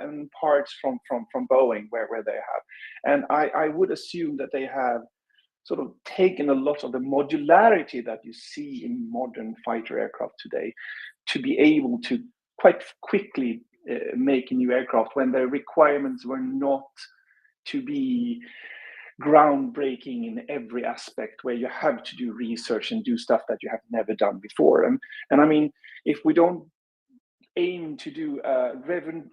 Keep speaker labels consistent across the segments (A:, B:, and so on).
A: and parts from Boeing where they have. And I would assume that they have sort of taken a lot of the modularity that you see in modern fighter aircraft today to be able to quite quickly make a new aircraft when the requirements were not to be groundbreaking in every aspect, where you have to do research and do stuff that you have never done before. And I mean, if we don't aim to do a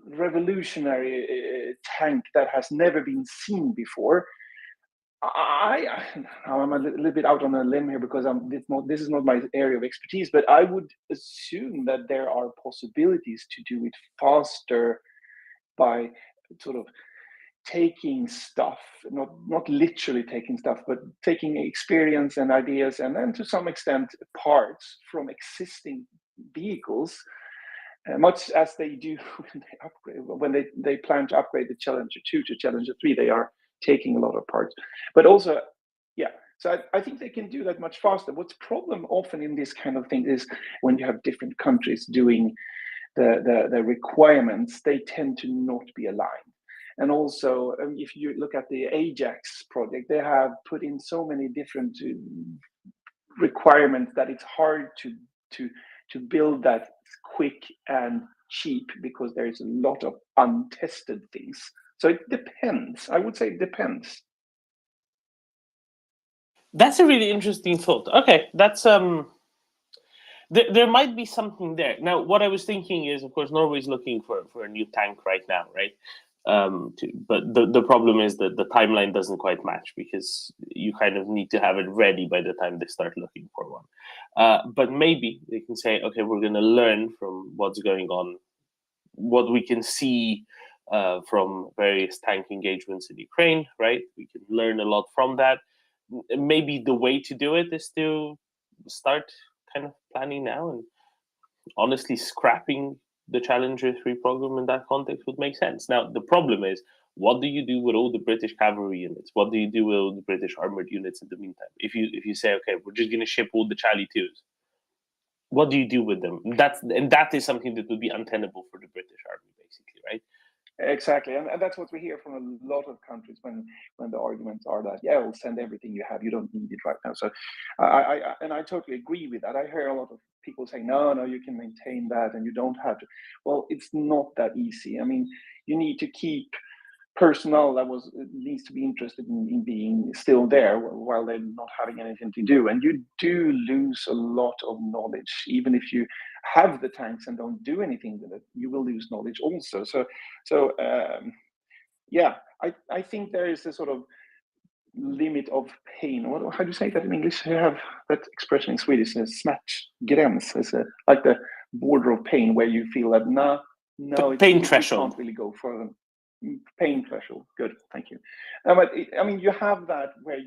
A: revolutionary tank that has never been seen before, I'm a little bit out on a limb here because this is not my area of expertise, but I would assume that there are possibilities to do it faster by sort of taking stuff, not literally taking stuff, but taking experience and ideas, and then to some extent parts from existing vehicles, much as they do when they plan to upgrade the Challenger 2 to Challenger 3. They are taking a lot of parts, but also, yeah. So I think they can do that much faster. What's problem often in this kind of thing is when you have different countries doing the requirements, they tend to not be aligned. And also, if you look at the Ajax project, they have put in so many different requirements that it's hard to build that quick and cheap, because there is a lot of untested things. So it depends. I would say it depends.
B: That's a really interesting thought. Okay, that's there might be something there. Now, what I was thinking is, of course, Norway's looking for a new tank right now, right? But the problem is that the timeline doesn't quite match, because you kind of need to have it ready by the time they start looking for one. But maybe they can say, okay, we're going to learn from what's going on, what we can see from various tank engagements in Ukraine, right? We can learn a lot from that. Maybe the way to do it is to start kind of planning now, and honestly, scrapping the Challenger 3 program in that context would make sense. Now, the problem is, what do you do with all the British cavalry units? What do you do with all the British armored units in the meantime? If you say, okay, we're just going to ship all the Charlie 2s, what do you do with them? That is something that would be untenable for the British army, basically, right?
A: Exactly, and that's what we hear from a lot of countries when the arguments are that, yeah, we'll send everything you have, you don't need it right now. So I totally agree with that. I hear a lot of people saying, no, you can maintain that and you don't have to. Well, it's not that easy. I mean, you need to keep personnel that needs to be interested in being still there while they're not having anything to do, and you do lose a lot of knowledge. Even if you have the tanks and don't do anything with it, you will lose knowledge also. So yeah, I think there is a sort of limit of pain. How do you say that in English? You have that expression in Swedish, smärtgräns. It's like the border of pain, where you feel that no,
B: pain threshold.
A: Can't really go further. Pain threshold. Good, thank you. But I mean, you have that where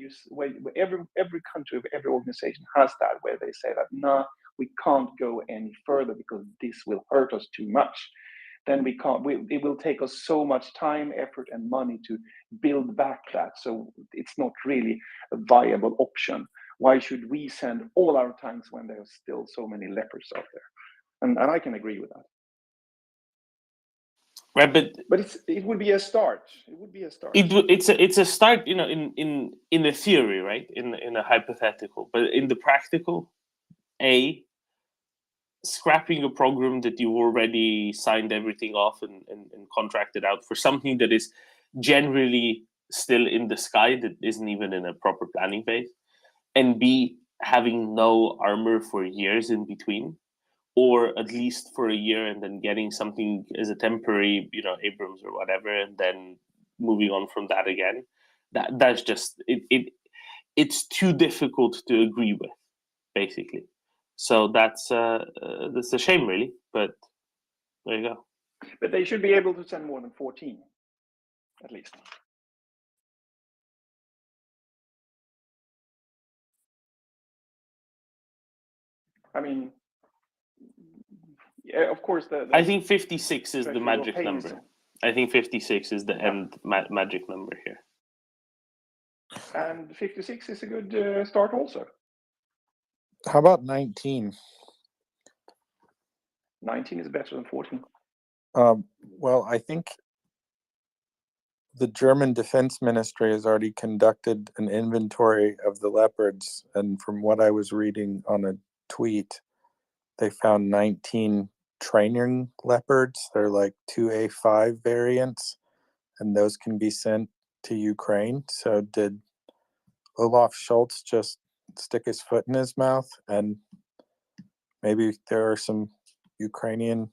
A: every country, every organization has that, where they say that no, we can't go any further because this will hurt us too much. Then we can't. It will take us so much time, effort, and money to build back that. So it's not really a viable option. Why should we send all our tanks when there are still so many leopards out there? And I can agree with that.
B: Right,
A: but it would be a start. It would be a start.
B: It's a start, in the theory, right? In a hypothetical, but in the practical, scrapping a program that you already signed everything off and contracted out for something that is generally still in the sky, that isn't even in a proper planning phase, and B, having no armor for years in between, or at least for a year, and then getting something as a temporary, Abrams or whatever, and then moving on from that again. That's just it's too difficult to agree with, basically. So that's a shame, really. But there you go.
A: But they should be able to send more than 14, at least. I mean, yeah, of course.
B: I think 56 is the magic number. I think 56 is the end magic number here.
A: And 56 is a good start also.
C: How about 19?
A: 19 is better than 14.
C: Well, I think the German Defense Ministry has already conducted an inventory of the leopards, and from what I was reading on a tweet, they found 19 training leopards. They're like 2A5 variants, and those can be sent to Ukraine. So did Olaf Scholz just stick his foot in his mouth, and maybe there are some Ukrainian,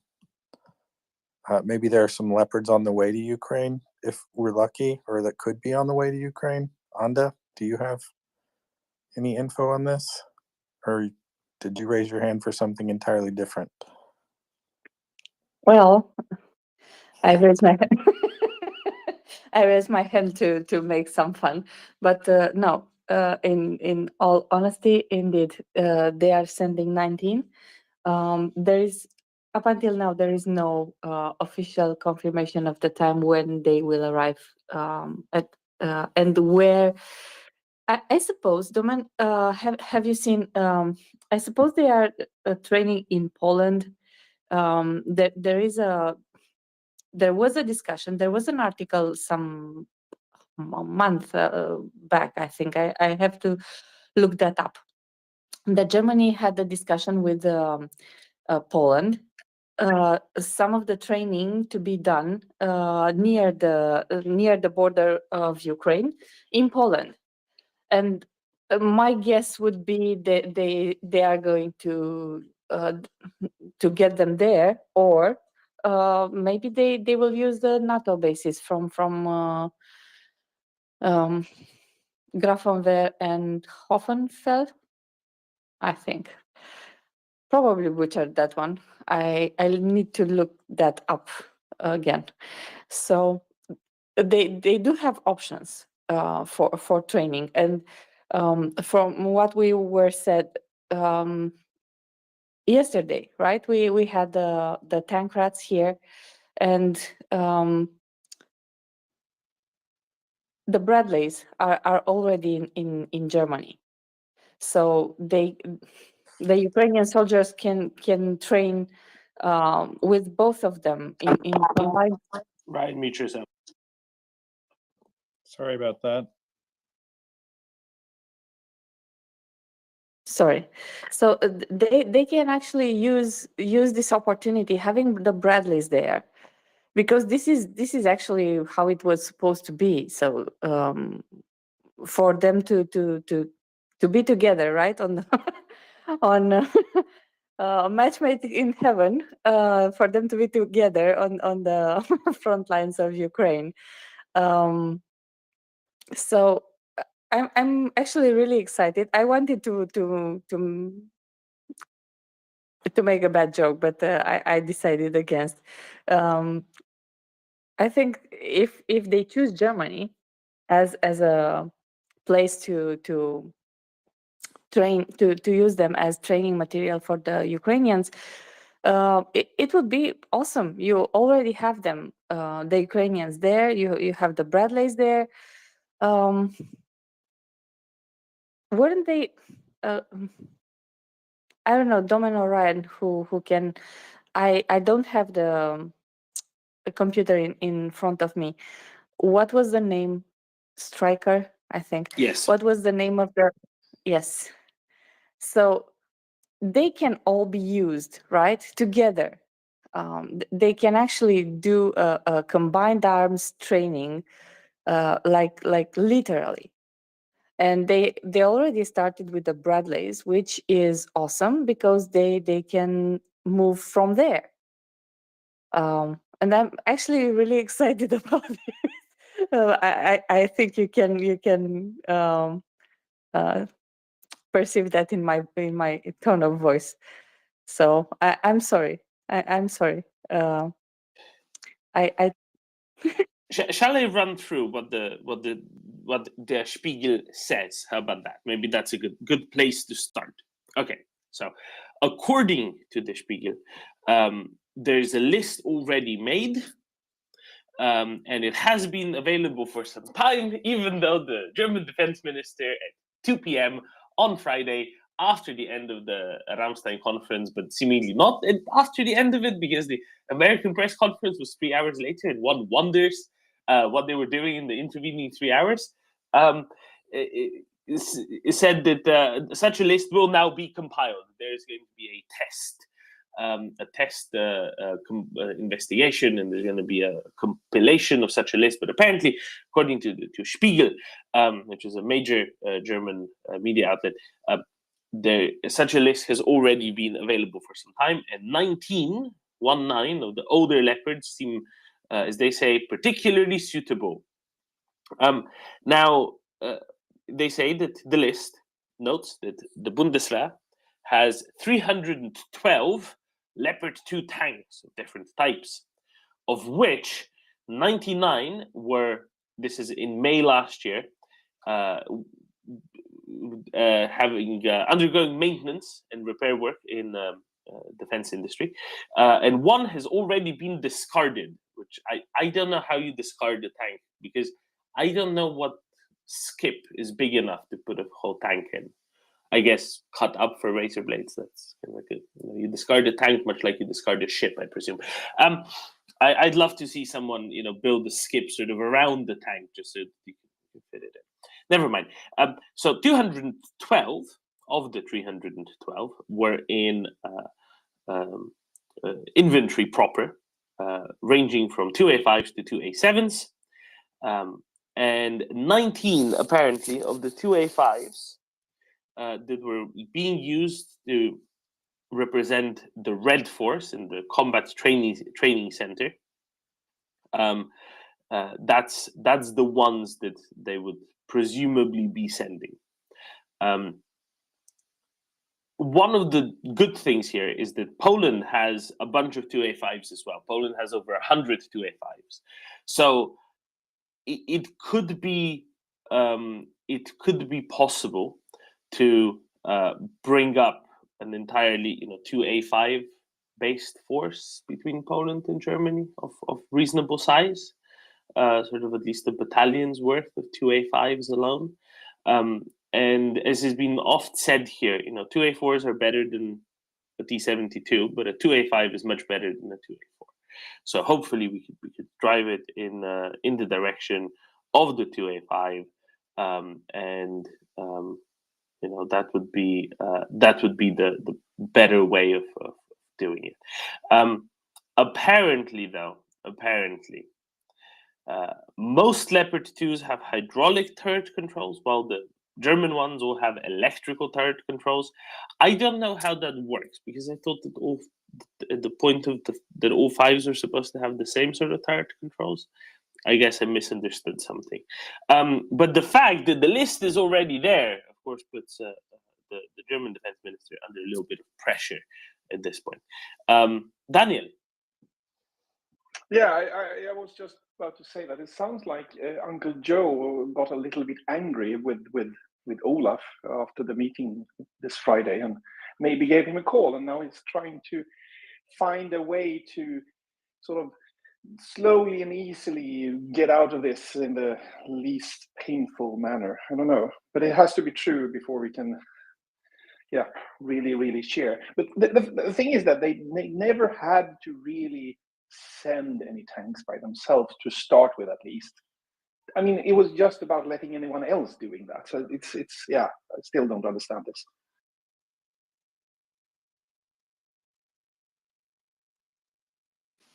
C: maybe there are some leopards on the way to Ukraine if we're lucky, or that could be on the way to Ukraine? Anda, do you have any info on this? Or did you raise your hand for something entirely different?
D: Well, I raised my hand. I raised my hand to make some fun, but no. In all honesty, indeed, they are sending 19. There is up until now there is no official confirmation of the time when they will arrive at and where. I suppose, Domen, have you seen? I suppose they are training in Poland. There was a discussion. There was an article some month back. I think I have to look that up. That Germany had a discussion with Poland. Some of the training to be done near the border of Ukraine in Poland, and my guess would be that they are going to get them there, or maybe they will use the NATO bases from Grafenwehr and Hoffenfeld. I think probably butchered that one. I need to look that up again. So they do have options for training, and from what we were said yesterday, right? We had the tank rats here, and the Bradleys are already in Germany, so the Ukrainian soldiers can train with both of them in combined.
B: Right, mute yourself.
E: Sorry about that.
D: Sorry. So they can actually use this opportunity, having the Bradleys there, because this is actually how it was supposed to be. So for them to be together, right, on the on match made in heaven, for them to be together on the front lines of Ukraine. So I'm actually really excited. I wanted to make a bad joke, but I decided against. I think if they choose Germany as a place to train, to use them as training material for the Ukrainians, it would be awesome. You already have them, the Ukrainians there. You have the Bradleys there. Wouldn't they? I don't know, Domen or Ryan, who can. I don't have the computer in front of me. What was the name? Striker, I think.
B: Yes.
D: What was the name of the? Yes. So they can all be used, right, together. They can actually do a combined arms training, like literally. And they already started with the Bradleys, which is awesome because they can move from there. And I'm actually really excited about this. I think you can perceive that in my tone of voice. So I'm sorry. I'm sorry. I
B: Shall I run through what the Spiegel says? How about that? Maybe that's a good place to start. Okay, so according to the Spiegel, there's a list already made, and it has been available for some time, even though the German defense minister at 2 p.m. on Friday after the end of the Ramstein conference, but seemingly not after the end of it, because the American press conference was 3 hours later, and one wonders what they were doing in the intervening 3 hours. It said that such a list will now be compiled. There is going to be a test investigation, and there's going to be a compilation of such a list. But apparently, according to Spiegel, which is a major German media outlet, such a list has already been available for some time, and 19 of the older leopards seem, as they say, particularly suitable. Now, they say that the list notes that the Bundeswehr has 312 Leopard 2 tanks of different types, of which 99 were, this is in May last year, undergoing maintenance and repair work in defense industry, and one has already been discarded, which I don't know how you discard a tank, because I don't know what skip is big enough to put a whole tank in. I guess cut up for razor blades. That's kind of like you discard a tank much like you discard a ship, I presume. I'd love to see someone build a skip sort of around the tank just so you can fit it in. Never mind. So 212 of the 312 were in inventory proper, ranging from 2A5s to 2A7s, and 19 apparently of the 2A5s that were being used to represent the Red Force in the combat training center. That's the ones that they would presumably be sending. One of the good things here is that Poland has a bunch of 2A5s as well. Poland has over 100 2A5s, so it could be possible to bring up an entirely 2A5 based force between Poland and Germany of reasonable size, sort of at least a battalion's worth of 2A5s alone. And as has been oft said here, 2A4s are better than a T-72, but a 2A5 is much better than a 2A4. So hopefully we could drive it in the direction of the 2A5, and that would be the better way of doing it. Apparently, most Leopard 2s have hydraulic turret controls, while the German ones all have electrical turret controls. I don't know how that works, because I thought that the point of that all 5s are supposed to have the same sort of turret controls. I guess I misunderstood something. But the fact that the list is already there, of course, puts the German defense minister under a little bit of pressure at this point. Daniel.
A: Yeah, I was just about to say that it sounds like Uncle Joe got a little bit angry with Olaf after the meeting this Friday, and maybe gave him a call, and now he's trying to find a way to sort of slowly and easily get out of this in the least painful manner. I don't know, but it has to be true before we can really cheer. But the thing is that they never had to really send any tanks by themselves to start with, at least. I mean, it was just about letting anyone else doing that. So it's I still don't understand this.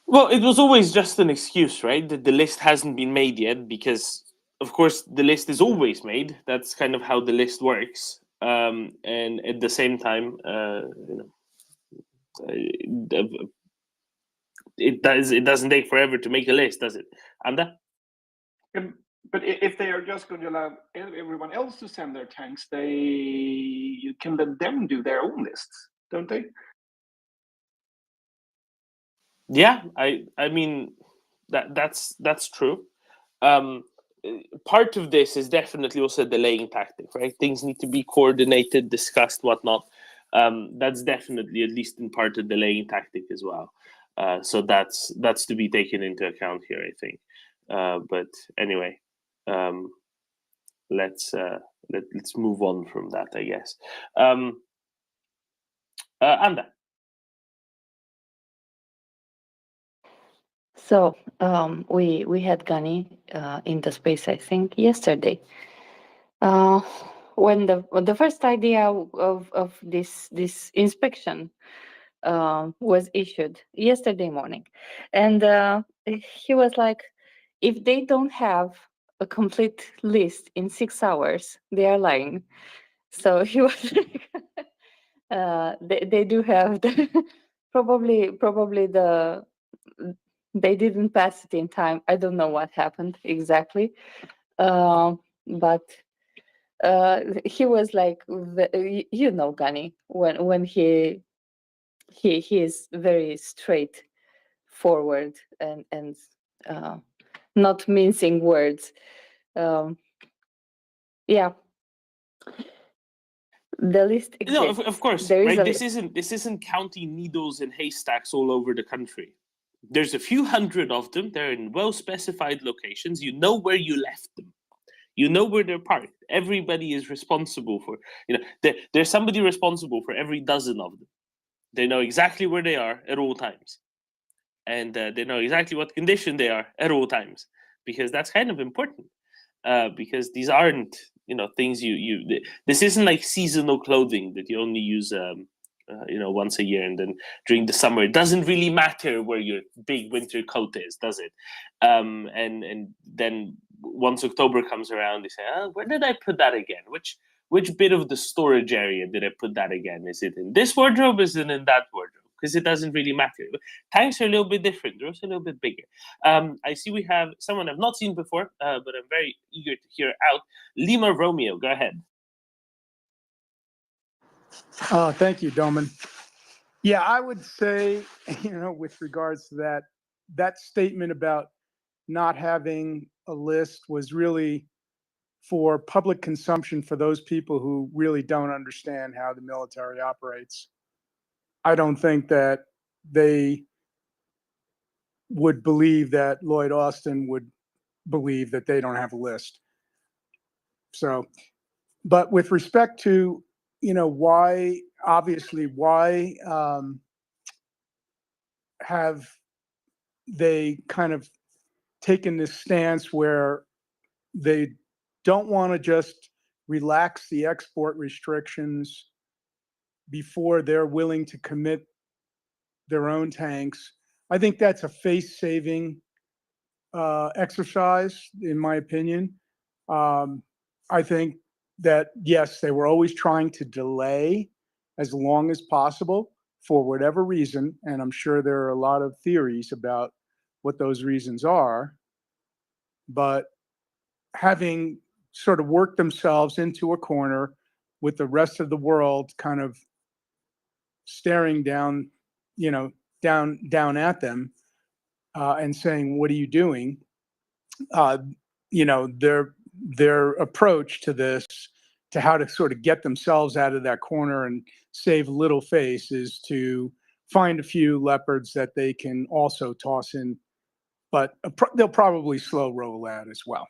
B: Well, it was always just an excuse, right? That the list hasn't been made yet, because, of course, the list is always made. That's kind of how the list works. And at the same time, it doesn't take forever to make a list, does it, Anda?
A: But if they are just going to allow everyone else to send their tanks, you can let them do their own lists, don't they?
B: Yeah, I mean that's true. Part of this is definitely also a delaying tactic, right? Things need to be coordinated, discussed, whatnot. That's definitely, at least in part, a delaying tactic as well. So that's to be taken into account here, I think. But anyway, let's move on from that, I guess. Anda.
D: So we had Gani in the space, I think, yesterday. When the first idea of this inspection was issued yesterday morning, and he was like, if they don't have a complete list in 6 hours, they are lying. So he was like, they do have probably they didn't pass it in time. I don't know what happened exactly, but he was like, you know, Gani, when he is very straight forward and not mincing words. Yeah, the list exists.
B: No, of course,
D: there is
B: right?
D: a
B: This
D: list.
B: isn't counting needles and haystacks all over the country. There's a few hundred of them. They're in well-specified locations. You know where you left them. You know where they're parked. Everybody is responsible for, there's somebody responsible for every dozen of them. They know exactly where they are at all times. And they know exactly what condition they are at all times, because that's kind of important. Because these aren't, things this isn't like seasonal clothing that you only use, once a year, and then during the summer it doesn't really matter where your big winter coat is, does it? And then once October comes around, they say, where did I put that again? Which bit of the storage area did I put that again? Is it in this wardrobe? Is it in that wardrobe? Because it doesn't really matter. Tanks are a little bit different. They're also a little bit bigger. I see we have someone I've not seen before, but I'm very eager to hear out. Lima Romeo, go ahead.
E: Thank you, Doman. Yeah, I would say, with regards to that statement about not having a list was really for public consumption for those people who really don't understand how the military operates. I don't think that they would believe that Lloyd Austin would believe that they don't have a list. So, but with respect to, why have they kind of taken this stance where they don't want to just relax the export restrictions before they're willing to commit their own tanks? I think that's a face-saving exercise, in my opinion. I think that, yes, they were always trying to delay as long as possible for whatever reason, and I'm sure there are a lot of theories about what those reasons are, but having sort of worked themselves into a corner with the rest of the world kind of staring down, down at them and saying, "What are you doing?" Their approach to this, to how to sort of get themselves out of that corner and save little face, is to find a few leopards that they can also toss in, but they'll probably slow roll out as well.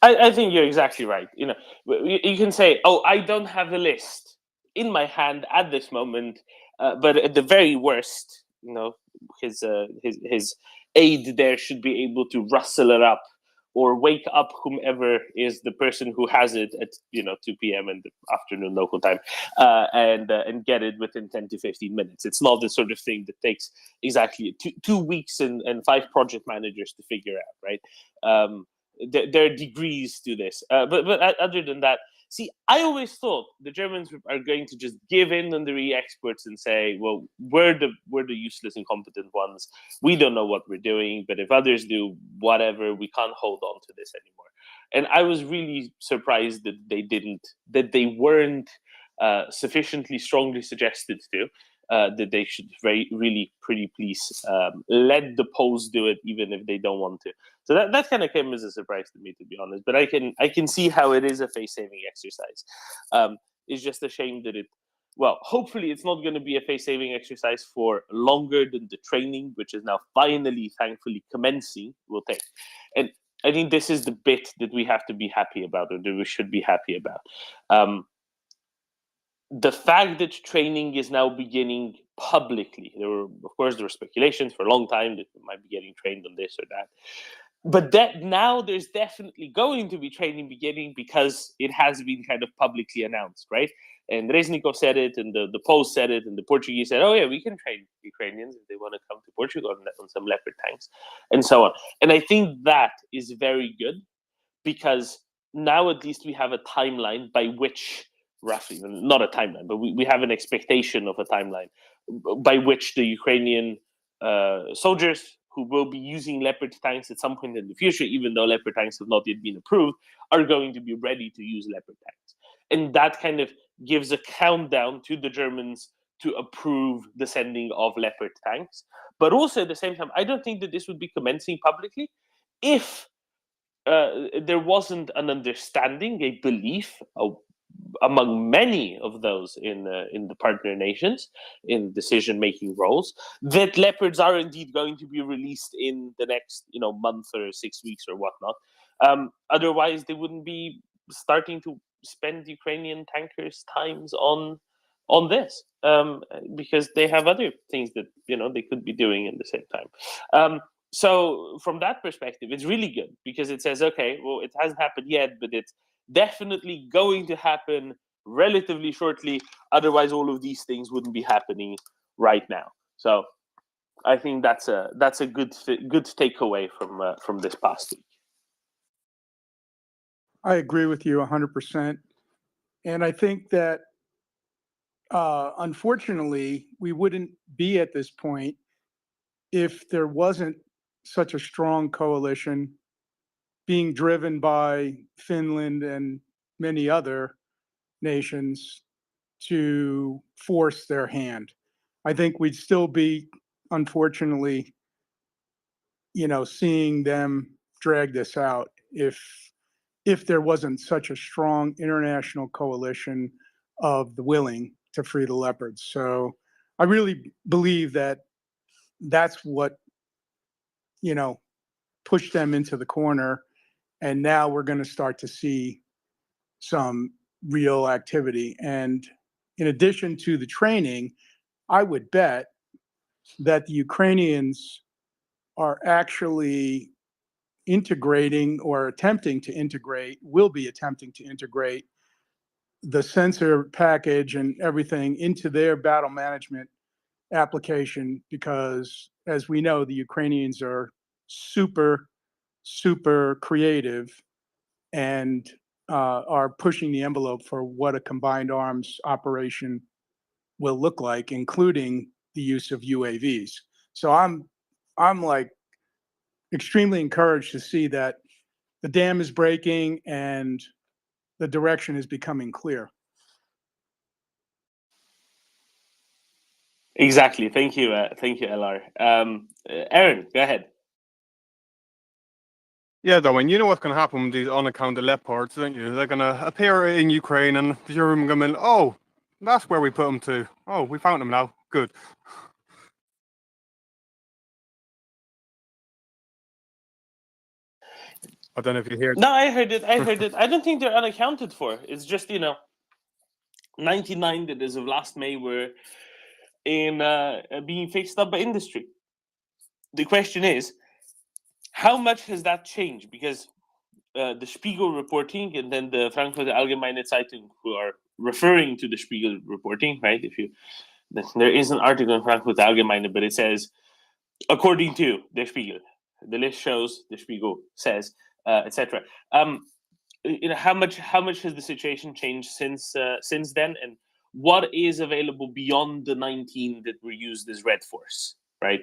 B: I think you're exactly right. You can say, "Oh, I don't have a list in my hand at this moment," but at the very worst, his aide there should be able to rustle it up or wake up whomever is the person who has it at 2 p.m. in the afternoon local time, and get it within 10 to 15 minutes. It's not the sort of thing that takes exactly 2 weeks and 5 project managers to figure out, right? There are degrees to this, but other than that, see, I always thought the Germans are going to just give in on the re-exports and say, "Well, we're the useless, incompetent ones. We don't know what we're doing, but if others do, whatever. We can't hold on to this anymore." And I was really surprised that they weren't sufficiently strongly suggested to. That they should really pretty please let the Poles do it, even if they don't want to. So that kind of came as a surprise to me, to be honest. But I can see how it is a face-saving exercise. It's just a shame that hopefully it's not going to be a face-saving exercise for longer than the training, which is now finally, thankfully, commencing, will take. And I think this is the bit that we have to be happy about, or that we should be happy about. the fact that training is now beginning publicly, of course, there were speculations for a long time that we might be getting trained on this or that. But that now there's definitely going to be training beginning because it has been kind of publicly announced, right? And Reznikov said it, and the Poles said it, and the Portuguese said, "Oh yeah, we can train Ukrainians if they want to come to Portugal on some Leopard tanks," and so on. And I think that is very good because now at least we have a timeline by which, roughly, not a timeline, but we have an expectation of a timeline by which the Ukrainian soldiers who will be using Leopard tanks at some point in the future, even though Leopard tanks have not yet been approved, are going to be ready to use Leopard tanks. And that kind of gives a countdown to the Germans to approve the sending of Leopard tanks. But also at the same time, I don't think that this would be commencing publicly if there wasn't an understanding, a belief among many of those in the partner nations in decision-making roles that leopards are indeed going to be released in the next month or 6 weeks or whatnot. Otherwise, they wouldn't be starting to spend Ukrainian tankers' times on this because they have other things that they could be doing at the same time. So from that perspective, it's really good because it says, okay, well, it hasn't happened yet, but it's definitely going to happen relatively shortly. Otherwise, all of these things wouldn't be happening right now. So I think that's a good takeaway from this past week.
E: I agree with you 100%. And I think that unfortunately, we wouldn't be at this point if there wasn't such a strong coalition being driven by Finland and many other nations to force their hand. I think we'd still be, unfortunately, seeing them drag this out if there wasn't such a strong international coalition of the willing to free the leopards. So I really believe that that's what pushed them into the corner, and now we're going to start to see some real activity. And in addition to the training, I would bet that the Ukrainians are actually integrating or will be attempting to integrate the sensor package and everything into their battle management application, because as we know, the Ukrainians are super, super creative and are pushing the envelope for what a combined arms operation will look like, including the use of UAVs. So I'm like extremely encouraged to see that the dam is breaking and the direction is becoming clear.
B: Exactly. Thank you, LR. Aaron, go ahead.
F: Yeah, Darwin, you know what's going to happen with these unaccounted leopards, don't you? They're going to appear in Ukraine and the German government, oh, that's where we put them to. Oh, we found them now. Good. I don't know if you hear.
B: No, I heard it. I don't think they're unaccounted for. It's just 99 that as of last May were in being fixed up by industry. The question is, how much has that changed? Because the Spiegel reporting and then the Frankfurter Allgemeine Zeitung, who are referring to the Spiegel reporting, right? There is an article in Frankfurter Allgemeine, but it says, according to the Spiegel, the list shows, the Spiegel says, etc. How much has the situation changed since then, and what is available beyond the 19 that were used as Red Force, right?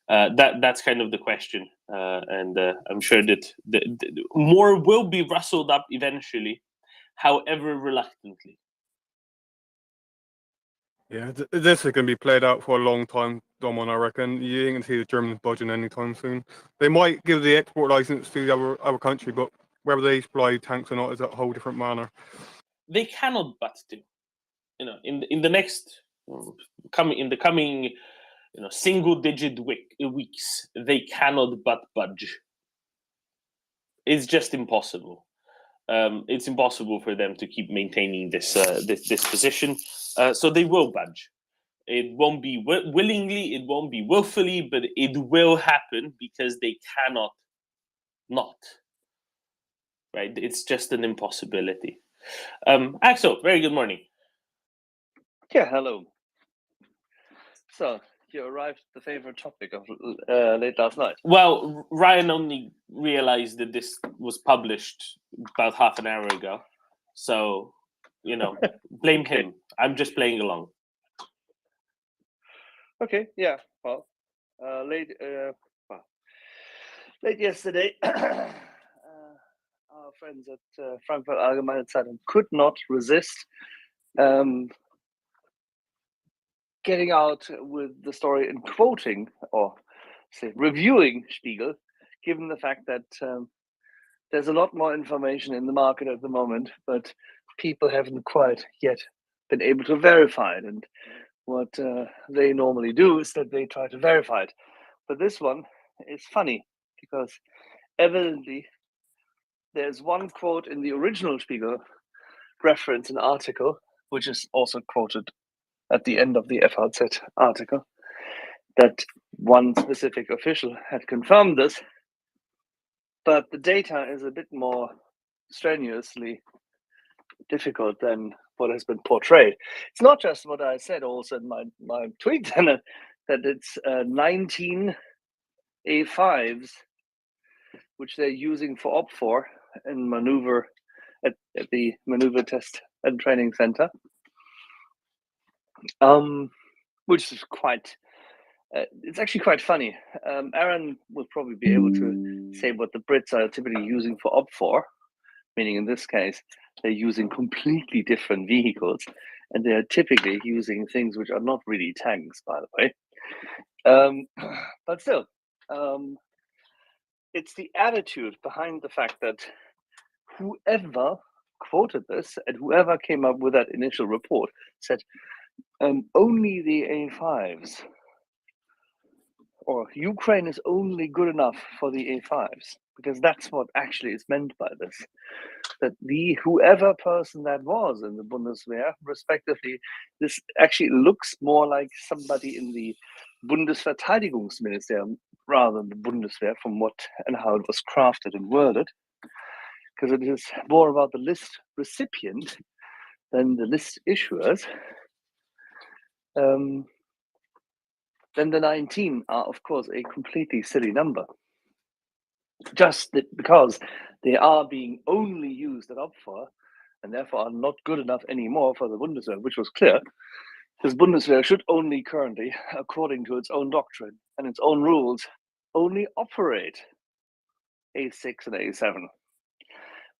B: That's kind of the question, and I'm sure that more will be rustled up eventually, however reluctantly.
F: Yeah, this is going to be played out for a long time, Domon, I reckon. You ain't going to see the Germans budging anytime soon. They might give the export license to the other country, but whether they supply tanks or not is a whole different manner.
B: They cannot but do. In the next coming single-digit weeks, they cannot but budge. It's just impossible. it's impossible for them to keep maintaining this this position. So they will budge. It won't be willingly, it won't be willfully, but it will happen because they cannot not. Right? It's just an impossibility. Axel, very good morning.
G: Yeah, hello. So you arrived at the favorite topic of late last night.
B: Well, Ryan only realized that this was published about half an hour ago. So, you know, blame
G: Okay.
B: him. I'm just playing along.
G: Okay, yeah. Well, late yesterday, our friends at Frankfurt Allgemeine Zeitung could not resist getting out with the story and quoting, or say reviewing Spiegel, given the fact that there's a lot more information in the market at the moment, but people haven't quite yet been able to verify it. And what they normally do is that they try to verify it. But this one is funny because evidently there's one quote in the original Spiegel reference an article, which is also quoted at the end of the FAZ article, that one specific official had confirmed this, but the data is a bit more strenuously difficult than what has been portrayed. It's not just what I said also in my tweet, that it's 19 A5s, which they're using for OPFOR and maneuver at the Maneuver Test and Training Center, which is quite, it's actually quite funny. Aaron will probably be able to say what the Brits are typically using for OPFOR, meaning in this case, they're using completely different vehicles, and they are typically using things which are not really tanks, by the way. But still, it's the attitude behind the fact that whoever quoted this and whoever came up with that initial report said only the A5s, or Ukraine is only good enough for the A5s, because that's what actually is meant by this. That the whoever person that was in the Bundeswehr, respectively, this actually looks more like somebody in the Bundesverteidigungsministerium rather than the Bundeswehr, from what and how it was crafted and worded, because it is more about the list recipient than the list issuers. Then the 19 are, of course, a completely silly number. Just because they are being only used at OPFOR and therefore are not good enough anymore for the Bundeswehr, which was clear, because Bundeswehr should only currently, according to its own doctrine and its own rules, only operate A6 and A7,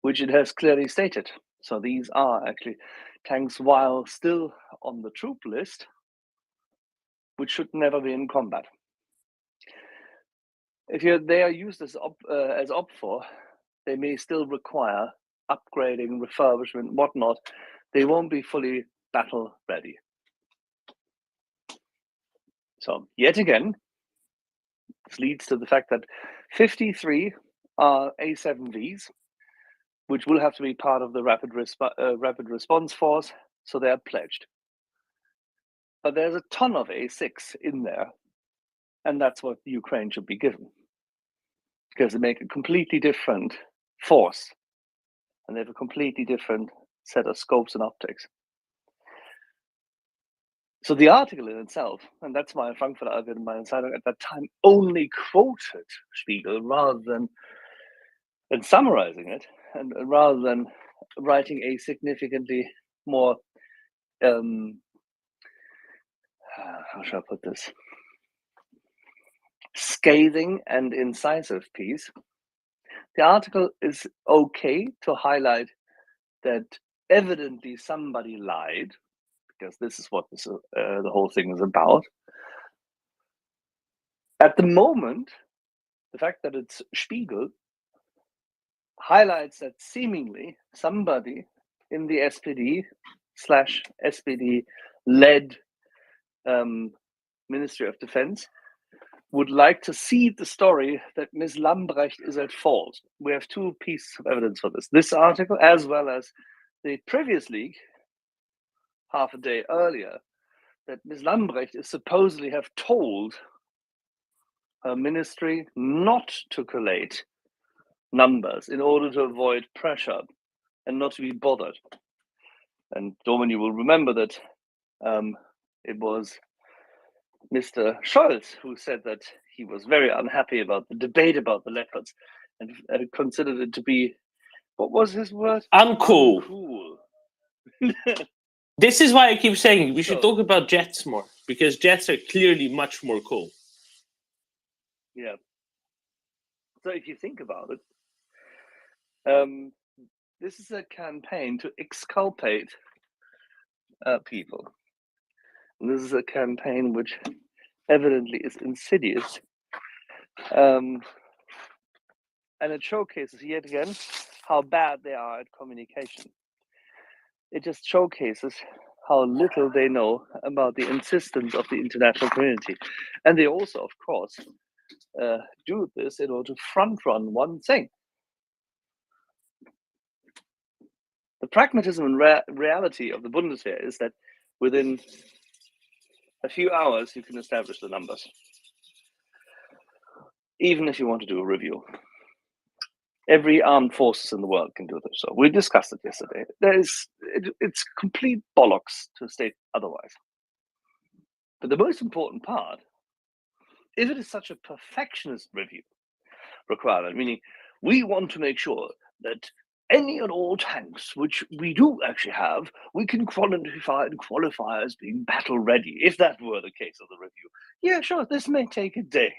G: which it has clearly stated. So these are actually tanks, while still on the troop list, which should never be in combat. If they are used as OPFOR, they may still require upgrading, refurbishment, whatnot. They won't be fully battle ready. So yet again, this leads to the fact that 53 are A7Vs, which will have to be part of the rapid response force, so they are pledged. But there's a ton of A6 in there, and that's what Ukraine should be given, because they make a completely different force, and they have a completely different set of scopes and optics. So the article in itself, and that's why Frankfurt Allgemeine Zeitung at that time only quoted Spiegel rather than summarizing it, and rather than writing a significantly more, how shall I put this, scathing and incisive piece. The article is okay to highlight that evidently somebody lied, because this is what this, the whole thing is about. At the moment, the fact that it's Spiegel highlights that seemingly somebody in the SPD/SPD led Ministry of Defense would like to seed the story that Ms. Lambrecht is at fault. We have two pieces of evidence for this. This article, as well as the previous leak, half a day earlier, that Ms. Lambrecht is supposedly have told her ministry not to collate numbers in order to avoid pressure and not to be bothered. And Domen, you will remember that it was Mr. Scholz who said that he was very unhappy about the debate about the leopards and considered it to be, what was his word?
B: Uncool.
G: Uncool.
B: This is why I keep saying we should
G: So-
B: talk about jets more, because jets are clearly much more cool.
G: Yeah. So if you think about it, this is a campaign to exculpate people. And this is a campaign which evidently is insidious. And it showcases yet again how bad they are at communication. It just showcases how little they know about the insistence of the international community. And they also, of course, do this in order to front run one thing. The pragmatism and reality of the Bundeswehr is that within a few hours you can establish the numbers, even if you want to do a review. Every armed forces in the world can do this. So we discussed it yesterday. It's complete bollocks to state otherwise. But the most important part, if it is such a perfectionist review requirement, meaning we want to make sure that any and all tanks which we do actually have, we can qualify and qualify as being battle ready, if that were the case of the review. Yeah, sure, this may take a day.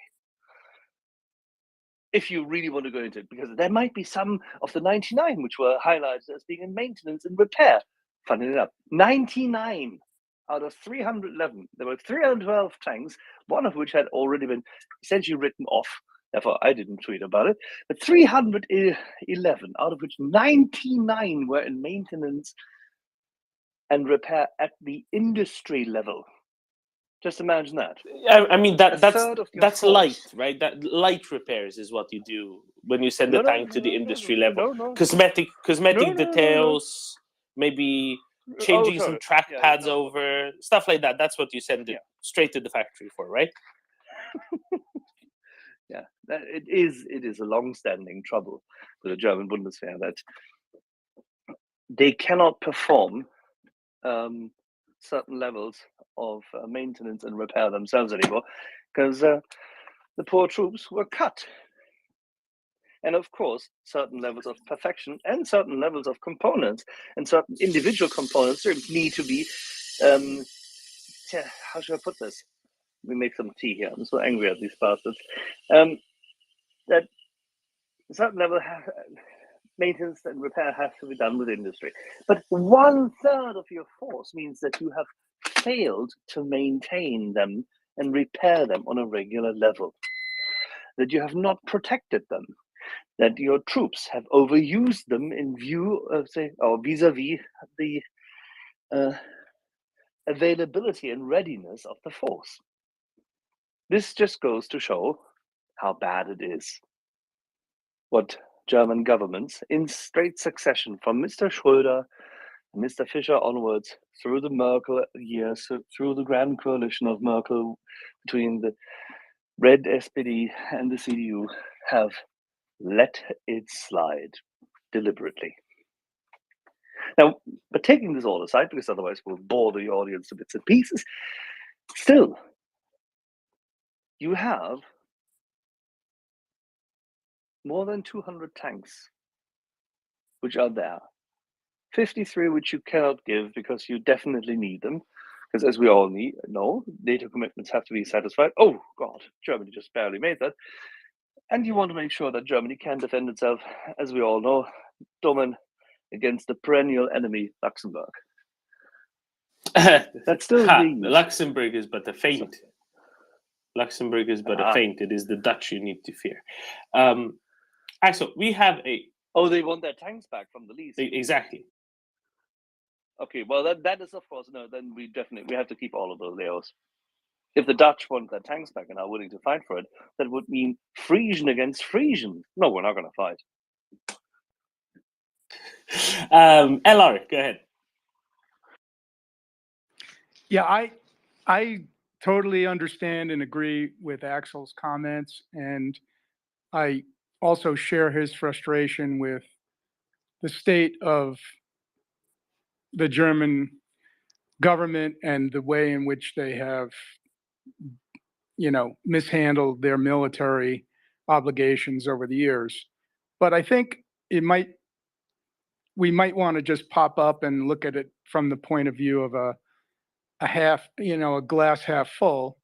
G: If you really want to go into it, because there might be some of the 99 which were highlighted as being in maintenance and repair. Funny enough, 99 out of 311. There were 312 tanks, one of which had already been essentially written off. Therefore, I didn't tweet about it. But 311, out of which 99 were in maintenance and repair at the industry level. Just imagine that.
B: I mean
G: A third of your
B: that's
G: force.
B: light, right? That light repairs is what you do when you send the tank to the industry level.
G: No.
B: Cosmetic
G: No.
B: details, maybe changing some
G: sorry.
B: track
G: Yeah,
B: pads
G: no.
B: over, stuff like that. That's what you send it straight to the factory for, right?
G: Yeah, it is a long-standing trouble with the German Bundeswehr that they cannot perform certain levels of maintenance and repair themselves anymore because the poor troops were cut. And of course, certain levels of perfection and certain levels of components and certain individual components need to be, how should I put this? We make some tea here. I'm so angry at these bastards. That certain level maintenance and repair has to be done with industry. But 1/3 of your force means that you have failed to maintain them and repair them on a regular level. That you have not protected them. That your troops have overused them in view of, say, or vis-a-vis the availability and readiness of the force. This just goes to show how bad it is. What German governments, in straight succession from Mr. Schröder and Mr. Fischer onwards, through the Merkel years, through the grand coalition of Merkel between the red SPD and the CDU, have let it slide deliberately. Now, but taking this all aside, because otherwise we'll bore the audience to bits and pieces, still, you have more than 200 tanks which are there. 53 which you cannot give because you definitely need them, because as we all know, NATO commitments have to be satisfied. Oh God, Germany just barely made that. And you want to make sure that Germany can defend itself, as we all know, Domen, against the perennial enemy, Luxembourg. That's still being used.
B: Luxembourg is but a feint. Luxembourg is but a feint. It is the Dutch you need to fear. Axel, we have a...
G: Oh, they want their tanks back from the lease.
B: Exactly.
G: Okay, well, that is, of course, no, then we have to keep all of those Leos. If the Dutch want their tanks back and are willing to fight for it, that would mean Frisian against Frisian. No, we're not going to fight.
B: LR, go ahead.
E: Yeah, I totally understand and agree with Axel's comments, and I also share his frustration with the state of the German government and the way in which they have, mishandled their military obligations over the years. But I think we might want to just pop up and look at it from the point of view of a glass half full,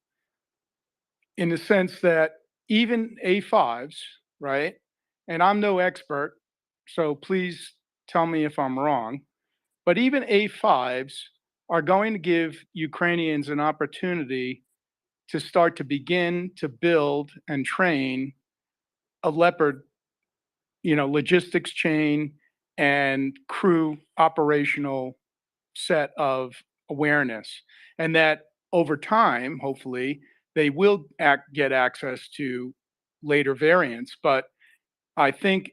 E: in the sense that even A5s, right? And I'm no expert, so please tell me if I'm wrong, but even A5s are going to give Ukrainians an opportunity to start to begin to build and train a Leopard, logistics chain and crew operational set of awareness. And that over time, hopefully, they will get access to later variants. But I think,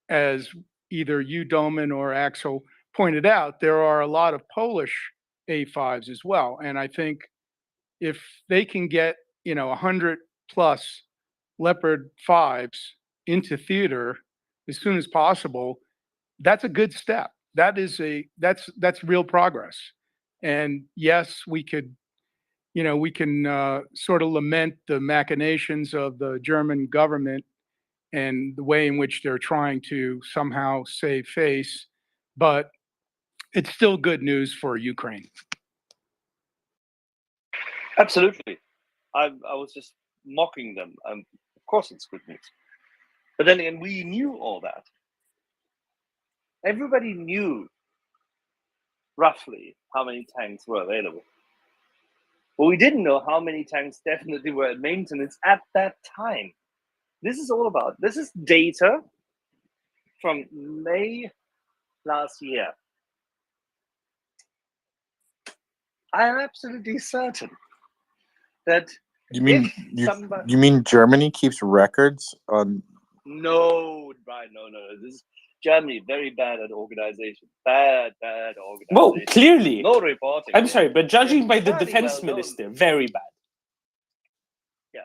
E: as either you, Doman, or Axel pointed out, there are a lot of Polish A5s as well. And I think if they can get, 100 plus Leopard 5s into theater as soon as possible, that's a good step. That's real progress. And yes, we can sort of lament the machinations of the German government and the way in which they're trying to somehow save face, but it's still good news for Ukraine.
G: Absolutely. I was just mocking them. Of course it's good news. But then again, we knew all that. Everybody knew roughly how many tanks were available. But we didn't know how many tanks definitely were at maintenance at that time. This is data from May last year. I am absolutely certain that
C: You mean Germany keeps records on?
G: No, Brian, no. This is Germany, very bad at organization. Bad organization.
B: Well, clearly.
G: No reporting.
B: I'm sorry, but judging by the
G: fairly
B: defense
G: well known.
B: minister, very bad.
G: Yeah.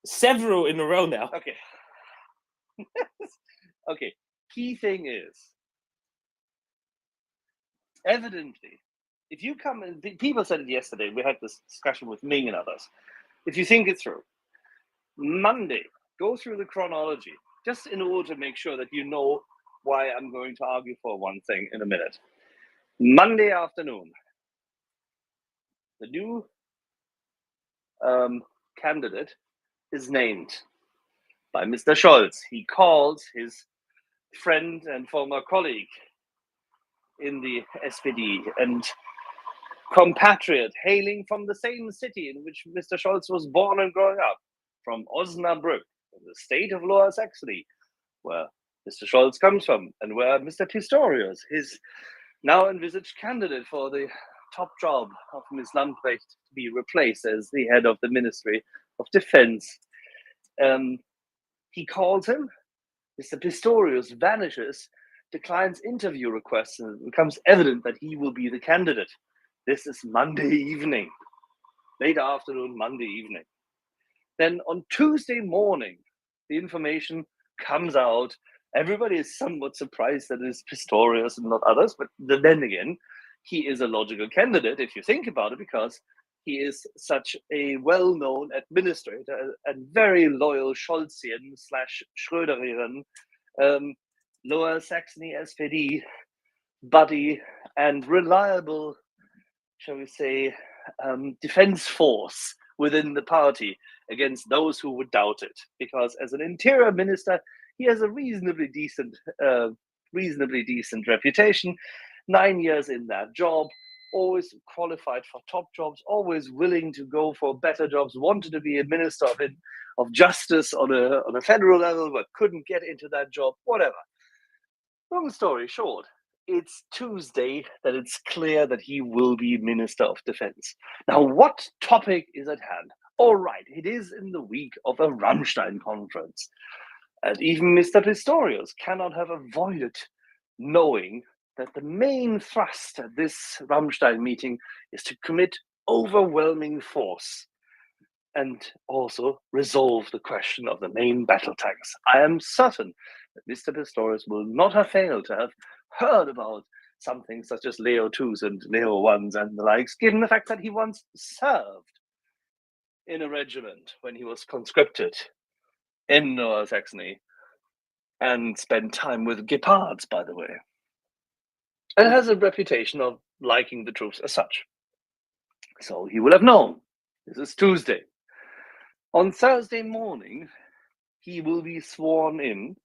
B: Several in a row now.
G: Okay. Okay. Key thing is, evidently, if you come and people said it yesterday, we had this discussion with Ming and others. If you think it through, Monday, go through the chronology, just in order to make sure that you know why I'm going to argue for one thing in a minute. Monday afternoon, the new candidate is named by Mr. Scholz. He called his friend and former colleague in the SPD and compatriot hailing from the same city in which Mr. Scholz was born and growing up, from Osnabrück, in the state of Lower Saxony, where Mr. Scholz comes from, and where Mr. Pistorius, his now envisaged candidate for the top job of Ms. Lambrecht, to be replaced as the head of the Ministry of Defense. He calls him. Mr. Pistorius vanishes, declines interview requests, and it becomes evident that he will be the candidate. This is Monday evening, late afternoon, Monday evening. Then on Tuesday morning, the information comes out. Everybody is somewhat surprised that it is Pistorius and not others, but then again, he is a logical candidate if you think about it, because he is such a well-known administrator and very loyal Scholzian / Schröderian Lower Saxony SPD buddy and reliable, shall we say, defense force within the party against those who would doubt it. Because as an interior minister, he has a reasonably decent reputation. 9 years in that job, always qualified for top jobs, always willing to go for better jobs, wanted to be a minister of justice on a federal level, but couldn't get into that job, whatever. Long story short, it's Tuesday that it's clear that he will be Minister of Defense. Now, what topic is at hand? All right, it is in the week of a Rammstein conference. And even Mr. Pistorius cannot have avoided knowing that the main thrust at this Rammstein meeting is to commit overwhelming force and also resolve the question of the main battle tanks. I am certain that Mr. Pistorius will not have failed to have heard about something such as Leo 2s and Leo 1s and the likes, given the fact that he once served in a regiment when he was conscripted in Lower Saxony and spent time with Gepards, by the way, and has a reputation of liking the troops as such. So he will have known. This is Tuesday. On Thursday morning, he will be sworn in.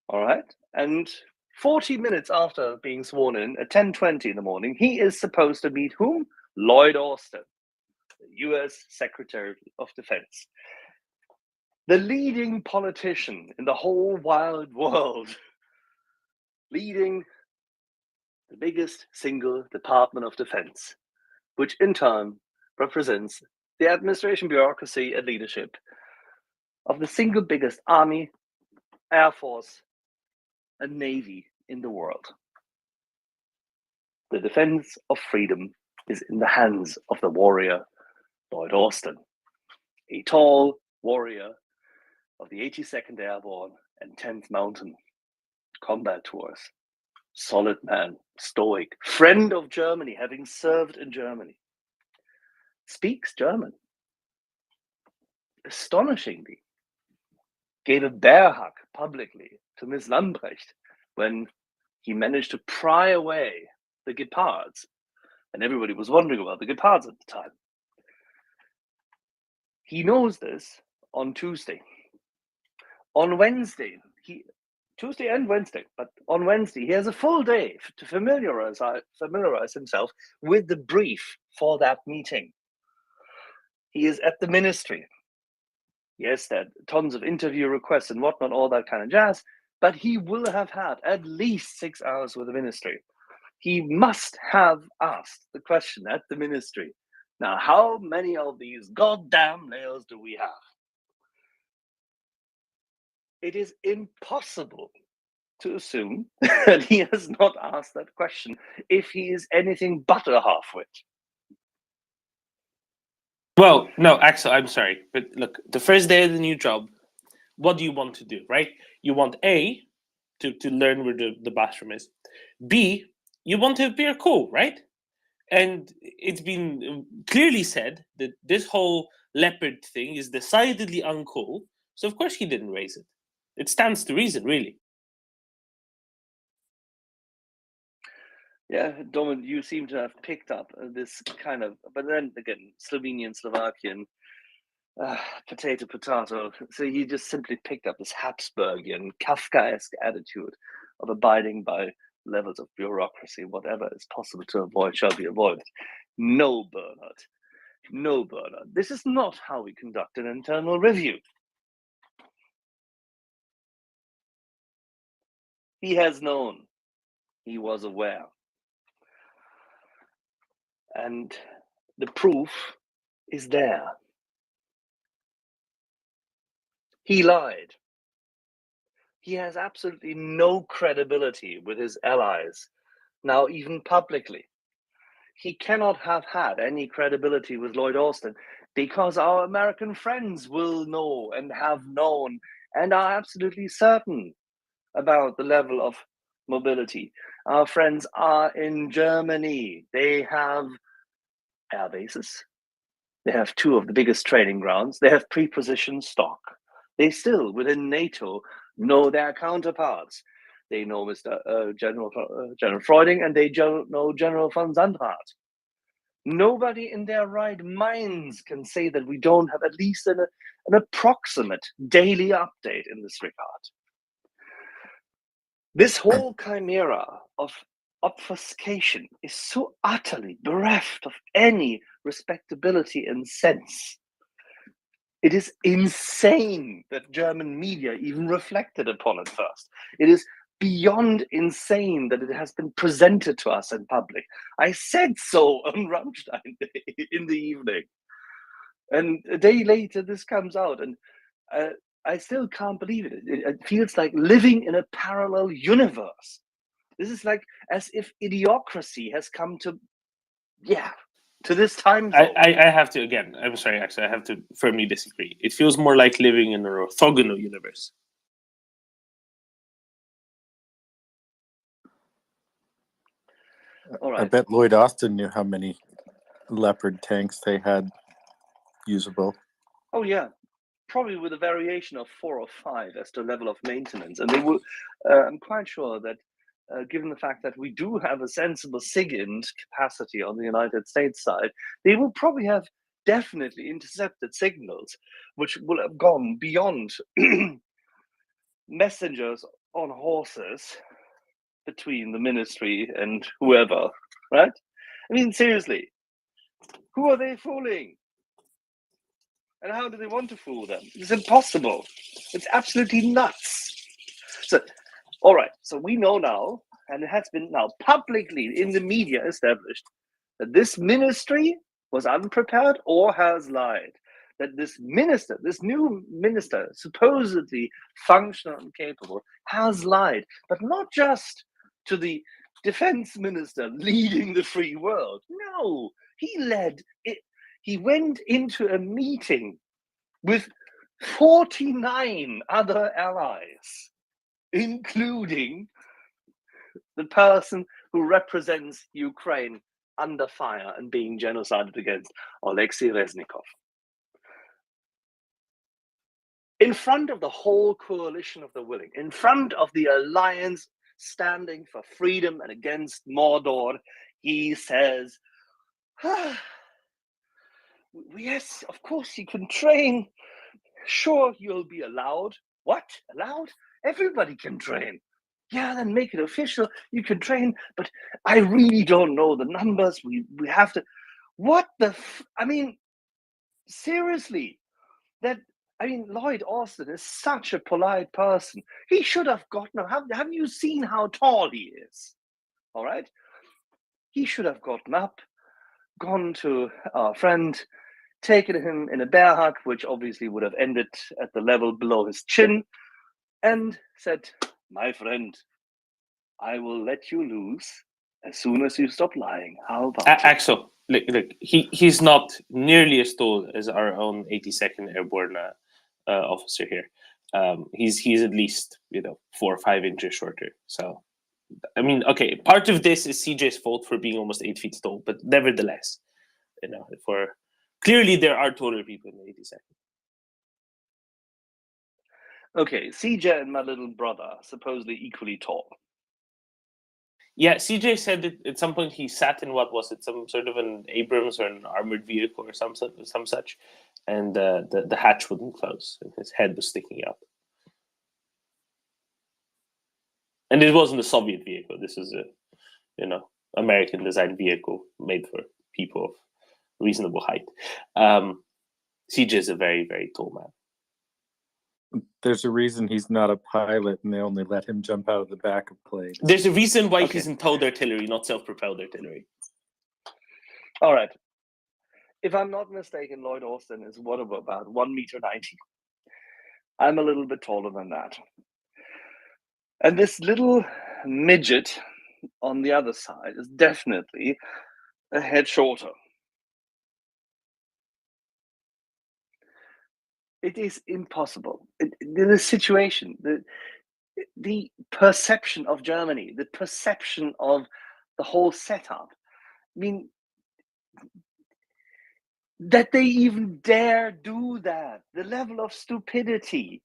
G: All right. And 40 minutes after being sworn in, at 10:20 in the morning, he is supposed to meet whom? Lloyd Austin, the US Secretary of Defense. The leading politician in the whole wide world, leading the biggest single Department of Defense, which in turn represents the administration, bureaucracy, and leadership of the single biggest army, air force, and navy in the world. The defense of freedom is in the hands of the warrior, Lloyd Austin, a tall warrior of the 82nd Airborne and 10th Mountain Combat Tours. Solid man, stoic, friend of Germany, having served in Germany. Speaks German. Astonishingly, gave a bear hug publicly to Miss Lambrecht when he managed to pry away the Gepards. And everybody was wondering about the Gepards at the time. He knows this on Tuesday. On Wednesday, Tuesday and Wednesday, but on Wednesday, he has a full day to familiarize himself with the brief for that meeting. He is at the ministry. Yes, there are tons of interview requests and whatnot, all that kind of jazz, but he will have had at least 6 hours with the ministry. He must have asked the question at the ministry. Now, how many of these goddamn layers do we have? It is impossible to assume that he has not asked that question if he is anything but a halfwit.
B: Well, no, Axel, I'm sorry, but look, the first day of the new job, what do you want to do, right? You want A, to learn where the bathroom is. B, you want to appear cool, right? And it's been clearly said that this whole leopard thing is decidedly uncool, so of course he didn't raise it. It stands to reason, really.
G: Yeah, Domin, you seem to have picked up this kind of, but then again, Slovenian, Slovakian, potato. So he just simply picked up this Habsburgian, Kafkaesque attitude of abiding by levels of bureaucracy. Whatever is possible to avoid shall be avoided. No, Bernard. No, Bernard. This is not how we conduct an internal review. He has known. He was aware. And the proof is there. He lied. He has absolutely no credibility with his allies, now even publicly. He cannot have had any credibility with Lloyd Austin because our American friends will know and have known and are absolutely certain about the level of mobility. Our friends are in Germany. They have air bases. They have 2 of the biggest training grounds. They have pre-positioned stock. They still, within NATO, know their counterparts. They know Mr. General Freuding, and they know General von Sandrart. Nobody in their right minds can say that we don't have at least an approximate daily update in this regard. This whole chimera of obfuscation is so utterly bereft of any respectability and sense. It is insane that German media even reflected upon it first. It is beyond insane that it has been presented to us in public. I said so on Rammstein in the evening. And a day later, this comes out, and I still can't believe it. It feels like living in a parallel universe. This is like as if idiocracy has come to, to this time zone.
B: I have to, again, I'm sorry, actually, I have to firmly disagree. It feels more like living in an orthogonal universe.
G: All right.
C: I bet Lloyd Austin knew how many Leopard tanks they had usable.
G: Oh yeah, probably with a variation of 4 or 5 as to level of maintenance. And they will. I'm quite sure that, given the fact that we do have a sensible SIGINT capacity on the United States side, they will probably have definitely intercepted signals, which will have gone beyond messengers on horses between the ministry and whoever, right? I mean, seriously, who are they fooling? And how do they want to fool them? It's impossible. It's absolutely nuts. So, all right, so we know now, and it has been now publicly in the media established, that this ministry was unprepared or has lied. That this minister, this new minister, supposedly functional and capable, has lied, but not just to the defense minister leading the free world. No, he led it. He went into a meeting with 49 other allies, including the person who represents Ukraine under fire and being genocided against, Alexei Reznikov. In front of the whole coalition of the willing, in front of the alliance standing for freedom and against Mordor, he says, yes, of course you can train. Sure, you'll be allowed. What? Allowed? Everybody can train. Yeah, then make it official. You can train, but I really don't know the numbers. We have to. What the? I mean, seriously, Lloyd Austin is such a polite person. He should have gotten. Have you seen how tall he is? All right. He should have gotten up, gone to our friend, taken him in a bear hug, which obviously would have ended at the level below his chin, and said, "My friend, I will let you loose as soon as you stop lying. How about it?"
B: Axel, look, he's not nearly as tall as our own 82nd Airborne officer here. He's at least 4 or 5 inches shorter. So, I mean, okay, part of this is CJ's fault for being almost 8 feet tall, but nevertheless, for clearly there are taller people in the 82nd.
G: Okay, CJ and my little brother supposedly equally tall.
B: Yeah, CJ said that at some point he sat in, what was it, some sort of an Abrams or an armored vehicle or some such, and the hatch wouldn't close and his head was sticking out. And it wasn't a Soviet vehicle. This is a American designed vehicle made for people of reasonable height. CJ is a very, very tall man.
C: There's a reason he's not a pilot and they only let him jump out of the back of planes.
B: There's a reason why he's in towed artillery, not self-propelled artillery.
G: All right. If I'm not mistaken, Lloyd Austin is about 1.90 meters. I'm a little bit taller than that. And this little midget on the other side is definitely a head shorter. It is impossible. The situation, the perception of Germany, the perception of the whole setup. I mean, that they even dare do that, the level of stupidity.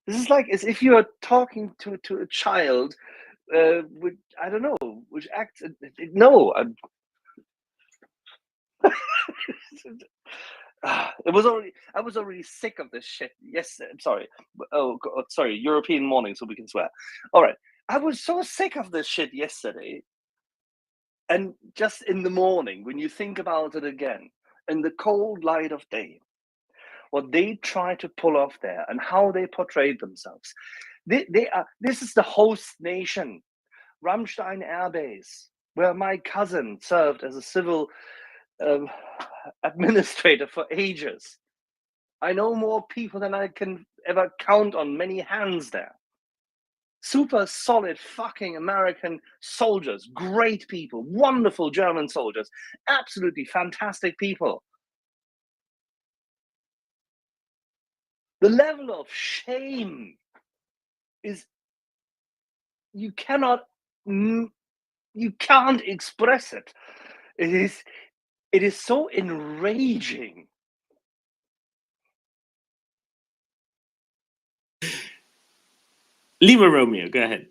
G: This is like as if you are talking to a child, which I don't know, which acts. No, I was already sick of this shit. Yes, I'm sorry. Oh, God, sorry. European morning, so we can swear. All right. I was so sick of this shit yesterday, and just in the morning, when you think about it again, in the cold light of day, what they try to pull off there and how they portrayed themselves. They are. This is the host nation, Ramstein Air Base, where my cousin served as a civil administrator for ages. I know more people than I can ever count on many hands there. Super solid fucking American soldiers, great people, wonderful German soldiers, absolutely fantastic people. The level of shame is, you can't express it. It is so enraging.
B: Lima Romeo, go ahead.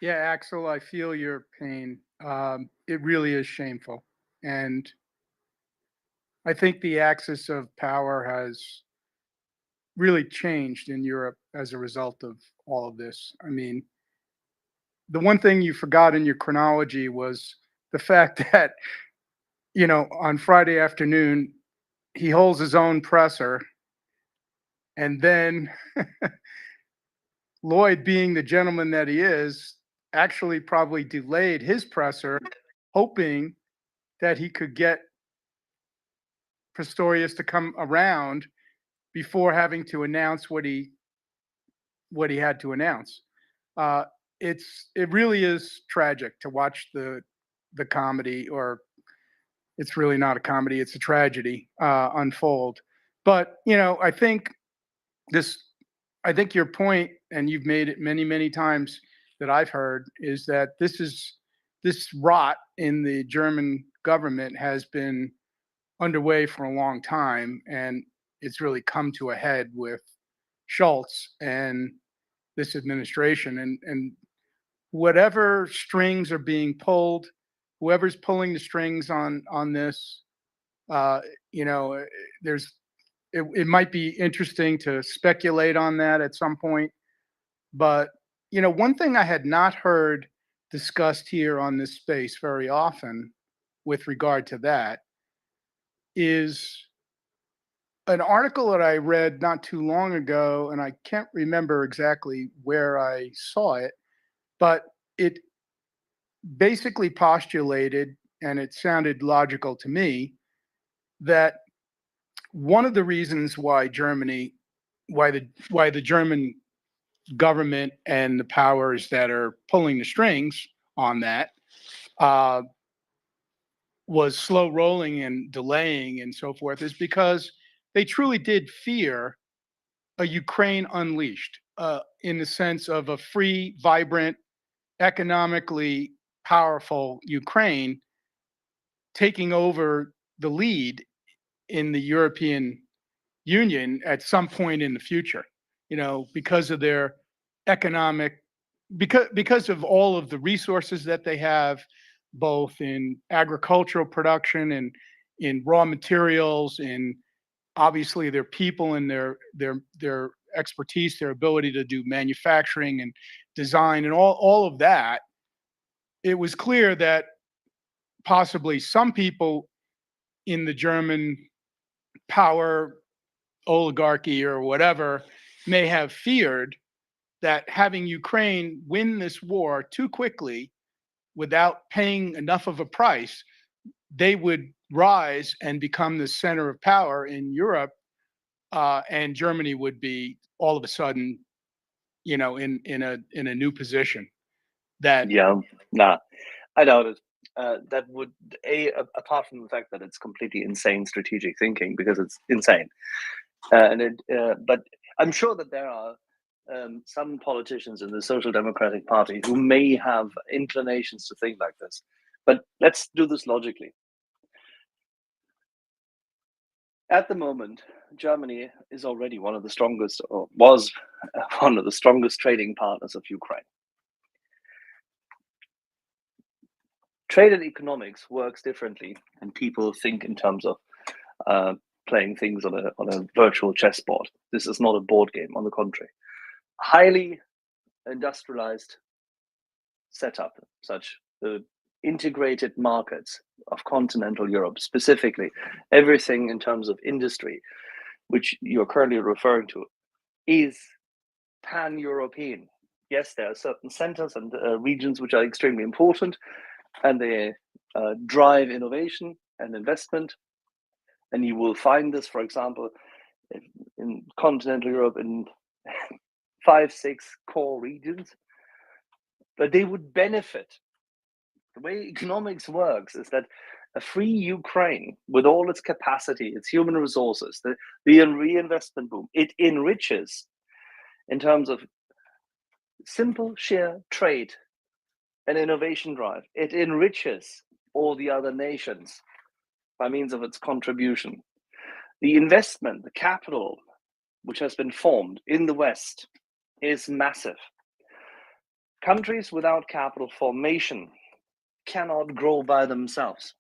E: Yeah, Axel, I feel your pain. It really is shameful. And I think the axis of power has really changed in Europe as a result of all of this. I mean, the one thing you forgot in your chronology was the fact that, on Friday afternoon, he holds his own presser. And then Lloyd, being the gentleman that he is, actually probably delayed his presser, hoping that he could get Pistorius to come around before having to announce what he had to announce. It really is tragic to watch the comedy, or it's really not a comedy, it's a tragedy unfold. But I think your point, and you've made it many times that I've heard, is that this rot in the German government has been underway for a long time, and it's really come to a head with Schultz and this administration. And whatever strings are being pulled, whoever's pulling the strings on this, there's it might be interesting to speculate on that at some point. But one thing I had not heard discussed here on this space very often with regard to that is an article that I read not too long ago, and I can't remember exactly where I saw it, but it basically postulated, and it sounded logical to me, that one of the reasons why the German government and the powers that are pulling the strings on that was slow rolling and delaying and so forth is because they truly did fear a Ukraine unleashed, in the sense of a free, vibrant, economically powerful Ukraine taking over the lead in the European Union at some point in the future, because of their economic, because of all of the resources that they have, both in agricultural production and in raw materials, and obviously their people and their expertise, their ability to do manufacturing and design and all of that. It was clear that possibly some people in the German power oligarchy or whatever may have feared that having Ukraine win this war too quickly without paying enough of a price, they would rise and become the center of power in Europe, and Germany would be all of a sudden, in a new position. That
G: Yeah, nah, I doubt it. That would apart from the fact that it's completely insane strategic thinking, because it's insane, but I'm sure that there are some politicians in the Social Democratic Party who may have inclinations to think like this. But let's do this logically. At the moment, Germany is already one of the strongest, or was one of the strongest trading partners of Ukraine. Trade and economics works differently, and people think in terms of playing things on a virtual chessboard. This is not a board game, on the contrary. Highly industrialized setup, such the integrated markets of continental Europe, specifically everything in terms of industry, which you're currently referring to, is pan-European. Yes, there are certain centers and regions which are extremely important, and they drive innovation and investment. And you will find this, for example, in continental Europe in 5-6 core regions. But they would benefit. The way economics works is that a free Ukraine, with all its capacity, its human resources, the reinvestment boom, it enriches in terms of simple sheer trade and innovation drive. It enriches all the other nations by means of its contribution. The investment, the capital, which has been formed in the West, is massive. Countries without capital formation cannot grow by themselves.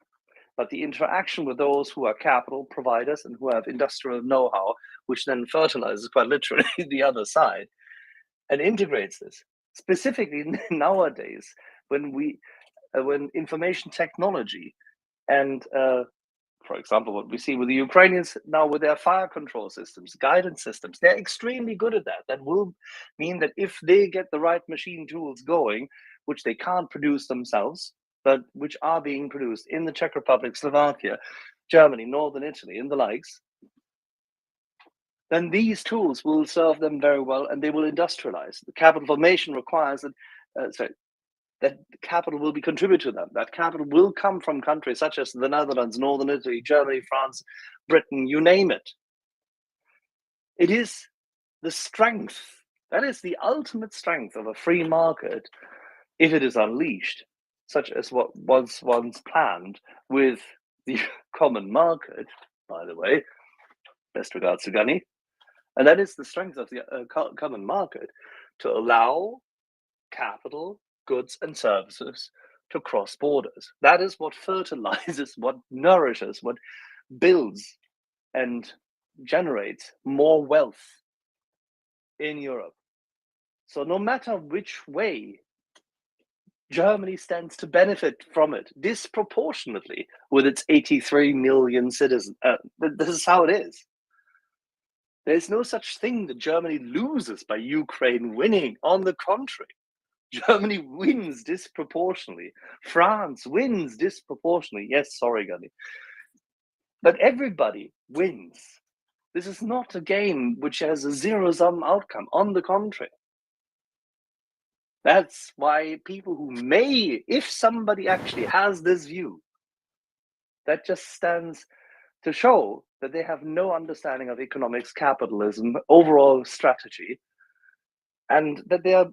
G: But the interaction with those who are capital providers and who have industrial know-how, which then fertilizes quite literally the other side and integrates this, specifically nowadays when information technology and for example, what we see with the Ukrainians now with their fire control systems, guidance systems, they're extremely good at that. That will mean that if they get the right machine tools going, which they can't produce themselves, but which are being produced in the Czech Republic, Slovakia, Germany, Northern Italy, and the likes, then these tools will serve them very well and they will industrialize. The capital formation requires that capital will be contributed to them. That capital will come from countries such as the Netherlands, Northern Italy, Germany, France, Britain, you name it. It is the strength, that is the ultimate strength of a free market if it is unleashed, such as what was once planned with the common market, by the way, best regards to Gunny. And that is the strength of the common market to allow capital, goods and services to cross borders. That is what fertilizes, what nourishes, what builds and generates more wealth in Europe. So no matter which way, Germany stands to benefit from it disproportionately with its 83 million citizens. This is how it is. There's no such thing that Germany loses by Ukraine winning. On the contrary, Germany wins disproportionately. France wins disproportionately. Yes, sorry, Gunny. But everybody wins. This is not a game which has a zero-sum outcome. On the contrary. That's why people who may, if somebody actually has this view, that just stands to show that they have no understanding of economics, capitalism, overall strategy, and that they are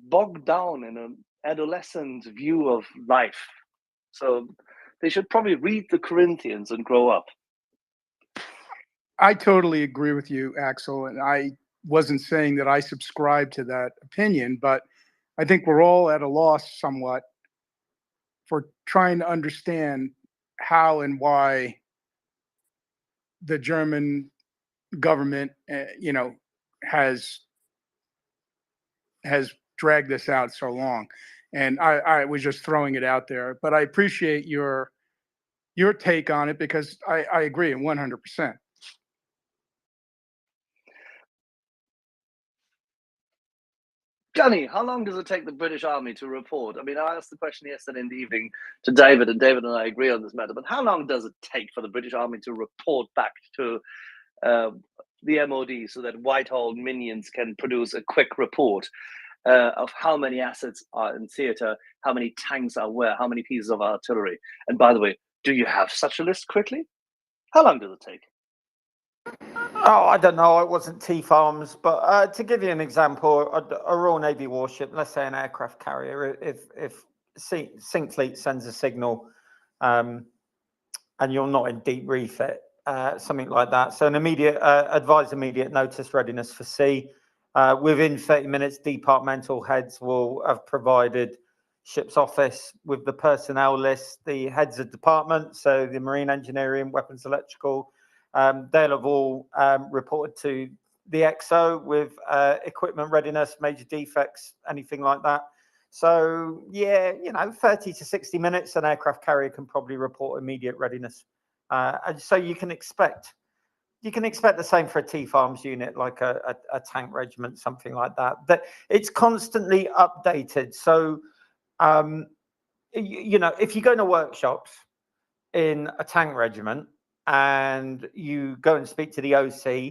G: bogged down in an adolescent view of life. So they should probably read the Corinthians and grow up.
E: I totally agree with you, Axel. And I wasn't saying that I subscribe to that opinion, but I think we're all at a loss somewhat for trying to understand how and why the German government, has dragged this out so long. And I was just throwing it out there, but I appreciate your take on it because I agree 100%.
G: Gunny, how long does it take the British Army to report? I mean, I asked the question yesterday in the evening to David, and David and I agree on this matter, but how long does it take for the British Army to report back to the MOD so that Whitehall minions can produce a quick report of how many assets are in theater, how many tanks are where, how many pieces of artillery? And by the way, do you have such a list quickly? How long does it take?
H: Oh, I don't know. It wasn't T-Farms, but to give you an example, a Royal Navy warship, let's say an aircraft carrier, if Sink Fleet sends a signal and you're not in deep refit, something like that. So an immediate, advise immediate notice readiness for sea. Within 30 minutes, departmental heads will have provided ship's office with the personnel list, the heads of department, so the marine engineering, weapons electrical, they'll have all reported to the XO with equipment readiness, major defects, anything like that. So yeah, 30 to 60 minutes, an aircraft carrier can probably report immediate readiness. And so you can expect the same for a T-Farms unit, like a tank regiment, something like that. That it's constantly updated. So you know, if you go to workshops in a tank regiment and you go and speak to the OC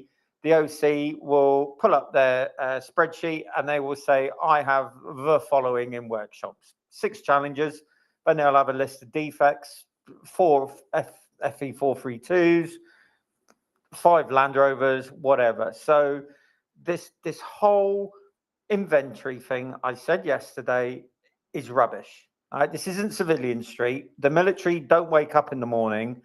H: will pull up their spreadsheet and they will say, I have the following in workshops: 6 challenges, then they'll have a list of defects, 4 FE432s, 5 Land Rovers, whatever. So this whole inventory thing, I said yesterday, is rubbish. This isn't civilian street. The military don't wake up in the morning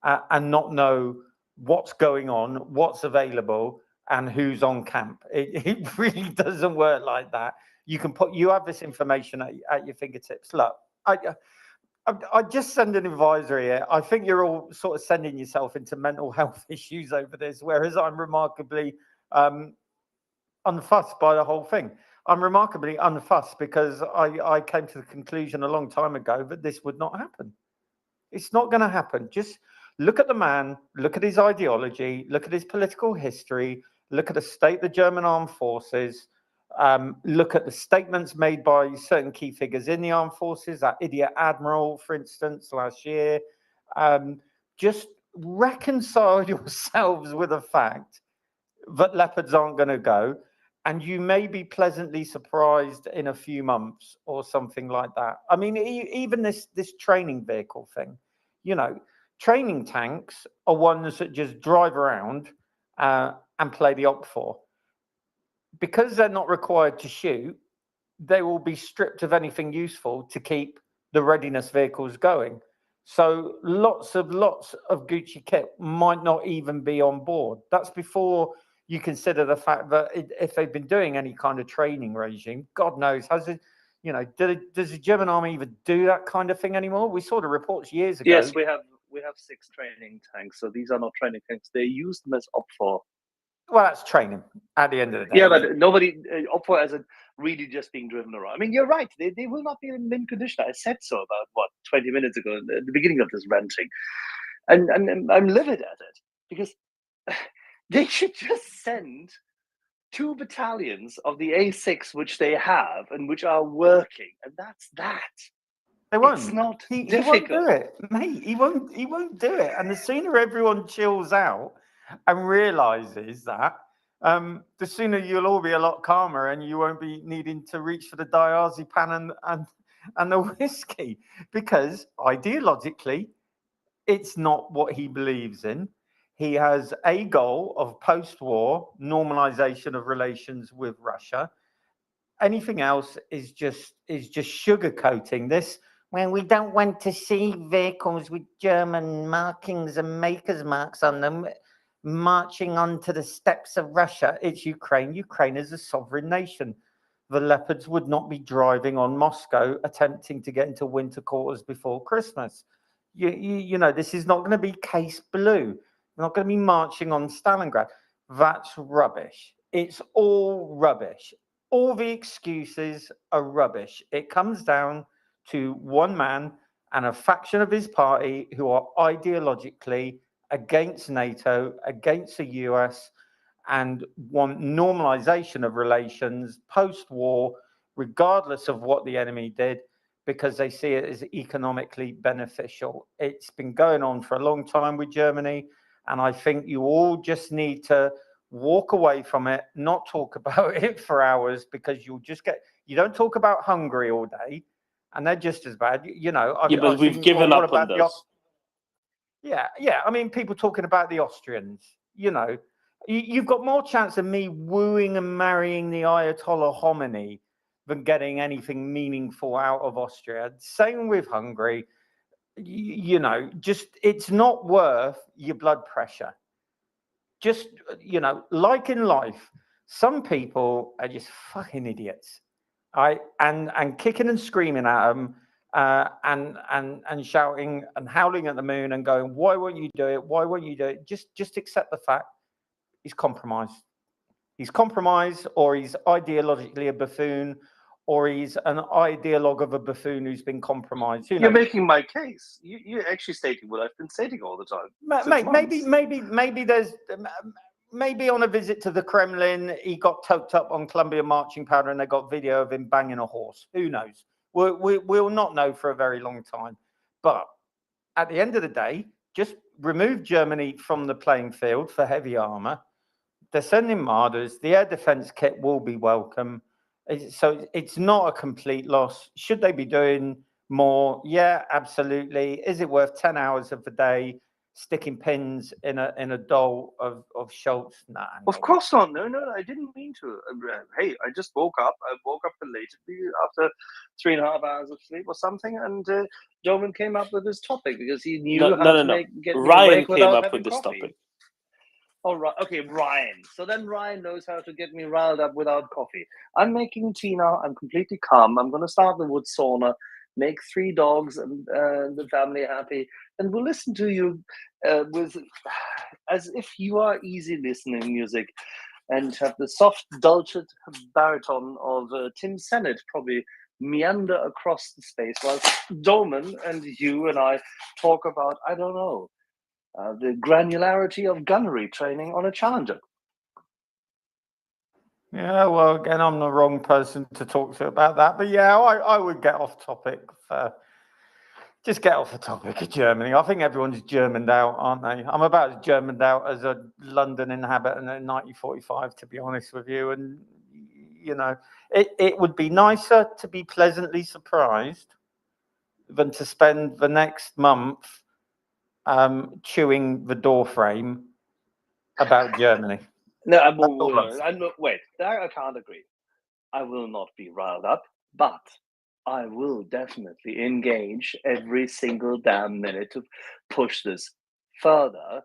H: and not know what's going on, what's available, and who's on camp. It really doesn't work like that. You have this information at your fingertips. Look, I just send an advisory here. I think you're all sort of sending yourself into mental health issues over this, whereas I'm remarkably unfussed by the whole thing. I'm remarkably unfussed because I came to the conclusion a long time ago that this would not happen. It's not going to happen. Just look at the man, look at his ideology, look at his political history, look at the state of the German armed forces, look at the statements made by certain key figures in the armed forces, that idiot admiral, for instance, last year. Just reconcile yourselves with the fact that Leopards aren't going to go, and you may be pleasantly surprised in a few months or something like that. I mean, even this training vehicle thing, you know, training tanks are ones that just drive around and play the op for. Because they're not required to shoot, they will be stripped of anything useful to keep the readiness vehicles going. So lots of Gucci kit might not even be on board. That's before you consider the fact that if they've been doing any kind of training regime, God knows, does the German army even do that kind of thing anymore? We saw the reports years ago.
G: Yes, we have 6 training tanks. So these are not training tanks. They use them as OPFOR.
H: Well, that's training at the end of the day.
G: Yeah, but nobody OPFOR as really just being driven around. I mean, you're right. They will not be in mint condition. I said so about 20 minutes ago at the beginning of this ranting, and I'm livid at it because they should just send 2 battalions of the A6, which they have and which are working, and that's that.
H: They won't.
G: It's not
H: he
G: difficult.
H: won't do it, mate. He won't do it. And the sooner everyone chills out and realizes that, the sooner you'll all be a lot calmer and you won't be needing to reach for the diazepam and the whiskey, because ideologically, it's not what he believes in. He has a goal of post-war normalization of relations with Russia. Anything else is just sugarcoating this. When we don't want to see vehicles with German markings and makers marks on them marching onto the steppes of Russia. It's Ukraine. Ukraine is a sovereign nation. The Leopards would not be driving on Moscow attempting to get into winter quarters before Christmas. You know, this is not going to be case blue. We're not going to be marching on Stalingrad. That's rubbish. It's all rubbish. All the excuses are rubbish. It comes down to one man and a faction of his party who are ideologically against NATO, against the US, and want normalization of relations post-war, regardless of what the enemy did, because they see it as economically beneficial. It's been going on for a long time with Germany, and I think you all just need to walk away from it, not talk about it for hours, because you don't talk about Hungary all day, and they're just as bad. You know,
B: but we've given up on those.
H: Yeah. I mean, people talking about the Austrians, you know, you've got more chance of me wooing and marrying the Ayatollah Khomeini than getting anything meaningful out of Austria. Same with Hungary. You know, just it's not worth your blood pressure. Just, you know, like in life, some people are just fucking idiots. And kicking and screaming at them, and shouting and howling at the moon and going, why won't you do it? Why won't you do it? Just accept the fact he's compromised. He's compromised, or he's ideologically a buffoon, or he's an ideologue of a buffoon who's been compromised.
G: You're making my case. You're actually stating what I've been stating all the time.
H: Maybe on a visit to the Kremlin, he got toked up on Colombian marching powder and they got video of him banging a horse. Who knows? We'll not know for a very long time. But at the end of the day, just remove Germany from the playing field for heavy armor. They're sending Marders. The air defense kit will be welcome. So it's not a complete loss. Should they be doing more? Yeah, absolutely. Is it worth 10 hours of the day sticking pins in a doll of Schultz? Nah,
G: Of course not. No, I didn't mean to. Hey, I just woke up. I woke up belatedly after 3.5 hours of sleep or something, and Doman came up with this topic because he knew how to get me
B: Ryan
G: awake
B: came
G: without
B: up
G: having
B: with this
G: coffee.
B: topic.
G: Oh, right. Okay, Ryan. So then Ryan knows how to get me riled up without coffee. I'm making tea now. I'm completely calm. I'm going to start the wood sauna, make 3 dogs and the family happy, and we'll listen to you with as if you are easy listening music, and have the soft, dulcet baritone of Tim Sennett probably meander across the space while Doman and you and I talk about, I don't know, the granularity of gunnery training on a Challenger.
H: Yeah, well, again, I'm the wrong person to talk to about that. But yeah, I would get off topic. Just get off the topic of Germany. I think everyone's Germaned out, aren't they? I'm about as Germaned out as a London inhabitant in 1945, to be honest with you. And, you know, it would be nicer to be pleasantly surprised than to spend the next month chewing the door frame about Germany.
G: No, wait, there I can't agree. I will not be riled up, but I will definitely engage every single damn minute to push this further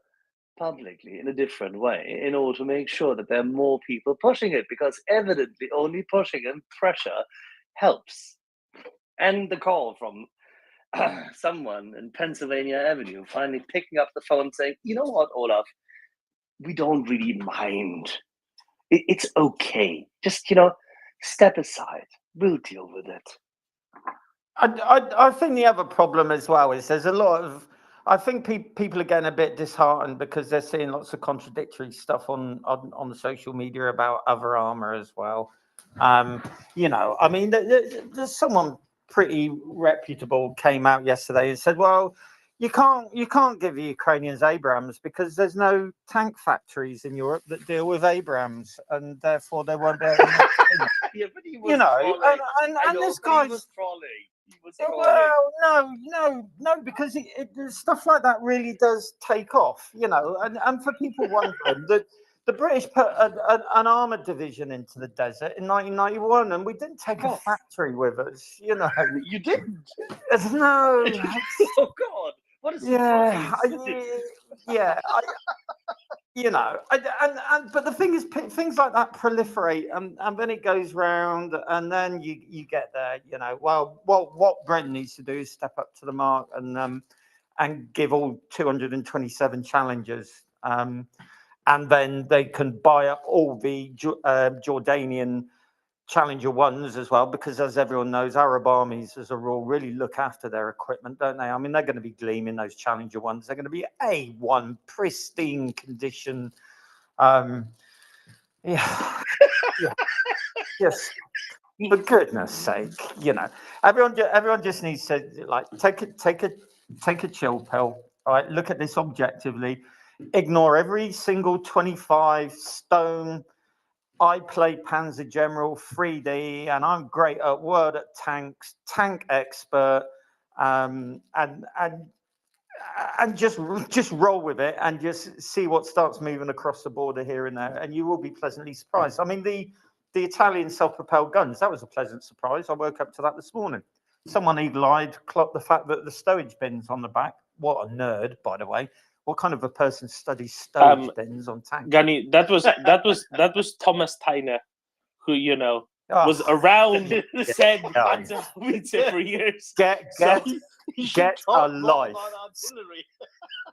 G: publicly in a different way in order to make sure that there are more people pushing it, because evidently only pushing and pressure helps. And the call from someone in Pennsylvania Avenue finally picking up the phone saying, you know what, Olaf, we don't really mind. It's okay. Just, step aside. We'll deal with it.
H: I think the other problem as well is there's a lot of, I think people are getting a bit disheartened because they're seeing lots of contradictory stuff on the social media about other armor as well. You know, I mean, there's someone pretty reputable came out yesterday and said, well, you can't give the Ukrainians Abrams because there's no tank factories in Europe that deal with Abrams, and therefore they won't be able to.
G: Yeah, but he was trolling.
H: And this guy's.
G: He was trolling.
H: Well, no, because stuff like that really does take off, you know. And for people wondering, the British put an armoured division into the desert in 1991, and we didn't take a factory with us, you know.
G: You didn't?
H: No.
G: Oh God! What is
H: you know, but the thing is, things like that proliferate, and then it goes round, and then you get there, you know. Well, what Britain needs to do is step up to the mark and give all 227 challengers, and then they can buy up all the Jordanian Challenger ones as well, because as everyone knows, Arab armies as a rule really look after their equipment, don't they? I mean, they're going to be gleaming, those Challenger ones. They're going to be A1, pristine condition. Yeah. Yes. For goodness sake, you know, everyone just needs to like take a chill pill. All right, look at this objectively. Ignore every single 25 stone. I play Panzer General 3D, and I'm great at word at tanks, tank expert, and just roll with it and just see what starts moving across the border here and there, and you will be pleasantly surprised. I mean, the Italian self-propelled guns, that was a pleasant surprise. I woke up to that this morning. Someone eagle-eyed clocked the fact that the stowage bins on the back. What a nerd, by the way. What kind of a person studies stowage bins on tanks?
B: Gunny, that was Thomas Tyner, who was around said Panzer for years.
H: Get a life.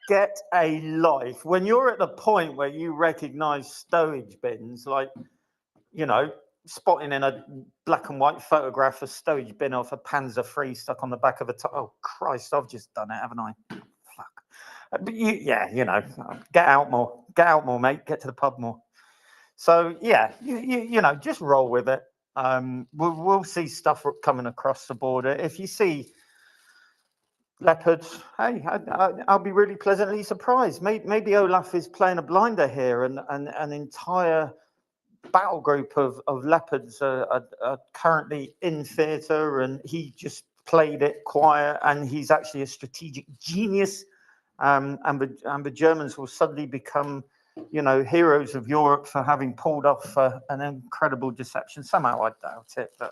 H: Get a life. When you're at the point where you recognise stowage bins, like, you know, spotting in a black and white photograph a stowage bin off a Panzer III stuck on the back of a oh Christ, I've just done it, haven't I? Fuck. But you know, get out more, mate. Get to the pub more. So yeah, you know, just roll with it. We'll see stuff coming across the border. If you see leopards, hey, I'll be really pleasantly surprised. Maybe Olaf is playing a blinder here, and an entire battle group of leopards are currently in theatre, and he just played it quiet, and he's actually a strategic genius, and the Germans will suddenly become, you know, heroes of Europe for having pulled off an incredible deception. Somehow I doubt it, but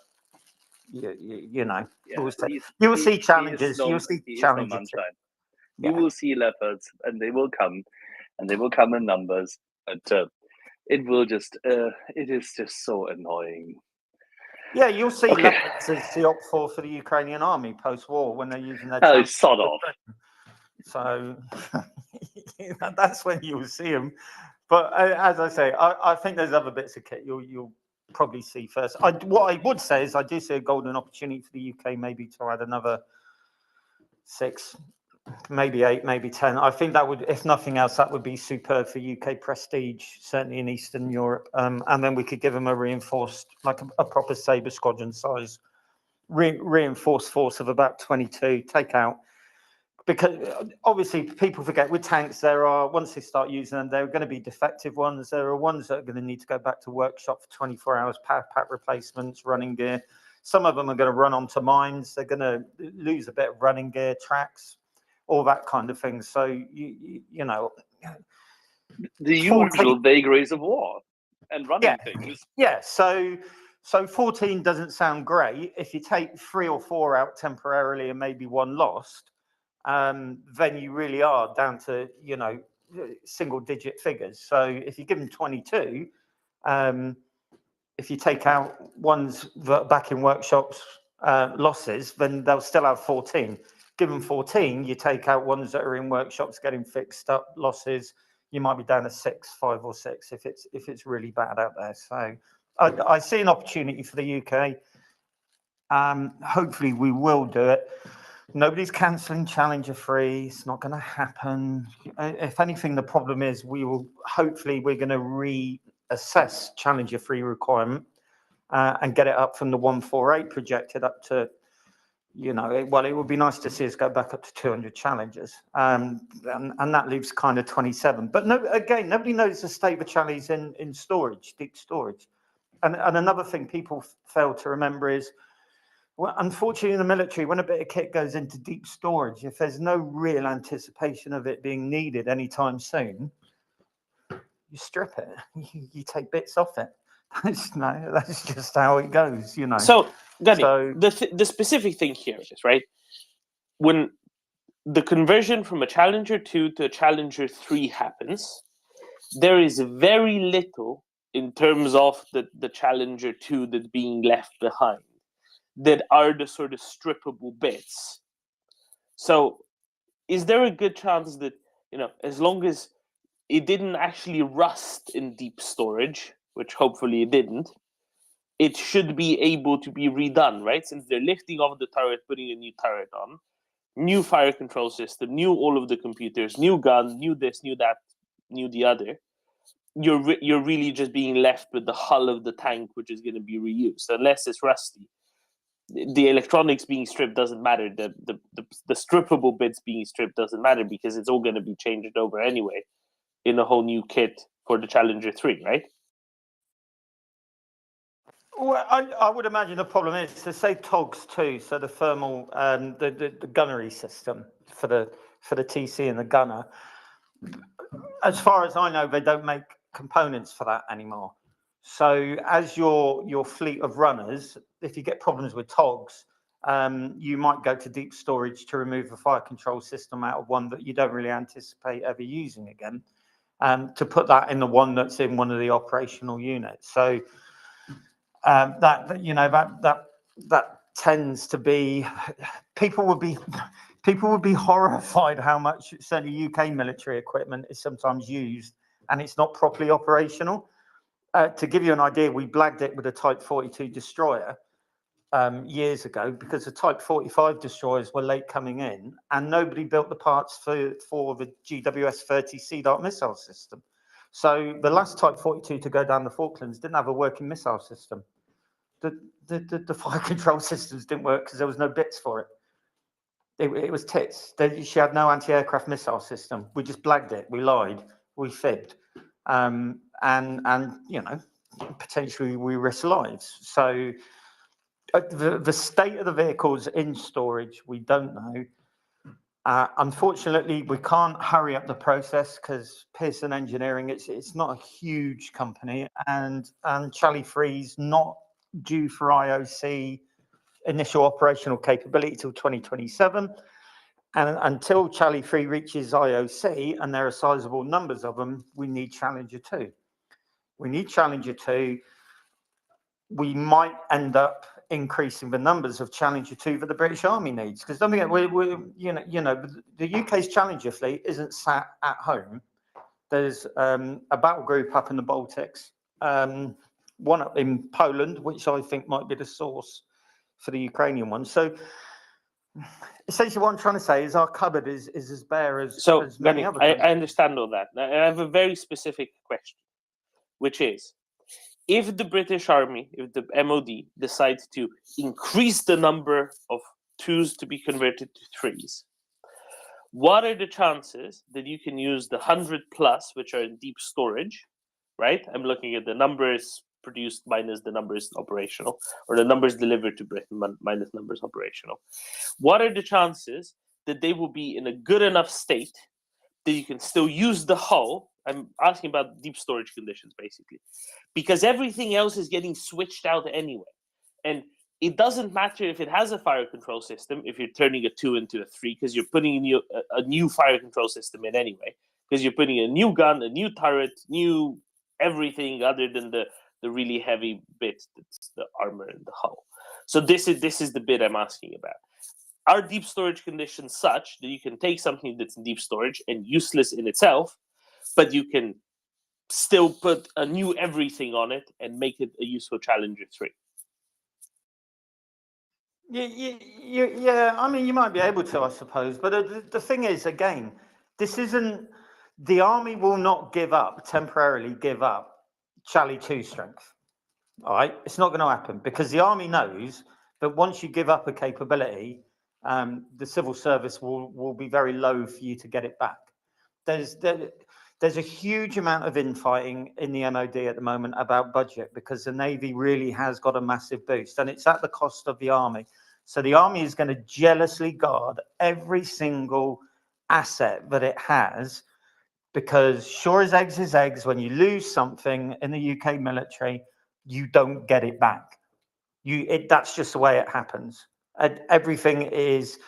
H: you know, you will see challenges. You'll see challenges.
G: You will see leopards, and they will come, in numbers. But it will just, it is just so annoying.
H: Yeah, you'll see leopards as the op for the Ukrainian army post-war when they're using their.
G: Oh, sod off.
H: So that's when you'll see them. But as I say, I think there's other bits of kit you'll probably see first. What I would say is I do see a golden opportunity for the UK maybe to add another 6, maybe 8, maybe 10. I think that would, if nothing else, that would be superb for UK prestige, certainly in Eastern Europe. And then we could give them a reinforced, like a proper Sabre squadron size, reinforced force of about 22, take out. Because obviously people forget with tanks, there are, once they start using them, there are going to be defective ones. There are ones that are going to need to go back to workshop for 24 hours, power pack replacements, running gear. Some of them are going to run onto mines. They're going to lose a bit of running gear, tracks, all that kind of thing. So, you know.
G: The usual vagaries of war and running things.
H: Yeah, so 14 doesn't sound great. If you take 3 or 4 out temporarily and maybe 1 lost, then you really are down to, you know, single digit figures. So if you give them 22, if you take out ones that are back in workshops losses, then they'll still have 14. Give them 14, you take out ones that are in workshops getting fixed up losses, you might be down to 6, 5 or 6 if it's really bad out there. So I see an opportunity for the UK. Hopefully we will do it. Nobody's cancelling Challenger 3. It's not going to happen. If anything, the problem is we're going to reassess Challenger 3 requirement and get it up from the 148 projected up to, you know, well, it would be nice to see us go back up to 200 Challengers. And that leaves kind of 27. But nobody knows the state of the Challenges in storage, deep storage. And another thing people fail to remember is, well, unfortunately, in the military, when a bit of kit goes into deep storage, if there's no real anticipation of it being needed anytime soon, you strip it. You take bits off it. That's just how it goes, you know.
B: So, Gunny, the specific thing here is, right, when the conversion from a Challenger 2 to a Challenger 3 happens, there is very little in terms of the Challenger 2 that's being left behind that are the sort of strippable bits. So is there a good chance that, you know, as long as it didn't actually rust in deep storage, which hopefully it didn't, it should be able to be redone, right? Since they're lifting off the turret, putting a new turret on, new fire control system, new all of the computers, new gun, new this, new that, new the other. You're really just being left with the hull of the tank, which is going to be reused, unless it's rusty. The electronics being stripped doesn't matter. The strippable bits being stripped doesn't matter because it's all going to be changed over anyway in a whole new kit for the Challenger 3, right?
H: Well, I would imagine the problem is to say TOGs too, so the thermal, the gunnery system for the TC and the gunner. As far as I know, they don't make components for that anymore. So as your fleet of runners, if you get problems with TOGs, you might go to deep storage to remove the fire control system out of one that you don't really anticipate ever using again, to put that in the one that's in one of the operational units. So that tends to be, people would be horrified how much certainly UK military equipment is sometimes used and it's not properly operational. To give you an idea, we blagged it with a Type 42 destroyer years ago because the Type 45 destroyers were late coming in and nobody built the parts for the GWS-30 Sea Dart missile system. So the last Type 42 to go down the Falklands didn't have a working missile system. The fire control systems didn't work because there was no bits for it. It was tits. She had no anti-aircraft missile system. We just blagged it. We lied. We fibbed. And you know, potentially we risk lives. So the state of the vehicles in storage, we don't know. Unfortunately, we can't hurry up the process because Pearson Engineering, it's not a huge company, and Charlie 3's not due for IOC initial operational capability till 2027. And until Charlie 3 reaches IOC, and there are sizable numbers of them, we need Challenger 2. We need Challenger 2. We might end up increasing the numbers of Challenger 2 that the British Army needs. Because don't forget, the UK's Challenger fleet isn't sat at home. There's a battle group up in the Baltics, one up in Poland, which I think might be the source for the Ukrainian one. So essentially what I'm trying to say is our cupboard is as bare as many other countries.
B: I understand all that. I have a very specific question, which is, if the British Army, if the MOD decides to increase the number of 2s to be converted to 3s, what are the chances that you can use the 100 plus, which are in deep storage, right? I'm looking at the numbers produced minus the numbers operational, or the numbers delivered to Britain minus numbers operational. What are the chances that they will be in a good enough state that you can still use the hull? I'm asking about deep storage conditions, basically, because everything else is getting switched out anyway. And it doesn't matter if it has a fire control system, if you're turning a 2 into a 3, because you're putting a new fire control system in anyway, because you're putting a new gun, a new turret, new everything other than the really heavy bit that's the armor and the hull. So this is the bit I'm asking about. Are deep storage conditions such that you can take something that's in deep storage and useless in itself, but you can still put a new everything on it and make it a useful Challenger 3?
H: Yeah, I mean, you might be able to, I suppose. But the thing is, again, this isn't, the army will not temporarily give up Charlie 2 strength. All right, it's not going to happen because the army knows that once you give up a capability, the civil service will be very low for you to get it back. There's a huge amount of infighting in the MOD at the moment about budget because the Navy really has got a massive boost and it's at the cost of the army. So the army is going to jealously guard every single asset that it has, because sure as eggs is eggs, when you lose something in the UK military, you don't get it back. That's just the way it happens. Everything is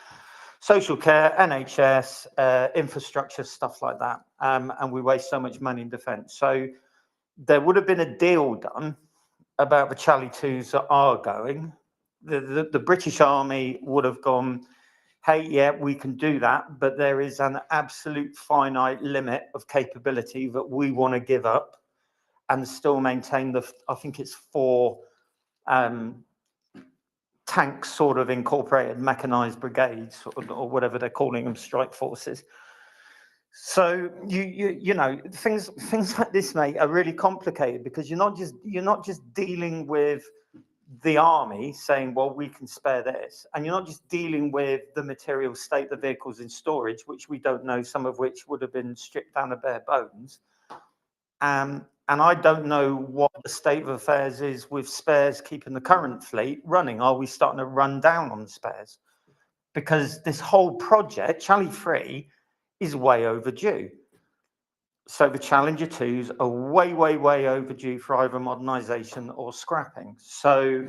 H: social care, NHS, infrastructure, stuff like that. And we waste so much money in defence. So there would have been a deal done about the Charlie 2s that are going. The British Army would have gone, hey, yeah, we can do that, but there is an absolute finite limit of capability that we want to give up and still maintain I think it's 4 tanks, sort of incorporated mechanized brigades, or whatever they're calling them, strike forces. So you know, things like this, mate, are really complicated because you're not just dealing with the army saying, well, we can spare this, and you're not just dealing with the material state, the vehicles in storage, which we don't know, some of which would have been stripped down to bare bones. And I don't know what the state of affairs is with spares keeping the current fleet running. Are we starting to run down on spares? Because this whole project, Charlie 3, is way overdue. So the Challenger 2s are way, way, way overdue for either modernisation or scrapping. So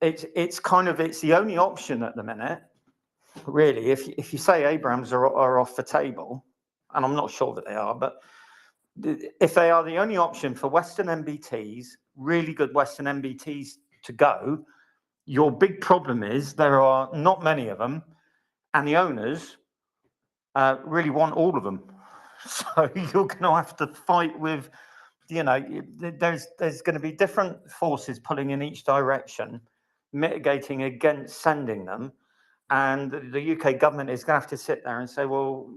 H: it's the only option at the minute, really. If you say Abrams are off the table, and I'm not sure that they are, but if they are the only option for Western MBTs, really good Western MBTs to go, your big problem is there are not many of them, and the owners really want all of them. So you're going to have to fight with, you know, there's going to be different forces pulling in each direction, mitigating against sending them. And the UK government is going to have to sit there and say, well,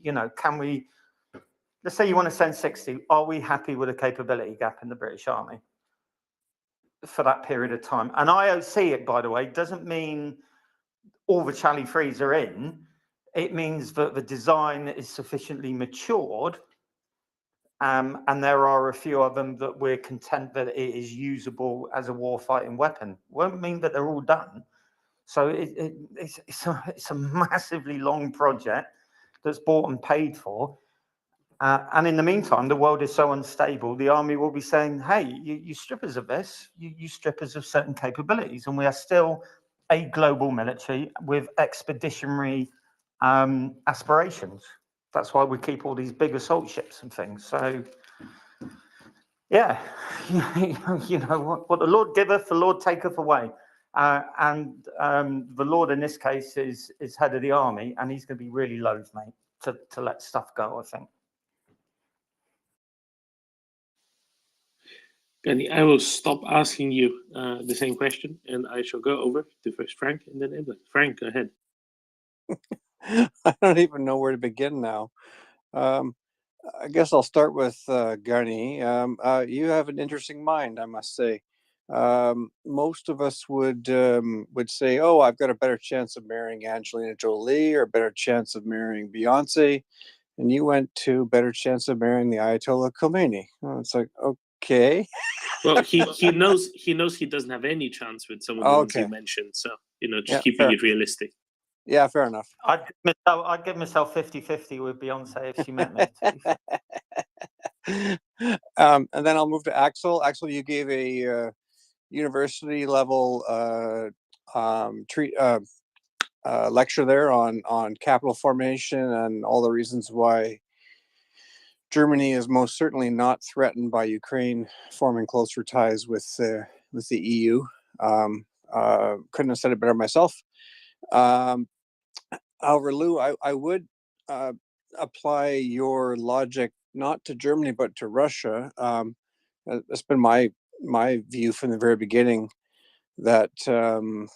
H: you know, can we, let's say you want to send 60, are we happy with a capability gap in the British Army? for that period of time. And IOC, it, by the way, doesn't mean all the Charlie 3s are in. It means that the design is sufficiently matured, and there are a few of them that we're content that it is usable as a warfighting weapon. Won't mean that they're all done. So it's a massively long project that's bought and paid for. And in the meantime, the world is so unstable, the army will be saying, hey, you strip us of this, you strip us of certain capabilities, and we are still a global military with expeditionary aspirations. That's why we keep all these big assault ships and things. So, yeah, you know, what the Lord giveth, the Lord taketh away. And the Lord in this case is head of the army, and he's going to be really loath, mate, to let stuff go, I think.
B: Gani, I will stop asking you the same question, and I shall go over to first Frank and then Evelyn. Frank, go ahead.
I: I don't even know where to begin now. I guess I'll start with Gani. You have an interesting mind, I must say. Most of us would say, "Oh, I've got a better chance of marrying Angelina Jolie or a better chance of marrying Beyonce," and you went to better chance of marrying the Ayatollah Khomeini. Well, it's like, okay.
B: Well, he knows he doesn't have any chance with some of the ones you mentioned. So, you know, just keeping it realistic.
I: Yeah, fair enough.
H: I'd give myself 50-50 with Beyonce if she met me.
I: And then I'll move to Axel. Axel, you gave a university level lecture there on capital formation and all the reasons why Germany is most certainly not threatened by Ukraine forming closer ties with the EU. Couldn't have said it better myself. However, Lou, I would apply your logic not to Germany but to Russia. That's been my view from the very beginning, that one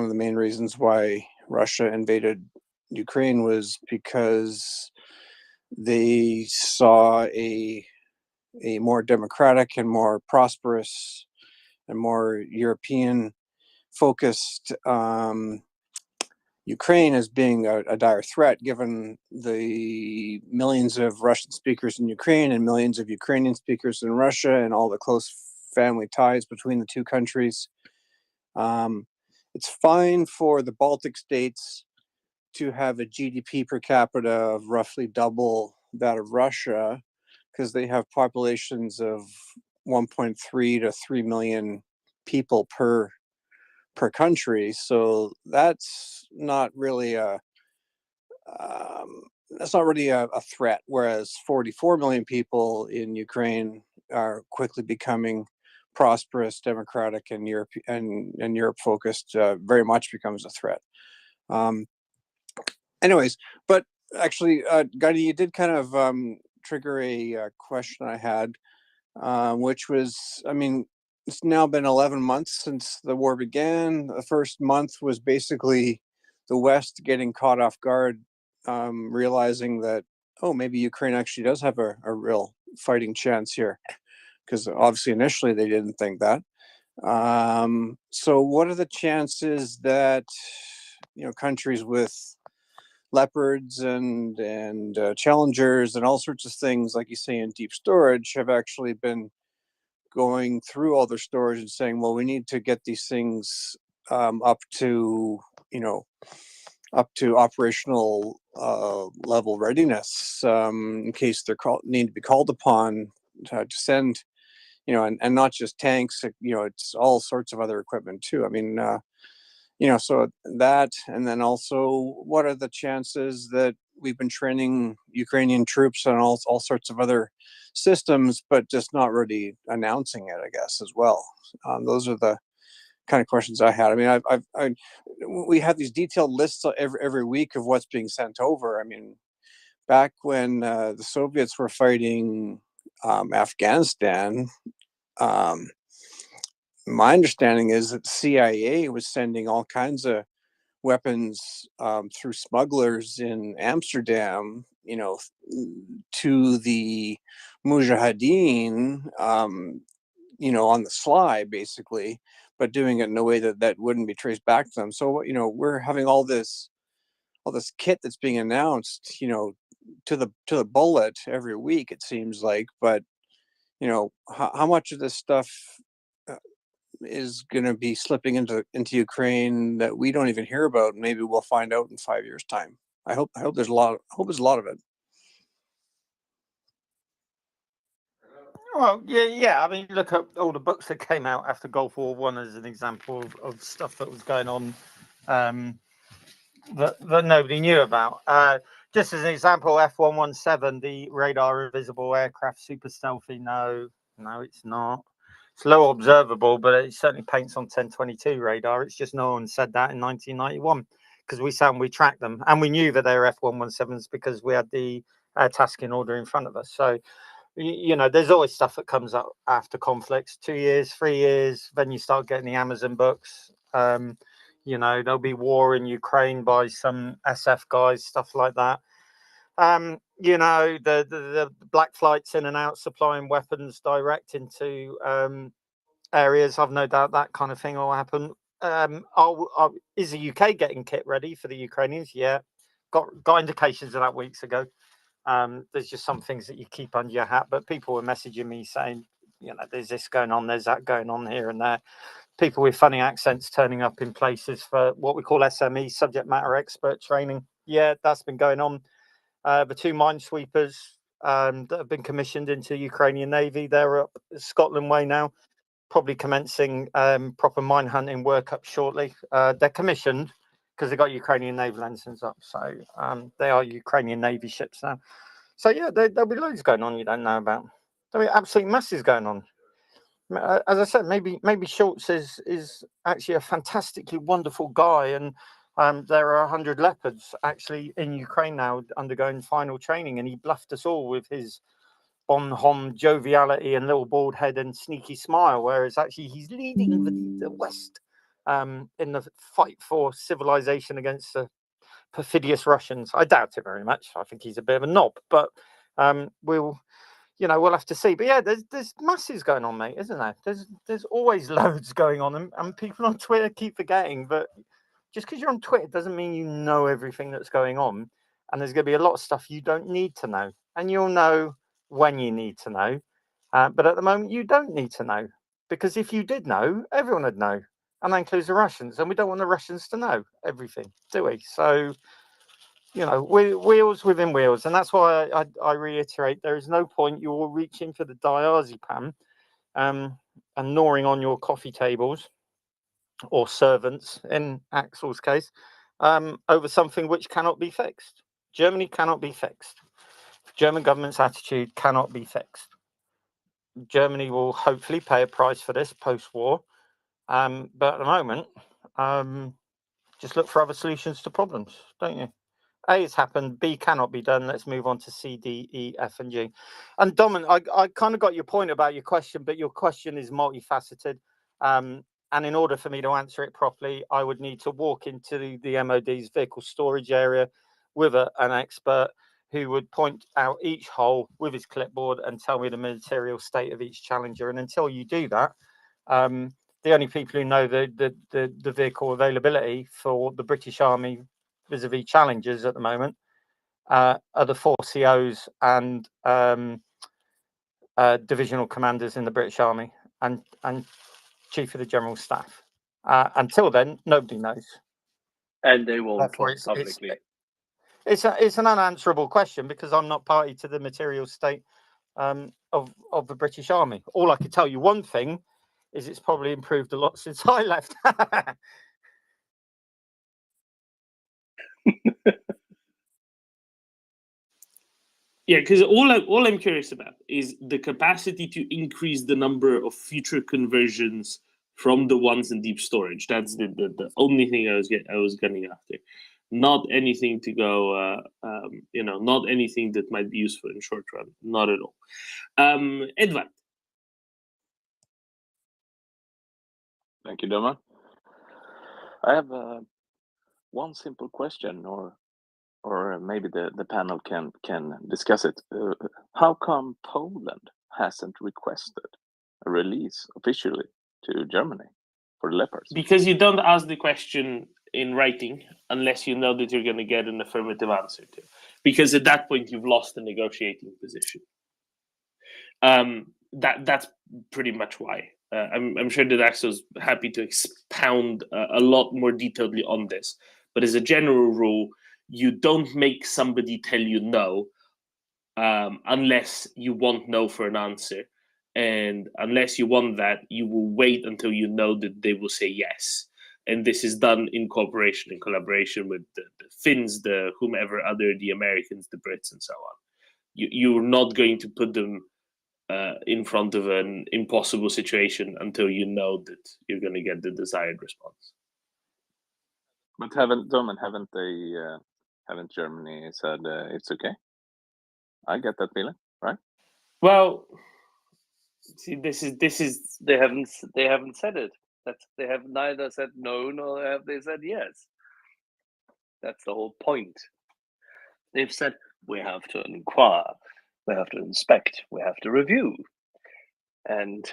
I: of the main reasons why Russia invaded Ukraine was because they saw a more democratic and more prosperous and more European focused Ukraine as being a dire threat, given the millions of Russian speakers in Ukraine and millions of Ukrainian speakers in Russia and all the close family ties between the two countries. It's fine for the Baltic states to have a GDP per capita of roughly double that of Russia, because they have populations of 1.3 to 3 million people per country. So that's not really a threat. Whereas 44 million people in Ukraine are quickly becoming prosperous, democratic, and Europe focused. Very much becomes a threat. Anyways, but actually, Gadi, you did kind of trigger a question I had, which was, I mean, it's now been 11 months since the war began. The first month was basically the West getting caught off guard, realizing that, oh, maybe Ukraine actually does have a real fighting chance here, because obviously initially they didn't think that. So what are the chances that, countries with Leopards and Challengers and all sorts of things, like you say, in deep storage, have actually been going through all their storage and saying, well, we need to get these things up to operational level readiness, in case they're need to be called upon to send, and not just tanks, it's all sorts of other equipment too. I mean, so that, and then also, what are the chances that we've been training Ukrainian troops on all sorts of other systems, but just not really announcing it, I guess, as well. Those are the kind of questions I had. I mean, we have these detailed lists every week of what's being sent over. I mean, back when the Soviets were fighting Afghanistan, my understanding is that the CIA was sending all kinds of weapons through smugglers in Amsterdam, to the Mujahideen, on the sly, basically, but doing it in a way that wouldn't be traced back to them. So, we're having all this kit that's being announced, to the bullet every week, it seems like. But, how much of this stuff is going to be slipping into Ukraine that we don't even hear about? Maybe we'll find out in 5 years' time. I hope there's a lot of it.
H: Well, yeah. I mean, look at all the books that came out after Gulf War One as an example of stuff that was going on that nobody knew about. Just as an example, F-117, the radar invisible aircraft, super stealthy. No, it's not. It's low observable, but it certainly paints on 1022 radar. It's just no one said that in 1991 because we tracked them and we knew that they were F-117s because we had the tasking order in front of us. So, there's always stuff that comes up after conflicts, 2 years, 3 years, then you start getting the Amazon books. There'll be war in Ukraine by some SF guys, stuff like that. The black flights in and out supplying weapons direct into areas. I've no doubt that kind of thing will happen. Is the UK getting kit ready for the Ukrainians? Yeah, got indications of that weeks ago. There's just some things that you keep under your hat, but people were messaging me saying, there's this going on, there's that going on here and there. People with funny accents turning up in places for what we call SME, subject matter expert training. Yeah, that's been going on. The 2 minesweepers that have been commissioned into Ukrainian Navy, they're up Scotland way now, probably commencing proper mine hunting work up shortly. They're commissioned because they've got Ukrainian naval ensigns up. So they are Ukrainian Navy ships now. So yeah, there'll be loads going on you don't know about. There'll be absolute masses going on. As I said, maybe Schultz is actually a fantastically wonderful guy, and there are 100 leopards actually in Ukraine now undergoing final training, and he bluffed us all with his bonhomme joviality and little bald head and sneaky smile, whereas actually he's leading the West in the fight for civilization against the perfidious Russians. I doubt it very much. I think he's a bit of a knob, but we'll have to see. But yeah, there's masses going on, mate, isn't there? There's always loads going on, and people on Twitter keep forgetting. But just because you're on Twitter doesn't mean you know everything that's going on. And there's going to be a lot of stuff you don't need to know, and you'll know when you need to know. But at the moment, you don't need to know, because if you did know, everyone would know, and that includes the Russians. And we don't want the Russians to know everything, do we? So, wheels within wheels. And that's why I reiterate, there is no point you're reaching for the diazepam and gnawing on your coffee tables or servants, in Axel's case, over something which cannot be fixed. Germany cannot be fixed. The German government's attitude cannot be fixed. Germany will hopefully pay a price for this post-war. But at the moment, just look for other solutions to problems, don't you? A has happened, B cannot be done. Let's move on to C, D, E, F, and G. And Domin, I kind of got your point about your question, but your question is multifaceted. And in order for me to answer it properly, I would need to walk into the MOD's vehicle storage area with an expert who would point out each hole with his clipboard and tell me the material state of each Challenger. And until you do that, the only people who know the vehicle availability for the British Army vis-a-vis Challengers at the moment are the 4 COs and divisional commanders in the British Army and Chief of the General Staff. Until then, nobody knows.
G: And they won't
H: Therefore,
G: talk publicly.
H: It's an unanswerable question because I'm not party to the material state of the British Army. All I can tell you one thing is it's probably improved a lot since I left.
B: Yeah, because all I'm curious about is the capacity to increase the number of future conversions from the ones in deep storage. That's the only thing I was gunning after. Not anything to go, not anything that might be useful in short run. Not at all. Edvard.
J: Thank you, Doma. I have one simple question, or maybe the panel can discuss it. How come Poland hasn't requested a release officially to Germany for the Leopards?
B: Because you don't ask the question in writing unless you know that you're going to get an affirmative answer to. Because at that point, you've lost the negotiating position. That's pretty much why. I'm sure that Axel's happy to expound a lot more detailedly on this. But as a general rule, you don't make somebody tell you no unless you want no for an answer. And unless you want that, you will wait until you know that they will say yes. And this is done in cooperation and collaboration with the Finns, the whomever other, the Americans, the Brits, and so on. You're not going to put them in front of an impossible situation until you know that you're going to get the desired response.
J: But haven't Germany said it's okay? I get that feeling, right?
B: Well, see, this is
G: They haven't said it. They have neither said no nor have they said yes. That's the whole point. They've said we have to inquire, we have to inspect, we have to review. And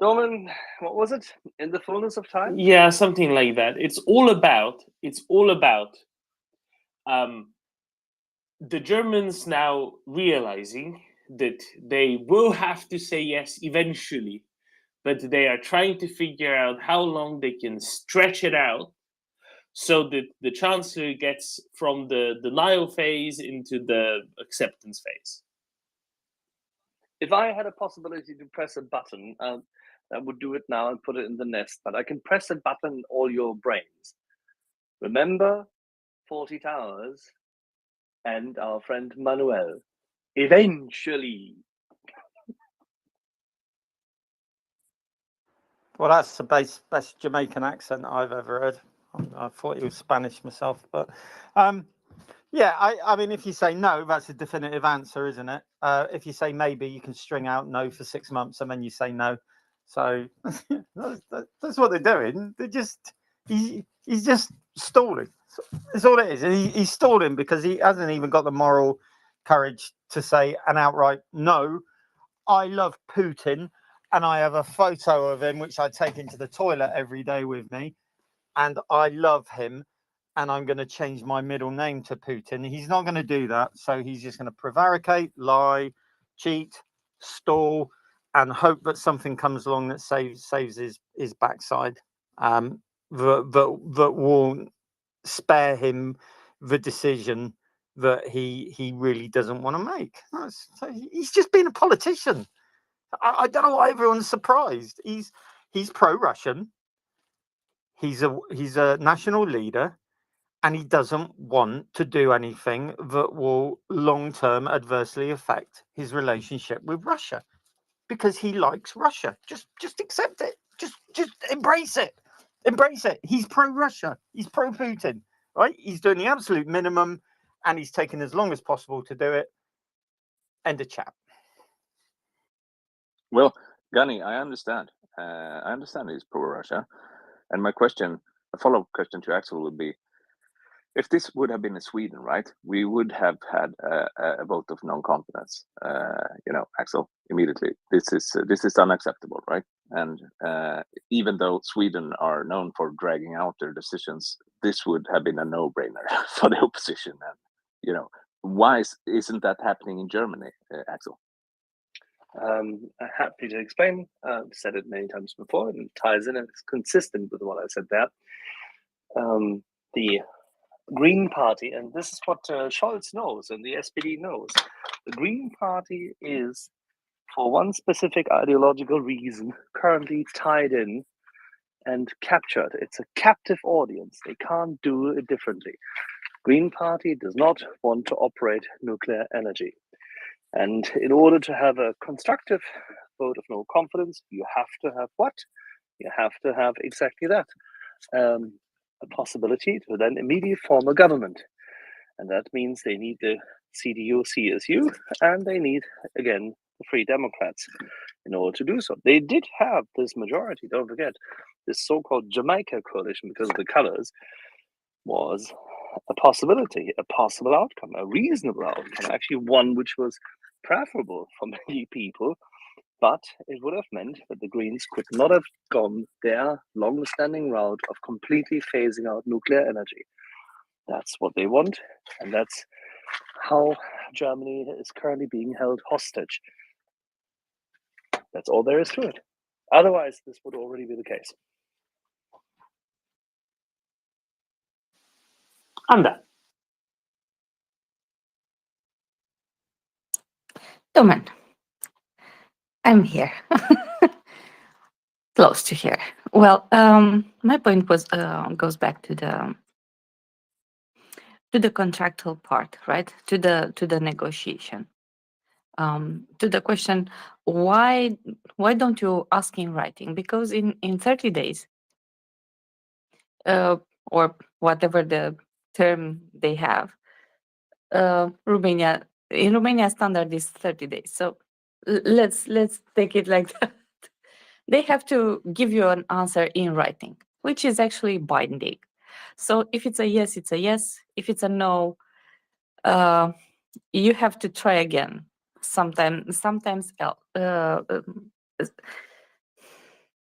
G: Norman, what was it? In the fullness of time?
B: Yeah, something like that. It's all about the Germans now realizing that they will have to say yes eventually, but they are trying to figure out how long they can stretch it out so that the chancellor gets from the denial phase into the acceptance phase.
G: If I had a possibility to press a button, I would do it now and put it in the nest, but I can press a button in all your brains. Remember 40 Towers and our friend Manuel. Eventually.
H: Well, that's the best Jamaican accent I've ever heard. I thought he was Spanish myself, but yeah, I mean, if you say no, that's a definitive answer, isn't it? If you say maybe, you can string out no for 6 months and then you say no. So that's what they're doing. He's just stalling. That's all it is. And he's stalling because he hasn't even got the moral courage to say an outright no. I love Putin, and I have a photo of him which I take into the toilet every day with me, and I love him, and I'm going to change my middle name to Putin. He's not going to do that, so he's just going to prevaricate, lie, cheat, stall, and hope that something comes along that saves his backside. That will spare him the decision that he really doesn't want to make. So he's just being a politician. I don't know why everyone's surprised. He's pro-Russian. He's a national leader, and he doesn't want to do anything that will long-term adversely affect his relationship with Russia, because he likes Russia. Just accept it. Just embrace it. Embrace it. He's pro-Russia. He's pro-Putin. Right? He's doing the absolute minimum, and he's taking as long as possible to do it. End of chat.
J: Well, Gunny, I understand. He's pro-Russia. And my question, a follow-up question to Axel would be, if this would have been in Sweden, right, we would have had a vote of non-confidence. Axel, immediately. This is unacceptable, right? And even though Sweden are known for dragging out their decisions, this would have been a no-brainer for the opposition. And why isn't that happening in Germany, Axel?
G: Happy to explain. I've said it many times before, and it ties in and it's consistent with what I said there. The Green Party, and this is what Scholz knows and the SPD knows. The Green Party is, for one specific ideological reason, currently tied in and captured. It's a captive audience. They can't do it differently. Green Party does not want to operate nuclear energy. And in order to have a constructive vote of no confidence, you have to have what? You have to have exactly that. A possibility to then immediately form a government. And that means they need the CDU, CSU, and they need, again, the Free Democrats in order to do so. They did have this majority, don't forget. This so-called Jamaica coalition, because of the colors, was a possibility, a possible outcome, a reasonable outcome, actually one which was preferable for many people But it would have meant that the Greens could not have gone their long-standing route of completely phasing out nuclear energy. That's what they want, and that's how Germany is currently being held hostage. That's all there is to it. Otherwise, this would already be the case.
B: Anda.
D: Domen, I'm here. Close to here. Well, my point was goes back to the contractual part, right? To the negotiation. To the question, why don't you ask in writing? Because in 30 days, or whatever the term they have, Romania standard is 30 days. So let's take it like that. They have to give you an answer in writing, which is actually binding. So if it's a yes, it's a yes. If it's a no, you have to try again. Sometimes else.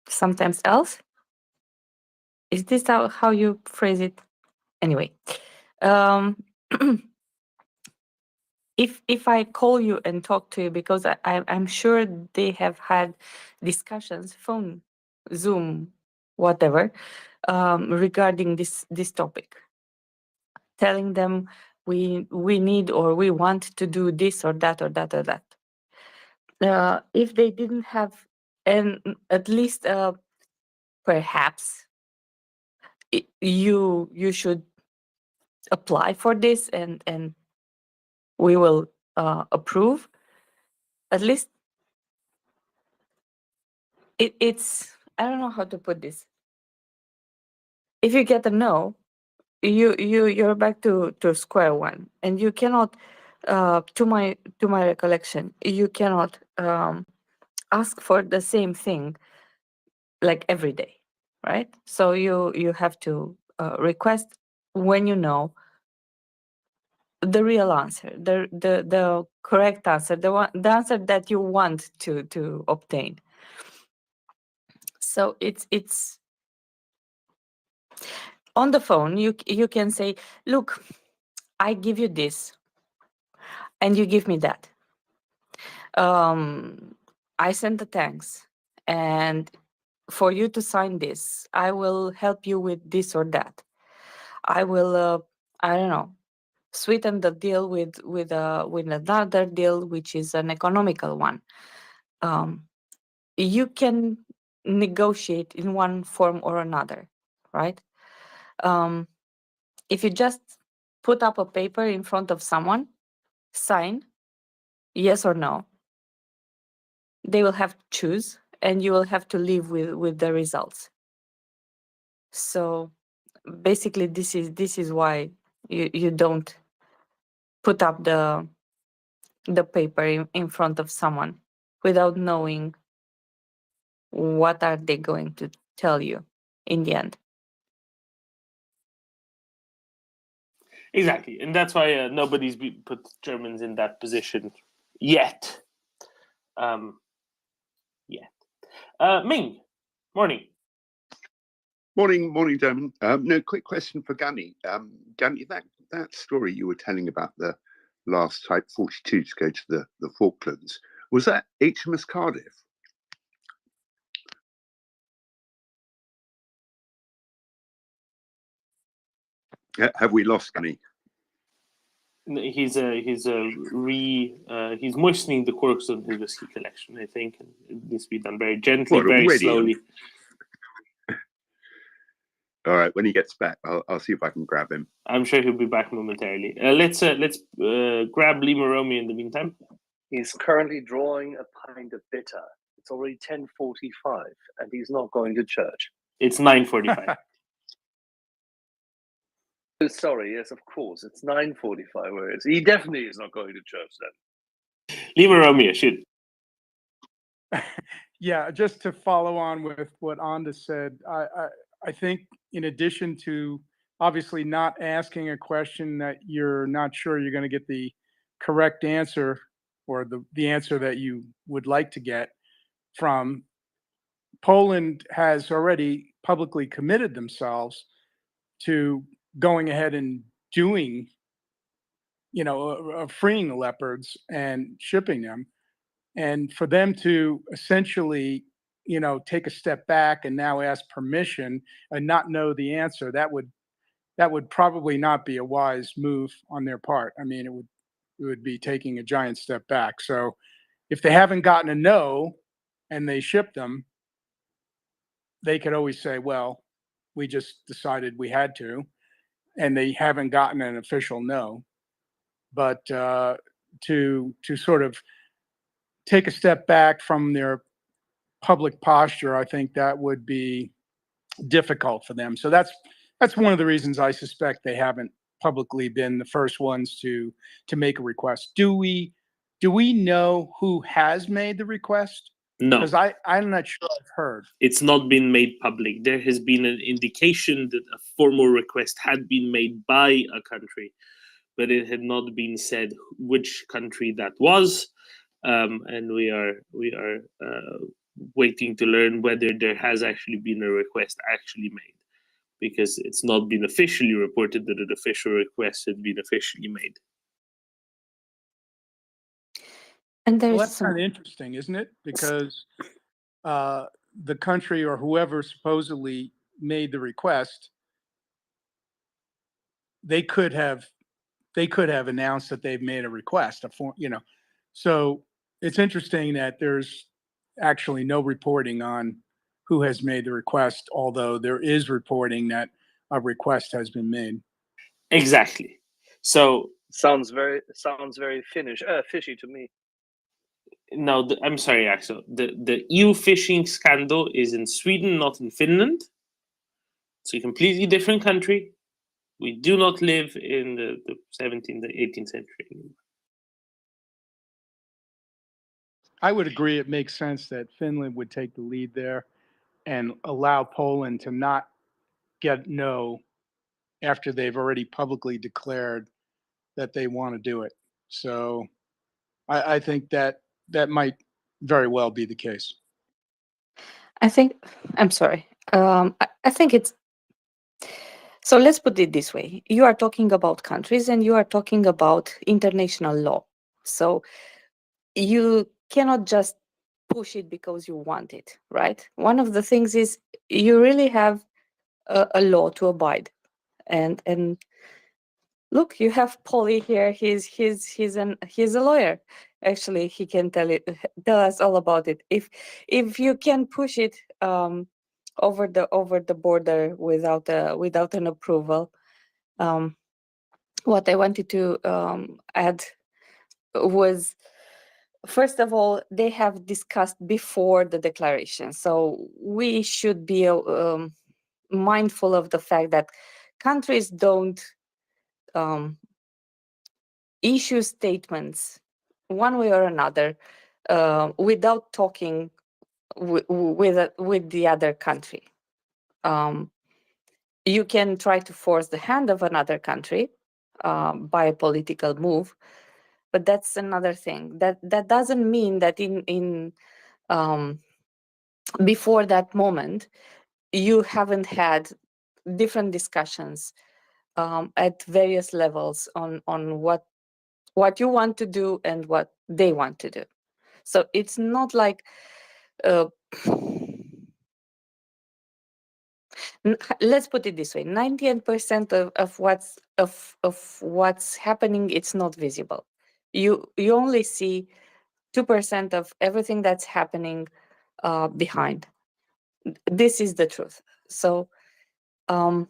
D: Sometimes else. Is this how you phrase it? Anyway, if I call you and talk to you, because I'm sure they have had discussions, phone, Zoom, whatever, regarding this topic, telling them we need or we want to do this or that or that or that. If they didn't have, and at least perhaps you should apply for this and we will approve. At least it's, I don't know how to put this. If you get a no, you're back to square one, and you cannot, to my recollection, you cannot ask for the same thing like every day, right? So you have to request when you know the real answer, the correct answer, the answer that you want to obtain. So it's on the phone. You can say, look, I give you this, and you give me that. I send the thanks, and for you to sign this, I will help you with this or that. I will, I don't know, sweeten the deal with another deal, which is an economical one. You can negotiate in one form or another, right? If you just put up a paper in front of someone, sign yes or no, they will have to choose, and you will have to live with the results. So basically, this is why you don't put up the paper in front of someone without knowing what are they going to tell you in the end.
B: Exactly, and that's why nobody's put Germans in that position yet. Ming, morning.
K: Morning, Damon. No, quick question for Gunny. Gunny, that story you were telling about the last Type 42 to go to the Falklands, was that HMS Cardiff? Have we lost Gunny?
B: He's moistening the corks of his whiskey collection, I think, and it needs to be done very gently, very slowly.
K: All right, when he gets back, I'll see if I can grab him.
B: I'm sure he'll be back momentarily. Let's grab Lima Romy in the meantime.
G: He's currently drawing a pint of bitter. It's already 10:45, and he's not going to church.
B: It's 9:45.
G: Sorry, yes, of course, it's 9:45. Where is he? Definitely is not going to church then.
B: Lima Romy, shoot.
E: Yeah, just to follow on with what Anda said, I think in addition to obviously not asking a question that you're not sure you're going to get the correct answer or the answer that you would like to get, from. Poland has already publicly committed themselves to going ahead and doing, freeing the leopards and shipping them. And for them to essentially, take a step back and now ask permission and not know the answer, that would probably not be a wise move on their part. I mean, it would be taking a giant step back. So if they haven't gotten a no and they ship them, they could always say, well, we just decided we had to, and they haven't gotten an official no. But to sort of take a step back from their public posture, I think that would be difficult for them. So that's one of the reasons I suspect they haven't publicly been the first ones to make a request. Do we know who has made the request?
B: No,
E: Because I'm not sure I've heard.
B: it's not been made public. There has been an indication that a formal request had been made by a country, but it had not been said which country that was. And we are waiting to learn whether there has actually been a request actually made, because it's not been officially reported that an official request had been officially made.
D: And
E: Well,
D: there's
E: that's kind of interesting, isn't it? Because the country or whoever supposedly made the request, they could have announced that they've made a request, So it's interesting that there's actually no reporting on who has made the request, although there is reporting that a request has been made.
B: Exactly. So
G: sounds very fishy to me.
B: no, I'm sorry, Axel. The EU fishing scandal is in Sweden, not in Finland. It's a completely different country. We do not live in the 17th, the 18th century anymore.
E: I would agree it makes sense that Finland would take the lead there and allow Poland to not get no after they've already publicly declared that they want to do it. So I think that might very well be the case.
D: I'm sorry. I think it's, so let's put it this way. You are talking about countries and you are talking about international law. So you cannot just push it because you want it, right? One of the things is you really have a law to abide. And look, you have Polly here. He's a lawyer. Actually, he can tell us all about it. If you can push it over the border without an approval. What I wanted to add was, first of all, they have discussed before the declaration, so we should be mindful of the fact that countries don't issue statements one way or another without talking with the other country. You can try to force the hand of another country by a political move, but that's another thing. That doesn't mean that in before that moment you haven't had different discussions at various levels on what you want to do and what they want to do. So it's not like let's put it this way: 98% of what's happening, it's not visible. You only see 2% of everything that's happening behind. This is the truth. So I'm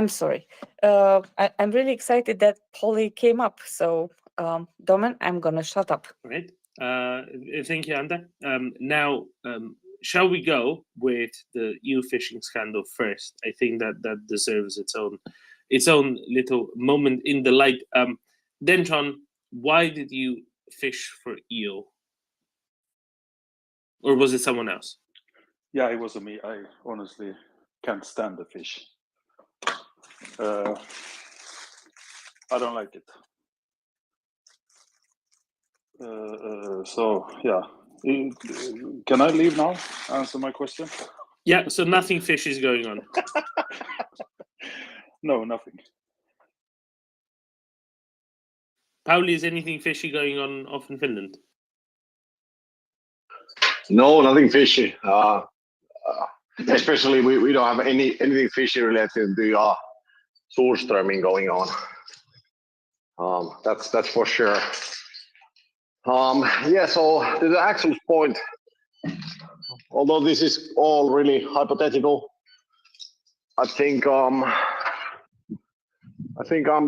D: sorry. I'm really excited that Polly came up. So Domen, I'm gonna shut up.
B: Right. Thank you, Anda. Now, shall we go with the EU fishing scandal first? I think that deserves its own little moment in the light. Dentron, why did you fish for eel? Or was it someone else?
L: Yeah, it wasn't me. I honestly can't stand the fish. I don't like it. So yeah, can I leave now? Answer my question.
B: Yeah. So nothing fishy is going on.
L: No, nothing.
B: Pauli, is anything fishy going on off in Finland?
M: No, nothing fishy. Especially we don't have anything fishy related to the surströmming going on. That's for sure. Yeah. So to the actual point, although this is all really hypothetical, I think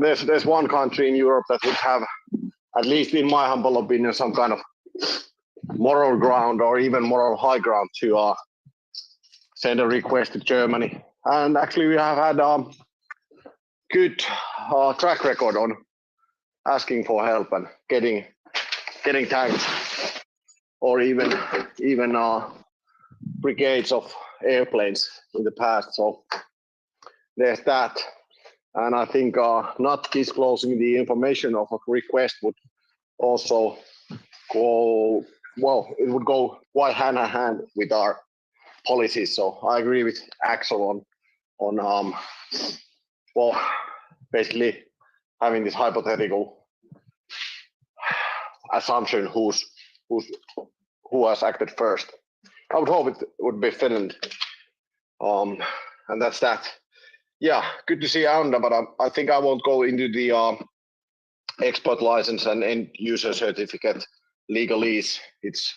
M: there's one country in Europe that would have, at least in my humble opinion, some kind of moral ground or even moral high ground to send a request to Germany. And actually, we have had good track record on asking for help and getting tanks or even brigades of airplanes in the past. So there's that. And I think not disclosing the information of a request would also go, well, it would go quite hand in hand with our policies. So I agree with Axel on well, basically having this hypothetical assumption who has acted first. I would hope it would be Finland. And that's that. Yeah, good to see Anda, but I think I won't go into the export license and end user certificate legalese. It's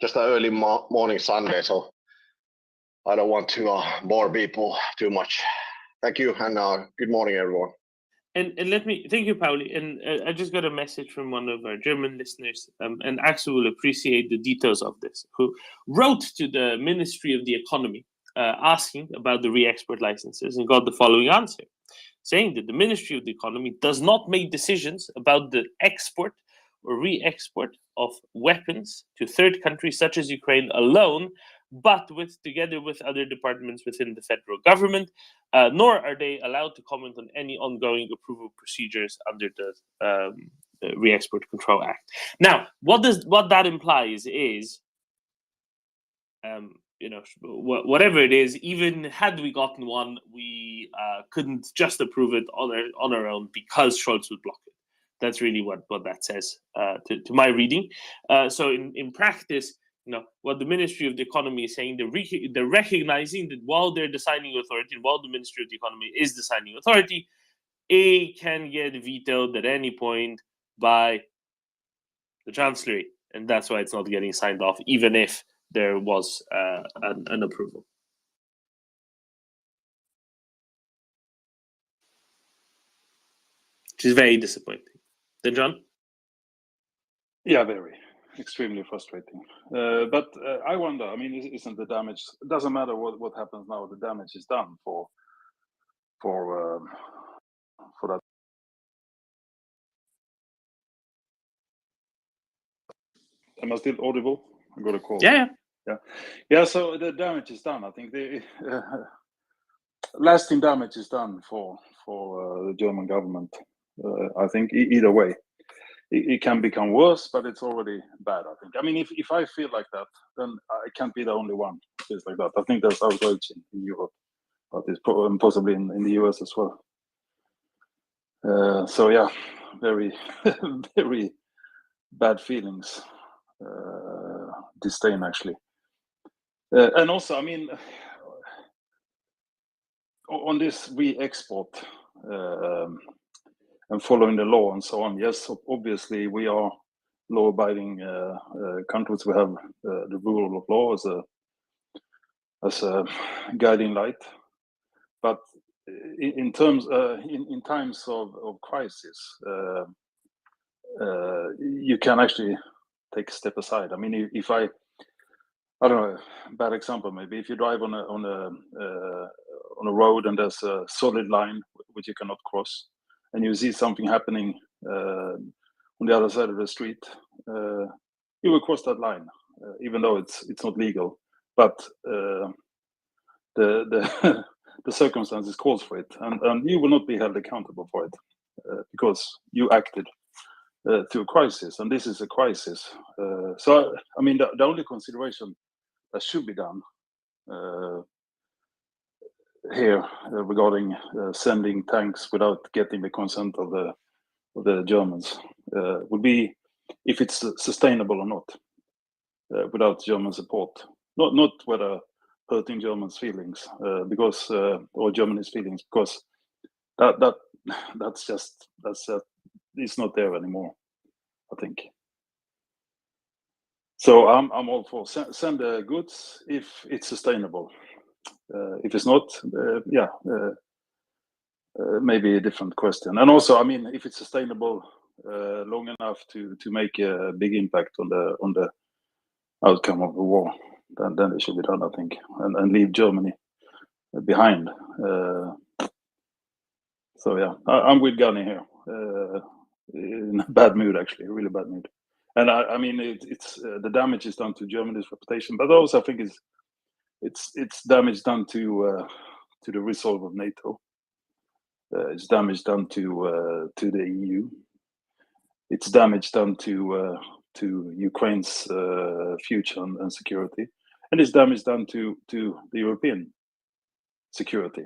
M: just an early morning Sunday, so I don't want to bore people too much. Thank you, and good morning, everyone.
B: And let me thank you, Pauli. And I just got a message from one of our German listeners, and Axel will appreciate the details of this, who wrote to the Ministry of the Economy asking about the re-export licenses and got the following answer, saying that the Ministry of the Economy does not make decisions about the export or re-export of weapons to third countries such as Ukraine alone, but together with other departments within the federal government, nor are they allowed to comment on any ongoing approval procedures under the Re-Export Control Act. Now, what that implies is, whatever it is, even had we gotten one, we couldn't just approve it on our own because Scholz would block it. That's really what that says to my reading. So in practice, what the Ministry of the Economy is saying, they're recognizing that while they're deciding authority, and while the Ministry of the Economy is deciding authority, it can get vetoed at any point by the Chancellery, and that's why it's not getting signed off, even if there was an approval. Which is very disappointing. Then, John?
L: Yeah, very. Extremely frustrating. But I wonder, I mean, isn't the damage, it doesn't matter what happens now, the damage is done for that. Am I still audible? I got a call.
B: Yeah.
L: So the damage is done. I think the lasting damage is done for the German government. I think either way, it can become worse, but it's already bad. I think. I mean, if I feel like that, then I can't be the only one who feels like that. I think there's outrage in Europe, but it's possibly in the US as well. So yeah, very very bad feelings, disdain actually, and also, I mean, on this re-export and following the law and so on. Yes, obviously we are law-abiding countries. We have the rule of law as a guiding light, but in terms in times of crisis, you can actually take a step aside. I mean, if I don't know, bad example maybe. If you drive on a road and there's a solid line which you cannot cross, and you see something happening on the other side of the street, you will cross that line, even though it's not legal. But the the circumstances calls for it, and you will not be held accountable for it because you acted to a crisis, and this is a crisis. So, I mean, the only consideration that should be done here regarding sending tanks without getting the consent of the Germans would be if it's sustainable or not without German support. Not whether hurting Germans' feelings because or Germany's feelings, because that's it's not there anymore, I think. So I'm all for send the goods if it's sustainable. If it's not, maybe a different question. And also, I mean, if it's sustainable long enough to make a big impact on the outcome of the war, then it should be done, I think, and leave Germany behind. So yeah, I'm with Gunny here. In a bad mood, actually, a really bad mood. And I mean, it's the damage is done to Germany's reputation, but also I think it's damage done to the resolve of NATO. It's damage done to the EU. It's damage done to Ukraine's future and security, and it's damage done to the European security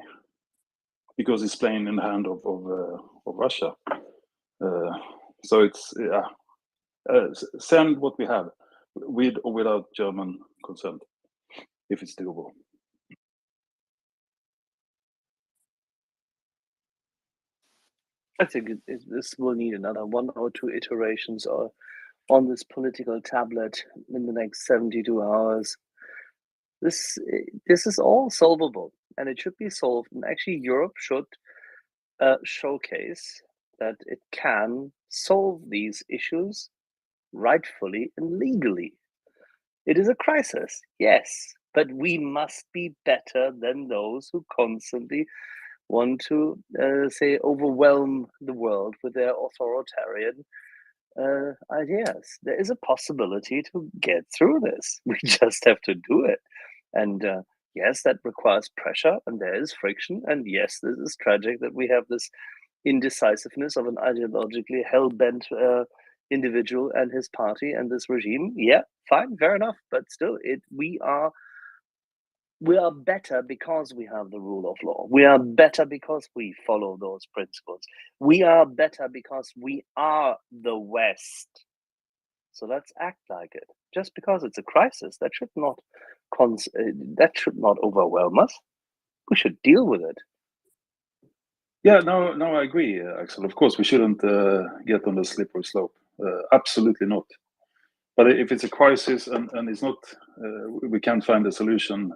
L: because it's playing in the hand of Russia. So it's send what we have, with or without German consent, if it's doable.
G: I think this will need another 1 or 2 iterations on this political tablet in the next 72 hours. This is all solvable, and it should be solved. And actually, Europe should showcase that it can solve these issues rightfully and legally. It is a crisis, yes, but we must be better than those who constantly want to say overwhelm the world with their authoritarian ideas. There is a possibility to get through this. We just have to do it. And yes, that requires pressure, and there is friction. And yes, this is tragic that we have this indecisiveness of an ideologically hell-bent individual and his party and this regime. Yeah, fine, fair enough. But still, we are better because we have the rule of law. We are better because we follow those principles. We are better because we are the West. So let's act like it. Just because it's a crisis, that should not overwhelm us. We should deal with it.
L: Yeah, no, I agree, Axel. Of course, we shouldn't get on the slippery slope. Absolutely not. But if it's a crisis and it's not, we can't find a solution.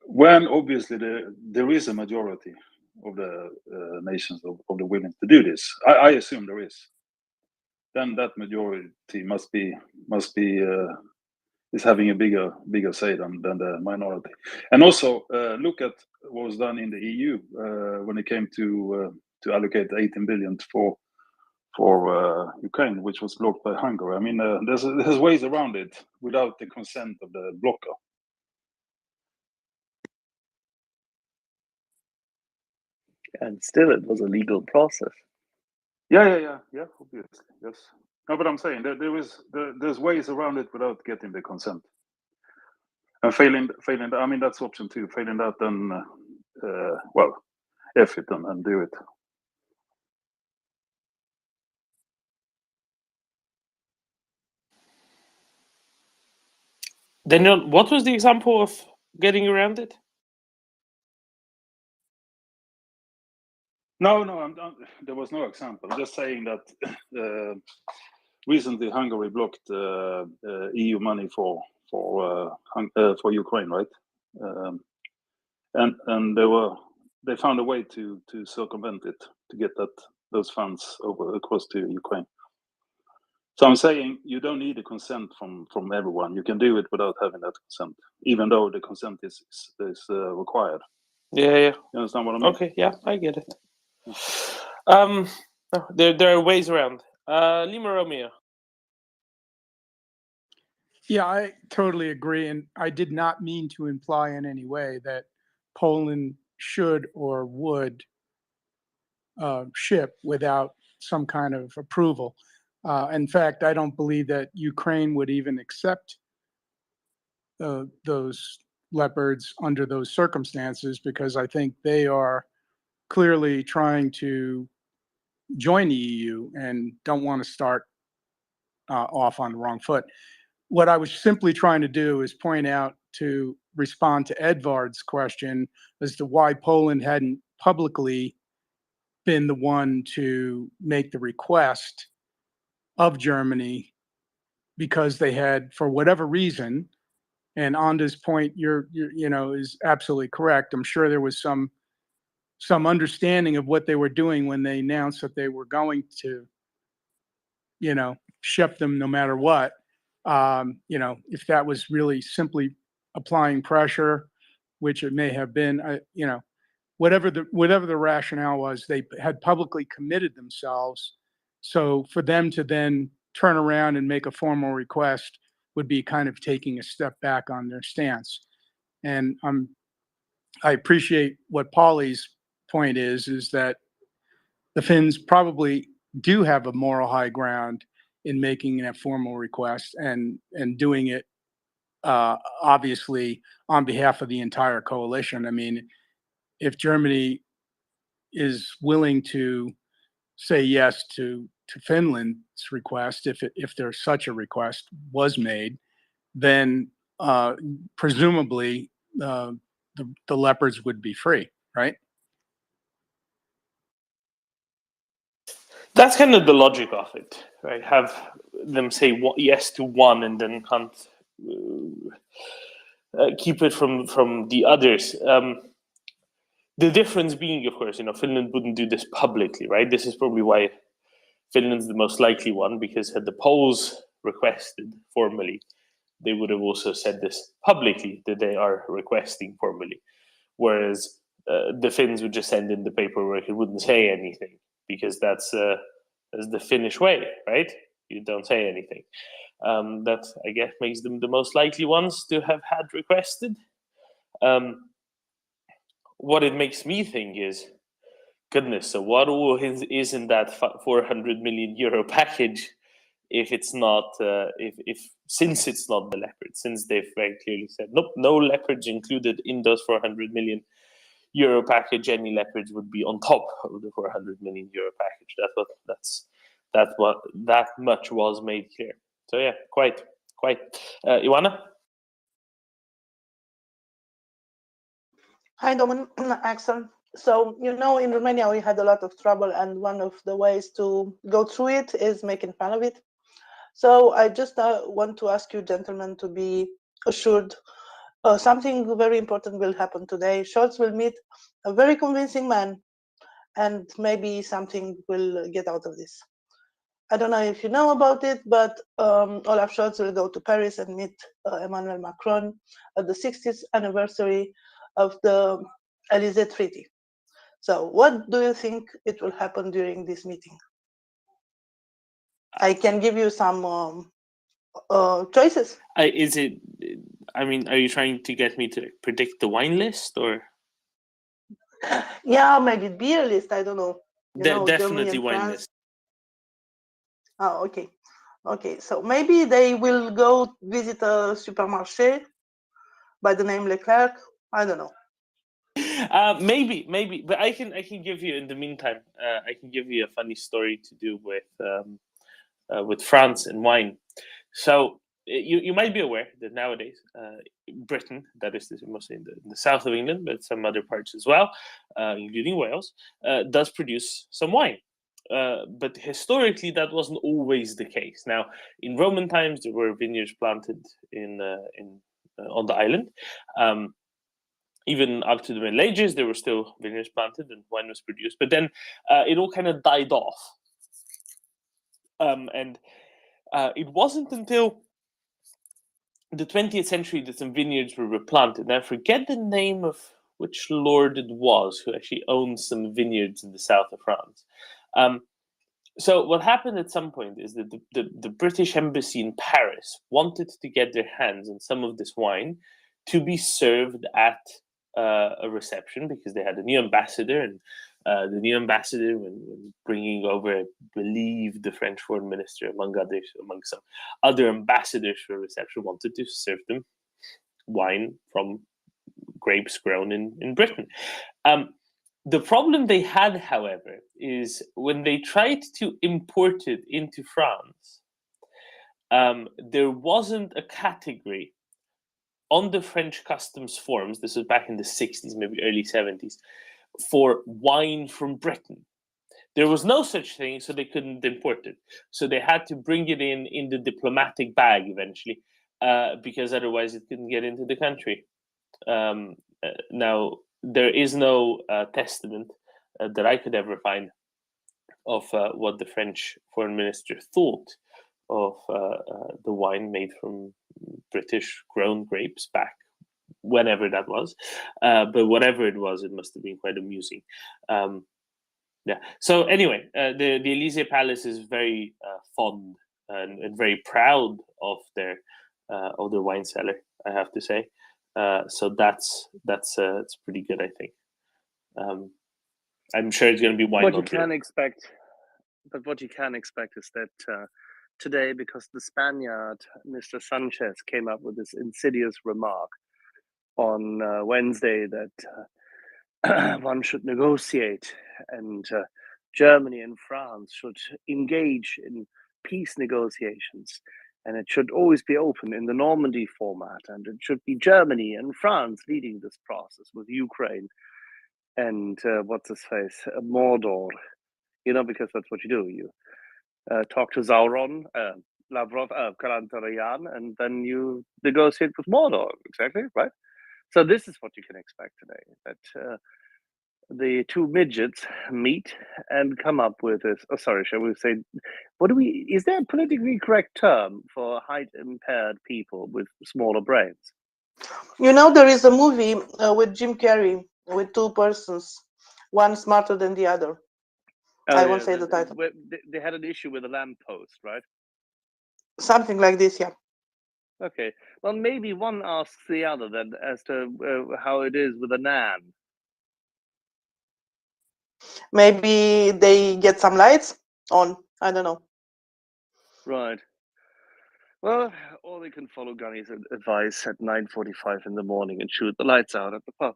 L: When obviously there is a majority of the nations of the willing to do this, I assume there is. Then that majority must be is having a bigger say than the minority. And also look at what was done in the EU when it came to allocate 18 billion for Ukraine, which was blocked by Hungary. I mean, there's ways around it without the consent of the blocker.
G: And still, it was a legal process.
L: Yeah, obviously, yes. No, but I'm saying there's ways around it without getting the consent. And failing, I mean, that's option 2. Failing that, then, F it and do it.
B: Daniel, what was the example of getting around it?
L: No, there was no example. I'm just saying that recently Hungary blocked EU money for Ukraine, right? And they found a way to circumvent it, to get those funds across to Ukraine. So I'm saying you don't need a consent from everyone. You can do it without having that consent, even though the consent is required.
B: Yeah.
L: You understand what I mean?
B: Okay, yeah, I get it. There are ways around. Lima Romeo.
E: Yeah, I totally agree. And I did not mean to imply in any way that Poland should or would ship without some kind of approval. In fact, I don't believe that Ukraine would even accept those leopards under those circumstances, because I think they are clearly trying to join the EU and don't want to start off on the wrong foot. What I was simply trying to do is point out, to respond to Edvard's question as to why Poland hadn't publicly been the one to make the request of Germany, because they had, for whatever reason, and Anda's point, is absolutely correct. I'm sure there was some understanding of what they were doing when they announced that they were going to, ship them no matter what. If that was really simply applying pressure, which it may have been, whatever the rationale was, they had publicly committed themselves. So for them to then turn around and make a formal request would be kind of taking a step back on their stance. And I appreciate what Pauli's point is that the Finns probably do have a moral high ground in making a formal request and doing it obviously on behalf of the entire coalition. I mean, if Germany is willing to say yes to Finland's request, if there's such a request was made, then presumably the leopards would be free, right?
B: That's kind of the logic of it, right? Have them say yes to one and then can't keep it from the others. The difference being, of course, Finland wouldn't do this publicly, right? This is probably why Finland's the most likely one, because had the Poles requested formally, they would have also said this publicly, that they are requesting formally. Whereas the Finns would just send in the paperwork and wouldn't say anything, because that's the Finnish way, right? You don't say anything. That, I guess, makes them the most likely ones to have had requested. What it makes me think is, goodness, so what all is in that 400 million euro package if it's not, since it's not the leopard, since they've very clearly said, nope, no leopards included in those 400 million euro package, any leopards would be on top of the 400 million euro package. That much was made clear. So yeah, quite. Ioana?
N: Hi, Domin, Axel. So, in Romania, we had a lot of trouble, and one of the ways to go through it is making fun of it. So I just want to ask you, gentlemen, to be assured something very important will happen today. Scholz will meet a very convincing man, and maybe something will get out of this. I don't know if you know about it, but Olaf Scholz will go to Paris and meet Emmanuel Macron at the 60th anniversary of the Élysée Treaty. So what do you think it will happen during this meeting? I can give you some choices.
B: Are you trying to get me to predict the wine list, or?
N: Yeah, maybe beer list, I don't know.
B: Definitely wine list.
N: Oh, okay. So maybe they will go visit a supermarché by the name Leclerc. I don't know.
B: Maybe, but I can give you, in the meantime, I can give you a funny story to do with France and wine. So you might be aware that nowadays Britain, that is mostly in the south of England, but some other parts as well, including Wales, does produce some wine. But historically, that wasn't always the case. Now, in Roman times, there were vineyards planted on the island. Even up to the Middle Ages, there were still vineyards planted and wine was produced. But then it all kind of died off. And it wasn't until the 20th century that some vineyards were replanted. Now, I forget the name of which lord it was who actually owned some vineyards in the south of France. So what happened at some point is that the British embassy in Paris wanted to get their hands on some of this wine to be served at a reception, because they had a new ambassador, and the new ambassador, when bringing over, I believe, the French foreign minister, among some other ambassadors for reception, wanted to serve them wine from grapes grown in Britain. The problem they had, however, is when they tried to import it into France, there wasn't a category on the French customs forms, this was back in the 60s, maybe early 70s, for wine from Britain. There was no such thing, so they couldn't import it. So they had to bring it in the diplomatic bag eventually, because otherwise it couldn't get into the country. Now, there is no testament that I could ever find of what the French foreign minister thought of the wine made from British grown grapes back whenever that was. But whatever it was, it must have been quite amusing. Yeah. So anyway, the Elysee Palace is very fond and very proud of their wine cellar, I have to say. So that's it's pretty good, I think. I'm sure it's going to be wine.
G: What you can expect is that today, because the Spaniard, Mr. Sanchez, came up with this insidious remark on Wednesday that one should negotiate, and Germany and France should engage in peace negotiations, and it should always be open in the Normandy format, and it should be Germany and France leading this process with Ukraine and what's his face, Mordor, because that's what you do. You talk to Sauron, Lavrov, Kalantarayan, and then you negotiate with Mordor. Exactly, right? So this is what you can expect today, that the two midgets meet and come up with this. Oh, sorry, shall we say, is there a politically correct term for height impaired people with smaller brains?
N: There is a movie with Jim Carrey with two persons, one smarter than the other. I won't say the title.
G: They had an issue with a lamppost, right?
N: Something like this, yeah.
G: Okay. Well, maybe one asks the other then as to how it is with a nan.
N: Maybe they get some lights on. I don't know.
G: Right. Well, or they can follow Gunny's advice at 9:45 in the morning and shoot the lights out at the pub.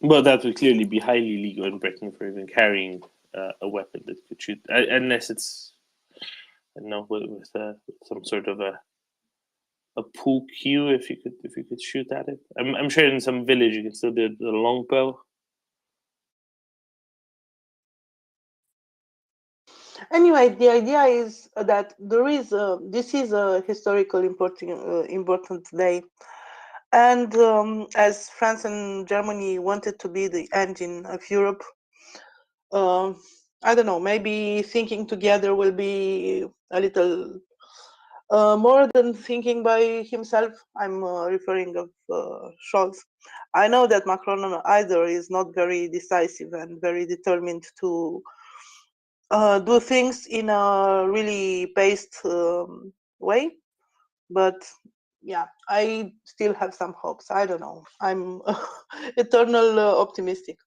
B: Well, that would clearly be highly illegal in Britain for even carrying a weapon that could shoot, unless it's, I don't know, with some sort of a pool cue. If you could shoot at it, I'm sure in some village you can still do the longbow.
N: Anyway, the idea is that this is a historical important day, and as France and Germany wanted to be the engine of Europe, I don't know, maybe thinking together will be a little more than thinking by himself. I'm referring of Scholz. I know that Macron either is not very decisive and very determined to do things in a really paced way, but yeah, I still have some hopes. I don't know. I'm eternal optimistic.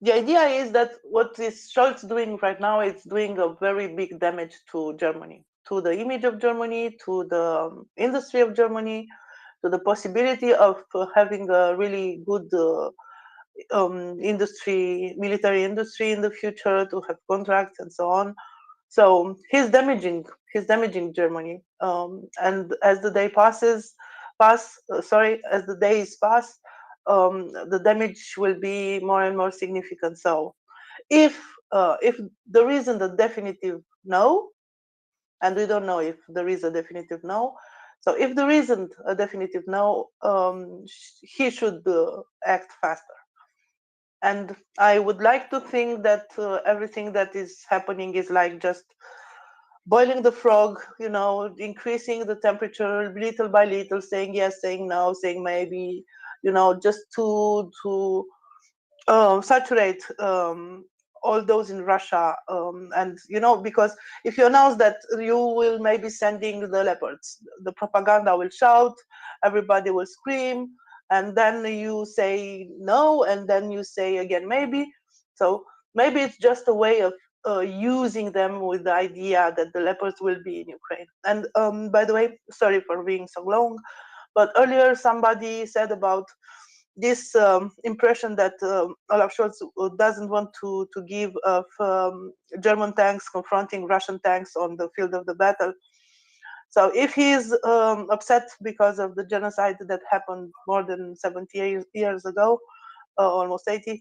N: The idea is that what is Scholz doing right now is doing a very big damage to Germany, to the image of Germany, to the industry of Germany, to the possibility of having a really good industry, military industry in the future, to have contracts and so on. So he's damaging Germany, and as the days pass, the damage will be more and more significant. So if there isn't a definitive no, and we don't know if there is a definitive no, so if there isn't a definitive no, he should act faster. And I would like to think that everything that is happening is like just boiling the frog, increasing the temperature little by little, saying yes, saying no, saying maybe, just to saturate all those in Russia, and because if you announce that you will maybe sending the leopards, the propaganda will shout, everybody will scream, and then you say no, and then you say again maybe. So maybe it's just a way of using them with the idea that the leopards will be in Ukraine. And by the way, sorry for being so long, but earlier somebody said about this impression that Olaf Scholz doesn't want to give of German tanks confronting Russian tanks on the field of the battle. So if he's upset because of the genocide that happened more than 70 years ago, almost 80,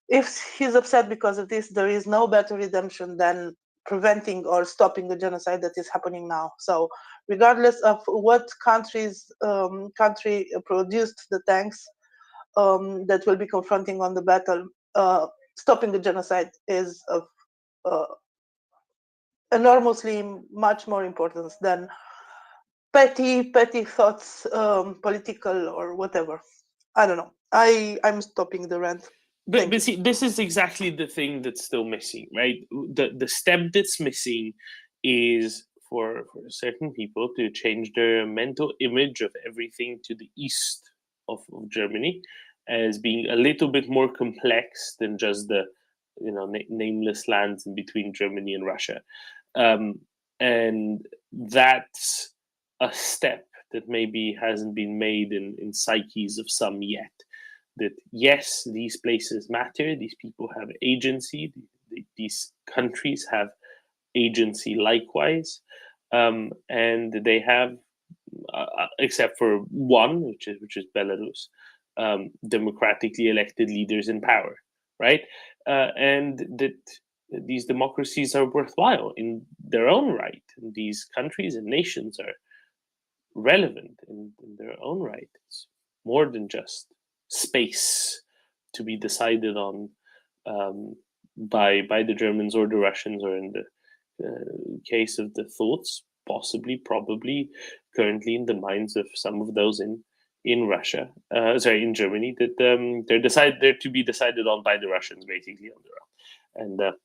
N: if he's upset because of this, there is no better redemption than preventing or stopping the genocide that is happening now. So regardless of what country produced the tanks that will be confronting on the battle, stopping the genocide is of enormously much more importance than petty thoughts, political or whatever. I don't know. I'm stopping the rant.
B: But see, this is exactly the thing that's still missing, right? The step that's missing is for certain people to change their mental image of everything to the east of Germany as being a little bit more complex than just the nameless lands in between Germany and Russia, and that's a step that maybe hasn't been made in psyches of some yet. That yes, these places matter, these people have agency, these countries have agency likewise, and they have, except for one, which is Belarus, democratically elected leaders in power, right? And that these democracies are worthwhile in their own right, and these countries and nations are relevant in their own right. It's more than just space to be decided on by the Germans or the Russians, or in the case of the thoughts, possibly, probably, currently in the minds of some of those in Russia, in Germany, that they're to be decided on by the Russians, basically, on their own, and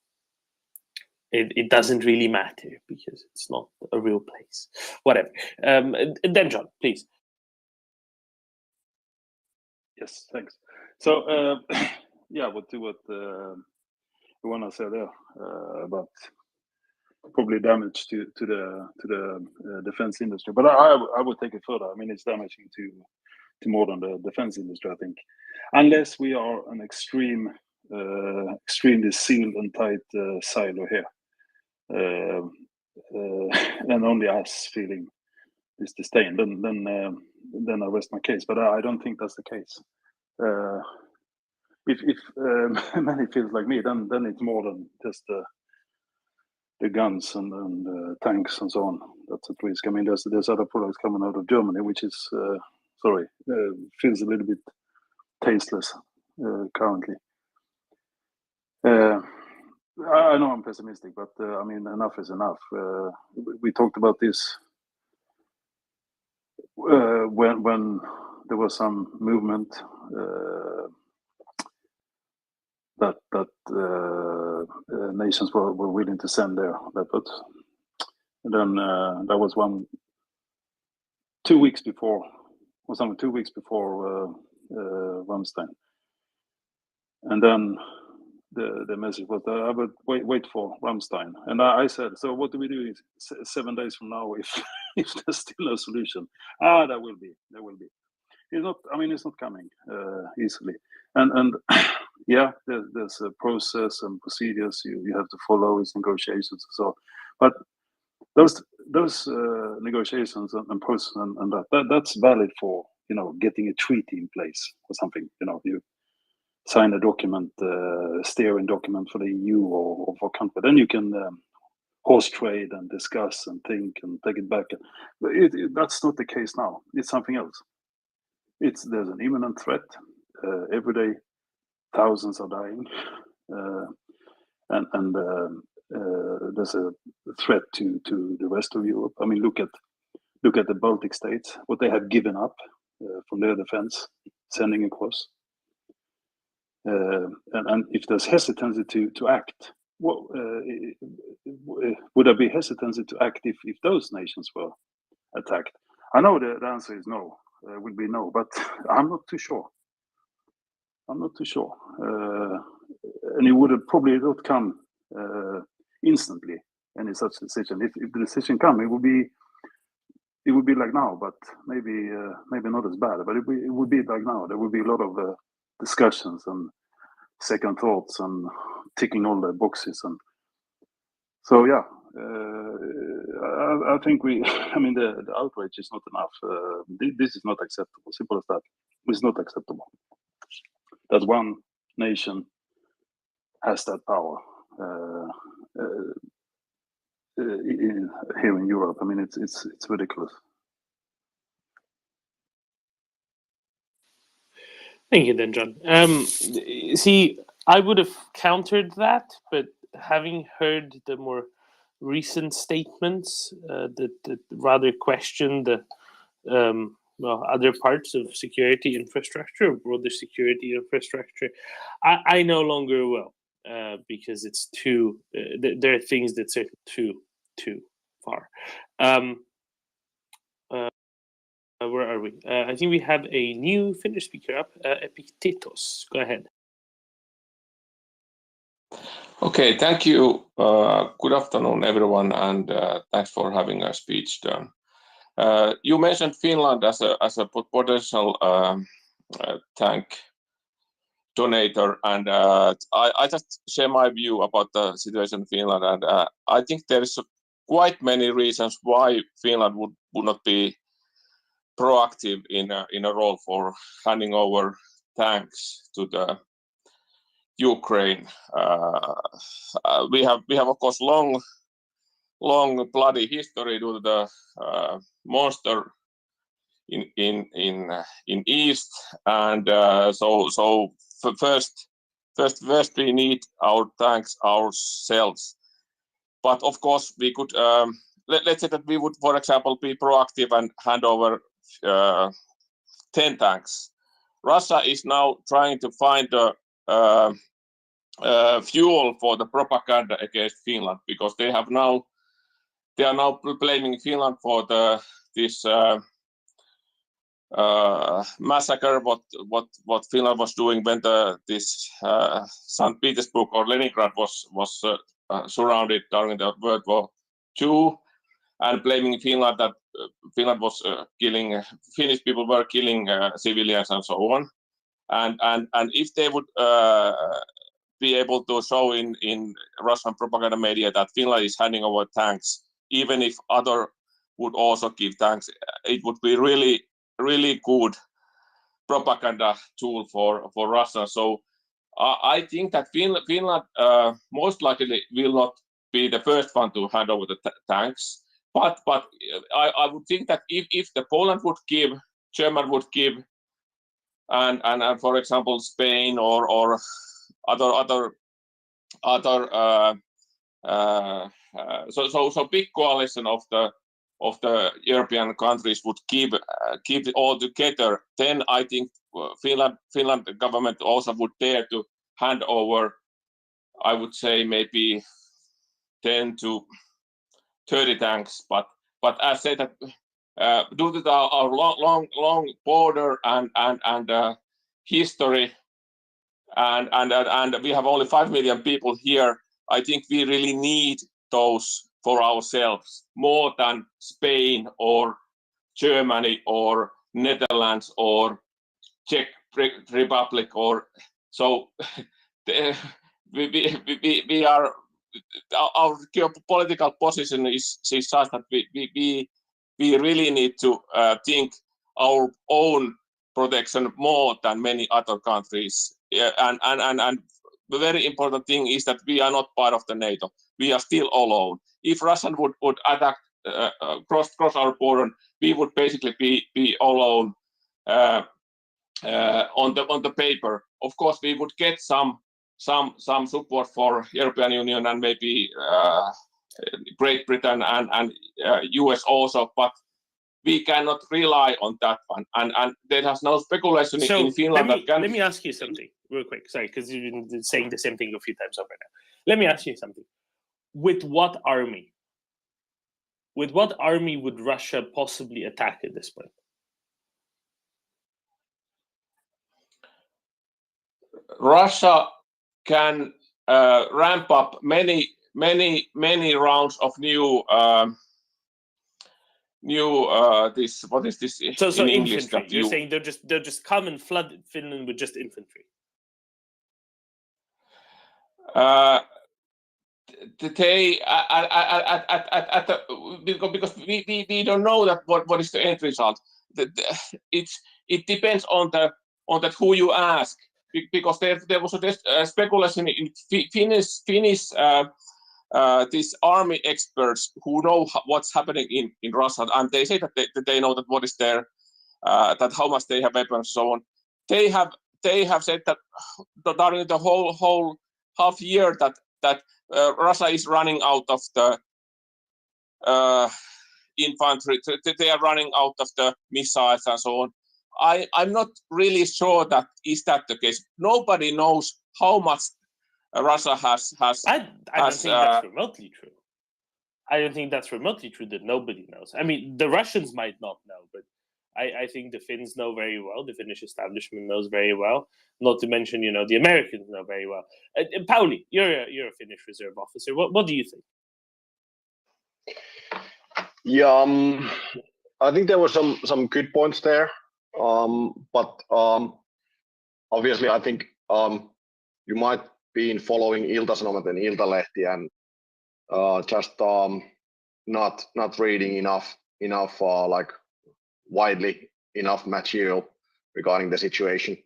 B: it doesn't really matter because it's not a real place. Whatever. And then John, please.
L: Yes, thanks. So yeah, what Joanna said there about probably damage to the defense industry, but I would take it further. I mean, it's damaging to more than the defense industry, I think, unless we are an extremely sealed and tight silo here, and only us feeling this disdain, then I rest my case. But I don't think that's the case. If many feels like me, then it's more than just the guns and tanks and so on that's at risk. I mean, there's other products coming out of Germany, which is feels a little bit tasteless currently. I know I'm pessimistic, but I mean, enough is enough. We talked about this when there was some movement that nations were willing to send their leopards, and then that was 2 weeks before, or something, 2 weeks before Ramstein, and then the message was that I would wait for Ramstein, and I said, so what do we do 7 days from now if there's still no solution? There will be. It's not. I mean, it's not coming easily, and yeah, there's a process and procedures you have to follow. It's negotiations and so on. But those negotiations and process and that's valid for getting a treaty in place or something. You sign a document, steering document for the EU or for a country. Then you can horse trade and discuss and think and take it back. But that's not the case now. It's something else. There's an imminent threat. Every day, thousands are dying, and there's a threat to the rest of Europe. I mean, look at the Baltic states, what they have given up from their defense, sending across. and if there's hesitancy to act, what would there be hesitancy to act if those nations were attacked? I know the answer is no, would be no, but I'm not too sure. I'm not too sure, and it would have probably not come instantly. Any such decision, if the decision come, it would be like now, but maybe not as bad. But it would be like now. There would be a lot of discussions and second thoughts and ticking all the boxes, and so yeah. I think I mean, the outrage is not enough. This is not acceptable. Simple as that. It's not acceptable that one nation has that power here in Europe. I mean, it's ridiculous.
B: Thank you, then, John. See, I would have countered that, but having heard the more recent statements that rather question the other parts of security infrastructure, broader security infrastructure, I no longer will, because it's too. There are things that are too far. Where are we? I think we have a new Finnish speaker up, Epictetus. Go ahead.
O: Okay, thank you. Good afternoon, everyone, and thanks for having a speech done. You mentioned Finland as a potential tank donator, and I just share my view about the situation in Finland, and I think there is quite many reasons why Finland would not be proactive in a role for handing over tanks to the Ukraine. We have of course long bloody history due to the monster in East, and so first we need our tanks ourselves. But of course we could let's say that we would, for example, be proactive and hand over 10 tanks. Russia is now trying to find the fuel for the propaganda against Finland, because they are now blaming Finland for this massacre what Finland was doing when this St. Petersburg or Leningrad was surrounded during the World War II, and blaming Finland that Finland was killing Finnish people were killing civilians and so on, and if they would be able to show in Russian propaganda media that Finland is handing over tanks, even if other would also give tanks, it would be really good propaganda tool for Russia. So I think that Finland most likely will not be the first one to hand over the tanks. But I would think that if the Poland would give, Germany would give, and for example Spain or other so big coalition of the European countries would keep it all together, then I think Finland government also would dare to hand over, I would say maybe 10 to 30 tanks, but I say that due to our long border and history, and we have only 5 million people here, I think we really need those for ourselves more than Spain or Germany or Netherlands or Czech Republic or so. We are, our geopolitical position is such that we really need to think our own protection more than many other countries. And the very important thing is that we are not part of the NATO. We are still alone. If Russian would attack cross our border, we would basically be alone on the paper. Of course, we would get some support for European Union and maybe Great Britain and US also, but we cannot rely on that one. And there has no speculation
B: So
O: in Finland
B: let me ask you something real quick. Sorry, because you've been saying the same thing a few times over now. Let me ask you something. With what army? With what army would Russia possibly attack at this point?
O: Russia can ramp up many rounds of new this, what is this
B: So
O: in English?
B: infantry.
O: That
B: You're saying they'll just come and flood Finland with just infantry.
O: They because we don't know that what is the end result. It depends on that who you ask, because there was a speculation in Finnish these army experts who know what's happening in Russia, and they say that they know that what is there, that how much they have weapons and so on. They have said that during the whole half year that Russia is running out of the infantry. They are running out of the missiles and so on. I'm not really sure that is that the case. Nobody knows how much Russia has.
B: I don't think that's remotely true. I don't think that's remotely true that nobody knows. I mean, the Russians might not know, but I think the Finns know very well. The Finnish establishment knows very well. Not to mention, the Americans know very well. Pauli, you're a Finnish reserve officer. What do you think?
M: Yeah, I think there were some good points there, but obviously I think you might be following Ilta-Sanomat and Iltalehti and just not reading enough like widely enough material regarding the situation.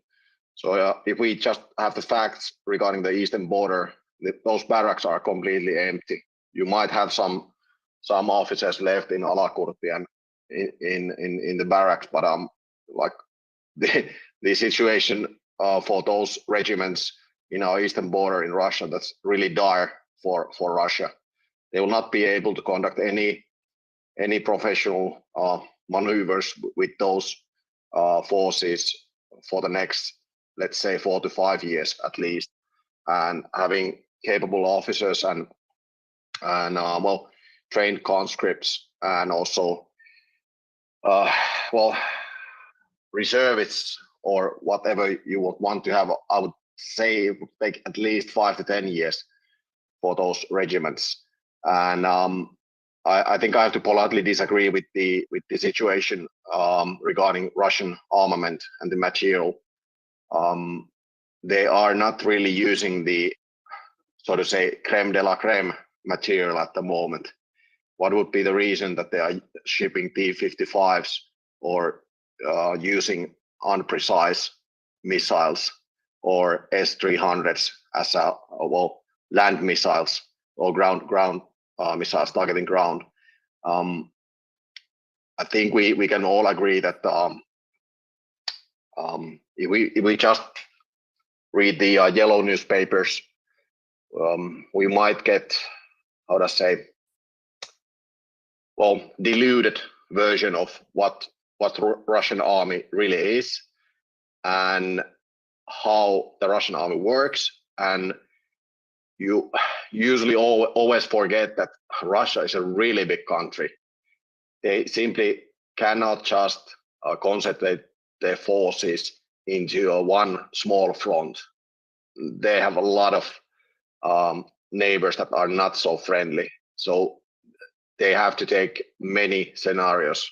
M: So if we just have the facts regarding the eastern border, those barracks are completely empty. You might have some officers left in Alakurti and in the barracks, but like the situation for those regiments in our eastern border in Russia, that's really dire for Russia. They will not be able to conduct any professional maneuvers with those forces for the next, let's say, 4 to 5 years at least, and having capable officers and well trained conscripts and also reservists or whatever you would want to have. I would say it would take at least 5 to 10 years for those regiments. And I think I have to politely disagree with the situation regarding Russian armament and the material. They are not really using the, so to say, creme de la creme material at the moment. What would be the reason that they are shipping T-55s or using unprecise missiles or S-300s as land missiles or ground missiles targeting ground? I think we can all agree that if we just read the yellow newspapers, we might get, how to say, diluted version of what Russian army really is and how the Russian army works. And you usually always forget that Russia is a really big country. They simply cannot just concentrate their forces into one small front. They have a lot of neighbors that are not so friendly. So they have to take many scenarios.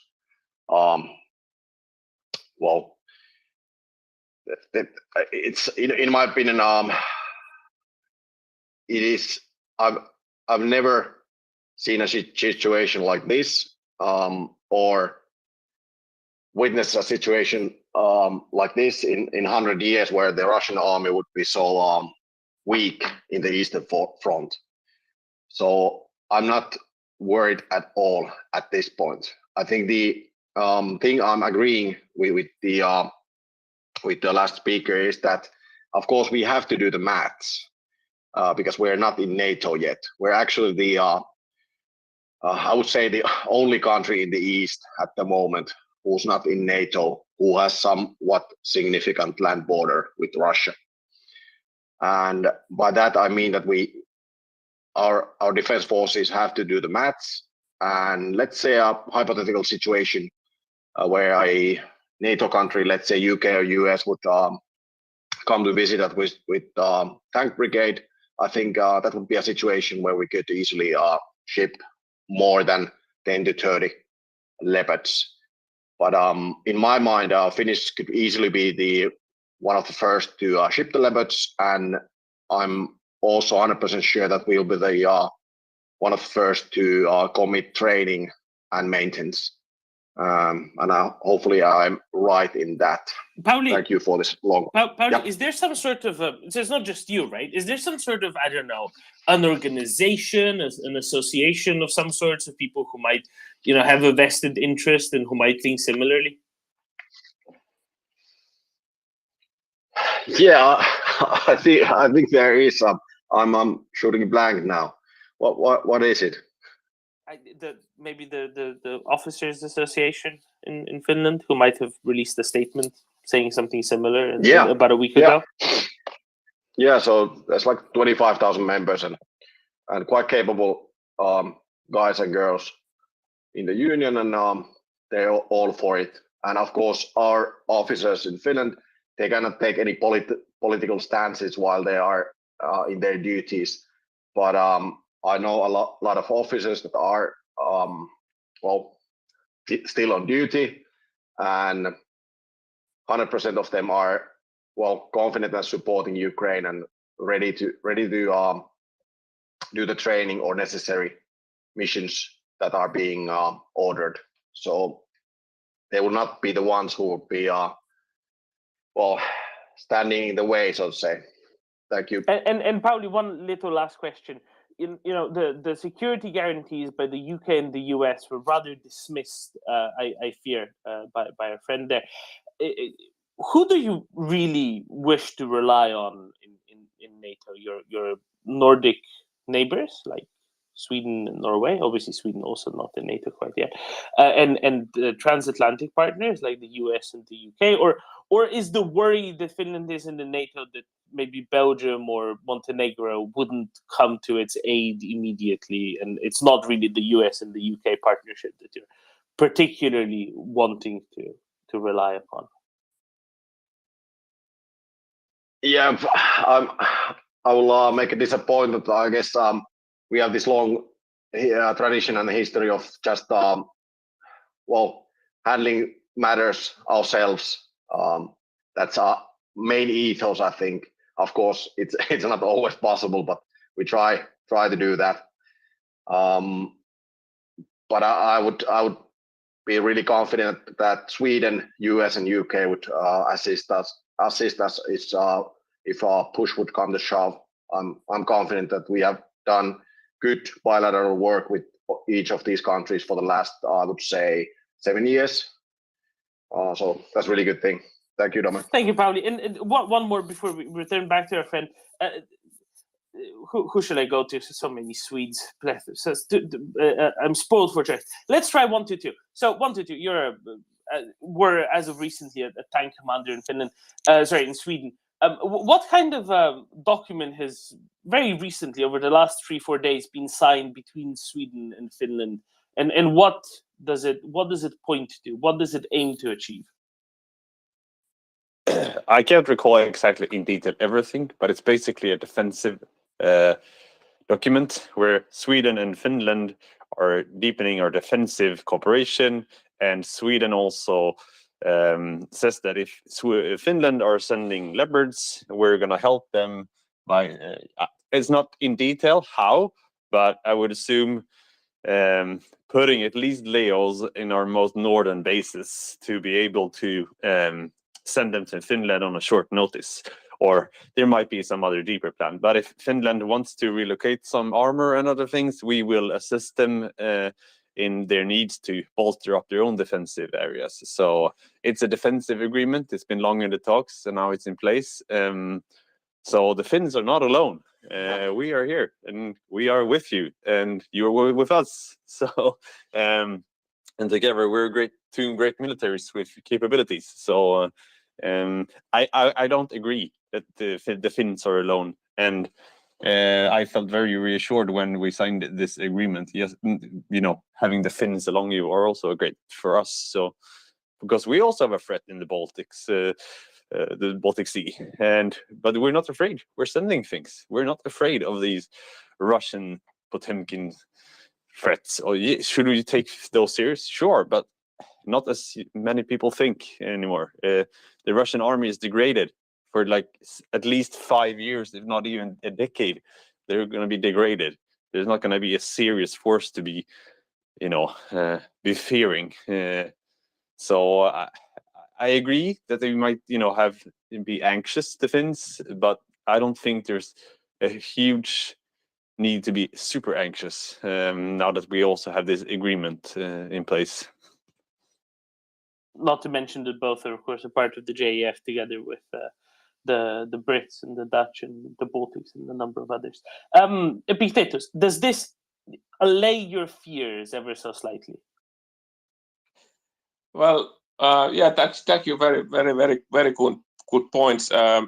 M: It's in my opinion, it is. I've never seen a situation like this, or witnessed a situation like this in 100 years, where the Russian army would be so weak in the eastern front. So I'm not worried at all at this point. I think the thing I'm agreeing with the last speaker is that, of course, we have to do the maths because we're not in NATO yet. We're actually the I would say, the only country in the East at the moment who's not in NATO, who has somewhat significant land border with Russia. And by that, I mean that our defense forces have to do the maths. And let's say a hypothetical situation where a NATO country, let's say UK or US, would come to visit us with tank brigade. I think that would be a situation where we could easily ship more than 10 to 30 Leopards. But in my mind, Finnish could easily be one of the first to ship the Leopards, and I'm also 100% sure that we'll be one of the first to commit training and maintenance. And hopefully I'm right in that.
B: Pauli,
M: thank you for this long.
B: Pauli,
M: Yep.
B: is there some sort of so it's not just you, right? Is there some sort of, I don't know, an organization, an association of some sorts of people who might, have a vested interest and who might think similarly?
M: Yeah, I think there is some. I'm shooting a blank now. What is it?
B: Maybe the Officers Association in Finland, who might have released a statement saying something similar about a week ago.
M: Yeah, so there's like 25,000 members and quite capable guys and girls in the union, and they're all for it. And of course, our officers in Finland, they cannot take any political stances while they are in their duties. But I know a lot of officers that are still on duty, and 100% of them are confident and supporting Ukraine and ready to do the training or necessary missions that are being ordered. So they will not be the ones who will be standing in the way, so to say. Thank you.
B: And Pauli, one little last question. The security guarantees by the UK and the US were rather dismissed, I fear, by a friend there. Who do you really wish to rely on in NATO? Your Nordic neighbors, like Sweden and Norway? Obviously, Sweden also not in NATO quite yet. And transatlantic partners like the US and the UK, or is the worry that Finland is in the NATO that maybe Belgium or Montenegro wouldn't come to its aid immediately, and it's not really the US and the UK partnership that you're particularly wanting to rely upon?
M: Yeah, I will make a disappointment. I guess we have this long tradition and history of just handling matters ourselves. That's our main ethos, I think. Of course, it's not always possible, but we try to do that. But I would be really confident that Sweden, US, and UK would assist us if push would come to shove. I'm confident that we have done good bilateral work with each of these countries for the last, I would say, 7 years. So that's a really good thing. Thank you, Domin.
B: Thank you, Pauli. And one more before we return back to our friend. Who should I go to? So many Swedes. I'm spoiled for choice. Let's try 122. So 122, you're were as of recently a tank commander in Finland. In Sweden. What kind of document has very recently, over the last 3-4 days, been signed between Sweden and Finland, and what does it point to? What does it aim to achieve?
P: I can't recall exactly in detail everything, but it's basically a defensive document where Sweden and Finland are deepening our defensive cooperation, and Sweden also says that if Finland are sending Leopards, we're going to help them by, it's not in detail how, but I would assume putting at least Leos in our most northern bases to be able to send them to Finland on a short notice. Or there might be some other deeper plan. But if Finland wants to relocate some armor and other things, we will assist them in their needs to bolster up their own defensive areas. So it's a defensive agreement. It's been long in the talks, and now it's in place. So the Finns are not alone. We are here, and we are with you, and you are with us. So, and together we're two great militaries with capabilities. So, I don't agree that the Finns are alone, and I felt very reassured when we signed this agreement. Yes, having the Finns along you are also great for us. So, because we also have a threat in the Baltics. The Baltic Sea, but we're not afraid. We're sending things. We're not afraid of these Russian Potemkin threats. Or should we take those serious? Sure, but not as many people think anymore. The Russian army is degraded for like at least 5 years, if not even a decade. They're going to be degraded. There's not going to be a serious force to be, be fearing. So I agree that they might, be anxious, the Finns, but I don't think there's a huge need to be super anxious now that we also have this agreement in place.
B: Not to mention that both are, of course, a part of the JEF together with the Brits and the Dutch and the Baltics and a number of others. Epictetus, does this allay your fears ever so slightly?
O: Well, yeah, thank you. Very, very, very, very good points. I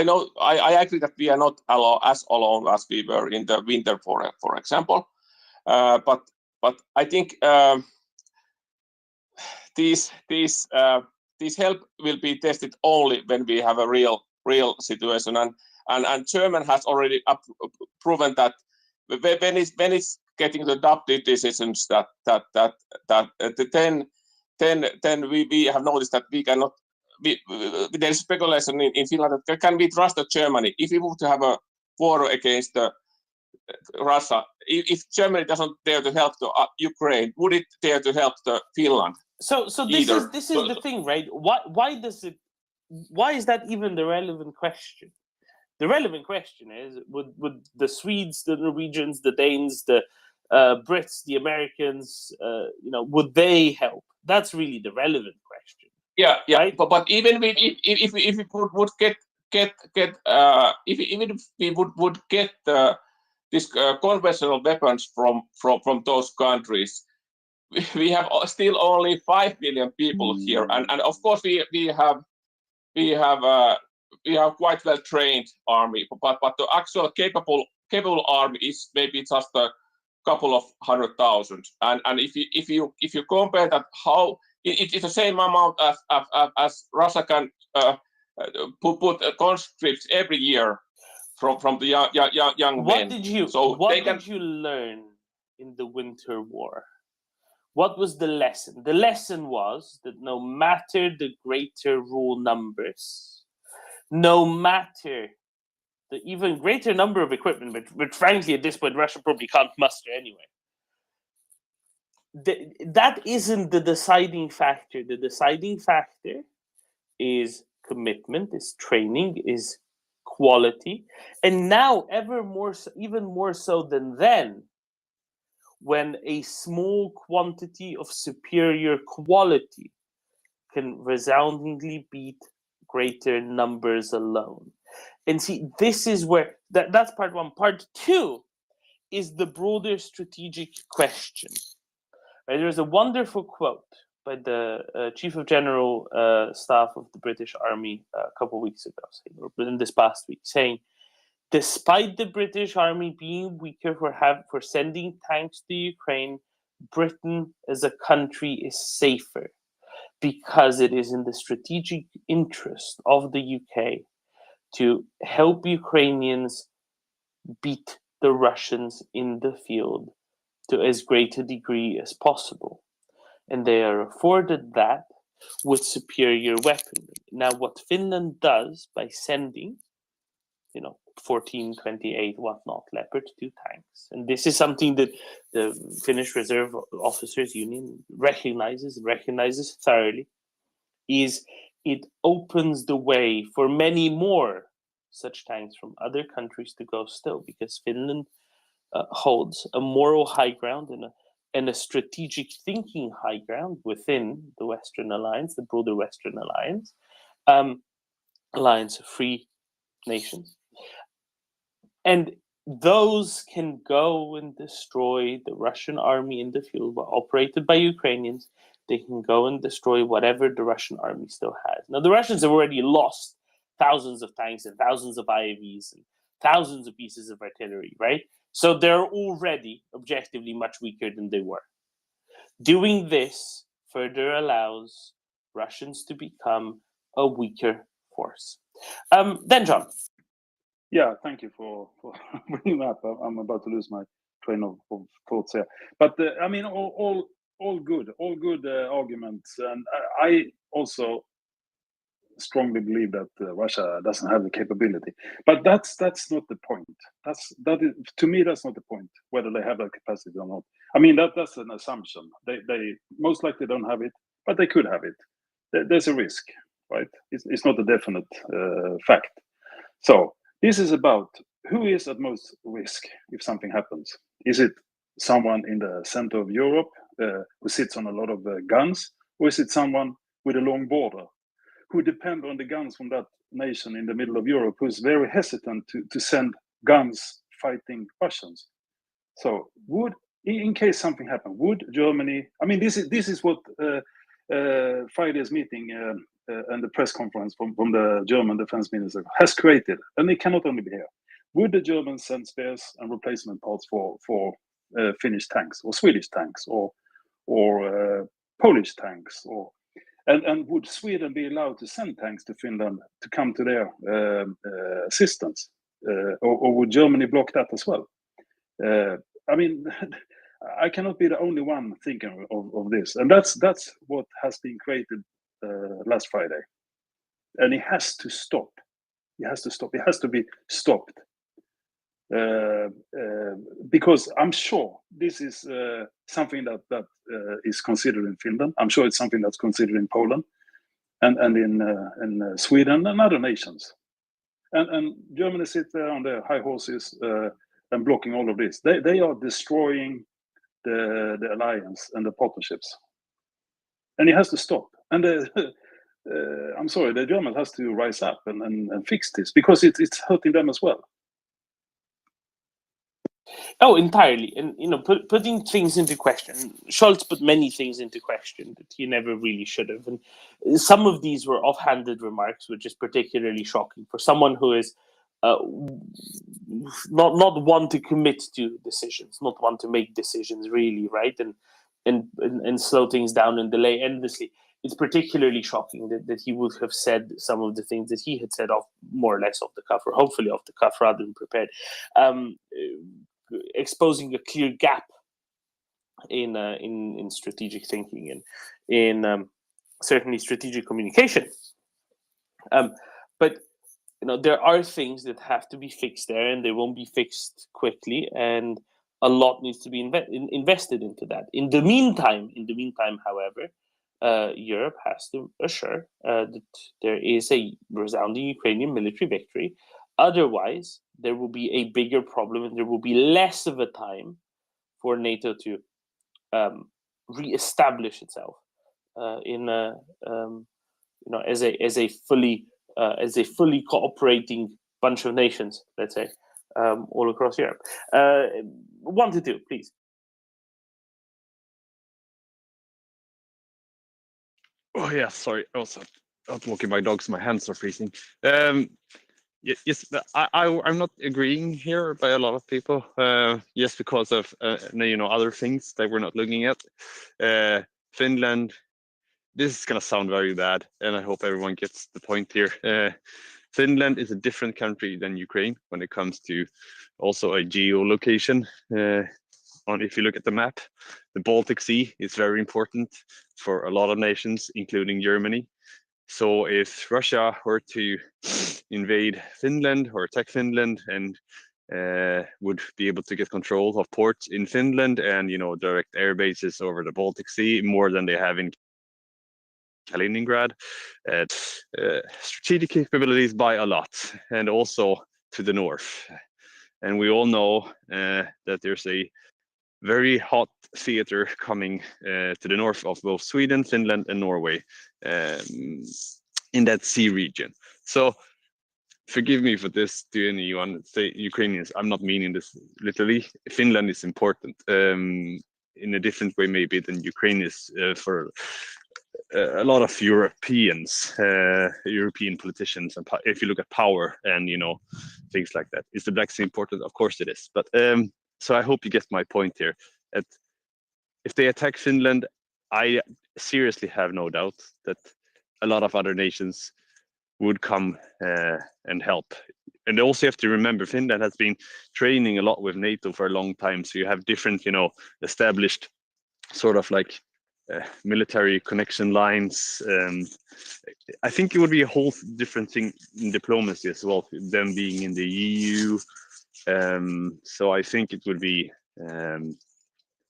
O: know I agree that we are not as alone as we were in the winter, for example. But I think these help will be tested only when we have a real situation, and German has already proven that when it's getting the adopted decisions that then we have noticed that we cannot. There's speculation in Finland that can we trust Germany if we want to have a war against Russia? If Germany doesn't dare to help the Ukraine, would it dare to help the Finland?
B: So this is the thing, right? Why is that even the relevant question? The relevant question is: would the Swedes, the Norwegians, the Danes, the Brits, the Americans, would they help? That's really the relevant question.
O: Yeah.
B: Right?
O: But even if we would get even if we would get these conventional weapons from those countries, we have still only 5 million people here, and of course we have quite well trained army, but the actual capable army is maybe just a couple of 100,000, and if you compare that, how it's the same amount as Russia can put conscripts every year from the young men.
B: Did you learn in the Winter War? What was the lesson? The lesson was that no matter the greater raw numbers, no matter the even greater number of equipment, but frankly at this point Russia probably can't muster anyway. That isn't the deciding factor. The deciding factor is commitment, is training, is quality, and now even more so than then, when a small quantity of superior quality can resoundingly beat greater numbers alone. And see, this is where that's part one. Part two is the broader strategic question. Right? There's a wonderful quote by the Chief of General Staff of the British Army a couple of weeks ago, or within this past week, saying, despite the British Army being weaker for sending tanks to Ukraine, Britain as a country is safer because it is in the strategic interest of the UK to help Ukrainians beat the Russians in the field to as great a degree as possible. And they are afforded that with superior weaponry. Now, what Finland does by sending 14, 28, whatnot, Leopard 2 tanks. And this is something that the Finnish Reserve Officers Union recognizes thoroughly, is it opens the way for many more such tanks from other countries to go still, because Finland holds a moral high ground and a and a strategic thinking high ground within the Western alliance, the broader Western alliance, alliance of free nations. And those can go and destroy the Russian army in the field, operated by Ukrainians. They can go and destroy whatever the Russian army still has. Now, the Russians have already lost thousands of tanks and thousands of IAVs and thousands of pieces of artillery, right? So they're already objectively much weaker than they were. Doing this further allows Russians to become a weaker force. Then, John.
L: Yeah, thank you for bringing that up. I'm about to lose my train of thoughts here. But I mean, all good arguments. And I also strongly believe that Russia doesn't have the capability. But that's not the point. That is, to me, that's not the point, whether they have that capacity or not. I mean, that's an assumption. They most likely don't have it, but they could have it. There's a risk, right? It's not a definite fact. So this is about who is at most risk if something happens. Is it someone in the center of Europe who sits on a lot of guns, or is it someone with a long border who depend on the guns from that nation in the middle of Europe, who's very hesitant to send guns fighting Russians? So in case something happened, would Germany? I mean, this is what Friday's meeting and the press conference from the German defense minister has created, and it cannot only be here. Would the Germans send spares and replacement parts for Finnish tanks or Swedish tanks or Polish tanks, and would Sweden be allowed to send tanks to Finland to come to their assistance, or would Germany block that as well? I mean, I cannot be the only one thinking of this, and that's what has been created last Friday, and it has to stop. It has to stop. It has to be stopped, because I'm sure this is something that is considered in Finland. I'm sure it's something that's considered in Poland, and in Sweden and other nations. And Germany sit there on their high horses and blocking all of this. They are destroying the alliance and the partnerships, and it has to stop. And I'm sorry, the Germans has to rise up and fix this, because it's hurting them as well.
B: Oh, entirely. And putting things into question. Scholz put many things into question that he never really should have. And some of these were offhanded remarks, which is particularly shocking for someone who is not one to commit to decisions, not one to make decisions really, right? And slow things down and delay endlessly. It's particularly shocking that he would have said some of the things that he had said more or less off the cuff, or hopefully off the cuff rather than prepared. Exposing a clear gap in strategic thinking and in certainly strategic communication. But there are things that have to be fixed there, and they won't be fixed quickly, and a lot needs to be invested into that. In the meantime, however, Europe has to assure that there is a resounding Ukrainian military victory. Otherwise, there will be a bigger problem, and there will be less of a time for NATO to reestablish itself as a fully cooperating bunch of nations, let's say, all across Europe. 1 to 2, please.
Q: Oh yeah, sorry. I was out walking my dogs. My hands are freezing. Yes, I'm not agreeing here by a lot of people. Yes, because of other things that we're not looking at. Finland. This is gonna sound very bad, and I hope everyone gets the point here. Finland is a different country than Ukraine when it comes to also a geolocation. If you look at the map, the Baltic Sea is very important for a lot of nations, including Germany. So if Russia were to invade Finland or attack Finland and would be able to get control of ports in Finland and direct air bases over the Baltic Sea more than they have in Kaliningrad, strategic capabilities by a lot, and also to the north. And we all know that there's a very hot theater coming to the north of both Sweden, Finland, and Norway in that sea region. So forgive me for this to anyone, say Ukrainians, I'm not meaning this literally. Finland is important in a different way maybe than Ukraine is for a lot of Europeans, European politicians, and if you look at power and things like that. Is the Black Sea important? Of course it is. But so I hope you get my point here. That if they attack Finland, I seriously have no doubt that a lot of other nations would come and help. And also you have to remember, Finland has been training a lot with NATO for a long time. So you have different, established sort of like military connection lines. I think it would be a whole different thing in diplomacy as well, them being in the EU. So I think it would be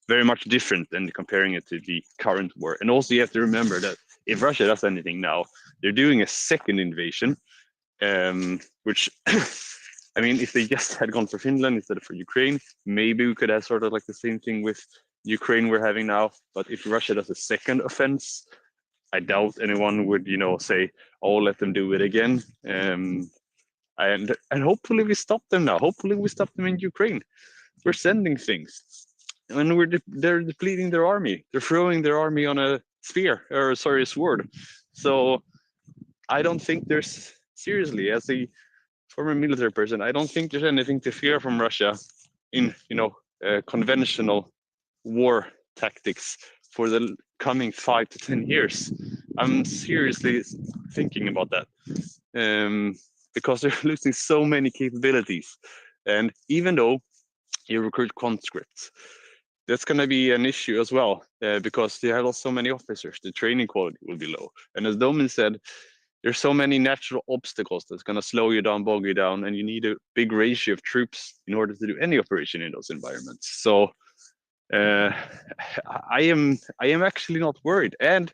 Q: very much different than comparing it to the current war. And also you have to remember that if Russia does anything now, they're doing a second invasion, which, I mean, if they just had gone for Finland instead of for Ukraine, maybe we could have sort of like the same thing with Ukraine we're having now. But if Russia does a second offense, I doubt anyone would, say, oh, let them do it again. And hopefully we stop them now. Hopefully we stop them in Ukraine. We're sending things. And they're depleting their army. They're throwing their army on a a sword. So I don't think there's, seriously, as a former military person, I don't think there's anything to fear from Russia in, conventional war tactics for the coming 5 to 10 years. I'm seriously thinking about that because they're losing so many capabilities. And even though you recruit conscripts, that's going to be an issue as well because they have so many officers. The training quality will be low. And as Domin said, there's so many natural obstacles that's going to slow you down, bog you down, and you need a big ratio of troops in order to do any operation in those environments. So I am actually not worried. And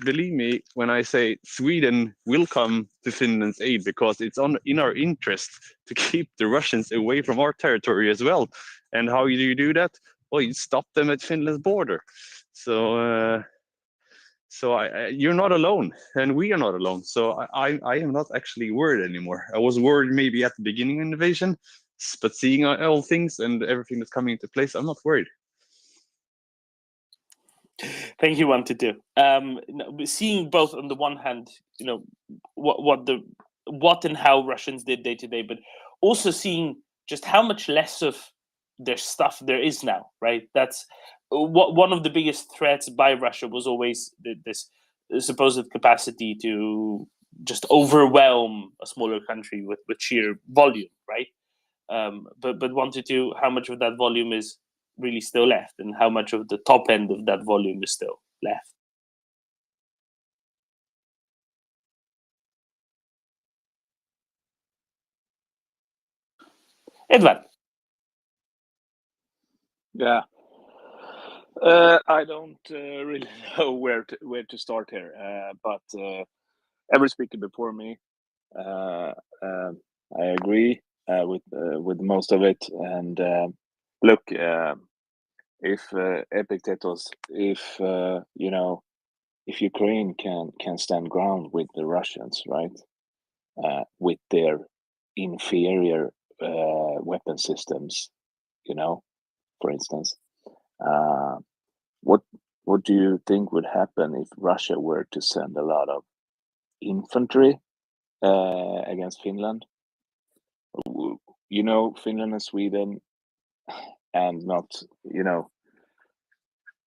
Q: believe me when I say Sweden will come to Finland's aid because it's in our interest to keep the Russians away from our territory as well. And how do you do that? Well, you stop them at Finland's border. So you're not alone, and we are not alone. So I am not actually worried anymore. I was worried maybe at the beginning of the invasion, but seeing all things and everything that's coming into place, I'm not worried.
B: Thank you, 122. Seeing both on the one hand, what and how Russians did day to day, but also seeing just how much less of their stuff there is now, right? That's one of the biggest threats by Russia was always this supposed capacity to just overwhelm a smaller country with sheer volume, right? But 122, how much of that volume is really still left, and how much of the top end of that volume is still left? Edvard.
J: Yeah. I don't really know where to start here, but every speaker before me, I agree with most of it. And look, if Epictetus, if if Ukraine can stand ground with the Russians, right, with their inferior weapon systems, for instance. What do you think would happen if Russia were to send a lot of infantry against Finland? Finland and Sweden, and not,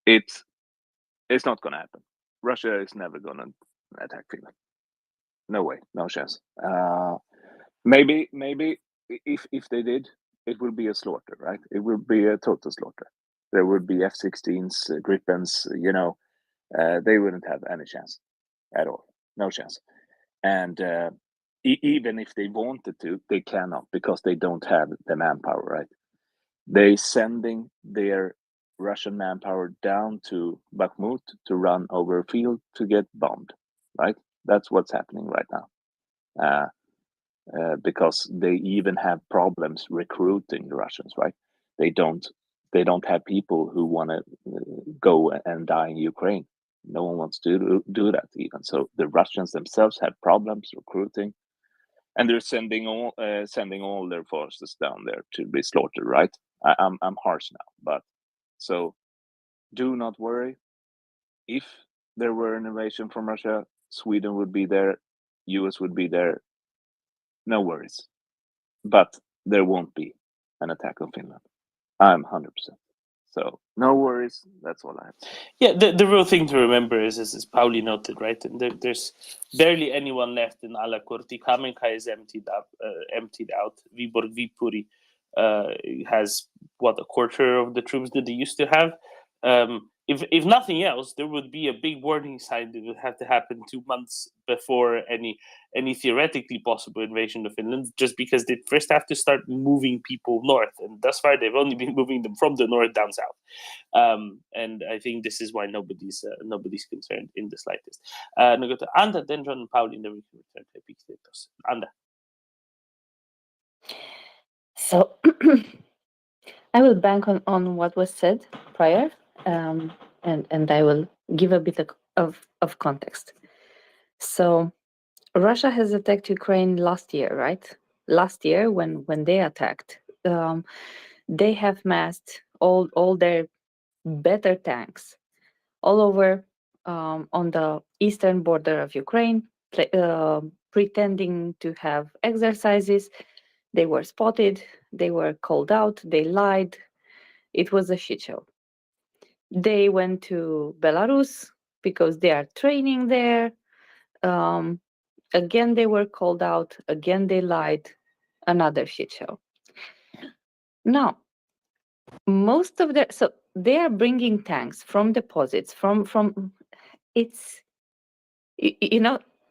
J: it's not going to happen. Russia is never going to attack Finland. No way, no chance. Maybe if they did, it will be a slaughter, right? It will be a total slaughter. There would be F-16s, Gripens, they wouldn't have any chance at all. No chance. And even if they wanted to, they cannot because they don't have the manpower, right? They're sending their Russian manpower down to Bakhmut to run over a field to get bombed, right? That's what's happening right now. Because they even have problems recruiting the Russians, right? They don't they don't have people who want to go and die in Ukraine. No one wants to do that even. So the Russians themselves have problems recruiting, and they're sending all their forces down there to be slaughtered. Right? I'm harsh now, but so do not worry. If there were an invasion from Russia, Sweden would be there, US would be there. No worries. But there won't be an attack on Finland. I'm 100%. So no worries. That's all I have to say.
B: Yeah, the real thing to remember is, as Pauli noted, right? And there's barely anyone left in Alakurti. Kamenka is emptied out. Viborg Vipuri has a quarter of the troops that they used to have. If nothing else, there would be a big warning sign that would have to happen 2 months before any theoretically possible invasion of Finland, just because they first have to start moving people north, and thus far they've only been moving them from the north down south. And I think this is why nobody's concerned in the slightest. Nu go to Anda, then John and Pauli, and then we can return to Epictetus. Anda.
D: So I will bank on what was said prior, and I will give a bit of context. So Russia has attacked Ukraine last year, right? Last year, when they attacked, they have massed all their better tanks all over on the eastern border of Ukraine, pretending to have exercises. They were spotted, they were called out, they lied. It was a shit show. They went to Belarus because they are training there. Again, they were called out. Again, they lied. Another shit show. Now, most of their, so they are bringing tanks from deposits from it's,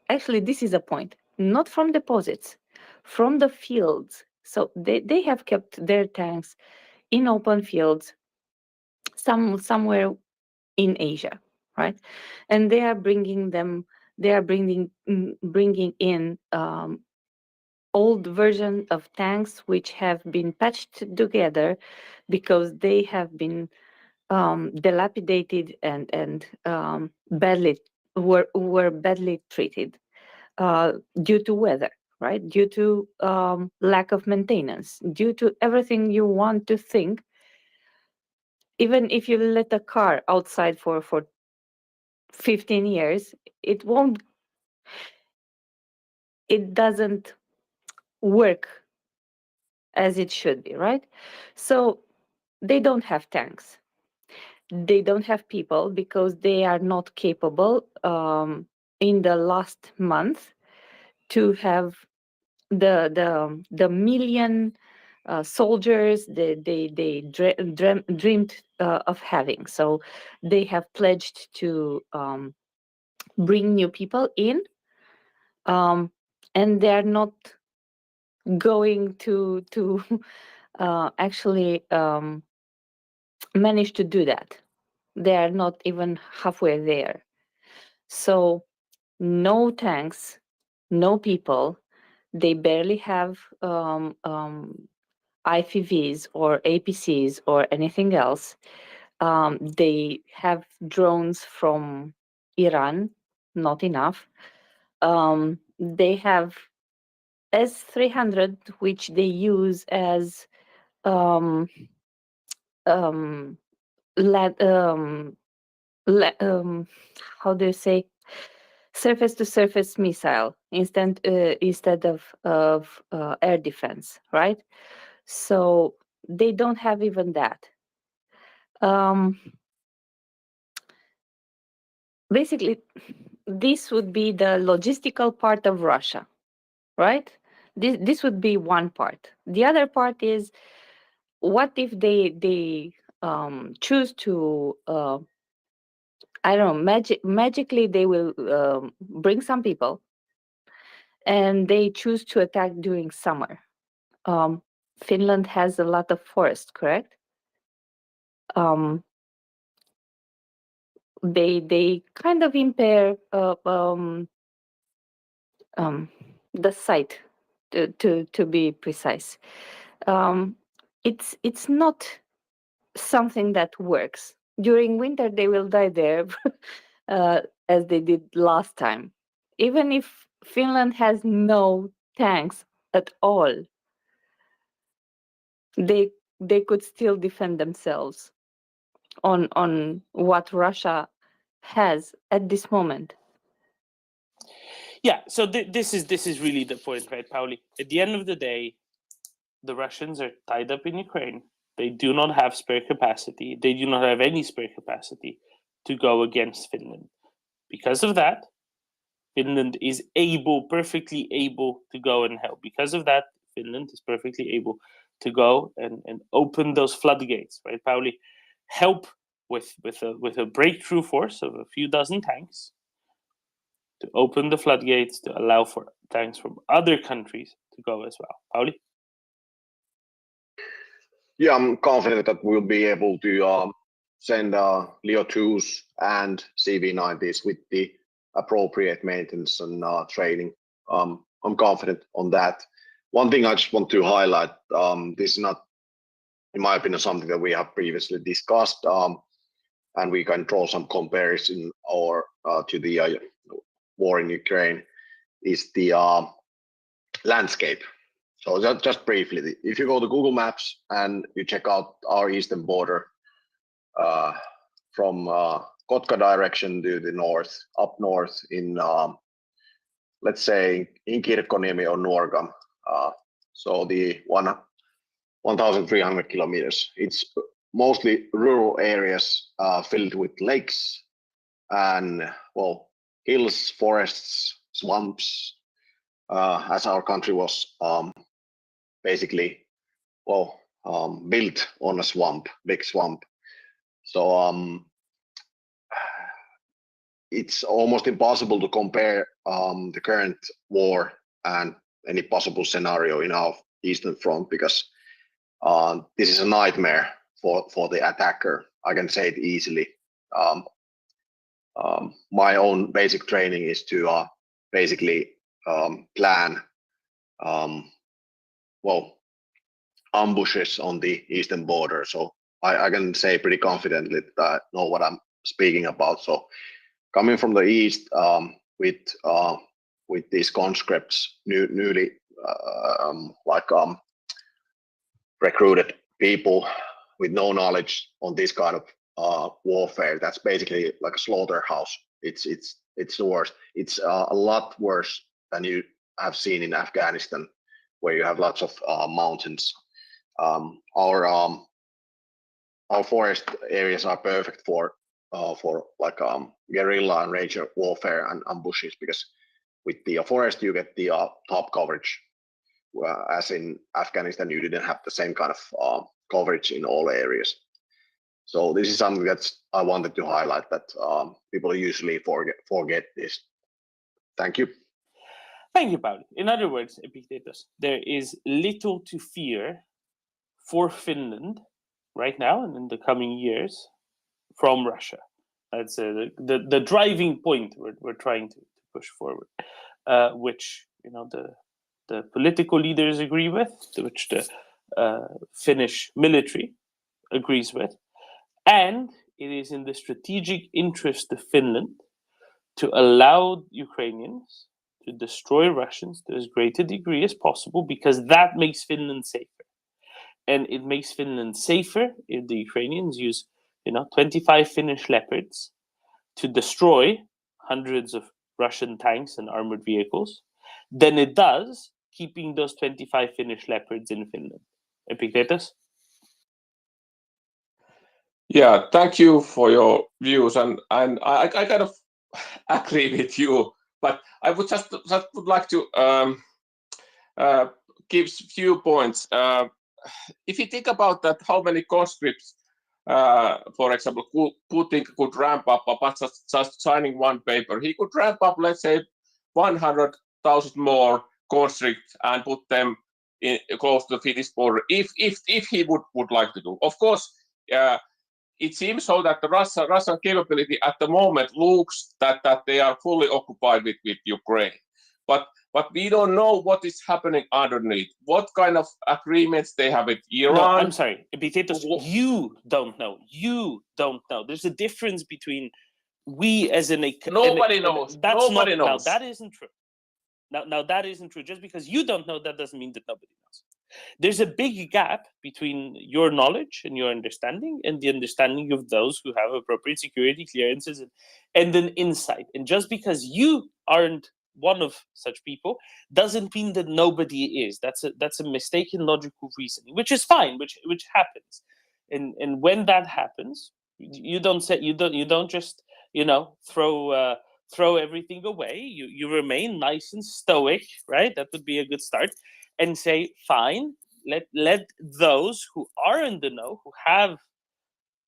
D: actually this is a point, not from deposits, from the fields. So they have kept their tanks in open fields somewhere in Asia, right? And they are bringing in old version of tanks which have been patched together because they have been dilapidated and were badly treated due to weather, right? Due to lack of maintenance, due to everything you want to think. Even if you let a car outside for 15 years, it doesn't work as it should be, right? So they don't have tanks. They don't have people because they are not capable in the last month to have the million soldiers they dreamed of having. So they have pledged to bring new people in, and they are not going to actually manage to do that. They are not even halfway there. So no tanks, no people. They barely have IFVs or APCs or anything else. They have drones from Iran, not enough. They have S-300, which they use as how do you say, surface-to-surface missile instead of air defense, right? So they don't have even that. Basically, this would be the logistical part of Russia, right? This would be one part. The other part is, what if they choose to I don't know, magically they will bring some people and they choose to attack during summer. Finland has a lot of forest, correct? They kind of impair the site, to be precise. It's not something that works. During winter, they will die there, as they did last time. Even if Finland has no tanks at all, they could still defend themselves on what Russia has at this moment.
B: Yeah, so this is really the point, right, Pauli? At the end of the day, the Russians are tied up in Ukraine. They do not have spare capacity. They do not have any spare capacity to go against Finland. Because of that, Finland is perfectly able to go and help. Because of that, Finland is perfectly able to go and open those floodgates, right, Pauli? Help with a breakthrough force of a few dozen tanks to open the floodgates to allow for tanks from other countries to go as well. Pauli?
M: Yeah, I'm confident that we'll be able to send Leo 2s and CV90s with the appropriate maintenance and training. I'm confident on that. One thing I just want to highlight, this is not, in my opinion, something that we have previously discussed, and we can draw some comparison or to the war in Ukraine, is the landscape. So just briefly, if you go to Google Maps and you check out our eastern border from Kotka direction to the north, up north in, let's say, in Kirkkoniemi or Nuorgam, so the 1,300 kilometers, it's mostly rural areas filled with lakes and, well, hills, forests, swamps, as our country was basically, well, built on a swamp, big swamp. So it's almost impossible to compare the current war and any possible scenario in our eastern front, because this is a nightmare for the attacker. I can say it easily. My own basic training is to basically plan well, ambushes on the eastern border. So I can say pretty confidently that I know what I'm speaking about. So coming from the east with these conscripts, newly recruited people with no knowledge on this kind of warfare, that's basically like a slaughterhouse. It's the worst. It's a lot worse than you have seen in Afghanistan, where you have lots of mountains. Our forest areas are perfect for like guerrilla and ranger warfare and ambushes, because with the forest you get the top coverage, as in Afghanistan you didn't have the same kind of coverage in all areas. So this is something that I wanted to highlight, that people usually forget this. Thank you.
B: Thank you, Pauli. In other words, Epictetus, there is little to fear for Finland right now and in the coming years from Russia. That's the driving point we're trying to push forward, which the political leaders agree with, which the Finnish military agrees with, and it is in the strategic interest of Finland to allow Ukrainians to destroy Russians to as great a degree as possible, because that makes Finland safer. And it makes Finland safer if the Ukrainians use 25 Finnish Leopards to destroy hundreds of Russian tanks and armored vehicles than it does keeping those 25 Finnish Leopards in Finland. Epictetus?
O: Yeah, thank you for your views, and I kind of agree with you, but I would just would like to give few points. If you think about that, how many conscripts, for example, Putin could ramp up, but just signing one paper, he could ramp up, let's say, 100,000 more conscripts and put them in close to the Finnish border, if he would like to do. Of course, it seems so that the Russian capability at the moment looks that they are fully occupied with Ukraine. But but we don't know what is happening underneath. What kind of agreements they have with Iran?
B: No, I'm sorry, Epictetus, you don't know. You don't know. There's a difference between we as
O: nobody knows.
B: That's
O: Nobody
B: not.
O: knows.
B: Now that isn't true. Now that isn't true. Just because you don't know, that doesn't mean that nobody knows. There's a big gap between your knowledge and your understanding and the understanding of those who have appropriate security clearances and an insight. And just because you aren't one of such people doesn't mean that nobody is. That's a mistaken logical reasoning, which is fine, which happens. And when that happens, you don't just throw everything away. You remain nice and stoic, right? That would be a good start. And say, fine, let those who are in the know, who have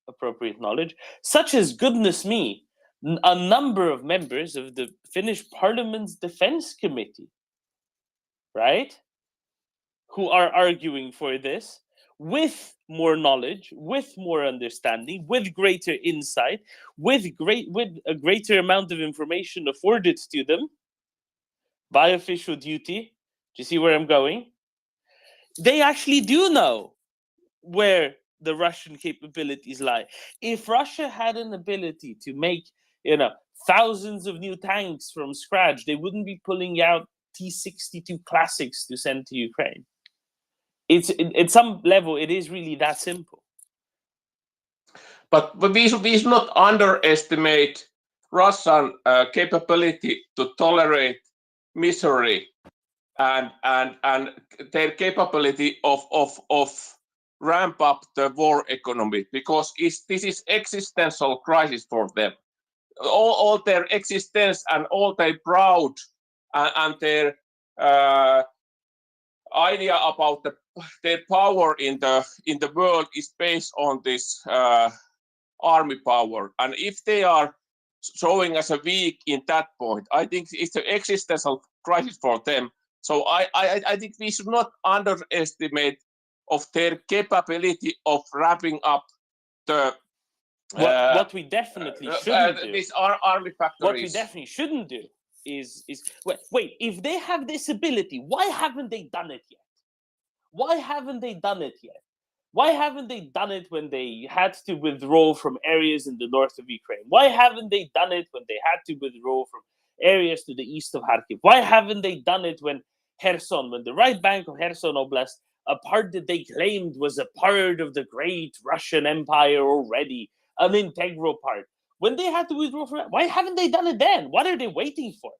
B: appropriate knowledge, such as, goodness me, a number of members of the Finnish Parliament's Defense Committee, right, who are arguing for this with more knowledge, with more understanding, with greater insight, with a greater amount of information afforded to them by official duty. Do you see where I'm going? They actually do know where the Russian capabilities lie. If Russia had an ability to make, thousands of new tanks from scratch, they wouldn't be pulling out T-62 classics to send to Ukraine. At some level, it is really that simple.
O: But we should not underestimate Russian capability to tolerate misery and their capability of ramp up the war economy, because this is existential crisis for them. All their existence and all their proud and their idea about their power in the world is based on this army power. And if they are showing as a weak in that point, I think it's an existential crisis for them. So I think we should not underestimate of their capability of wrapping up the
B: what we definitely shouldn't do.
O: These army factories.
B: What we definitely shouldn't do is wait. If they have this ability, why haven't they done it yet? Why haven't they done it yet? Why haven't they done it when they had to withdraw from areas in the north of Ukraine? Why haven't they done it when they had to withdraw from areas to the east of Kharkiv? Why haven't they done it when Kherson, when the right bank of Kherson Oblast, a part that they claimed was a part of the great Russian Empire already, an integral part, when they had to withdraw from it? Why haven't they done it then? What are they waiting for?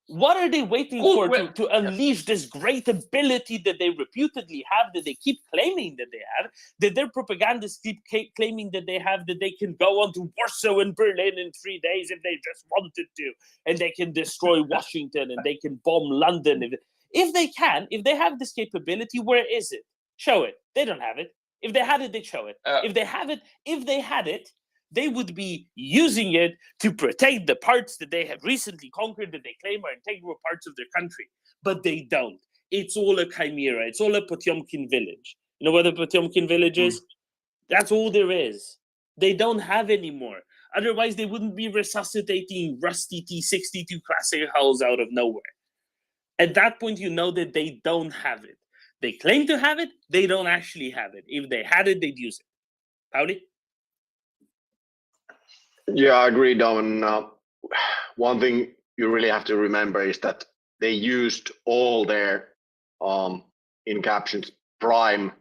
B: What are they waiting for to unleash this great ability that they reputedly have, that they keep claiming that they have, that their propagandists keep claiming that they have, that they can go on to Warsaw and Berlin in 3 days if they just wanted to, and they can destroy Washington and they can bomb London. If they have this capability, where is it? Show it. They don't have it. If they had it, they'd show it. If they had it, they would be using it to protect the parts that they have recently conquered, that they claim are integral parts of their country. But they don't. It's all a chimera. It's all a Potemkin village. You know what a Potemkin village is? That's all there is. They don't have any more. Otherwise, they wouldn't be resuscitating rusty T-62 classic hulls out of nowhere. At that point, you know that they don't have it. They claim to have it. They don't actually have it. If they had it, they'd use it. Pauli?
M: Yeah, I agree, Dom. One thing you really have to remember is that they used all their, in captions, prime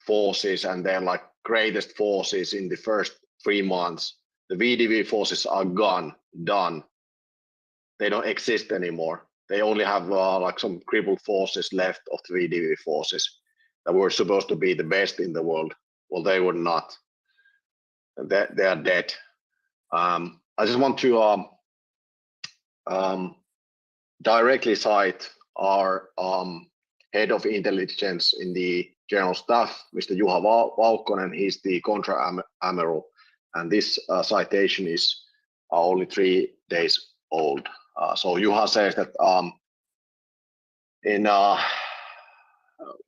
M: forces and their greatest forces in the first 3 months. The VDV forces are gone, done. They don't exist anymore. They only have some crippled forces left of the VDV forces that were supposed to be the best in the world. Well, they were not. They are dead. I just want to directly cite our head of intelligence in the General Staff, Mr. Juha Valkkonen. He's the Contra-Amiral, and this citation is only 3 days old. So Juha says that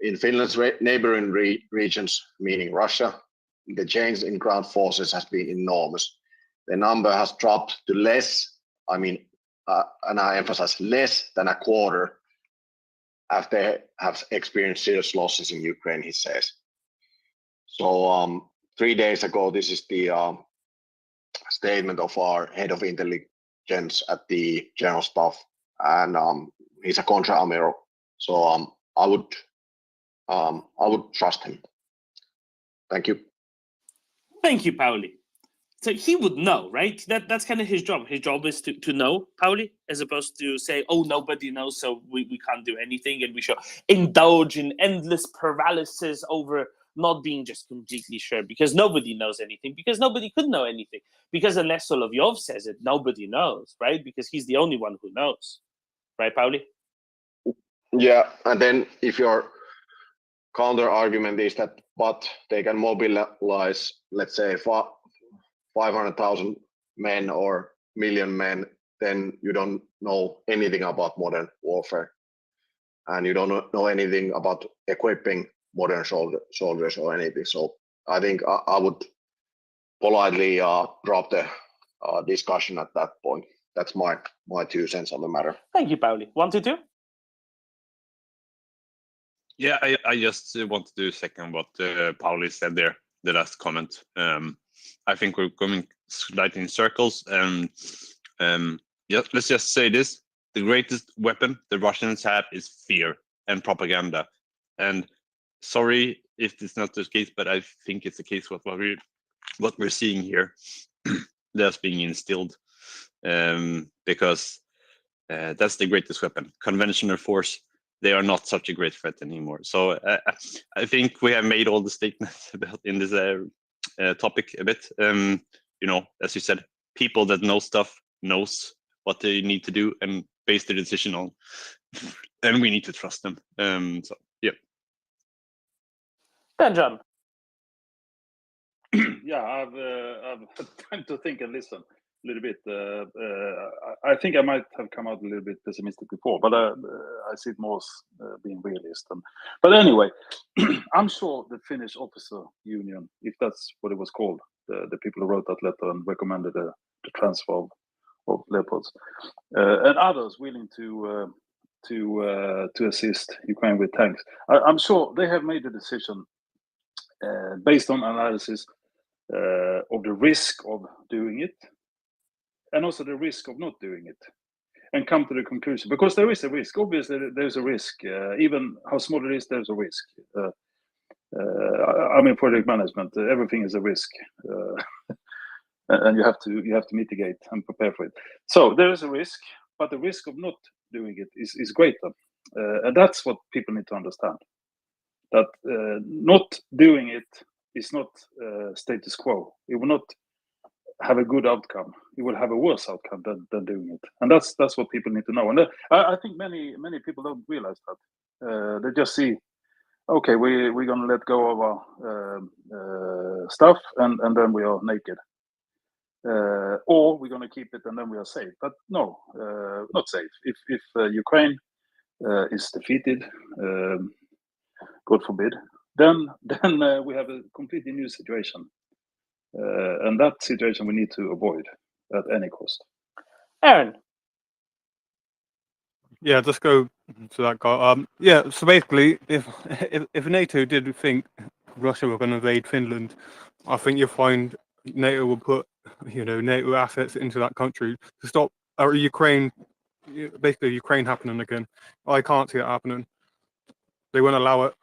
M: in Finland's neighboring regions, meaning Russia, the change in ground forces has been enormous. The number has dropped to less, and I emphasize less than a quarter, after they have experienced serious losses in Ukraine, he says. So 3 days ago, this is the statement of our head of intelligence at the general staff, and he's a Contra-Admiral. So I would trust him. Thank you.
B: Thank you, Pauli. So he would know, right? That's kind of his job. His job is to know, Pauli, as opposed to say, oh, nobody knows, so we can't do anything, and we should indulge in endless paralysis over not being just completely sure, because nobody knows anything, because nobody could know anything, because unless Solovyov says it, nobody knows, right? Because he's the only one who knows. Right, Pauli?
M: Yeah, and then if your counter argument is that, but they can mobilize, let's say, 500,000 men or million men, then you don't know anything about modern warfare, and you don't know anything about equipping modern soldiers or anything. So I think I would politely drop the discussion at that point. That's my 2 cents on the matter.
B: Thank you, Pauli. 1 to 2.
Q: Yeah, I just wanted to second what Pauli said there, the last comment. I think we're going slightly in circles. Yeah, let's just say this. The greatest weapon the Russians have is fear and propaganda. And sorry if it's not the case, but I think it's the case with what we're seeing here. That's being instilled, because that's the greatest weapon. Conventional force, they are not such a great threat anymore. So I think we have made all the statements about in this topic a bit. As you said, people that know stuff knows what they need to do and base their decision on, and we need to trust them. So yeah.
B: Benjamin.
L: Yeah, I've had time to think and listen a little bit. I think I might have come out a little bit pessimistic before, but I see it more as being realist. But anyway, I'm sure the Finnish officer union, if that's what it was called, the people who wrote that letter and recommended the transfer of Leopards, and others willing to assist Ukraine with tanks, I'm sure they have made a decision based on analysis of the risk of doing it, and also the risk of not doing it, and come to the conclusion, because there is a risk. Obviously, there's a risk. Even how small it is, there's a risk. I mean, project management, everything is a risk, and you have to mitigate and prepare for it. So there is a risk, but the risk of not doing it is greater, and that's what people need to understand. That not doing it is not status quo. It will not have a good outcome. It will have a worse outcome than doing it, and that's what people need to know. And I think many people don't realize that. They just see, okay, we're going to let go of our stuff, and then we are naked, or we're going to keep it and then we are safe. But no, not safe. If Ukraine is defeated, God forbid, then we have a completely new situation. And that situation we need to avoid at any cost.
B: Aaron.
F: Yeah, just go to that guy. Yeah, so basically, if NATO did think Russia were going to invade Finland, I think you'll find NATO will put NATO assets into that country to stop Ukraine, basically Ukraine happening again. I can't see it happening. They won't allow it.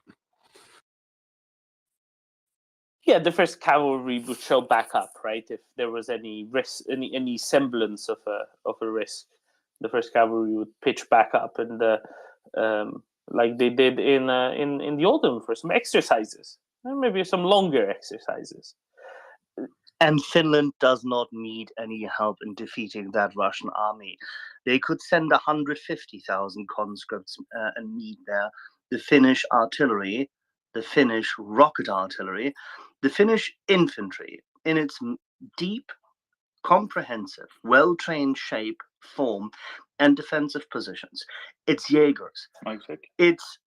B: Yeah, the first cavalry would show back up, right? If there was any risk, any semblance of a risk, the first cavalry would pitch back up, and like they did in the autumn for some exercises, and maybe some longer exercises.
R: And Finland does not need any help in defeating that Russian army. They could send 150,000 conscripts and meet there. The Finnish artillery, the Finnish rocket artillery, the Finnish infantry, in its deep, comprehensive, well-trained shape, form, and defensive positions, its Jaegers, its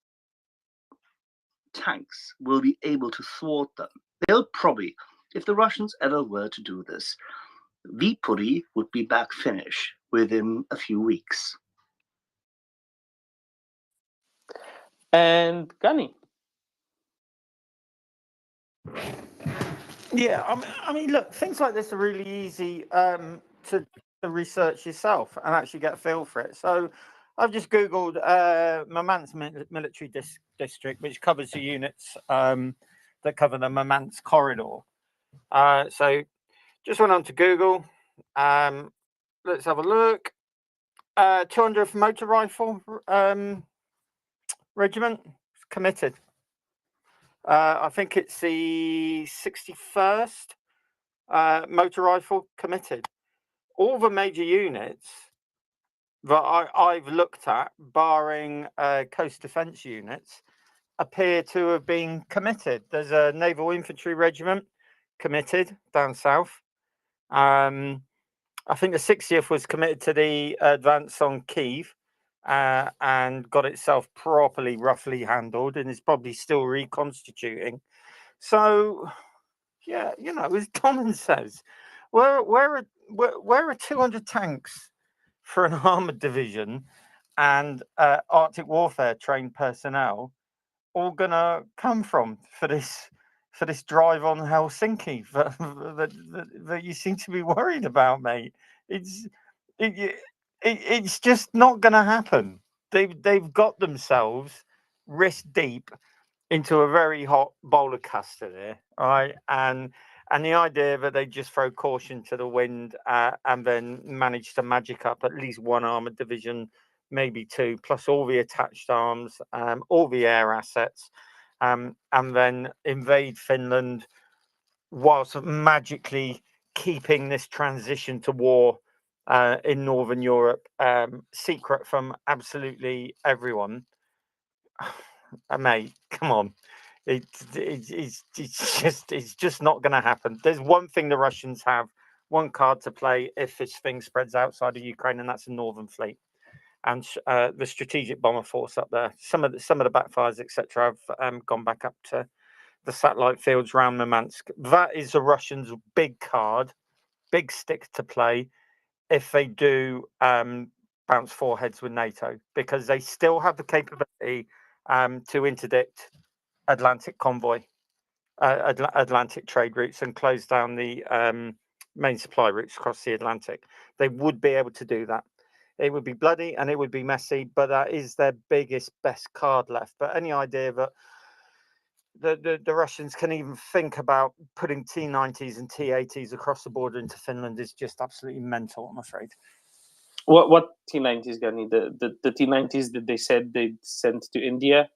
R: tanks will be able to thwart them. They'll probably, if the Russians ever were to do this, Viipuri would be back Finnish within a few weeks.
B: And Gunny.
H: Yeah, I mean, look, things like this are really easy to research yourself and actually get a feel for it. So I've just Googled Murmansk military district, which covers the units that cover the Murmansk corridor. So just went on to Google. Let's have a look. 200th Motor Rifle Regiment committed. I think it's the 61st Motor Rifle committed. All the major units that I've looked at, barring coast defence units, appear to have been committed. There's a Naval Infantry Regiment committed down south. I think the 60th was committed to the advance on Kiev and got itself properly, roughly handled, and is probably still reconstituting. So, yeah, you know, as Common says, where are 200 tanks for an armored division and Arctic warfare trained personnel all gonna come from for this drive on Helsinki that you seem to be worried about, mate? It's just not gonna happen. They've got themselves wrist deep into a very hot bowl of custard here, right? And the idea that they just throw caution to the wind and then manage to magic up at least one armored division, maybe two, plus all the attached arms, all the air assets, and then invade Finland whilst magically keeping this transition to war in Northern Europe secret from absolutely everyone. Mate, come on. It's just not going to happen. There's one thing the Russians have, one card to play if this thing spreads outside of Ukraine, and that's the Northern Fleet and the strategic bomber force up there. Some of the backfires, etc., have gone back up to the satellite fields around Murmansk. That is the Russians' big card, big stick to play if they do bounce foreheads with NATO, because they still have the capability to interdict Atlantic convoy, Atlantic trade routes, and close down the main supply routes across the Atlantic. They would be able to do that. It would be bloody and it would be messy, but that is their best card left. But any idea that the Russians can even think about putting T-90s and T-80s across the border into Finland is just absolutely mental, I'm afraid.
B: What T-90s, Gunny? The T-90s that they said they'd sent to India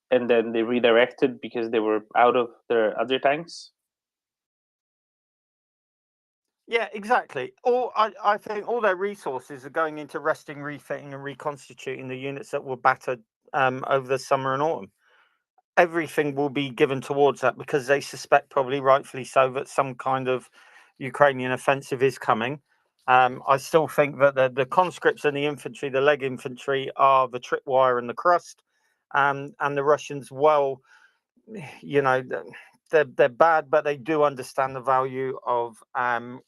B: and then they redirected because they were out of their other tanks?
H: Yeah, exactly. I think all their resources are going into resting, refitting, and reconstituting the units that were battered over the summer and autumn. Everything will be given towards that because they suspect, probably rightfully so, that some kind of Ukrainian offensive is coming. I still think that the conscripts and the infantry, the leg infantry, are the tripwire and the crust, and the Russians, well, you know, they're bad, but they do understand the value of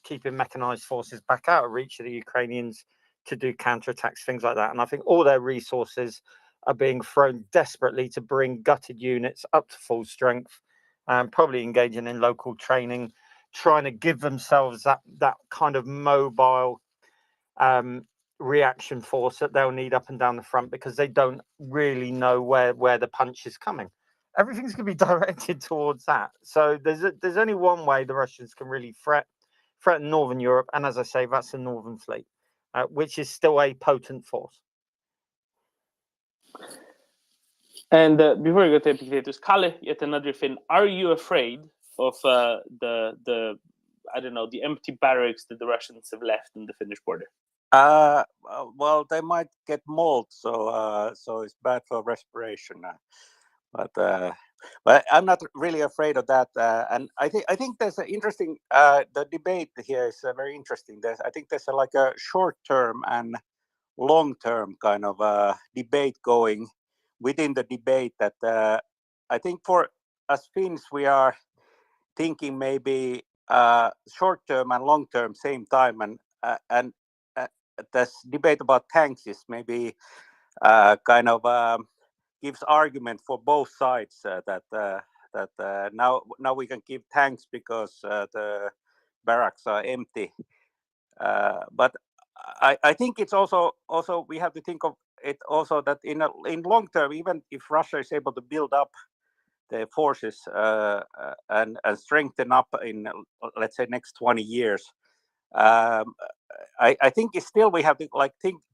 H: keeping mechanized forces back out of reach of the Ukrainians to do counterattacks, things like that. And I think all their resources are being thrown desperately to bring gutted units up to full strength, probably engaging in local training, trying to give themselves that kind of mobile reaction force that they'll need up and down the front, because they don't really know where the punch is coming. Everything's going to be directed towards that. So there's only one way the Russians can really threaten Northern Europe, and as I say, that's the Northern Fleet, which is still a potent force.
B: And before we go to Epictetus, Kalle, yet another thing. Are you afraid of the I don't know, the empty barracks that the Russians have left in the Finnish border?
S: Well, they might get mold, so it's bad for respiration. But I'm not really afraid of that. And I think there's an interesting. The debate here is very interesting. I think there's like a short-term and long-term kind of debate going within the debate. That I think for us Finns, we are thinking maybe short term and long term same time, and this debate about tanks is maybe kind of gives argument for both sides that now we can give tanks because the barracks are empty. But I think it's also we have to think of it also that in long term, even if Russia is able to build up the forces and strengthen up in, let's say, next 20 years, I think it's still we have to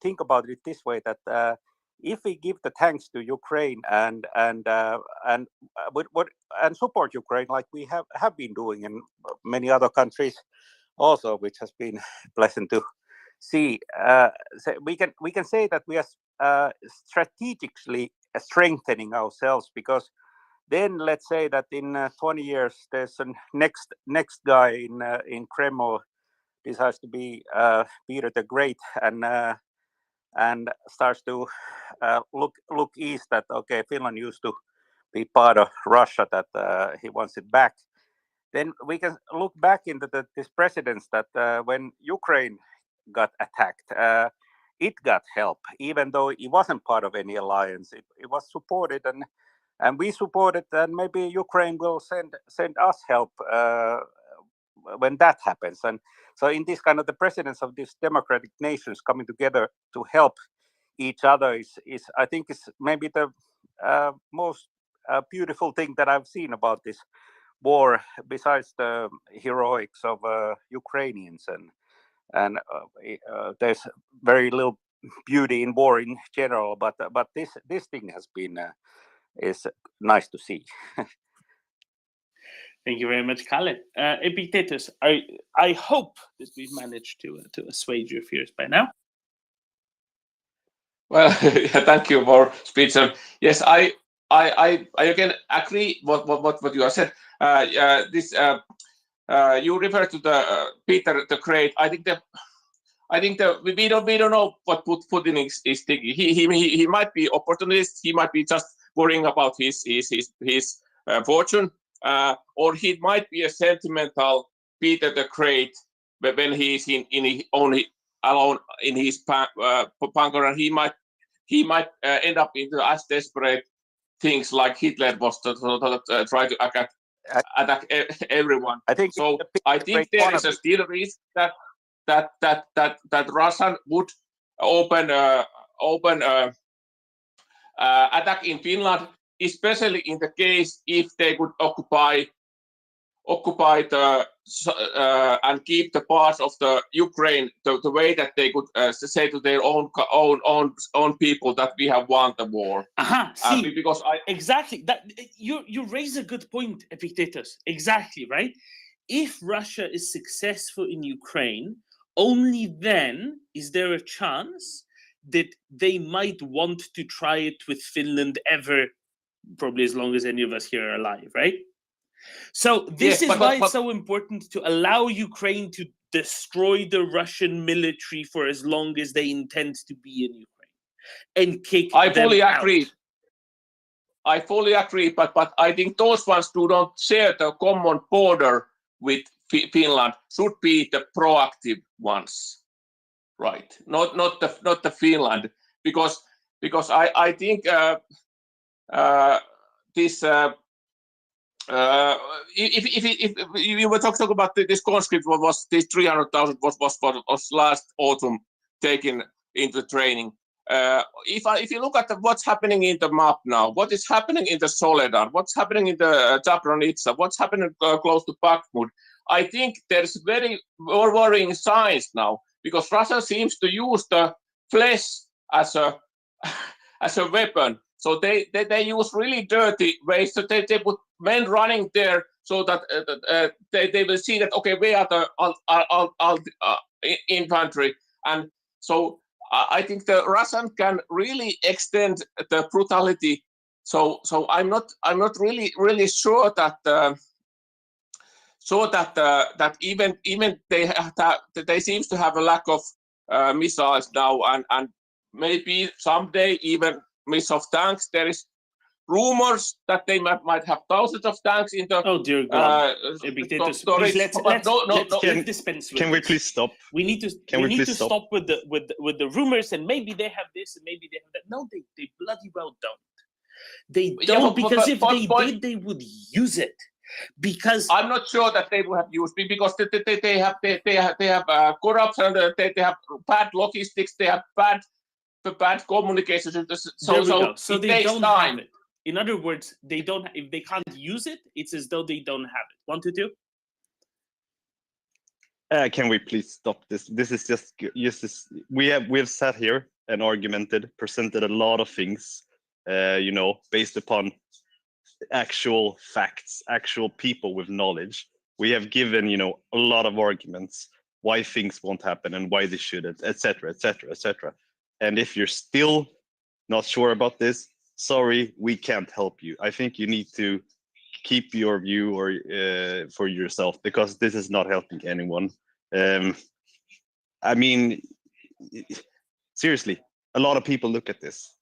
S: think about it this way, that if we give the tanks to Ukraine and support Ukraine like we have been doing in many other countries also, which has been pleasant to see, so we can say that we are strategically strengthening ourselves, because then let's say that in 20 years there's a next guy in Kremlin decides to be Peter the Great and starts to look east, that okay, Finland used to be part of Russia, that he wants it back. Then we can look back into this precedence that when Ukraine got attacked, it got help, even though it wasn't part of any alliance. It was supported, and we supported, and maybe Ukraine will send us help when that happens. And so in this kind of the precedence of these democratic nations coming together to help each other is I think is maybe the most beautiful thing that I've seen about this war, besides the heroics of Ukrainians, and there's very little beauty in war in general, but this thing has been is nice to see.
B: Thank you very much, Kalle. Epictetus, I hope that we've managed to assuage your fears by now.
O: Well, thank you for speech. Yes, I again agree what you have said. You refer to the Peter the Great. I think we don't know what Putin is thinking. He might be opportunist. He might be just worrying about his fortune, or he might be a sentimental Peter the Great when he's alone in his bunker, and he might end up into as desperate things like Hitler was to try to attack everyone.
S: I think
O: so. I think there is a still risk that Russia would open attack in Finland, especially in the case if they could occupy and keep the parts of the Ukraine the way that they could say to their own people that we have won the war.
B: See,
O: because
B: exactly that you raise a good point, Epictetus. Exactly right. If Russia is successful in Ukraine, only then is there a chance that they might want to try it with Finland probably as long as any of us here are alive, right? So this is why it's so important to allow Ukraine to destroy the Russian military for as long as they intend to be in Ukraine and kick them out.
O: I fully agree, but I think those ones who don't share the common border with Finland should be the proactive ones, right? Not the Finland, because I think this. If you were talking about this conscript, what was this 300,000 was last autumn taken into training. If you look at what's happening in the map now, what is happening in the Soledar, what's happening in the Zabranitsa, what's happening close to Bakhmut, I think there's very worrying signs now, because Russia seems to use the flesh as a weapon. So they use really dirty ways. So they put men running there so that they will see that, okay, we are the infantry, and so I think the Russians can really extend the brutality. So I'm not really sure that that even they seems to have a lack of missiles now, and maybe someday even miss of tanks. There is rumors that they might have thousands of tanks in the
B: Oh dear God, Epictetus,
O: storage.
B: please let's dispense with
Q: Can we
B: this.
Q: please stop?
B: We need to stop with the rumors, and maybe they have this and maybe they have that. No, they bloody well don't. They don't, because if they did, they would use it. Because
O: I'm not sure that they will have used it, because they have corruption, they have bad logistics, they have bad communication.
B: So they
O: takes
B: don't
O: time.
B: have it. In other words, they don't. If they can't use it, it's as though they don't have it. 1, 2, 2.
Q: Can we please stop this? This is just we have sat here and argumented, presented a lot of things, based upon actual facts, actual people with knowledge. We have given, a lot of arguments why things won't happen and why they shouldn't, etc., etc., etc. And if you're still not sure about this, sorry, we can't help you. I think you need to keep your view or for yourself, because this is not helping anyone. I mean, seriously, a lot of people look at this.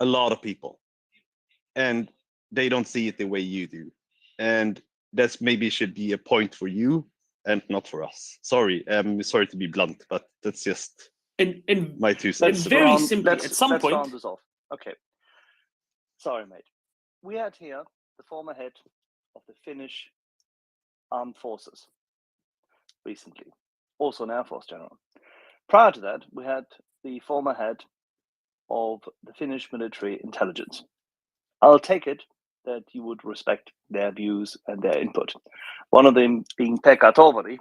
Q: A lot of people. And they don't see it the way you do. And that's maybe should be a point for you and not for us. Sorry, sorry to be blunt, but that's just my 2 cents.
B: Very simply,
G: let's
B: at some point.
G: round this off. Okay. Sorry, mate. We had here the former head of the Finnish armed forces recently, also an Air Force general. Prior to that, we had the former head of the Finnish military intelligence. I'll take it that you would respect their views and their input. One of them being Pekka Toivonen,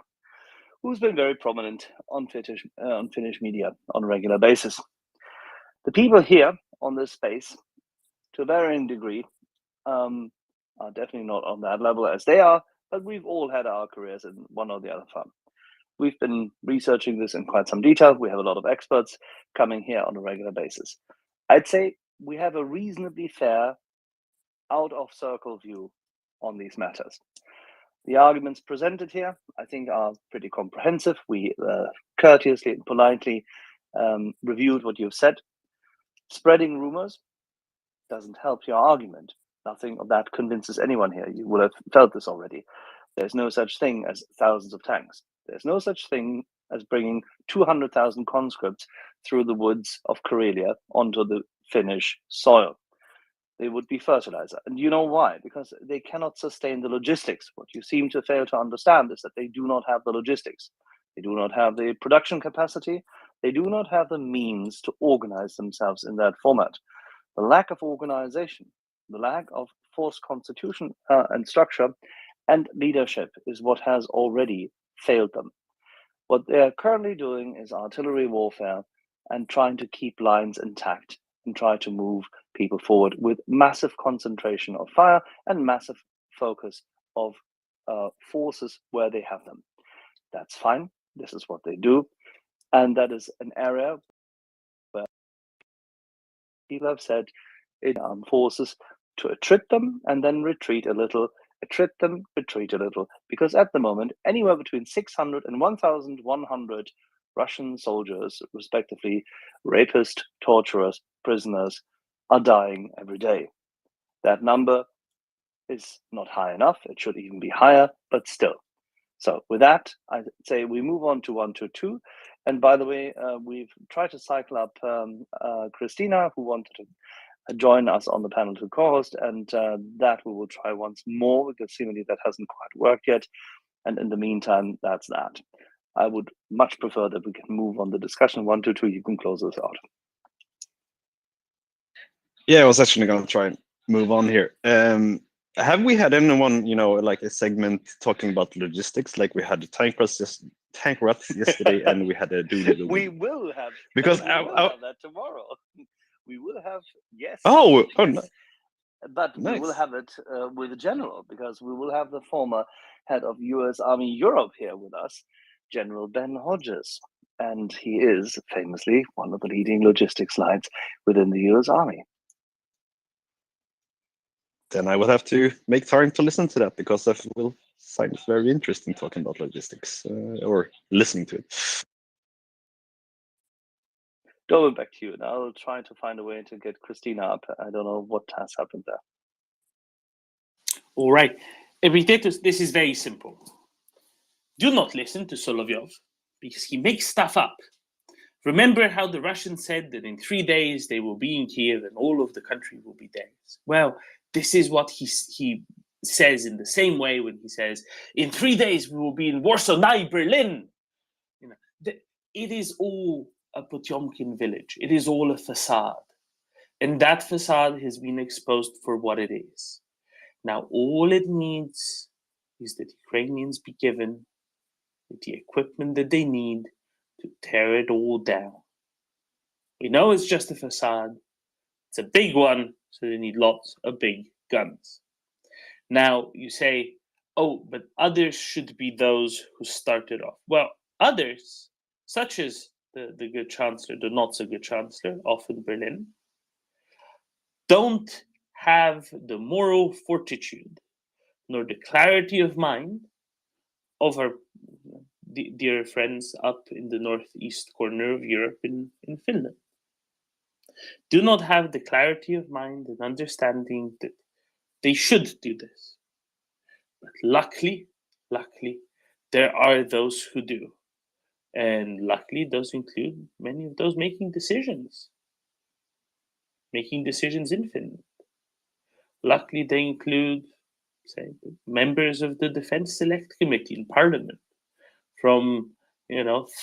G: who's been very prominent on Finnish media on a regular basis. The people here on this space, to a varying degree, are definitely not on that level as they are, but we've all had our careers in one or the other firm. We've been researching this in quite some detail. We have a lot of experts coming here on a regular basis. I'd say we have a reasonably fair, out-of-circle view on these matters. The arguments presented here, I think, are pretty comprehensive. We courteously and politely reviewed what you've said. Spreading rumors doesn't help your argument. Nothing of that convinces anyone here. You will have felt this already. There's no such thing as thousands of tanks. There's no such thing as bringing 200,000 conscripts through the woods of Karelia onto the Finnish soil. They would be fertilizer. And you know why? Because they cannot sustain the logistics. What you seem to fail to understand is that they do not have the logistics. They do not have the production capacity. They do not have the means to organize themselves in that format. The lack of organization, the lack of force constitution and structure and leadership is what has already failed them. What they're currently doing is artillery warfare and trying to keep lines intact and try to move people forward with massive concentration of fire and massive focus of forces where they have them. That's fine. This is what they do. And that is an area where people have said in armed forces to attrit them and then retreat a little, attrit them, retreat a little. Because at the moment, anywhere between 600 and 1,100 Russian soldiers, respectively, rapists, torturers, prisoners, are dying every day. That number is not high enough. It should even be higher, but still. So with that, I say we move on to 122. And by the way, we've tried to cycle up Christina, who wanted to join us on the panel to co-host, and that we will try once more, because seemingly that hasn't quite worked yet. And in the meantime, that's that. I would much prefer that we can move on the discussion. 122, you can close this out.
Q: Yeah, I was actually going to try and move on here. Have we had anyone, like a segment talking about logistics, like we had the tank ruts yesterday, and we had a doodle?
G: We will have.
Q: Because
G: we will have that tomorrow. We will have yes.
Q: Oh,
G: yes. But
Q: nice.
G: We will have it with the general, because we will have the former head of U.S. Army Europe here with us, General Ben Hodges, and he is famously one of the leading logistics lines within the U.S. Army.
Q: Then I will have to make time to listen to that, because that will sound very interesting talking about logistics or listening to it.
G: Going back to you, and I'll try to find a way to get Christina up. I don't know what has happened there.
B: All right. Epictetus, this is very simple. Do not listen to Solovyov because he makes stuff up. Remember how the Russians said that in 3 days they will be in Kiev and all of the country will be theirs. Well, this is what he says in the same way when he says, in 3 days we will be in Warsaw, nigh Berlin. You know, it is all a Potemkin village. It is all a facade. And that facade has been exposed for what it is. Now, all it needs is that Ukrainians be given the equipment that they need to tear it all down. We know it's just a facade. It's a big one, so they need lots of big guns. Now, you say, oh, but others should be those who started off. Well, others, such as the good chancellor, the not so good chancellor, off in Berlin, don't have the moral fortitude nor the clarity of mind of our dear friends up in the northeast corner of Europe in Finland. Do not have the clarity of mind and understanding that they should do this. But luckily, there are those who do. And luckily, those include many of those making decisions in Finland. Luckily, they include, say, members of the Defense Select Committee in Parliament from,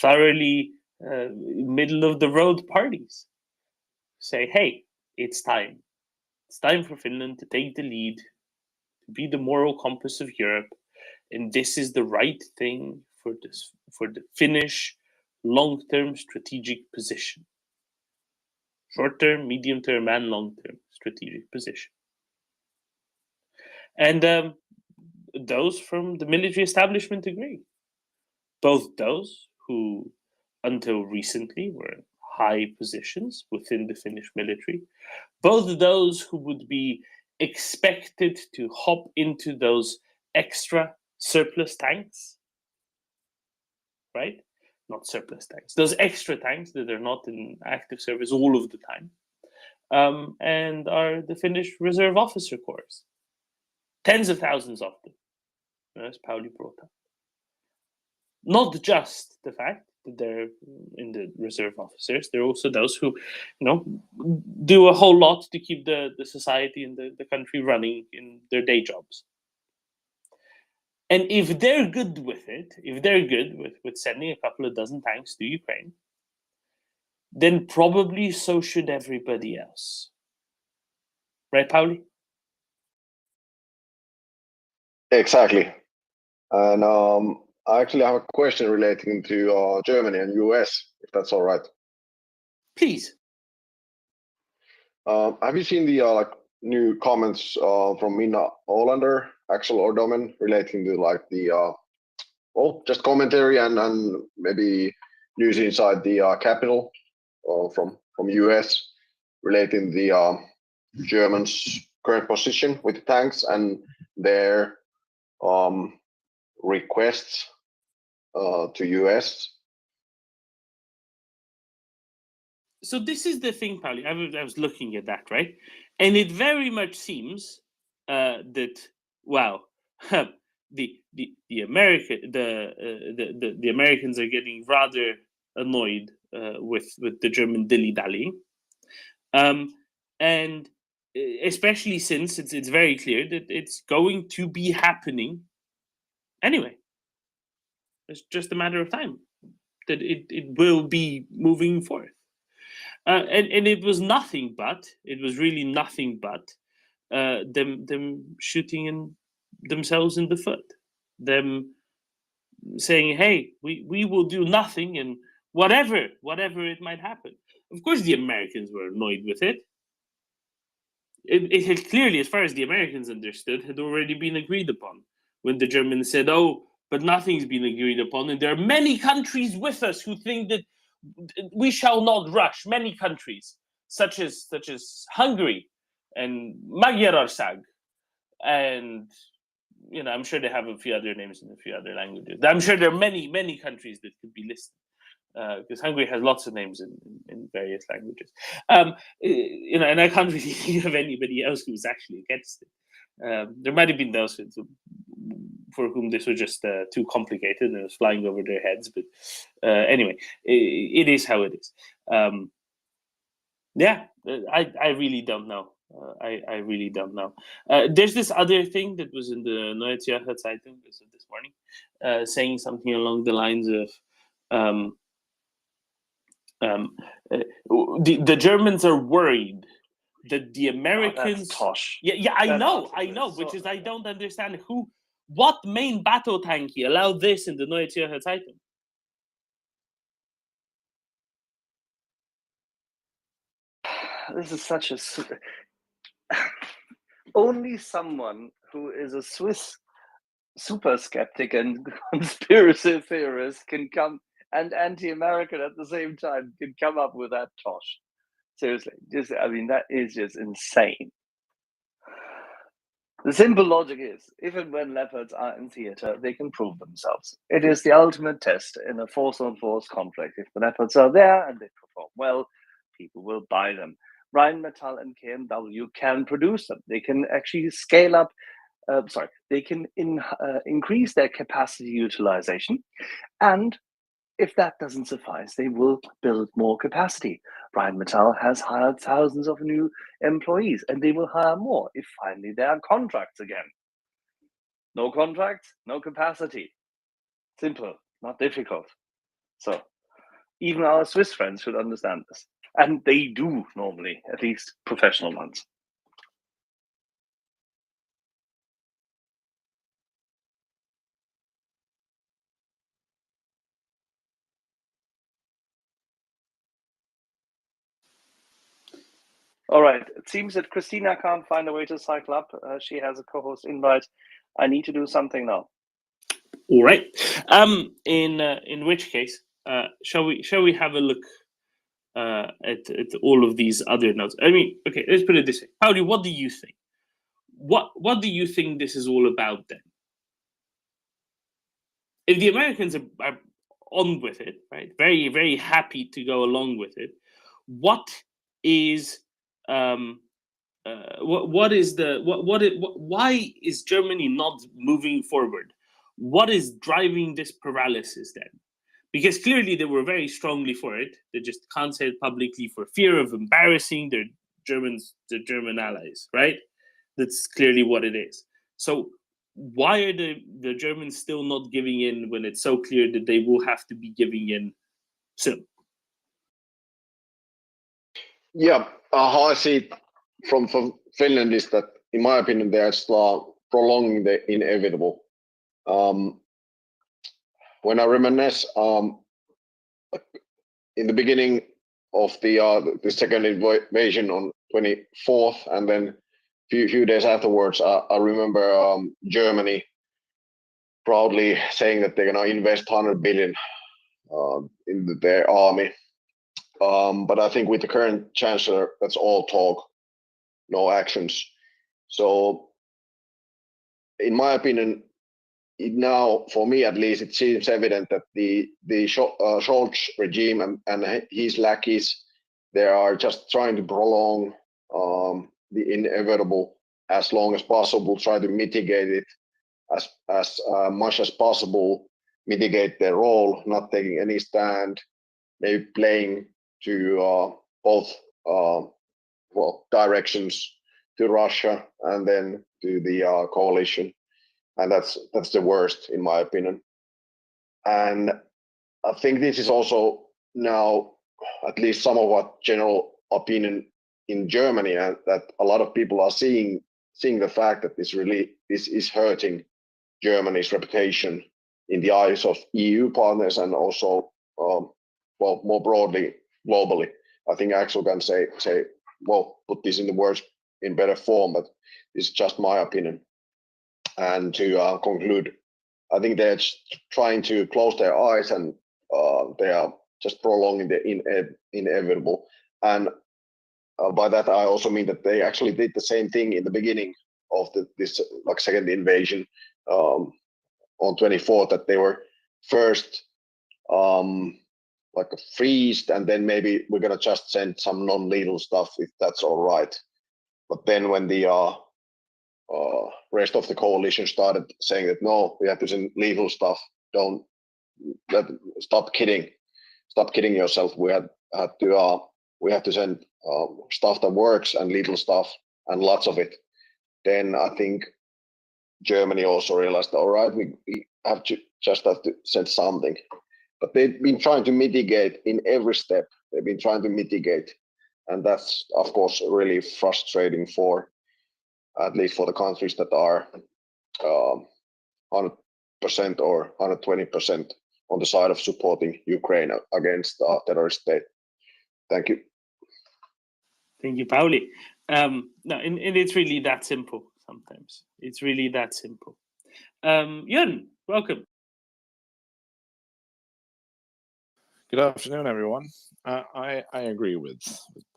B: thoroughly middle-of-the-road parties. Say, hey, it's time. It's time for Finland to take the lead, to be the moral compass of Europe, and this is the right thing for the Finnish long-term strategic position. Short-term, medium-term, and long-term strategic position. And those from the military establishment agree. Both those who, until recently, were in high positions within the Finnish military, both those who would be expected to hop into those extra surplus tanks, right? Not surplus tanks, those extra tanks that are not in active service all of the time, and are the Finnish Reserve Officer Corps. Tens of thousands of them, as Pauli brought up. Not just the fact that they're in the reserve officers, there are also those who, do a whole lot to keep the society and the country running in their day jobs. And if they're good with it, if they're good with sending a couple of dozen tanks to Ukraine, then probably so should everybody else. Right, Pauli?
M: Exactly. And I actually have a question relating to Germany and US, if that's all right.
B: Please.
M: Have you seen the new comments from Minna Olander, Axel Ordomen, relating to just commentary and maybe news inside the capital from US relating the Germans' current position with the tanks and their requests to US?
B: So this is the thing, Pauli. I was looking at that, right? And it very much seems that, well, the Americans are getting rather annoyed with the German dilly-dallying, and especially since it's very clear that it's going to be happening anyway. It's just a matter of time that it will be moving forth. And it was nothing but, it was really nothing but them shooting themselves in the foot. Them saying, hey, we will do nothing and whatever it might happen. Of course, the Americans were annoyed with it. It had clearly, as far as the Americans understood, had already been agreed upon. When the Germans said, oh, but nothing's been agreed upon, and there are many countries with us who think that we shall not rush. Many countries, such as Hungary and MriyaReport, and I'm sure they have a few other names in a few other languages. I'm sure there are many countries that could be listed. because Hungary has lots of names in various languages. And I can't really think of anybody else who's actually against it. There might have been those for whom this was just too complicated and it was flying over their heads. But anyway, it is how it is. I really don't know. I really don't know. There's this other thing that was in the Neue Zürcher Zeitung this morning, saying something along the lines of the Germans are worried that the Americans.
G: That's tosh.
B: Yeah, I know, which is I don't understand what main battle tanky allowed this in the Neue Zürcher Zeitung.
G: This is such a only someone who is a Swiss super skeptic and conspiracy theorist can come, and anti-American at the same time, can come up with that tosh. Seriously, that is just insane. The simple logic is, even when leopards are in theater, they can prove themselves. It is the ultimate test in a force-on-force conflict. If the leopards are there and they perform well, people will buy them. Rheinmetall and KMW can produce them. They can actually scale up. They can increase their capacity utilization, and if that doesn't suffice, they will build more capacity. Rheinmetall has hired thousands of new employees, and they will hire more if finally there are contracts again. No contracts, no capacity. Simple, not difficult. So even our Swiss friends should understand this. And they do normally, at least professional ones. All right. It seems that Christina can't find a way to cycle up. She has a co-host invite. I need to do something now.
B: All right. In which case, shall we have a look at all of these other notes? I mean, okay, let's put it this way. Pauli, what do you think? What do you think this is all about then? If the Americans are on with it, right? Very, very happy to go along with it. What is why is Germany not moving forward? What is driving this paralysis then? Because clearly they were very strongly for it. They just can't say it publicly for fear of embarrassing their German allies, right? That's clearly what it is. So why are the Germans still not giving in when it's so clear that they will have to be giving in soon?
M: Yeah, how I see it from Finland is that, in my opinion, they are prolonging the inevitable. When I reminisce, in the beginning of the second invasion on 24th, and then few days afterwards, I remember Germany proudly saying that they're going to invest 100 billion in their army. But I think with the current chancellor, that's all talk, no actions. So, in my opinion, now, for me at least, it seems evident that the Scholz regime and his lackeys, they are just trying to prolong the inevitable as long as possible, try to mitigate it as much as possible, mitigate their role, not taking any stand, maybe playing to both directions, to Russia and then to the coalition. And that's the worst, in my opinion. And I think this is also now at least some of what general opinion in Germany, and that a lot of people are seeing the fact that this is hurting Germany's reputation in the eyes of EU partners and also more broadly globally. I think Axel can say put this in the words in better form, but it's just my opinion. And to conclude, I think they're trying to close their eyes, and they are just prolonging the inevitable. And by that, I also mean that they actually did the same thing in the beginning of this second invasion on 24th, that they were first like a freeze, and then maybe we're gonna just send some non-lethal stuff if that's all right. But then when the rest of the coalition started saying that no, we have to send lethal stuff, don't stop kidding yourself. We have to send stuff that works and lethal stuff and lots of it. Then I think Germany also realized, all right, we have to send something. But they've been trying to mitigate in every step. They've been trying to mitigate, and that's of course really frustrating for at least for the countries that are 100% or 120% on the side of supporting Ukraine against a terrorist state. Thank you.
B: Thank you, Pauli. No, and it's really that simple sometimes. It's really that simple. Jörn, welcome.
T: Good afternoon, everyone. I agree with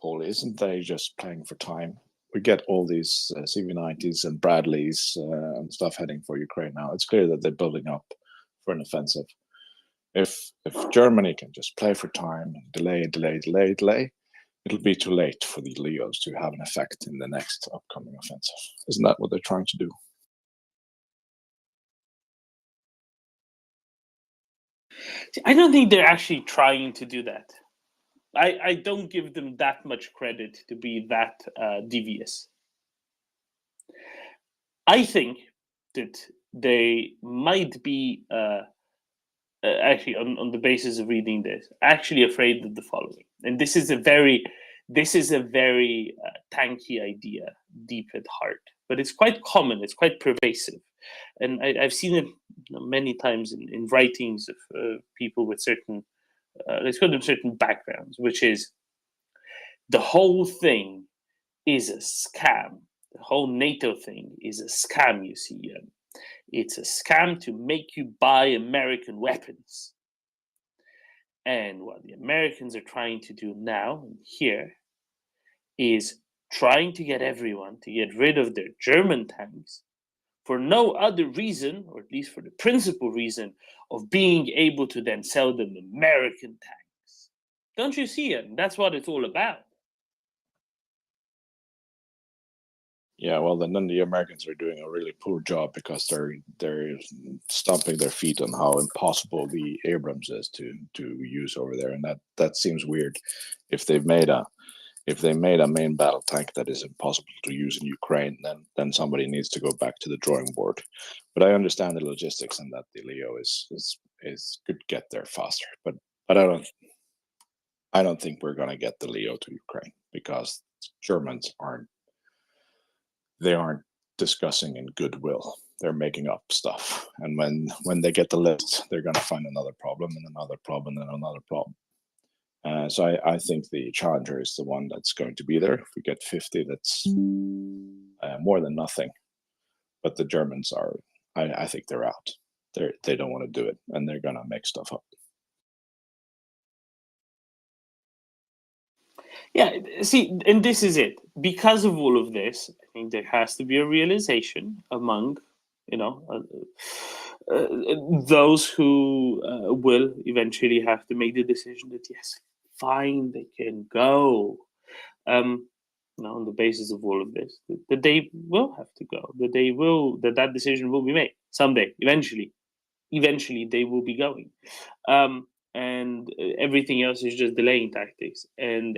T: Paul. Isn't they just playing for time? We get all these CV90s and Bradleys and stuff heading for Ukraine now. It's clear that they're building up for an offensive. If Germany can just play for time and delay, it'll be too late for the Leos to have an effect in the next upcoming offensive. Isn't that what they're trying to do?
B: I don't think they're actually trying to do that. I don't give them that much credit to be that devious. I think that they might be actually on the basis of reading this actually afraid of the following, and this is a very tanky idea deep at heart, but it's quite common, it's quite pervasive, and I've seen it many times in writings of people with certain let's call them certain backgrounds, which is the whole thing is a scam. The whole NATO thing is a scam, you see. It's a scam to make you buy American weapons. And what the Americans are trying to do now here is trying to get everyone to get rid of their German tanks for no other reason, or at least for the principal reason, of being able to then sell them American tanks. Don't you see it? That's what it's all about.
T: Yeah, well, then the Americans are doing a really poor job because they're stomping their feet on how impossible the Abrams is to use over there, and that seems weird. If they made a main battle tank that is impossible to use in Ukraine, then somebody needs to go back to the drawing board. But I understand the logistics and that the Leo is could get there faster. But I don't think we're gonna get the Leo to Ukraine because Germans aren't discussing in goodwill. They're making up stuff, and when they get the list, they're gonna find another problem and another problem and another problem. So I think the Challenger is the one that's going to be there. If we get 50, that's more than nothing. But the Germans are, I think they're out. They don't want to do it, and they're gonna make stuff up.
B: Yeah, see, and this is it. Because of all of this, I think there has to be a realization among, those who will eventually have to make the decision that yes, fine, they can go. On the basis of all of this, that they will have to go. That decision will be made someday. Eventually, they will be going. And everything else is just delaying tactics. And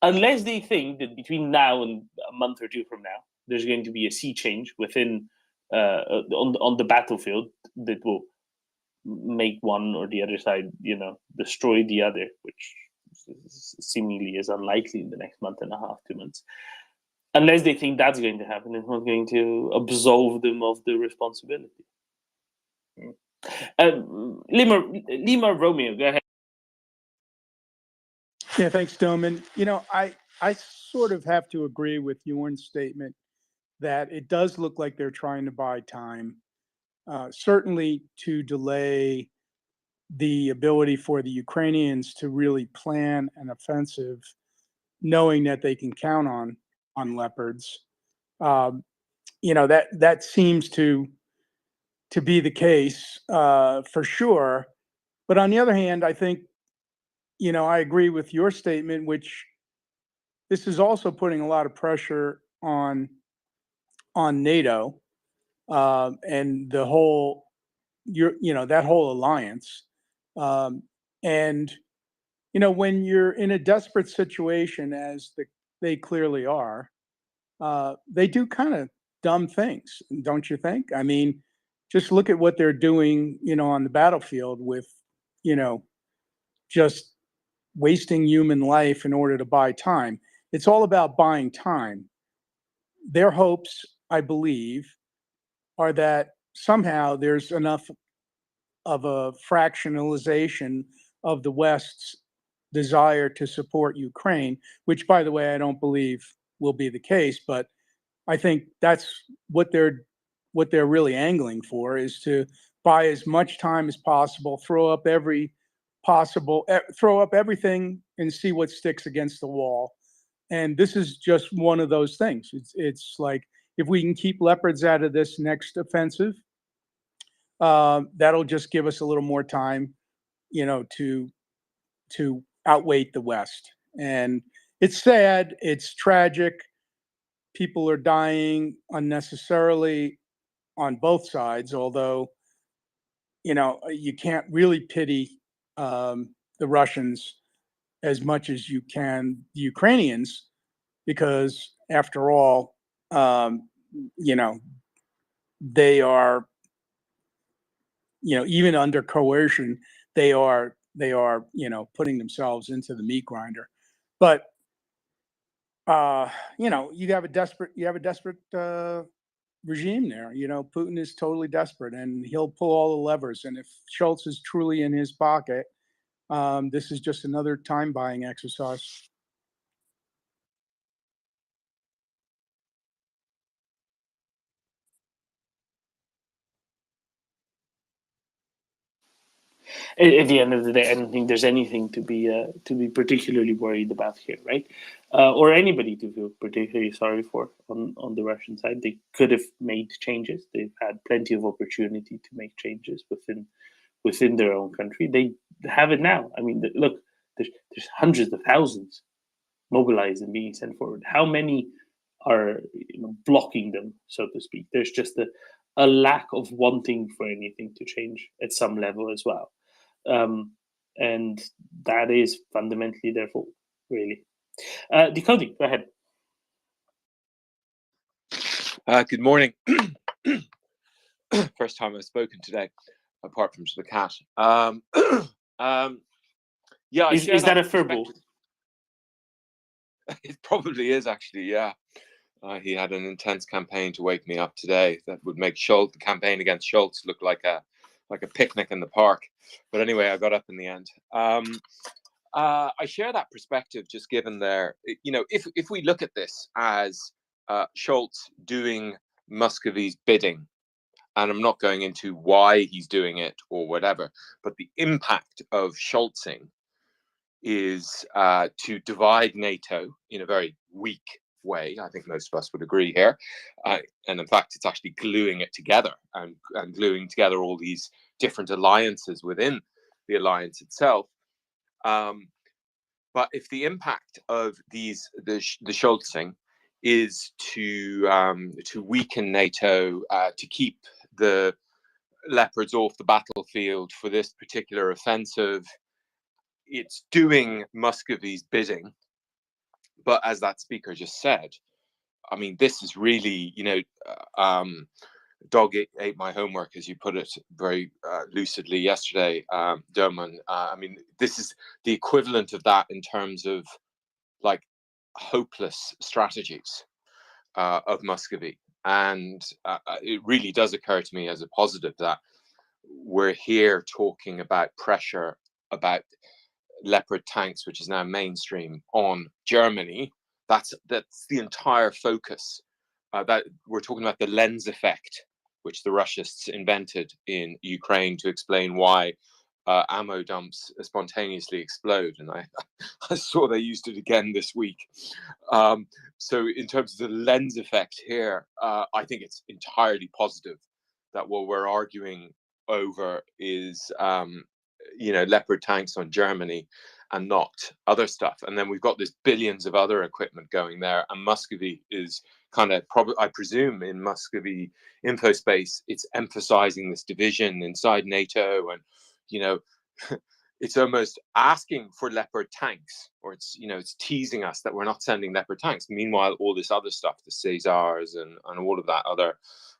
B: unless they think that between now and a month or two from now, there's going to be a sea change within on the battlefield that will make one or the other side, destroy the other, which seemingly is unlikely in the next month and a half, 2 months. Unless they think that's going to happen, it's not going to absolve them of the responsibility. Lima Romeo, go ahead.
E: Yeah, thanks, Doman. I sort of have to agree with Jorn's statement that it does look like they're trying to buy time, certainly to delay the ability for the Ukrainians to really plan an offensive, knowing that they can count on Leopards. That seems to be the case for sure. But on the other hand, I think, I agree with your statement, which this is also putting a lot of pressure on NATO and the whole, that whole alliance. And when you're in a desperate situation, as they clearly are, they do kind of dumb things, don't you think? I mean, just look at what they're doing, on the battlefield with, just wasting human life in order to buy time. It's all about buying time. Their hopes, I believe, are that somehow there's enough of a fractionalization of the West's desire to support Ukraine, which, by the way, I don't believe will be the case, but I think that's what they're really angling for, is to buy as much time as possible, throw up everything and see what sticks against the wall. And this is just one of those things. It's like, if we can keep Leopards out of this next offensive, that'll just give us a little more time, to outweigh the West. And it's sad, it's tragic. People are dying unnecessarily on both sides, although, you can't really pity the Russians as much as you can the Ukrainians, because after all, they are, even under coercion, they are, putting themselves into the meat grinder. But you have a desperate regime there. Putin is totally desperate, and he'll pull all the levers. And if Schultz is truly in his pocket, this is just another time buying exercise.
B: At the end of the day, I don't think there's anything to be particularly worried about here, right? Or anybody to feel particularly sorry for on the Russian side. They could have made changes. They've had plenty of opportunity to make changes within their own country. They have it now. I mean, look, there's hundreds of thousands mobilized and being sent forward. How many are blocking them, so to speak? There's just a lack of wanting for anything to change at some level as well. And that is fundamentally their fault, really. Decoding, go ahead.
U: Good morning. First time I've spoken today, apart from to the cat. Yeah,
B: is that a furball?
U: It probably is, actually. Yeah, he had an intense campaign to wake me up today that would make the campaign against Schultz look like a picnic in the park. But anyway, I got up in the end. I share that perspective, just given if we look at this as Schultz doing Muscovy's bidding, and I'm not going into why he's doing it or whatever, but the impact of Schultzing is to divide NATO in a very weak way. I think most of us would agree here. And in fact, it's actually gluing it together and gluing together all these different alliances within the alliance itself. But if the impact of the Schultzing is to weaken NATO, to keep the Leopards off the battlefield for this particular offensive, it's doing Muscovy's bidding. But as that speaker just said, I mean, this is really, dog ate my homework, as you put it very lucidly yesterday, Derman. I mean, this is the equivalent of that in terms of like hopeless strategies of Muscovy. And it really does occur to me as a positive that we're here talking about pressure, about Leopard tanks, which is now mainstream, on Germany. That's the entire focus. That we're talking about the lens effect, which the Russians invented in Ukraine to explain why ammo dumps spontaneously explode. And I saw they used it again this week. So in terms of the lens effect here, I think it's entirely positive that what we're arguing over is Leopard tanks on Germany and not other stuff. And then we've got this billions of other equipment going there, and Muscovy is kind of I presume in Muscovy infospace, it's emphasizing this division inside NATO, and it's almost asking for Leopard tanks, or it's teasing us that we're not sending Leopard tanks. Meanwhile, all this other stuff, the Caesars and all of that other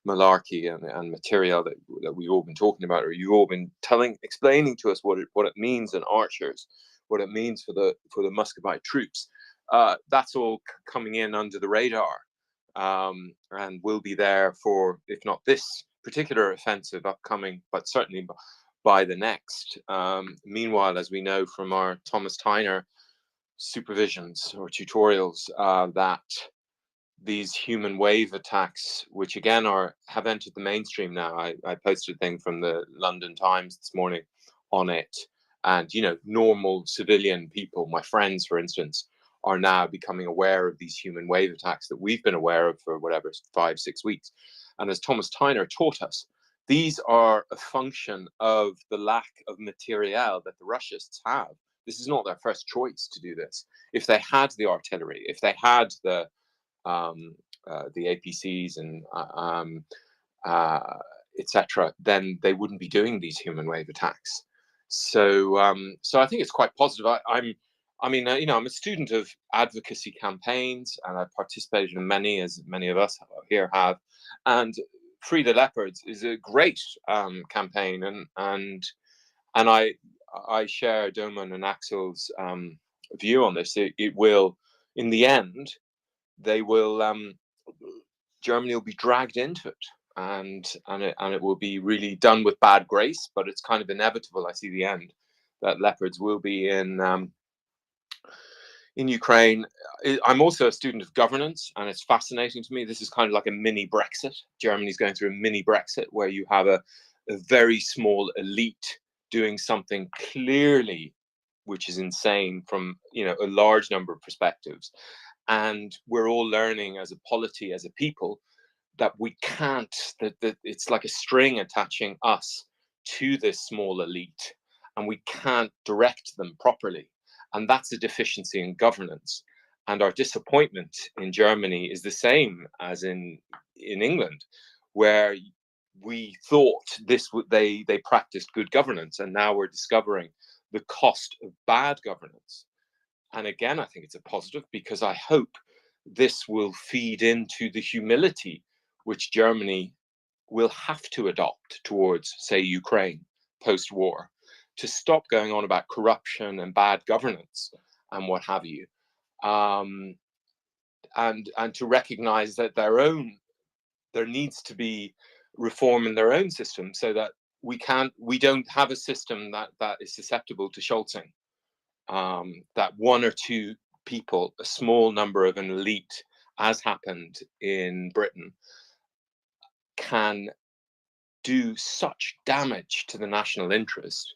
U: malarkey and material that we've all been talking about, or you've all been explaining to us what it means in archers, what it means for the Muscovite troops. That's all coming in under the radar, and will be there for, if not this particular offensive upcoming, but certainly by the next. Meanwhile, as we know from our Thomas Tyner supervisions or tutorials, that these human wave attacks, which again have entered the mainstream now. I posted a thing from the London Times this morning on it, and normal civilian people, my friends, for instance, are now becoming aware of these human wave attacks that we've been aware of for 5-6 weeks. And as Thomas Tyner taught us, these are a function of the lack of materiel that the Russians have. This is not their first choice to do this. If they had the artillery, if they had the APCs and etc., then they wouldn't be doing these human wave attacks. So I think it's quite positive. I'm a student of advocacy campaigns, and I've participated in many, as many of us here have. And Free the Leopards is a great campaign, and I share Doman and Axel's view on this. It will, in the end, Germany will be dragged into it, and it will be really done with bad grace. But it's kind of inevitable. I see the end, that Leopards will be in Ukraine. I'm also a student of governance, and it's fascinating to me. This is kind of like a mini Brexit. Germany's going through a mini Brexit, where you have a very small elite doing something clearly, which is insane from a large number of perspectives. And we're all learning as a polity, as a people, that we can't, that it's like a string attaching us to this small elite, and we can't direct them properly. And that's a deficiency in governance. And our disappointment in Germany is the same as in England, where we thought they practiced good governance, and now we're discovering the cost of bad governance. And again, I think it's a positive, because I hope this will feed into the humility which Germany will have to adopt towards, say, Ukraine post-war, to stop going on about corruption and bad governance and what have you, and to recognize that there needs to be reform in their own system, so that we don't have a system that is susceptible to Scholzing, that one or two people, a small number of an elite, as happened in Britain, can do such damage to the national interest,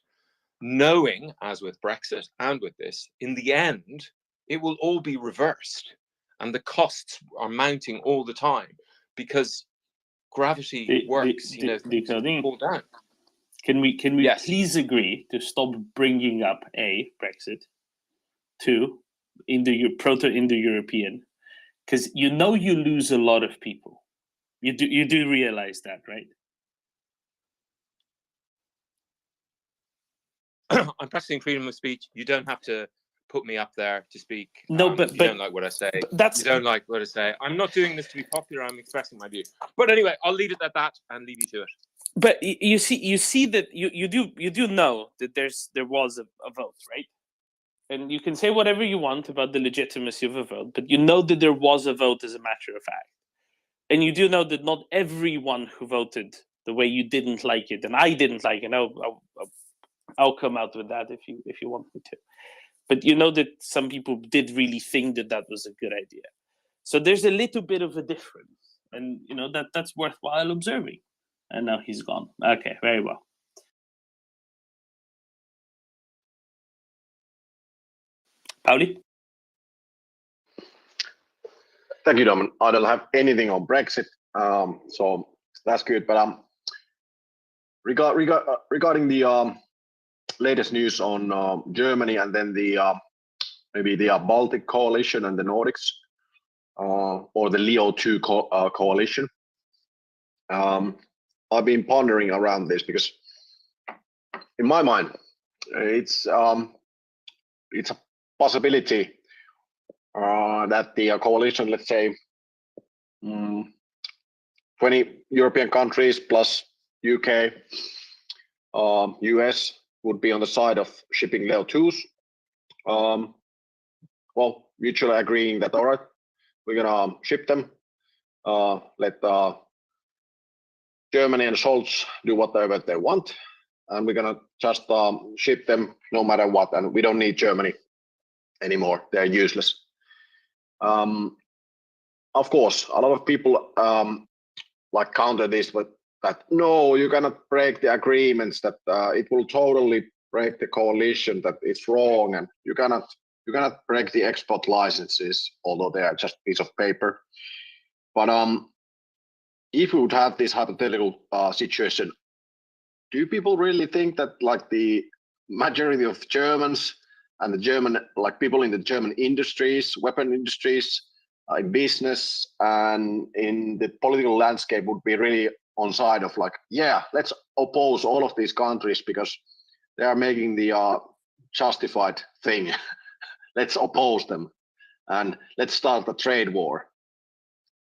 U: knowing, as with Brexit and with this, in the end, it will all be reversed, and the costs are mounting all the time, because gravity works, fall down.
B: Can we yes. please agree to stop bringing up Brexit, 2, Proto-Indo-European, because you lose a lot of people. You do realize that, right?
U: I'm practicing freedom of speech. You don't have to put me up there to speak.
B: No,
U: but you don't like what I say. You don't like what I say. I'm not doing this to be popular. I'm expressing my view. But anyway, I'll leave it at that and leave you to it.
B: But you see that you do know that there was a vote, right? And you can say whatever you want about the legitimacy of a vote, but you know that there was a vote as a matter of fact. And you do know that not everyone who voted the way you didn't like it, and I didn't like it. I'll come out with that if you want me to. But you know that some people did really think that was a good idea. So there's a little bit of a difference, and that's worthwhile observing. And now he's gone. Okay, very well. Pauli?
M: Thank you, Domin. I don't have anything on Brexit, so that's good. But regarding the latest news on Germany and then the maybe the Baltic coalition and the Nordics, or the Leo 2 coalition. I've been pondering around this because, in my mind, it's a possibility that the coalition, let's say, 20 European countries plus UK, US, would be on the side of shipping Leo 2s. Well, mutually agreeing that, all right, we're gonna ship them. Let Germany and Scholz do whatever they want, and we're gonna just ship them no matter what, and we don't need Germany anymore. They're useless. Of course, a lot of people like counter this with that. No, you cannot break the agreements. That it will totally break the coalition. That it's wrong, and you cannot break the export licenses, although they are just a piece of paper. But if we would have this hypothetical situation, do people really think that like the majority of Germans and the German, like people in the German industries, weapon industries, in business and in the political landscape would be really on side of like, yeah, let's oppose all of these countries because they are making the justified thing. Let's oppose them and let's start a trade war.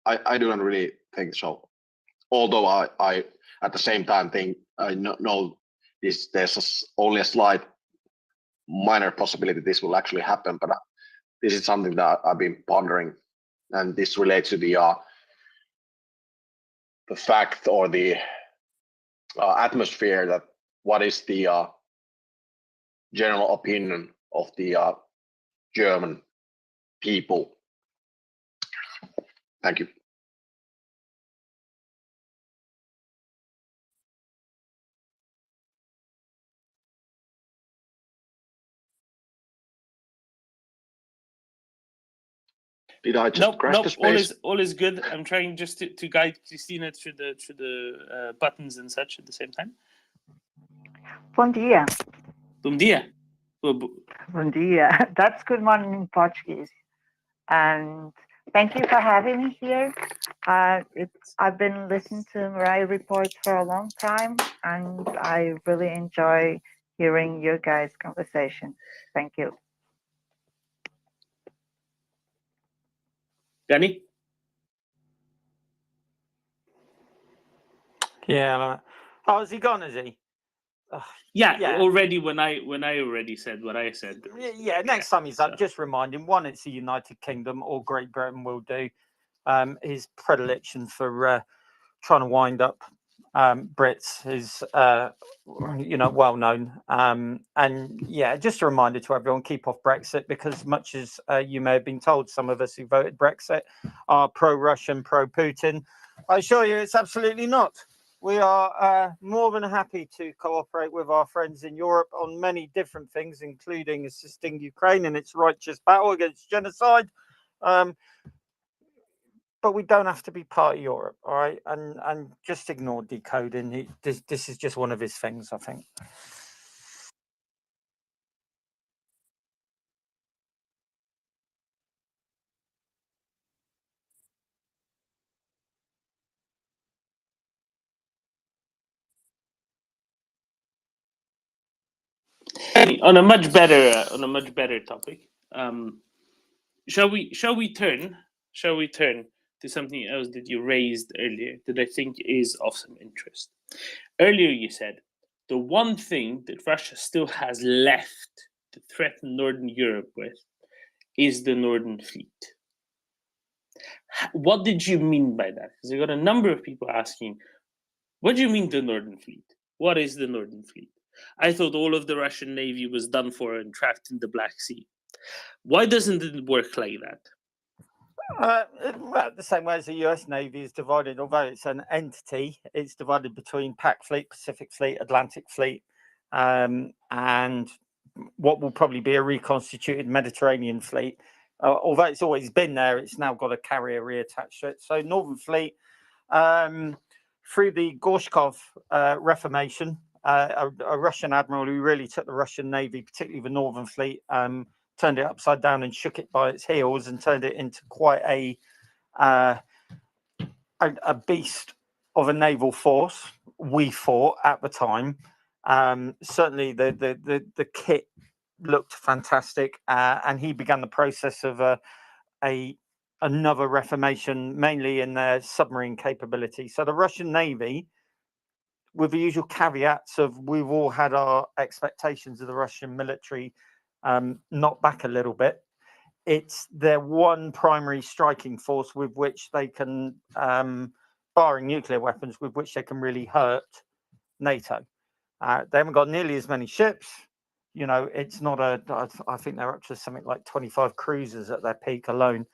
M: I don't really think so. Although I at the same time think I know there's only a slight minor possibility this will actually happen, but this is something that I've been pondering, and this relates to the fact or the atmosphere that what is the general opinion of the German people. Thank you. Did I just crash the space?
B: All is good. I'm trying just to guide Christina through the buttons and such at the same time.
A: Bom dia.
B: Bom dia.
A: Bom dia. That's good morning in Portuguese. And thank you for having me here. I've been listening to MriyaReport for a long time, and I really enjoy hearing your guys' conversation. Thank you.
B: Danny?
H: Yeah. Oh, is he gone? Is he?
B: Yeah. Already when I already said what I said.
H: Yeah. Next time he's up, just remind him. One, it's the United Kingdom or Great Britain will do. His predilection for trying to wind up Brits is well known. And yeah, just a reminder to everyone: keep off Brexit, because much as you may have been told, some of us who voted Brexit are pro-Russian, pro-Putin. I assure you, it's absolutely not. We are more than happy to cooperate with our friends in Europe on many different things, including assisting Ukraine in its righteous battle against genocide. But we don't have to be part of Europe, all right? And just ignore decoding. This is just one of his things, I think.
B: On a much better topic, shall we turn to something else that you raised earlier that I think is of some interest. Earlier you said the one thing that Russia still has left to threaten Northern Europe with is the Northern Fleet. What did you mean by that? Because I got a number of people asking, what do you mean the Northern Fleet? What is the Northern Fleet? I thought all of the Russian Navy was done for and trapped in the Black Sea. Why doesn't it work like that?
H: Well, the same way as the US Navy is divided, although it's an entity, it's divided between Pac Fleet, Pacific Fleet, Atlantic Fleet, and what will probably be a reconstituted Mediterranean Fleet. Although it's always been there, it's now got a carrier reattached to it. So Northern Fleet, through the Gorshkov Reformation, a Russian admiral who really took the Russian Navy, particularly the Northern Fleet, turned it upside down and shook it by its heels and turned it into quite a beast of a naval force. We thought at the time. Certainly, the kit looked fantastic, and he began the process of another reformation, mainly in their submarine capability. So the Russian Navy, with the usual caveats of we've all had our expectations of the Russian military knocked back a little bit. It's their one primary striking force with which they can, barring nuclear weapons, with which they can really hurt NATO. They haven't got nearly as many ships. You know, it's not I think they're up to something like 25 cruisers at their peak alone.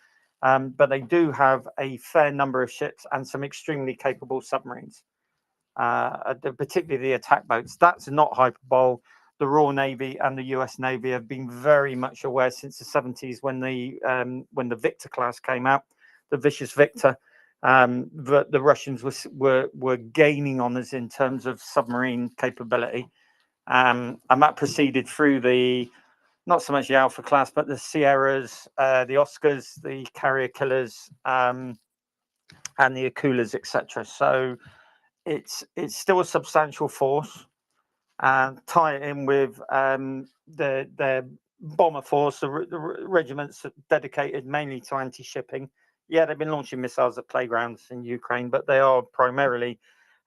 H: But they do have a fair number of ships and some extremely capable submarines, particularly the attack boats. That's not hyperbole. The Royal Navy and the US Navy have been very much aware since the 70s when the Victor class came out, the Vicious Victor, that the Russians were gaining on us in terms of submarine capability. And that proceeded through not so much the Alpha class, but the Sierras, the Oscars, the Carrier Killers, and the Akulas, etc. So it's still a substantial force. And tie it in with the bomber force, the regiments dedicated mainly to anti-shipping. Yeah, they've been launching missiles at playgrounds in Ukraine, but they are primarily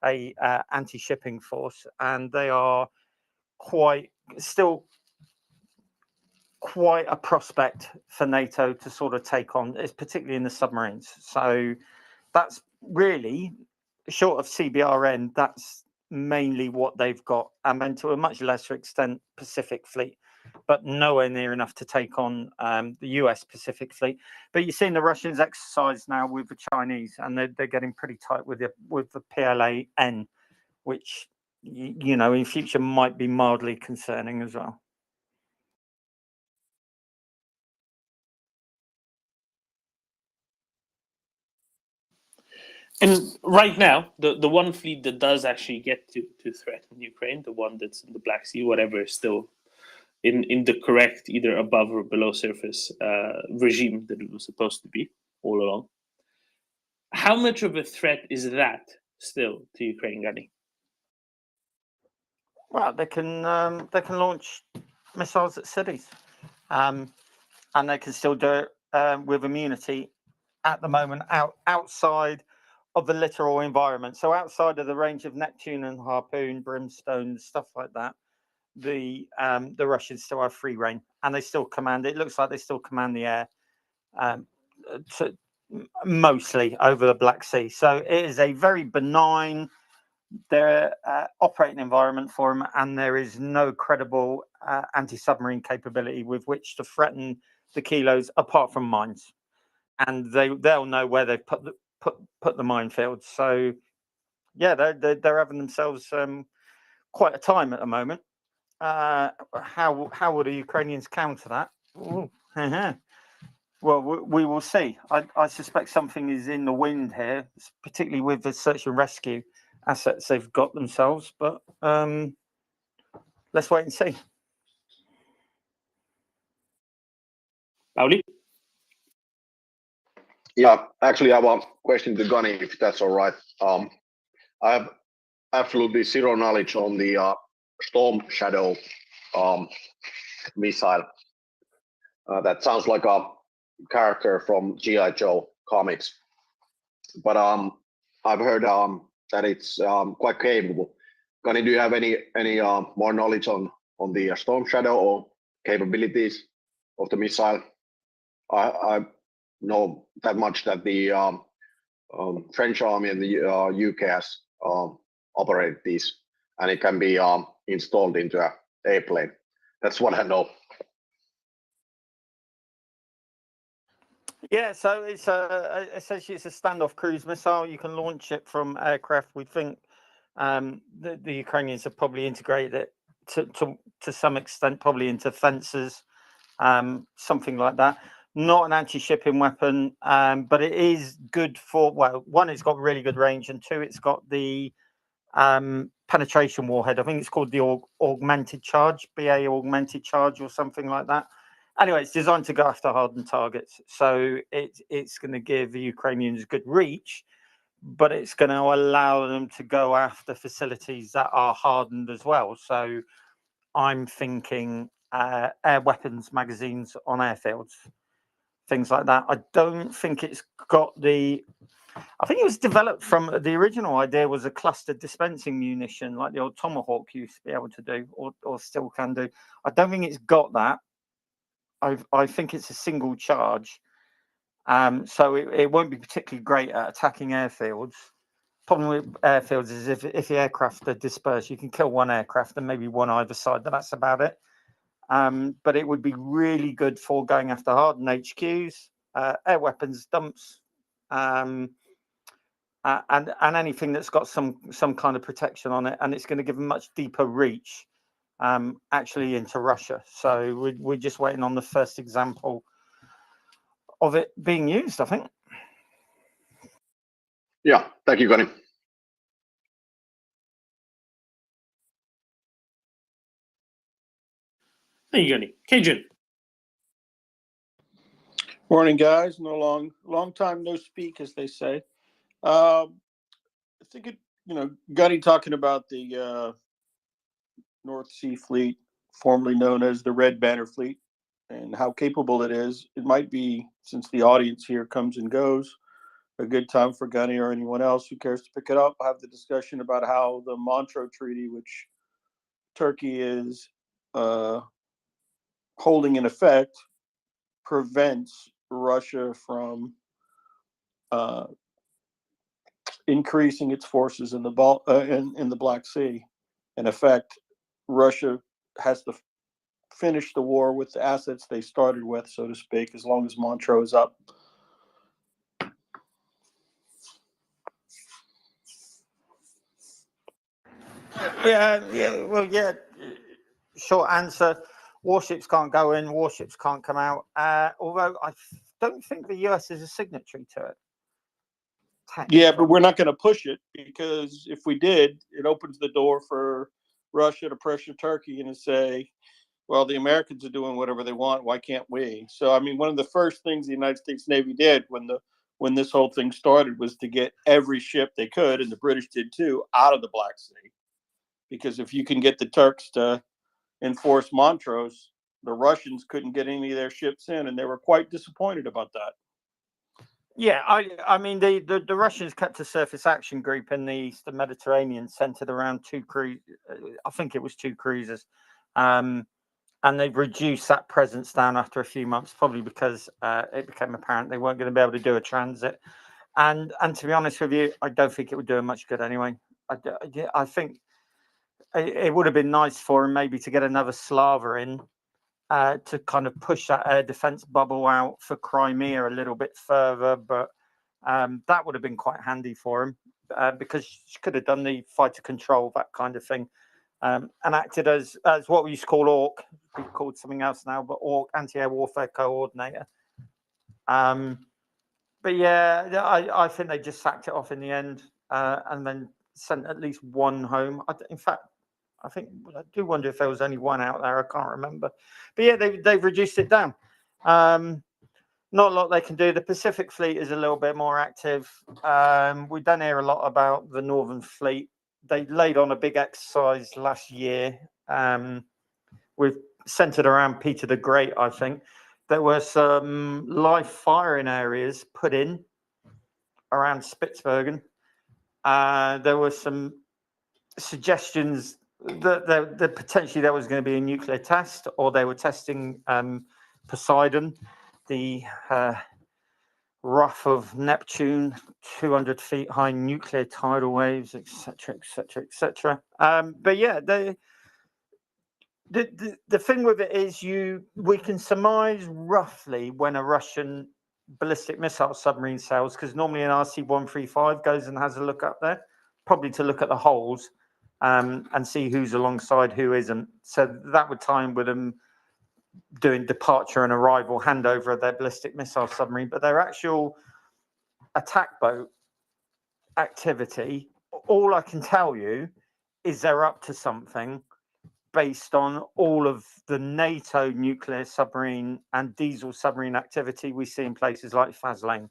H: a anti-shipping force, and they are still quite a prospect for NATO to sort of take on, particularly in the submarines. So that's really, short of CBRN, that's mainly what they've got, and then to a much lesser extent Pacific Fleet, but nowhere near enough to take on the US Pacific Fleet. But you're seeing the Russians exercise now with the Chinese, and they're getting pretty tight with the PLAN, which you know in future might be mildly concerning as well.
B: And right now, the one fleet that does actually get to threaten Ukraine, the one that's in the Black Sea, whatever, is still in the correct, either above or below surface regime that it was supposed to be all along. How much of a threat is that still to Ukraine, Gani?
H: Well, they can launch missiles at cities, and they can still do it with immunity at the moment outside of the littoral environment. So outside of the range of Neptune and Harpoon, Brimstone, stuff like that, the Russians still have free reign, and they still command. It looks like they still command the air, mostly over the Black Sea. So it is a very benign operating environment for them, and there is no credible anti-submarine capability with which to threaten the kilos apart from mines. And they'll know where they've put the minefields. So yeah, they're having themselves quite a time at the moment. How will the Ukrainians counter that? Well, we will see. I suspect something is in the wind here, particularly with the search and rescue assets they've got themselves. But let's wait and see.
B: Pauli?
M: Yeah, actually, I have a question to Gunny, if that's all right. I have absolutely zero knowledge on the Storm Shadow missile. That sounds like a character from G.I. Joe comics, but I've heard that it's quite capable. Gunny, do you have any more knowledge on the Storm Shadow or capabilities of the missile? I know that much that the French army and the UK has operated these, and it can be installed into an airplane. That's what I know.
H: Yeah, so it's essentially it's a standoff cruise missile. You can launch it from aircraft. We think the Ukrainians have probably integrated it to some extent, probably into fences, something like that. Not an anti-shipping weapon, but it is good for, well, one, it's got really good range, and two, it's got the penetration warhead. I think it's called the augmented charge, BA augmented charge or something like that. Anyway, it's designed to go after hardened targets. So it's going to give the Ukrainians good reach, but it's going to allow them to go after facilities that are hardened as well. So I'm thinking air weapons magazines on airfields, things like that. I don't think it's got the... I think it was developed from... The original idea was a cluster dispensing munition, like the old Tomahawk used to be able to do, or still can do. I don't think it's got that. I think it's a single charge. So it won't be particularly great at attacking airfields. Problem with airfields is if the aircraft are dispersed, you can kill one aircraft and maybe one either side, but that's about it. But it would be really good for going after hardened HQs, air weapons dumps, and anything that's got some kind of protection on it, and it's going to give a much deeper reach, actually into Russia. So we're just waiting on the first example of it being used, I think.
M: Yeah, thank you, Gunny.
B: Thank you, Gunny. Cajun.
C: Morning, guys. Long time no speak, as they say. I think Gunny talking about the North Sea Fleet, formerly known as the Red Banner Fleet, and how capable it is. It might be, since the audience here comes and goes, a good time for Gunny or anyone else who cares to pick it up, have the discussion about how the Montreux Treaty, which Turkey is holding in effect, prevents Russia from increasing its forces in the in the Black Sea. In effect, Russia has to finish the war with the assets they started with, so to speak, as long as Montreux is up.
H: Yeah. Short answer: warships can't go in, warships can't come out. Although I don't think the US is a signatory to it.
C: Yeah, but we're not going to push it, because if we did, it opens the door for Russia to pressure Turkey and to say, well, the Americans are doing whatever they want, why can't we? So, I mean, one of the first things the United States Navy did when this whole thing started was to get every ship they could, and the British did too, out of the Black Sea. Because if you can get the Turks to enforce Montreux, the Russians couldn't get any of their ships in, and they were quite disappointed about that.
H: Yeah, I mean, the Russians kept a surface action group in the Eastern Mediterranean centered around I think it was two cruisers. And they've reduced that presence down after a few months, probably because it became apparent they weren't going to be able to do a transit. And to be honest with you, I don't think it would do them much good anyway. I think it would have been nice for them maybe to get another Slava in to kind of push that air defense bubble out for Crimea a little bit further. But that would have been quite handy for them because she could have done the fighter control, that kind of thing. And acted as what we used to call AWC. We've called something else now, but AWC, anti-air warfare coordinator. But yeah, I think they just sacked it off in the end, and then sent at least one home. In fact, I do wonder if there was only one out there. I can't remember. But yeah, they've reduced it down. Not a lot they can do. The Pacific Fleet is a little bit more active. We don't hear a lot about the Northern Fleet. They laid on a big exercise last year. We've centered around Peter the Great, I think. There were some live firing areas put in around Spitsbergen. There were some suggestions that potentially there was going to be a nuclear test, or they were testing Poseidon, the Wrath of Neptune, 200 feet high nuclear tidal waves, etc., etc., etc. But yeah, the thing with it is we can surmise roughly when a Russian ballistic missile submarine sails, because normally an RC-135 goes and has a look up there, probably to look at the holes and see who's alongside, who isn't. So that would time with them doing departure and arrival handover of their ballistic missile submarine. But their actual attack boat activity, all I can tell you is they're up to something based on all of the NATO nuclear submarine and diesel submarine activity we see in places like Faslane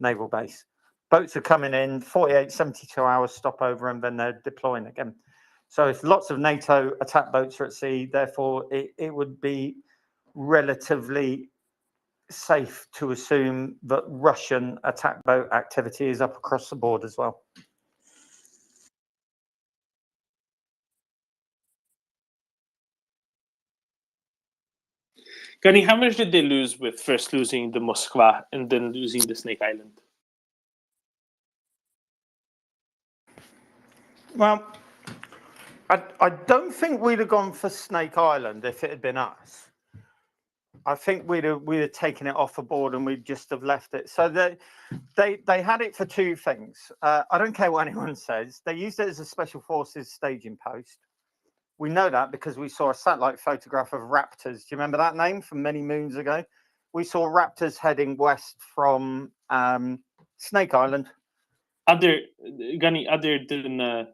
H: Naval Base. Boats are coming in, 48, 72 hours stopover, and then they're deploying again. So if lots of NATO attack boats are at sea, therefore it would be relatively safe to assume that Russian attack boat activity is up across the board as well.
B: Gunny, how much did they lose with first losing the Moskva and then losing the Snake Island?
H: Well, I don't think we'd have gone for Snake Island if it had been us. I think we'd have taken it off the board and we'd just have left it. So they had it for two things. I don't care what anyone says. They used it as a special forces staging post. We know that because we saw a satellite photograph of Raptors. Do you remember that name from many moons ago? We saw Raptors heading west from Snake Island.
B: Gunny, other than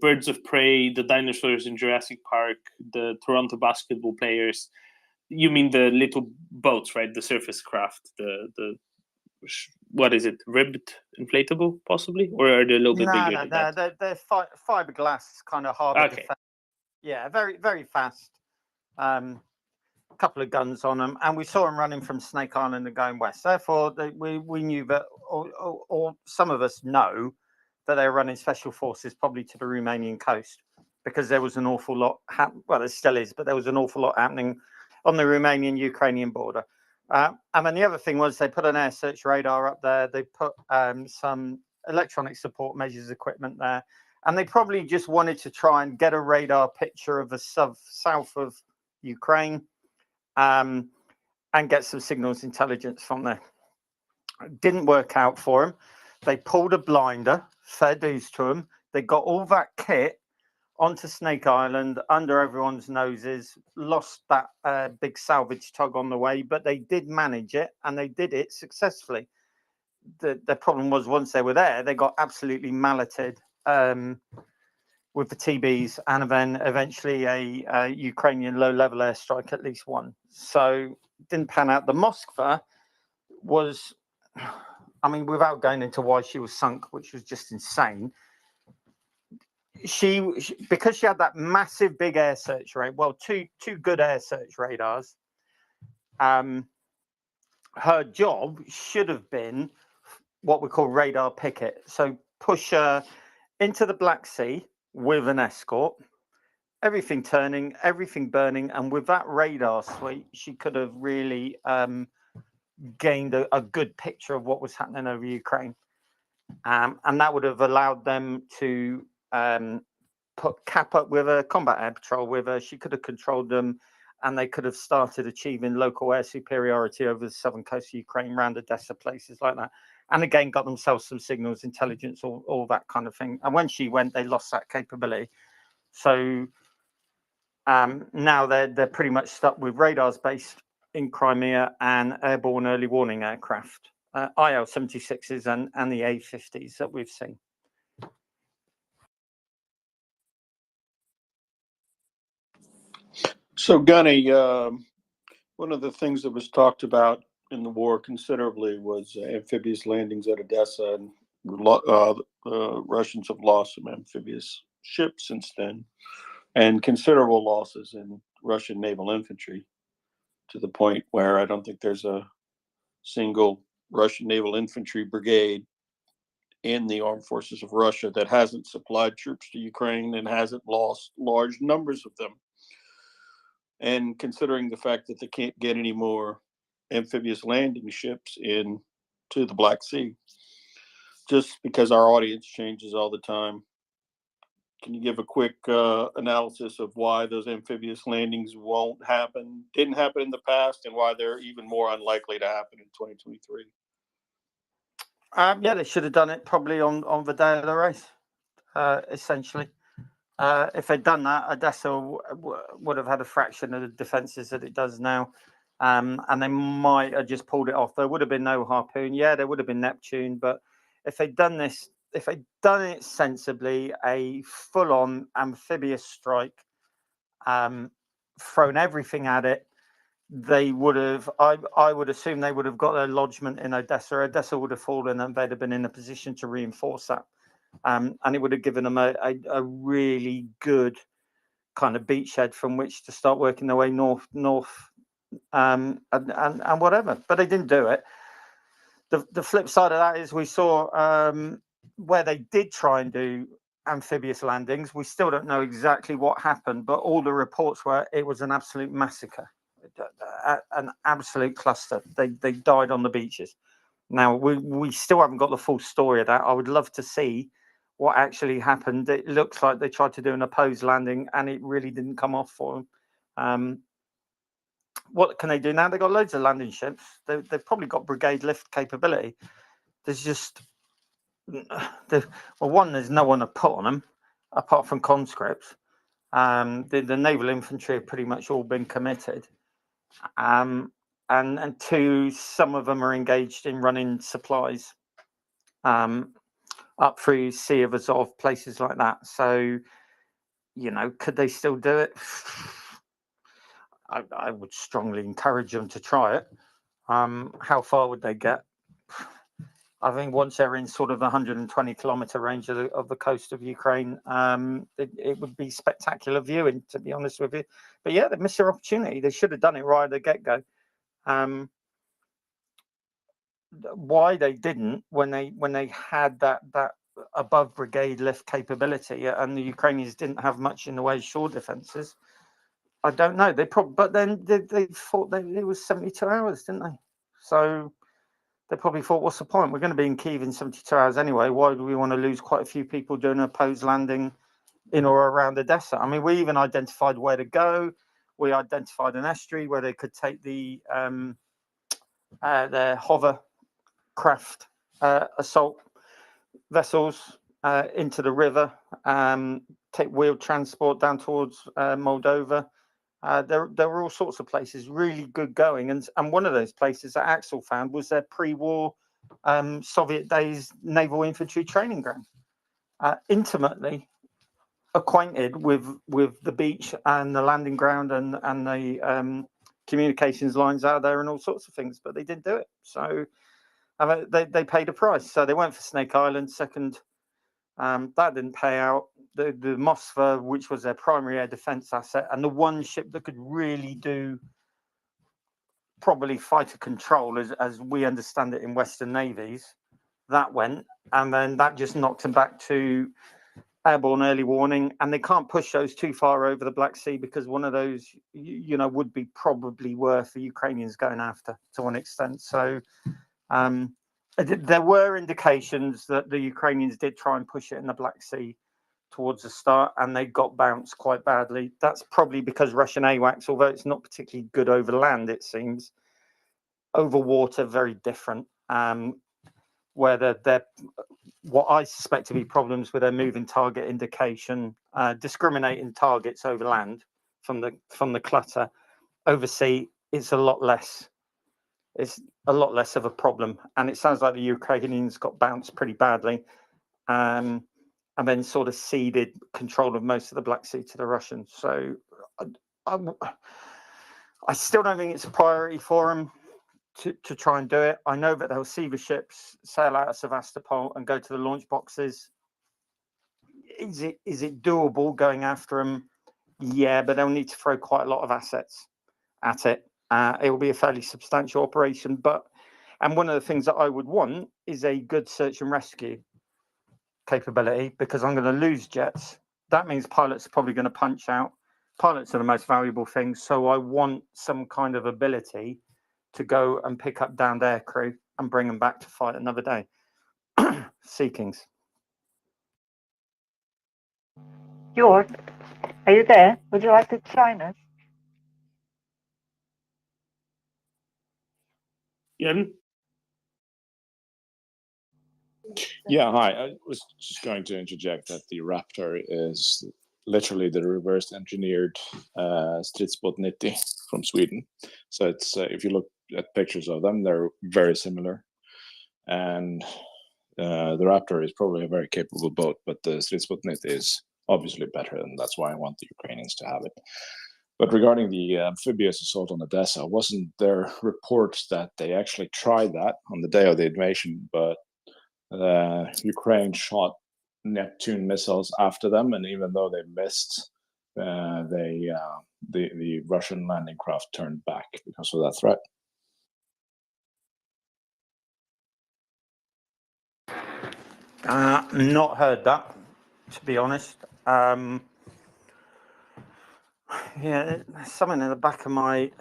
B: Birds of Prey, the dinosaurs in Jurassic Park, the Toronto basketball players, you mean the little boats, right? The surface craft, the what is it? Ribbed inflatable, possibly, or are they a little bit bigger?
H: No, they're fiberglass kind of harbor defense. Yeah, very, very fast. Couple of guns on them, and we saw them running from Snake Island and going west. Therefore, we knew that, or some of us know that they were running special forces probably to the Romanian coast, because there was an awful lot. Well, there still is, but there was an awful lot happening on the Romanian-Ukrainian border. And then the other thing was they put an air search radar up there. They put some electronic support measures equipment there. And they probably just wanted to try and get a radar picture of the south of Ukraine and get some signals intelligence from there. It didn't work out for them. They pulled a blinder, fair dues to them. They got all that kit onto Snake Island under everyone's noses, lost that big salvage tug on the way, but they did manage it, and they did it successfully. The problem was once they were there, they got absolutely malleted with the TBs, and then eventually a Ukrainian low-level airstrike, at least one. So didn't pan out. The Moskva was, I mean, without going into why she was sunk, which was just insane, she because she had that massive big air search radar, well, two good air search radars, her job should have been what we call radar picket. So push her into the Black Sea with an escort, everything turning, everything burning, and with that radar suite, she could have really gained a good picture of what was happening over Ukraine, and that would have allowed them to cap up with a combat air patrol with her. She could have controlled them, and they could have started achieving local air superiority over the southern coast of Ukraine, around Odessa, places like that. And again, got themselves some signals, intelligence, all that kind of thing. And when she went, they lost that capability. So now they're pretty much stuck with radars based in Crimea and airborne early warning aircraft, IL-76s and the A-50s that we've seen.
C: So, Gunny, one of the things that was talked about in the war considerably was amphibious landings at Odessa, and Russians have lost some amphibious ships since then, and considerable losses in Russian naval infantry, to the point where I don't think there's a single Russian naval infantry brigade in the armed forces of Russia that hasn't supplied troops to Ukraine and hasn't lost large numbers of them. And considering the fact that they can't get any more amphibious landing ships into the Black Sea, just because our audience changes all the time, can you give a quick analysis of why those amphibious landings didn't happen in the past, and why they're even more unlikely to happen in 2023?
H: Yeah, they should have done it probably on the day of the race, essentially. If they'd done that, Odessa would have had a fraction of the defenses that it does now. And they might have just pulled it off. There would have been no Harpoon. Yeah, there would have been Neptune. But if they'd done this if they'd done it sensibly, a full-on amphibious strike, thrown everything at it, they would have, I would assume they would have got their lodgement in Odessa. Odessa would have fallen and they'd have been in a position to reinforce that. And it would have given them a really good kind of beachhead from which to start working their way north, and whatever. But they didn't do it. The flip side of that is we saw where they did try and do amphibious landings. We still don't know exactly what happened, but all the reports were it was an absolute massacre, an absolute cluster. They died on the beaches. Now we still haven't got the full story of that. I would love to see what actually happened. It looks like they tried to do an opposed landing and it really didn't come off for them. What can they do now? They've got loads of landing ships. They've probably got brigade lift capability. There's just, one, there's no one to put on them apart from conscripts. The naval infantry have pretty much all been committed. And two, some of them are engaged in running supplies up through Sea of Azov, places like that. So, could they still do it? I would strongly encourage them to try it. How far would they get? I think once they're in sort of 120-kilometer range of the coast of Ukraine, it would be spectacular viewing, to be honest with you. But yeah, they missed their opportunity. They should have done it right at the get-go. Why they didn't when they had that above brigade lift capability and the Ukrainians didn't have much in the way of shore defenses, I don't know. But then they thought that it was 72 hours, didn't they? So they probably thought, what's the point? We're going to be in Kyiv in 72 hours anyway. Why do we want to lose quite a few people doing an opposed landing in or around Odessa? I mean, we even identified where to go. We identified an estuary where they could take their hovercraft assault vessels into the river, take wheeled transport down towards Moldova. There were all sorts of places really good going, and one of those places that Axel found was their pre-war Soviet days naval infantry training ground. Intimately acquainted with the beach and the landing ground and the communications lines out there and all sorts of things, but they didn't do it. So they paid a price. So they went for Snake Island second. That didn't pay out. The Moskva, which was their primary air defense asset, and the one ship that could really do probably fighter control as we understand it in Western navies, that went, and then that just knocked them back to airborne early warning, and they can't push those too far over the Black Sea because one of those, would be probably worth the Ukrainians going after to one extent. So there were indications that the Ukrainians did try and push it in the Black Sea towards the start, and they got bounced quite badly. That's probably because Russian AWACS, although it's not particularly good over land, it seems, over water, very different. Where they're what I suspect to be problems with their moving target indication, discriminating targets over land from the clutter. Over sea, it's a lot less. It's a lot less of a problem, and it sounds like the Ukrainians got bounced pretty badly, and then sort of ceded control of most of the Black Sea to the Russians. So I still don't think it's a priority for them to try and do it. I know that they'll see the ships sail out of Sevastopol and go to the launch boxes. Is it doable going after them? Yeah, but they'll need to throw quite a lot of assets at it. It will be a fairly substantial operation, and one of the things that I would want is a good search and rescue capability, because I'm going to lose jets. That means pilots are probably going to punch out. Pilots are the most valuable thing, so I want some kind of ability to go and pick up downed air crew and bring them back to fight another day. Sea Kings.
A: George, are you there? Would you like to join us?
T: Yeah, hi. I was just going to interject that the Raptor is literally the reverse engineered Stridsbåt 90 from Sweden. So it's if you look at pictures of them, they're very similar, and The Raptor is probably a very capable boat, but the Stridssputnik is obviously better, and that's why I want the Ukrainians to have it. But regarding the amphibious assault on Odessa, wasn't there reports that they actually tried that on the day of the invasion, but Ukraine shot Neptune missiles after them, and even though they missed, the Russian landing craft turned back because of that threat.
H: Not heard that, to be honest. Yeah, something in the back of my...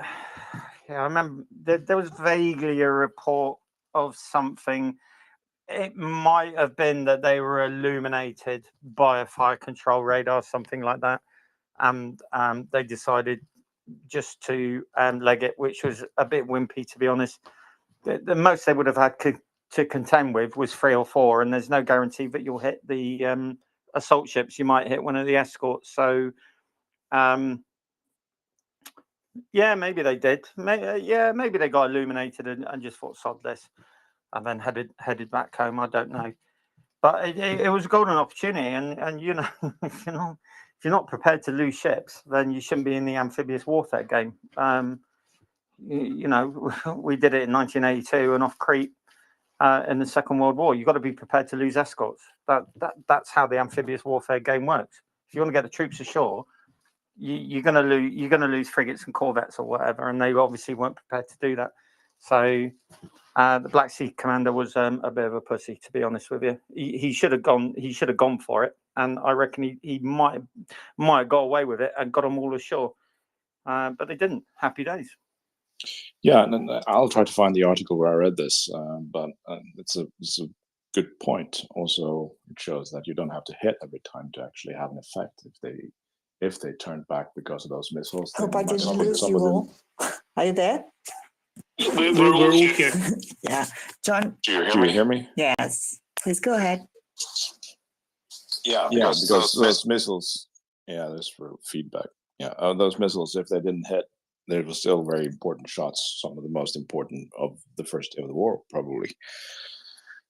H: Yeah, I remember there was vaguely a report of something. It might have been that they were illuminated by a fire control radar, something like that. And they decided just to leg it, which was a bit wimpy, to be honest. The most they would have had to contend with was 3 or 4, and there's no guarantee that you'll hit the assault ships. You might hit one of the escorts. So, yeah, maybe they did. Maybe they got illuminated and just thought, sod this, and then headed back home. I don't know. But it was a golden opportunity, and you know, if you're not prepared to lose ships, then you shouldn't be in the amphibious warfare game. You know, we did it in 1982 and off Crete in the Second World War. You've got to be prepared to lose escorts. That's how the amphibious warfare game works. If you want to get the troops ashore, you're going to lose frigates and corvettes or whatever, and they obviously weren't prepared to do that. So the Black Sea commander was a bit of a pussy, to be honest with you. He should have gone. He should have gone for it, and I reckon he might have got away with it and got them all ashore, but they didn't. Happy days.
T: Yeah, and I'll try to find the article where I read this, but it's a good point. Also, it shows that you don't have to hit every time to actually have an effect. If they turned back because of those missiles,
I: Hope I didn't lose you all. Are you there?
B: We're all here.
I: Yeah, John.
T: Do you hear me?
I: Yes, please go ahead.
T: Yeah, because those missiles. Yeah, there's for feedback. Yeah, those missiles, if they didn't hit, they were still very important shots. Some of the most important of the first day of the war, probably.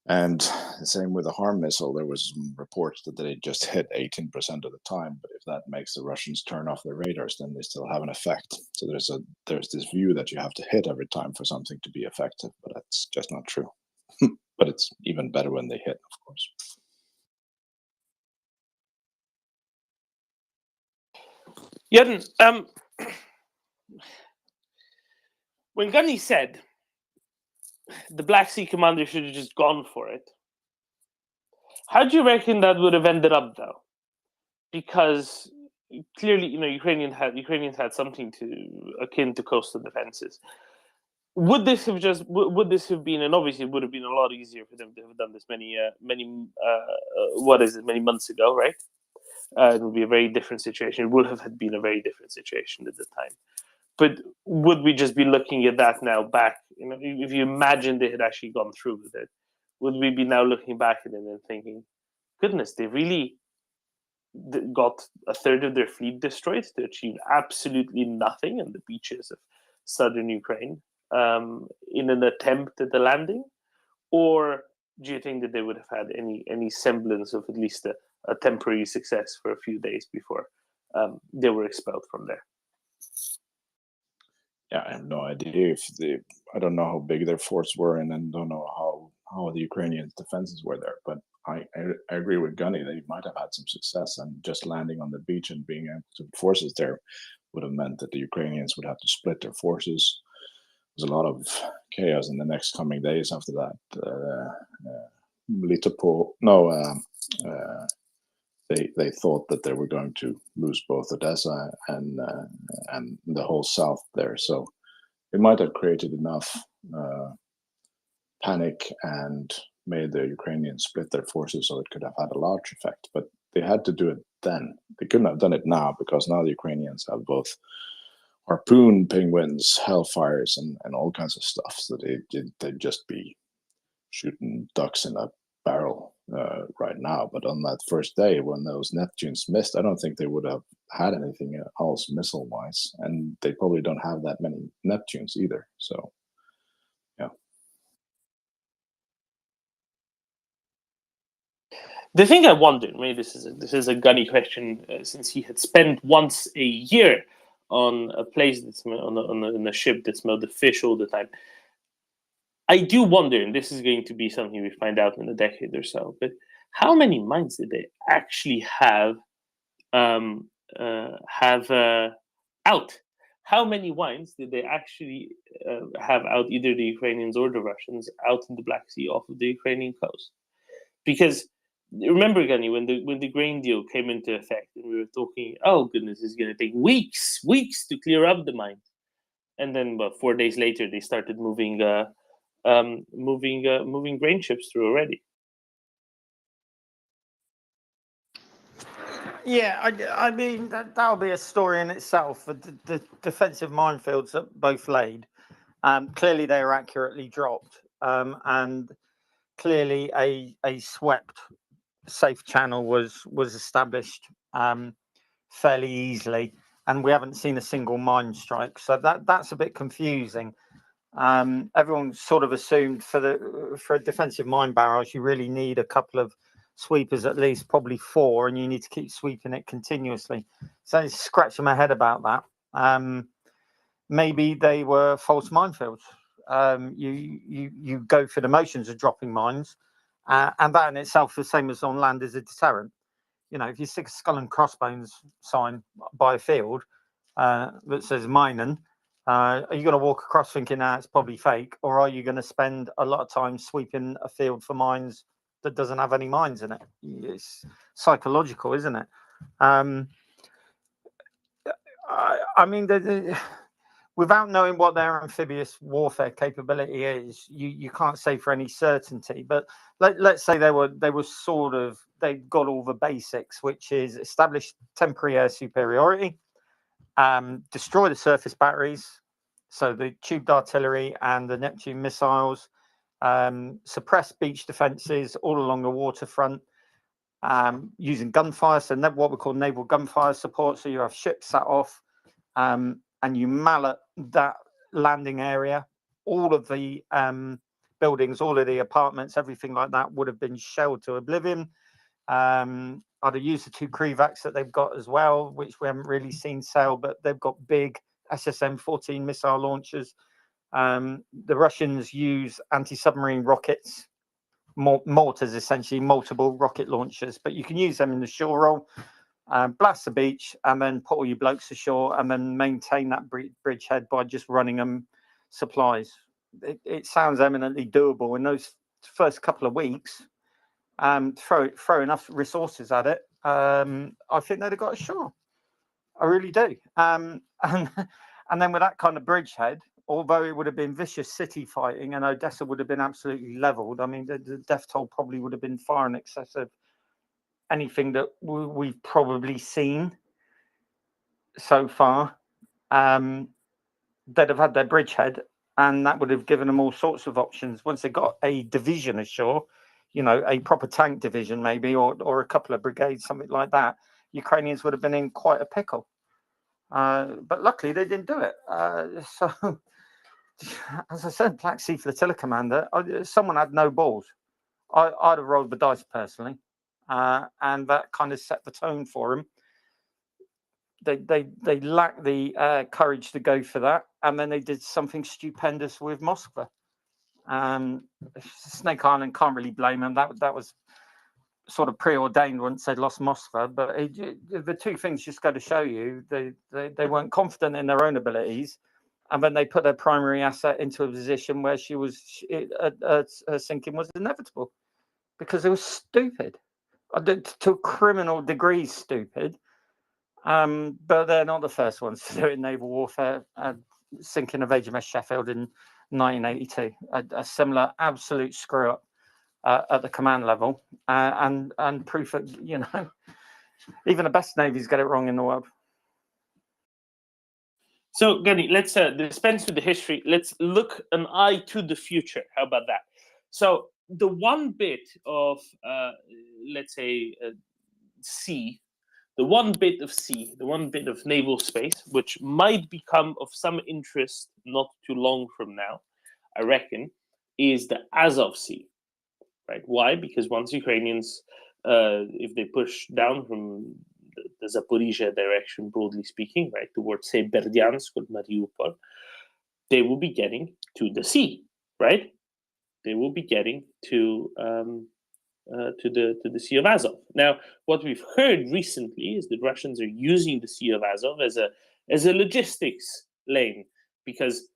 T: And the same with the HARM missile. There was some reports that they just hit 18% of the time. But if that makes the Russians turn off their radars, then they still have an effect. So there's this view that you have to hit every time for something to be effective, but that's just not true. But it's even better when they hit, of course.
B: Jørgen, when Gunny said the Black Sea commander should have just gone for it, how do you reckon that would have ended up, though? Because clearly, you know, Ukrainians had something akin to coastal defenses. Would this have been, and obviously it would have been a lot easier for them to have done this many months ago, right? It would be a very different situation. It would have been a very different situation at the time. But would we just be looking at that now back? You know, if you imagine they had actually gone through with it, would we be now looking back at it and thinking, goodness, they really got a third of their fleet destroyed to achieve absolutely nothing on the beaches of southern Ukraine in an attempt at the landing? Or do you think that they would have had any semblance of at least a temporary success for a few days before they were expelled from there?
T: Yeah, I have no idea I don't know how big their forts were, and then don't know how the Ukrainian defenses were there. But I agree with Gunny. They might have had some success, and just landing on the beach and being able to forces there would have meant that the Ukrainians would have to split their forces. There's a lot of chaos in the next coming days after that. They thought that they were going to lose both Odessa and the whole south there. So it might have created enough panic and made the Ukrainians split their forces so it could have had a large effect. But they had to do it then. They couldn't have done it now, because now the Ukrainians have both harpoon penguins, hellfires, and all kinds of stuff. So they'd just be shooting ducks in a barrel right now. But on that first day, when those Neptunes missed, I don't think they would have had anything else missile-wise, and they probably don't have that many Neptunes either. So, yeah.
B: The thing I wondered, maybe this is a gunny question, since he had spent once a year on a place that's on a ship that smelled the fish all the time. I do wonder, and this is going to be something we find out in a decade or so, but how many mines did they actually have out? How many wines did they actually have out, either the Ukrainians or the Russians, out in the Black Sea off of the Ukrainian coast? Because remember, Gani, when the grain deal came into effect, and we were talking, oh goodness, it's going to take weeks to clear up the mines, and then 4 days later they started moving grain ships through already.
H: Yeah, I mean, that'll be a story in itself. The defensive minefields that both laid, clearly they were accurately dropped, and clearly a swept safe channel was established fairly easily, and we haven't seen a single mine strike. So that's a bit confusing. Everyone sort of assumed for a defensive mine barrage, you really need a couple of sweepers, at least probably 4, and you need to keep sweeping it continuously. So I'm scratching my head about that. Maybe they were false minefields. You go through the motions of dropping mines, and that in itself, the same as on land, is a deterrent. You know, if you stick a skull and crossbones sign by a field that says mining, are you going to walk across thinking it's probably fake, or are you going to spend a lot of time sweeping a field for mines that doesn't have any mines in it? It's psychological, isn't it? I mean, without knowing what their amphibious warfare capability is, you can't say for any certainty. But let's say they got all the basics, which is establish temporary air superiority, destroy the surface batteries, so the tubed artillery and the Neptune missiles, suppress beach defences all along the waterfront, using gunfire, so what we call naval gunfire support. So you have ships sat off, and you mallet that landing area. All of the buildings, all of the apartments, everything like that would have been shelled to oblivion. I'd have used the 2 Krivacs that they've got as well, which we haven't really seen sail, but they've got big SSM-14 missile launchers. The Russians use anti-submarine rockets, mortars, essentially multiple rocket launchers, but you can use them in the shore roll, blast the beach, and then put all your blokes ashore, and then maintain that bridgehead by just running them supplies. It sounds eminently doable in those first couple of weeks. Throw enough resources at it, I think they'd have got ashore. I really do. And then with that kind of bridgehead, although it would have been vicious city fighting and Odessa would have been absolutely leveled, I mean, the death toll probably would have been far in excess of anything that we've probably seen so far. They'd have had their bridgehead, and that would have given them all sorts of options. Once they got a division ashore, you know, a proper tank division maybe, or a couple of brigades, something like that, Ukrainians would have been in quite a pickle. But luckily they didn't do it. So, as I said, Black Sea Flotilla Commander, someone had no balls. I'd have rolled the dice personally, and that kind of set the tone for them. They lacked the courage to go for that, and then they did something stupendous with Moskva. Snake Island, can't really blame them. That was sort of preordained once they'd lost Moskva. But the 2 things just go to show you they weren't confident in their own abilities, and then they put their primary asset into a position where her sinking was inevitable because it was stupid, to a criminal degree stupid. But they're not the first ones to do it in naval warfare. Sinking of HMS Sheffield in 1982, a similar absolute screw up at the command level, and proof that, you know, even the best navies get it wrong in the world.
B: So, Gani, let's dispense with the history. Let's look an eye to the future. How about that? So, the one bit of, let's say, sea, the one bit of naval space, which might become of some interest not too long from now, I reckon, is the Azov Sea. Right? Why? Because once Ukrainians if they push down from the Zaporizhia direction, broadly speaking, right, towards, say, Berdyansk or Mariupol, they will be getting to the sea, right? They will be getting to the Sea of Azov. Now, what we've heard recently is that Russians are using the Sea of Azov as a logistics lane, because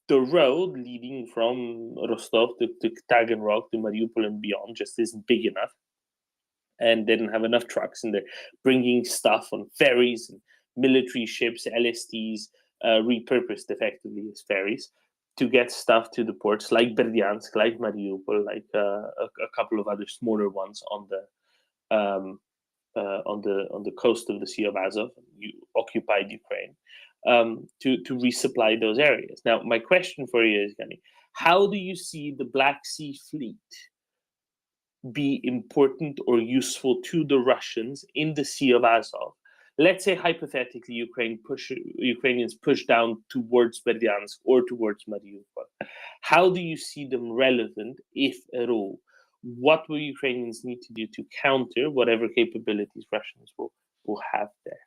B: the road leading from Rostov to Taganrog to Mariupol and beyond just isn't big enough, and they don't have enough trucks, and they're bringing stuff on ferries and military ships, LSTs, repurposed effectively as ferries, to get stuff to the ports like Berdyansk, like Mariupol, like a couple of other smaller ones on the coast of the Sea of Azov, occupied Ukraine, to resupply those areas. Now, my question for you is, Gani, how do you see the Black Sea Fleet be important or useful to the Russians in the Sea of Azov? Let's say hypothetically Ukrainians push down towards Berdyansk or towards Mariupol. How do you see them relevant, if at all? What will Ukrainians need to do to counter whatever capabilities Russians will have there?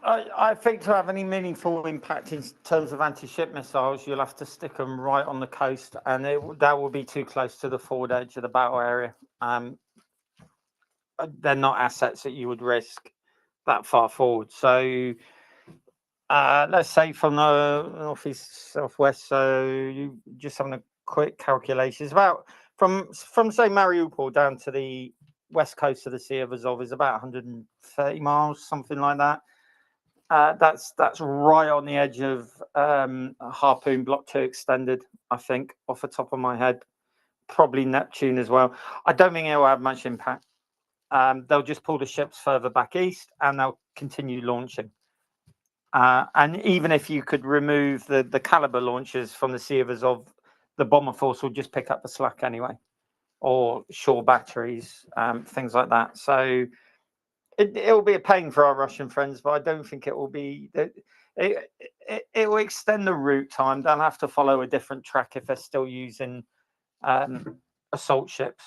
H: I think to have any meaningful impact in terms of anti-ship missiles, you'll have to stick them right on the coast, and that will be too close to the forward edge of the battle area. They're not assets that you would risk that far forward. So let's say from the northeast, southwest. So you just having a quick calculation. It's about from say Mariupol down to the west coast of the Sea of Azov is about 130 miles, something like that. That's right on the edge of Harpoon Block 2 extended, I think, off the top of my head. Probably Neptune as well. I don't think it will have much impact. They'll just pull the ships further back east, and they'll continue launching. And even if you could remove the caliber launchers from the Sea of Azov, the bomber force will just pick up the slack anyway, or shore batteries, things like that. So it will be a pain for our Russian friends, but I don't think it will be. It will extend the route time. They'll have to follow a different track if they're still using assault ships.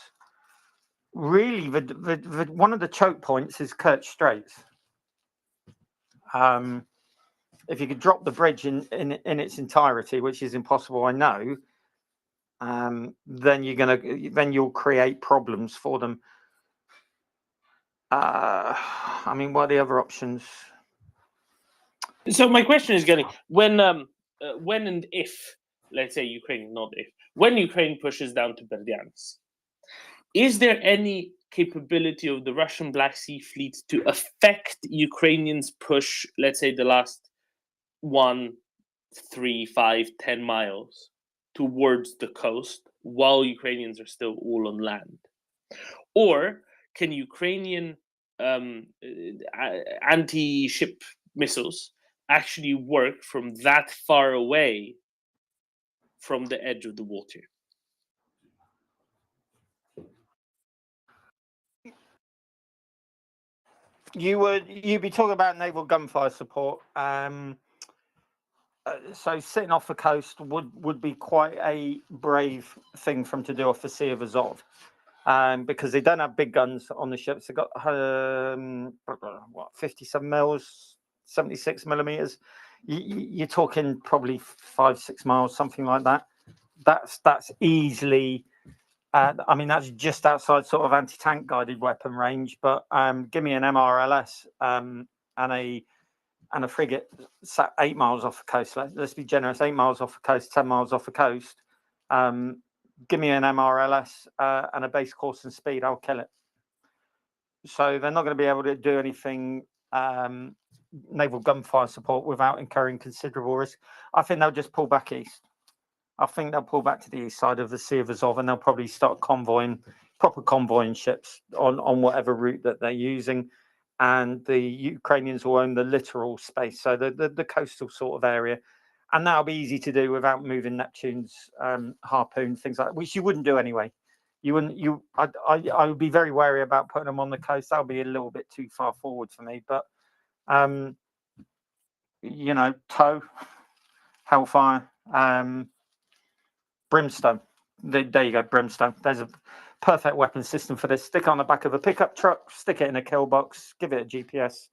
H: Really, one of the choke points is Kerch Straits. If you could drop the bridge in its entirety, which is impossible, I know, then you'll create problems for them. I mean, what are the other options?
B: So my question is, getting when and if, let's say Ukraine, not if, when Ukraine pushes down to Berdyansk, is there any capability of the Russian Black Sea Fleet to affect Ukrainians' push, let's say the last 1, 3, 5, 10 miles towards the coast, while Ukrainians are still all on land? Or can Ukrainian anti-ship missiles actually work from that far away from the edge of the water?
H: You'd be talking about naval gunfire support. So sitting off the coast would be quite a brave thing for them to do off the Sea of Azov, because they don't have big guns on the ships. They've got 57 mils, 76 millimeters. You're talking probably 5-6 miles, something like that. That's easily. I mean, that's just outside sort of anti-tank guided weapon range. But give me an MRLS and a frigate sat 8 miles off the coast. Let's be generous, 8 miles off the coast, 10 miles off the coast. Give me an MRLS and a base course and speed, I'll kill it. So they're not going to be able to do anything naval gunfire support without incurring considerable risk. I think they'll just pull back east. I think they'll pull back to the east side of the Sea of Azov, and they'll probably start proper convoying ships on whatever route that they're using. And the Ukrainians will own the littoral space, so the coastal sort of area. And that'll be easy to do without moving Neptune's Harpoon, things like that, which you wouldn't do anyway. I would be very wary about putting them on the coast. That'll be a little bit too far forward for me. But, tow, Hellfire, Brimstone. there you go, Brimstone. There's a perfect weapon system for this. Stick it on the back of a pickup truck, stick it in a kill box, give it a GPS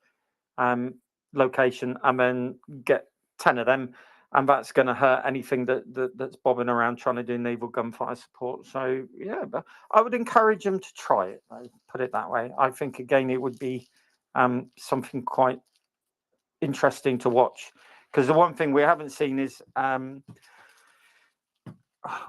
H: location, and then get 10 of them, and that's going to hurt anything that's bobbing around trying to do naval gunfire support. So yeah, but I would encourage them to try it. I'd put it that way. I think again it would be something quite interesting to watch, because the one thing we haven't seen is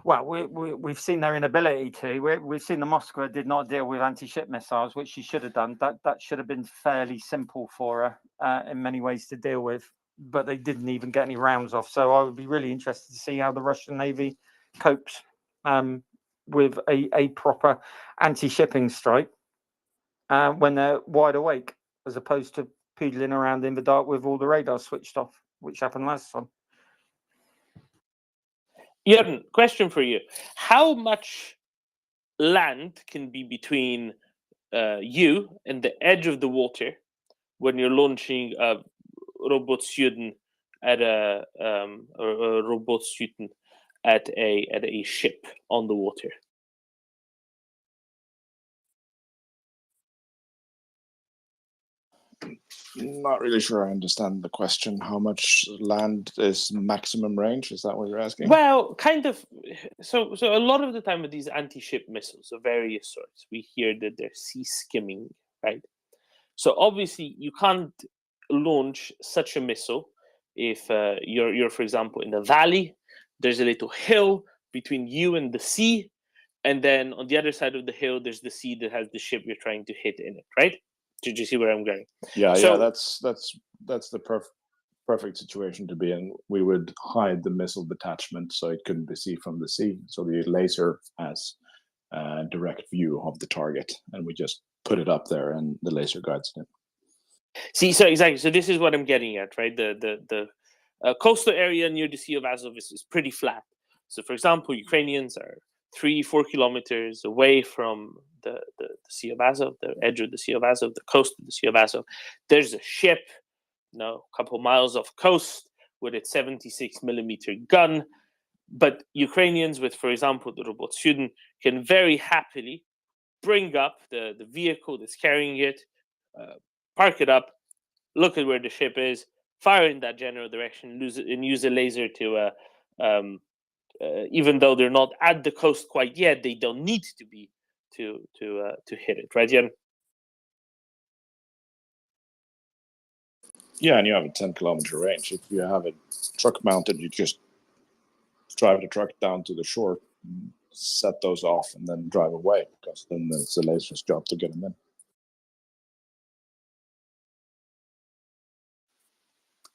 H: well, we've seen their inability to. We've seen the Moskva did not deal with anti-ship missiles, which she should have done. That should have been fairly simple for her in many ways to deal with, but they didn't even get any rounds off. So I would be really interested to see how the Russian Navy copes with a proper anti-shipping strike when they're wide awake, as opposed to poodling around in the dark with all the radars switched off, which happened last time.
B: Jörn, question for you. How much land can be between you and the edge of the water when you're launching a robot student at a ship on the water?
T: Not really sure I understand the question. How much land is maximum range? Is that what you're asking?
B: Well, kind of. So a lot of the time with these anti-ship missiles of various sorts, we hear that they're sea skimming, right? So obviously you can't launch such a missile if you're, for example, in a valley. There's a little hill between you and the sea, and then on the other side of the hill, there's the sea that has the ship you're trying to hit in it, right? Did you see where I'm going?
T: Yeah, that's the perfect situation to be in. We would hide the missile detachment so it couldn't be seen from the sea. So the laser has a direct view of the target, and we just put it up there, and the laser guides it.
B: See, so exactly. So this is what I'm getting at, right? The coastal area near the Sea of Azov is pretty flat. So, for example, Ukrainians are 3-4 kilometers away from the Sea of Azov, the edge of the Sea of Azov, the coast of the Sea of Azov. There's a ship, a couple miles off coast with its 76mm gun. But Ukrainians with, for example, the robot student can very happily bring up the vehicle that's carrying it, park it up, look at where the ship is, fire in that general direction, and use a laser to even though they're not at the coast quite yet, they don't need to be to hit it, right, Jan?
T: Yeah, and you have a 10-kilometer range. If you have it truck mounted, you just drive the truck down to the shore, set those off, and then drive away, because then it's the laser's job to get them in.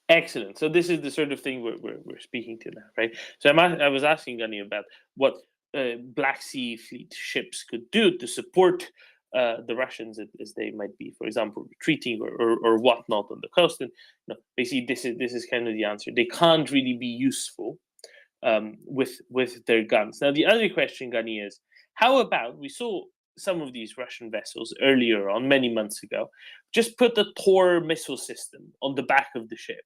B: Excellent. So this is the sort of thing we're speaking to now, right? So I was asking Gunny about what Black Sea Fleet ships could do to support the Russians as they might be, for example, retreating or whatnot on the coast. And basically, this is kind of the answer. They can't really be useful with their guns. Now, the other question, Gunny, is how about we saw some of these Russian vessels earlier on, many months ago, just put a Tor missile system on the back of the ship.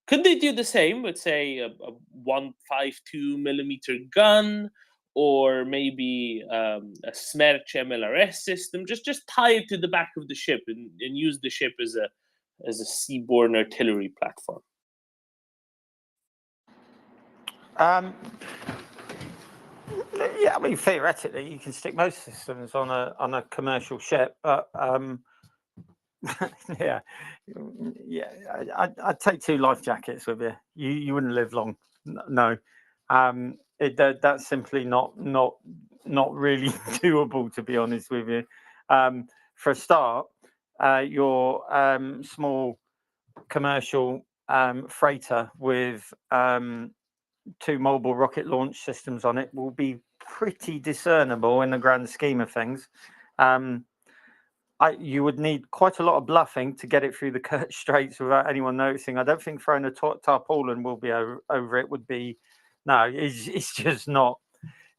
B: Could they do the same with, say, a 152mm gun, or maybe a Smerch MLRS system? Just tie it to the back of the ship and use the ship as a seaborne artillery platform.
H: Yeah, I mean, theoretically, you can stick most systems on a commercial ship, but yeah, I'd take 2 life jackets with you. You wouldn't live long. No, that's simply not really doable, to be honest with you. For a start, your small commercial freighter with 2 mobile rocket launch systems on it will be pretty discernible in the grand scheme of things. You would need quite a lot of bluffing to get it through the Kerch Straits without anyone noticing. I don't think throwing a tarpaulin will be over it. Would be it's just not.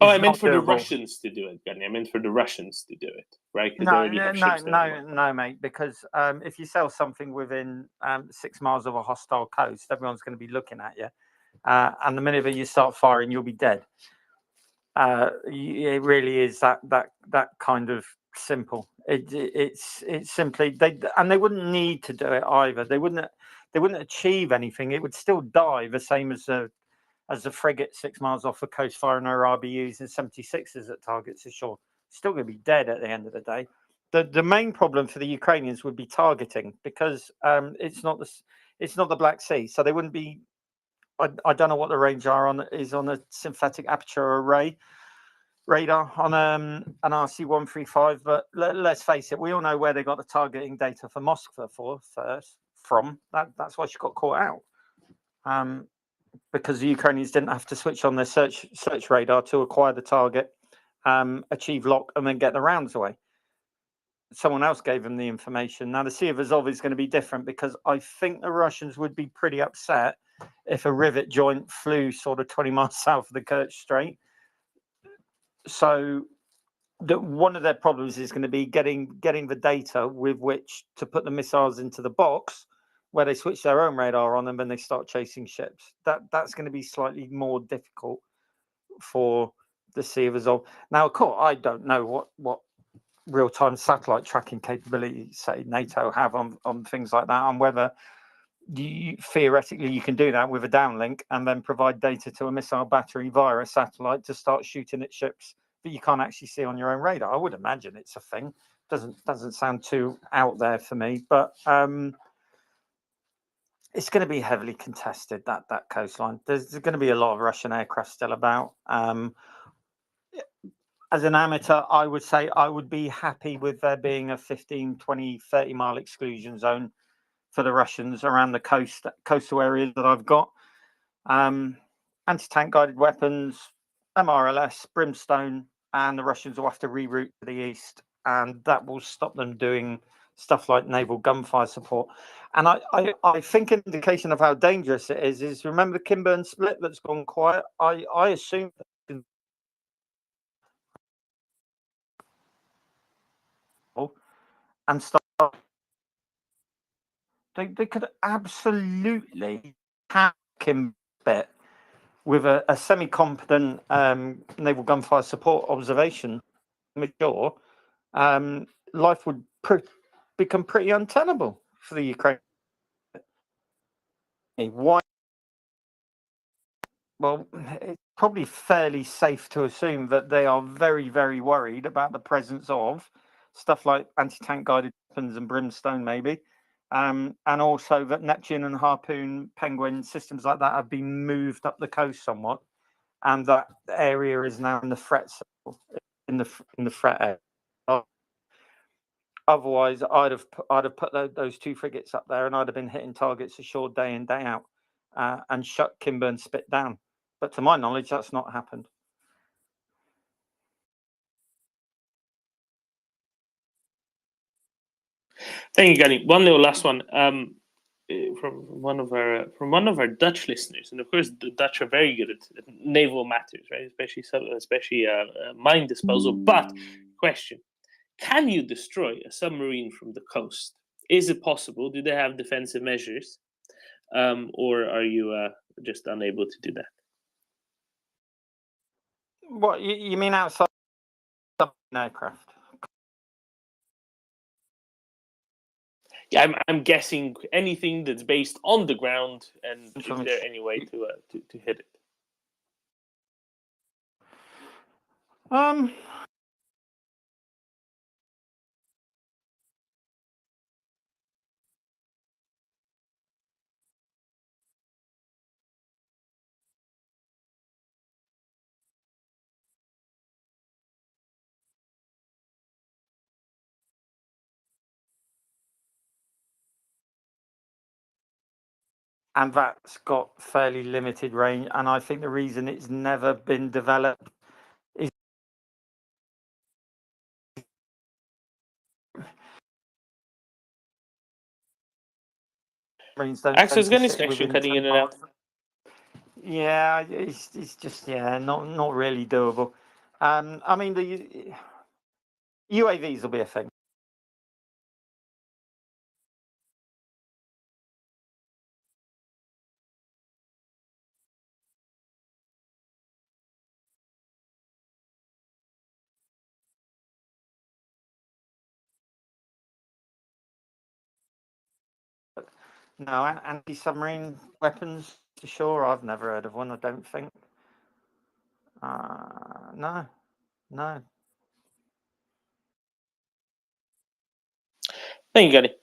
B: Oh, I meant for the Russians to do it, Gunny. I meant for the Russians to do it, right?
H: No, mate. Because if you sell something within 6 miles of a hostile coast, everyone's going to be looking at you, and the minute that you start firing, you'll be dead. It really is that kind of simple. It's simply they wouldn't need to do it either. They wouldn't achieve anything. It would still die the same as the frigate 6 miles off the coast firing her RBUs and 76s at targets ashore. Still going to be dead at the end of the day. The main problem for the Ukrainians would be targeting, because it's not the Black Sea, so they wouldn't be. I don't know what the range is on a synthetic aperture array radar on an RC-135, but let's face it, we all know where they got the targeting data for Moskva from. That's why she got caught out, because the Ukrainians didn't have to switch on their search radar to acquire the target, achieve lock, and then get the rounds away. Someone else gave them the information. Now the Sea of Azov is going to be different, because I think the Russians would be pretty upset if a rivet joint flew sort of 20 miles south of the Kerch Strait. So one of their problems is going to be getting the data with which to put the missiles into the box, where they switch their own radar on them and they start chasing ships. That's going to be slightly more difficult for the Sea of Azov. Now, of course, I don't know what real-time satellite tracking capabilities, say, NATO have on things like that, and whether theoretically you can do that with a downlink and then provide data to a missile battery via a satellite to start shooting at ships that you can't actually see on your own radar. I would imagine it's a thing. Doesn't sound too out there for me, but it's going to be heavily contested, that coastline. There's going to be a lot of Russian aircraft still about. As an amateur, I would say I would be happy with there being a 15, 20, 30 mile exclusion zone for the Russians around the coastal areas that I've got. Anti-tank guided weapons, MRLS, Brimstone, and the Russians will have to reroute to the east, and that will stop them doing stuff like naval gunfire support. And I think an indication of how dangerous it is remember the Kimburn split that's gone quiet? I assume and start. They could absolutely hack him bit with a semi-competent naval gunfire support observation mature. Life would become pretty untenable for the Ukraine. Why? Well, it's probably fairly safe to assume that they are very, very worried about the presence of stuff like anti-tank guided weapons and Brimstone, maybe. And also that Neptune and Harpoon, Penguin, systems like that have been moved up the coast somewhat, and that area is now in the threat zone, in the threat area. Otherwise, I'd have put those two frigates up there, and I'd have been hitting targets ashore day in, day out, and shut Kimburn Spit down. But to my knowledge, that's not happened.
B: Thank you, Gary. One little last one from one of our Dutch listeners, and of course the Dutch are very good at naval matters, right? Especially mine disposal. But question: can you destroy a submarine from the coast? Is it possible? Do they have defensive measures, or are you just unable to do that?
H: What you mean outside aircraft?
B: Yeah, I'm guessing anything that's based on the ground, and is there any way to hit it?
H: And that's got fairly limited range. And I think the reason it's never been developed is
B: Axel's getting his connection cutting in and out.
H: Yeah, it's just not really doable. I mean the UAVs will be a thing. No, anti-submarine weapons to shore. I've never heard of one. I don't think. No.
B: Thank you, Gunny.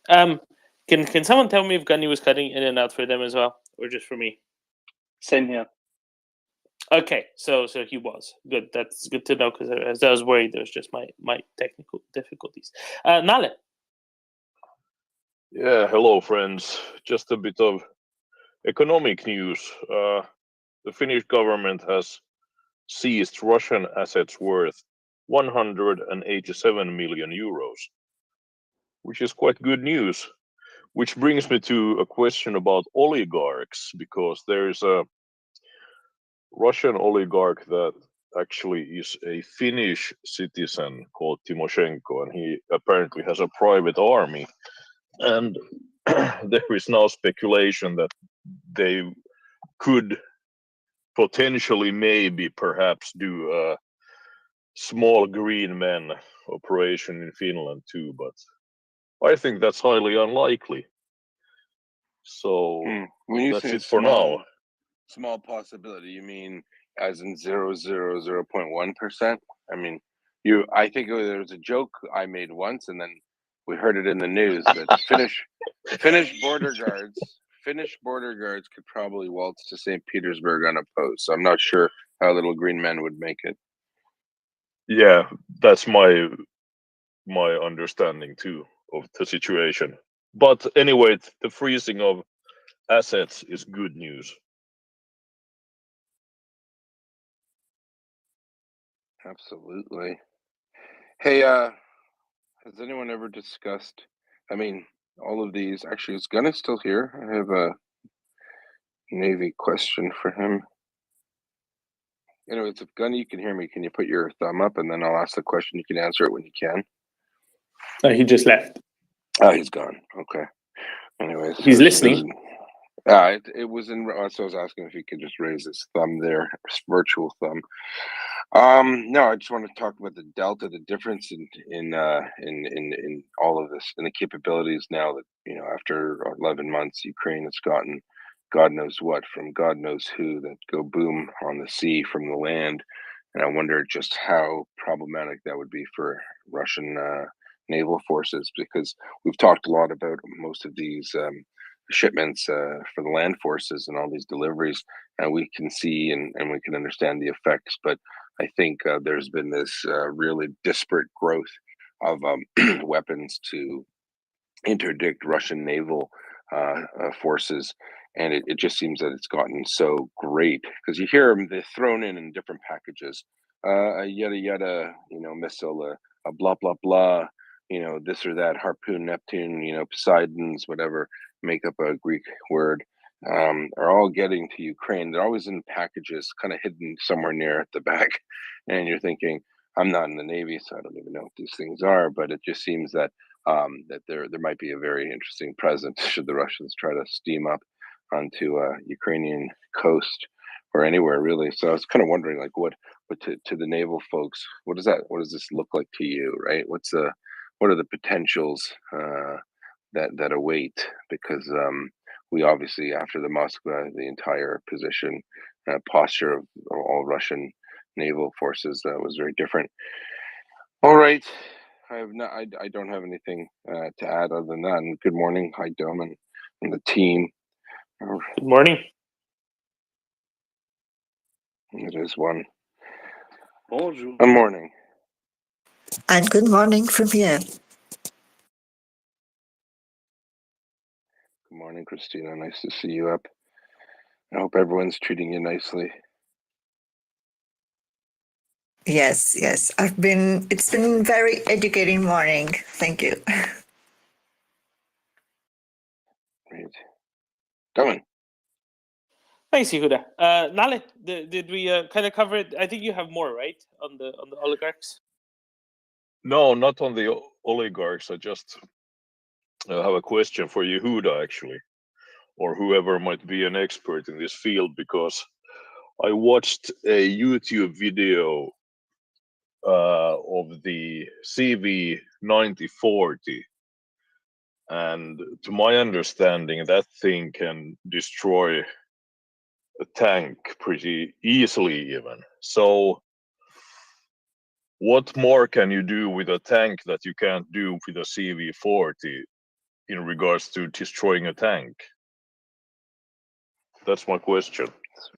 B: Can someone tell me if Gunny was cutting in and out for them as well, or just for me?
G: Same here.
B: Okay, so he was good. That's good to know, because as I was worried, there was just my technical difficulties. Nale.
K: Yeah, hello, friends. Just a bit of economic news. The Finnish government has seized Russian assets worth 187 million euros, which is quite good news. Which brings me to a question about oligarchs, because there is a Russian oligarch that actually is a Finnish citizen called Timoshenko, and he apparently has a private army. And there is now speculation that they could potentially, maybe, perhaps do a small green men operation in Finland too, but I think that's highly unlikely. So
O: When you
K: that's
O: say
K: it for now.
O: small possibility, you mean as in 0.1%? I mean, I think there was a joke I made once, and then we heard it in the news. But Finnish border guards could probably waltz to St. Petersburg unopposed. So I'm not sure how little green men would make it.
K: Yeah, that's my understanding too of the situation. But anyway, the freezing of assets is good news.
O: Absolutely. Hey, has anyone ever discussed? I mean, all of these. Actually, is Gunnar still here? I have a Navy question for him. Anyways, if Gunny, you can hear me, can you put your thumb up, and then I'll ask the question. You can answer it when you can.
B: He just left.
O: Oh, he's gone. Okay. Anyways,
B: He's listening.
O: It was in. So I was asking if he could just raise his thumb there, his virtual thumb. No, I just want to talk about the delta, the difference in all of this, and the capabilities now that, after 11 months, Ukraine has gotten God knows what from God knows who that go boom on the sea from the land. And I wonder just how problematic that would be for Russian naval forces, because we've talked a lot about most of these shipments for the land forces and all these deliveries, and we can see and we can understand the effects. But I think there's been this really disparate growth of weapons to interdict Russian naval forces. And it just seems that it's gotten so great, because you hear them, they're thrown in different packages, a yada yada, missile, a blah blah blah, this or that, harpoon, Neptune, Poseidon's, whatever, make up a Greek word, are all getting to Ukraine. They're always in packages, kind of hidden somewhere near at the back, and you're thinking, I'm not in the Navy, so I don't even know what these things are, but it just seems that that there might be a very interesting present should the Russians try to steam up onto Ukrainian coast or anywhere really. So I was kind of wondering, like, what to the naval folks, what does this look like to you, right? What are the potentials that await? Because we obviously, after the Moscow, the entire position posture of all Russian naval forces was very different. All right. I don't have anything to add other than that. And good morning, hi Dom and the team.
B: Good morning.
O: It is one.
G: Bonjour.
O: Good morning.
I: And good morning from here.
O: Good morning, Christina. Nice to see you up. I hope everyone's treating you nicely.
I: Yes, it's been very educating morning. Thank you.
O: Great. Coming.
B: Thanks, Yehuda. Nale, did we kind of cover it? I think you have more, right, on the oligarchs?
K: No, not on the oligarchs. I just have a question for Yehuda, actually, or whoever might be an expert in this field, because I watched a YouTube video of the CV 9040, and to my understanding, that thing can destroy a tank pretty easily even. So what more can you do with a tank that you can't do with a CV40 in regards to destroying a tank? That's my question.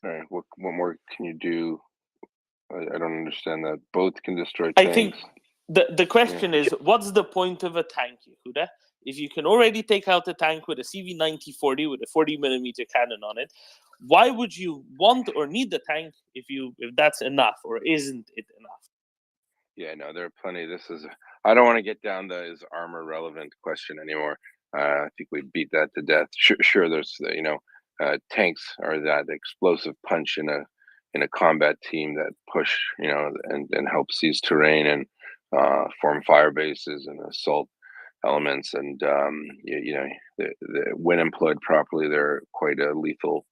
N: Sorry, what more can you do? I don't understand that. Both can destroy
B: I
N: tanks.
B: think the question is, what's the point of a tank, Yehuda? If you can already take out a tank with a CV90-40 with a 40mm cannon on it, why would you want or need the tank if that's enough, or isn't it enough?
N: Yeah, no, there are plenty. I don't want to get down the is armor relevant question anymore. I think we beat that to death. Sure, there's tanks are that explosive punch in a combat team that push, and help seize terrain and form fire bases and assault elements. And when employed properly, they're quite a lethal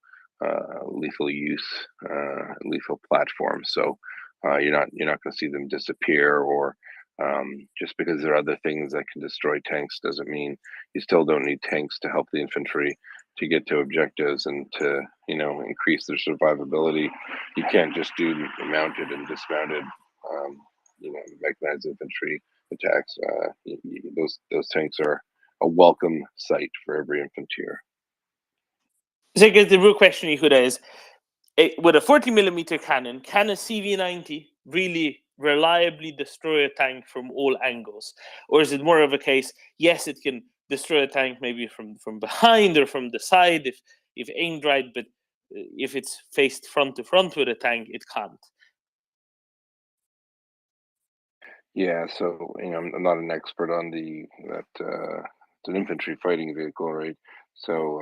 N: use, lethal platform. So you're not going to see them disappear, or just because there are other things that can destroy tanks doesn't mean you still don't need tanks to help the infantry to get to objectives and to increase their survivability. You can't just do mounted and dismounted mechanized infantry attacks. Those tanks are a welcome sight for every infantry.
B: So I guess the real question, Yehuda, is with a 40mm cannon, can a CV90 really reliably destroy a tank from all angles? Or is it more of a case, yes, it can destroy a tank maybe from behind or from the side if aimed right, but if it's faced front to front with a tank, it can't?
N: Yeah, so I'm not an expert on it's an infantry fighting vehicle, right? So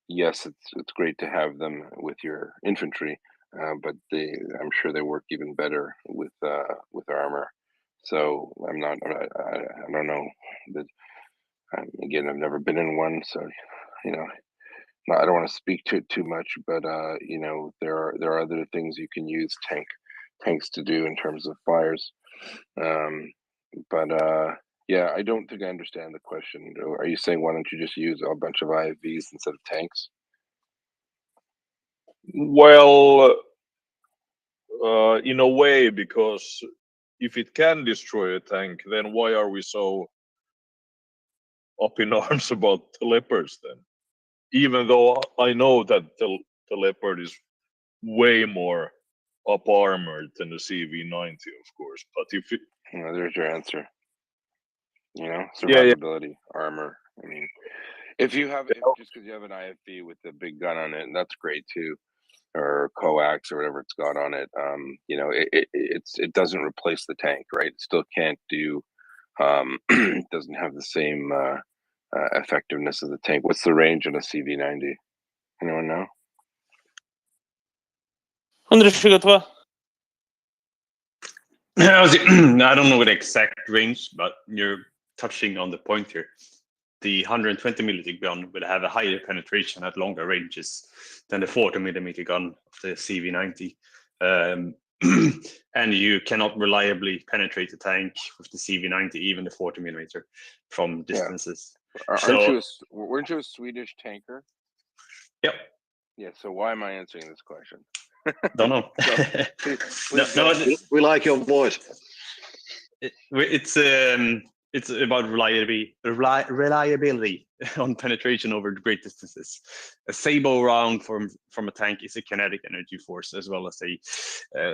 N: yes, it's great to have them with your infantry, but I'm sure they work even better with armor. So I don't know that. Again, I've never been in one, so I don't want to speak to it too much, but there are other things you can use tanks to do in terms of fires. Yeah, I don't think I understand the question. Are you saying why don't you just use a bunch of IFVs instead of tanks?
K: Well, in a way, because if it can destroy a tank, then why are we so up in arms about the Leopards then? Even though I know that the Leopard is way more up armored than the CV90, of course. But if it,
N: there's your answer. Survivability, armor. I mean, just because you have an IFV with a big gun on it, and that's great too, or coax or whatever it's got on it. It doesn't replace the tank, right? It still can't do. It doesn't have the same effectiveness of the tank. What's the range on a CV90? Anyone know?
B: 122.
Q: I don't know the exact range, but you're touching on the point here. The 120mm gun will have a higher penetration at longer ranges than the 40mm gun of the CV90. And you cannot reliably penetrate the tank with the CV90, even the 40mm, from distances.
N: Weren't you a Swedish tanker?
Q: Yep.
N: Yeah, so why am I answering this question?
Q: Don't know.
M: We like your voice.
Q: It's about reliability on penetration over great distances. A sabot round from a tank is a kinetic energy force, as well as a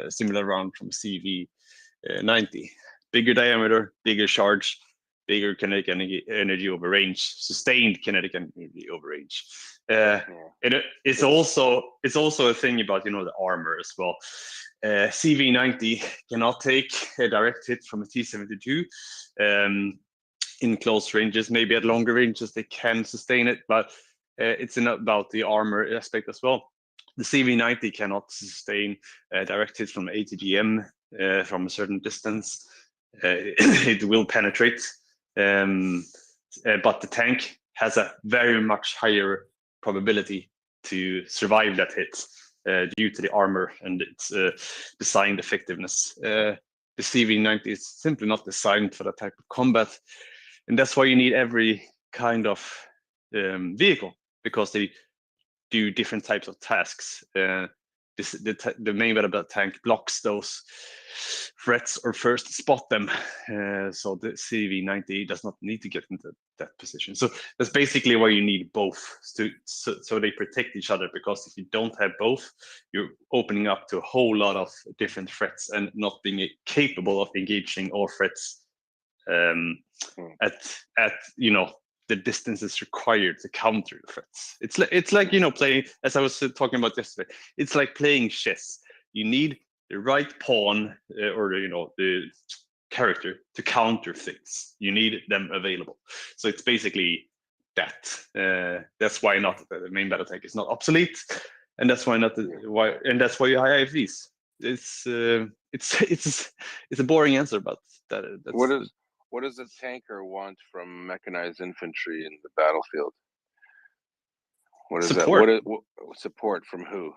Q: similar round from CV90. Bigger diameter, bigger charge, bigger kinetic energy over range, sustained kinetic energy over range. It's also a thing about the armor as well. CV90 cannot take a direct hit from a T-72 in close ranges. Maybe at longer ranges they can sustain it, but it's about the armor aspect as well. The CV90 cannot sustain direct hits from ATGM from a certain distance. It will penetrate, but the tank has a very much higher probability to survive that hit due to the armor and its designed effectiveness. The CV90 is simply not designed for that type of combat, and that's why you need every kind of vehicle because they do different types of tasks. The main battle tank blocks those threats or first spot them. So the CV90 does not need to get into that position. So that's basically why you need both, so they protect each other, because if you don't have both, you're opening up to a whole lot of different threats and not being capable of engaging all threats at the distances required to counter the threats. It's like playing, as I was talking about yesterday, it's like playing chess. You need the right pawn or the character to counter things. You need them available. So it's basically that. That's why not the main battle tank is not obsolete, and that's why that's why you hire IFVs. It's a boring answer, but that's
N: what does a tanker want from mechanized infantry in the battlefield? What is
Q: support.
N: that? What support from who?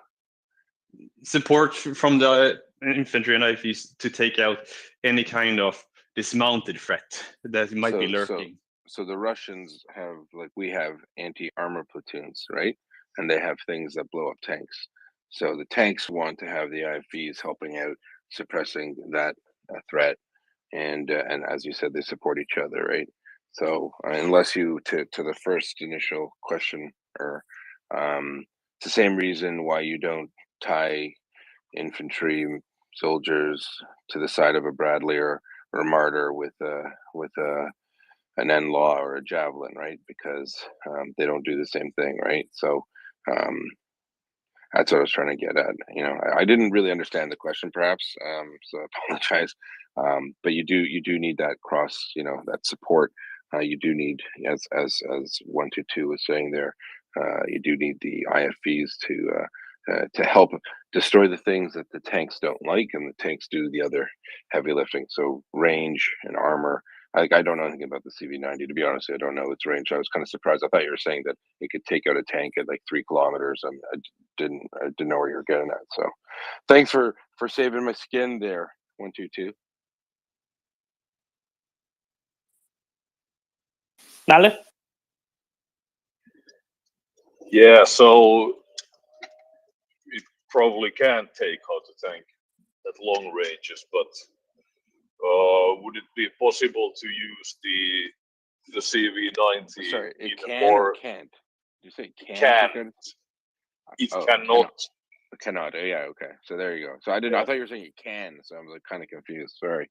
Q: Support from the infantry and IFVs to take out any kind of dismounted threat that might be lurking.
N: So the Russians have, like we have, anti-armor platoons, right? And they have things that blow up tanks. So the tanks want to have the IFVs helping out, suppressing that threat. And as you said, they support each other, right? So unless you, to the first initial question, or it's the same reason why you don't tie infantry soldiers to the side of a Bradley or a Martyr with an NLAW or a Javelin, right? Because they don't do the same thing, right? So that's what I was trying to get at. I didn't really understand the question, perhaps, so I apologize. But you do need that cross, that support. You do need, as 122 was saying there, you do need the IFVs to help destroy the things that the tanks don't like, and the tanks do the other heavy lifting. So range and armor. I don't know anything about the CV90, to be honest. I don't know its range. I was kind of surprised. I thought you were saying that it could take out a tank at like 3 kilometers, and I didn't know where you were getting at. So thanks for saving my skin there, 122.
B: Nalle?
K: Yeah, so it probably can't take out a tank at long ranges, but would it be possible to use the CV90?
N: Sorry, it can
K: or
N: can't? Did you say can?
K: Can't. It cannot.
N: Cannot. Yeah. Okay. So there you go. So I didn't. I thought you were saying it can. So I was like kind of confused. Sorry.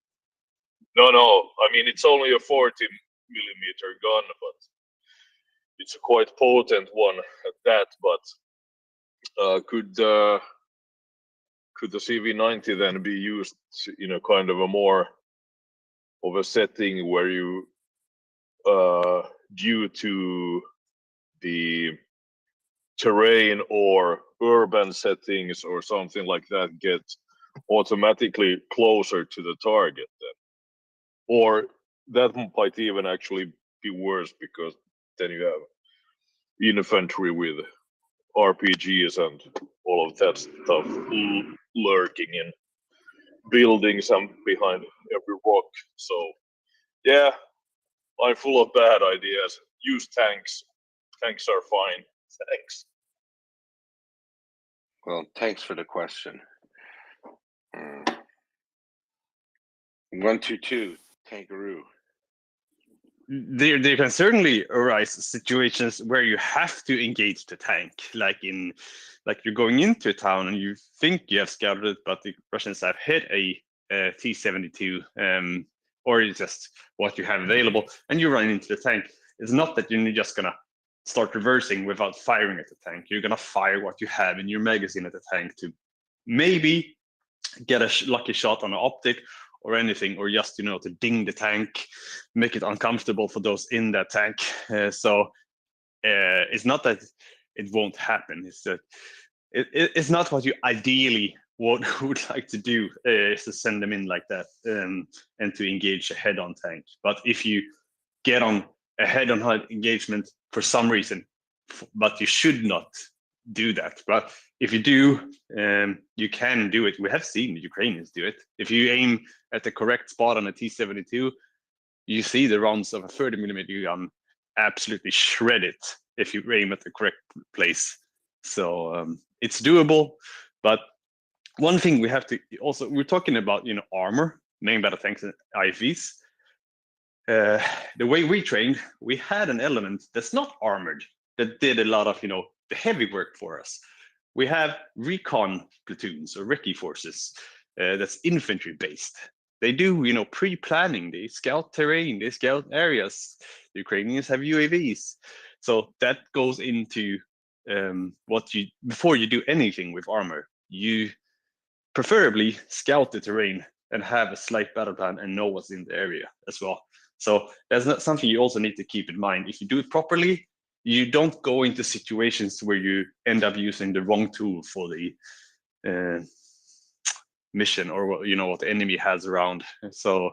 K: No. I mean, it's only a 40 millimeter gun, but it's a quite potent one at that. But could the CV90 then be used in a kind of a more of a setting where you, due to the terrain or urban settings or something like that, get automatically closer to the target then? Or that might even actually be worse, because then you have infantry with RPGs and all of that stuff lurking in buildings and behind every rock. So yeah, I'm full of bad ideas. Use tanks. Tanks are fine. Thanks.
N: Well, thanks for the question. 122 Tankaroo.
Q: There can certainly arise situations where you have to engage the tank, like you're going into a town and you think you have scouted it, but the Russians have hit a T-72, or it's just what you have available, and you run into the tank. It's not that you're just gonna start reversing without firing at the tank. You're gonna fire what you have in your magazine at the tank to maybe get a lucky shot on an optic or anything, or just to ding the tank, make it uncomfortable for those in that tank. So it's not that it won't happen. It's that it's not what you ideally would like to do, is to send them in like that, and to engage a head-on tank. But if you get on a head-on engagement for some reason, but you should not do that. But if you do, you can do it. We have seen the Ukrainians do it. If you aim at the correct spot on a T-72, you see the rounds of a 30 millimeter gun absolutely shred it if you aim at the correct place. So it's doable, but one thing we have to also, we're talking about, armor, main battle tanks and IFVs. The way we trained, we had an element that's not armored that did a lot of, the heavy work for us. We have recon platoons or recce forces that's infantry based. They do, pre-planning. They scout terrain. They scout areas. The Ukrainians have UAVs, so that goes into before you do anything with armor, you preferably scout the terrain and have a slight battle plan and know what's in the area as well. So that's not something you also need to keep in mind. If you do it properly, you don't go into situations where you end up using the wrong tool for the mission or what the enemy has around. So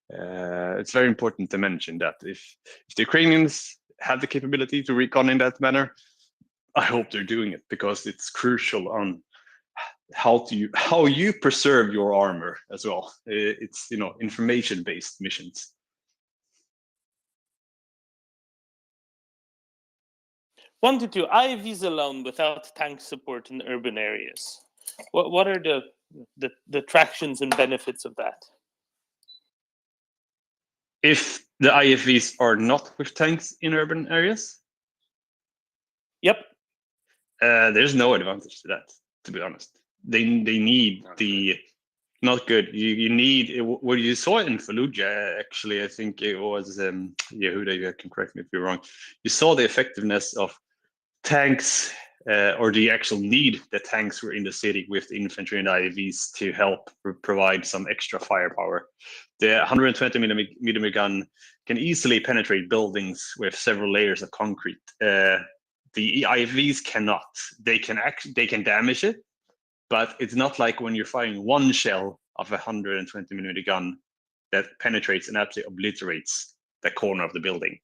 Q: it's very important to mention that if the Ukrainians have the capability to recon in that manner, I hope they're doing it, because it's crucial on how you preserve your armor as well. It's information-based missions.
B: One to two IVs alone without tank support in urban areas. What are the attractions and benefits of that?
Q: If the IFVs are not with tanks in urban areas?
B: Yep.
Q: There's no advantage to that, to be honest. They need the not good. You need what you saw it in Fallujah. Actually, I think it was Yehuda. You can correct me if you're wrong. You saw the effectiveness of tanks, or the actual need that tanks were in the city with the infantry and IVs to help provide some extra firepower. The 120 millimeter gun can easily penetrate buildings with several layers of concrete. The IVs cannot. They can damage it, but it's not like when you're firing one shell of a 120 millimeter gun that penetrates and absolutely obliterates the corner of the building.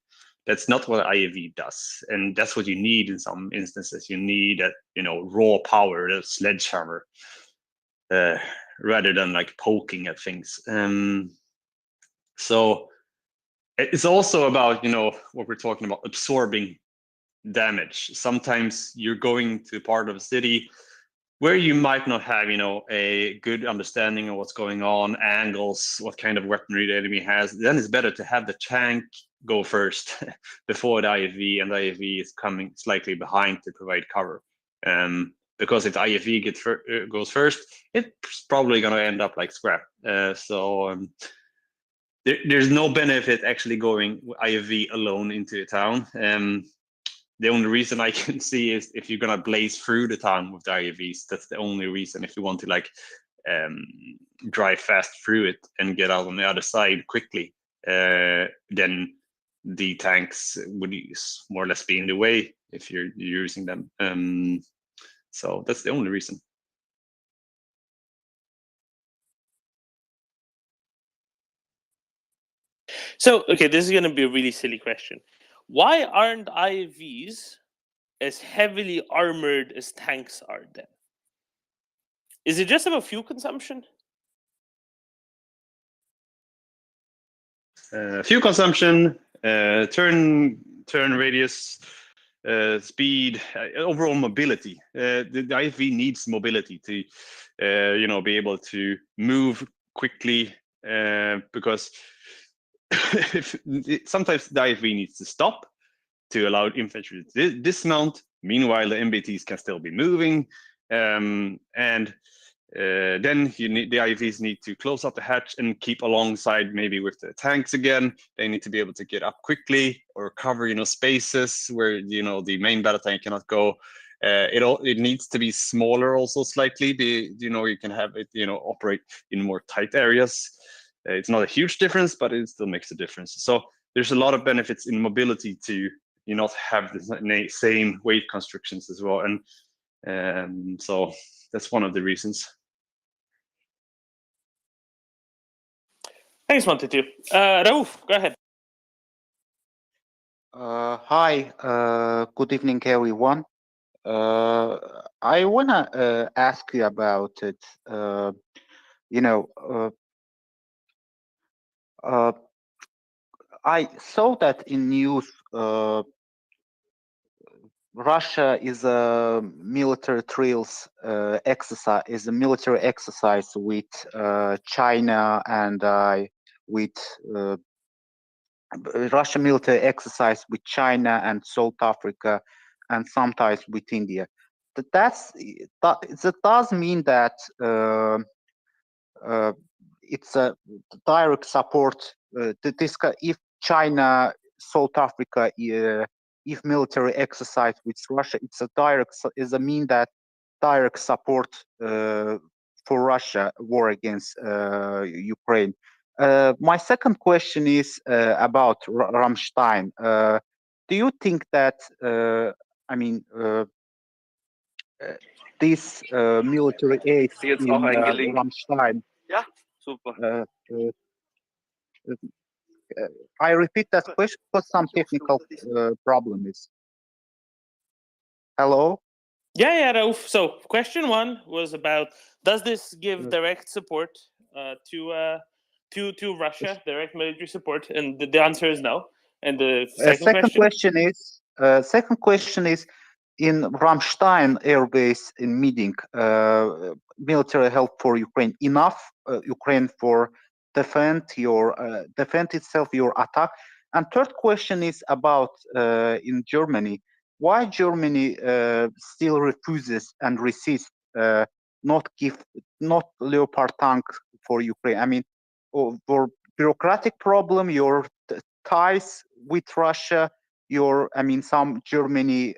Q: That's not what IAV does, and that's what you need in some instances. You need that raw power, that sledgehammer, rather than like poking at things. So it's also about what we're talking about, absorbing damage. Sometimes you're going to part of a city where you might not have a good understanding of what's going on, angles, what kind of weaponry the enemy has. Then it's better to have the tank go first before the IFV, and the IFV is coming slightly behind to provide cover. Because if the IFV goes first, it's probably going to end up like scrap. There's no benefit actually going IFV alone into a town. The only reason I can see is if you're gonna blaze through the town with the IFVs. That's the only reason. If you want to drive fast through it and get out on the other side quickly, then the tanks would more or less be in the way if you're using them. So that's the only reason.
B: So, okay, this is going to be a really silly question. Why aren't IFVs as heavily armored as tanks are then? Is it just about fuel consumption?
Q: Fuel consumption, turn radius, speed, overall mobility. The IFV needs mobility to, be able to move quickly, because sometimes the IFV needs to stop to allow infantry to dismount. Meanwhile, the MBTs can still be moving, and then the IFVs need to close up the hatch and keep alongside, maybe with the tanks again. They need to be able to get up quickly or cover, spaces where the main battle tank cannot go. It needs to be smaller also slightly. You can have it operate in more tight areas. It's not a huge difference, but it still makes a difference. So there's a lot of benefits in mobility to not have the same weight constrictions as well, and so that's one of the reasons.
B: Thanks, Montetu. Rauf, go ahead.
P: Hi, good evening, everyone. I want to ask you about it. I saw that in news. Russia is a military trials exercise, is a military exercise with China and with Russia military exercise with China and South Africa, and sometimes with India. That does mean that it's a direct support. If China, South Africa, if military exercise with Russia, it's a direct. Is a mean that direct support for Russia war against Ukraine. My second question is about Rammstein. Do you think that this military aid
G: Jetzt
P: in
G: auch eingelinkt.
P: Rammstein?
G: Ja, super.
P: I repeat that question because some technical problem is. Hello?
B: Yeah, Rauf. So question one was about, does this give direct support to Russia, direct military support? And the answer is no. And the second
P: question is, in Rammstein Air Base in Meeting, military help for Ukraine enough? Ukraine for defend itself, your attack. And third question is about in Germany. Why Germany still refuses and resists not Leopard tank for Ukraine? I mean, for bureaucratic problem, your ties with Russia, some Germany,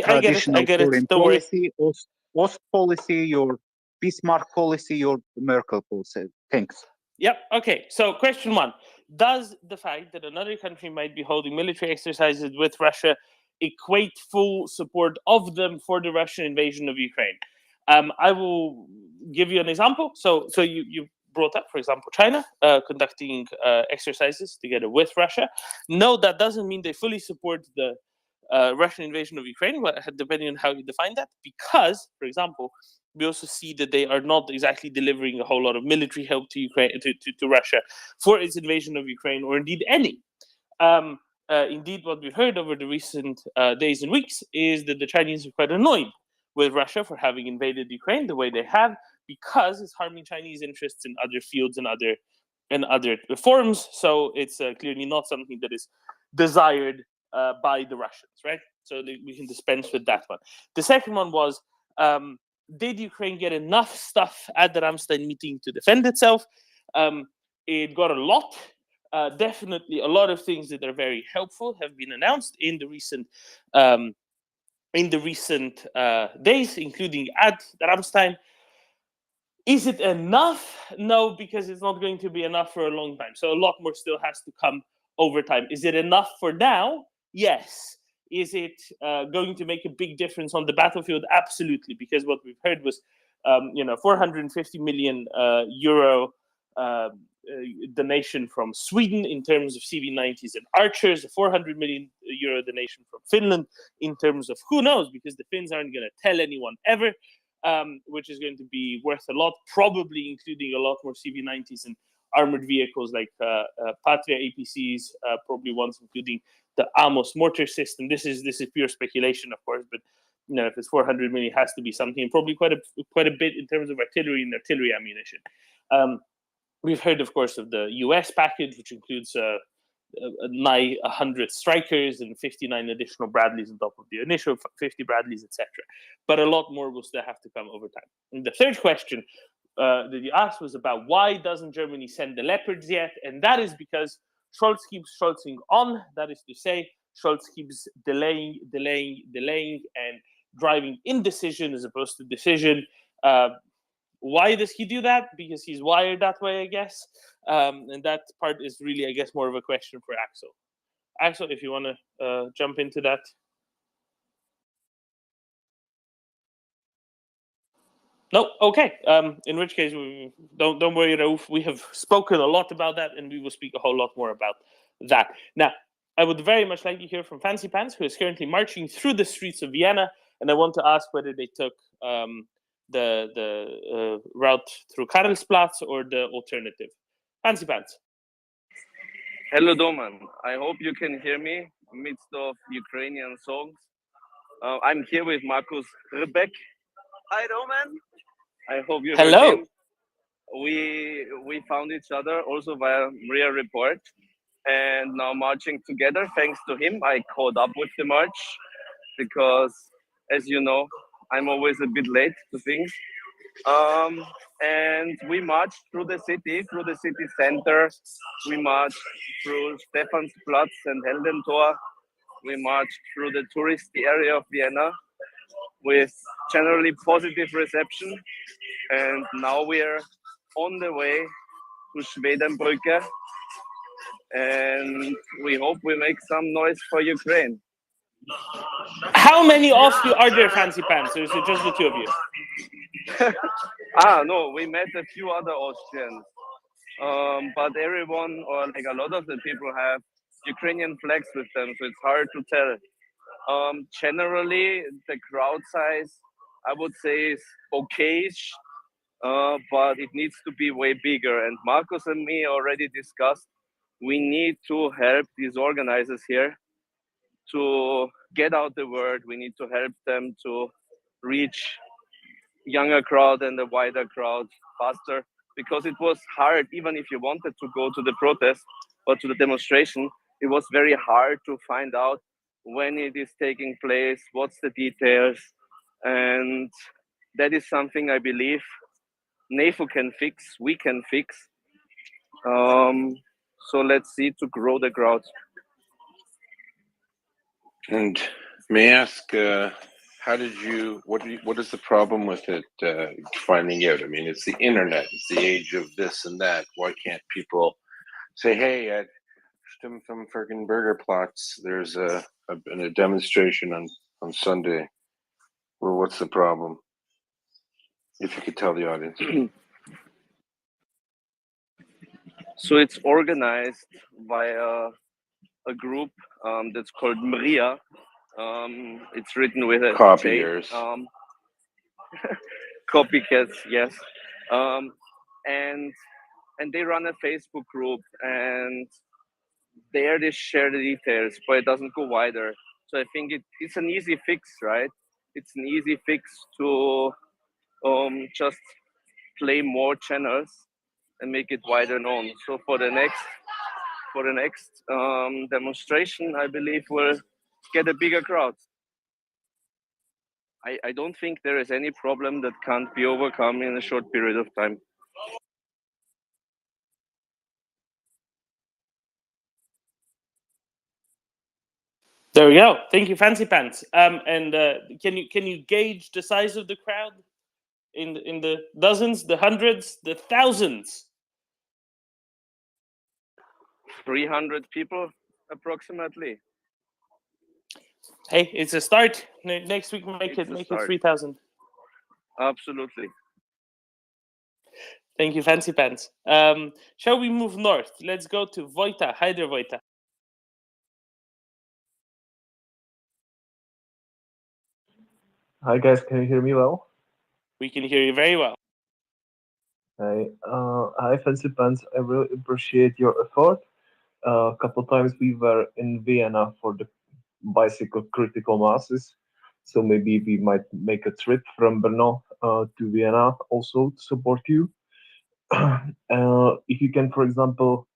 P: traditional foreign policy, Ost policy, your Bismarck policy, your Merkel policy. Thanks.
B: Yep. Okay. So question one, does the fact that another country might be holding military exercises with Russia equate full support of them for the Russian invasion of Ukraine? I will give you an example. So you brought up, for example, China conducting exercises together with Russia. No, that doesn't mean they fully support the Russian invasion of Ukraine, depending on how you define that, because, for example, we also see that they are not exactly delivering a whole lot of military help to Ukraine, to Russia for its invasion of Ukraine, or indeed any. Indeed, what we heard over the recent days and weeks is that the Chinese are quite annoyed with Russia for having invaded Ukraine the way they have, because it's harming Chinese interests in other fields and other forms. So it's clearly not something that is desired by the Russians, right? So we can dispense with that one. The second one was, did Ukraine get enough stuff at the Rammstein meeting to defend itself? It got a lot. Definitely, a lot of things that are very helpful have been announced in the recent days, including at the Rammstein. Is it enough? No, because it's not going to be enough for a long time. So a lot more still has to come over time. Is it enough for now? Yes. Is it going to make a big difference on the battlefield? Absolutely, because what we've heard was, 450 million euro donation from Sweden in terms of CV90s and Archers, a 400 million euro donation from Finland in terms of who knows, because the Finns aren't going to tell anyone ever, which is going to be worth a lot, probably including a lot more CV90s and armored vehicles like Patria APCs, probably ones including the Amos mortar system. This is pure speculation, of course, but if it's 400 million, it has to be something, probably quite a bit in terms of artillery and artillery ammunition. We've heard, of course, of the US package, which includes nigh 100 Strikers and 59 additional Bradleys on top of the initial 50 Bradleys, etc. But a lot more will still have to come over time. And the third question that you asked was about why doesn't Germany send the Leopards yet? And that is because Scholz keeps Scholzing on. That is to say, Scholz keeps delaying, and driving indecision as opposed to decision. Why does he do that? Because he's wired that way, I guess. And that part is really, I guess, more of a question for Axel. Axel, if you want to jump into that. No, okay. In which case, don't worry, Rauf. We have spoken a lot about that, and we will speak a whole lot more about that. Now, I would very much like to hear from Fancy Pants, who is currently marching through the streets of Vienna, and I want to ask whether they took the route through Karlsplatz or the alternative. Fancy Pants.
J: Hello, Doman. I hope you can hear me amidst of Ukrainian songs. I'm here with Markus Rebek. Hi, Doman. I hope you heard
B: Hello.
J: him. We found each other also via MriyaReport, and now marching together. Thanks to him, I caught up with the march because, as you know, I'm always a bit late to things. And we marched through the city center. We marched through Stephansplatz and Heldentor. We marched through the touristy area of Vienna with generally positive reception. And now we're on the way to Schwedenbrücke. And we hope we make some noise for Ukraine.
B: How many of you are there, Fancy Pants, or is it just the two of you?
J: No, we met a few other Austrians. But everyone, or like a lot of the people, have Ukrainian flags with them, so it's hard to tell. Generally, the crowd size, I would say, is okayish, but it needs to be way bigger. And Marcus and me already discussed we need to help these organizers here to get out the word. We need to help them to reach younger crowd and a wider crowd faster, because it was hard, even if you wanted to go to the protest or to the demonstration, it was very hard to find out when it is taking place, what's the details. And that is something I believe NAFO can fix, we can fix. So let's see to grow the crowd.
N: And may I ask, how did you? What is the problem with it? Finding out. I mean, it's the internet. It's the age of this and that. Why can't people say, "Hey, at Stimmenbergerplatz, there's a demonstration on Sunday." Well, what's the problem? If you could tell the audience.
J: So it's organized by a group that's called MRIA. It's written with a
N: Copiers.
J: J. Copycats, yes. And they run a Facebook group, and there they share the details, but it doesn't go wider. So I think it's an easy fix, right? It's an easy fix to just play more channels and make it wider known. So for the next demonstration, I believe we'll get a bigger crowd. I don't think there is any problem that can't be overcome in a short period of time.
B: There we go. Thank you, Fancy Pants. And can you gauge the size of the crowd in the dozens, the hundreds, the thousands?
J: 300 people approximately.
B: Hey, it's a start. Next week, make it 3,000.
J: Absolutely.
B: Thank you, Fancy Pants. Shall we move north? Let's go to Wojta. Hi there, Wojta.
V: Hi guys, can you hear me well?
B: We can hear you very well.
V: Hi, Fancy Pants. I really appreciate your effort. A couple times we were in Vienna for the bicycle critical masses, so maybe we might make a trip from Brno to Vienna also to support you. If you can, for example,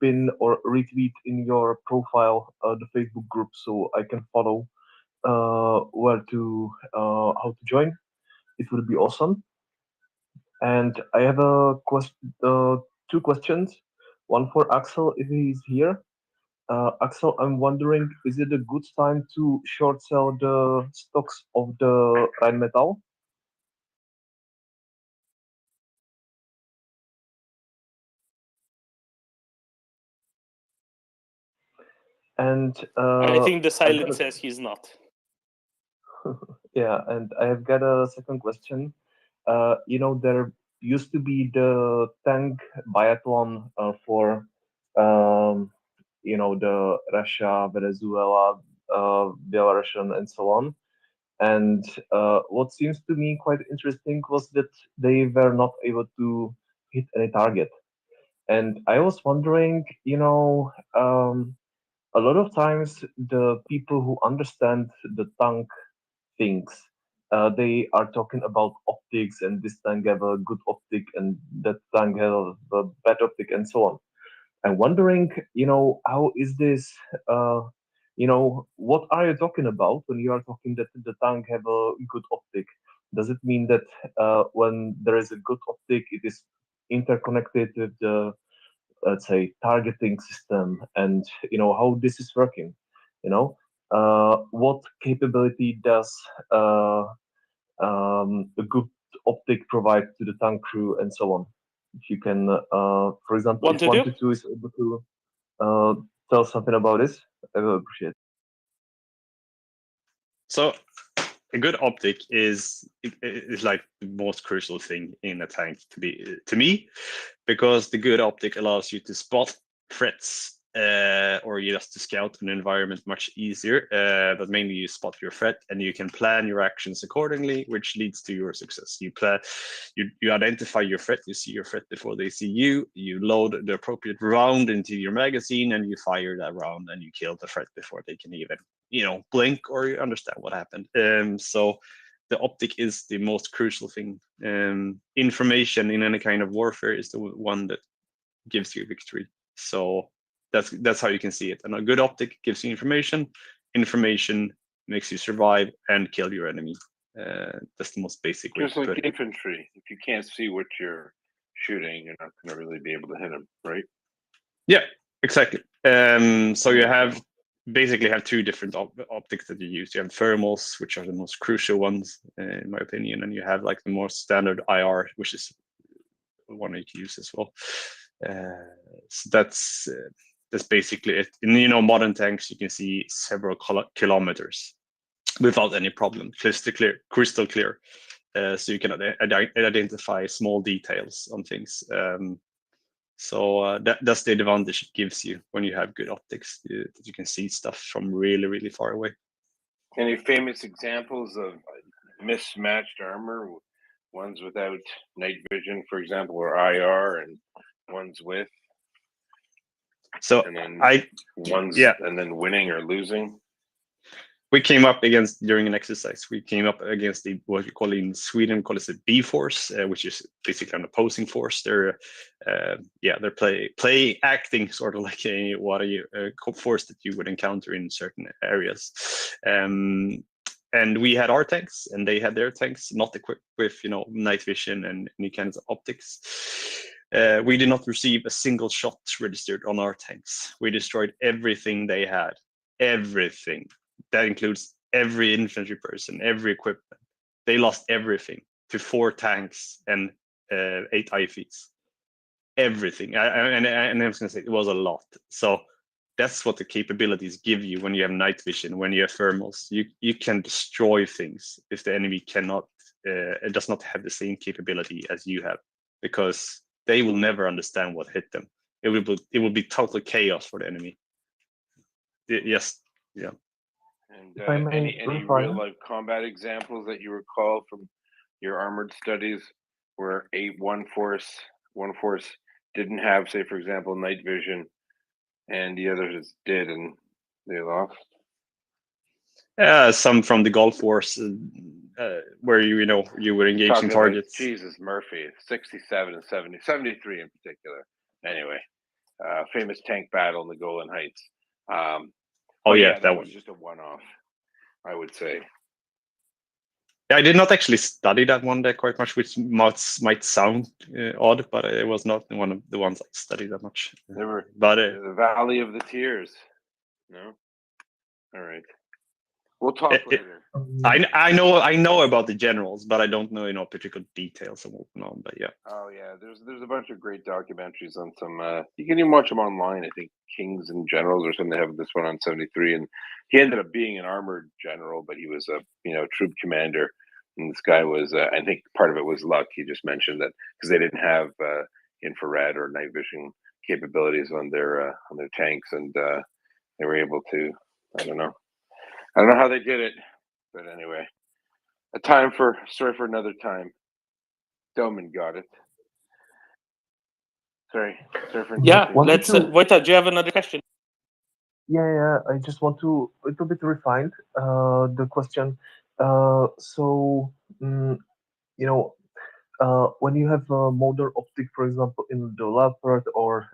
V: pin or retweet in your profile the Facebook group, so I can follow where to how to join, it would be awesome. And I have two questions. One for Axel, if he's here. Axel, I'm wondering, is it a good time to short sell the stocks of the Rheinmetall? And
B: I think the silence says he's not.
V: Yeah, and I have got a second question. There used to be the tank biathlon for, the Russia, Venezuela, Belarusian, and so on. And what seems to me quite interesting was that they were not able to hit any target. And I was wondering, a lot of times the people who understand the tank things, they are talking about optics, and this tank have a good optic and that tank have a bad optic and so on. I'm wondering, how is this, what are you talking about when you are talking that the tank have a good optic? Does it mean that when there is a good optic, it is interconnected with the, let's say, targeting system, and how this is working? What capability does a good optic provide to the tank crew and so on? If you can, for example, if 122 is able to tell something about this, I will appreciate it.
Q: So a good optic is like the most crucial thing in a tank to me, because the good optic allows you to spot threats or just to scout an environment much easier. But mainly you spot your threat and you can plan your actions accordingly, which leads to your success. You identify your threat, you see your threat before they see you, you load the appropriate round into your magazine and you fire that round and you kill the threat before they can even blink or understand what happened. So the optic is the most crucial thing. Information in any kind of warfare is the one that gives you victory. So that's how you can see it. And a good optic gives you information. Information makes you survive and kill your enemy. That's the most basic way.
N: Just like infantry, if you can't see what you're shooting, you're not going to really be able to hit them, right?
Q: Yeah, exactly. So you basically have two different optics that you use. You have thermals, which are the most crucial ones, in my opinion, and you have like the more standard IR, which is one you can use as well. So that's basically it. In modern tanks, you can see several kilometers without any problem, crystal clear. So you can identify small details on things. So that's the advantage it gives you when you have good optics, that you can see stuff from really, really far away.
N: Any famous examples of mismatched armor? Ones without night vision, for example, or IR, and ones with.
Q: So
N: and then
Q: and
N: then winning or losing.
Q: We came up against, during an exercise, we came up against what we call in Sweden, call it a B force, which is basically an opposing force. They're acting sort of like a force that you would encounter in certain areas. And we had our tanks, and they had their tanks, not equipped with night vision and any kinds of optics. We did not receive a single shot registered on our tanks. We destroyed everything they had, everything. That includes every infantry person, every equipment. They lost everything to 4 tanks and 8 IFEs. Everything. And I was going to say, it was a lot. So that's what the capabilities give you when you have night vision, when you have thermals. You can destroy things if the enemy it does not have the same capability as you have, because they will never understand what hit them. It will be total chaos for the enemy. Yes. Yeah.
N: And any real life combat examples that you recall from your armored studies where one force didn't have, say, for example, night vision, and the others did, and they lost?
Q: Some from the Gulf Wars, where you were engaging targets.
N: Jesus, Murphy, 67 and 70, 73 in particular. Anyway, famous tank battle in the Golan Heights. That was just a one-off, I would say.
Q: Yeah, I did not actually study that one there quite much, which might sound odd, but it was not one of the ones I studied that much.
N: The Valley of the Tears. No? All right. We'll talk later.
Q: I know about the generals, but I don't know particular details of what went on. But yeah.
N: Oh yeah, there's a bunch of great documentaries on some. You can even watch them online. I think Kings and Generals or something. They have this one on 73, and he ended up being an armored general, but he was a troop commander. And this guy was, I think part of it was luck. He just mentioned that because they didn't have infrared or night vision capabilities on their tanks, and they were able to. I don't know how they did it, but anyway, story for another time. Doman got it.
G: Sorry for
B: Yeah,
G: interrupting.
B: let's. Wojta, do you have another question?
V: Yeah. I just want to a little bit refine the question. So, you know, when you have a modern optic, for example, in the Leopard or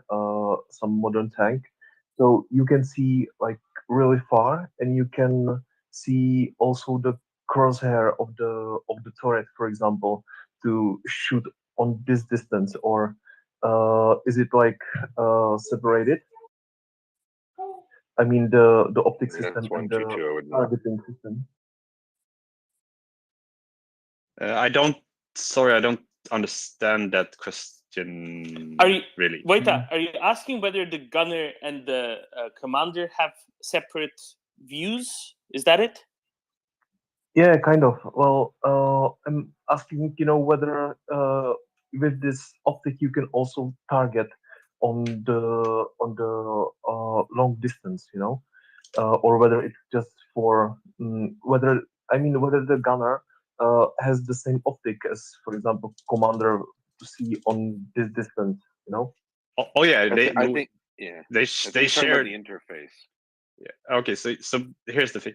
V: some modern tank, so you can see like really far, and you can see also the crosshair of the turret, for example, to shoot on this distance, or is it like separated? I mean the optic
N: Yeah,
V: system
N: that's one
V: and
N: two
V: the
N: two. I would know.
V: targeting system.
Q: I don't understand that question.
B: Are you
Q: really?
B: Wojta, are you asking whether the gunner and the commander have separate views? Is that it?
V: Yeah, kind of. Well, I'm asking, whether with this optic you can also target on the long distance, or whether it's just for whether the gunner has the same optic as, for example, commander to see on this distance.
Q: Oh yeah,
N: I think yeah.
Q: they
N: I think
Q: they
N: you're talking about
Q: shared.
N: the interface.
Q: Yeah. Okay, so here's the thing.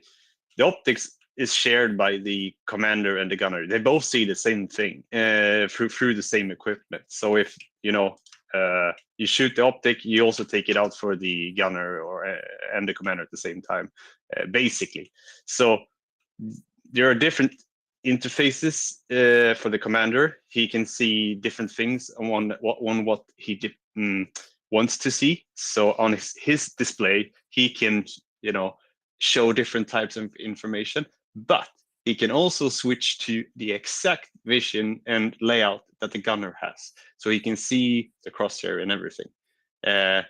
Q: The optics is shared by the commander and the gunner. They both see the same thing through the same equipment. So if you shoot the optic, you also take it out for the gunner and the commander at the same time, basically. So there are different interfaces for the commander. He can see different things on what he wants to see. So on his display, he can show different types of information, but he can also switch to the exact vision and layout that the gunner has. So he can see the crosshair and everything. The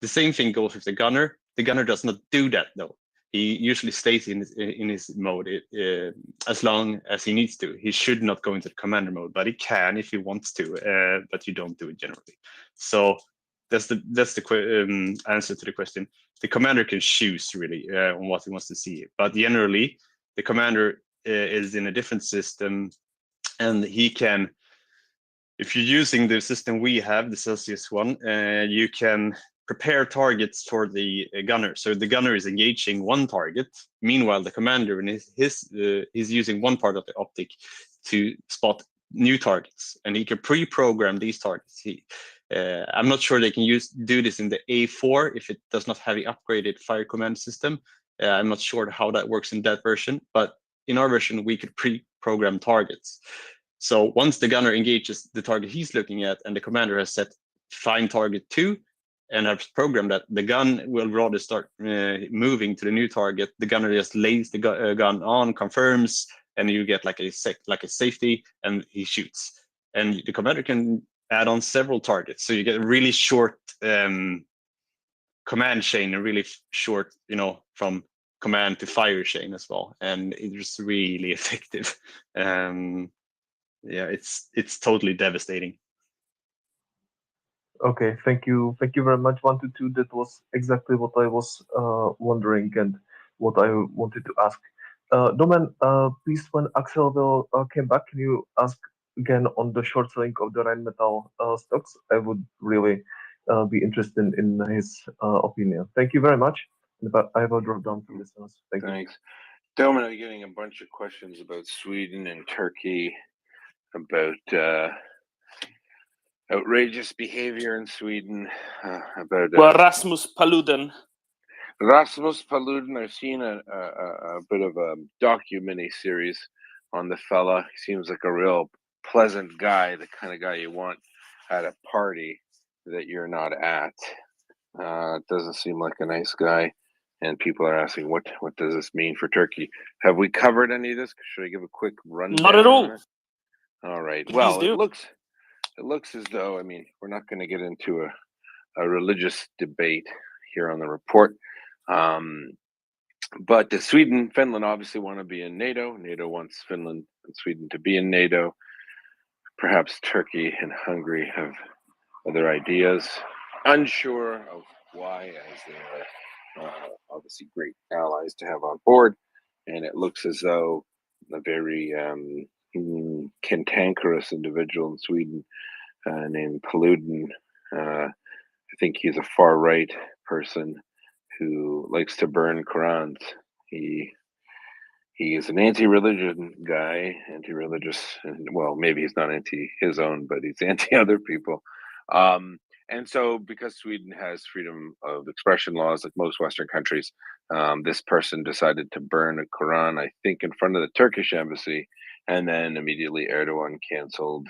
Q: same thing goes with the gunner. The gunner does not do that though. He usually stays in his mode as long as he needs to. He should not go into the commander mode, but he can if he wants to, but you don't do it generally. So that's the answer to the question. The commander can choose really on what he wants to see, but generally the commander is in a different system, and he can. If you're using the system we have, the Celsius one, you can prepare targets for the gunner. So the gunner is engaging one target. Meanwhile, the commander and he's using one part of the optic to spot new targets, and he can pre-program these targets. I'm not sure they can do this in the A4 if it does not have the upgraded fire command system. I'm not sure how that works in that version, but in our version, we could pre-program targets. So once the gunner engages the target he's looking at, and the commander has set find target 2 and has programmed that the gun will rather start moving to the new target, the gunner just lays the gun on, confirms, and you get like a safety, and he shoots. And the commander can add on several targets, so you get a really short command chain, a really short, from command to fire chain as well, and it's really effective. Yeah, it's totally devastating.
V: Okay, thank you very much. 122. That was exactly what I was wondering and what I wanted to ask. Domen, please, when Axel will came back, can you ask again on the short selling of the Rheinmetall stocks? I would really be interested in his opinion. Thank you very much. But I will drop down to listeners. Thank you.
N: Thanks. Domin, I'm getting a bunch of questions about Sweden and Turkey, about outrageous behavior in Sweden, about
B: Rasmus Paludan.
N: Rasmus Paludan. I've seen a bit of a docu-mini series on the fella. He seems like a real pleasant guy, the kind of guy you want at a party that you're not at. Doesn't seem like a nice guy. And people are asking, what does this mean for Turkey? Have we covered any of this? Should I give a quick rundown?
B: Not at all.
N: All right.
B: Please
N: Well,
B: do.
N: it looks as though, we're not going to get into a religious debate here on the report. But Sweden, Finland obviously want to be in NATO. NATO wants Finland and Sweden to be in NATO. Perhaps Turkey and Hungary have other ideas. Unsure of why, as they are obviously great allies to have on board. And it looks as though a very cantankerous individual in Sweden named Paludan I think he's a far right person who likes to burn Qurans. He is an anti-religion guy, anti-religious. Well, maybe he's not anti his own, but he's anti other people. And so, because Sweden has freedom of expression laws, like most Western countries, this person decided to burn a Quran, I think, in front of the Turkish embassy, and then immediately Erdogan canceled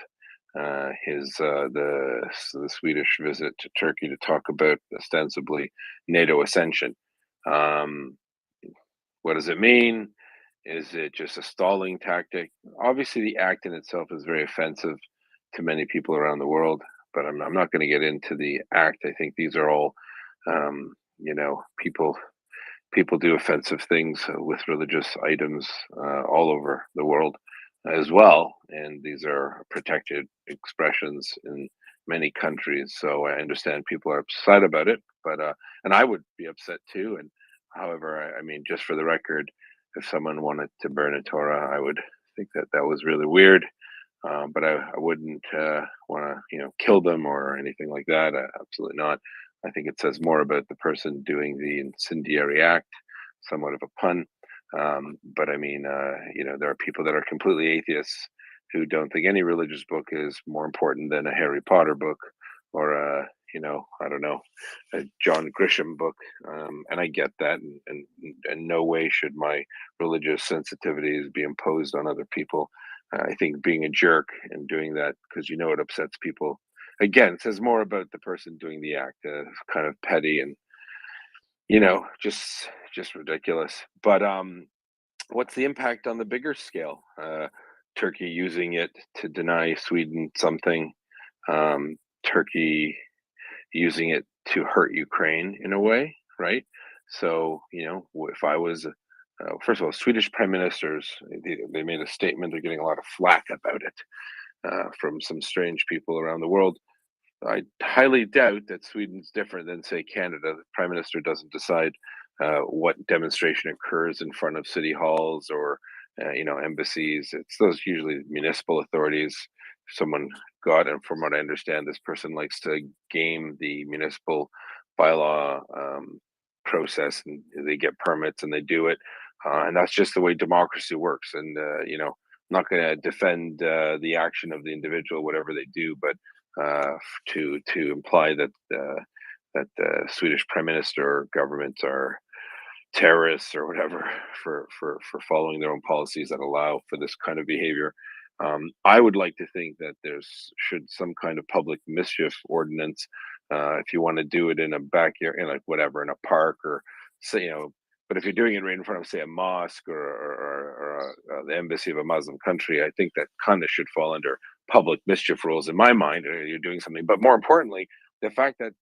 N: the Swedish visit to Turkey to talk about ostensibly NATO ascension. What does it mean? Is it just a stalling tactic? Obviously, the act in itself is very offensive to many people around the world, but I'm not going to get into the act. I think these are all, people do offensive things with religious items all over the world as well, and these are protected expressions in many countries. So I understand people are upset about it, but and I would be upset too. And however, I mean, just for the record, if someone wanted to burn a Torah, I would think that that was really weird. But I wouldn't want to, kill them or anything like that. Absolutely not. I think it says more about the person doing the incendiary act, somewhat of a pun. But I mean, there are people that are completely atheists who don't think any religious book is more important than a Harry Potter book or I don't know, a John Grisham book. And I get that. And in no way should my religious sensitivities be imposed on other people. I think being a jerk and doing that because it upsets people. Again, it says more about the person doing the act, kind of petty and just ridiculous. But what's the impact on the bigger scale? Turkey using it to deny Sweden something. Turkey using it to hurt Ukraine in a way, right? So if I was first of all, Swedish prime ministers, they made a statement. They're getting a lot of flack about it from some strange people around the world. I highly doubt that Sweden's different than, say, Canada. The prime minister doesn't decide what demonstration occurs in front of city halls or, embassies. It's those usually municipal authorities. Someone got, and from what I understand, this person likes to game the municipal bylaw process, and they get permits and they do it. And that's just the way democracy works. And, I'm not going to defend the action of the individual, whatever they do, but to imply that the Swedish prime minister or government are terrorists or whatever for following their own policies that allow for this kind of behavior. I would like to think that should some kind of public mischief ordinance. If you want to do it in a backyard, in in a park, or say, but if you're doing it right in front of, say, a mosque or the embassy of a Muslim country, I think that kind of should fall under public mischief rules in my mind. You're doing something, but more importantly, the fact that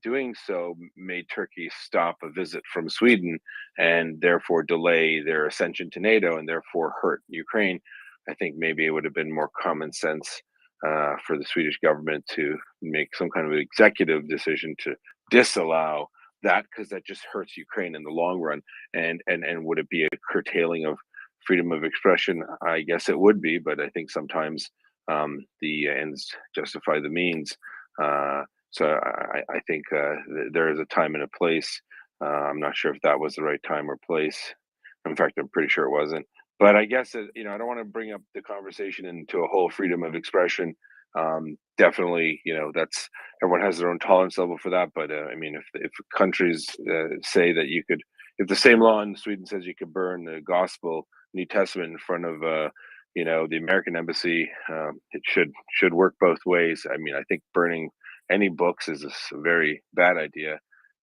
N: doing so made Turkey stop a visit from Sweden and therefore delay their ascension to NATO and therefore hurt Ukraine. I think maybe it would have been more common sense for the Swedish government to make some kind of executive decision to disallow that, because that just hurts Ukraine in the long run. And would it be a curtailing of freedom of expression? I guess it would be, but I think sometimes the ends justify the means. So I think there is a time and a place. I'm not sure if that was the right time or place. In fact, I'm pretty sure it wasn't. But I guess I don't want to bring up the conversation into a whole freedom of expression. Definitely, that's everyone has their own tolerance level for that. But I mean, if countries say that you could, if the same law in Sweden says you could burn the Gospel New Testament in front of the American embassy, it should work both ways. I mean, I think burning any books is a very bad idea.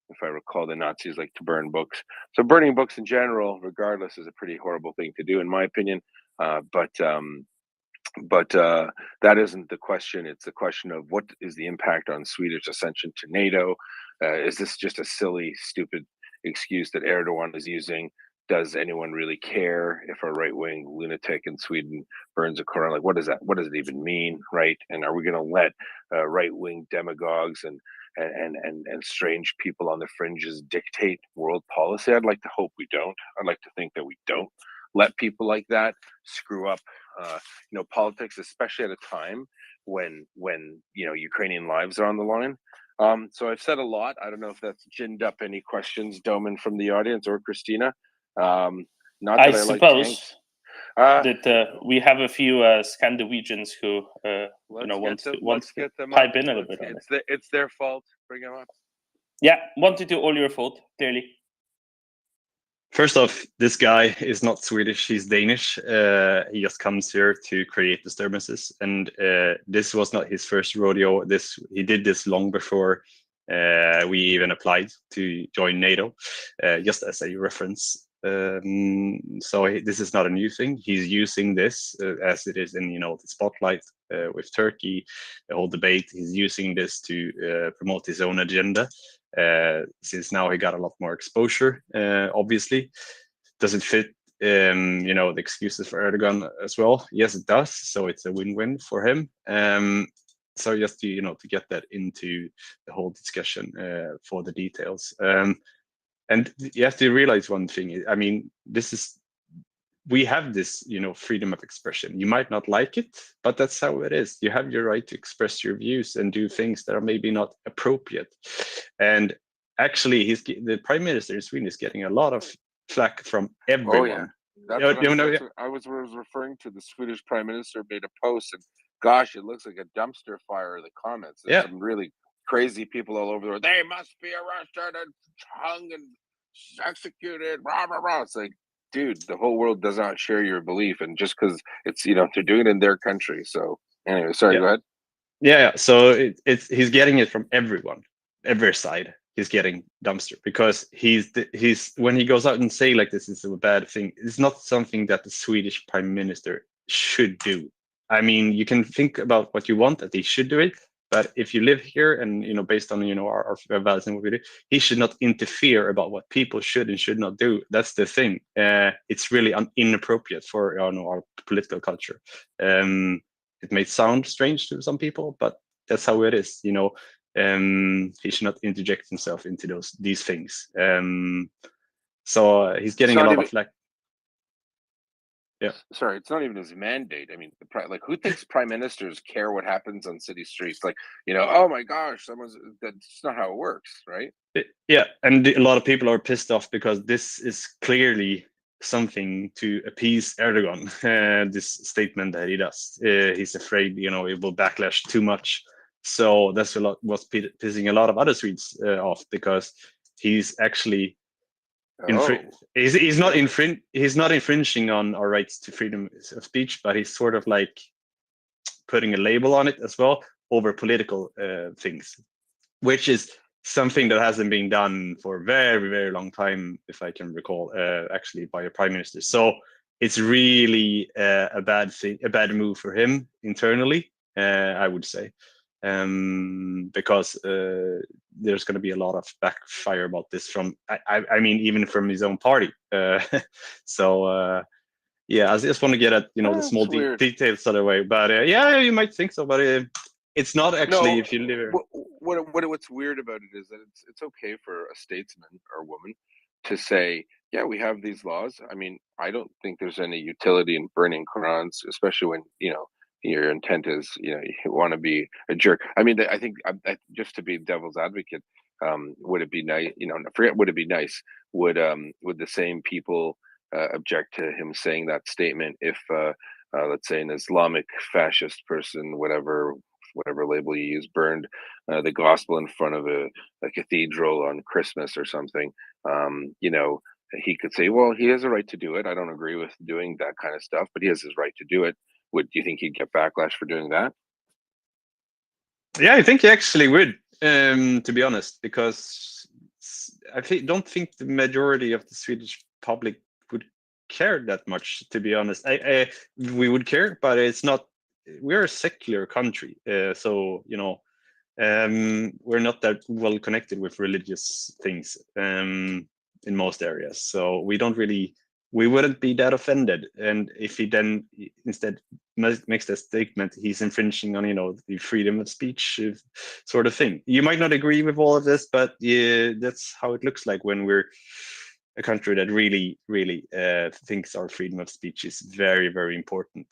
N: If I recall, the Nazis like to burn books. So burning books in general, regardless, is a pretty horrible thing to do, in my opinion. But that isn't the question. It's the question of what is the impact on Swedish ascension to NATO? Is this just a silly, stupid excuse that Erdogan is using? Does anyone really care if a right-wing lunatic in Sweden burns a Quran? Like, what does that? What does it even mean, right? And are we going to let right-wing demagogues and strange people on the fringes dictate world policy? I'd like to hope we don't. I'd like to think that we don't let people like that screw up, politics, especially at a time when Ukrainian lives are on the line. So I've said a lot. I don't know if that's ginned up any questions, Doman, from the audience or Christina. Not that I like tanks.
B: That we have a few Scandinavians who want to pipe in a little bit on it.
N: It's their fault. Bring them up.
B: Yeah, wanted to all your fault, clearly.
Q: First off, this guy is not Swedish, he's Danish. He just comes here to create disturbances. And this was not his first rodeo. He did this long before we even applied to join NATO, just as a reference. So this is not a new thing. He's using this as it is in the spotlight with Turkey, the whole debate. He's using this to promote his own agenda. Since now he got a lot more exposure, obviously. Does it fit the excuses for Erdogan as well? Yes, it does. So it's a win-win for him. So just to get that into the whole discussion for the details. And you have to realize one thing. I mean, we have this, freedom of expression. You might not like it, but that's how it is. You have your right to express your views and do things that are maybe not appropriate. And actually, the prime minister in Sweden is getting a lot of flack from everyone.
N: Oh yeah, that's what I was referring to. The Swedish prime minister made a post, and gosh, it looks like a dumpster fire in the comments. There's some really crazy people all over the world. They must be arrested and hung and executed. Rah rah rah. It's like, dude, the whole world does not share your belief, and just because it's they're doing it in their country. So anyway, sorry, go ahead.
Q: Yeah. So he's getting it from everyone, every side. He's getting dumpster because he's when he goes out and say like this is a bad thing. It's not something that the Swedish prime minister should do. I mean, you can think about what you want that he should do it, but if you live here and based on our values and what we do, he should not interfere about what people should and should not do. That's the thing. It's really inappropriate for our political culture. It may sound strange to some people, but that's how it is. He should not interject himself into these things. So he's getting a lot of flack. Yeah.
N: Sorry, it's not even his mandate. I mean, who thinks prime ministers care what happens on city streets? Oh my gosh, that's not how it works, right?
Q: Yeah, and a lot of people are pissed off because this is clearly something to appease Erdogan. This statement that he does, he's afraid it will backlash too much. So that's what's pissing a lot of other Swedes off, because he's actually he's not infringing on our rights to freedom of speech, but he's sort of like putting a label on it as well over political things, which is something that hasn't been done for a very, very long time, if I can recall, actually by a prime minister. So it's really a bad thing, a bad move for him internally, I would say. Because there's going to be a lot of backfire about this from, I mean, even from his own party. So I just want to get at the small details of the way. But yeah, you might think so, but it's not actually. If you live here.
N: What's weird about it is that it's okay for a statesman or woman to say, yeah, we have these laws. I mean, I don't think there's any utility in burning Qurans, especially when your intent is, you want to be a jerk. I mean, I think just to be devil's advocate, would it be nice? Forget would it be nice? Would the same people object to him saying that statement if, let's say, an Islamic fascist person, whatever label you use, burned the gospel in front of a cathedral on Christmas or something? He could say, well, he has a right to do it. I don't agree with doing that kind of stuff, but he has his right to do it. Do you think he'd get backlash for doing that?
Q: Yeah, I think he actually would, to be honest, because I don't think the majority of the Swedish public would care that much, to be honest. We would care, but it's not. We're a secular country, so we're not that well connected with religious things in most areas. So we wouldn't be that offended. And if he then instead makes that statement, he's infringing on the freedom of speech sort of thing. You might not agree with all of this, but yeah, that's how it looks like when we're a country that really thinks our freedom of speech is very, very important.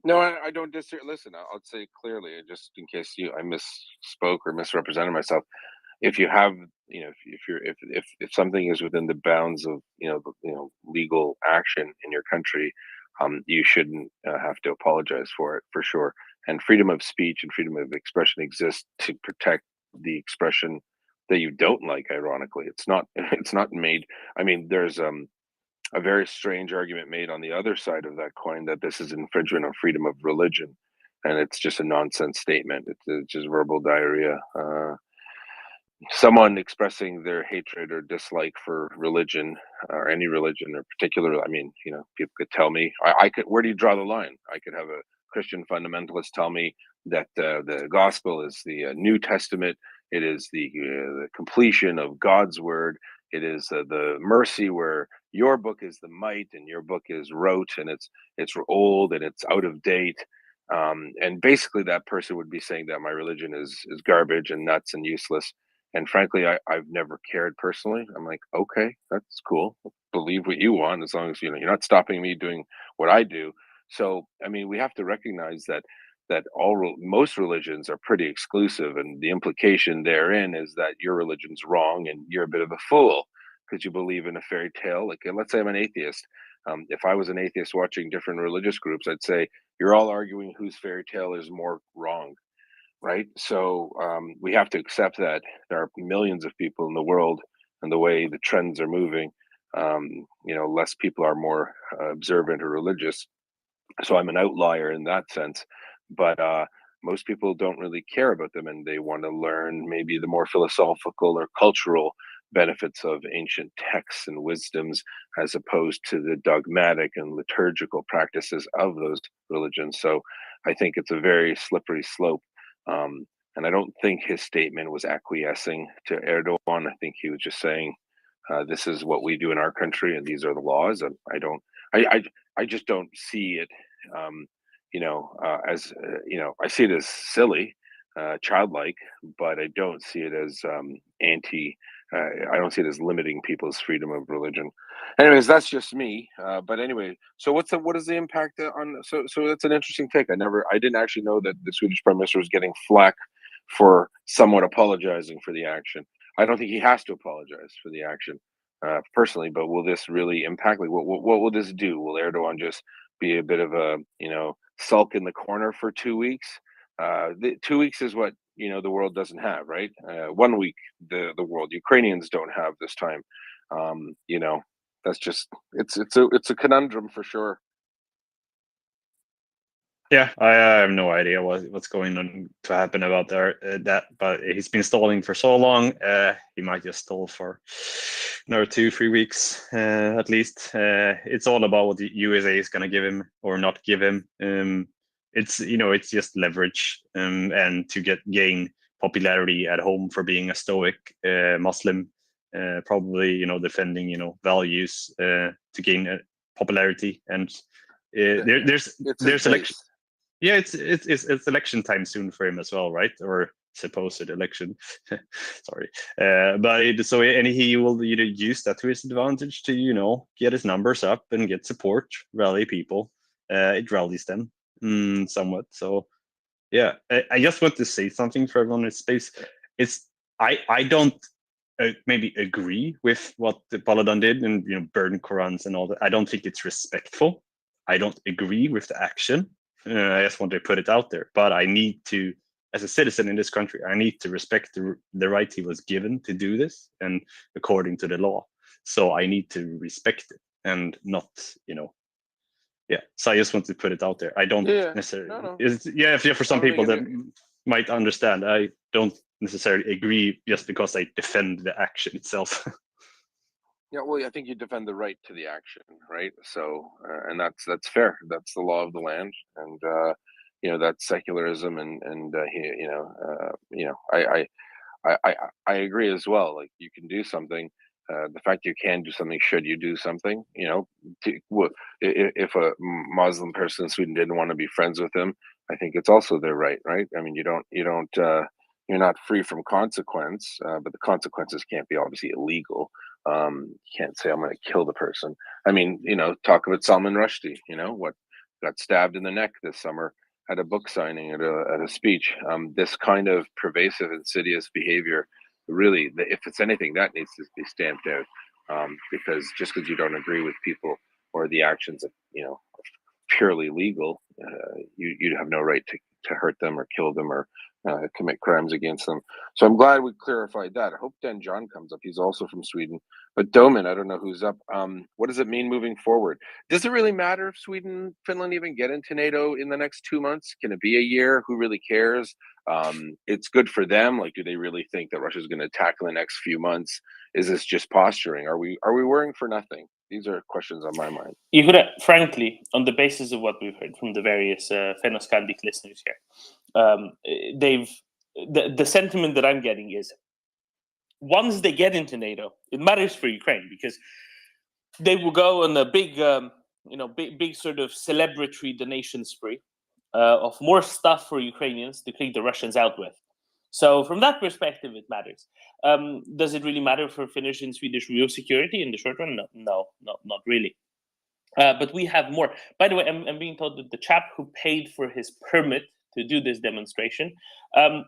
N: No, I don't disagree. Listen, I'll say clearly, just in case I misspoke or misrepresented myself. If you have, if something is within the bounds of legal action in your country, you shouldn't have to apologize for it, for sure. And freedom of speech and freedom of expression exists to protect the expression that you don't like. Ironically, it's not it's not made. I mean, there's a very strange argument made on the other side of that coin that this is infringement on freedom of religion, and it's just a nonsense statement. It's just verbal diarrhea. Someone expressing their hatred or dislike for religion or any religion or particular, I mean, people could tell me, I could, where do you draw the line? I could have a Christian fundamentalist tell me that the gospel is the New Testament. It is the completion of God's word. It is the mercy where your book is the might and your book is rote and it's old and it's out of date. And basically that person would be saying that my religion is garbage and nuts and useless. And frankly, I've never cared personally. I'm like, okay, that's cool. Believe what you want, as long as you're not stopping me doing what I do. So, I mean, we have to recognize that most religions are pretty exclusive, and the implication therein is that your religion's wrong and you're a bit of a fool because you believe in a fairy tale. Like, let's say I'm an atheist. If I was an atheist watching different religious groups, I'd say you're all arguing whose fairy tale is more wrong. Right. So we have to accept that there are millions of people in the world, and the way the trends are moving, less people are more observant or religious. So I'm an outlier in that sense. But most people don't really care about them, and they want to learn maybe the more philosophical or cultural benefits of ancient texts and wisdoms, as opposed to the dogmatic and liturgical practices of those religions. So I think it's a very slippery slope. And I don't think his statement was acquiescing to Erdogan. I think he was just saying, "This is what we do in our country, and these are the laws." And I just don't see it, as I see it as silly, childlike, but I don't see it as anti. I don't see it as limiting people's freedom of religion. Anyways, that's just me. But anyway, so what is the impact on? So that's an interesting take. I didn't actually know that the Swedish Prime Minister was getting flack for somewhat apologizing for the action. I don't think he has to apologize for the action, personally. But will this really impact? Like, what will this do? Will Erdogan just be a bit of a sulk in the corner for 2 weeks? 2 weeks is what the world doesn't have, right? 1 week the world Ukrainians don't have this time. That's just it's a conundrum for sure.
Q: Yeah, I have no idea what's going on to happen about that, but he's been stalling for so long. He might just stall for another 2-3 weeks at least. It's all about what the USA is going to give him or not give him. It's just leverage and to gain popularity at home for being a stoic Muslim, probably defending values to gain popularity. And there's election. Yeah, it's election time soon for him as well, right? Or supposed election. Sorry, and he will use that to his advantage to get his numbers up and get support, rally people. It rallies them somewhat. So yeah, I just want to say something for everyone in space. I don't maybe agree with what the Paludan did and burn Qurans and all that. I don't think it's respectful. I don't agree with the action. I just want to put it out there. But I need to, as a citizen in this country, I need to respect the right he was given to do this and according to the law. So I need to respect it and not, yeah. So I just want to put it out there. I don't necessarily.
N: No.
Q: If for some people that might understand, I don't necessarily agree just because I defend the action itself.
N: Yeah, well, I think you defend the right to the action, right? So, and that's fair. That's the law of the land, and that's secularism, and I agree as well. Like, you can do something. The fact you can do something, should you do something? If a Muslim person in Sweden didn't want to be friends with him, I think it's also their right, right? I mean, you're not free from consequence, but the consequences can't be obviously illegal. You can't say I'm going to kill the person. I mean, talk about Salman Rushdie. got stabbed in the neck this summer at a book signing, at a speech. This kind of pervasive, insidious behavior, really, if it's anything, that needs to be stamped out. Because just because you don't agree with people or the actions of, purely legal, you have no right to hurt them or kill them or commit crimes against them. So I'm glad we clarified that. I hope Dan John comes up. He's also from Sweden. But Domen, I don't know who's up. What does it mean moving forward? Does it really matter if Sweden, Finland even get into NATO in the next 2 months? Can it be a year? Who really cares? It's good for them. Like, do they really think that Russia's going to attack in the next few months? Is this just posturing? Are we worrying for nothing? These are questions on my mind.
B: Frankly, on the basis of what we've heard from the various Fennoscandic listeners here, the sentiment that I'm getting is, once they get into NATO, it matters for Ukraine because they will go on a big, big sort of celebratory donation spree of more stuff for Ukrainians to kick the Russians out with. So from that perspective, it matters. Does it really matter for Finnish and Swedish real security in the short run? No, not really. But we have more. By the way, I'm being told that the chap who paid for his permit to do this demonstration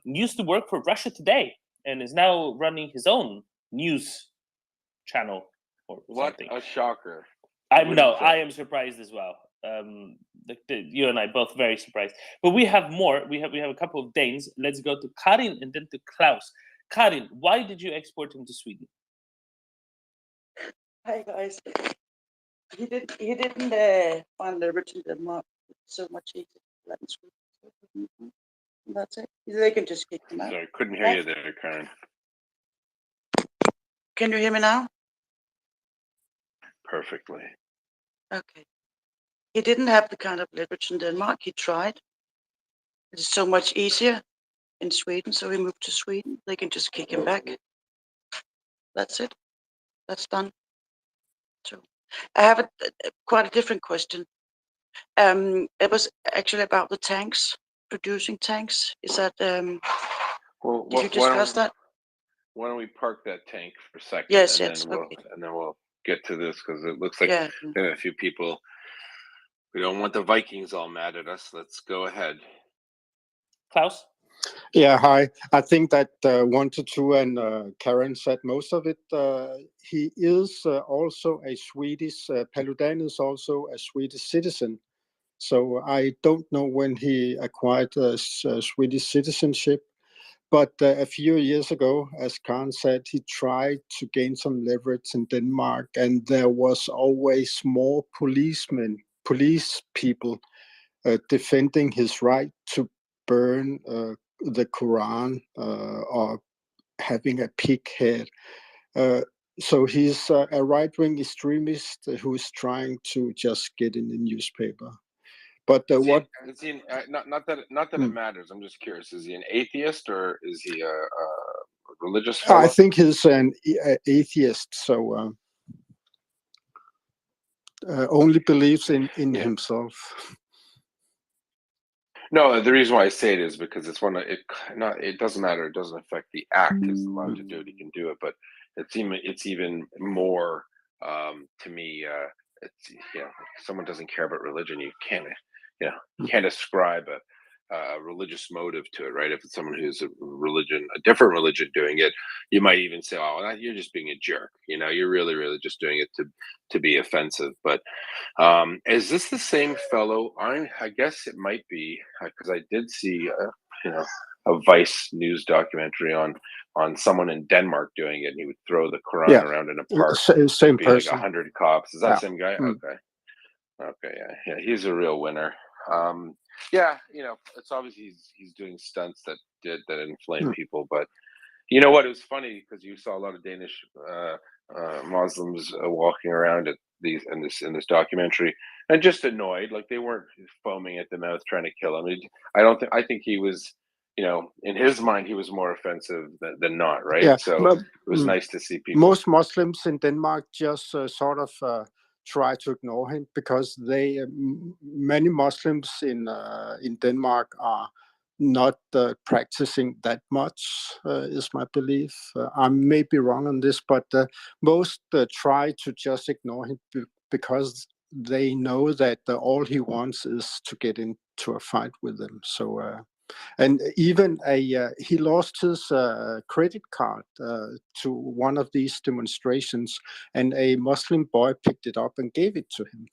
B: used to work for Russia Today and is now running his own news channel or something.
N: What a shocker!
B: I am surprised as well. You and I both very surprised. But we have more. We have a couple of Danes. Let's go to Karin and then to Klaus. Karin, why did you export him to Sweden?
D: Hi guys. He didn't find leverage in Denmark. It's so much easier. That's it. They can just kick him out.
N: Sorry, couldn't hear you there, Karen.
D: Can you hear me now?
N: Perfectly.
D: Okay. He didn't have the kind of leverage in Denmark. He tried. It's so much easier in Sweden, so he moved to Sweden. They can just kick him back. That's it. That's done. So I have quite a different question. It was actually about the tanks, producing tanks. Is that
N: Well,
D: did you discuss that?
N: Why don't we park that tank for a second?
D: Yes,
N: and
D: yes.
N: then we'll get to this, because it looks like
D: Yeah.
N: we have a few people. We don't want the Vikings all mad at us. Let's go ahead.
B: Klaus?
C: Yeah, hi. I think that 1 to 2 and Karen said most of it. He is also a Swedish, Paludan is also a Swedish citizen. So I don't know when he acquired Swedish citizenship. But a few years ago, as Karen said, he tried to gain some leverage in Denmark, and there was always more police people defending his right to burn the Quran or having a pig head. So he's a right-wing extremist who is trying to just get in the newspaper. But what?
N: Is he not that it matters. I'm just curious. Is he an atheist or is he a religious fellow?
C: I think he's an atheist. So only believes in himself.
N: No, the reason why I say it is because it's it doesn't matter. It doesn't affect the act. He's allowed to do it. He can do it, but it's even more to me. It's if someone doesn't care about religion, you can't ascribe a religious motive to it, right? If it's someone who's a different religion doing it, you might even say, "Oh, you're just being a jerk." You're really just doing it to be offensive. But is this the same fellow? I guess it might be, because I did see a Vice news documentary on someone in Denmark doing it, and he would throw the Quran around in a park.
C: Same
N: be
C: person.
N: Like 100 cops. Is that the same guy?
C: Mm.
N: Okay, yeah, he's a real winner. It's obviously he's doing stunts that inflame people, but you know what? It was funny because you saw a lot of Danish Muslims walking around in this documentary, and just annoyed, like they weren't foaming at the mouth trying to kill him. I think he was, in his mind, he was more offensive than not, right?
C: Yeah,
N: So
C: but,
N: it was nice to see people.
C: Most Muslims in Denmark just sort of try to ignore him because many Muslims in Denmark are not practicing that much, is my belief. I may be wrong on this, but most try to just ignore him because
F: they know that all he wants is to get into a fight with them. So, and even he lost his credit card to one of these demonstrations, and a Muslim boy picked it up and gave it to him.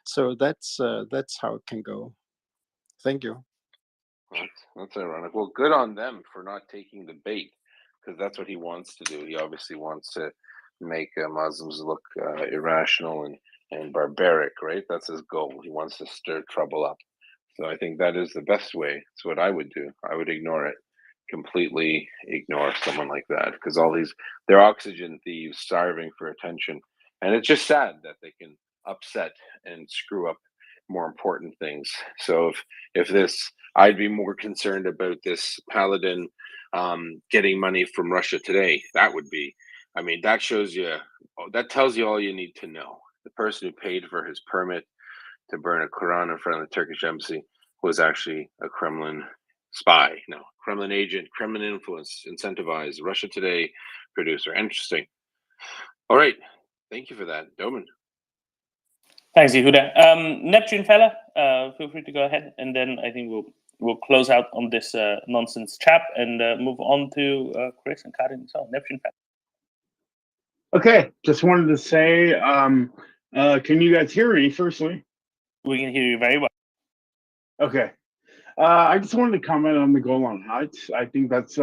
F: So that's how it can go. Thank you.
N: That's ironic. Well, good on them for not taking the bait, because that's what he wants to do. He obviously wants to make Muslims look irrational and barbaric, right? That's his goal. He wants to stir trouble up. So I think that is the best way. It's what I would do. I would ignore it, completely ignore someone like that, because they're oxygen thieves starving for attention. And it's just sad that they can upset and screw up more important things. So if this, I'd be more concerned about this paladin getting money from Russia Today. That would be, I mean, that shows you, that tells you all you need to know. The person who paid for his permit to burn a Quran in front of the Turkish embassy was actually a Kremlin spy. No, Kremlin agent, Kremlin influence, incentivized, Russia Today producer. Interesting. All right. Thank you for that, Doman.
B: Thanks, Yehuda. Neptune fella, feel free to go ahead, and then I think we'll close out on this nonsense chat and move on to Chris and Karin. So, Neptune fella.
L: Okay, just wanted to say, can you guys hear me? Firstly,
B: we can hear you very well.
L: Okay, I just wanted to comment on the Golan Heights. I think that's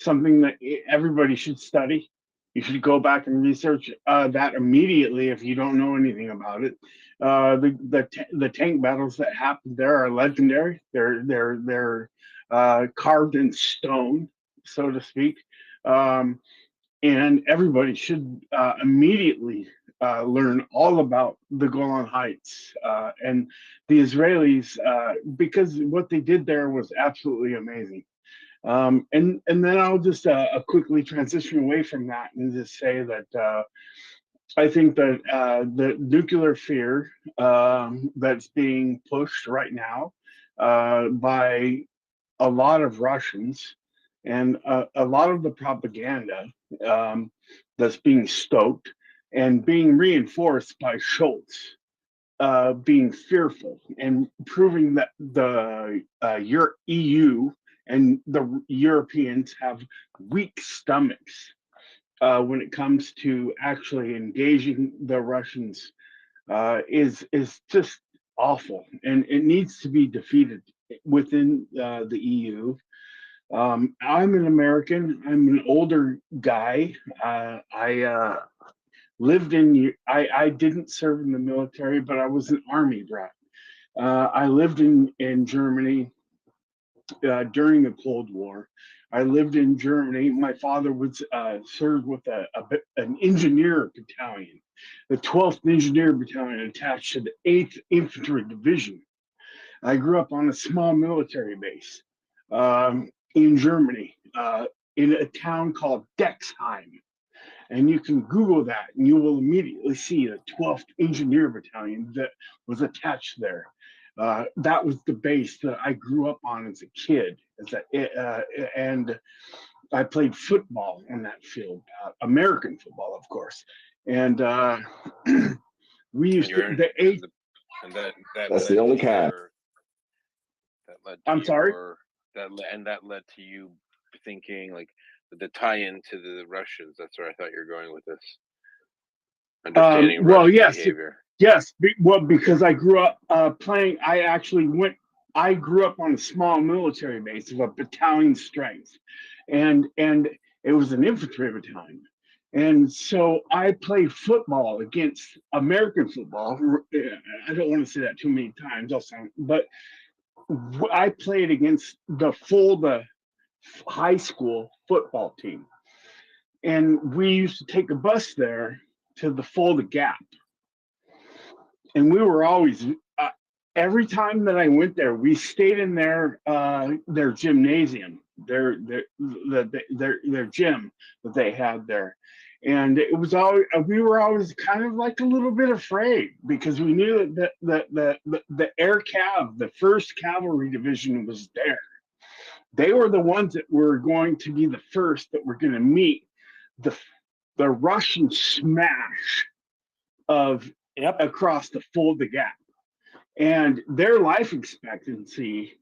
L: something that everybody should study. You should go back and research that immediately if you don't know anything about it. The tank battles that happened there are legendary. They're carved in stone, so to speak, and everybody should immediately learn all about the Golan Heights and the Israelis, because what they did there was absolutely amazing. And then I'll just quickly transition away from that and just say that I think that the nuclear fear that's being pushed right now by a lot of Russians and a lot of the propaganda that's being stoked and being reinforced by Schultz being fearful and proving that the EU and the Europeans have weak stomachs when it comes to actually engaging the Russians is just awful, and it needs to be defeated within the EU. I'm an American. I'm an older guy. I lived in. I didn't serve in the military, but I was an army brat. I lived in Germany during the Cold War. I lived in Germany. My father was served with an engineer battalion, the 12th Engineer Battalion, attached to the 8th Infantry Division. I grew up on a small military base in Germany, in a town called Dexheim. And you can Google that and you will immediately see the 12th Engineer Battalion that was attached there. That was the base that I grew up on as a kid. And I played football on that field, American football, of course. And we used to,
N: That's the only kind.
L: I'm sorry?
N: That led to you thinking like the tie-in to the Russians. That's where I thought you were going with this. Understanding Russian behavior.
L: Yes. Well, because I grew up playing, I grew up on a small military base of a battalion strength, and it was an infantry battalion. And so I played football against American football. I don't want to say that too many times, but I played against the high school football team. And we used to take a bus there to the Fulda Gap. And we were always, every time that I went there, we stayed in their gymnasium, their gym that they had there. And it was always, we were always kind of like a little bit afraid because we knew that the air cav, the 1st Cavalry Division was there. They were the ones that were going to be the first that were going to meet the Russian smash of across to fold the gap. And their life expectancy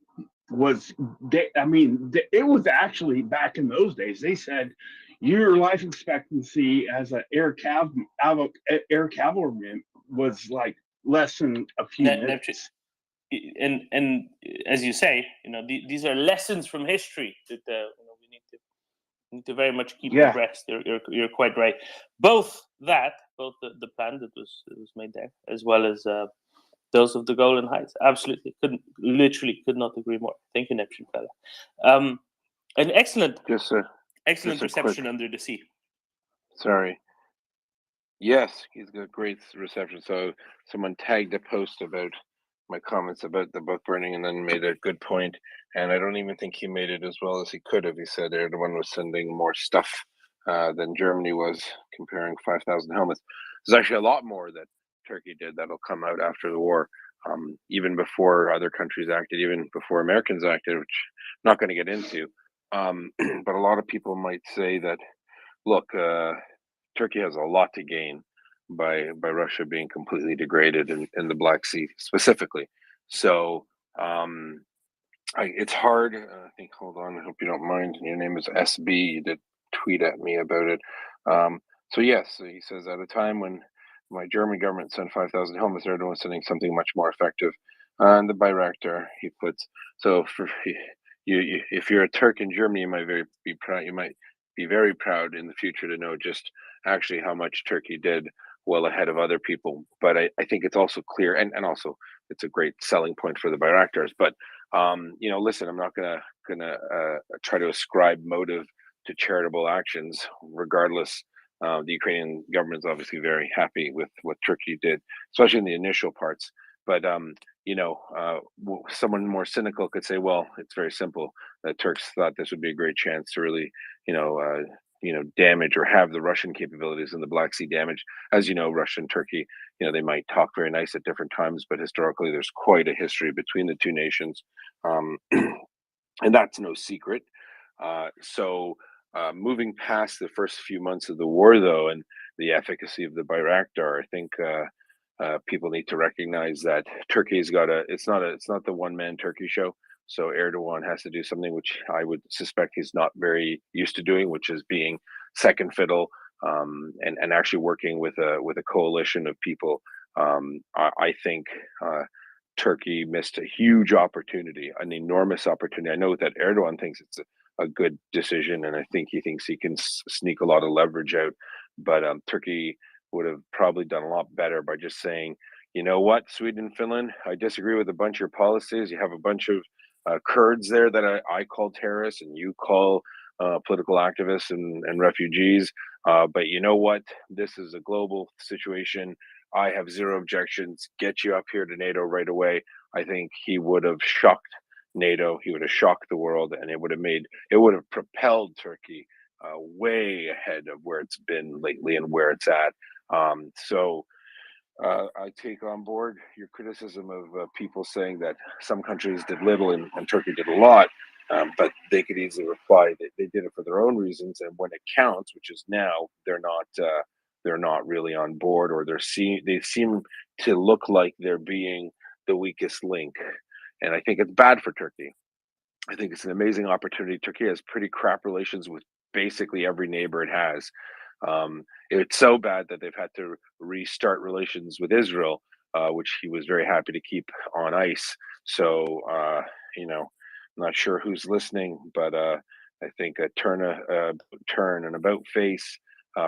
L: was, it was actually back in those days, they said your life expectancy as an air cavalryman was like less than a few minutes.
B: And as you say, these are lessons from history that we need to very much keep abreast. You're quite right. Both the plan that was made there, as well as those of the Golan Heights, absolutely could not agree more. Thank you, Neptune fella. An excellent reception under the sea.
N: Sorry. Yes, he's got great reception. So someone tagged a post about my comments about the book burning and then made a good point. And I don't even think he made it as well as he could have. He said Erdogan was sending more stuff than Germany was, comparing 5,000 helmets. There's actually a lot more that Turkey did that'll come out after the war, even before other countries acted, even before Americans acted, which I'm not going to get into. But a lot of people might say that, look, Turkey has a lot to gain by Russia being completely degraded in the Black Sea specifically. So it's hard. I think, hold on, I hope you don't mind. Your name is SB. You did tweet at me about it. So yes, he says, at a time when my German government sent 5,000 helmets, Erdogan was sending something much more effective. And the Bayraktar, he puts, so for you, if you're a Turk in Germany, you might be proud. You might be very proud in the future to know just actually how much Turkey did well ahead of other people. But I think it's also clear, and also it's a great selling point for the Bayraktars. But listen, I'm not gonna try to ascribe motive to charitable actions. Regardless, the Ukrainian government is obviously very happy with what Turkey did, especially in the initial parts. But someone more cynical could say, well, it's very simple. The Turks thought this would be a great chance to really, damage or have the Russian capabilities in the Black Sea damaged. As you know, Russia and Turkey, they might talk very nice at different times, but historically there's quite a history between the two nations. And that's no secret. So moving past the first few months of the war, though, and the efficacy of the Bayraktar, I think people need to recognize that Turkey's got it's not the one-man Turkey show. So Erdogan has to do something which I would suspect he's not very used to doing, which is being second fiddle and actually working with a coalition of people. I think Turkey missed a huge opportunity, an enormous opportunity. I know that Erdogan thinks it's a good decision, and I think he thinks he can sneak a lot of leverage out. But Turkey would have probably done a lot better by just saying, you know what, Sweden and Finland, I disagree with a bunch of your policies. You have a bunch of Kurds there that I call terrorists, and you call political activists and refugees. But you know what? This is a global situation. I have zero objections. Get you up here to NATO right away. I think he would have shocked NATO. He would have shocked the world, and it would have propelled Turkey way ahead of where it's been lately and where it's at. So I take on board your criticism of people saying that some countries did little and Turkey did a lot, but they could easily reply that they did it for their own reasons, and when it counts, which is now, they're not really on board, or they seem to look like they're being the weakest link, and I think it's bad for Turkey. I think it's an amazing opportunity. Turkey has pretty crap relations with basically every neighbor it has. It's so bad that they've had to restart relations with Israel, which he was very happy to keep on ice. So, I'm not sure who's listening, but I think a turn and about face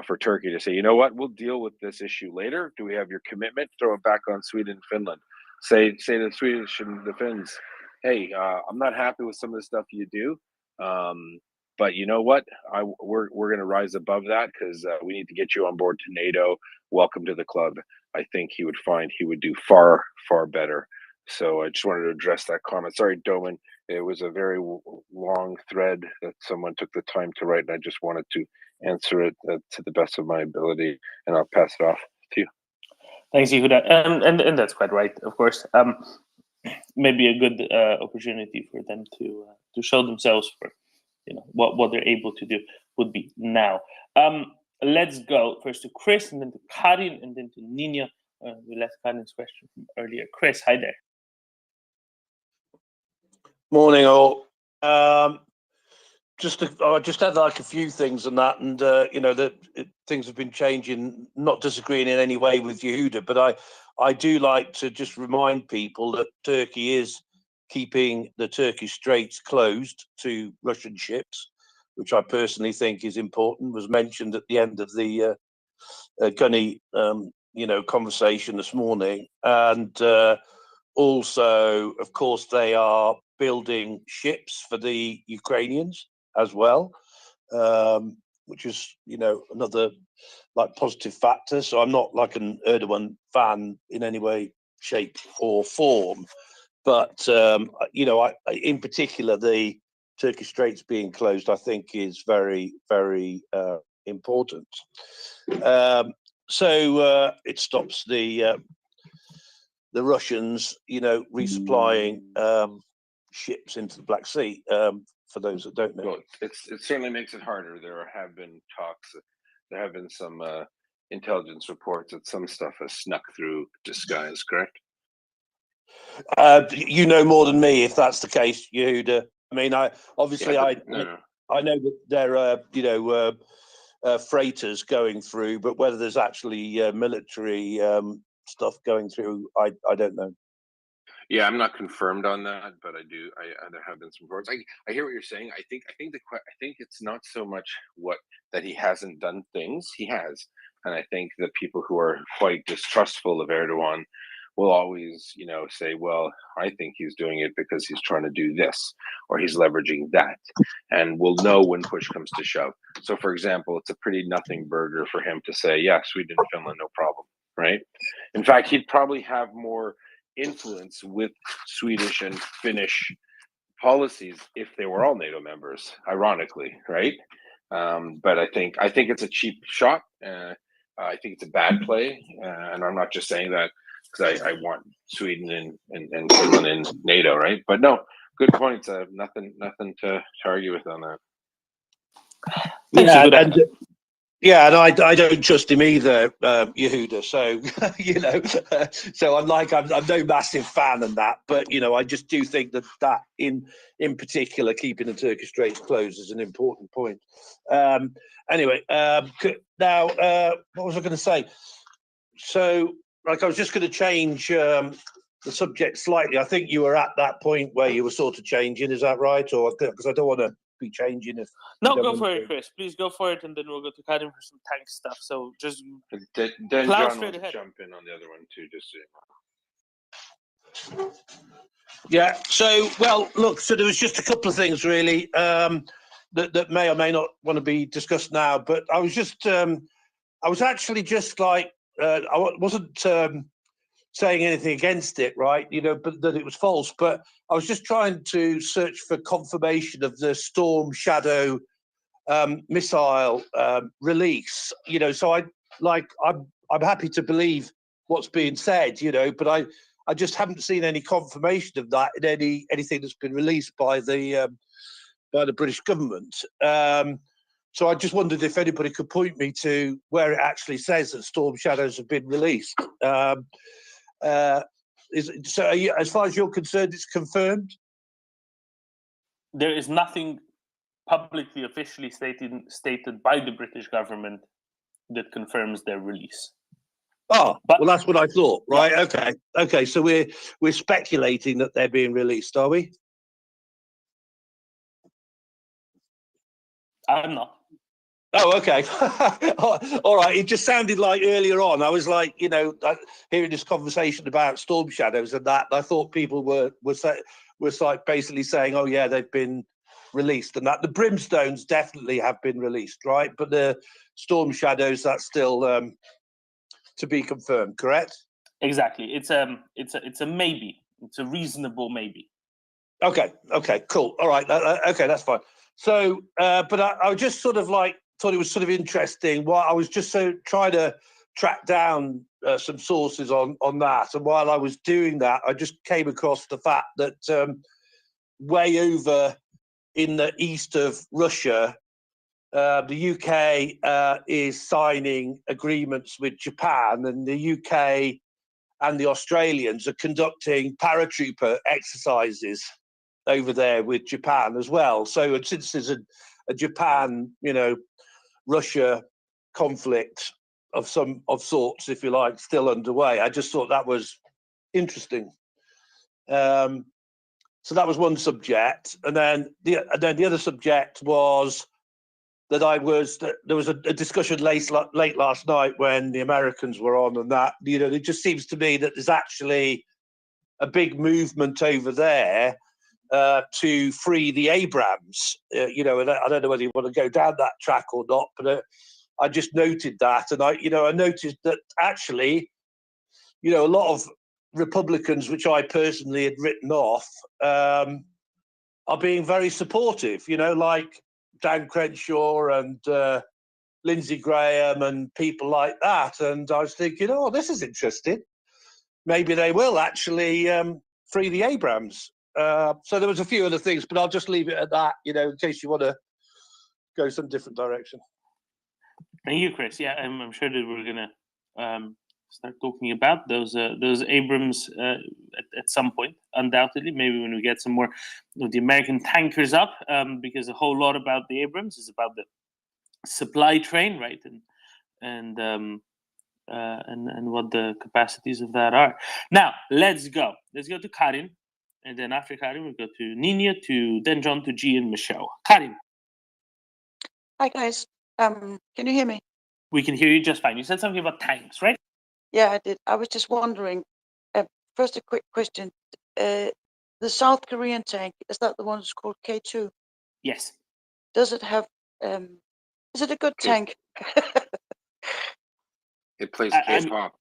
N: for Turkey to say, you know what, we'll deal with this issue later. Do we have your commitment? Throw it back on Sweden and Finland. Say to the Swedish and the Finns, hey, I'm not happy with some of the stuff you do. But you know what? We're going to rise above that because we need to get you on board to NATO. Welcome to the club. I think he would find he would do far, far better. So I just wanted to address that comment. Sorry, Doman. It was a very long thread that someone took the time to write, and I just wanted to answer it to the best of my ability, and I'll pass it off to you.
B: Thanks, Yehuda. And that's quite right, of course. Maybe a good opportunity for them to show themselves for what they're able to do would be now. Let's go first to Chris, and then to Karin, and then to Nina We left Karin's question from earlier. Chris, hi there.
R: Morning, all. I just had like a few things on that, and things have been changing. Not disagreeing in any way with Yehuda, but I do like to just remind people that Turkey is keeping the Turkish Straits closed to Russian ships, which I personally think is important. Was mentioned at the end of the Gunny, conversation this morning, and also, of course, they are building ships for the Ukrainians as well, which is, another like positive factor. So I'm not like an Erdogan fan in any way, shape or form, but in particular, the Turkish Straits being closed, I think, is very, very important. So it stops the Russians, resupplying ships into the Black Sea. For those that don't know,
N: Well, it certainly makes it harder. There have been talks. There have been some intelligence reports that some stuff has snuck through disguise. Correct?
R: You know more than me if that's the case, Yehuda. I mean, I know that there are freighters going through, but whether there's actually military stuff going through, I don't know.
N: Yeah, I'm not confirmed on that, but there have been some reports. I hear what you're saying. I think it's not so much that he hasn't done things. He has, and I think that people who are quite distrustful of Erdogan will always, say, well, I think he's doing it because he's trying to do this or he's leveraging that, and we'll know when push comes to shove. So, for example, it's a pretty nothing burger for him to say, yeah, Sweden and Finland, no problem, right? In fact, he'd probably have more influence with Swedish and Finnish policies if they were all NATO members, ironically, right? But I think it's a cheap shot. I think it's a bad play, and I'm not just saying that because I want Sweden and Finland in NATO, right? But no, good points. Nothing to argue with on that.
R: Yeah, and I don't trust him either, Yehuda. So so I'm no massive fan of that, but I just do think that in particular, keeping the Turkish Straits closed is an important point. Anyway, now what was I going to say? So, I was just going to change the subject slightly. I think you were at that point where you were sort of changing. Is that right? Or because I don't want to be changing if
B: no, go for it, Chris. Please go for it, and then we'll go to Karin for some tank stuff. So just
N: then
B: plow
N: John
B: straight
N: will
B: ahead.
N: jump in on the other one too, just so you know.
R: Yeah. So, well, look. So there was just a couple of things really that may or may not want to be discussed now. But I was just, I was actually just like, I wasn't saying anything against it, right? But that it was false. But I was just trying to search for confirmation of the Storm Shadow missile release. So I'm happy to believe what's being said, but I just haven't seen any confirmation of that in anything that's been released by the British government. So I just wondered if anybody could point me to where it actually says that Storm Shadows have been released. So as far as you're concerned, it's confirmed?
B: There is nothing publicly, officially stated by the British government that confirms their release.
R: Oh, well, that's what I thought, right? Yeah. Okay. So we're speculating that they're being released, are we?
B: I'm not.
R: Oh, okay. All right. It just sounded like earlier on, I was like, hearing this conversation about Storm Shadows and that, I thought people were like basically saying, oh yeah, they've been released and that. The Brimstones definitely have been released, right? But the Storm Shadows, that's still to be confirmed, correct?
B: Exactly. It's a maybe. It's a reasonable maybe.
R: Okay, cool. All right. Okay, that's fine. So, but I was just sort of like, thought it was sort of interesting. While I was just trying to track down some sources on that, and while I was doing that, I just came across the fact that way over in the east of Russia, the UK is signing agreements with Japan, and the UK and the Australians are conducting paratrooper exercises over there with Japan as well. So since there's a Japan, Russia conflict of sorts, if you like, still underway, I just thought that was interesting. So that was one subject, and then the other subject was that there was a discussion late last night when the Americans were on, and that it just seems to me that there's actually a big movement over there to free the Abrams. And I don't know whether you want to go down that track or not, but I just noted that, and I noticed that actually, a lot of Republicans, which I personally had written off, are being very supportive. Like Dan Crenshaw and Lindsey Graham and people like that. And I was thinking, oh, this is interesting. Maybe they will actually free the Abrams. So there was a few other things, but I'll just leave it at that, in case you want to go some different direction.
B: Thank you, Chris. Yeah, I'm sure that we're going to start talking about those Abrams at some point, undoubtedly. Maybe when we get some more of the American tankers up, because a whole lot about the Abrams is about the supply train, right? And what the capacities of that are. Now, let's go to Karin, and then after Karin, we'll go to Nina, then John, to G, and Michelle. Karin.
D: Hi, guys. Can you hear me?
B: We can hear you just fine. You said something about tanks, right?
D: Yeah, I did. I was just wondering, first a quick question. The South Korean tank, is that the one that's called K2?
B: Yes.
D: Does it have, is it a good tank?
N: It plays K-pop.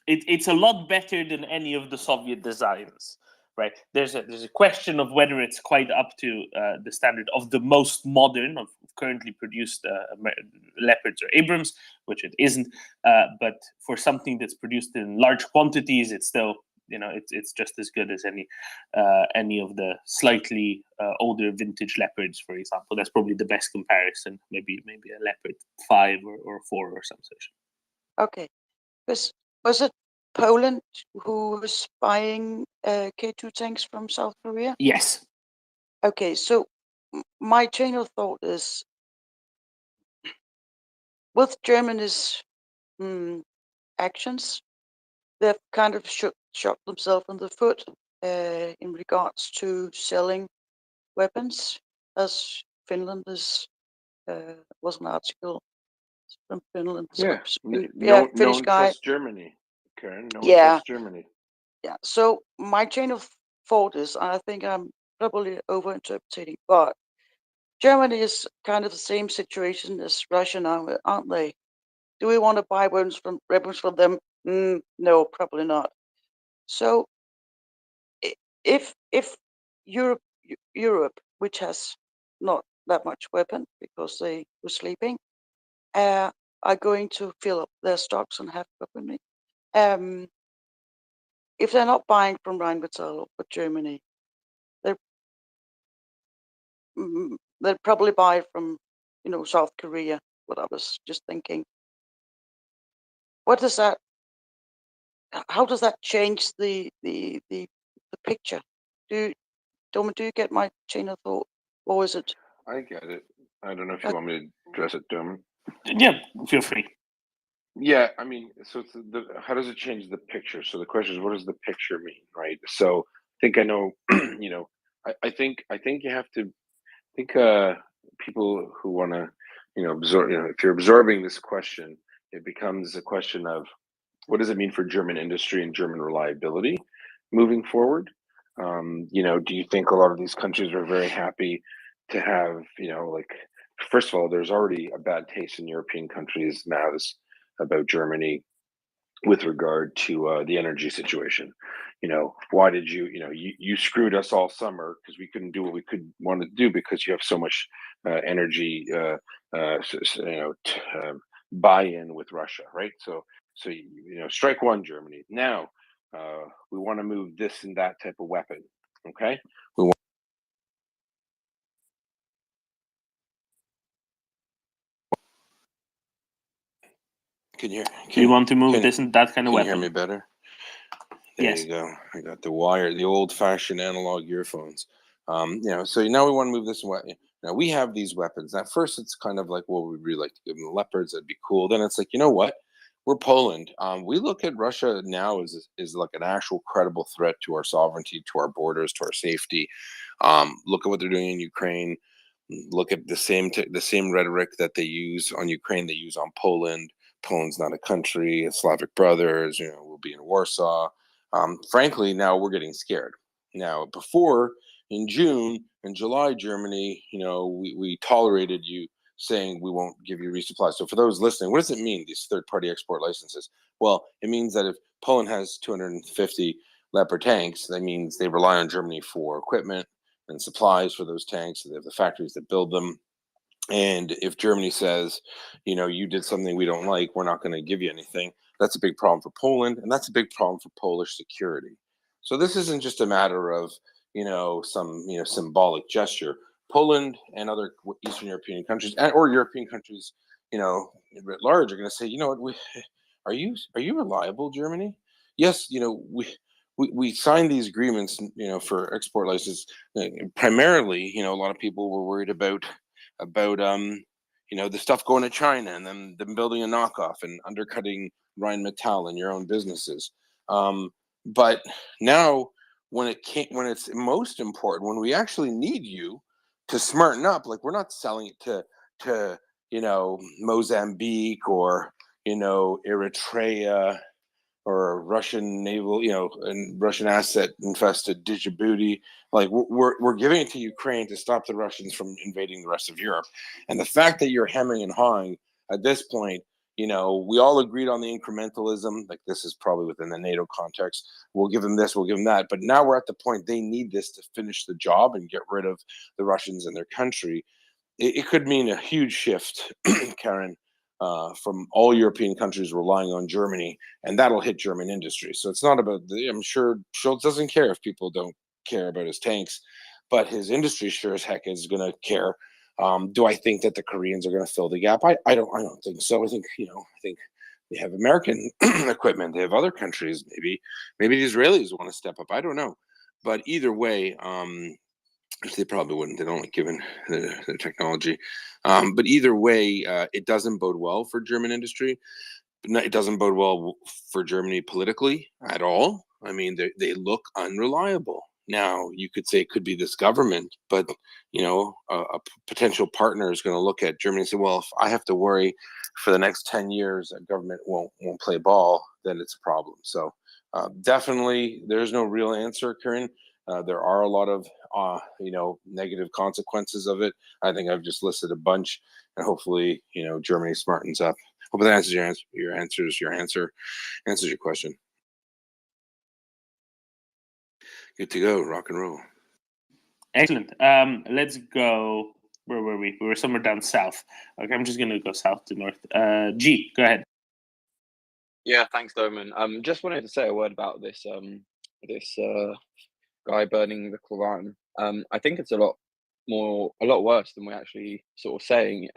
B: It's a lot better than any of the Soviet designs, right? There's a question of whether it's quite up to the standard of the most modern of currently produced Leopards or Abrams, which it isn't. But for something that's produced in large quantities, it's still, it's just as good as any of the slightly older vintage Leopards, for example. That's probably the best comparison. Maybe a Leopard 5 or 4 or some such.
D: Okay. Was it Poland who was buying K2 tanks from South Korea?
B: Yes.
D: Okay, so my train of thought is, with Germany's actions, they've kind of shot themselves in the foot in regards to selling weapons, as Finland was an article from Finland.
N: Yeah,
D: Finnish
N: one
D: guy.
N: trusts Germany, Karen. No one
D: Yeah.
N: trusts Germany.
D: Yeah. So my train of thought is, I think I'm probably overinterpreting, but Germany is kind of the same situation as Russia now, aren't they? Do we want to buy weapons from them? No, probably not. So if Europe, which has not that much weapon because they were sleeping, are going to fill up their stocks and have weaponry. If they're not buying from Rheinmetall or Germany, they'll probably buy from, South Korea. What I was just thinking. What does that? How does that change the picture? Do you get my chain of thought, or is it?
N: I get it. I don't know if you want me to address it, Dermot.
B: Yeah, feel free.
N: Yeah, I mean, so it's how does it change the picture? So the question is, what does the picture mean, right? So I think I know, I think you have to think people who want to, absorb, if you're absorbing this question, it becomes a question of what does it mean for German industry and German reliability moving forward? Do you think a lot of these countries are very happy to have, first of all, there's already a bad taste in European countries' mouths about Germany with regard to the energy situation. Why did you screwed us all summer because we couldn't do what we wanted to do because you have so much energy, buy-in with Russia, right? So strike one, Germany. Now we want to move this and that type of weapon. Okay, we want.
B: Do you want to move this and that kind of
N: can you
B: weapon?
N: hear me better? There
B: Yes.
N: you go. I got the wire, the old-fashioned analog earphones. So now we want to move this way. Now we have these weapons. At first, it's kind of like, well, we'd really like to give them the Leopards. That'd be cool. Then it's like, you know what? We're Poland. We look at Russia now as like an actual credible threat to our sovereignty, to our borders, to our safety. Look at what they're doing in Ukraine. Look at the same rhetoric that they use on Ukraine. They use on Poland. Poland's not a country. It's Slavic brothers. We'll be in Warsaw. Frankly, now we're getting scared. Now, before in June and July, Germany, we tolerated you saying we won't give you resupply. So for those listening, what does it mean, these third-party export licenses? Well, it means that if Poland has 250 Leopard tanks, that means they rely on Germany for equipment and supplies for those tanks. They have the factories that build them. And if Germany says, you did something we don't like, we're not going to give you anything, that's a big problem for Poland, and that's a big problem for Polish security. So this isn't just a matter of, some, symbolic gesture. Poland and other Eastern European countries or European countries, at large are going to say, are you reliable, Germany? Yes, we signed these agreements, for export license. Primarily, a lot of people were worried about the stuff going to China and then them building a knockoff and undercutting Rheinmetall and your own businesses. But now, when it's most important, when we actually need you to smarten up, like we're not selling it to Mozambique or Eritrea or Russian naval, and Russian asset infested Djibouti. Like we're giving it to Ukraine to stop the Russians from invading the rest of Europe. And the fact that you're hemming and hawing at this point, we all agreed on the incrementalism. Like this is probably within the NATO context. We'll give them this, we'll give them that. But now we're at the point they need this to finish the job and get rid of the Russians in their country. It could mean a huge shift, Karen, from all European countries relying on Germany, and that'll hit German industry. So it's not about I'm sure Scholz doesn't care if people don't care about his tanks, but his industry sure as heck is going to care. Do I think that the Koreans are going to fill the gap? I don't think so. I think they have American equipment. They have other countries. Maybe the Israelis want to step up. I don't know, but either way, they probably wouldn't. They don't like giving the technology. But either way, it doesn't bode well for German industry. It doesn't bode well for Germany politically at all. I mean, they look unreliable. Now, you could say it could be this government, but a potential partner is going to look at Germany and say, well, if I have to worry for the next 10 years that government won't play ball, then it's a problem. So definitely, there's no real answer, Karen. There are a lot of negative consequences of it. I think I've just listed a bunch, and hopefully Germany smartens up. Hope that answers answers your question. Good to go, rock and roll.
B: Excellent. Let's go. Where were we? We were somewhere down south. Okay, I'm just going to go south to north. G, go ahead.
E: Yeah, thanks, Doman. Just wanted to say a word about this guy burning the Quran. I think it's a lot worse than we're actually sort of saying.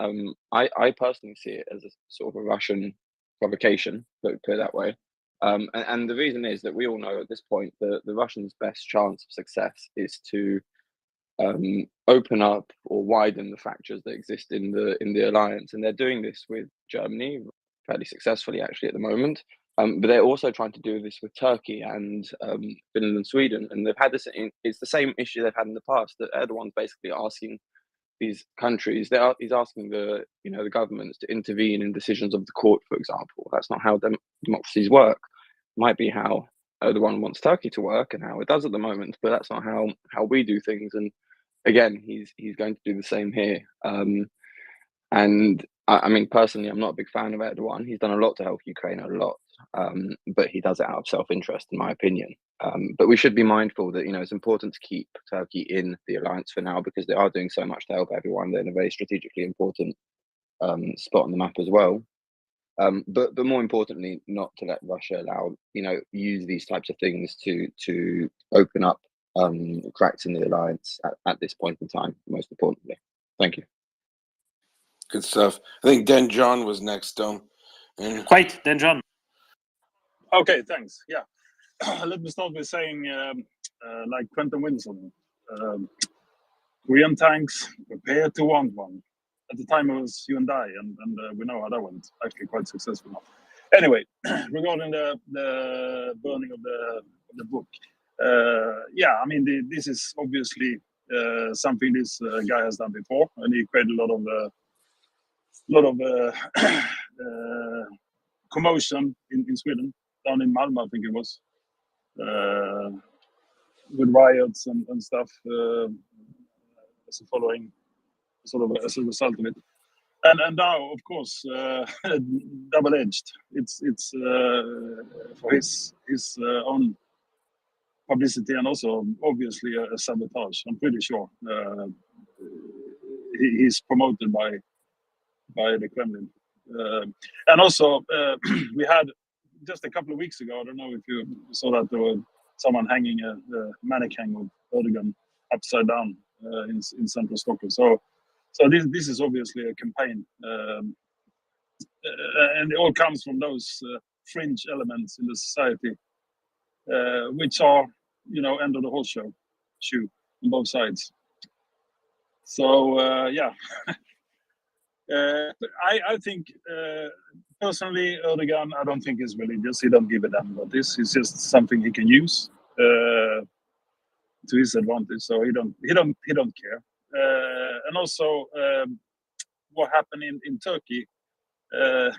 E: I personally see it as a sort of a Russian provocation, put it that way. And the reason is that we all know at this point that the Russians' best chance of success is to open up or widen the fractures that exist in the alliance, and they're doing this with Germany fairly successfully actually at the moment. But they're also trying to do this with Turkey and Finland and Sweden, and they've had this. It's the same issue they've had in the past. That Erdogan's basically asking these countries. He's asking the governments to intervene in decisions of the court, for example. That's not how democracies work. It might be how Erdogan wants Turkey to work and how it does at the moment, but that's not how we do things. And again, he's going to do the same here. And I mean, personally, I'm not a big fan of Erdogan. He's done a lot to help Ukraine, a lot, but he does it out of self-interest, in my opinion. But we should be mindful that it's important to keep Turkey in the alliance for now because they are doing so much to help everyone. They're in a very strategically important spot on the map as well. But more importantly, not to let Russia use these types of things to open up cracks in the alliance at this point in time. Most importantly, thank you.
N: Good stuff. I think Den John was next.
B: Quite, then John.
S: Okay, thanks. Yeah. Let me start with saying, like Quentin Wilson, Korean tanks, prepare to want one. At the time it was Hyundai, and we know how that went. Actually, quite successful now. Anyway, regarding the burning of the book, yeah, I mean, this is obviously something this guy has done before, and he created a lot of commotion in Sweden, down in Malmö, I think it was, with riots and stuff as a following, sort of as a result of it. And now, of course, double-edged. It's for his own publicity, and also obviously a sabotage. I'm pretty sure he's promoted by the Kremlin. And also, we had just a couple of weeks ago, I don't know if you saw that, there was someone hanging a mannequin of Erdogan upside down in central Stockholm. So this is obviously a campaign, and it all comes from those fringe elements in the society, which are, end of the whole shoe on both sides. So yeah. I think personally, Erdogan, I don't think is religious. He don't give a damn about this. It's just something he can use to his advantage. So he don't care. And also, what happened in Turkey? I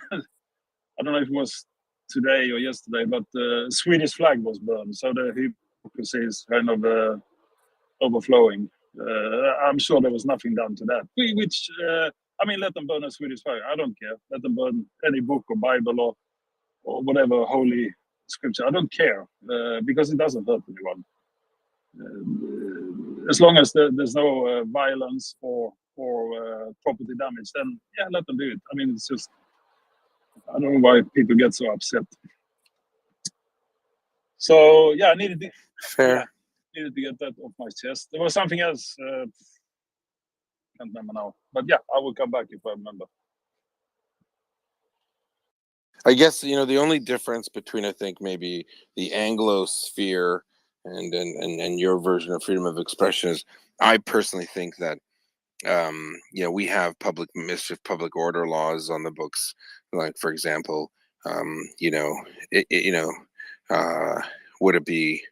S: don't know if it was today or yesterday, but the Swedish flag was burned. So the hypocrisy is kind of overflowing. I'm sure there was nothing done to that. Which I mean, let them burn a Swedish flag. I don't care. Let them burn any book or Bible or whatever holy scripture. I don't care because it doesn't hurt anyone. As long as there's no violence or property damage, then yeah, let them do it. I mean, it's just, I don't know why people get so upset. So yeah, I needed to get that off my chest. There was something else. Can't remember now, but yeah, I will come back if I remember.
U: I guess the only difference between, I think, maybe the Anglo sphere and your version of freedom of expression is, I personally think that we have public mischief, public order laws on the books. Like, for example, would it be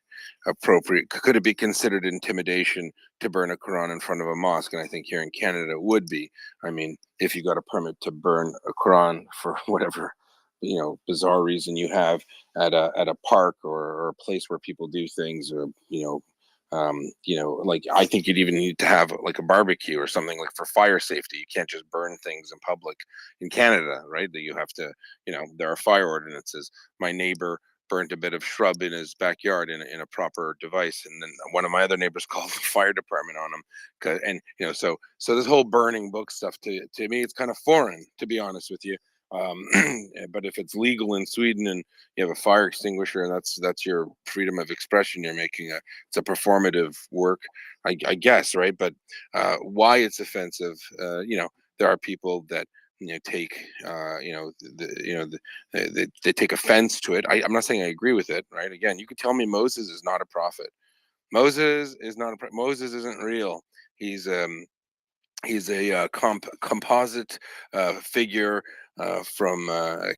U: appropriate? Could it be considered intimidation to burn a Quran in front of a mosque? And I think here in Canada it would be. I mean, if you got a permit to burn a Quran for whatever bizarre reason you have at a park or a place where people do things, or like, I think you'd even need to have like a barbecue or something, like for fire safety. You can't just burn things in public in Canada, right? That you have to, there are fire ordinances. My neighbor burnt a bit of shrub in his backyard in a proper device, and then one of my other neighbors called the fire department on him. And so this whole burning book stuff, to me, it's kind of foreign, to be honest with you. But if it's legal in Sweden and you have a fire extinguisher, and that's your freedom of expression, you're making it's a performative work, I guess, right? But why it's offensive, there are people that take they take offense to it. I'm not saying I agree with it, right? Again, you could tell me Moses is not a prophet. Moses isn't real. He's a composite figure from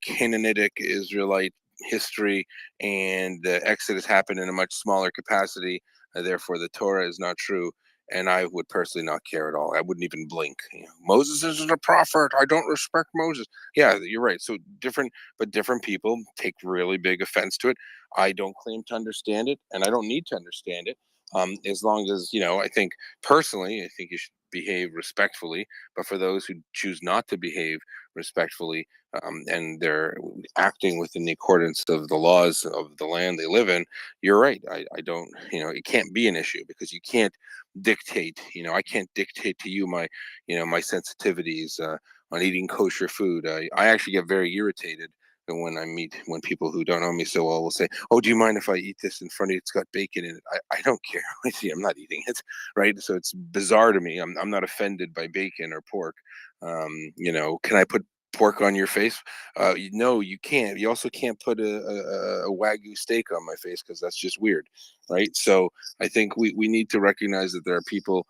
U: Canaanitic Israelite history, and the Exodus happened in a much smaller capacity. Therefore, the Torah is not true. And I would personally not care at all. I wouldn't even blink. Moses isn't a prophet. I don't respect Moses. Yeah, you're right. So different people take really big offense to it. I don't claim to understand it, and I don't need to understand it. As long as, I think personally, I think you should behave respectfully. But for those who choose not to behave respectfully, and they're acting within the accordance of the laws of the land they live in, you're right. I don't, it can't be an issue, because you can't dictate. I can't dictate to you my sensitivities on eating kosher food. I actually get very irritated. And when people who don't know me so well will say, "Oh, do you mind if I eat this in front of you? It's got bacon in it." I don't care. I'm not eating it, right? So it's bizarre to me. I'm not offended by bacon or pork. Can I put pork on your face. No, you can't. You also can't put a Wagyu steak on my face because that's just weird, right? So I think we need to recognize that there are people,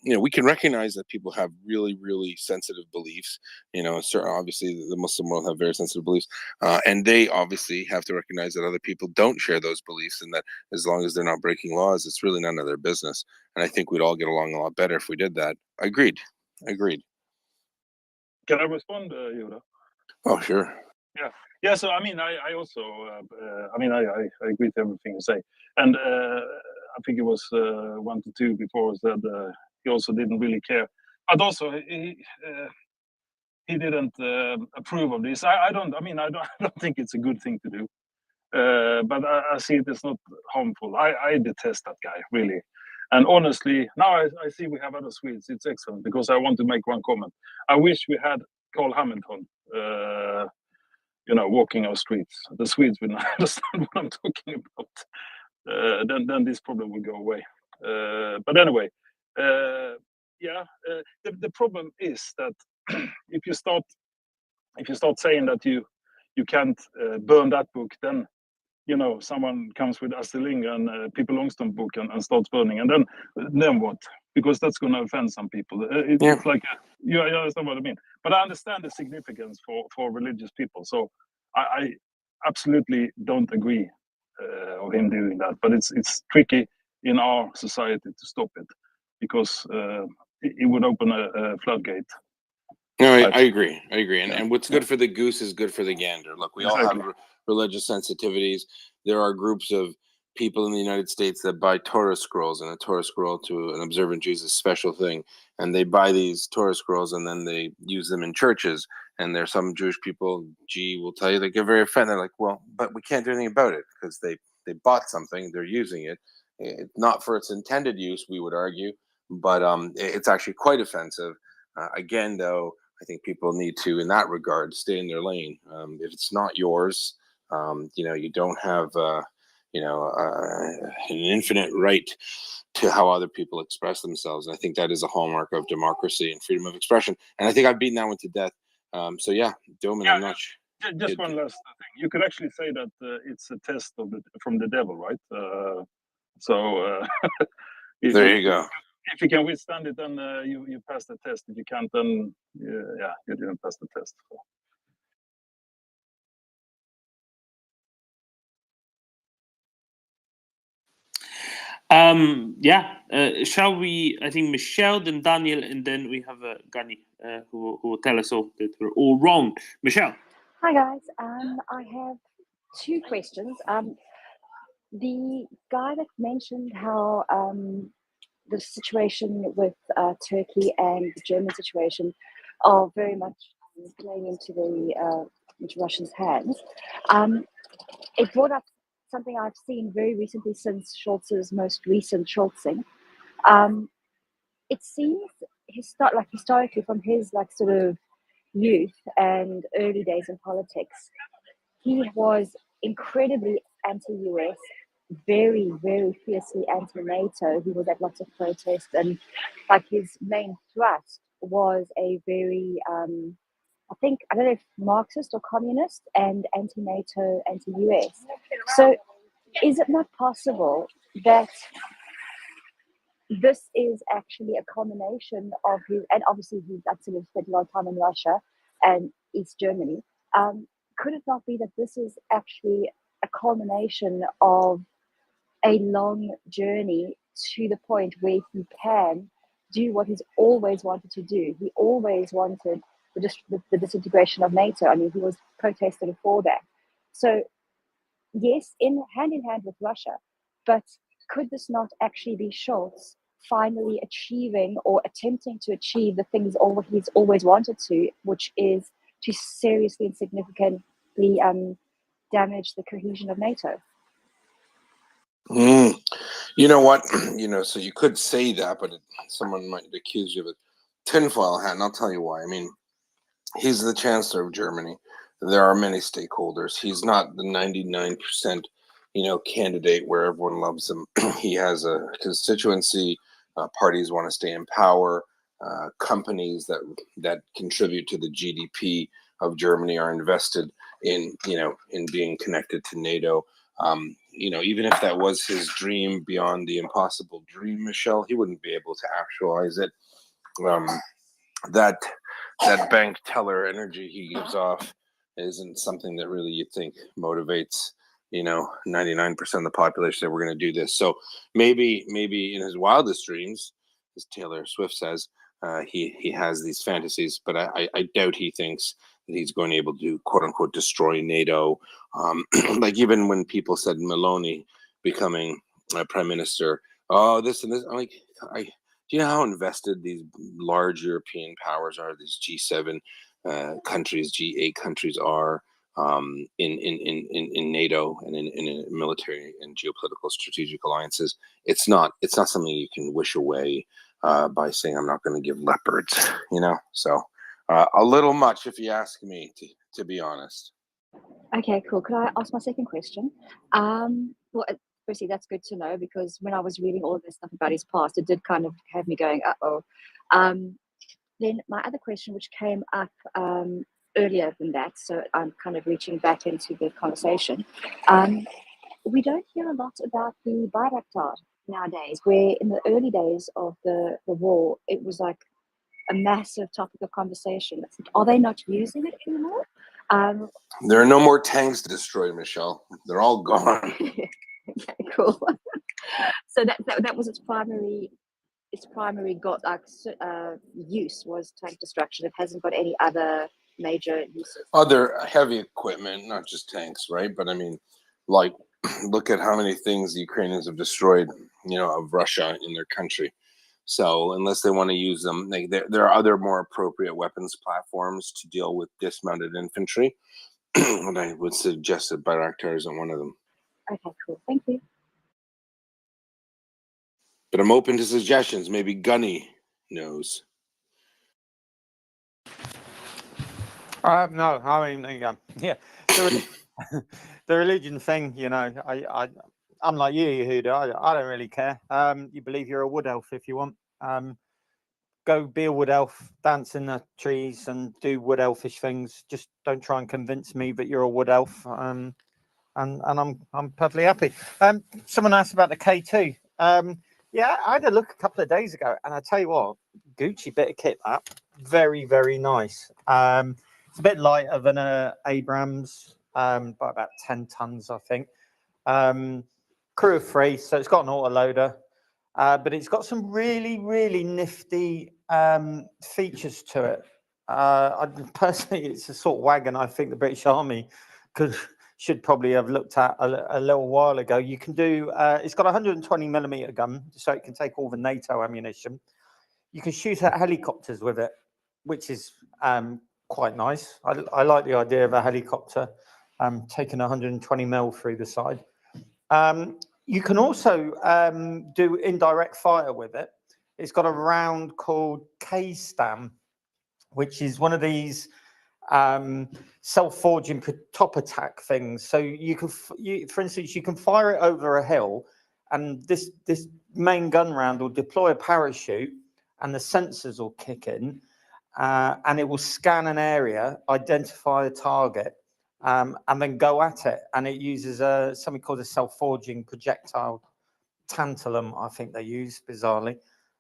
U: we can recognize that people have really, really sensitive beliefs. Obviously the Muslim world have very sensitive beliefs, and they obviously have to recognize that other people don't share those beliefs, and that as long as they're not breaking laws, it's really none of their business. And I think we'd all get along a lot better if we did that. Agreed.
S: Can I respond, Yoda?
U: Oh, sure.
S: Yeah. So I mean, I also, I agree to everything you say, and I think it was 1 to 2 before said he also didn't really care, but also he didn't approve of this. I don't think it's a good thing to do, but I see it as not harmful. I detest that guy really, and honestly, now I see we have other Swedes. It's excellent because I want to make one comment. I wish we had Carl Hamilton. Walking our streets. The Swedes will not understand what I'm talking about. Then this problem will go away. But anyway, the problem is that if you start saying that you can't burn that book, then someone comes with Astrid Lindgren, Pippi Longstocking book and starts burning, and then what? Because that's going to offend some people. It's like you understand what I mean. But I understand the significance for religious people. So I absolutely don't agree of him doing that. But it's tricky in our society to stop it because it would open a floodgate.
U: No, I agree. And what's good for the goose is good for the gander. Look, we all have religious sensitivities. There are groups of people in the United States that buy Torah scrolls, and a Torah scroll to an observant Jew is a special thing. And they buy these Torah scrolls and then they use them in churches. And there's some Jewish people, will tell you, they get very offended. They're like, well, but we can't do anything about it because they bought something, they're using it. Not for its intended use, we would argue, but it's actually quite offensive. Again, though, I think people need to, in that regard, stay in their lane. If it's not yours, you don't have, an infinite right to how other people express themselves. And I think that is a hallmark of democracy and freedom of expression. And I think I've beaten that one to death. So yeah, Doman, I'm not sure.
S: Just one last thing. You could actually say that it's a test from the devil, right?
U: There you go.
S: If you can withstand it, then you pass the test. If you can't, then you didn't pass the test. So.
B: Shall we? I think Michelle, then Daniel, and then we have Gani, who will tell us all that we're all wrong. Michelle.
A: Hi guys. I have 2 questions. The guy that mentioned how the situation with Turkey and the German situation are very much playing into Russia's hands. It brought up something I've seen very recently since Scholz's most recent Scholzing. It seems historically from his sort of youth and early days in politics, he was incredibly anti-US, very, very fiercely anti-NATO. He was at lots of protests, and his main thrust was a very, I don't know if Marxist or communist, and anti-NATO, anti-US. So is it not possible that this is actually a combination of his, and obviously he's absolutely spent a lot of time in Russia and East Germany. Could it not be that this is actually a culmination of a long journey to the point where he can do what he's always wanted to do? He always wanted the disintegration of NATO. I mean, he was protesting for that. So yes, hand in hand with Russia, but could this not actually be Scholz finally achieving or attempting to achieve the things he's always wanted to, which is to seriously and significantly damage the cohesion of NATO?
U: You know what? So you could say that, but someone might accuse you of a tinfoil hat, and I'll tell you why. I mean, he's the Chancellor of Germany. There are many stakeholders. He's not the 99%, candidate where everyone loves him. He has a constituency. Parties want to stay in power. companies that contribute to the GDP of Germany are invested in, in being connected to NATO. Even if that was his dream beyond the impossible dream, Michelle, he wouldn't be able to actualize it. That bank teller energy he gives off isn't something that really you think motivates 99% of the population that we're going to do this. So maybe in his wildest dreams, as Taylor Swift says, he has these fantasies, but I doubt he thinks that he's going to be able to quote unquote destroy NATO. Like even when people said Meloni becoming prime minister, oh, this and this, I'm like, do you know how invested these large European powers are? These G7 countries, G8 countries are in NATO and in military and geopolitical strategic alliances. It's not something you can wish away by saying I'm not going to give leopards. So a little much, if you ask me, to be honest.
A: Okay, cool. Could I ask my second question? Well, firstly, that's good to know, because when I was reading all of this stuff about his past, it did kind of have me going, uh-oh. Then my other question, which came up earlier than that, so I'm kind of reaching back into the conversation. We don't hear a lot about the Bayraktar nowadays, where in the early days of the war, it was like a massive topic of conversation. Are they not using it anymore?
U: There are no more tanks to destroy, Michelle. They're all gone.
A: Okay, cool. So that was its primary use was tank destruction. It hasn't got any other major uses.
U: Other heavy equipment, not just tanks, right? But I mean, like, look at how many things the Ukrainians have destroyed, of Russia in their country. So unless they want to use them, there are other more appropriate weapons platforms to deal with dismounted infantry. And I would suggest that Bayraktar isn't one of them.
A: Okay, cool. Thank you.
U: But I'm open to suggestions. Maybe Gunny knows.
H: No, I mean, yeah, the religion thing, I'm like you, Yehuda. I don't really care. You believe you're a wood elf if you want. Go be a wood elf, dance in the trees, and do wood elfish things. Just don't try and convince me that you're a wood elf. And I'm perfectly happy. Someone asked about the K2. Yeah, I had a look a couple of days ago, and I tell you what, Gucci bit of kit that. Very, very nice. It's a bit lighter than a Abrams, by about 10 tons, I think. Crew of 3, so it's got an autoloader, but it's got some really, really nifty features to it. Personally, it's a sort of wagon I think the British Army should probably have looked at a little while ago. You can do, it's got a 120mm gun, so it can take all the NATO ammunition. You can shoot at helicopters with it, which is quite nice. I like the idea of a helicopter taking 120mm through the side. You can also do indirect fire with it. It's got a round called K-Stam, which is one of these self-forging top attack things. So you can, for instance, you can fire it over a hill, and this main gun round will deploy a parachute, and the sensors will kick in, and it will scan an area, identify a target, and then go at it. And it uses something called a self-forging projectile tantalum, I think they use, bizarrely.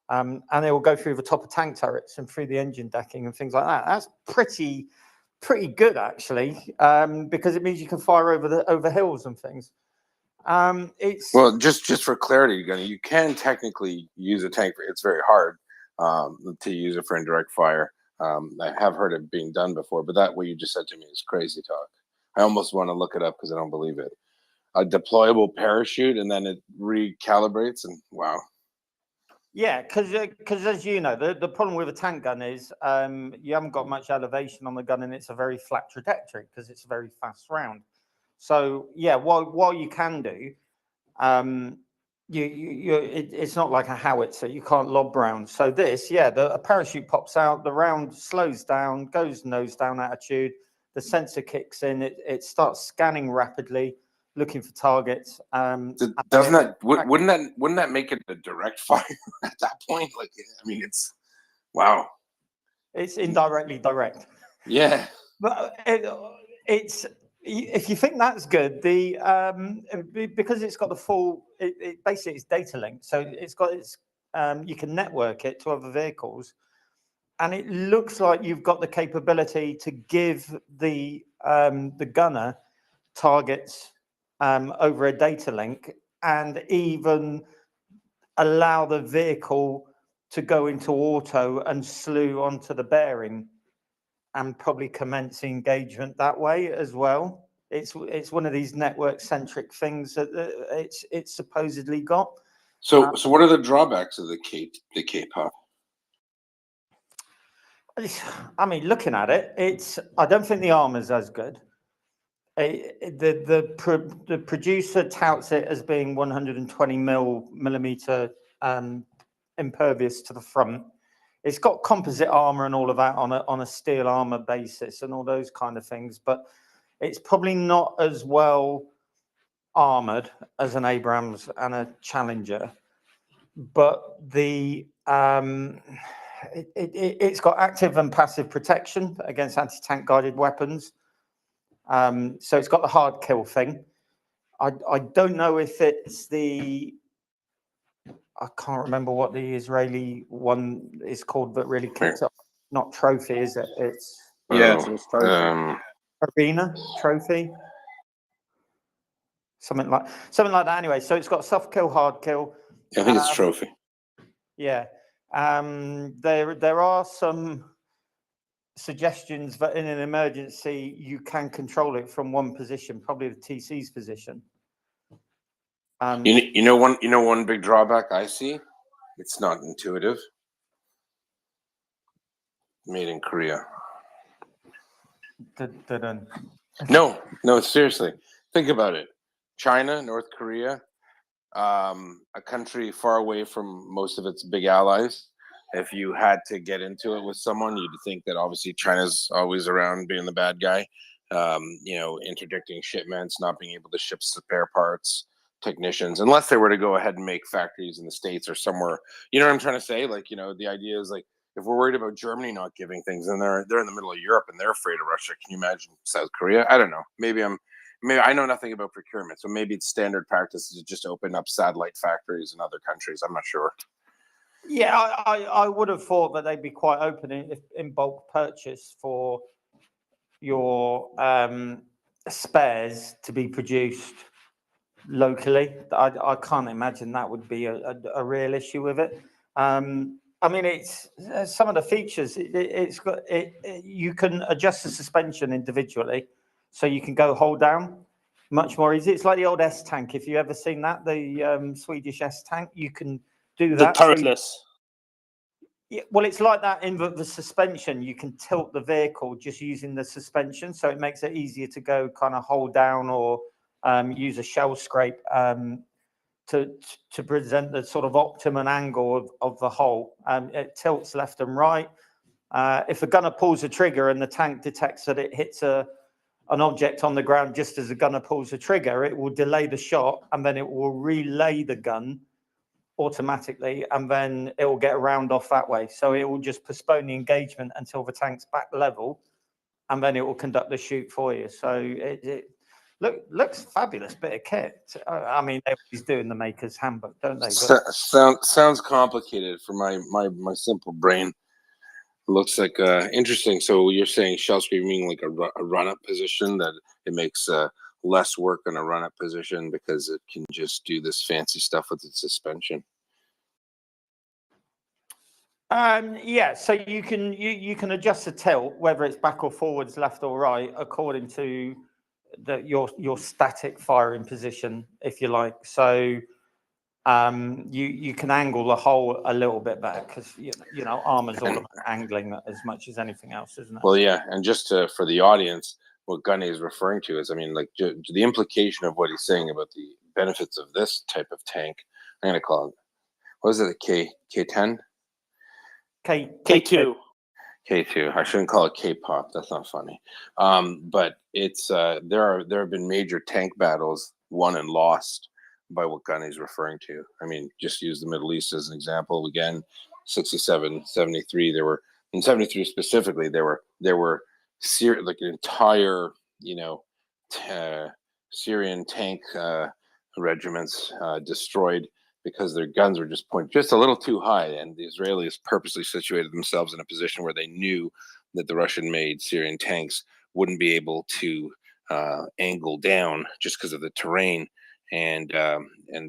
H: And it will go through the top of tank turrets and through the engine decking and things like that. That's pretty good, actually, because it means you can fire over hills and things. It's
U: well, just for clarity, Gunny, you can technically use a tank. It's very hard to use it for indirect fire. I have heard it being done before, but that what you just said to me is crazy talk. I almost want to look it up because I don't believe it. A deployable parachute, and then it recalibrates, and wow.
H: Yeah, because as you know, the problem with a tank gun is you haven't got much elevation on the gun, and it's a very flat trajectory because it's a very fast round. So yeah, what you can do, it's not like a howitzer. You can't lob rounds. So this, yeah, a parachute pops out, the round slows down, goes nose down attitude. The sensor kicks in. It starts scanning rapidly, looking for targets.
U: Doesn't that wouldn't that make it a direct fire at that point? Like, I mean, Wow.
H: It's indirectly direct.
U: Yeah.
H: But it's, if you think that's good, because it's got the full, it basically it's data link, so it's got you can network it to other vehicles, and it looks like you've got the capability to give the gunner targets over a data link, and even allow the vehicle to go into auto and slew onto the bearing, and probably commence engagement that way as well. It's one of these network centric things that it's supposedly got.
U: So what are the drawbacks of the K-pop?
H: I mean, looking at it, I don't think the armor's as good. The producer touts it as being 120 millimeter impervious to the front. It's got composite armor and all of that on a steel armor basis and all those kind of things, but it's probably not as well armored as an Abrams and a Challenger. But it's got active and passive protection against anti-tank guided weapons. So it's got the hard kill thing. I don't know if it's I can't remember what the Israeli one is called that really kicks up. Not trophy, is it? It's
U: it's
H: trophy. Arena trophy. Something like that. Anyway, so it's got soft kill, hard kill.
U: I think it's trophy.
H: Yeah. There are some suggestions that in an emergency you can control it from one position, probably the TC's position.
U: You know one big drawback I see? It's not intuitive. Made in Korea. No, seriously. Think about it. China, North Korea, a country far away from most of its big allies. If you had to get into it with someone, you'd think that obviously China's always around being the bad guy, interdicting shipments, not being able to ship spare parts, technicians, unless they were to go ahead and make factories in the States or somewhere. You know what I'm trying to say? Like, the idea is like, if we're worried about Germany not giving things, and they're in the middle of Europe and they're afraid of Russia. Can you imagine South Korea? I don't know. Maybe I know nothing about procurement, so maybe it's standard practice to just open up satellite factories in other countries. I'm not sure.
H: Yeah, I would have thought that they'd be quite open in bulk purchase for your spares to be produced locally. I can't imagine that would be a real issue with it. I mean, it's some of the features. It's got you can adjust the suspension individually, so you can go hold down much more easy. It's like the old S tank. If you ever seen that, the Swedish S tank, you can do that.
B: The turretless.
H: Yeah, well, it's like that in the suspension. You can tilt the vehicle just using the suspension, so it makes it easier to go kind of hold down or use a shell scrape to present the sort of optimum angle of the hull. It tilts left and right. If a gunner pulls a trigger and the tank detects that it hits an object on the ground just as the gunner pulls the trigger, it will delay the shot and then it will relay the gun automatically, and then it will get a round off that way. So it will just postpone the engagement until the tank's back level, and then it will conduct the shoot for you. So it looks fabulous bit of kit. I mean, everybody's doing the maker's handbook, don't they?
U: Sounds complicated for my simple brain. Looks like interesting. So you're saying shell scraping like a run-up position, that it makes less work on a run-up position because it can just do this fancy stuff with its suspension.
H: Yeah, so you can adjust the tilt, whether it's back or forwards, left or right, according to your static firing position, if you like. So you can angle the hull a little bit better, because armor's all about angling as much as anything else, isn't it?
U: Well, yeah, and just for the audience, what Gunny is referring to is, I mean, like the implication of what he's saying about the benefits of this type of tank. I'm gonna call it, what is it, a K10?
B: K2.
U: K2. I shouldn't call it K-pop. That's not funny. But it's there have been major tank battles won and lost by what Gunny's referring to. I mean, just use the Middle East as an example. Again, 67, 73. There were in 73 specifically. There were like an entire Syrian tank regiments destroyed because their guns were just pointed just a little too high, and the Israelis purposely situated themselves in a position where they knew that the Russian-made Syrian tanks wouldn't be able to angle down just because of the terrain and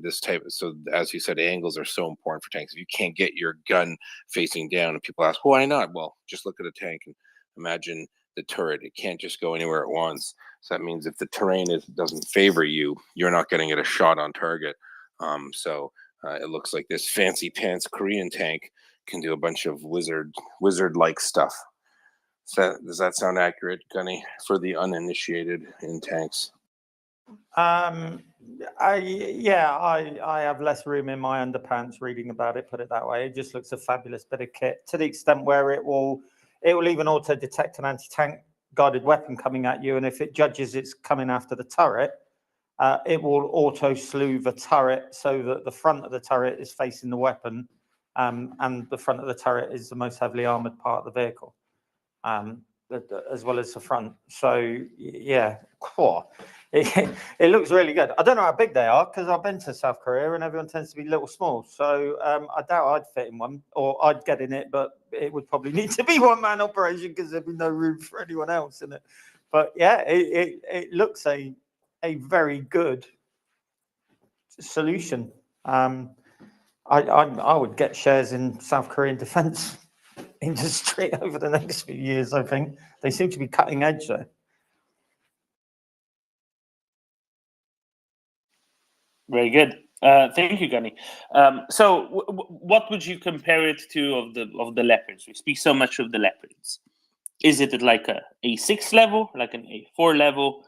U: this type of, so as you said, angles are so important for tanks. If you can't get your gun facing down, and people ask why not, well, just look at a tank and imagine the turret. It can't just go anywhere at once. So that means if the terrain doesn't favor you, you're not getting it a shot on target. So it looks like this fancy pants Korean tank can do a bunch of wizard-like stuff. Does that sound accurate, Gunny, for the uninitiated in tanks?
H: I have less room in my underpants reading about it, put it that way. It just looks a fabulous bit of kit, to the extent where it will even auto detect an anti-tank guided weapon coming at you, and if it judges it's coming after the turret, it will auto slew the turret so that the front of the turret is facing the weapon, and the front of the turret is the most heavily armored part of the vehicle, as well as the front. So yeah, it looks really good. I don't know how big they are because I've been to South Korea and everyone tends to be little small. So I doubt I'd fit in one, or I'd get in it, but it would probably need to be one-man operation because there'd be no room for anyone else in it. But yeah, it looks a very good solution. I would get shares in South Korean defense industry over the next few years. I think they seem to be cutting edge there.
B: Very good. Thank you, Gunny. So what would you compare it to of the leopards? We speak so much of the leopards. Is it at like a A6 level, like an A4 level?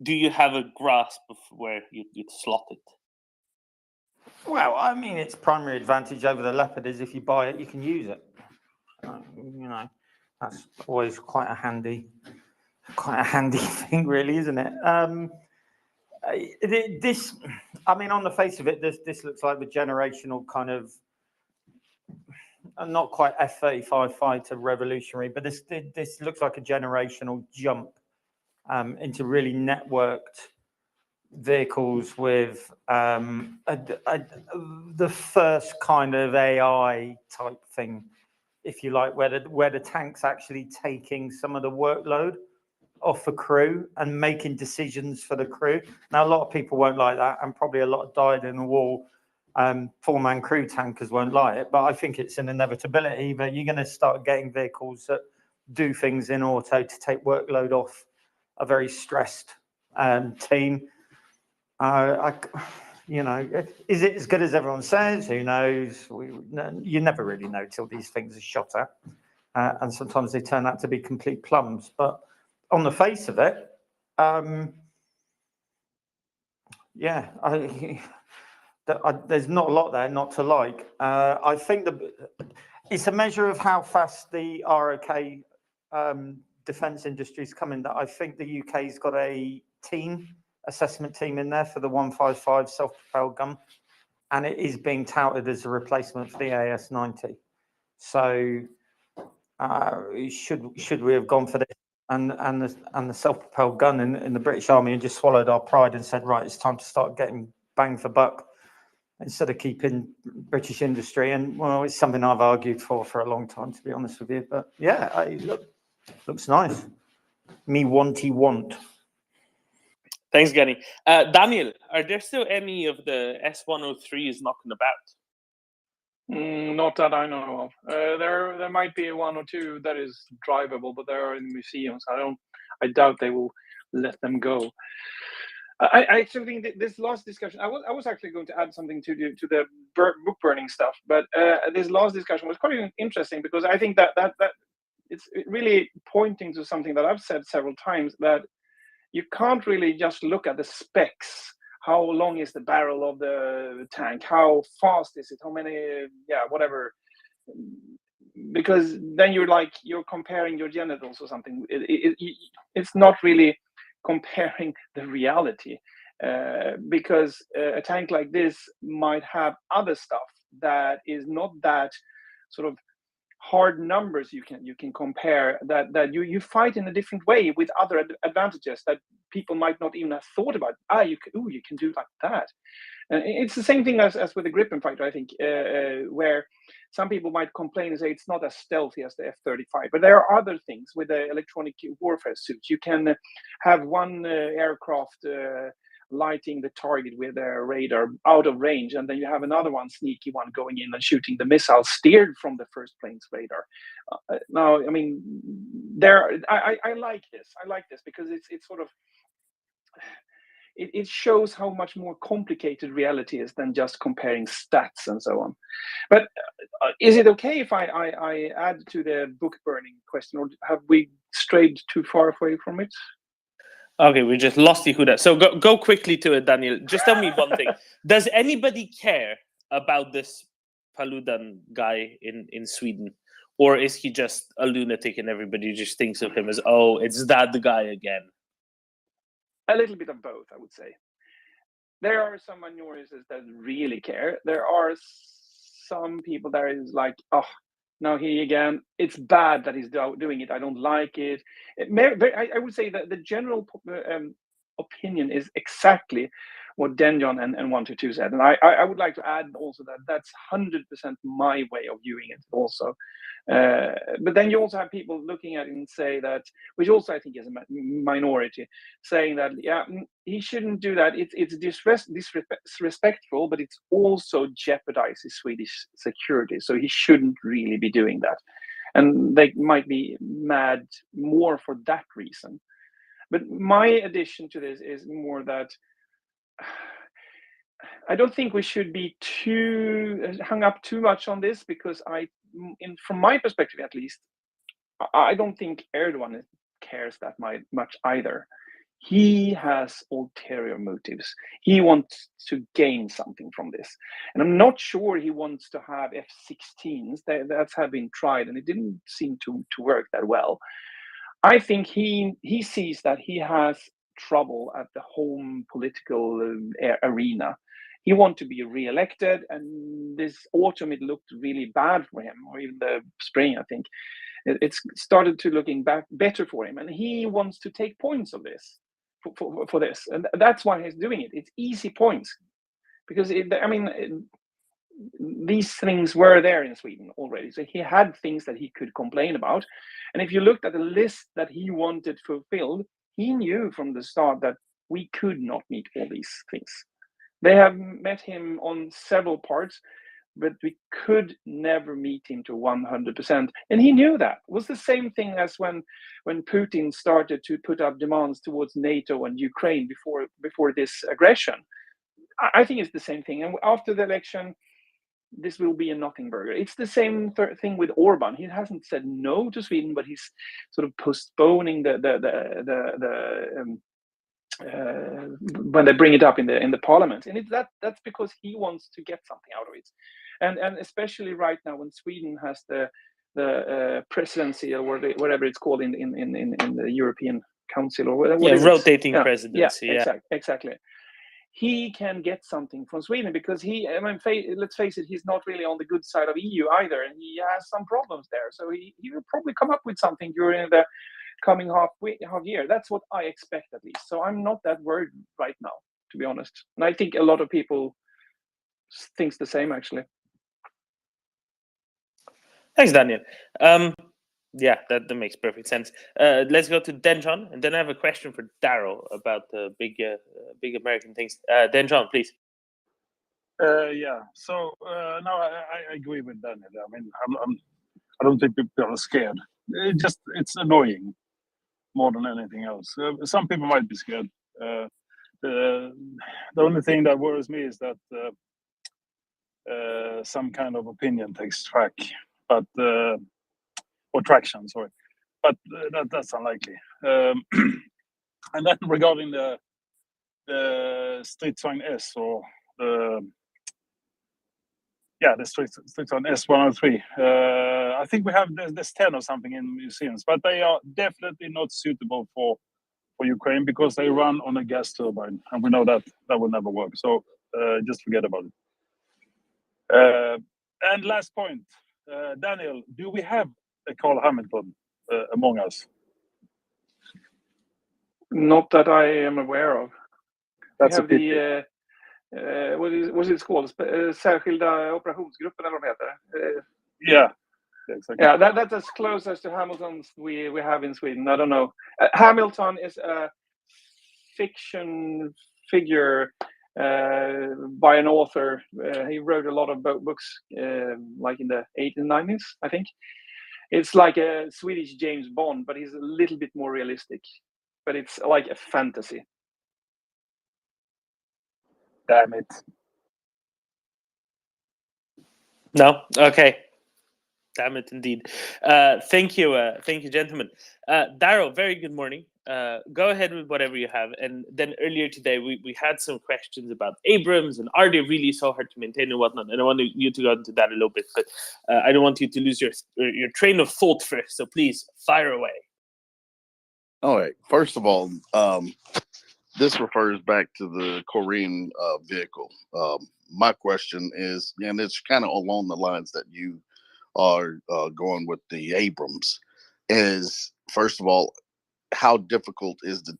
B: Do you have a grasp of where you'd slot it?
H: Well, I mean, its primary advantage over the leopard is if you buy it, you can use it. That's always quite a handy thing, really, isn't it? This, I mean, on the face of it, this looks like the generational kind of, not quite F-35 fighter revolutionary, but this looks like a generational jump into really networked vehicles with the first kind of AI type thing, if you like, where the tank's actually taking some of the workload off the crew and making decisions for the crew. Now, a lot of people won't like that, and probably a lot of dyed-in-the-wool four-man crew tankers won't like it, but I think it's an inevitability that you're going to start getting vehicles that do things in auto to take workload off a very stressed team. Is it as good as everyone says? Who knows? You never really know till these things are shot at, and sometimes they turn out to be complete plums. But on the face of it, there's not a lot there not to like. I think it's a measure of how fast the ROK defence industry is coming. That I think the UK's got a assessment team in there for the 155 self-propelled gun, and it is being touted as a replacement for the AS90. So should we have gone for this and the self-propelled gun in the British Army and just swallowed our pride and said, right, it's time to start getting bang for buck instead of keeping British industry? And well, it's something I've argued for a long time, to be honest with you. But yeah, looks nice. Me want.
B: Thanks, Gunny. Daniel, are there still any of the S103s knocking about?
I: Not that I know of. There might be one or two that is drivable, but they're in museums. I doubt they will let them go. I actually think that this last discussion, I was actually going to add something to the book burning stuff, but this last discussion was quite interesting because I think that it's really pointing to something that I've said several times, that you can't really just look at the specs. How long is the barrel of the tank? How fast is it? How many? Whatever. Because then you're comparing your genitals or something. It's not really comparing the reality, because a tank like this might have other stuff that is not that sort of hard numbers you can compare, that you fight in a different way with other advantages that people might not even have thought about. You can do like that. And it's the same thing as with the Gripen fighter, I think, where some people might complain and say it's not as stealthy as the F-35, but there are other things with the electronic warfare suits. You can have one aircraft lighting the target with a radar out of range, and then you have another one, sneaky one, going in and shooting the missile steered from the first plane's radar. Now, I mean, I like this. I like this because it's sort of, it shows how much more complicated reality is than just comparing stats and so on. But is it okay if I add to the book burning question, or have we strayed too far away from it?
B: Okay, we just lost Yehuda. So go quickly to it, Daniel. Just tell me one thing. Does anybody care about this Paludan guy in Sweden? Or is he just a lunatic and everybody just thinks of him as, oh, it's that the guy again?
I: A little bit of both, I would say. There are some minorities that really care. There are some people that is like, oh, now he again. It's bad that he's doing it. I don't like it. I would say that the general opinion is exactly what Denjon and 122 said. And I would like to add also that that's 100% my way of viewing it also. But then you also have people looking at it and say that, which also I think is a minority, saying that, yeah, he shouldn't do that. It's disrespectful, but it's also jeopardizes Swedish security. So he shouldn't really be doing that. And they might be mad more for that reason. But my addition to this is more that I don't think we should be too hung up too much on this, because from my perspective at least, I don't think Erdogan cares that much either. He has ulterior motives. He wants to gain something from this. And I'm not sure he wants to have F-16s. That's have been tried, and it didn't seem to work that well. I think he sees that he has trouble at the home political arena. He wants to be re-elected, and this autumn it looked really bad for him, or even the spring, I think. It's started to looking back better for him, and he wants to take points of this for this, and that's why he's doing it. It's easy points, because these things were there in Sweden already, so he had things that he could complain about. And if you looked at the list that he wanted fulfilled, he knew from the start that we could not meet all these things. They have met him on several parts, but we could never meet him to 100%. And he knew that. It was the same thing as when Putin started to put up demands towards NATO and Ukraine before this aggression. I think it's the same thing. And after the election, this will be a nothing burger. It's the same thing with Orban. He hasn't said no to Sweden, but he's sort of postponing when they bring it up in the parliament, and that's because he wants to get something out of it, and especially right now when Sweden has the presidency, or whatever it's called in the European Council, or whatever.
B: Rotating presidency.
I: Yeah, exactly. He can get something from Sweden because let's face it, he's not really on the good side of EU either, and he has some problems there. So he will probably come up with something during the coming half year. That's what I expect, at least. So I'm not that worried right now, to be honest. And I think a lot of people thinks the same, actually.
B: Thanks, Daniel. Yeah, that makes perfect sense. Let's go to Denjon, and then I have a question for Daryl about the big American things. Denjon, please.
S: Yeah. So no, I agree with Daniel. I mean, I don't think people are scared. It's annoying more than anything else. Some people might be scared. The only thing that worries me is that some kind of opinion takes track, but or traction, sorry. But that's unlikely. And then regarding the Stridsvagn S, or the Stridsvagn S103. I think we have there's 10 or something in museums, but they are definitely not suitable for Ukraine because they run on a gas turbine, and we know that will never work. So just forget about it. And last point, Daniel, do we have a Carl Hamilton among us?
I: Not that I am aware of.
S: That's
I: we have the what is it called? Särskilda operationsgruppen eller vad de heter.
S: Yeah. Exactly.
I: Yeah, that's as close as to Hamiltons we have in Sweden. I don't know. Hamilton is a fiction figure by an author. He wrote a lot of books, like in the 80s and 90s, I think. It's like a Swedish James Bond, but he's a little bit more realistic. But it's like a fantasy.
S: Damn it.
B: No? Okay. Damn it, indeed. Thank you, gentlemen. Darrow, very good morning. Go ahead with whatever you have. And then earlier today, we had some questions about Abrams and are they really so hard to maintain and whatnot. And I want you to go into that a little bit, but I don't want you to lose your train of thought first. So please, fire away.
O: All right. First of all, this refers back to the Korean vehicle. My question is, and it's kind of along the lines that you are going with the Abrams, is first of all, how difficult is the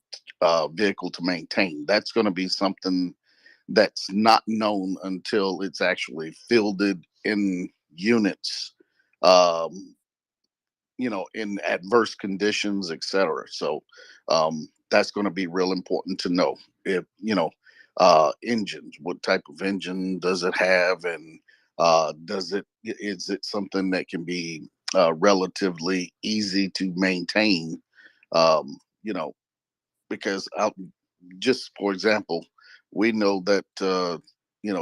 O: vehicle to maintain? That's going to be something that's not known until it's actually fielded in units, in adverse conditions, etc. So that's going to be real important to know. If engines, what type of engine does it have, and is it something that can be relatively easy to maintain? Because just for example, we know that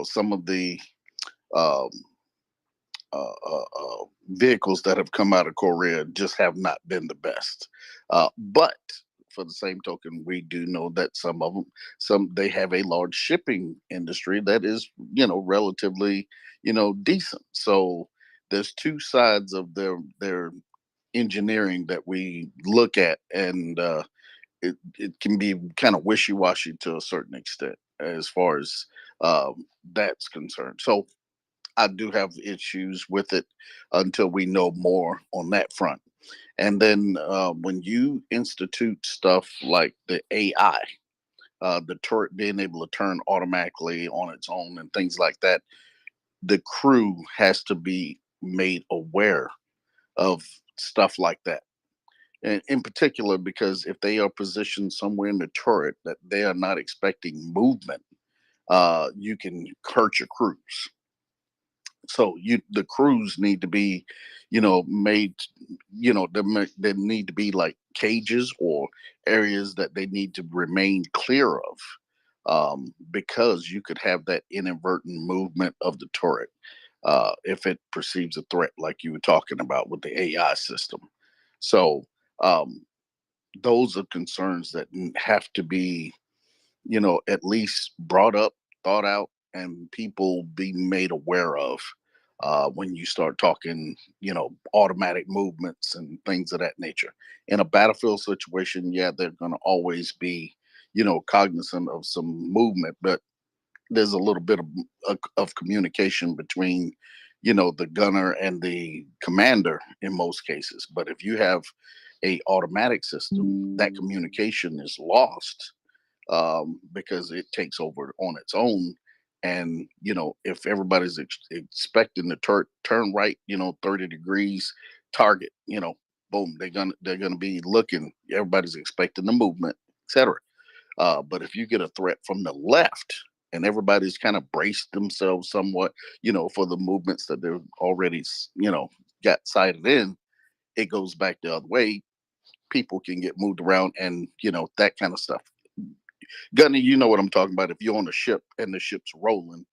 O: some of the um, vehicles that have come out of Korea just have not been the best. But for the same token, we do know that some of them, they have a large shipping industry that is, relatively, decent. So there's two sides of their engineering that we look at, and it can be kind of wishy-washy to a certain extent as far as that's concerned. So I do have issues with it until we know more on that front. And then when you institute stuff like the AI, the turret being able to turn automatically on its own and things like that, the crew has to be made aware of stuff like that. And in particular, because if they are positioned somewhere in the turret that they are not expecting movement, you can hurt your crews. So the crews need to be, made, there need to be like cages or areas that they need to remain clear of, because you could have that inadvertent movement of the turret if it perceives a threat, like you were talking about with the AI system. So those are concerns that have to be, at least brought up, thought out, and people be made aware of when you start talking, automatic movements and things of that nature. In a battlefield situation, yeah, they're going to always be, cognizant of some movement, but there's a little bit of communication between, the gunner and the commander in most cases. But if you have a automatic system, that communication is lost because it takes over on its own. And if everybody's expecting the turn right, 30 degrees target, boom, they're gonna be looking. Everybody's expecting the movement, etc. But if you get a threat from the left and everybody's kind of braced themselves somewhat, for the movements that they're already, got sighted in, it goes back the other way. People can get moved around, and that kind of stuff. Gunny, you know what I'm talking about. If you're on a ship and the ship's rolling,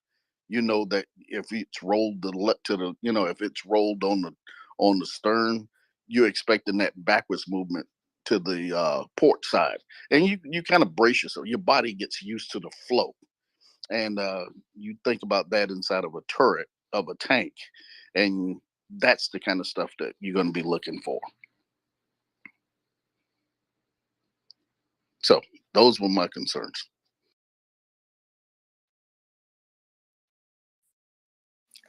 O: you know that if it's rolled if it's rolled on the stern, you're expecting that backwards movement to the port side, and you kind of brace yourself. Your body gets used to the flow, and you think about that inside of a turret of a tank, and that's the kind of stuff that you're going to be looking for. So those were my concerns.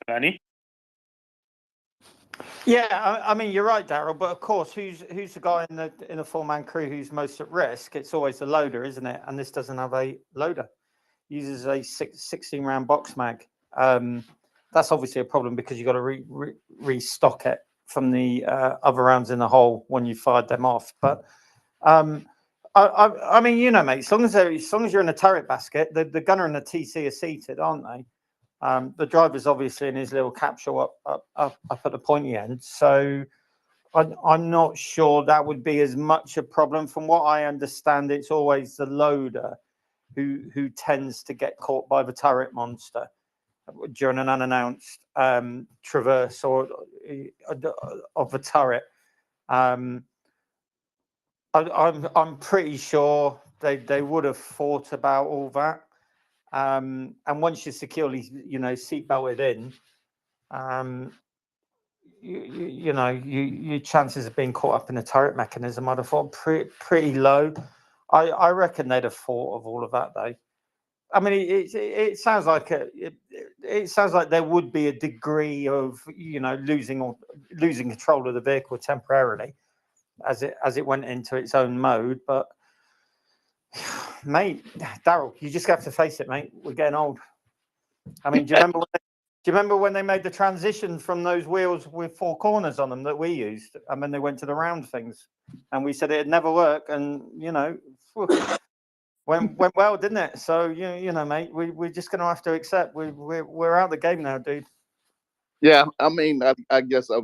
B: Danny?
H: Yeah, I mean, you're right, Daryl. But of course, who's the guy in the 4-man crew who's most at risk? It's always the loader, isn't it? And this doesn't have a loader. Uses a 16-round box mag. That's obviously a problem because you've got to restock it from the other rounds in the hole when you fired them off. But I mean, you know, mate, as long as you're in a turret basket, the gunner and the TC are seated, aren't they? The driver's obviously in his little capsule up at the pointy end. So I'm not sure that would be as much a problem. From what I understand, it's always the loader who tends to get caught by the turret monster during an unannounced traverse or of a turret. I'm pretty sure they would have thought about all that. And once you're securely, seat belted in, your chances of being caught up in a turret mechanism, I'd have thought pretty low. I reckon they'd have thought of all of that, though. I mean, it sounds like it sounds like there would be a degree of losing control of the vehicle temporarily as it went into its own mode. But mate, Daryl, you just have to face it, mate. We're getting old. I mean, do you remember when they made the transition from those wheels with 4 corners on them that we used, and then they went to the round things, and we said it'd never work, and went well, didn't it? So mate, we're just going to have to accept we're out of the game now, dude.
O: Yeah, I mean, I guess I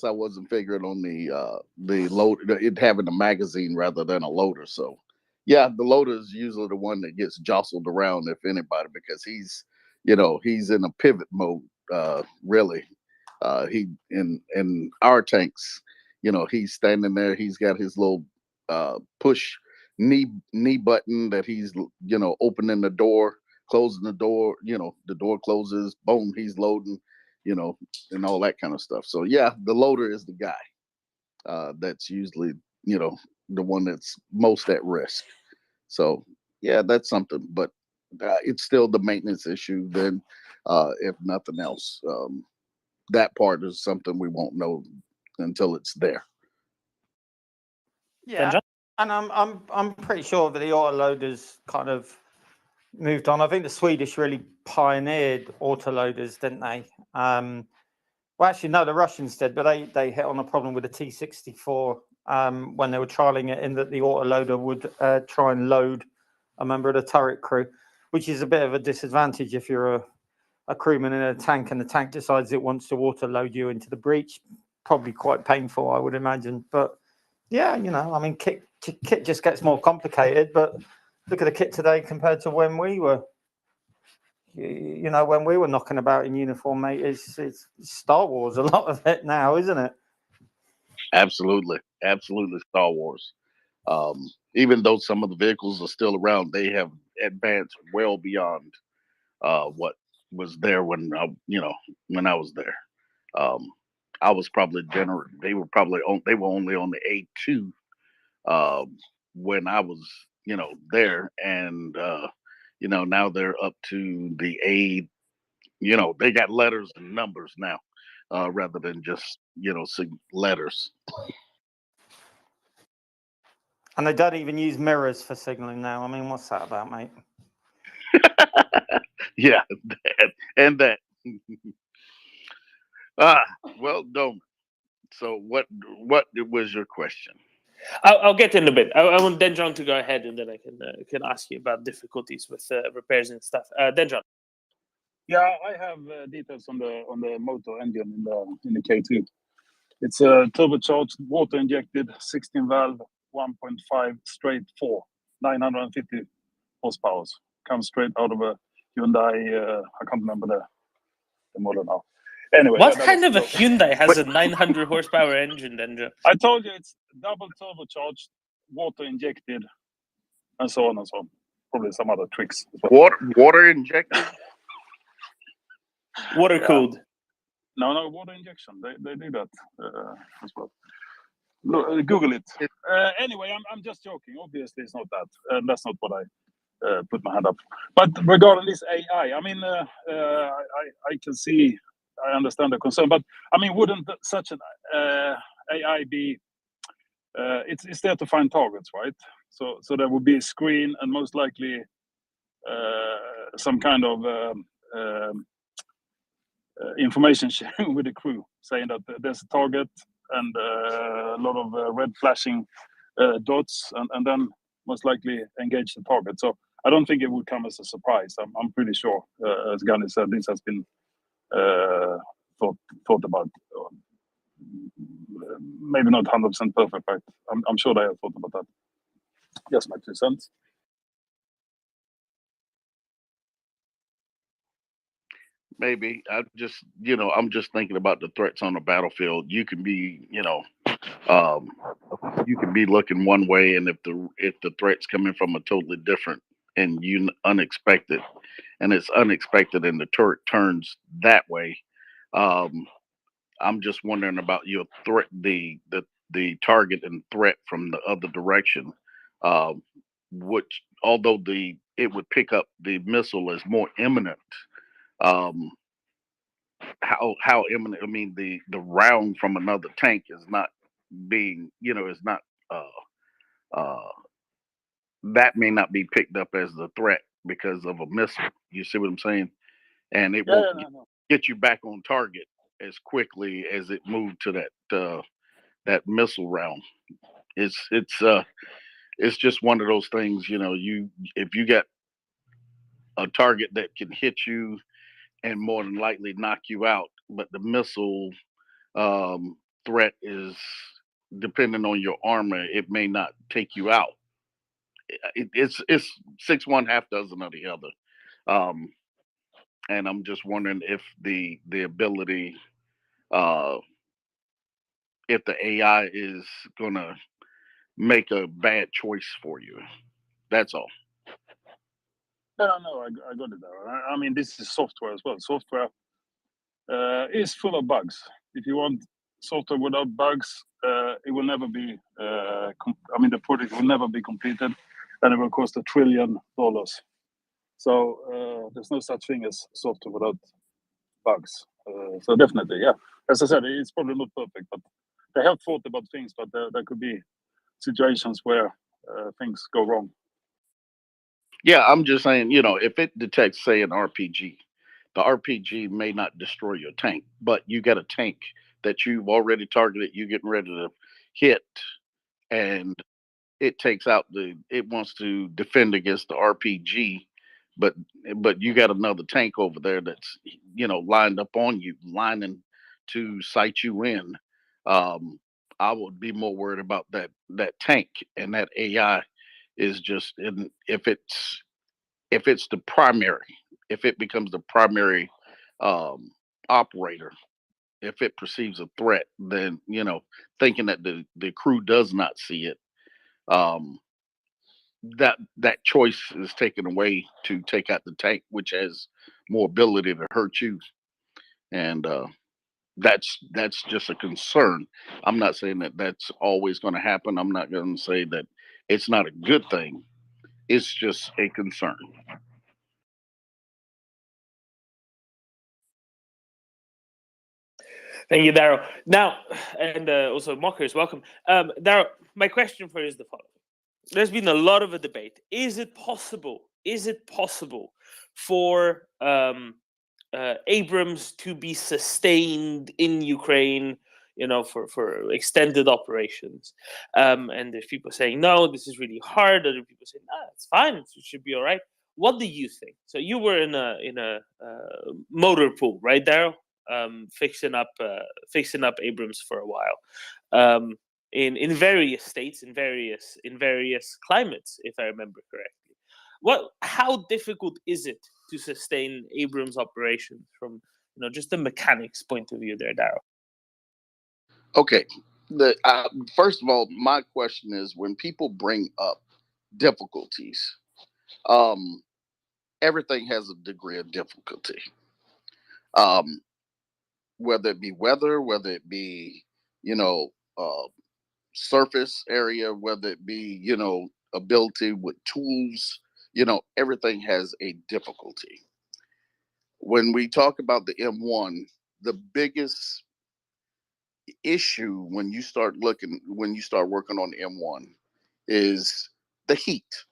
O: wasn't figuring on the load, it having a magazine rather than a loader. So yeah, the loader is usually the one that gets jostled around, if anybody, because he's in a pivot mode. Really, he in our tanks, he's standing there. He's got his little push knee button that he's opening the door, closing the door. The door closes. Boom, he's loading. And all that kind of stuff. So yeah, the loader is the guy that's usually the one that's most at risk. So yeah, that's something. But it's still the maintenance issue. Then, if nothing else, that part is something we won't know until it's there.
H: Yeah, and I'm pretty sure that the autoloaders kind of moved on. I think the Swedish really pioneered autoloaders, didn't they? Well, actually, no, the Russians did, but they hit on a problem with the T-64 when they were trialing it, in that the autoloader would try and load a member of the turret crew, which is a bit of a disadvantage if you're a crewman in a tank and the tank decides it wants to autoload you into the breach. Probably quite painful, I would imagine. But yeah, I mean, kit just gets more complicated. But look at the kit today compared to when we were. When we were knocking about in uniform, mate, it's Star Wars, a lot of it now, isn't it?
O: Absolutely Star Wars. Even though some of the vehicles are still around, they have advanced well beyond what was there when I was there. I was probably they were only on the A2 when I was there, and now they're up to the A. They got letters and numbers now, rather than just letters.
H: And they don't even use mirrors for signaling now. I mean, what's that about, mate?
O: Yeah, that. Well, Dome. So what was your question?
B: I'll get in a bit. I want Dendron to go ahead, and then I can ask you about difficulties with repairs and stuff. Dendron.
S: Yeah, I have details on the motor engine in the K2. It's a turbocharged, water injected, 16 valve, 1.5 straight 4, 950 horsepower. Comes straight out of a Hyundai. I can't remember the model now. Anyway,
B: what kind of a Hyundai has a 900 horsepower engine, Dendron?
S: I told you it's double turbocharged, water injected, and so on and so on. Probably some other tricks.
O: Water injected.
B: Water cooled.
S: Yeah. No, water injection. They do that as well. Look, Google it. Anyway, I'm just joking. Obviously, it's not that. That's not what I put my hand up. But regarding this AI, I mean, I can see I understand the concern, but I mean, wouldn't such an AI be? It's there to find targets, right? So there would be a screen and most likely some kind of information sharing with the crew, saying that there's a target and a lot of red flashing dots, and then most likely engage the target. So I don't think it would come as a surprise. I'm pretty sure, as Gunny said, this has been thought about. Maybe not 100% perfect, but I'm sure they have thought about that. Just my 2 cents.
O: Maybe I'm just thinking about the threats on the battlefield. You can be, you can be looking one way, and if the threat's coming from a totally different and unexpected, and it's unexpected, and the turret turns that way. I'm just wondering about your threat, the target and threat from the other direction, which although it would pick up the missile as more imminent. Um, how imminent? I mean, the round from another tank is not being, is not uh, that may not be picked up as the threat because of a missile. You see what I'm saying? And it won't get you back on target as quickly as it moved to that missile round. It's just one of those things, if you got a target that can hit you and more than likely knock you out, but the missile threat is depending on your armor, it may not take you out. It's 6 1 half dozen of the other. And I'm just wondering if the ability, if the AI is gonna make a bad choice for you. That's all.
S: No, I got it there. I mean, this is software as well. Software is full of bugs. If you want software without bugs, it will never be. The project will never be completed, and it will cost $1 trillion. So there's no such thing as software without bugs. So definitely, yeah. As I said, it's probably not perfect, but they have thought about things. But there could be situations where things go wrong.
O: Yeah, I'm just saying, if it detects, say, an RPG, the RPG may not destroy your tank, but you got a tank that you've already targeted, you're getting ready to hit, and it takes out it wants to defend against the RPG, but you got another tank over there that's lined up on you, lining to sight you in. I would be more worried about that tank, and that AI is just if it's the primary, if it becomes the primary operator, if it perceives a threat, then thinking that the crew does not see it, that choice is taken away to take out the tank, which has more ability to hurt you, and that's just a concern. I'm not saying that that's always going to happen. I'm not going to say that it's not a good thing. It's just a concern.
B: Thank you, Daryl. Now, and also Mockers, welcome. Daryl, my question for you is the following. There's been a lot of a debate. Is it possible for Abrams to be sustained in Ukraine, for extended operations? And there's people saying, no, this is really hard. Other people say, no, it's fine. It should be all right. What do you think? So you were in a motor pool, right, Daryl? Fixing up Abrams for a while. In various states, in various climates, if I remember correctly. How difficult is it to sustain Abrams operations from just the mechanics point of view there, Daryl?
O: Okay. First of all, my question is, when people bring up difficulties, everything has a degree of difficulty. Whether it be weather, whether it be surface area, whether it be ability with tools, everything has a difficulty. When we talk about the M1, the biggest issue when you start working on M1 is the heat,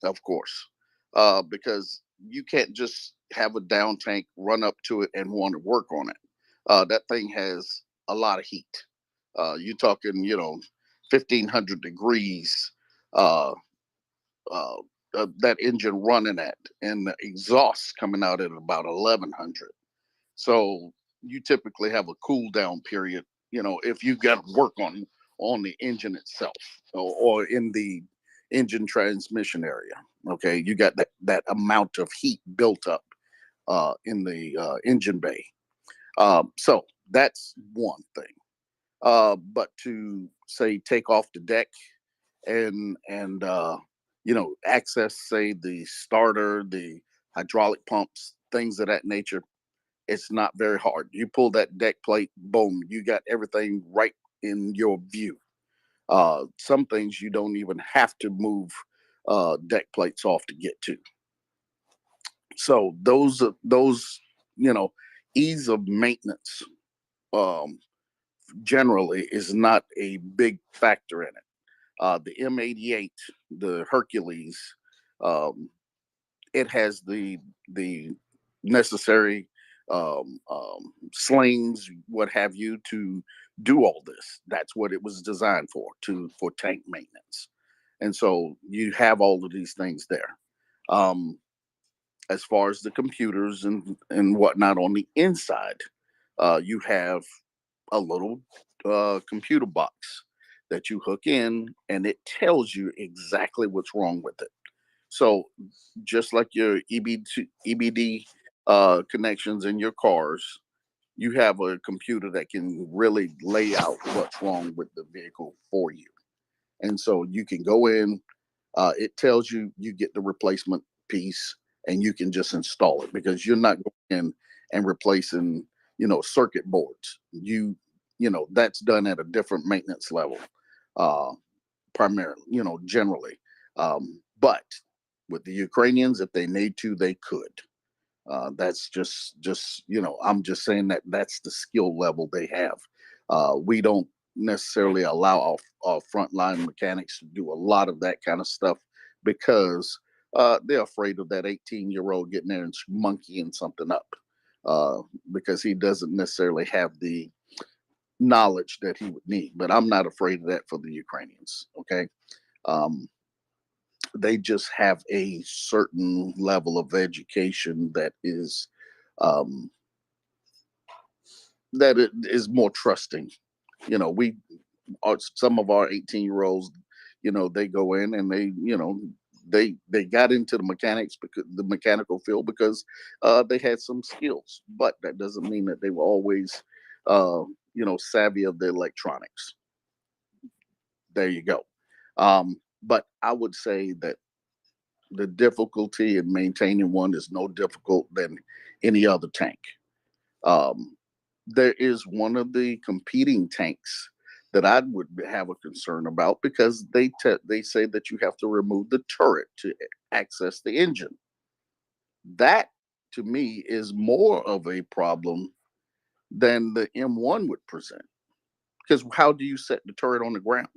O: of course, because you can't just have a down tank, run up to it, and want to work on it. That thing has a lot of heat. You're talking, 1,500 degrees. That engine running at, and the exhaust coming out at about 1,100. So you typically have a cool down period, if you got to work on the engine itself, or in the engine transmission area. Okay, you got that amount of heat built up in the engine bay. So that's one thing. But to say take off the deck and access, say, the starter, the hydraulic pumps, things of that nature, it's not very hard. You pull that deck plate, boom, you got everything right in your view. Some things you don't even have to move deck plates off to get to. So those ease of maintenance generally is not a big factor in it. The M88, the Hercules, it has the necessary slings, what have you, to do all this. That's what it was designed for tank maintenance. And so you have all of these things there. As far as the computers and whatnot on the inside, you have a little computer box that you hook in, and it tells you exactly what's wrong with it. So just like your EBD connections in your cars, you have a computer that can really lay out what's wrong with the vehicle for you. And so you can go in, it tells you, you get the replacement piece, and you can just install it, because you're not going in and replacing, circuit boards. That's done at a different maintenance level, primarily, generally. But with the Ukrainians, if they need to, they could. That's just I'm just saying that's the skill level they have. We don't necessarily allow our frontline mechanics to do a lot of that kind of stuff, because they're afraid of that 18-year-old getting there and monkeying something up, because he doesn't necessarily have the knowledge that he would need. But I'm not afraid of that for the Ukrainians. Okay. They just have a certain level of education that is that it is more trusting. We are, some of our 18-year-olds, they go in and they got into the mechanical field because they had some skills, but that doesn't mean that they were always savvy of the electronics. There you go. But I would say that the difficulty in maintaining one is no difficult than any other tank. There is one of the competing tanks that I would have a concern about, because they say that you have to remove the turret to access the engine. That, to me, is more of a problem than the M1 would present, because how do you set the turret on the ground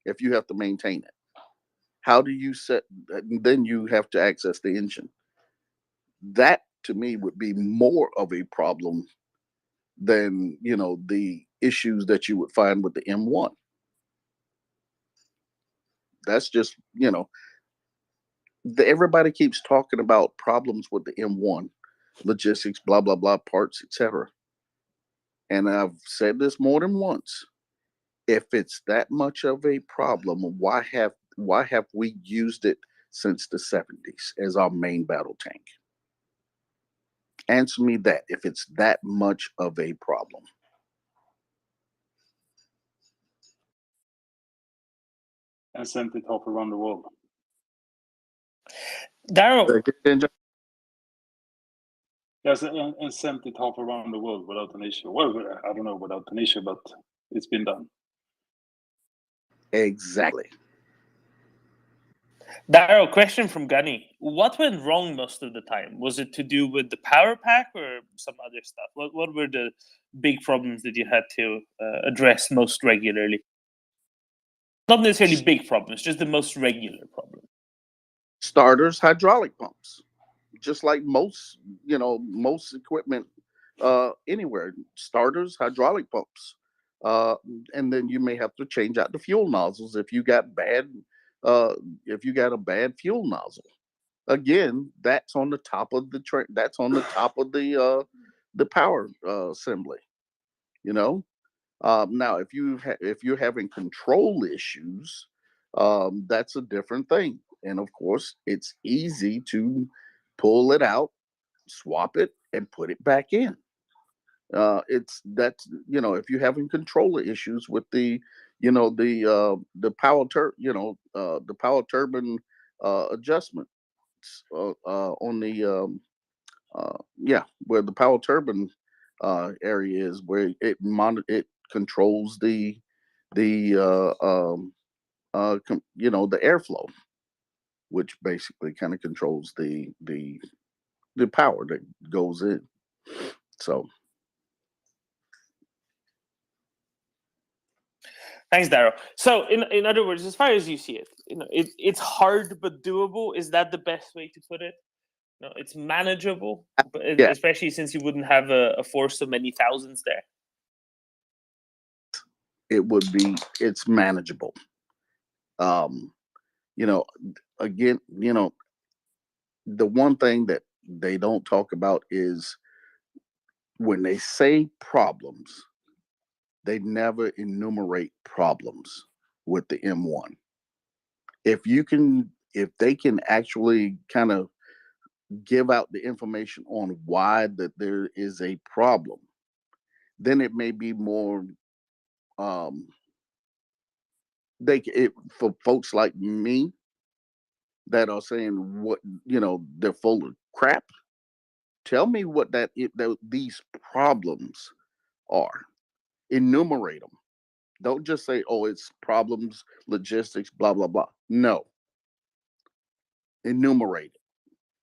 O: if you have to maintain it? How do you set? Then you have to access the engine. That, to me, would be more of a problem than the issues that you would find with the M1. That's just everybody keeps talking about problems with the M1, logistics, blah blah blah, parts, etc. And I've said this more than once. If it's that much of a problem, why have we used it since the 70s as our main battle tank? Answer me that, if it's that much of a problem.
S: And sent it half around the world.
B: Daryl.
S: Yes, and sent it half around the world without an issue. Well, I don't know without an issue, but it's been done.
O: Exactly.
B: Daryl, question from Gunny. What went wrong most of the time? Was it to do with the power pack or some other stuff? What were the big problems that you had to address most regularly? Not necessarily big problems, just the most regular problem.
O: Starters, hydraulic pumps, just like most equipment anywhere. Starters, hydraulic pumps, and then you may have to change out the fuel nozzles if you got a bad fuel nozzle. Again, that's on the top of the that's on the top of the power assembly. Now if you're having control issues, that's a different thing. And of course, it's easy to pull it out, swap it, and put it back in. If you're having controller issues with the power turbine adjustments on the where the power turbine area is, where it controls the airflow, which basically kind of controls the power that goes in. So
B: thanks, Daryl. So in other words, as far as you see it, it's hard but doable. Is that the best way to put it? It's manageable, but especially since you wouldn't have a force of many thousands there.
O: It's manageable. Again, the one thing that they don't talk about is when they say problems, they never enumerate problems with the M1. If they can actually kind of give out the information on why that there is a problem, then it may be more for folks like me that are saying they're full of crap. Tell me what these problems are. Enumerate them. Don't just say, "Oh, it's problems, logistics, blah blah blah." No. Enumerate it,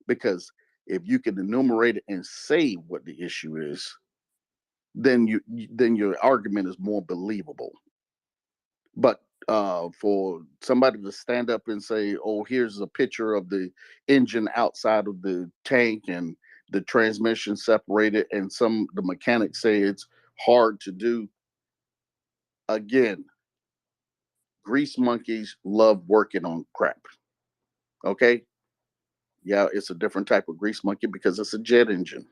O: because if you can enumerate it and say what the issue is, then your argument is more believable. But for somebody to stand up and say, "Oh, here's a picture of the engine outside of the tank and the transmission separated," and the mechanics say it's hard to do. Again, grease monkeys love working on crap. Okay? Yeah, it's a different type of grease monkey because it's a jet engine.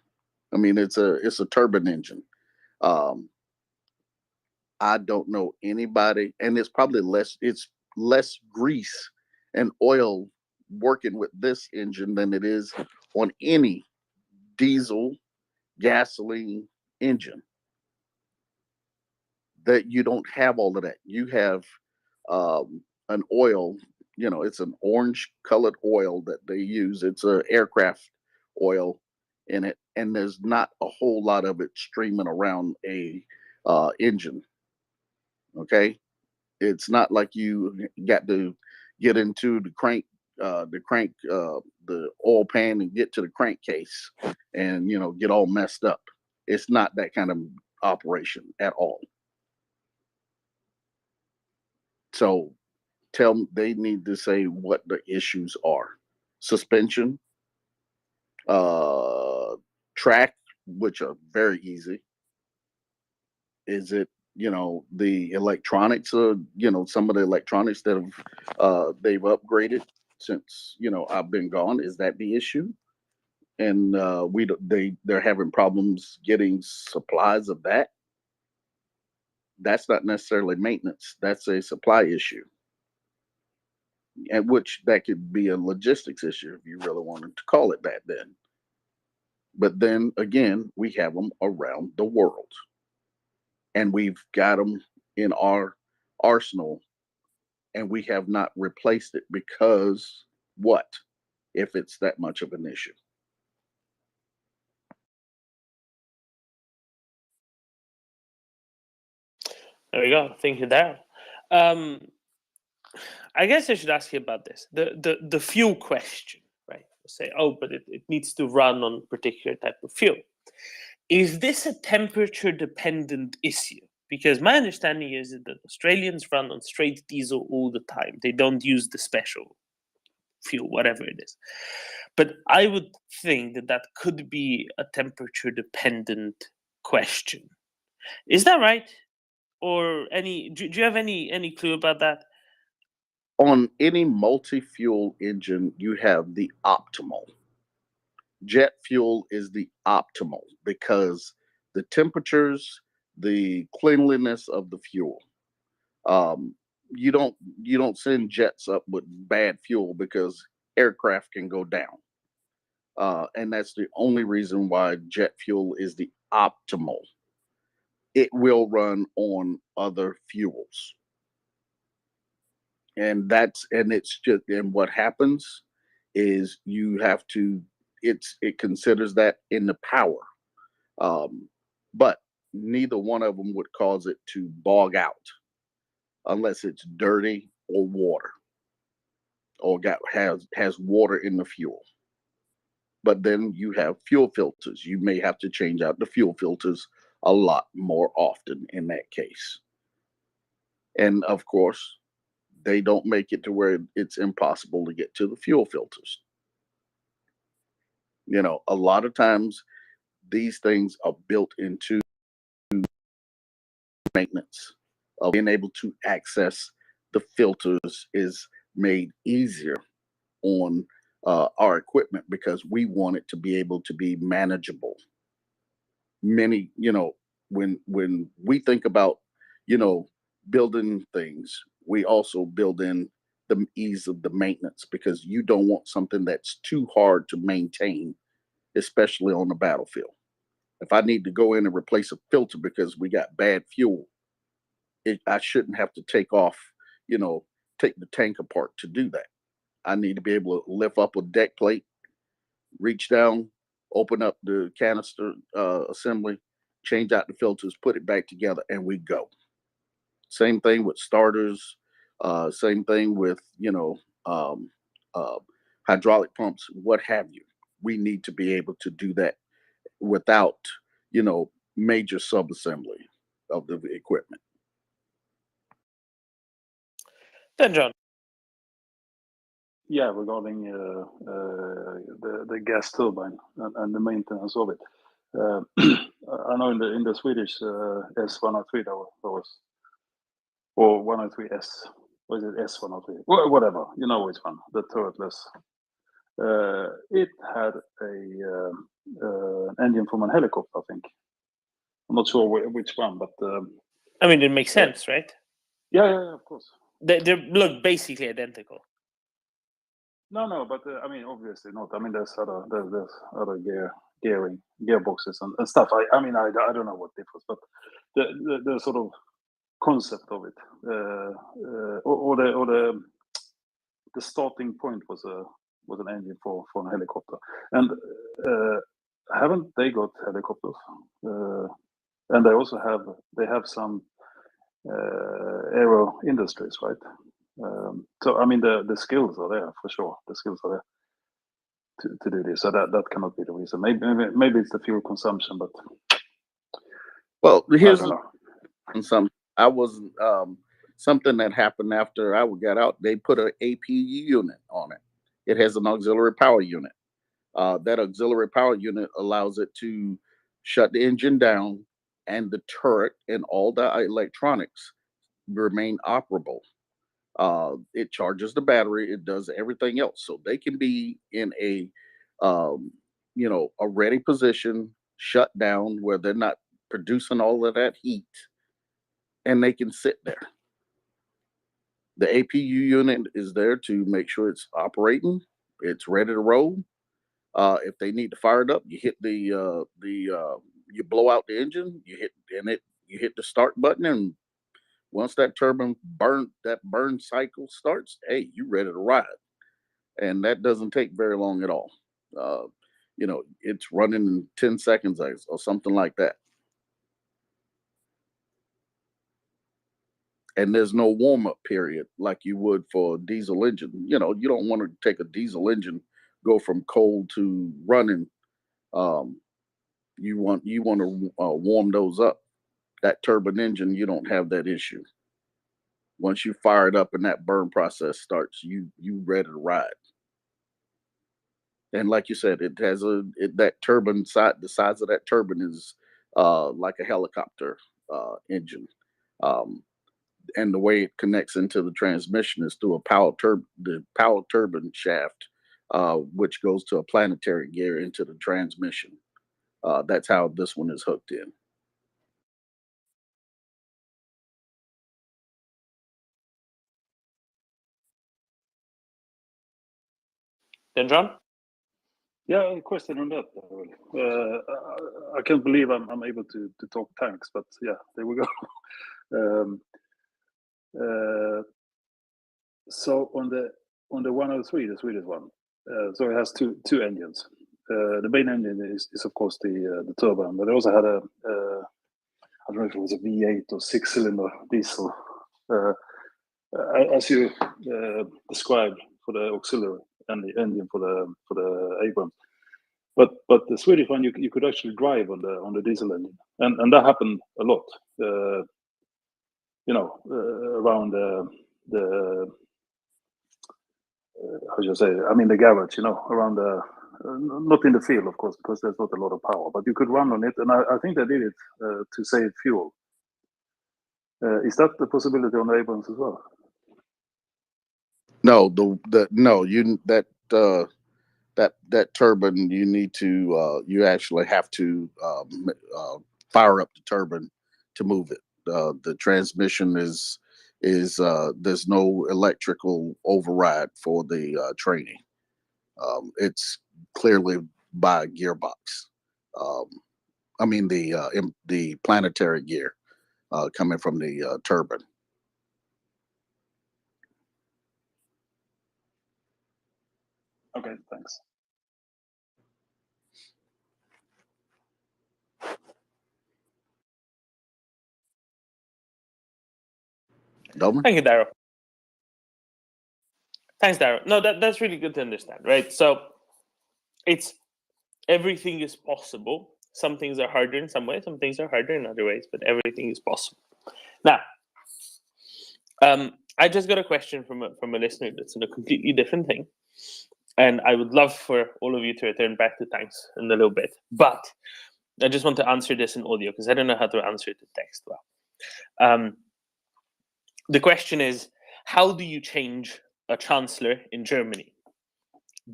O: I mean, it's a turbine engine. I don't know anybody, and it's probably less grease and oil working with this engine than it is on any diesel, gasoline engine. That you don't have all of that. You have an oil, it's an orange colored oil that they use. It's an aircraft oil in it, and there's not a whole lot of it streaming around a engine. Okay, it's not like you got to get into the oil pan and get to the crankcase and get all messed up. It's not that kind of operation at all. So they need to say what the issues are. Suspension, track, which are very easy. Is it, the electronics, some of the electronics that they've upgraded since, I've been gone. Is that the issue? And they're having problems getting supplies of that. That's not necessarily maintenance. That's a supply issue. At which that could be a logistics issue if you really wanted to call it that then. But then again, we have them around the world. And we've got them in our arsenal, and we have not replaced it because what? If it's that much of an issue.
B: There we go. Thank you, Darren. I guess I should ask you about this. The fuel question, right? Say, oh, but it needs to run on a particular type of fuel. Is this a temperature dependent issue? Because my understanding is that Australians run on straight diesel all the time. They don't use the special fuel, whatever it is. But I would think that that could be a temperature dependent question. Is that right? Or do you have any clue about that?
O: On any multi-fuel engine, you have the optimal. Jet fuel is the optimal because the temperatures, the cleanliness of the fuel. You don't send jets up with bad fuel because aircraft can go down. And that's the only reason why jet fuel is the optimal. It will run on other fuels. And what happens is you have to, it considers that in the power. But neither one of them would cause it to bog out unless it's dirty or water or has water in the fuel. But then you have fuel filters. You may have to change out the fuel filters a lot more often in that case. And of course, they don't make it to where it's impossible to get to the fuel filters. A lot of times these things are built into maintenance. Being able to access the filters is made easier on our equipment because we want it to be able to be manageable. When we think about, building things, we also build in the ease of the maintenance because you don't want something that's too hard to maintain, especially on the battlefield. If I need to go in and replace a filter because we got bad fuel, I shouldn't have to take the tank apart to do that. I need to be able to lift up a deck plate, reach down, open up the canister assembly, change out the filters, put it back together, and we go. Same thing with starters. Same thing with hydraulic pumps, what have you. We need to be able to do that without major subassembly of the equipment.
B: Then John.
S: Yeah, regarding the gas turbine and the maintenance of it. I know in the Swedish S103 that was, or 103S, was it S103? Whatever, you know which one, the turretless. It had an engine from a helicopter, I think. I'm not sure which one, but
B: I mean, it makes sense, right?
S: Yeah, of course.
B: They look basically identical.
S: No, but I mean, obviously not. I mean, there's other gearboxes and stuff. I mean, I don't know what differs, but the sort of concept of it, or the starting point was an engine for a helicopter, and haven't they got helicopters? And they also have some aero industries, right? So I mean, the skills are there for sure. The skills are there to do this. So that cannot be the reason. Maybe it's the fuel consumption, but
O: well, here's
S: something
O: that happened after I got out. They put an APU unit on it. It has an auxiliary power unit. That auxiliary power unit allows it to shut the engine down and the turret and all the electronics remain operable. It charges the battery. It does everything else. So they can be in a ready position, shut down where they're not producing all of that heat, and they can sit there. The APU unit is there to make sure it's operating. It's ready to roll. If they need to fire it up, you hit you blow out the engine, you hit the start button, and once that turbine burn cycle starts, hey, you ready to ride. And that doesn't take very long at all. It's running in 10 seconds or something like that. and there's no warm-up period like you would for a diesel engine. You know, you don't want to take a diesel engine, go from cold to running. You want to warm those up. That turbine engine, you don't have that issue. Once you fire it up and that burn process starts, you ready to ride. And like you said, it has that turbine side. The size of that turbine is like a helicopter engine. And the way it connects into the transmission is through the power turbine shaft, which goes to a planetary gear into the transmission. That's how this one is hooked in.
B: Then John?
S: Yeah, a question on that. I can't believe I'm able to talk tanks, but yeah, there we go. So on the 103, the Swedish one, so it has two engines. The main engine is of course the turbine, but it also had I don't know if it was a V8 or 6-cylinder diesel, as you described for the auxiliary and the engine for the Abrams. But the Swedish one, you could actually drive on the diesel engine, and that happened a lot. Around the how should I say? I mean the garage, around the not in the field, of course, because there's not a lot of power, but you could run on it, and I think they did it to save fuel. Is that the possibility on the Abrams as well?
O: No, that turbine, you need to you actually have to fire up the turbine to move it. The transmission is there's no electrical override for the training. It's clearly by gearbox. I mean the planetary gear coming from the turbine.
S: Okay, thanks.
B: Thank you, Daryl. Thanks, Daryl. No, that's really good to understand, right? So it's everything is possible. Some things are harder in some ways, some things are harder in other ways, but everything is possible. Now, I just got a question from a listener that's in a completely different thing, and I would love for all of you to return back to thanks in a little bit. But I just want to answer this in audio because I don't know how to answer it in text well. The question is, how do you change a chancellor in Germany?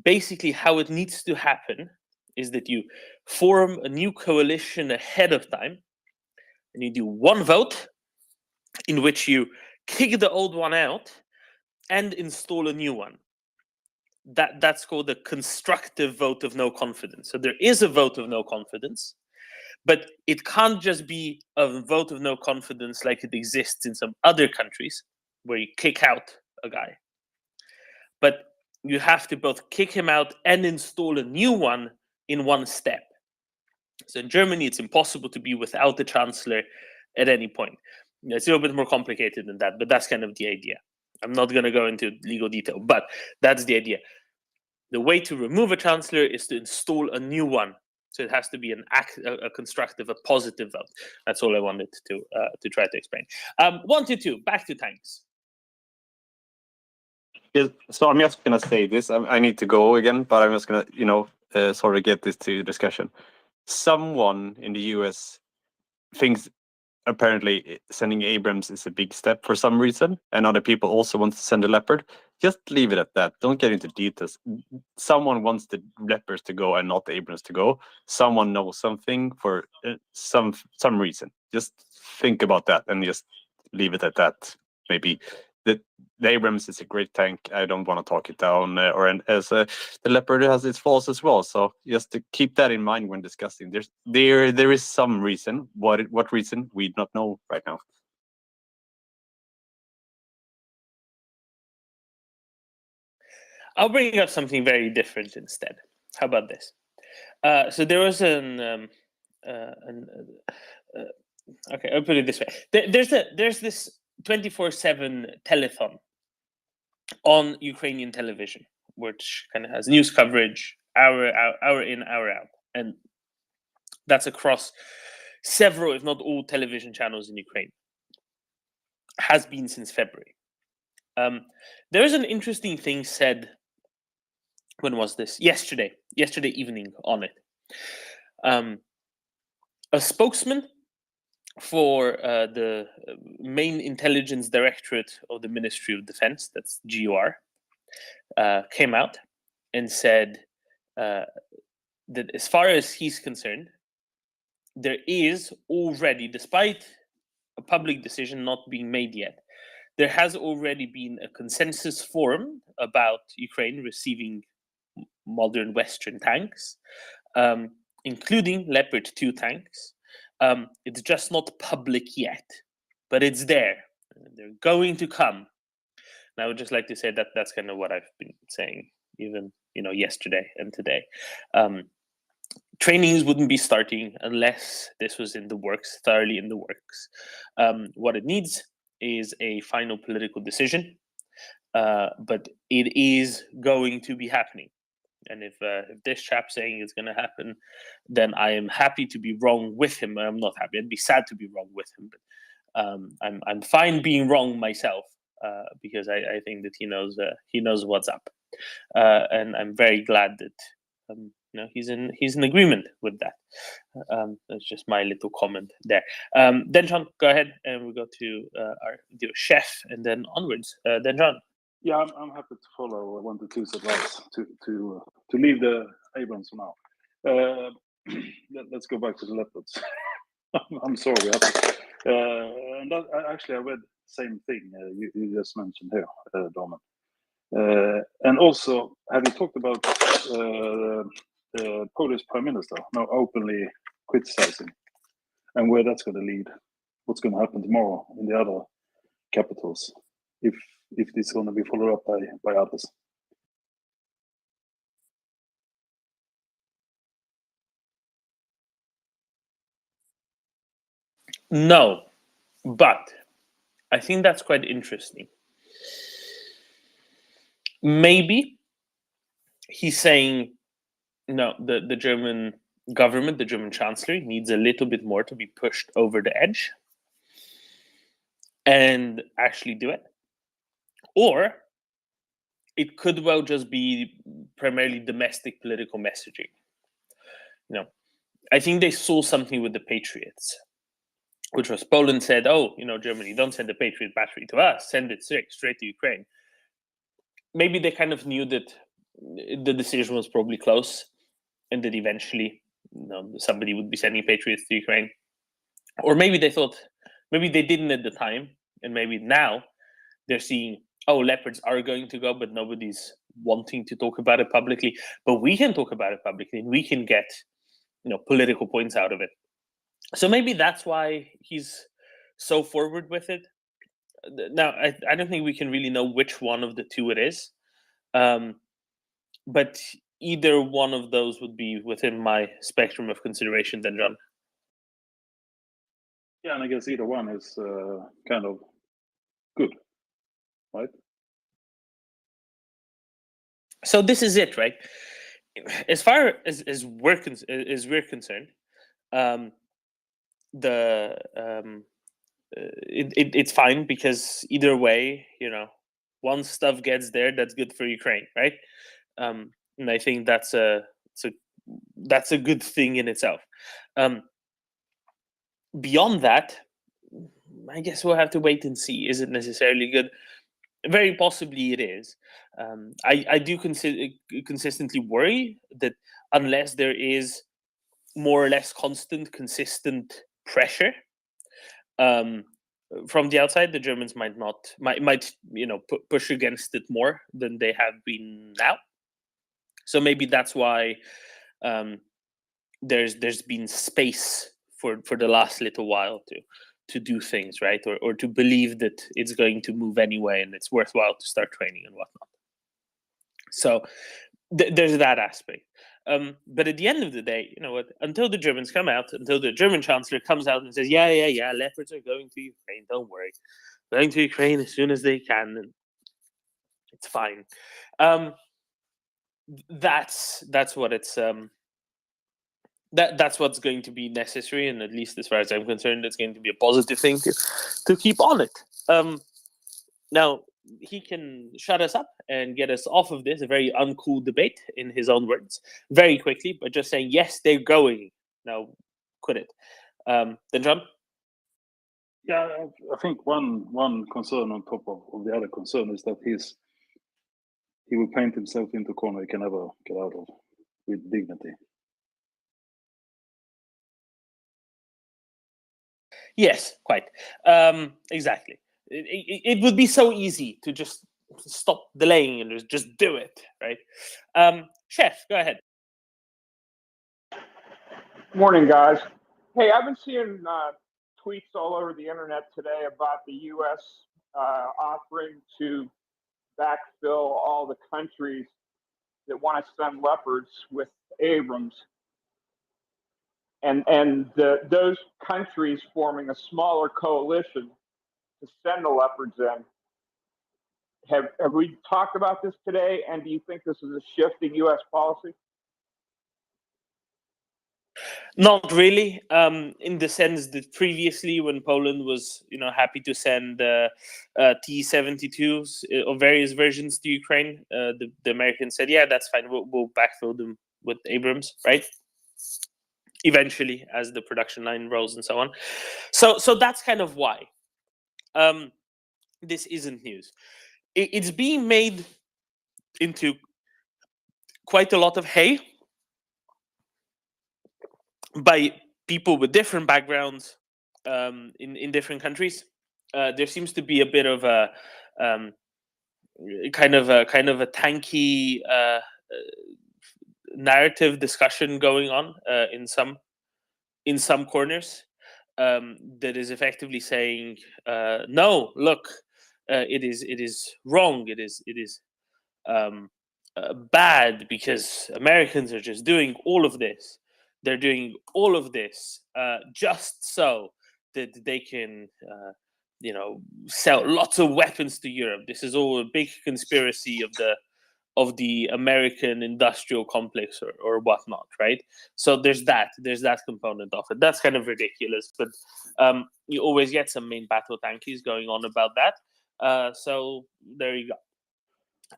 B: Basically, how it needs to happen is that you form a new coalition ahead of time, and you do one vote in which you kick the old one out and install a new one. That's called a constructive vote of no confidence. So there is a vote of no confidence, but it can't just be a vote of no confidence like it exists in some other countries where you kick out a guy. But you have to both kick him out and install a new one in one step. So in Germany, it's impossible to be without the chancellor at any point. It's a little bit more complicated than that, but that's kind of the idea. I'm not going to go into legal detail, but that's the idea. The way to remove a chancellor is to install a new one. So it has to be a constructive, a positive vote. That's all I wanted to try to explain. 1 to 2, back to tanks.
Q: So I'm just gonna say this. I need to go again, but I'm just gonna, sort of get this to discussion. Someone in the US thinks apparently sending Abrams is a big step for some reason, and other people also want to send a Leopard. Just leave it at that. Don't get into details. Someone wants the Leopards to go and not the Abrams to go. Someone knows something for some reason. Just think about that and just leave it at that. Maybe the Abrams is a great tank. I don't want to talk it down, the Leopard has its faults as well. So just to keep that in mind when discussing. There is some reason. What reason we don't know right now.
B: I'll bring up something very different instead. How about this? So there was okay, I'll put it this way. There's this 24/7 telethon on Ukrainian television, which kind of has news coverage hour in, hour out, and that's across several, if not all, television channels in Ukraine. Has been since February. There is an interesting thing said. When was this? Yesterday evening on it. A spokesman for the main intelligence directorate of the Ministry of Defense, that's GOR, came out and said that as far as he's concerned, there is already, despite a public decision not being made yet, there has already been a consensus formed about Ukraine receiving modern Western tanks, including Leopard 2 tanks. It's just not public yet, but it's there. They're going to come. And I would just like to say that that's kind of what I've been saying, even yesterday and today. Trainings wouldn't be starting unless this was in the works, thoroughly in the works. What it needs is a final political decision, but it is going to be happening. And if this chap's saying it's going to happen, then I am happy to be wrong with him. I'm not happy. I'd be sad to be wrong with him, but I'm fine being wrong myself because I think that he knows what's up, and I'm very glad that he's in agreement with that. That's just my little comment there. Then John, go ahead, and we'll go to our chef, and then onwards. Then John.
S: Yeah, I'm happy to follow 1 to 2's advice to leave the Abrams for now. Let's go back to the leopards. I'm sorry. And actually, I read the same thing you just mentioned here, Dorman. And also, have you talked about the Polish Prime Minister now openly criticizing, and where that's going to lead? What's going to happen tomorrow in the other capitals if this is going to be followed up by others?
B: No, but I think that's quite interesting. Maybe he's saying, no, the German government, the German chancellor, needs a little bit more to be pushed over the edge and actually do it. Or it could well just be primarily domestic political messaging. I think they saw something with the Patriots, which was Poland said, oh, Germany, don't send the Patriot battery to us, send it straight to Ukraine. Maybe they kind of knew that the decision was probably close and that eventually somebody would be sending Patriots to Ukraine. Or maybe they thought, maybe they didn't at the time, and maybe now they're seeing, oh, Leopards are going to go, but nobody's wanting to talk about it publicly. But we can talk about it publicly, and we can get political points out of it. So maybe that's why he's so forward with it. Now, I don't think we can really know which one of the two it is. But either one of those would be within my spectrum of consideration then, John.
S: Yeah, and I guess either one is kind of good, right?
B: So this is it, right? As far as we're concerned, it's fine because either way, once stuff gets there, that's good for Ukraine, right? And I think that's a good thing in itself. Beyond that, I guess we'll have to wait and see. Is it necessarily good? Very possibly it is. I do consistently worry that unless there is more or less consistent pressure from the outside, the Germans might push against it more than they have been now. So maybe that's why there's been space for the last little while to do things, right, or to believe that it's going to move anyway and it's worthwhile to start training and whatnot. So there's that aspect. But at the end of the day, until the Germans come out, until the German chancellor comes out and says, yeah, Leopards are going to Ukraine, don't worry. going to Ukraine as soon as they can, and it's fine. That's what it's that's what's going to be necessary, and at least as far as I'm concerned, it's going to be a positive thing to keep on it. Now he can shut us up and get us off of this, a very uncool debate, in his own words, very quickly, but just saying, yes, they're going. Now, quit it. Then John?
S: Yeah, I think one concern on top of the other concern is that he will paint himself into a corner he can never get out of with dignity.
B: Yes, quite. Exactly. It would be so easy to just stop delaying and just do it, right? Chef, go ahead.
M: Morning, guys. Hey, I've been seeing tweets all over the internet today about the U.S. Offering to backfill all the countries that want to send Leopards with Abrams, and those countries forming a smaller coalition to send the Leopards in. Have we talked about this today? And do you think this is a shift in U.S. policy?
B: Not really, in the sense that previously, when Poland was, happy to send T-72s or various versions to Ukraine, the Americans said, "Yeah, that's fine. We'll backfill them with Abrams," right? Eventually, as the production line rolls and so on. So that's kind of why. This isn't news. It's being made into quite a lot of hay by people with different backgrounds in different countries. There seems to be a bit of a kind of a tanky narrative discussion going on in some corners that is effectively saying, no, look, it is wrong. It is bad because Americans are just doing all of this. They're doing all of this just so that they can, sell lots of weapons to Europe. This is all a big conspiracy of the American industrial complex or whatnot, right? So there's that component of it. That's kind of ridiculous, but you always get some main battle tankies going on about that. So there you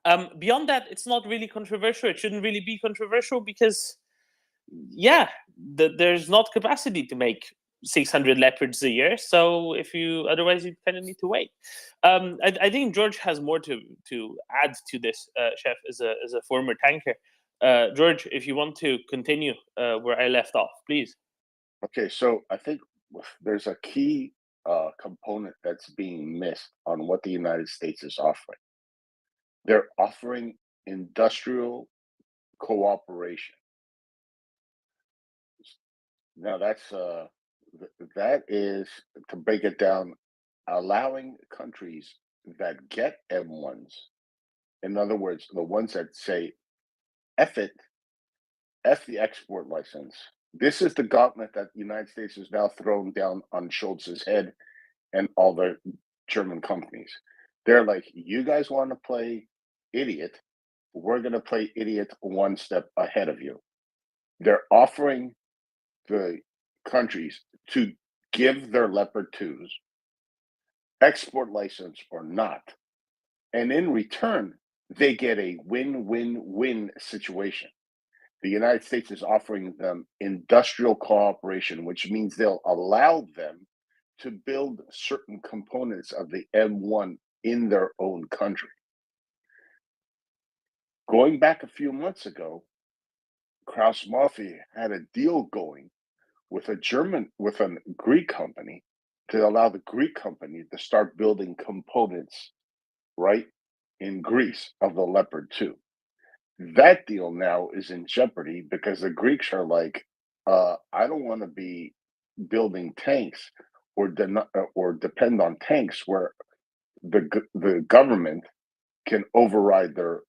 B: go. Beyond that, it's not really controversial. It shouldn't really be controversial because, there's not capacity to make 600 Leopards a year. So otherwise you kind of need to wait. I think George has more to add to this, Chef, as a former tanker. George, if you want to continue where I left off, please.
O: Okay, so I think there's a key component that's being missed on what the United States is offering. They're offering industrial cooperation. Now that is, to break it down, allowing countries that get M1s, in other words, the ones that say, F it, F the export license. This is the gauntlet that the United States has now thrown down on Scholz's head and all the German companies. They're like, you guys want to play idiot, we're going to play idiot one step ahead of you. They're offering the countries to give their Leopard 2s, export license or not, and in return, they get a win-win-win situation. The United States is offering them industrial cooperation, which means they'll allow them to build certain components of the M1 in their own country. Going back a few months ago, Kraus Maffei had a deal going with a Greek company to allow the Greek company to start building components right in Greece of the Leopard 2. That deal now is in jeopardy because the Greeks are like, I don't want to be building tanks or depend on tanks where the government can override their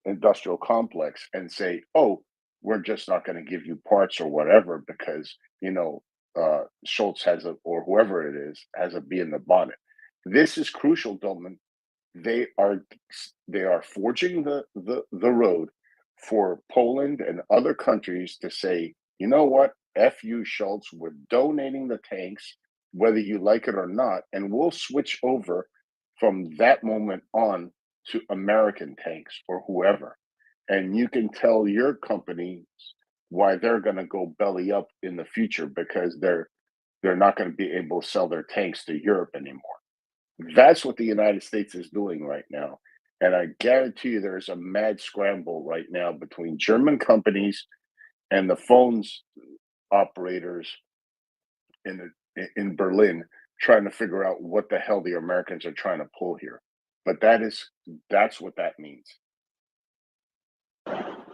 O: industrial complex and say, oh, we're just not going to give you parts or whatever because Scholz has or whoever it is has a bee in the bonnet. This is crucial, Dolman. They are forging the road for Poland and other countries to say, you know what, F you, Schultz, we're donating the tanks, whether you like it or not, and we'll switch over from that moment on to American tanks or whoever. And you can tell your companies why they're going to go belly up in the future, because they're not going to be able to sell their tanks to Europe anymore. That's what the United States is doing right now. And I guarantee you there's a mad scramble right now between German companies and the phones operators in Berlin, trying to figure out what the hell the Americans are trying to pull here. But that's what that means.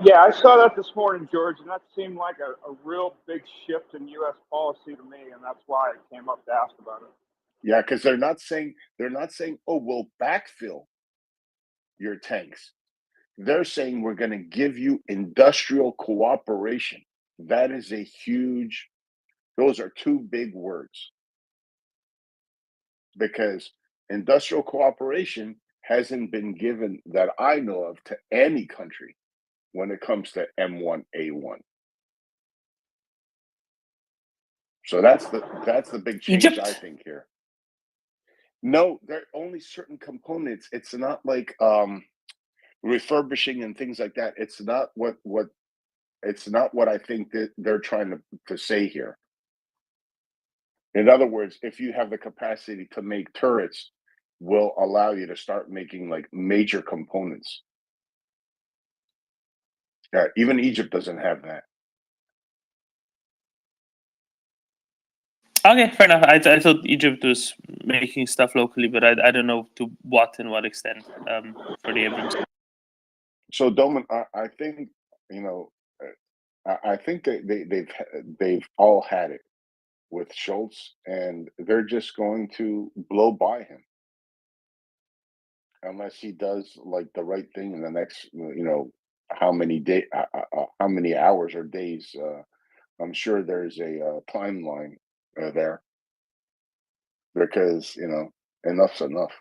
M: Yeah, I saw that this morning, George, and that seemed like a real big shift in U.S. policy to me, and that's why I came up to ask about it.
O: Yeah, because they're not saying, oh, we'll backfill your tanks. They're saying we're going to give you industrial cooperation. That is a huge, those are two big words. Because industrial cooperation hasn't been given that I know of to any country when it comes to M1A1. So that's the big change,
B: Egypt?
O: I think, here. No, there are only certain components. It's not like refurbishing and things like that. It's not what I think that they're trying to say here. In other words, if you have the capacity to make turrets, will allow you to start making like major components. Yeah, even Egypt doesn't have that.
B: Okay, fair enough. I thought Egypt was making stuff locally, but I don't know to what and what extent for the Abrams.
O: So Doman, I think I think they've all had it with Schultz, and they're just going to blow by him unless he does like the right thing in the next how many hours or days. I'm sure there's a timeline there, because enough's enough.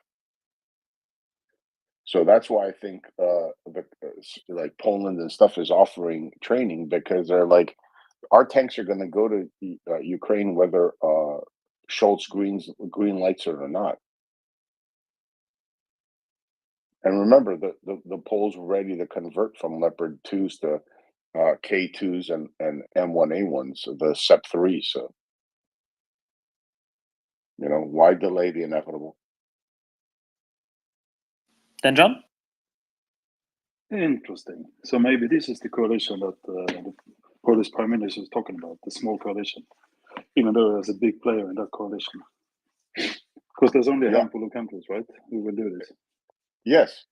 O: So that's why I think like Poland and stuff is offering training, because they're like, our tanks are going to go to Ukraine whether Schultz green lights it or not. And remember, the Poles were ready to convert from Leopard 2s to K2s and M1A1s, the SEP 3s. So, why delay the inevitable?
B: Then, John?
S: Interesting. So maybe this is the coalition that the Polish Prime Minister is talking about, the small coalition, even though there's a big player in that coalition. Because there's only a handful of countries, right, who will do this.
O: Yes,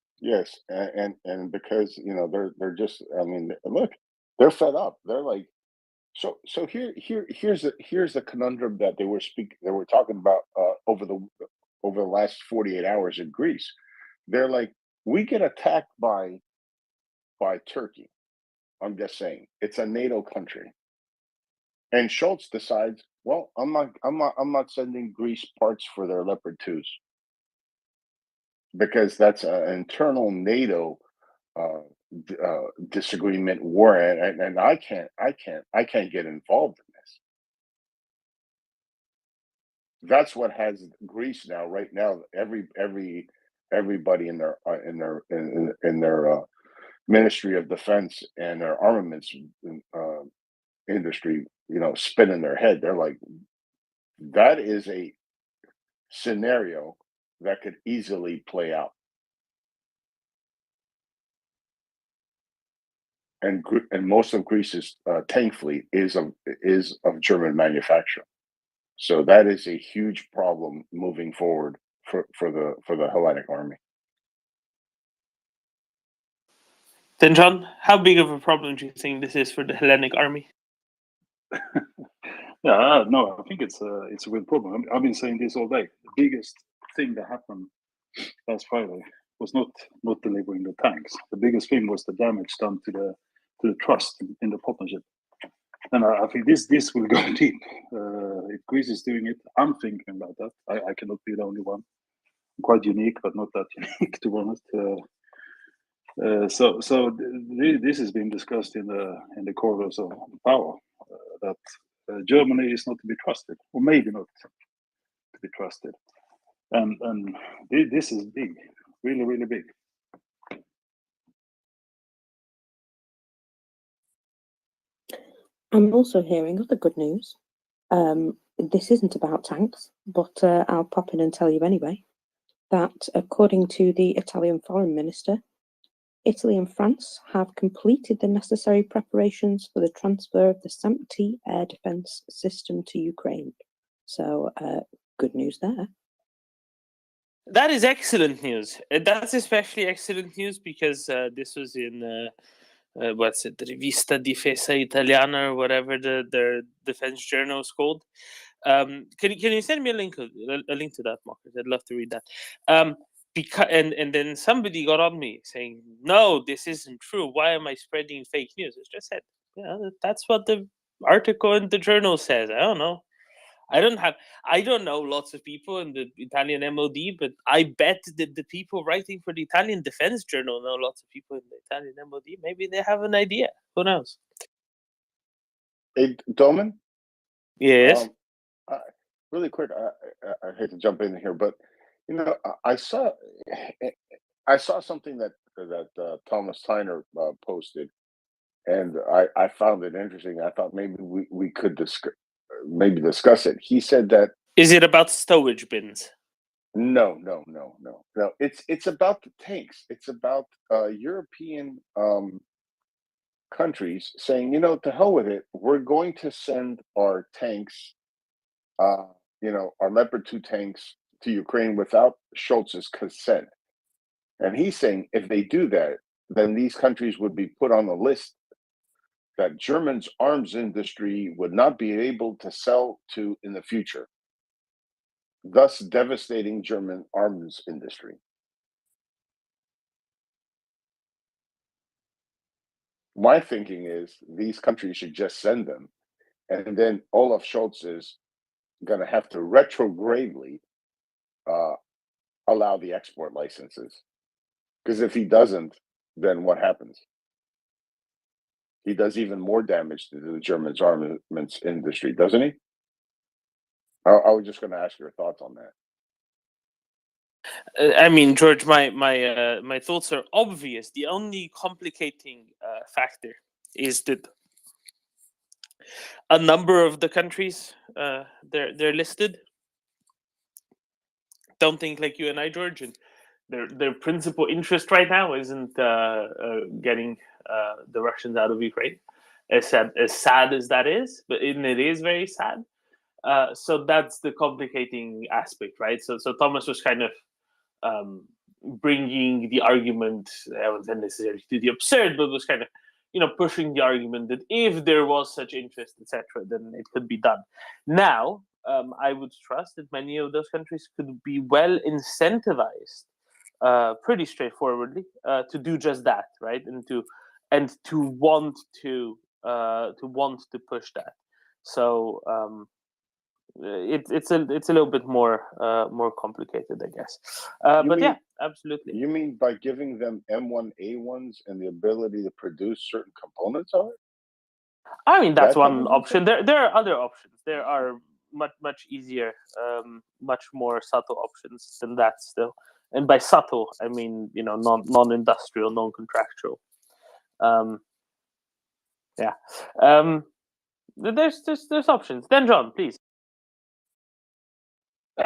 O: and because they're just, I mean, look, they're fed up. They're like, so here's the conundrum that they were talking about over the last 48 hours in Greece. They're like, we get attacked by Turkey. I'm just saying, it's a NATO country, and Schultz decides, well, I'm not sending Greece parts for their Leopard 2s, because that's an internal NATO disagreement, war, and I can't get involved in this. That's what has Greece now. Right now, everybody in their Ministry of Defense and their armaments industry, spinning their head. They're like, that is a scenario that could easily play out. And most of Greece's tank fleet is of German manufacture, so that is a huge problem moving forward for the Hellenic army.
B: Then, John, how big of a problem do you think this is for the Hellenic army?
S: Yeah, no, I think it's a good problem. I've been saying this all day. The biggest thing that happened last Friday was not delivering the tanks. The biggest thing was the damage done to the trust in the partnership. And I think this will go deep. If Greece is doing it, I'm thinking about that. I cannot be the only one. quite unique, but not that unique, to be honest. This has been discussed in the corridors of power, that Germany is not to be trusted, or maybe not to be trusted, and this is big, really, really big.
K: I'm also hearing other good news. This isn't about tanks, but I'll pop in and tell you anyway, that according to the Italian Foreign Minister, Italy and France have completed the necessary preparations for the transfer of the SAMP-T air defense system to Ukraine. So, good news there.
B: That is excellent news. That's especially excellent news because this was in what's it, the Rivista Difesa Italiana, or whatever their defense journal is called. Can you send me a link to that, Marcus? I'd love to read that. Because and then somebody got on me saying, no, this isn't true. Why am I spreading fake news? I just said, yeah, that's what the article in the journal says. I don't know. I don't know lots of people in the Italian MOD, but I bet that the people writing for the Italian Defense Journal know lots of people in the Italian MOD. Maybe they have an idea. Who knows?
T: Hey, Doman?
B: Yes.
T: Really quick, I hate to jump in here, but you know, I saw something that Thomas Tyner posted, and I found it interesting. I thought maybe we could discuss it. He said that.
B: Is it about stowage bins?
T: No. It's about the tanks. It's about European countries saying, you know, to hell with it. We're going to send our tanks, our Leopard 2 tanks to Ukraine without Scholz's consent. And he's saying if they do that, then these countries would be put on the list that Germany's arms industry would not be able to sell to in the future, thus devastating German arms industry. My thinking is these countries should just send them, and then Olaf Scholz is going to have to retrogradely allow the export licenses. Because if he doesn't, then what happens? He does even more damage to the German armaments industry, doesn't he? I was just going to ask your thoughts on that.
B: I mean, George, my thoughts are obvious. The only complicating factor is that a number of the countries they're listed don't think like you and I, George, and their principal interest right now isn't getting the Russians out of Ukraine. As sad as that is, but it is very sad. So that's the complicating aspect, right? So Thomas was kind of bringing the argument, I wasn't necessarily to the absurd, but was kind of, pushing the argument that if there was such interest, etc., then it could be done. Now, I would trust that many of those countries could be well incentivized, pretty straightforwardly, to do just that, right? And to want to push that. So it's a little bit more complicated, I guess. Yeah, absolutely.
T: You mean by giving them M1A1s and the ability to produce certain components of it?
B: I mean, that's one option. There are other options. There are much easier, much more subtle options than that still. And by subtle, I mean, non-industrial, non-contractual. Yeah. There's options. Then John, please.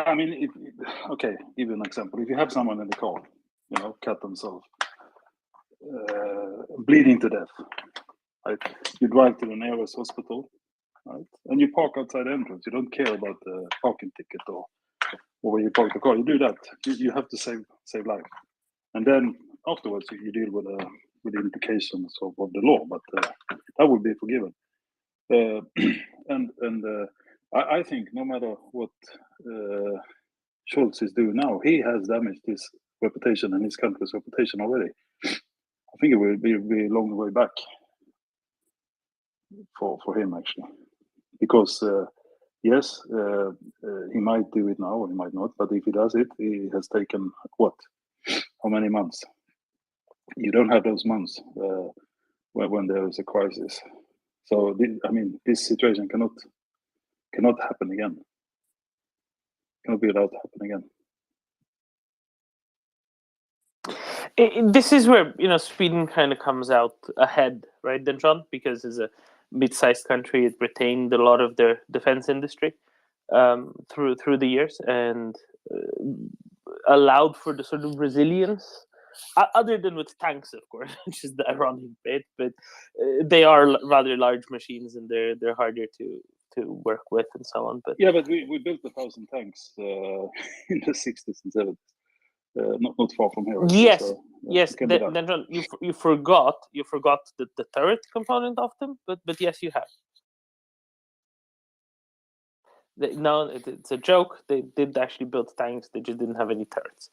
S: I mean, okay, give you an example. If you have someone in the car, cut themselves, bleeding to death, right? You drive to the nearest hospital, right? And you park outside the entrance. You don't care about the parking ticket or where you park the car. You do that. You have to save life, and then afterwards you deal with the implications of the law. But that would be forgiven. I think no matter what Scholz is doing now, he has damaged his reputation and his country's reputation already. I think it will be a long way back for him, actually, because yes, he might do it now, or he might not. But if he does it, he has taken what? How many months? You don't have those months when there is a crisis. So I mean, this situation cannot happen again. Cannot be allowed to happen again.
B: This is where Sweden kind of comes out ahead, right, then, John? Because as a mid-sized country, it retained a lot of their defense industry through the years and allowed for the sort of resilience. Other than with tanks, of course, which is the ironic bit, but they are rather large machines and they're harder to work with and so on. But
S: yeah, but we built 1,000 tanks in the 60s and 70s. Not far from here. Actually,
B: yes,
S: so,
B: yes. Then John, you forgot the turret component of them, but yes, you have. No, it's a joke. They did actually build tanks. They just didn't have any turrets.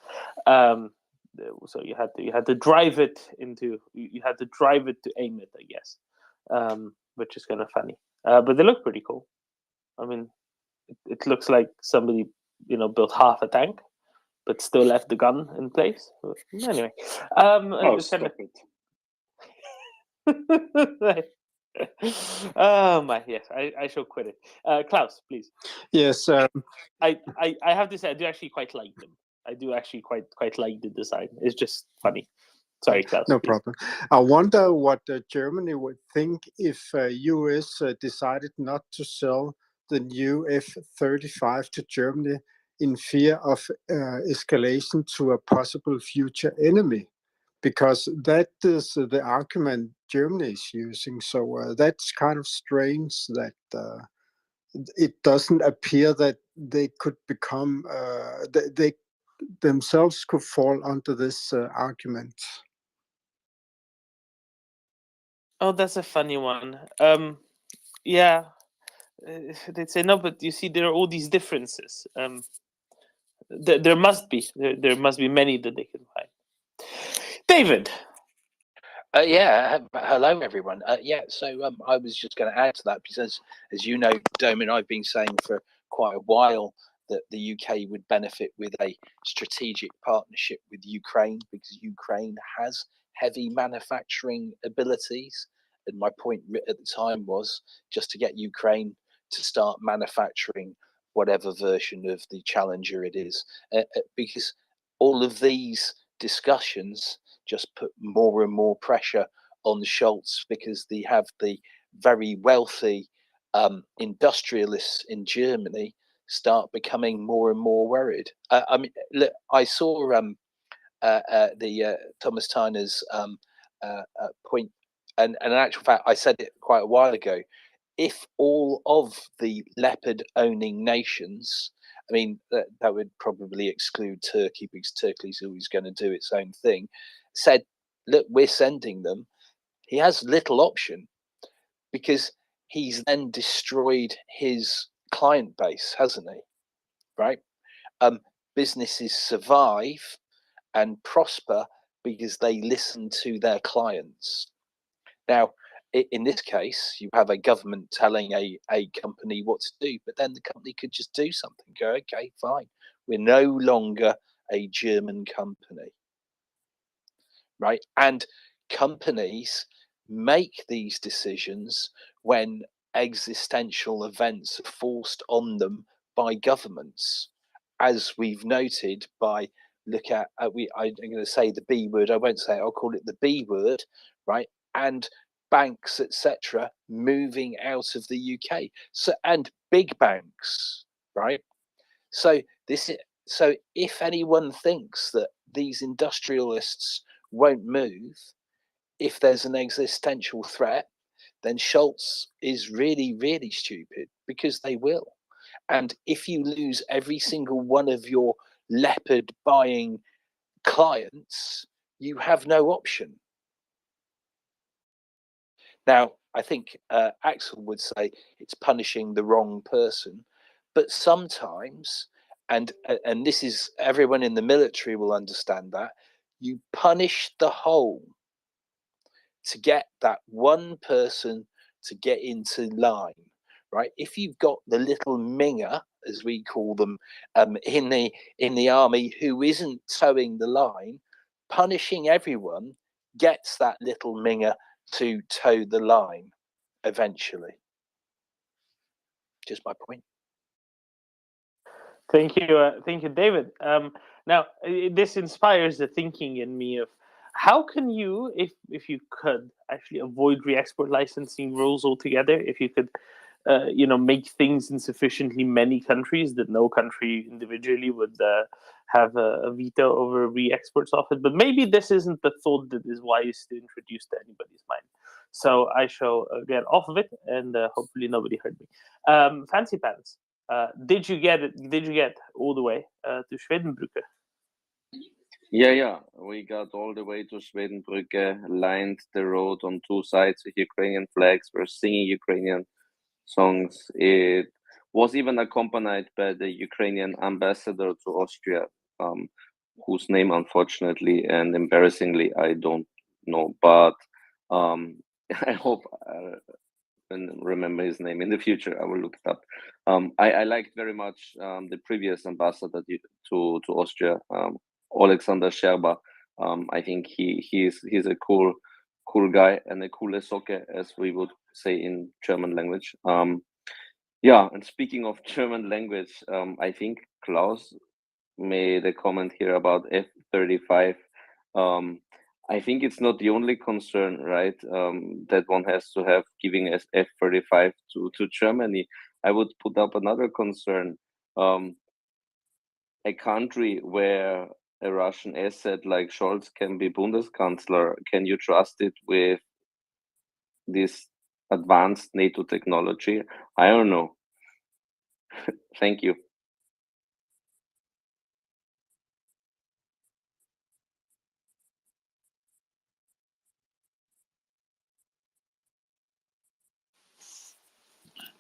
B: So you had to drive it you had to drive it to aim it, I guess, which is kind of funny. But they look pretty cool. I mean, it looks like somebody built half a tank, but still left the gun in place. Anyway,
S: stop it.
B: Oh my, yes, I shall quit it. Klaus, please.
F: Yes.
B: I have to say I do actually quite like them. I do actually quite like the design. It's just funny. Sorry, Klaus.
F: No
B: please.
F: problem. I wonder what Germany would think if US decided not to sell the new F-35 to Germany in fear of escalation to a possible future enemy, because that is the argument Germany is using. So that's kind of strange that it doesn't appear that they could become, they themselves could fall under this argument.
B: Oh, that's a funny one. Yeah, they'd say no, but you see, there are all these differences. There must be many that they can find. David.
J: Yeah, hello everyone. So I was just going to add to that because, as you know, Doman, I've been saying for quite a while that the UK would benefit with a strategic partnership with Ukraine because Ukraine has heavy manufacturing abilities. And my point at the time was just to get Ukraine to start manufacturing whatever version of the Challenger it is, because all of these discussions just put more and more pressure on Scholz because they have the very wealthy industrialists in Germany start becoming more and more worried. I mean, look, I saw the Thomas Tyner's point, and in actual fact, I said it quite a while ago. If all of the leopard-owning nations, I mean, that would probably exclude Turkey because Turkey's always going to do its own thing, said, look, we're sending them, he has little option because he's then destroyed his client base, hasn't he? Right? Businesses survive and prosper because they listen to their clients. Now, in this case, you have a government telling a company what to do, but then the company could just do something. Go, okay, fine. We're no longer a German company, right? And companies make these decisions when existential events are forced on them by governments, as we've noted by I'm going to say the B word. I won't say it. I'll call it the B word, right? And banks, etc., moving out of the UK. So and big banks, right? So if anyone thinks that these industrialists won't move, if there's an existential threat, then Scholz is really, really stupid because they will. And if you lose every single one of your leopard buying clients, you have no option. Now, I think Axel would say it's punishing the wrong person, but sometimes, and this is everyone in the military will understand that, you punish the whole to get that one person to get into line, right? If you've got the little minger, as we call them, in the army, who isn't towing the line, punishing everyone gets that little minger to toe the line eventually. Just my point.
B: Thank you, David. Now, this inspires the thinking in me of how can you, if you could, actually avoid re-export licensing rules altogether. If you could, make things in sufficiently many countries that no country individually would have a veto over re-exports of it. But maybe this isn't the thought that is wise to introduce to anybody's mind. So I shall get off of it, and hopefully nobody heard me. Fancy Pants. Did you get it? Did you get all the way to Schwedenbrücke?
G: Yeah. We got all the way to Schwedenbrücke, lined the road on two sides with Ukrainian flags. We're singing Ukrainian songs. It was even accompanied by the Ukrainian ambassador to Austria, whose name, unfortunately and embarrassingly, I don't know. But I hope and remember his name in the future. I will look it up. I liked very much the previous ambassador to Austria, Alexander Scherba. I think he's a cool guy and a coole Socke, as we would say in German language. And speaking of German language, I think Klaus made a comment here about F-35. I think it's not the only concern, right, that one has to have giving F-35 to Germany. I would put up another concern. A country where a Russian asset like Scholz can be Bundeskanzler, can you trust it with this advanced NATO technology? I don't know. Thank you.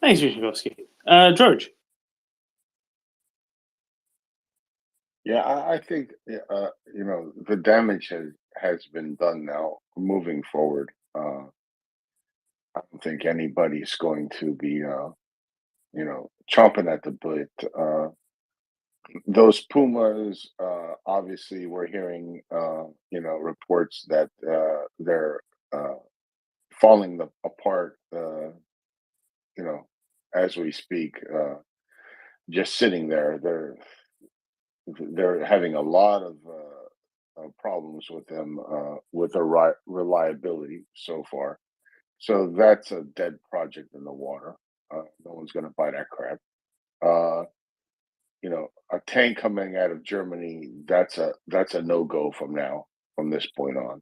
B: Thanks, Ryszkowski. George.
T: Yeah, I think the damage has been done now. Moving forward, I don't think anybody's going to be chomping at the bit. Those Pumas, obviously, we're hearing reports that they're falling apart. As we speak, just sitting there, they're having a lot of problems with them with their reliability so far. So that's a dead project in the water. No one's going to buy that crap. A tank coming out of Germany, that's a no-go from this point on.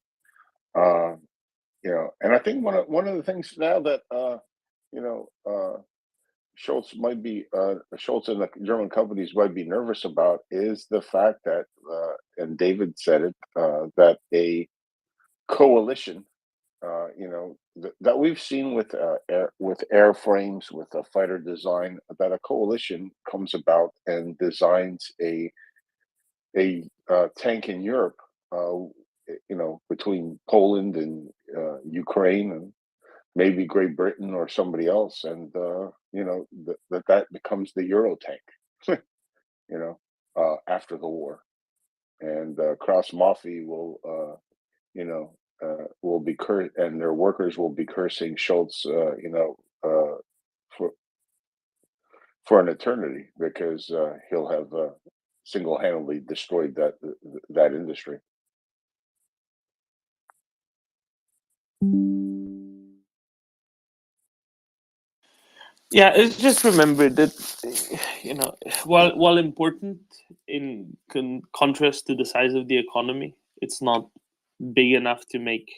T: And I think one of the things now that Schultz and the German companies might be nervous about is the fact that, and David said it, that a coalition, that we've seen with airframes, with a fighter design, that a coalition comes about and designs a tank in Europe, between Poland and Ukraine and maybe Great Britain or somebody else, and that becomes the Euro tank, after the war, and Kraus Maffei will be and their workers will be cursing Schultz, for an eternity, because he'll have single-handedly destroyed that industry.
B: Yeah, it's just remember that while important in contrast to the size of the economy, it's not big enough to make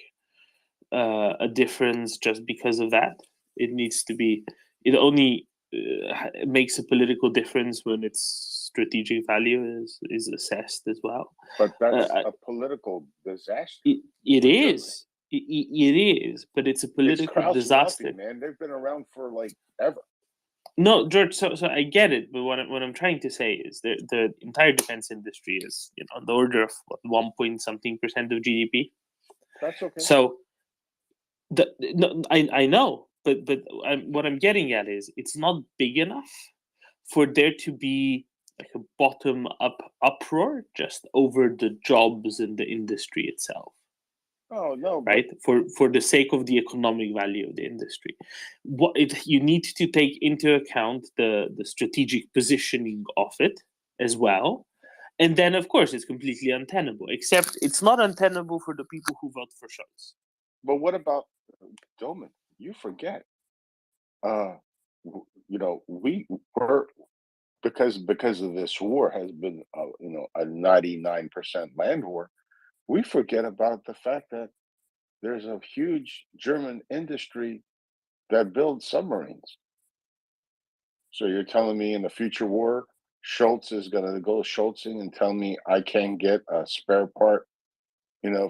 B: a difference just because of that. It needs to be. It only makes a political difference when its strategic value is assessed as well.
T: But that's a political disaster.
B: It is. It is, but it's a political disaster.
T: Maffei, man, they've been around for like ever.
B: No, George. So I get it, but what I'm trying to say is the entire defense industry is on the order of 1-point-something% of GDP.
T: That's okay.
B: So I know, what I'm getting at is it's not big enough for there to be like a bottom up uproar just over the jobs and the industry itself.
T: Oh no,
B: right? For the sake of the economic value of the industry, you need to take into account the strategic positioning of it as well, and then of course it's completely untenable. Except it's not untenable for the people who vote for Scholz.
T: but what about Doman? You forget. We were because of this war has been a 99% land war. We forget about the fact that there's a huge German industry that builds submarines. So you're telling me in the future war, Schultz is going to go Schultzing and tell me I can't get a spare part,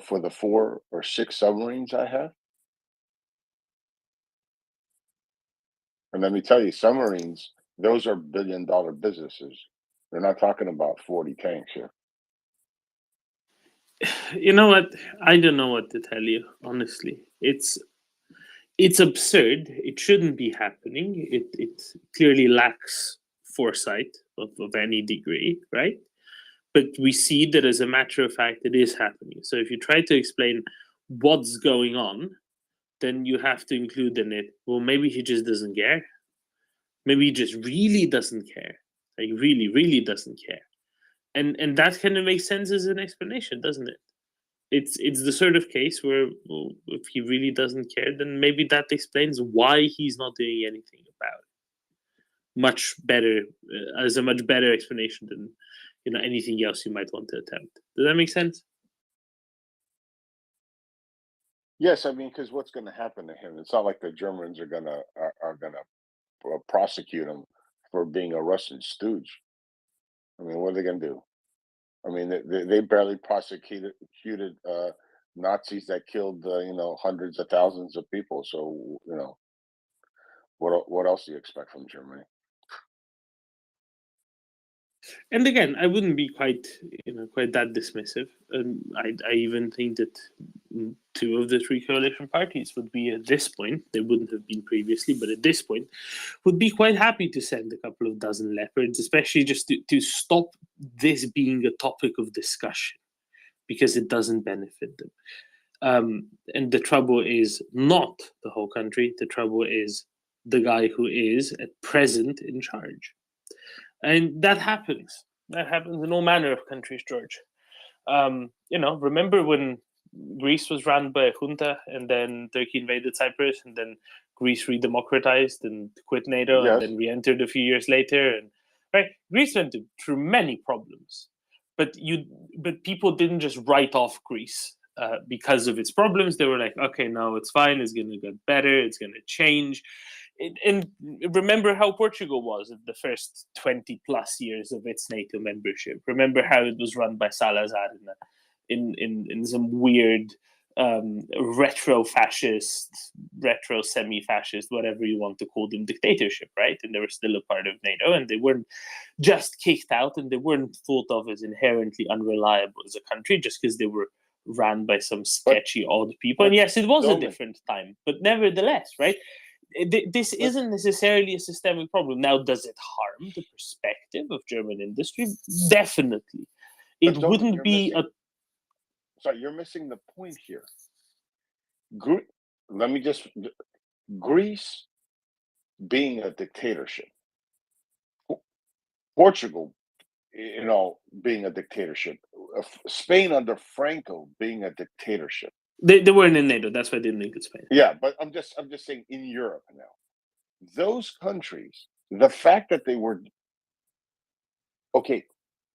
T: for the 4 or 6 submarines I have? And let me tell you, submarines, those are billion-dollar businesses. They're not talking about 40 tanks here.
B: You know what? I don't know what to tell you. Honestly, it's absurd. It shouldn't be happening. It clearly lacks foresight of any degree, right? But we see that as a matter of fact, it is happening. So if you try to explain what's going on, then you have to include in it, well, maybe he just doesn't care. Maybe he just really doesn't care. Like really, really doesn't care. And that kind of makes sense as an explanation, doesn't it? It's the sort of case where, well, if he really doesn't care, then maybe that explains why he's not doing anything about it. Much better, as a much better explanation than anything else you might want to attempt. Does that make sense?
T: Yes, I mean, because what's going to happen to him? It's not like the Germans are gonna prosecute him for being a Russian stooge. I mean, what are they going to do? I mean, they barely prosecuted Nazis that killed hundreds of thousands of people. So what else do you expect from Germany?
B: And again, I wouldn't be quite that dismissive. I even think that 2 of the 3 coalition parties would be at this point, they wouldn't have been previously, but at this point, would be quite happy to send a couple of dozen leopards, especially just to stop this being a topic of discussion, because it doesn't benefit them. And the trouble is not the whole country. The trouble is the guy who is at present in charge. And that happens. That happens in all manner of countries, George. Remember when Greece was run by a junta, and then Turkey invaded Cyprus, and then Greece redemocratized and quit NATO,
T: Yes.
B: and then re-entered a few years later. And right, Greece went through many problems, but people didn't just write off Greece because of its problems. They were like, okay, no, it's fine. It's going to get better. It's going to change. And remember how Portugal was in the first 20 plus years of its NATO membership. Remember how it was run by Salazar in some weird retro-fascist, retro-semi-fascist, whatever you want to call them, dictatorship, right? And they were still a part of NATO, and they weren't just kicked out, and they weren't thought of as inherently unreliable as a country just because they were ran by some sketchy, odd people. And yes, it was a different time, but nevertheless, right? This isn't necessarily a systemic problem. Now, does it harm the perspective of German industry? Definitely. It wouldn't be a...
T: Sorry, you're missing the point here. Greece being a dictatorship, Portugal, being a dictatorship, Spain under Franco being a dictatorship.
B: They weren't in NATO. That's why they didn't include Spain.
T: Yeah, but I'm just saying in Europe now, those countries, the fact that they were okay,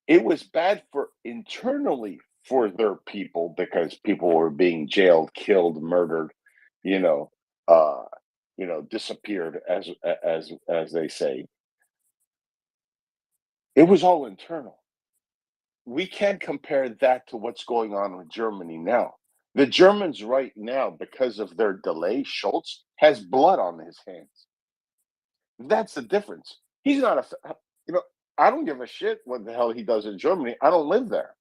T: it was bad for internally for their people because people were being jailed, killed, murdered, disappeared, as they say. It was all internal. We can't compare that to what's going on with Germany now. The Germans right now, because of their delay, Scholz has blood on his hands. That's the difference. He's not I don't give a shit what the hell he does in Germany. I don't live there.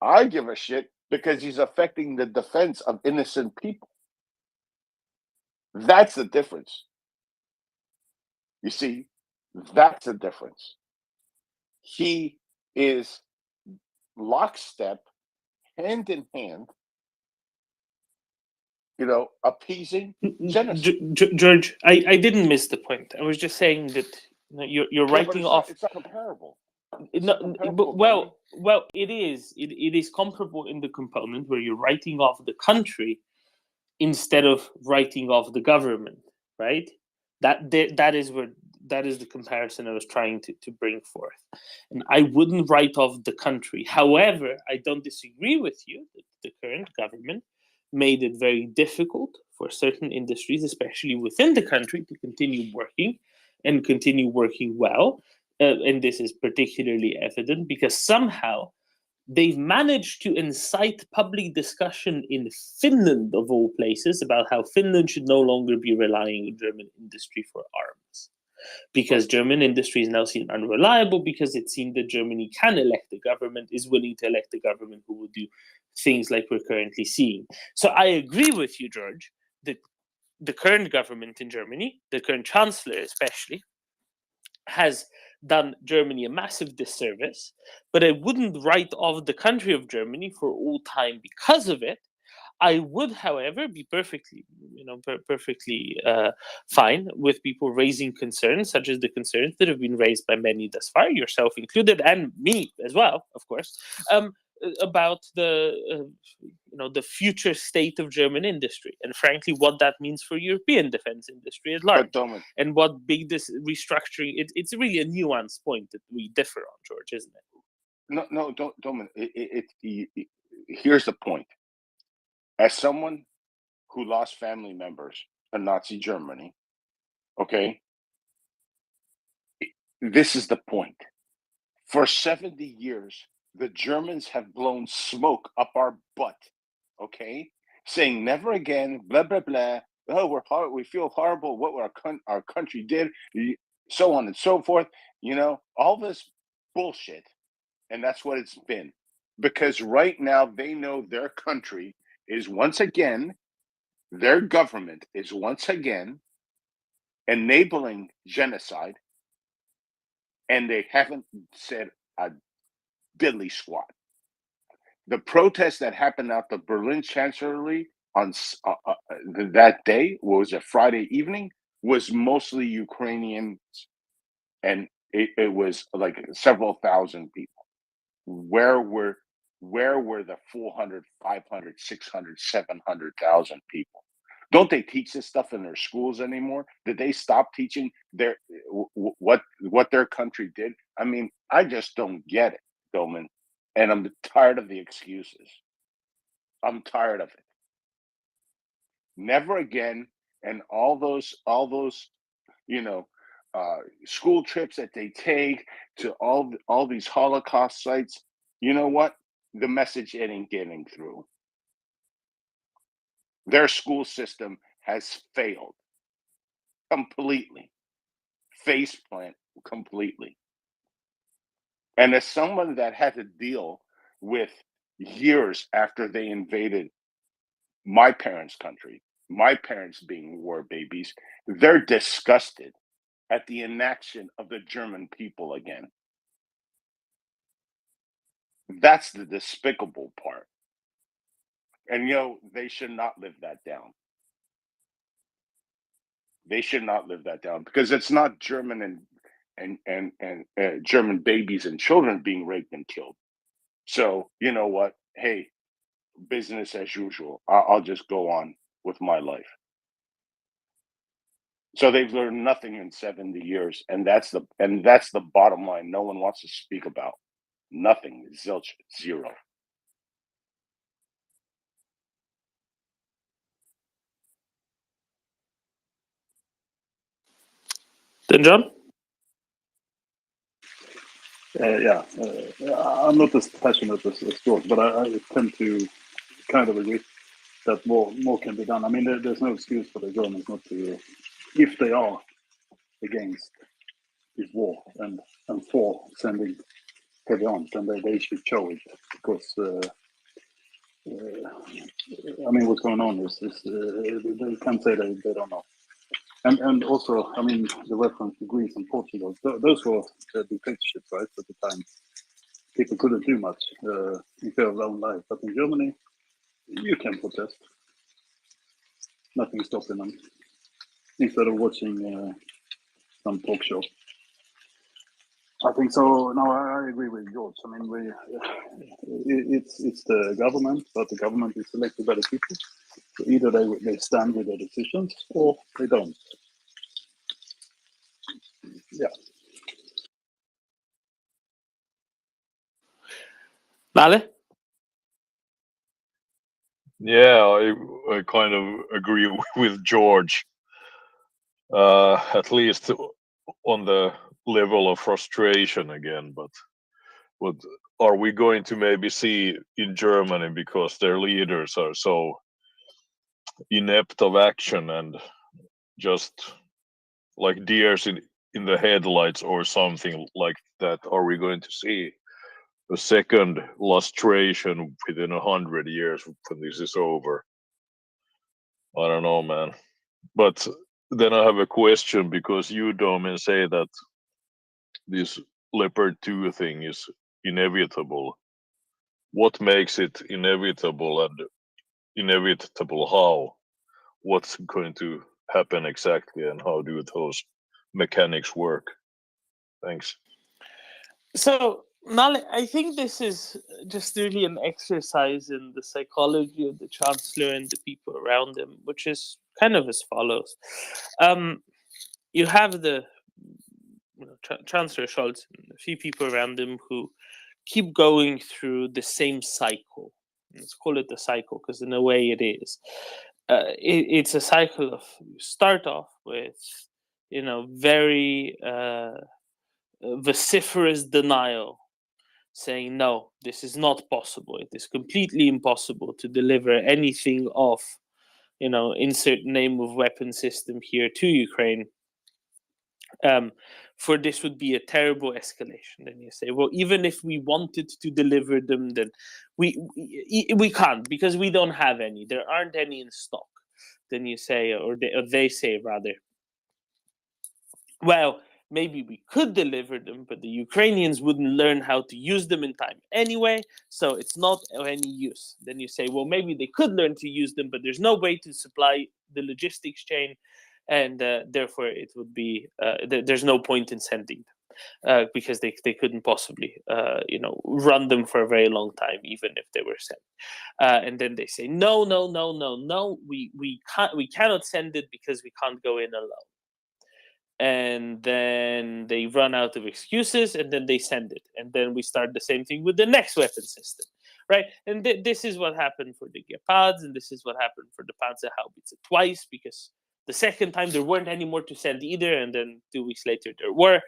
T: I give a shit because he's affecting the defense of innocent people. That's the difference. You see, that's the difference. He is lockstep, hand in hand, appeasing genocide.
B: George, I didn't miss the point. I was just saying that you're
T: Yeah, but
B: writing off.
T: it's not comparable.
B: Well, it is. It is comparable in the component where you're writing off the country instead of writing off the government, right? That is the comparison I was trying to bring forth. And I wouldn't write off the country. However, I don't disagree with you that the current government made it very difficult for certain industries, especially within the country, to continue working and continue working well. And this is particularly evident because somehow they've managed to incite public discussion in Finland, of all places, about how Finland should no longer be relying on German industry for arms. Because German industry is now seen unreliable because it seemed that Germany can elect a government, is willing to elect a government who will do things like we're currently seeing. So I agree with you, George, that the current government in Germany, the current chancellor especially, has done Germany a massive disservice, but I wouldn't write off the country of Germany for all time because of it. I would, however, be perfectly fine with people raising concerns, such as the concerns that have been raised by many thus far, yourself included, and me as well, of course, about the future state of German industry, and frankly, what that means for European defense industry at large, and what big this restructuring. It's really a nuanced point that we differ on, George, isn't it?
T: No, don't. Here's the point. As someone who lost family members to Nazi Germany, okay, this is the point. For 70 years, the Germans have blown smoke up our butt, okay, saying never again, blah blah blah. Oh, we feel horrible what our country did, so on and so forth. All this bullshit, and that's what it's been. Because right now they know their country is once again, their government is once again enabling genocide, and they haven't said a diddly squat. The protest that happened at the Berlin Chancellery on that day, was a Friday evening, was mostly Ukrainians, and it was like several thousand people. Where were the 400, 500, 600, 700,000 people? Don't they teach this stuff in their schools anymore? Did they stop teaching their what their country did? I mean, I just don't get it, Doman, and I'm tired of the excuses. I'm tired of it. Never again, and all those school trips that they take to all these Holocaust sites. You know what? The message ain't getting through. Their school system has failed completely, faceplant completely. And as someone that had to deal with years after they invaded my parents' country, my parents being war babies, they're disgusted at the inaction of the German people again. That's the despicable part. And they should not live that down. They should not live that down, because it's not German and German babies and children being raped and killed. So you know what? Hey, business as usual. I'll just go on with my life. So they've learned nothing in 70 years, and that's the bottom line. No one wants to speak about nothing. Zilch, zero.
B: Then John?
S: I'm not as passionate as George, but I tend to kind of agree that more can be done. I mean, there's no excuse for the Germans not to, if they are against this war and for sending heavy arms, then they should show it, because I mean, what's going on is they can't say they don't know. And also, I mean, the reference to Greece and Portugal, those were dictatorships, right, at the time. People couldn't do much in fear of their own life. But in Germany, you can protest. Nothing stopping them. Instead of watching some talk show. I think so. No, I agree with George. I mean, it's the government, but the government is elected by the people. So either they stand with their decisions or they don't. Yeah.
B: Vale?
P: Yeah, I kind of agree with George. At least on the level of frustration again, but what are we going to maybe see in Germany because their leaders are so inept of action and just like deers in the headlights or something like that? Are we going to see a second lustration within 100 years when this is over? I don't know, man. But then I have a question, because you, Domin, say that this Leopard 2 thing is inevitable. What makes it inevitable, and inevitable how? What's going to happen exactly, and how do those mechanics work? Thanks.
B: So, Nale, I think this is just really an exercise in the psychology of the Chancellor and the people around him, which is kind of as follows. You have the Chancellor Scholz and a few people around him who keep going through the same cycle. Let's call it the cycle, because in a way it is. It's a cycle of, you start off with, very vociferous denial, saying, no, this is not possible. It is completely impossible to deliver anything of, insert name of weapon system here to Ukraine. For this would be a terrible escalation. Then you say, well, even if we wanted to deliver them, then we can't, because we don't have any. There aren't any in stock. Then you say, or they say rather, well, maybe we could deliver them, but the Ukrainians wouldn't learn how to use them in time anyway, so it's not of any use. Then you say, well, maybe they could learn to use them, but there's no way to supply the logistics chain, and therefore it would be there's no point in sending them, because they couldn't possibly run them for a very long time, even if they were sent. And then they say, no, we cannot send it because we can't go in alone. And then they run out of excuses, and then they send it, and then we start the same thing with the next weapon system, right? And this is what happened for the Gepards, and this is what happened for the Panzerhaubitze twice, because the second time there weren't any more to send either, and then 2 weeks later there were.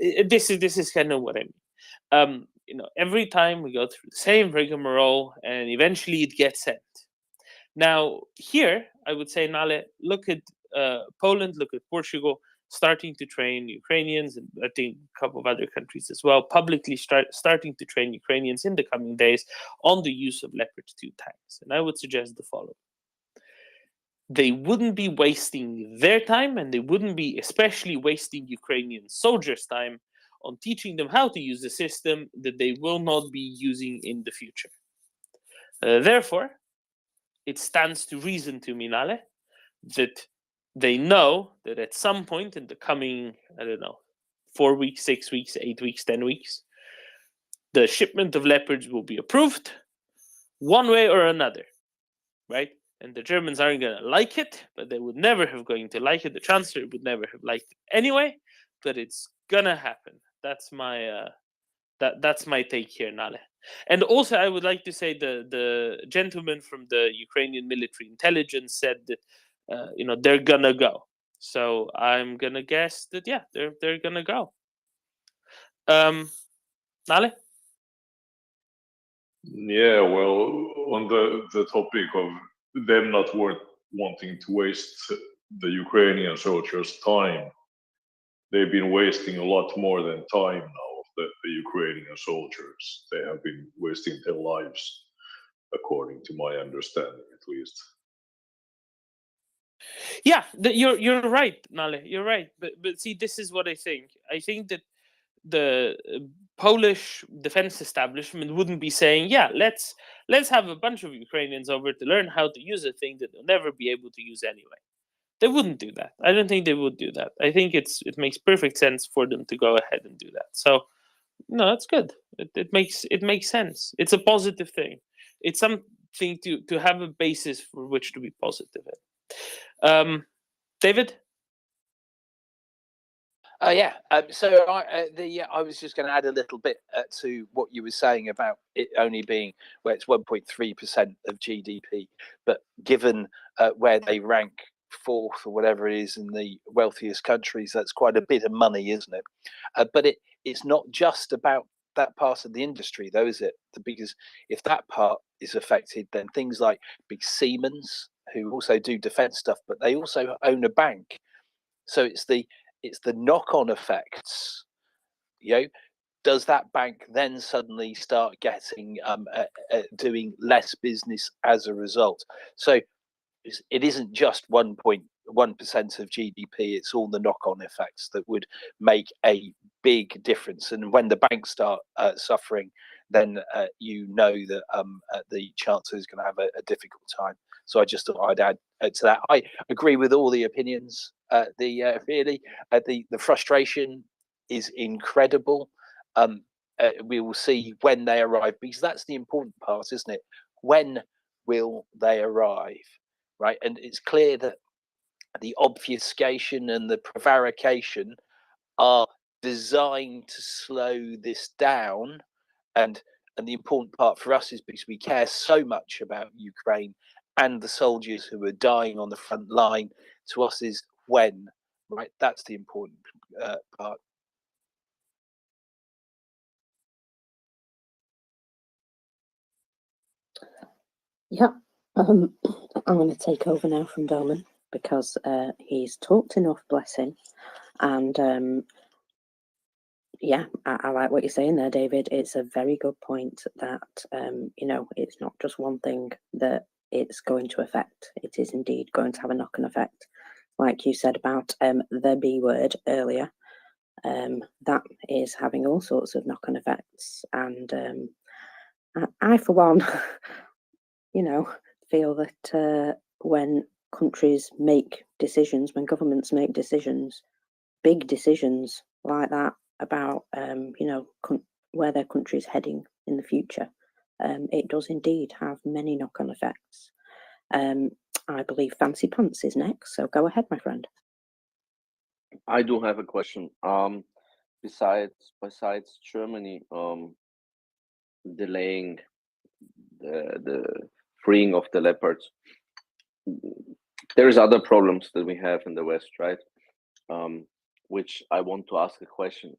B: This is kind of what I mean. Every time we go through the same rigmarole, and eventually it gets sent. Now here, I would say, Nale, look at Poland, look at Portugal, starting to train Ukrainians, and I think a couple of other countries as well, publicly starting to train Ukrainians in the coming days on the use of Leopard 2 tanks. And I would suggest the following. They wouldn't be wasting their time, and they wouldn't be especially wasting Ukrainian soldiers' time on teaching them how to use a system that they will not be using in the future. Therefore, it stands to reason to me, Nale, that they know that at some point in the coming, 4 weeks, 6 weeks, 8 weeks, 10 weeks, the shipment of Leopards will be approved one way or another, right? And the Germans aren't going to like it, but they would never have going to like it. The Chancellor would never have liked it anyway, but it's going to happen. That's my that's my take here, Nale. And also, I would like to say the gentleman from the Ukrainian military intelligence said that they're gonna go. So I'm gonna guess that they're gonna go. Nale?
P: Yeah, well, on the topic of them not wanting to waste the Ukrainian soldiers' time, they've been wasting a lot more than time now. The Ukrainian soldiers, they have been wasting their lives. according to my understanding, at least.
B: Yeah, you're right, Nale. You're right. But see, this is what I think. I think that the Polish defense establishment wouldn't be saying, "Yeah, let's have a bunch of Ukrainians over to learn how to use a thing that they'll never be able to use anyway." They wouldn't do that. I don't think they would do that. I think it makes perfect sense for them to go ahead and do that. So, no, that's good. It makes sense. It's a positive thing. It's something to have a basis for which to be positive in. David?
J: Yeah. So I was just going to add a little bit to what you were saying about it only being where it's 1.3% of GDP, but given where they rank fourth or whatever it is in the wealthiest countries, that's quite a bit of money, isn't it? But it's not just about that part of the industry, though, is it? Because if that part is affected, then things like big Siemens, who also do defense stuff, but they also own a bank. So it's the knock-on effects. Does that bank then suddenly start getting doing less business as a result? So it isn't just 1.1% of GDP, it's all the knock-on effects that would make a big difference. And when the banks start suffering, then that the Chancellor is going to have a difficult time. So I just thought I'd add to that. I agree with all the opinions. The frustration is incredible. We will see when they arrive, because that's the important part, isn't it? When will they arrive? Right, and it's clear that the obfuscation and the prevarication are designed to slow this down, and the important part for us is because we care so much about Ukraine and the soldiers who are dying on the front line. To us is when, right? That's the important part.
K: Yeah, I'm going to take over now from Doman because he's talked enough, bless him. And yeah, I like what you're saying there, David. It's a very good point that, it's not just one thing that it's going to affect. It is indeed going to have a knock-on effect. Like you said about the B word earlier, that is having all sorts of knock-on effects. And I, for one, feel that when countries make decisions, when governments make decisions, big decisions like that about, where their country is heading in the future, it does indeed have many knock-on effects. I believe Fancy Pants is next, so go ahead, my friend.
G: I do have a question. Besides Germany delaying the freeing of the leopards, there's other problems that we have in the West, right? Which I want to ask a question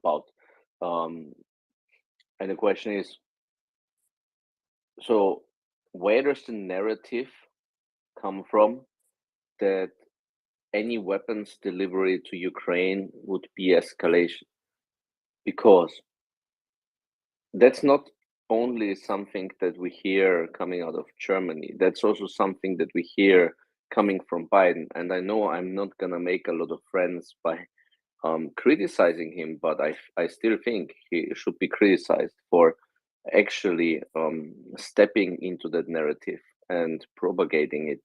G: about. And the question is, so where does the narrative come from that any weapons delivery to Ukraine would be escalation? Because that's not only something that we hear coming out of Germany, that's also something that we hear coming from Biden. And I know I'm not gonna make a lot of friends by criticizing him, but I still think he should be criticized for actually stepping into that narrative and propagating it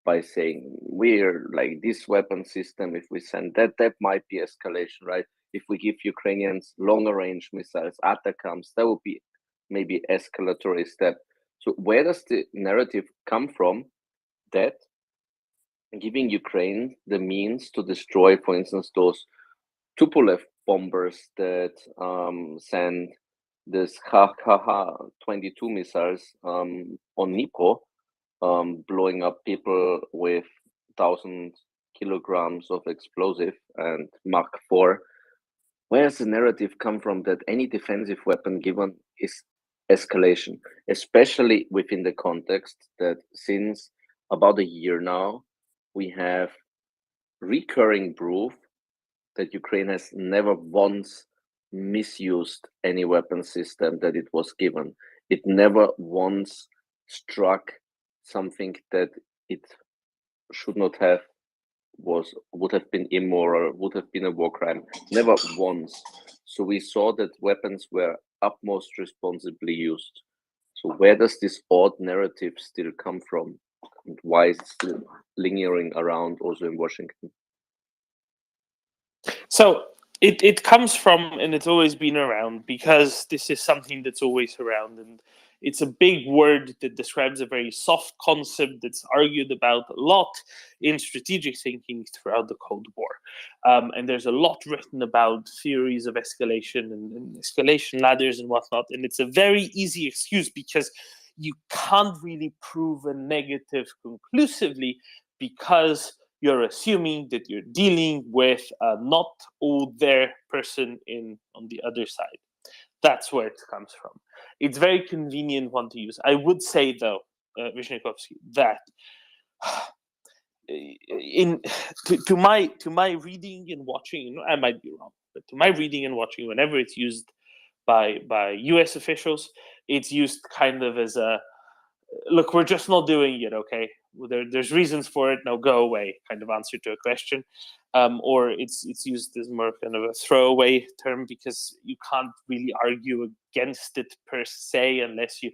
G: by saying we're like this weapon system, if we send that might be escalation, right? If we give Ukrainians longer range missiles, ATACMS, that would be maybe escalatory step. So where does the narrative come from that giving Ukraine the means to destroy, for instance, those Tupolev bombers that send this Ha-22 missiles on Dnipro, blowing up people with 1,000 kilograms of explosive and Mach 4. Where does the narrative come from that any defensive weapon given is escalation, especially within the context that since about a year now, we have recurring proof that Ukraine has never once misused any weapon system that it was given. it never once struck something that it should not have, would have been immoral, would have been a war crime. Never once. So we saw that weapons were utmost responsibly used. So where does this odd narrative still come from? And why is it still lingering around also in Washington?
B: So it comes from, and it's always been around, because this is something that's always around, and it's a big word that describes a very soft concept that's argued about a lot in strategic thinking throughout the Cold War. And there's a lot written about theories of escalation and escalation ladders and whatnot, and it's a very easy excuse because you can't really prove a negative conclusively, because you're assuming that you're dealing with a not all there person on the other side. That's where it comes from. It's very convenient one to use. I would say, though, Vyshnikovsky, that to my reading and watching, I might be wrong, but to my reading and watching, whenever it's used by U.S. officials, it's used kind of as a, look, we're just not doing it, okay? There's reasons for it, now go away, kind of answer to a question. Or it's used as more kind of a throwaway term, because you can't really argue against it per se unless you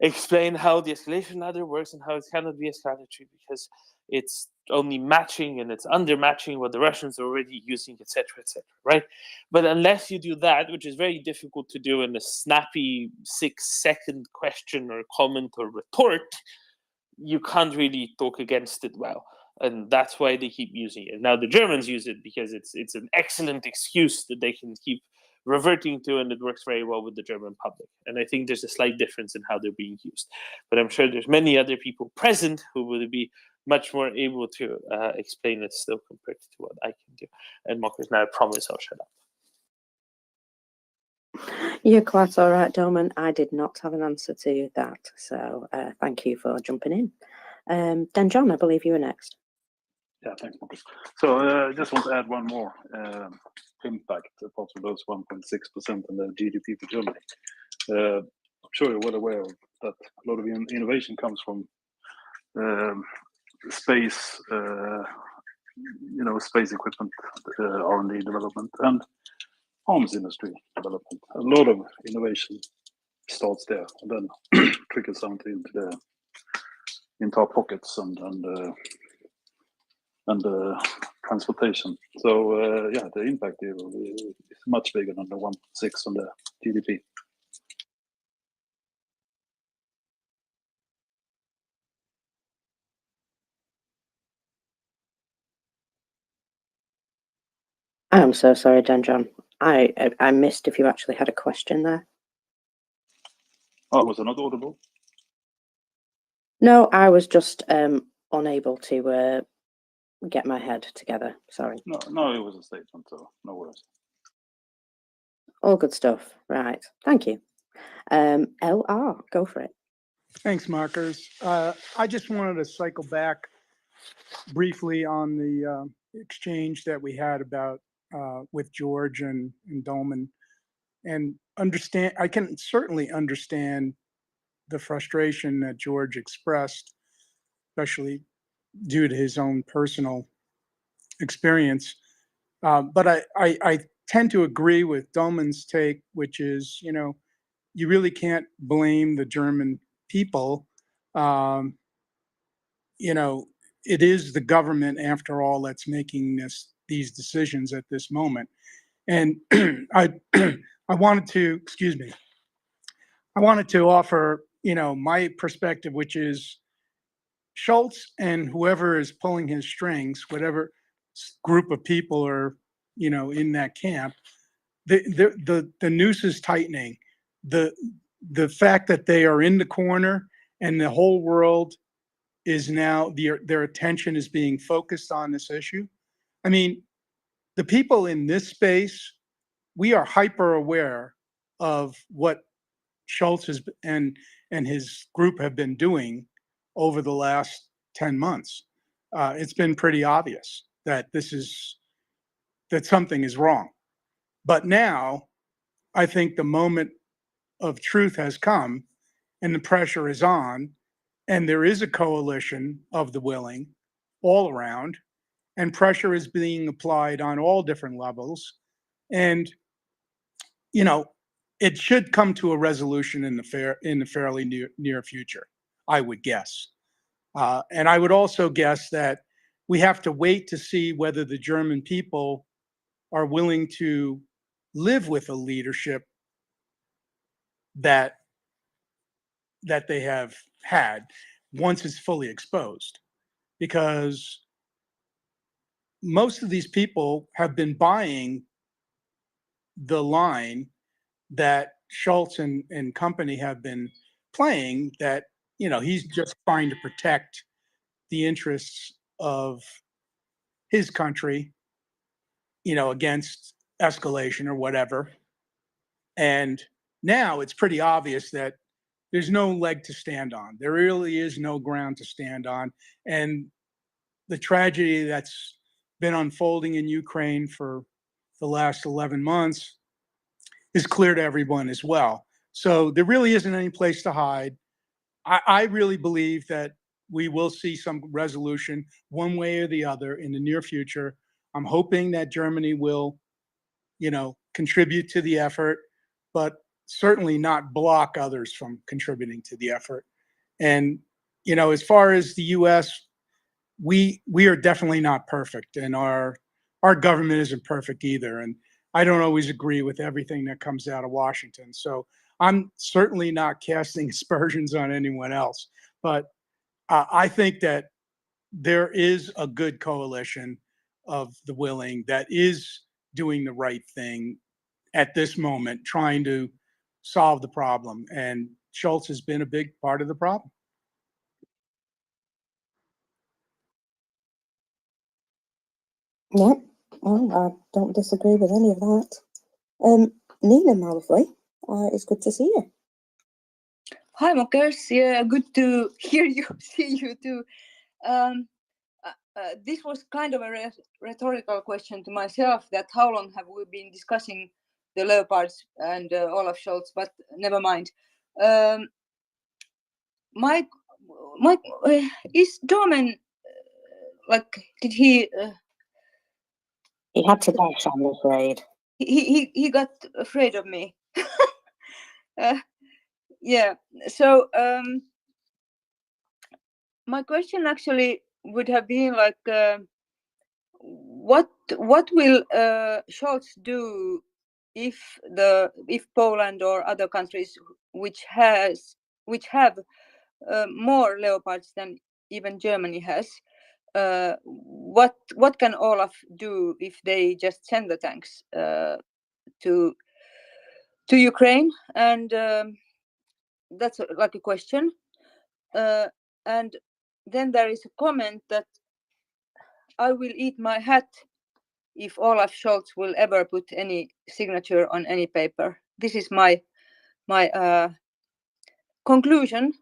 B: explain how the escalation ladder works and how it cannot be escalatory, because it's only matching and it's under matching what the Russians are already using, etc., right? But unless you do that, which is very difficult to do in a snappy 6-second question or comment or retort, you can't really talk against it well. And that's why they keep using it. Now the Germans use it because it's an excellent excuse that they can keep reverting to, and it works very well with the German public. And I think there's a slight difference in how they're being used. But I'm sure there's many other people present who would be much more able to explain it still compared to what I can do. And Marcus, now I promise I'll shut up.
K: You're quite all right, Doman. I did not have an answer to that, so thank you for jumping in. Then John, I believe you were next.
S: Yeah, thanks, Marcus. So I just want to add one more impact apart from those 1.6% in the GDP for Germany. I'm sure you're well aware of that a lot of innovation comes from space, space equipment, R&D development, and arms industry development. A lot of innovation starts there and then trickles down into our pockets and transportation. So yeah, the impact here is much bigger than the 1.6 on the GDP.
K: I'm so sorry, Dan John. I missed if you actually had a question there.
S: Oh, was I not audible?
K: No, I was just unable to get my head together. Sorry.
S: No, it was a statement, so no worries.
K: All good stuff. Right. Thank you. LR, go for it.
C: Thanks, Marcus. I just wanted to cycle back briefly on the exchange that we had about with George and Dolman, and understand. I can certainly understand the frustration that George expressed, especially due to his own personal experience. But I tend to agree with Dolman's take, which is, you really can't blame the German people. It is the government, after all, that's making these decisions at this moment. And I wanted to, I wanted to offer, my perspective, which is Schultz and whoever is pulling his strings, whatever group of people are, in that camp, the noose is tightening. The fact that they are in the corner and the whole world is now, their attention is being focused on this issue. I mean, the people in this space, we are hyper aware of what Schultz and his group have been doing over the last 10 months. It's been pretty obvious that that something is wrong. But now, I think the moment of truth has come and the pressure is on, and there is a coalition of the willing all around, and pressure is being applied on all different levels. And, you know, it should come to a resolution in the fairly near future, I would guess. And I would also guess that we have to wait to see whether the German people are willing to live with a leadership that they have had once it's fully exposed, because most of these people have been buying the line that Schultz and company have been playing, that, you know, he's just trying to protect the interests of his country, you know, against escalation or whatever. And now it's pretty obvious that there's no leg to stand on. There really is no ground to stand on. And the tragedy that's been unfolding in Ukraine for the last 11 months is clear to everyone as well. So there really isn't any place to hide. I really believe that we will see some resolution one way or the other in the near future. I'm hoping that Germany will, you know, contribute to the effort, but certainly not block others from contributing to the effort. And, you know, as far as the US, we are definitely not perfect, and our government isn't perfect either. And I don't always agree with everything that comes out of Washington. So I'm certainly not casting aspersions on anyone else. But I think that there is a good coalition of the willing that is doing the right thing at this moment, trying to solve the problem. And Schultz has been a big part of the problem.
K: Yeah, well, I don't disagree with any of that. Nina, my lovely, it's good to see you.
L: Hi, Mockers. Yeah, good to hear you, see you too. This was kind of a rhetorical question to myself, that how long have we been discussing the Leopards and Olaf Scholz, but never mind. My is Dorman, like, did he...
K: He had to dash, I'm afraid.
L: He got afraid of me. Yeah, so my question actually would have been like, what will Scholz do if Poland or other countries which have more Leopards than even Germany has, what can Olaf do if they just send the tanks to Ukraine? And that's like a question. And then there is a comment that I will eat my hat if Olaf Scholz will ever put any signature on any paper. This is my conclusion.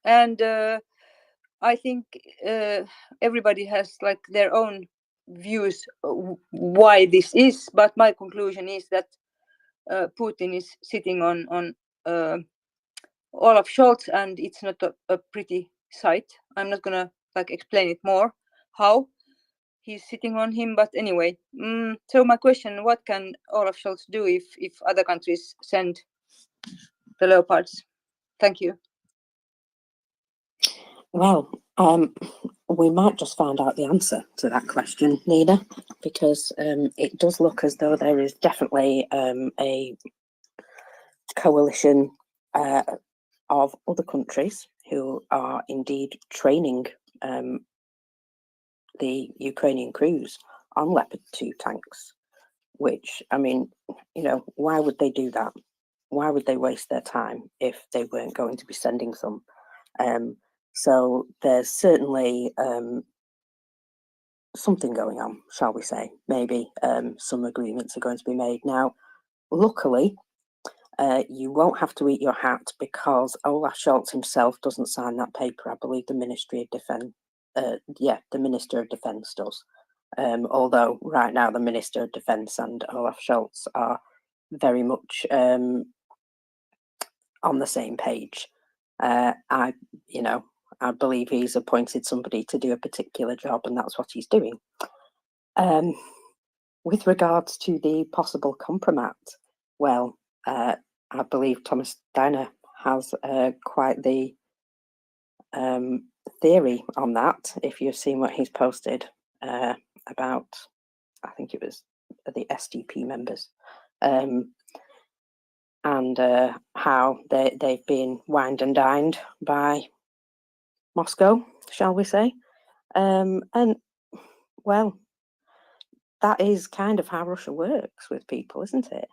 L: And I think everybody has like their own views why this is, but my conclusion is that Putin is sitting on Olaf Scholz, and it's not a pretty sight. I'm not gonna like explain it more how he's sitting on him, but anyway. So my question: what can Olaf Scholz do if other countries send the Leopards? Thank you.
K: Well, we might just find out the answer to that question, Nina, because it does look as though there is definitely a coalition of other countries who are indeed training the Ukrainian crews on Leopard 2 tanks, which, I mean, you know, why would they do that? Why would they waste their time if they weren't going to be sending some? So there's certainly something going on, shall we say. Maybe some agreements are going to be made. Now, luckily, you won't have to eat your hat, because Olaf Scholz himself doesn't sign that paper. I believe the Ministry of Defence, the Minister of Defence does. Although right now the Minister of Defence and Olaf Scholz are very much on the same page. I believe he's appointed somebody to do a particular job, and that's what he's doing. With regards to the possible compromat, well, I believe Thomas Steiner has quite the theory on that. If you've seen what he's posted about, I think it was the SDP members, and how they've been wined and dined by Moscow, shall we say. And well, that is kind of how Russia works with people, isn't it?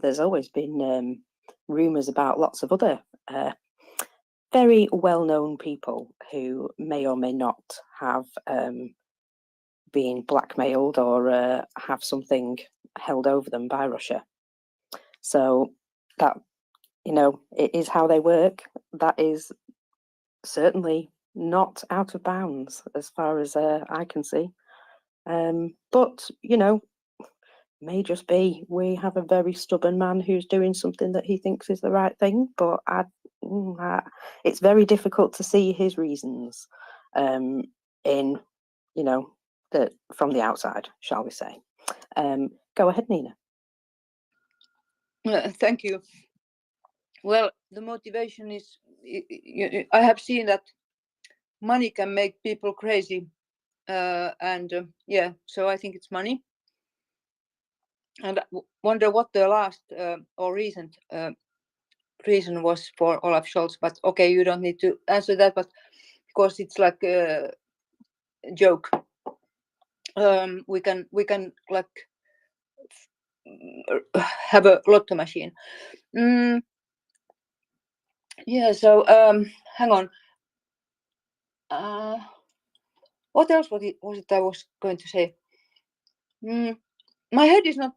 K: There's always been rumours about lots of other very well-known people who may or may not have been blackmailed or have something held over them by Russia. So that, it is how they work. That is certainly not out of bounds as far as I can see. But, may just be we have a very stubborn man who's doing something that he thinks is the right thing, but it's very difficult to see his reasons from the outside, shall we say. Go ahead, Nina.
L: Thank you. Well, the motivation is, I have seen that money can make people crazy. So I think it's money. And I wonder what the last or recent reason was for Olaf Scholz. But okay, you don't need to answer that, but because it's like a joke, we can like have a lotto machine. Yeah. So hang on. What else was it I was going to say? My head is not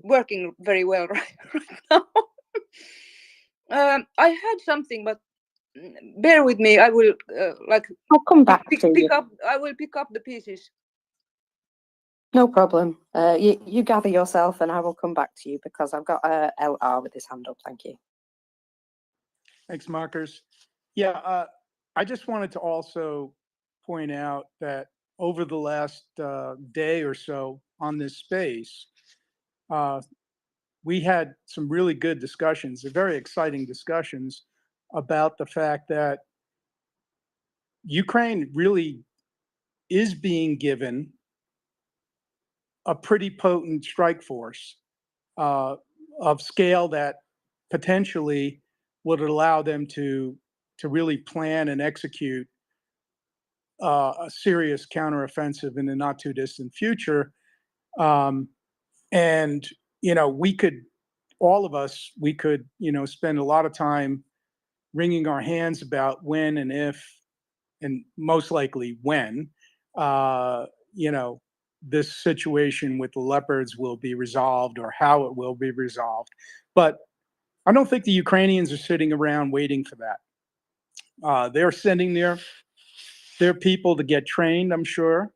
L: working very well right now. I had something, but bear with me. I will
K: I'll come back to you.
L: I will pick up the pieces.
K: No problem. You gather yourself, and I will come back to you because I've got LR with his hand up. Thank you.
C: Thanks, Markers. Yeah, I just wanted to also point out that over the last day or so on this space, we had some really good discussions, very exciting discussions about the fact that Ukraine really is being given a pretty potent strike force of scale that potentially would allow them to really plan and execute a serious counteroffensive in the not too distant future. And, we could, all of us, we could, spend a lot of time wringing our hands about when and if, and most likely when, this situation with the leopards will be resolved or how it will be resolved. But I don't think the Ukrainians are sitting around waiting for that. They're sending their people to get trained, I'm sure.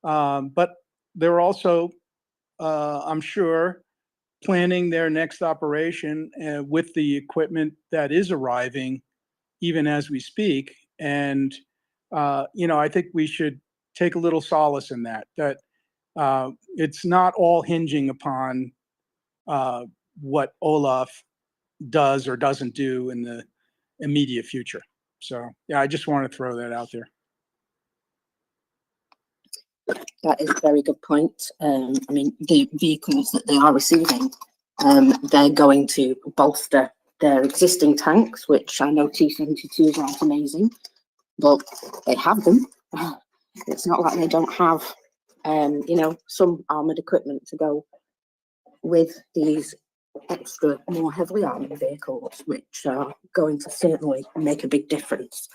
C: But they're also, I'm sure, planning their next operation with the equipment that is arriving even as we speak. And, I think we should take a little solace in that it's not all hinging upon what Olaf does or doesn't do in the immediate future. So, yeah, I just want to throw that out there.
K: That is a very good point. The vehicles that they are receiving, they're going to bolster their existing tanks, which I know T-72s aren't amazing, but they have them. It's not like they don't have, some armoured equipment to go with these extra, more heavily armoured vehicles, which are going to certainly make a big difference.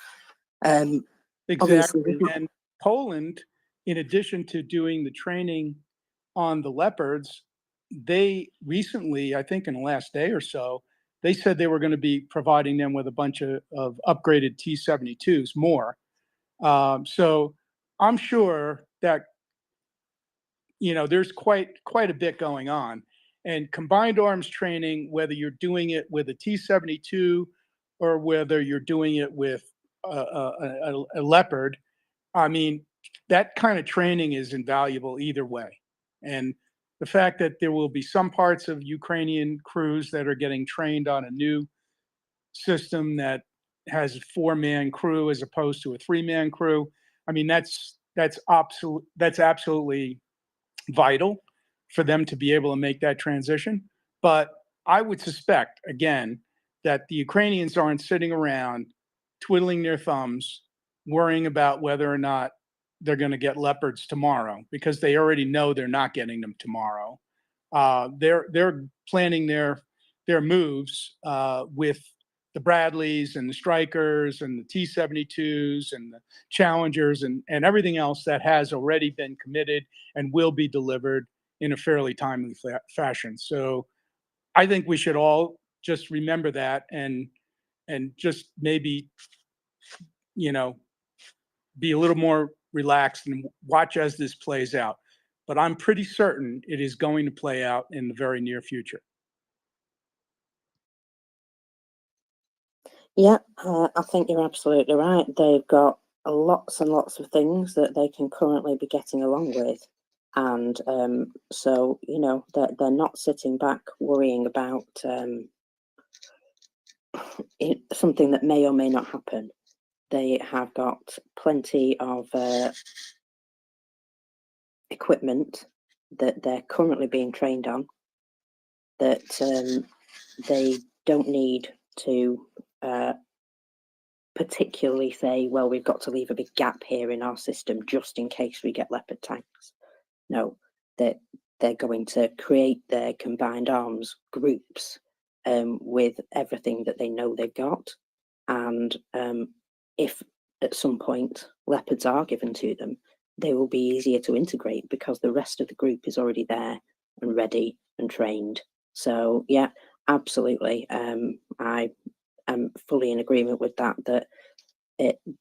C: Exactly. And Poland, in addition to doing the training on the Leopards, they recently, I think in the last day or so, they said they were going to be providing them with a bunch of upgraded T-72s more. So I'm sure that, there's quite a bit going on. And combined arms training, whether you're doing it with a T-72 or whether you're doing it with a Leopard, I mean, that kind of training is invaluable either way. And the fact that there will be some parts of Ukrainian crews that are getting trained on a new system that has a 4-man crew as opposed to a 3-man crew, I mean, that's absolutely vital for them to be able to make that transition. But I would suspect, again, that the Ukrainians aren't sitting around twiddling their thumbs, worrying about whether or not they're going to get Leopards tomorrow, because they already know they're not getting them tomorrow. They're planning their moves with the Bradleys and the Strykers and the T-72s and the Challengers and everything else that has already been committed and will be delivered in a fairly timely fashion. So I think we should all just remember that and just maybe, you know, be a little more relaxed and watch as this plays out. But I'm pretty certain it is going to play out in the very near future.
K: Yeah, I think you're absolutely right. They've got lots and lots of things that they can currently be getting along with. And so, you know, they're not sitting back worrying about something that may or may not happen. They have got plenty of equipment that they're currently being trained on that they don't need to particularly say, well, we've got to leave a big gap here in our system just in case we get Leopard tanks. No, they're going to create their combined arms groups with everything that they know they've got. And if at some point Leopards are given to them, they will be easier to integrate because the rest of the group is already there and ready and trained. So yeah, absolutely. I am fully in agreement with that,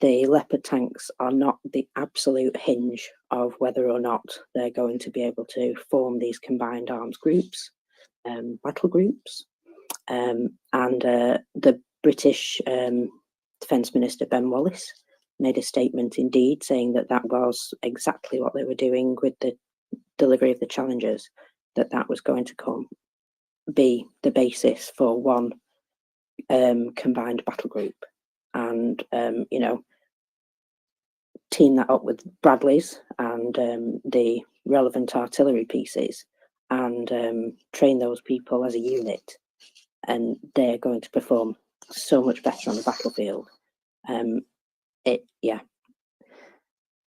K: the Leopard tanks are not the absolute hinge of whether or not they're going to be able to form these combined arms groups, battle groups. And the British Defence Minister Ben Wallace made a statement indeed saying that that was exactly what they were doing with the delivery of the Challengers, that was going to be the basis for one combined battle group. And, you know, team that up with Bradleys and the relevant artillery pieces and train those people as a unit. And they're going to perform so much better on the battlefield. Yeah.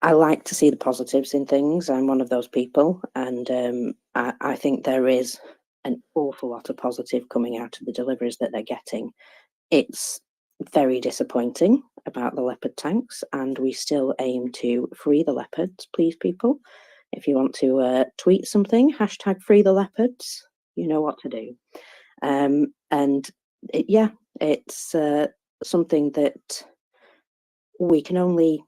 K: I like to see the positives in things. I'm one of those people. And I think there is an awful lot of positive coming out of the deliveries that they're getting. It's very disappointing about the Leopard tanks, and we still aim to free the Leopards. Please, people, if you want to tweet something, hashtag free the Leopards, you know what to do. Yeah, it's something that we can only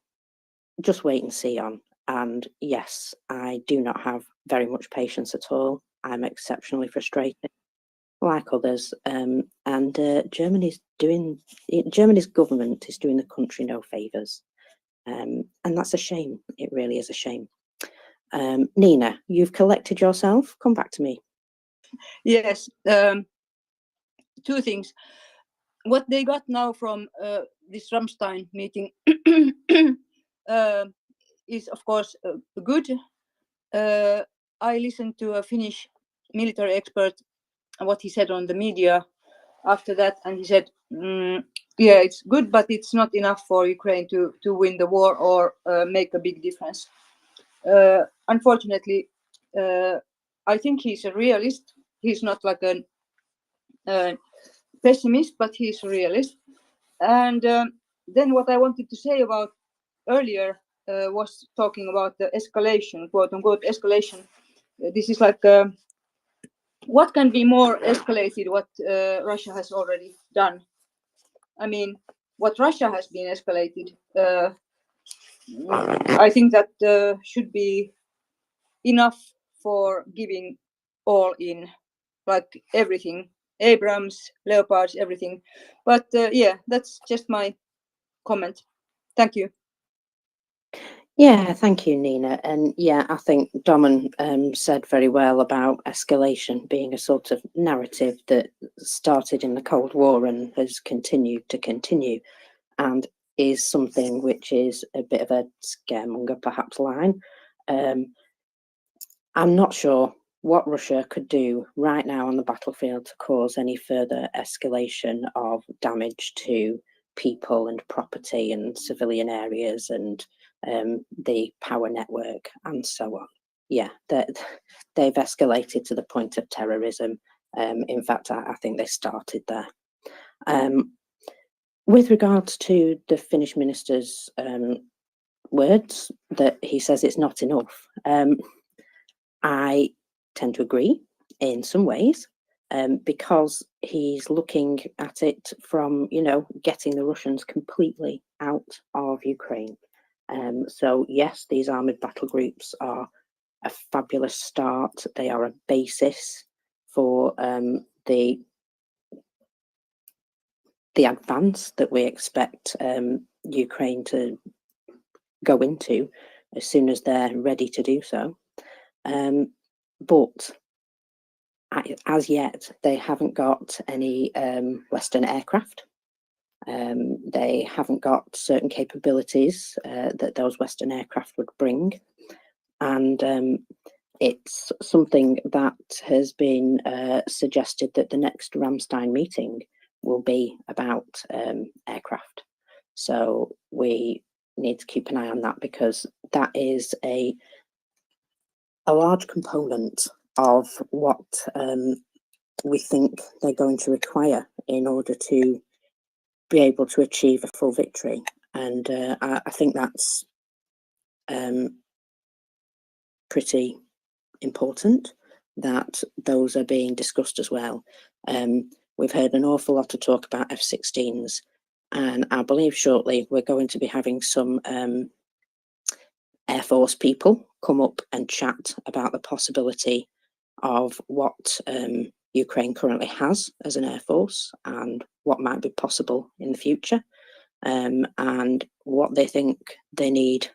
K: just wait and see on. And yes, I do not have very much patience at all. I'm exceptionally frustrated, like others, and Germany's government is doing the country no favours, and that's a shame. It really is a shame. Nina, you've collected yourself. Come back to me.
L: Yes, two things. What they got now from this Ramstein meeting is, of course, good. I listened to a Finnish military expert, what he said on the media after that, and he said, yeah, it's good, but it's not enough for Ukraine to win the war or make a big difference. Unfortunately, I think he's a realist. He's not like a pessimist, but he's a realist. And then what I wanted to say about earlier was talking about the escalation, quote unquote escalation. This is like what can be more escalated what Russia has already done. I mean, what Russia has been escalated, I think that should be enough for giving all in. like everything, Abrams, Leopards, everything. But yeah, that's just my comment. Thank you.
K: Yeah, thank you, Nina. And yeah, I think Domin said very well about escalation being a sort of narrative that started in the Cold War and has continued to continue, and is something which is a bit of a scaremonger, perhaps, line. I'm not sure what Russia could do right now on the battlefield to cause any further escalation of damage to people and property and civilian areas and the power network and so on. Yeah, they've escalated to the point of terrorism. In fact, I think they started there. With regards to the Finnish minister's words, that he says it's not enough, I tend to agree in some ways, because he's looking at it from, getting the Russians completely out of Ukraine. So yes, these armoured battle groups are a fabulous start. They are a basis for the advance that we expect Ukraine to go into as soon as they're ready to do so. But as yet, they haven't got any Western aircraft. They haven't got certain capabilities that those Western aircraft would bring. And it's something that has been suggested that the next Ramstein meeting will be about aircraft. So we need to keep an eye on that, because that is a large component of what we think they're going to require in order to be able to achieve a full victory. And I think that's pretty important that those are being discussed as well. We've heard an awful lot of talk about F-16s, and I believe shortly we're going to be having some Air Force people come up and chat about the possibility of what Ukraine currently has as an Air Force and what might be possible in the future, and what they think they need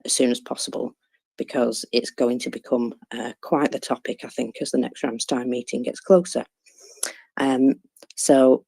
K: as soon as possible, because it's going to become quite the topic, I think, as the next Ramstein meeting gets closer. So,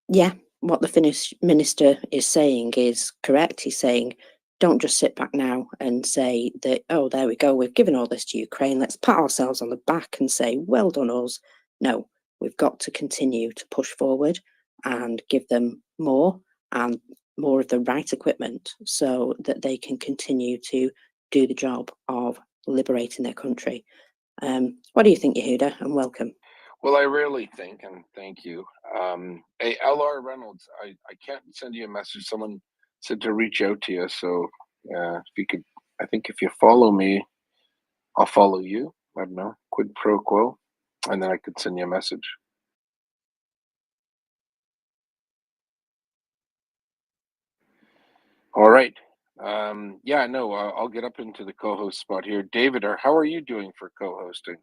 K: yeah, what the Finnish minister is saying is correct. He's saying, don't just sit back now and say that, oh, there we go, we've given all this to Ukraine, let's pat ourselves on the back and say, well done us. No, we've got to continue to push forward and give them more and more of the right equipment so that they can continue to do the job of liberating their country. What do you think, Yehuda? And welcome.
U: Well, I really think, and thank you. Hey, LR Reynolds, I can't send you a message. Someone said to reach out to you. So if you could, I think if you follow me, I'll follow you. I don't know, quid pro quo. And then I could send you a message. All right. Yeah, no, I'll get up into the co-host spot here. David, how are you doing for co-hosting?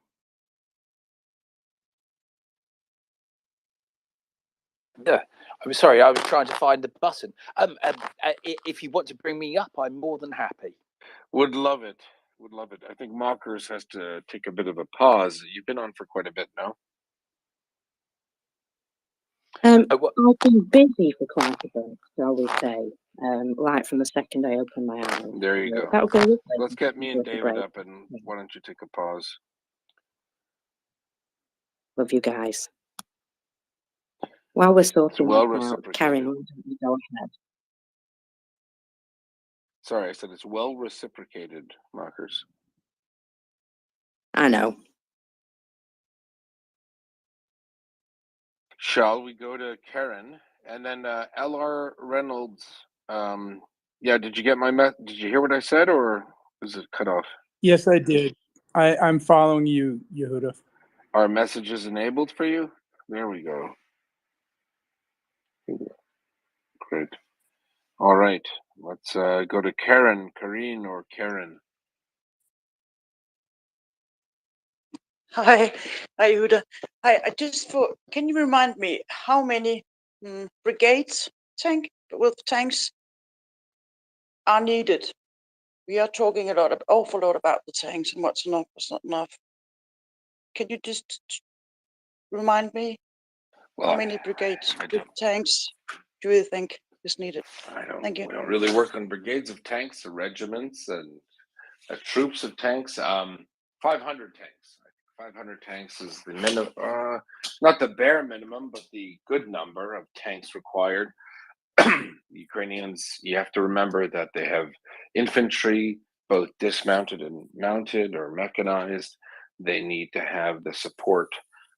J: Yeah, I'm sorry, I was trying to find the button. If you want to bring me up, I'm more than happy.
U: Would love it. Would love it. I think Mockers has to take a bit of a pause. You've been on for quite a bit now.
K: I've been busy for quite a bit, shall we say, right from the second I opened my eyes.
U: There you go.
K: That'll go with me.
U: Let's get me and
K: Take a
U: David
K: break.
U: up, and why don't you take a pause?
K: Love you guys. While we're sorting
U: well
K: that out,
U: reciprocated.
K: Karen, why don't you go ahead?
U: Sorry, I said it's well reciprocated, Mockers.
K: I know.
U: Shall we go to Karen and then LR Reynolds? Yeah, did you get my Did you hear what I said, or is it cut off?
C: Yes, I did. I'm following you, Yehuda.
U: Are messages enabled for you? There we go. Great. All right, let's go to Karen, Karine, or Karen.
D: Hi, hi, Uda. Hi, can you remind me how many brigades with tanks are needed? We are talking awful lot about the tanks and what's enough, what's not enough. Can you just remind me how many brigades with tanks do you think is needed? Thank you.
U: We don't really work on brigades of tanks or regiments and troops of tanks. 500 tanks. 500 tanks is the minimum, not the bare minimum, but the good number of tanks required. Ukrainians, you have to remember that they have infantry, both dismounted and mounted or mechanized. They need to have the support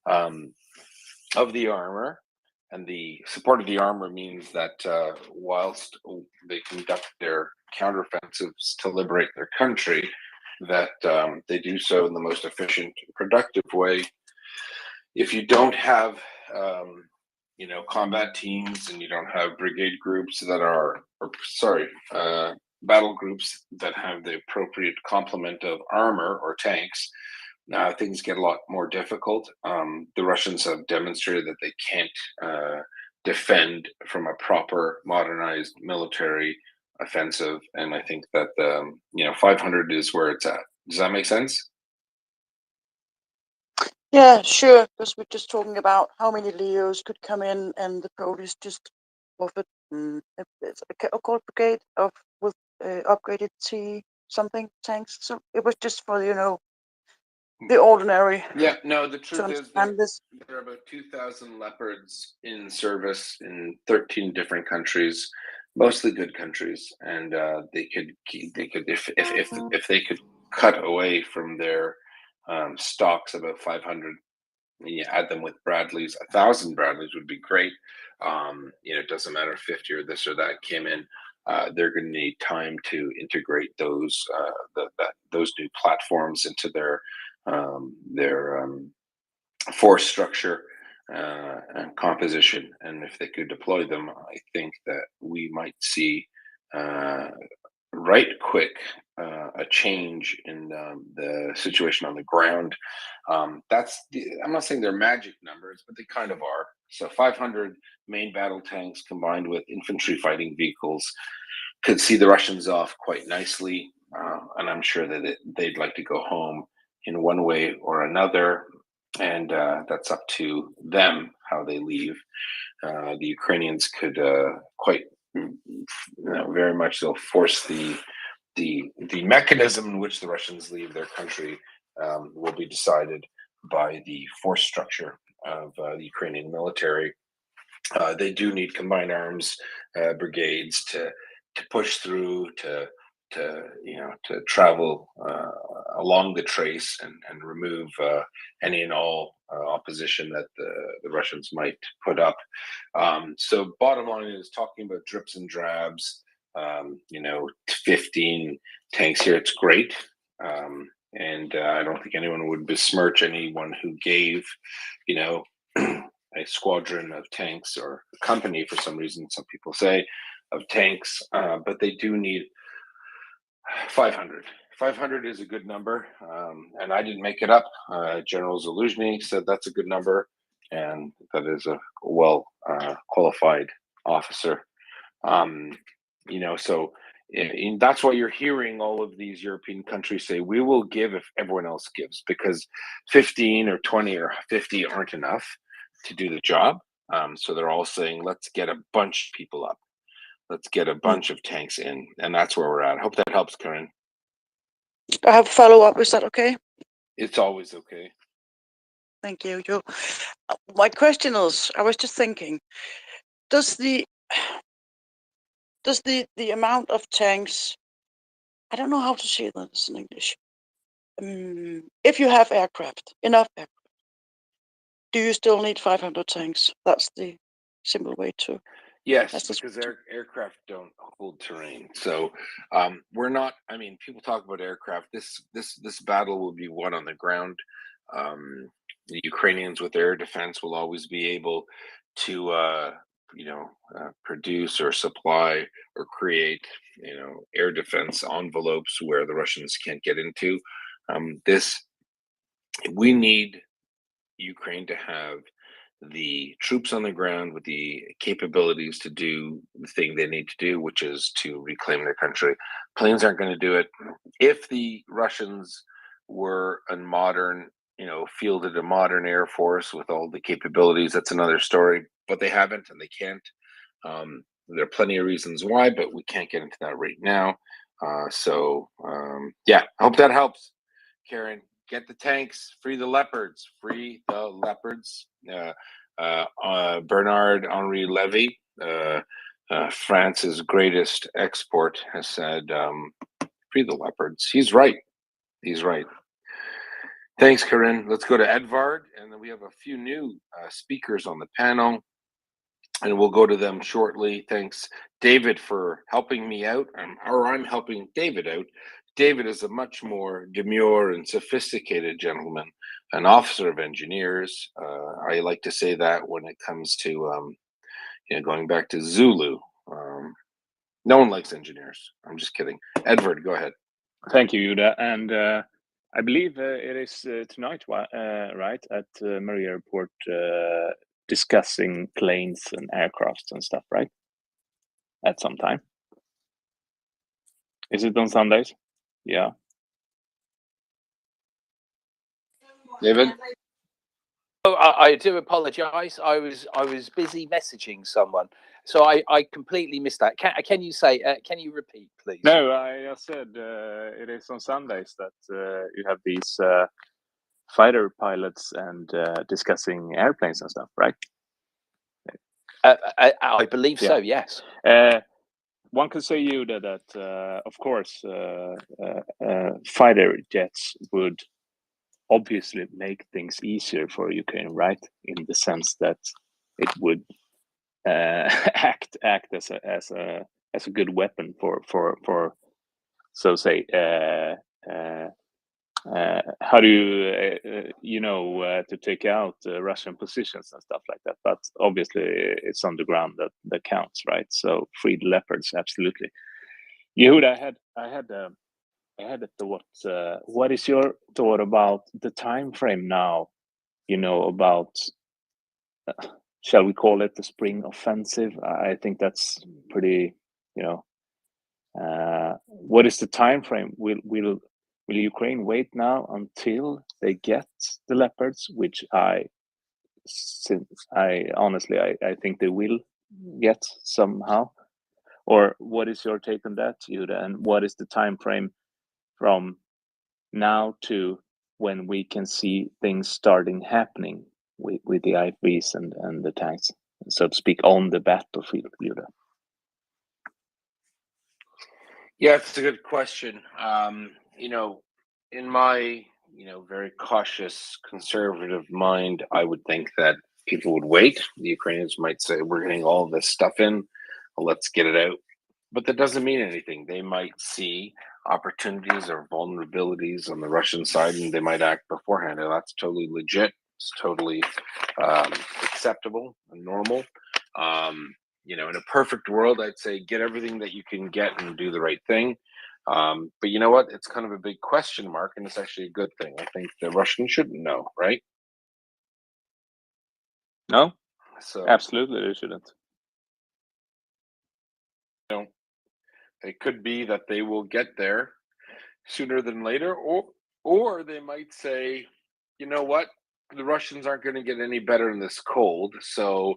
U: of the armor. And the support of the armor means that whilst they conduct their counteroffensives to liberate their country, that they do so in the most efficient, productive way. If you don't have combat teams and you don't have brigade groups that are, battle groups that have the appropriate complement of armor or tanks, now things get a lot more difficult. The Russians have demonstrated that they can't defend from a proper modernized military offensive, and I think that 500 is where it's at. Does that make sense?
D: Yeah, sure. Because we're just talking about how many Leos could come in, and the Polish just offered a called brigade with upgraded T something tanks. So it was just for the ordinary.
U: Yeah, no, the truth is
D: there
U: are about 2,000 Leopards in service in 13 different countries, mostly good countries, and they could if they could cut away from their stocks about 500. You add them with Bradleys, 1,000 Bradleys would be great. It doesn't matter if 50 or this or that came in. They're going to need time to integrate those new platforms into their force structure and composition. And if they could deploy them, I think that we might see right quick a change in the situation on the ground. I'm not saying they're magic numbers, but they kind of are. So 500 main battle tanks combined with infantry fighting vehicles could see the Russians off quite nicely, and I'm sure that they'd like to go home in one way or another, and that's up to them how they leave. The Ukrainians could quite very much so force the mechanism in which the Russians leave their country will be decided by the force structure of the Ukrainian military. They do need combined arms brigades to push through, to travel along the trace and remove any and all opposition that the Russians might put up. So bottom line is talking about drips and drabs. 15 tanks here, it's great. And I don't think anyone would besmirch anyone who gave, a squadron of tanks, or a company for some reason, some people say, of tanks, but they do need 500. 500 is a good number, and I didn't make it up. General Zaluzhny said that's a good number, and that is a well qualified officer. So that's why you're hearing all of these European countries say, we will give if everyone else gives, because 15 or 20 or 50 aren't enough to do the job. So they're all saying, let's get a bunch of people up. Let's get a bunch of tanks in. And that's where we're at. I hope that helps, Karen.
D: I have a follow-up. Is that okay?
U: It's always okay.
D: Thank you, Joe. My question is, I was just thinking, does the amount of tanks, I don't know how to say this in English. If you have enough aircraft, do you still need 500 tanks? That's the simple way to.
U: Yes, because aircraft don't hold terrain. So we're not. I mean, people talk about aircraft. This battle will be won on the ground. The Ukrainians with air defense will always be able to, produce or supply or create, air defense envelopes where the Russians can't get into. This We need Ukraine to have the troops on the ground with the capabilities to do the thing they need to do, which is to reclaim their country. Planes aren't going to do it. If the Russians were a modern, fielded a modern air force with all the capabilities, that's another story. But they haven't, and they can't. There are plenty of reasons why, but we can't get into that right now. Yeah, I hope that helps, Karen. Get the tanks, free the leopards, free the leopards. Bernard Henri Levy, France's greatest export, has said, free the leopards. He's right. He's right. Thanks, Corinne. Let's go to Edvard, and then we have a few new speakers on the panel, and we'll go to them shortly. Thanks, David, for helping me out, or I'm helping David out. David is a much more demure and sophisticated gentleman, an officer of engineers. I like to say that when it comes to, going back to Zulu. No one likes engineers. I'm just kidding. Edvard, go ahead.
I: Thank you, Yuda. And I believe it is tonight, right, at MriyaReport, discussing planes and aircrafts and stuff, right? At some time. Is it on Sundays? Yeah.
U: David?
J: Oh, I do apologise. I was busy messaging someone, so I completely missed that. Can you say? Can you repeat, please?
I: No, I said it is on Sundays that you have these fighter pilots and discussing airplanes and stuff, right?
J: I believe so. Yes.
I: One could say, Yuda, that of course fighter jets would obviously make things easier for Ukraine, right? In the sense that it would act as a good weapon for so say how do you to take out Russian positions and stuff like that. But obviously it's on the ground that counts, right? So free the leopards, absolutely. Yehuda, I had a thought. What is your thought about the time frame now? About shall we call it the spring offensive? I think that's pretty. What is the time frame? Will Ukraine wait now until they get the leopards, which I honestly think they will get somehow? Or what is your take on that, Yuda? And what is the time frame from now to when we can see things starting happening with the IFVs and the tanks, so to speak, on the battlefield, Yuda?
U: Yeah, it's a good question. In my, very cautious, conservative mind, I would think that people would wait. The Ukrainians might say, we're getting all this stuff in, well, let's get it out. But that doesn't mean anything. They might see opportunities or vulnerabilities on the Russian side, and they might act beforehand. And that's totally legit. It's totally acceptable and normal. In a perfect world, I'd say get everything that you can get and do the right thing. But you know what? It's kind of a big question mark, and it's actually a good thing. I think the Russians shouldn't know, right?
I: No,
U: So
I: absolutely they shouldn't.
U: It could be that they will get there sooner than later, or they might say, you know what? The Russians aren't going to get any better in this cold, so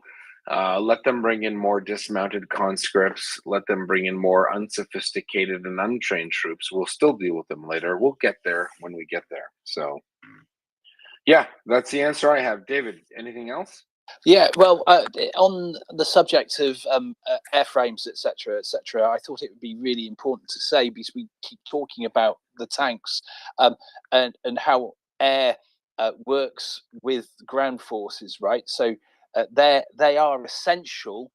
U: let them bring in more dismounted conscripts. Let them bring in more unsophisticated and untrained troops. We'll still deal with them later. We'll get there when we get there. So, yeah, that's the answer I have. David, anything else?
J: Yeah, well, on the subject of airframes, etc., I thought it would be really important to say, because we keep talking about the tanks and how air works with ground forces, right? So they are essential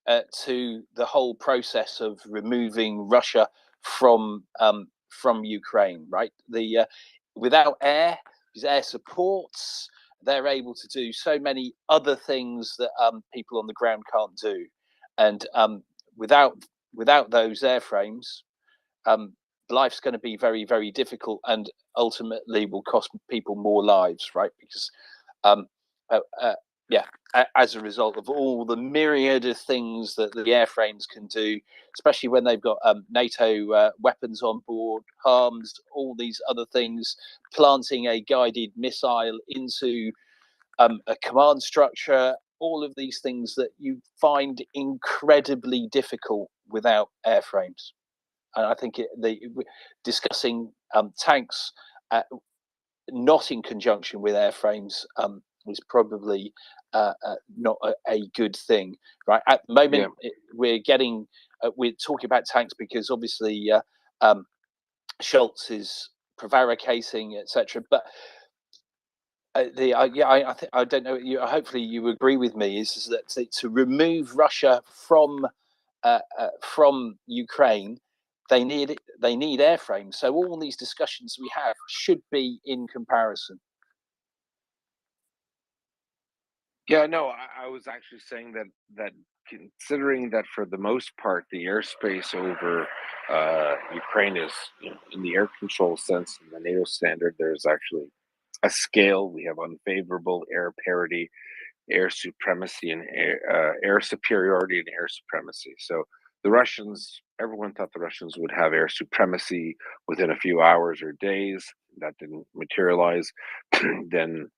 J: to the whole process of removing Russia from Ukraine, right? Without air, because air supports, they're able to do so many other things that people on the ground can't do, and without those airframes, life's going to be very, very difficult, and ultimately will cost people more lives, right? Because yeah, as a result of all the myriad of things that the airframes can do, especially when they've got NATO weapons on board, harms, all these other things, planting a guided missile into a command structure, all of these things that you find incredibly difficult without airframes. And I think discussing tanks not in conjunction with airframes was probably not a good thing, right? At the moment, we're talking about tanks because obviously Schultz is prevaricating, etc. But I don't know. Hopefully, you agree with me. Is that to remove Russia from Ukraine, they need airframes. So all these discussions we have should be in comparison.
U: Yeah, no, I was actually saying that considering that for the most part the airspace over Ukraine is, in the air control sense, in the NATO standard, there's actually a scale. We have unfavorable air parity, air supremacy, and air superiority and air supremacy. So everyone thought the Russians would have air supremacy within a few hours or days. That didn't materialize. Then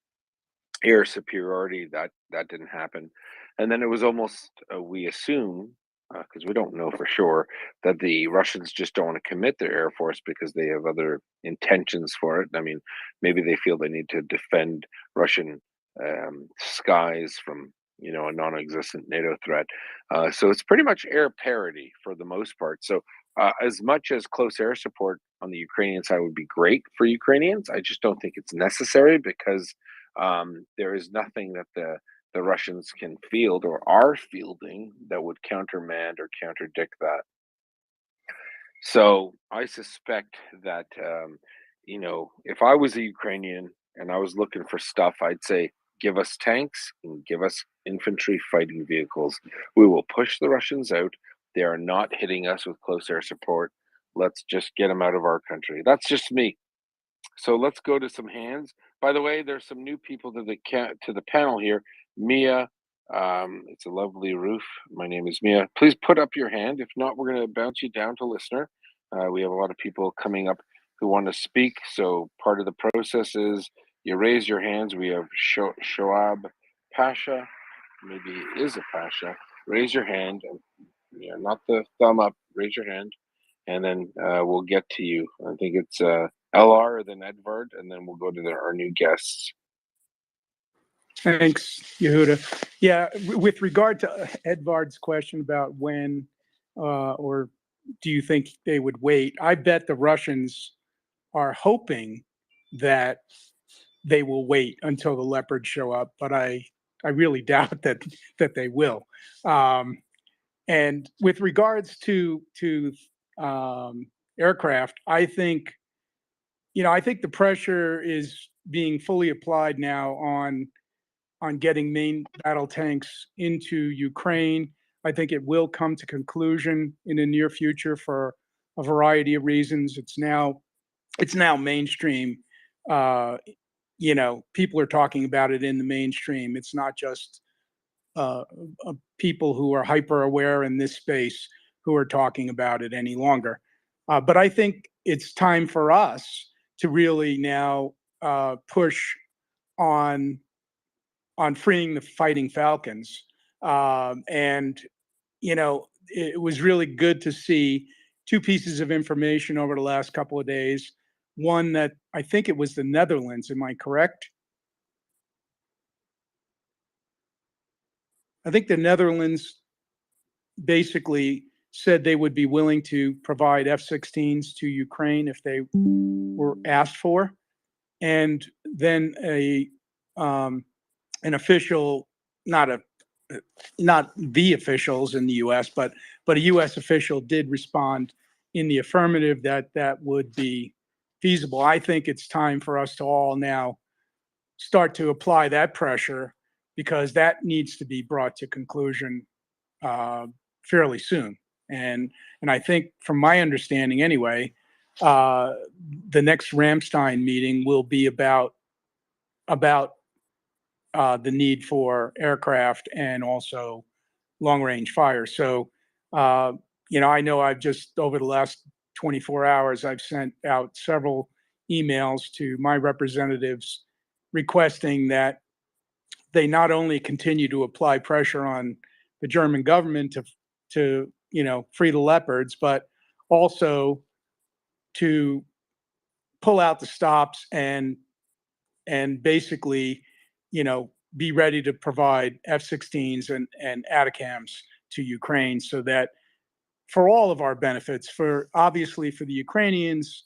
U: air superiority, that didn't happen. And then it was almost, we assume, because we don't know for sure, that the Russians just don't want to commit their air force because they have other intentions for it. I mean, maybe they feel they need to defend Russian skies from a non-existent NATO threat. So it's pretty much air parity for the most part. So as much as close air support on the Ukrainian side would be great for Ukrainians, I just don't think it's necessary because there is nothing that the Russians can field or are fielding that would countermand or counterdict that. So I suspect that if I was a Ukrainian and I was looking for stuff, I'd say, give us tanks and give us infantry fighting vehicles. We will push the Russians out. They are not hitting us with close air support. Let's just get them out of our country. That's just me. So let's go to some hands. By the way, there's some new people to the panel here. Mia, it's a lovely roof. My name is Mia. Please put up your hand. If not, we're going to bounce you down to listener. We have a lot of people coming up who want to speak. So part of the process is you raise your hands. We have Shoab Pasha. Maybe he is a Pasha. Raise your hand. Not the thumb up. Raise your hand. And then we'll get to you. I think it's LR, then Edvard, and then we'll go to our new guests.
C: Thanks, Yehuda. Yeah, with regard to Edvard's question about when or do you think they would wait, I bet the Russians are hoping that they will wait until the Leopards show up, but I really doubt that they will. And with regards to aircraft, I think the pressure is being fully applied now on getting main battle tanks into Ukraine. I think it will come to conclusion in the near future for a variety of reasons. It's now mainstream. People are talking about it in the mainstream. It's not just people who are hyper aware in this space who are talking about it any longer. But I think it's time for us to really now push on freeing the fighting falcons. It was really good to see two pieces of information over the last couple of days. One that I think it was the Netherlands. Am I correct? I think the Netherlands basically said they would be willing to provide F-16s to Ukraine if they were asked for. And then an official, not the officials in the U.S., but a U.S. official did respond in the affirmative that would be feasible. I think it's time for us to all now start to apply that pressure because that needs to be brought to conclusion fairly soon. And I think, from my understanding anyway, the next Ramstein meeting will be about the need for aircraft and also long-range fire. So, I know I've just over the last 24 hours, I've sent out several emails to my representatives requesting that they not only continue to apply pressure on the German government to free the Leopards, but also to pull out the stops and basically, be ready to provide F-16s and ATACMS to Ukraine, so that for all of our benefits, obviously for the Ukrainians,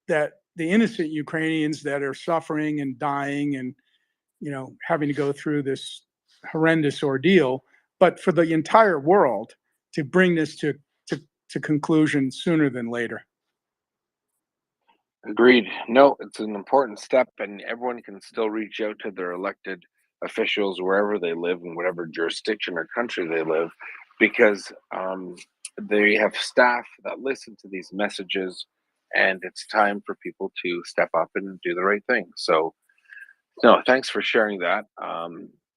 C: that the innocent Ukrainians that are suffering and dying and having to go through this horrendous ordeal, but for the entire world to bring this to conclusion sooner than later.
U: Agreed. No, it's an important step, and everyone can still reach out to their elected officials wherever they live, in whatever jurisdiction or country they live, because they have staff that listen to these messages, and it's time for people to step up and do the right thing. So, no, thanks for sharing that.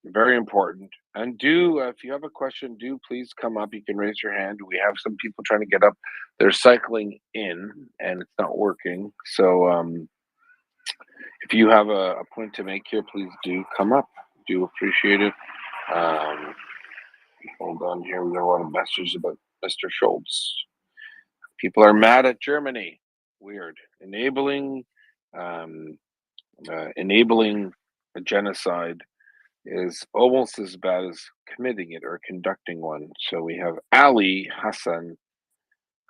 U: Very important. And if you have a question, please come up. You can raise your hand. We have some people trying to get up. They're cycling in, and it's not working. So if you have a point to make here, please do come up. Do appreciate it. Hold on here. We got a lot of messages about Mr. Schultz. People are mad at Germany. Weird. Enabling a genocide is almost as bad as committing it or conducting one. So we have Ali Hassan.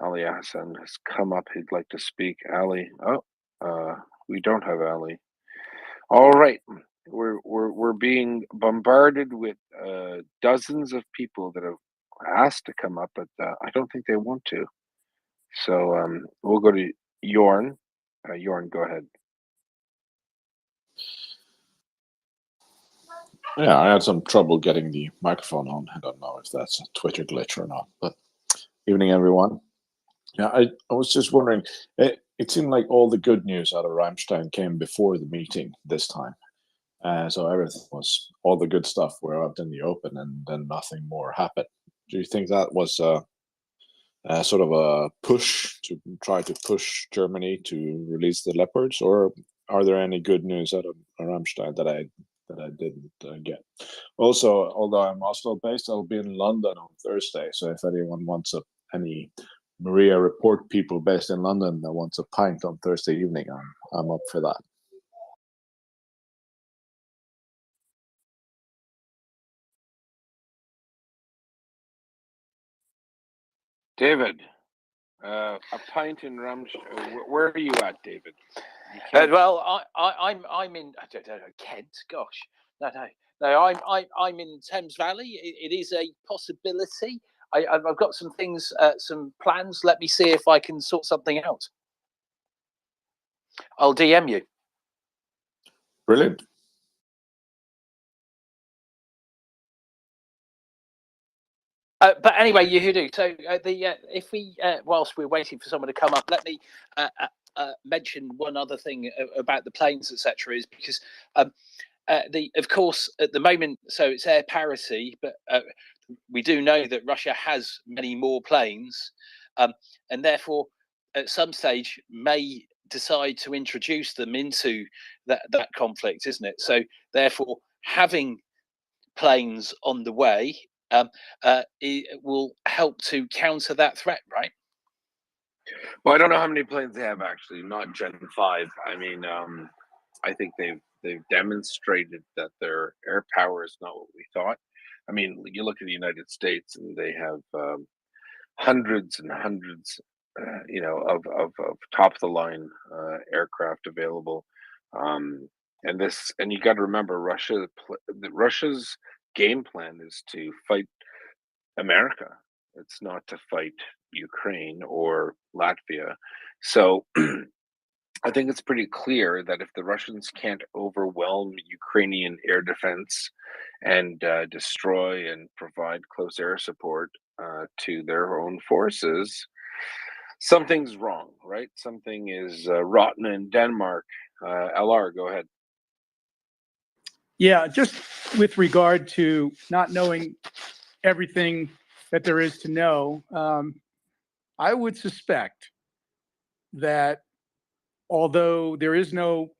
U: Ali Hassan has come up. He'd like to speak. Ali. We don't have Ali. All right. We're being bombarded with dozens of people that have asked to come up, but I don't think they want to. So we'll go to Jorn. Jorn, go ahead.
R: Yeah, I had some trouble getting the microphone on. I don't know if that's a Twitter glitch or not, but evening, everyone. Yeah, I was just wondering, it seemed like all the good news out of Ramstein came before the meeting this time. So all the good stuff were out in the open, and then nothing more happened. Do you think that was sort of a push to try to push Germany to release the Leopards, or are there any good news out of Ramstein that I didn't get? Also, although I'm Oslo based, I'll be in London on Thursday. So if anyone wants any MriyaReport people based in London that wants a pint on Thursday evening, I'm up for that.
U: David, a pint in Ramstein. Where are you at, David?
J: Well, I'm in. I don't know, Kent. Gosh, no. I'm in Thames Valley. It is a possibility. I've got some things, some plans. Let me see if I can sort something out. I'll DM you.
R: Brilliant.
J: But anyway, Yehudu. So if we, whilst we're waiting for someone to come up, let me mention one other thing about the planes, etc. Is because of course, at the moment, so it's air parity, but we do know that Russia has many more planes, and therefore, at some stage, may decide to introduce them into that conflict, isn't it? So therefore, having planes on the way it will help to counter that threat, right?
U: Well, I don't know how many planes they have actually. Not Gen 5. I mean, I think they've demonstrated that their air power is not what we thought. I mean, you look at the United States, and they have hundreds and hundreds, of top of the line aircraft available. And you got to remember, Russia's game plan is to fight America. It's not to fight Ukraine or Latvia. So I think it's pretty clear that if the Russians can't overwhelm Ukrainian air defense and destroy and provide close air support to their own forces, something's wrong, right? Something is rotten in Denmark. LR, go ahead.
C: Yeah, just with regard to not knowing everything that there is to know, I would suspect that although there is no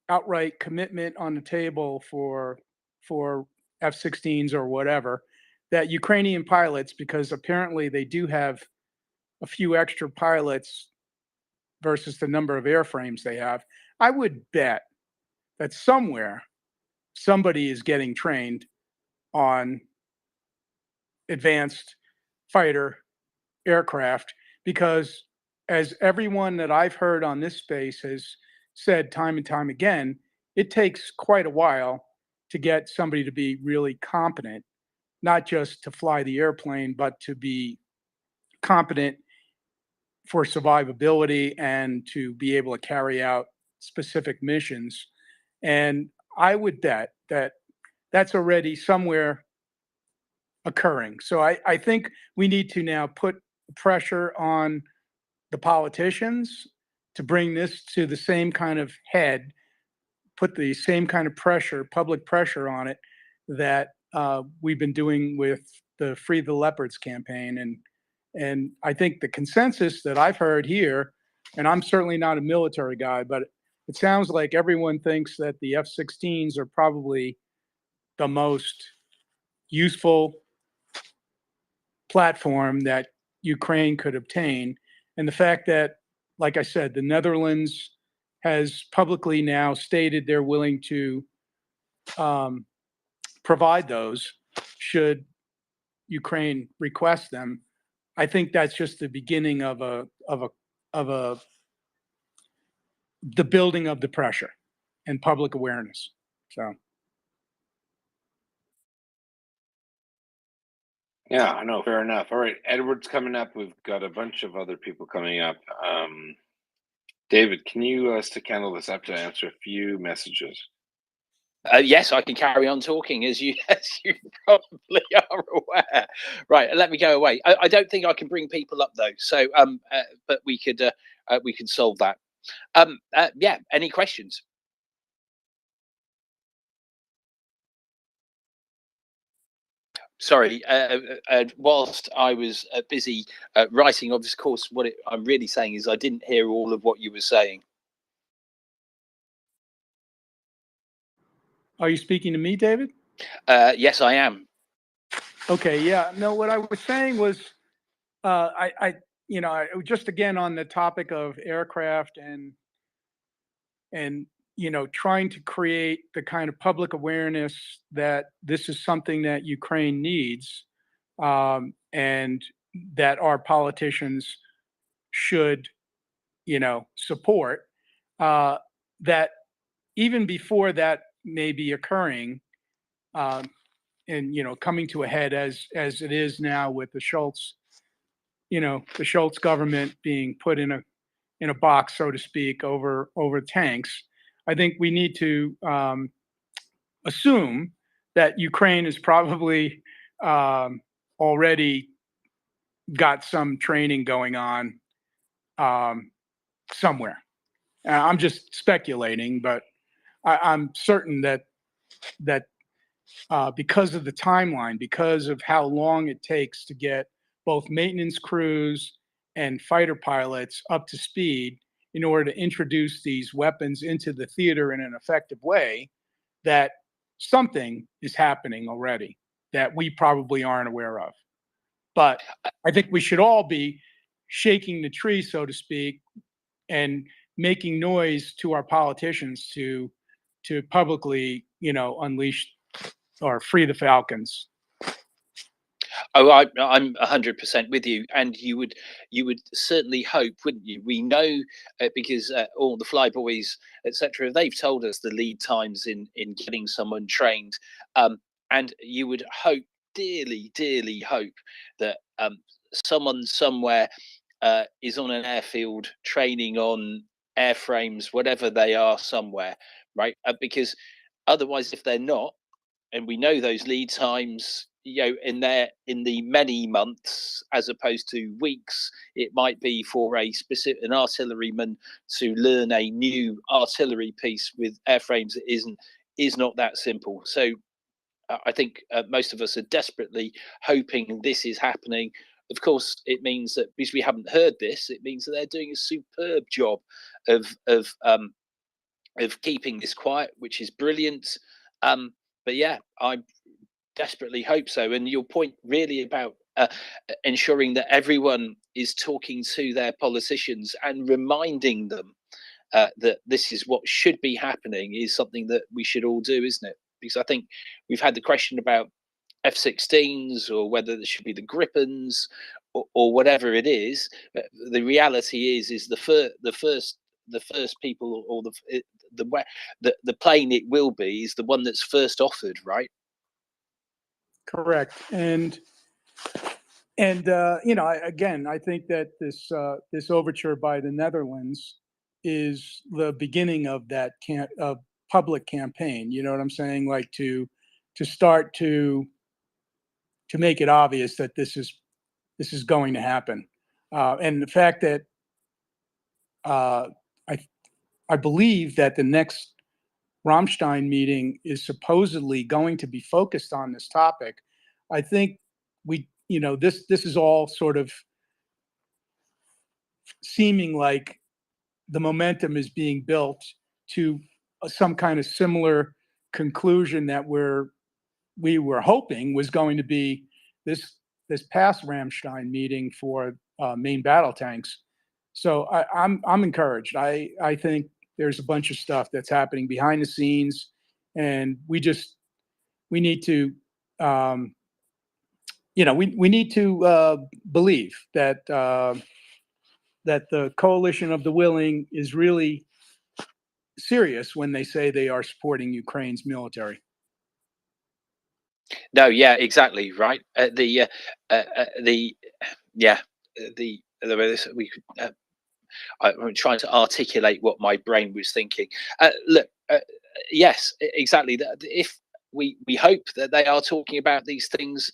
C: outright commitment on the table for F-16s or whatever, that Ukrainian pilots, because apparently they do have a few extra pilots versus the number of airframes they have, I would bet that somewhere somebody is getting trained on advanced fighter aircraft, because as everyone that I've heard on this space has said time and time again, it takes quite a while to get somebody to be really competent, not just to fly the airplane, but to be competent for survivability and to be able to carry out specific missions. And I would bet that that's already somewhere occurring. So I think we need to now put pressure on the politicians to bring this to the same kind of head, put the same kind of pressure, public pressure on it that we've been doing with the Free the Leopards campaign. And I think the consensus that I've heard here, and I'm certainly not a military guy, but it sounds like everyone thinks that the F-16s are probably the most useful platform that Ukraine could obtain. And the fact that, like I said, the Netherlands has publicly now stated they're willing to provide those should Ukraine request them. I think that's just the beginning of the building of the pressure and public awareness. So.
U: Yeah, I know. Fair enough. All right, Edward's coming up. We've got a bunch of other people coming up. David, can you stick handle this up to answer a few messages?
J: Yes, I can carry on talking as you probably are aware. Right, let me go away. I don't think I can bring people up though, so but we could solve that. Yeah, any questions? Sorry, whilst I was busy writing, of course, I'm really saying is I didn't hear all of what you were saying.
C: Are you speaking to me, David?
J: Yes, I am.
C: Okay, yeah. No, what I was saying was, just again on the topic of aircraft and trying to create the kind of public awareness that this is something that Ukraine needs, and that our politicians should, support. That even before that may be occurring, and coming to a head as it is now with the Schultz, the Schultz government being put in a box, so to speak, over tanks. I think we need to assume that Ukraine is probably already got some training going on somewhere. I'm just speculating, but I'm certain that because of the timeline, because of how long it takes to get both maintenance crews and fighter pilots up to speed in order to introduce these weapons into the theater in an effective way, that something is happening already that we probably aren't aware of. But I think we should all be shaking the tree, so to speak, and making noise to our politicians to publicly, unleash or free the Falcons.
J: Oh, I'm 100% with you, and you would certainly hope, wouldn't you? We know because all the flyboys, etc., they've told us the lead times in getting someone trained, and you would hope, dearly hope, that someone somewhere is on an airfield training on airframes, whatever they are, somewhere, right? Because otherwise, if they're not, and we know those lead times, in the many months as opposed to weeks. It might be for an artilleryman to learn a new artillery piece with airframes that is not that simple. So I think most of us are desperately hoping this is happening. Of course, it means that because we haven't heard this, it means that they're doing a superb job of keeping this quiet, which is brilliant. But yeah, I desperately hope so. And your point really about ensuring that everyone is talking to their politicians and reminding them that this is what should be happening is something that we should all do, isn't it? Because I think we've had the question about F-16s or whether there should be the Gripens or whatever it is. The reality is the first people or the plane it will be is the one that's first offered, right?
C: Correct. And again, I think that this overture by the Netherlands is the beginning of that public campaign. You know what I'm saying? Like to start to make it obvious that this is going to happen. And the fact that I believe that the next Rammstein meeting is supposedly going to be focused on this topic. I think this is all sort of seeming like the momentum is being built to some kind of similar conclusion that we were hoping was going to be this past Rammstein meeting for main battle tanks. So I'm encouraged. I think there's a bunch of stuff that's happening behind the scenes, and we need to we need to believe that that the coalition of the willing is really serious when they say they are supporting Ukraine's military.
J: No, yeah, exactly right. I'm trying to articulate what my brain was thinking. Look, yes, exactly. If we hope that they are talking about these things,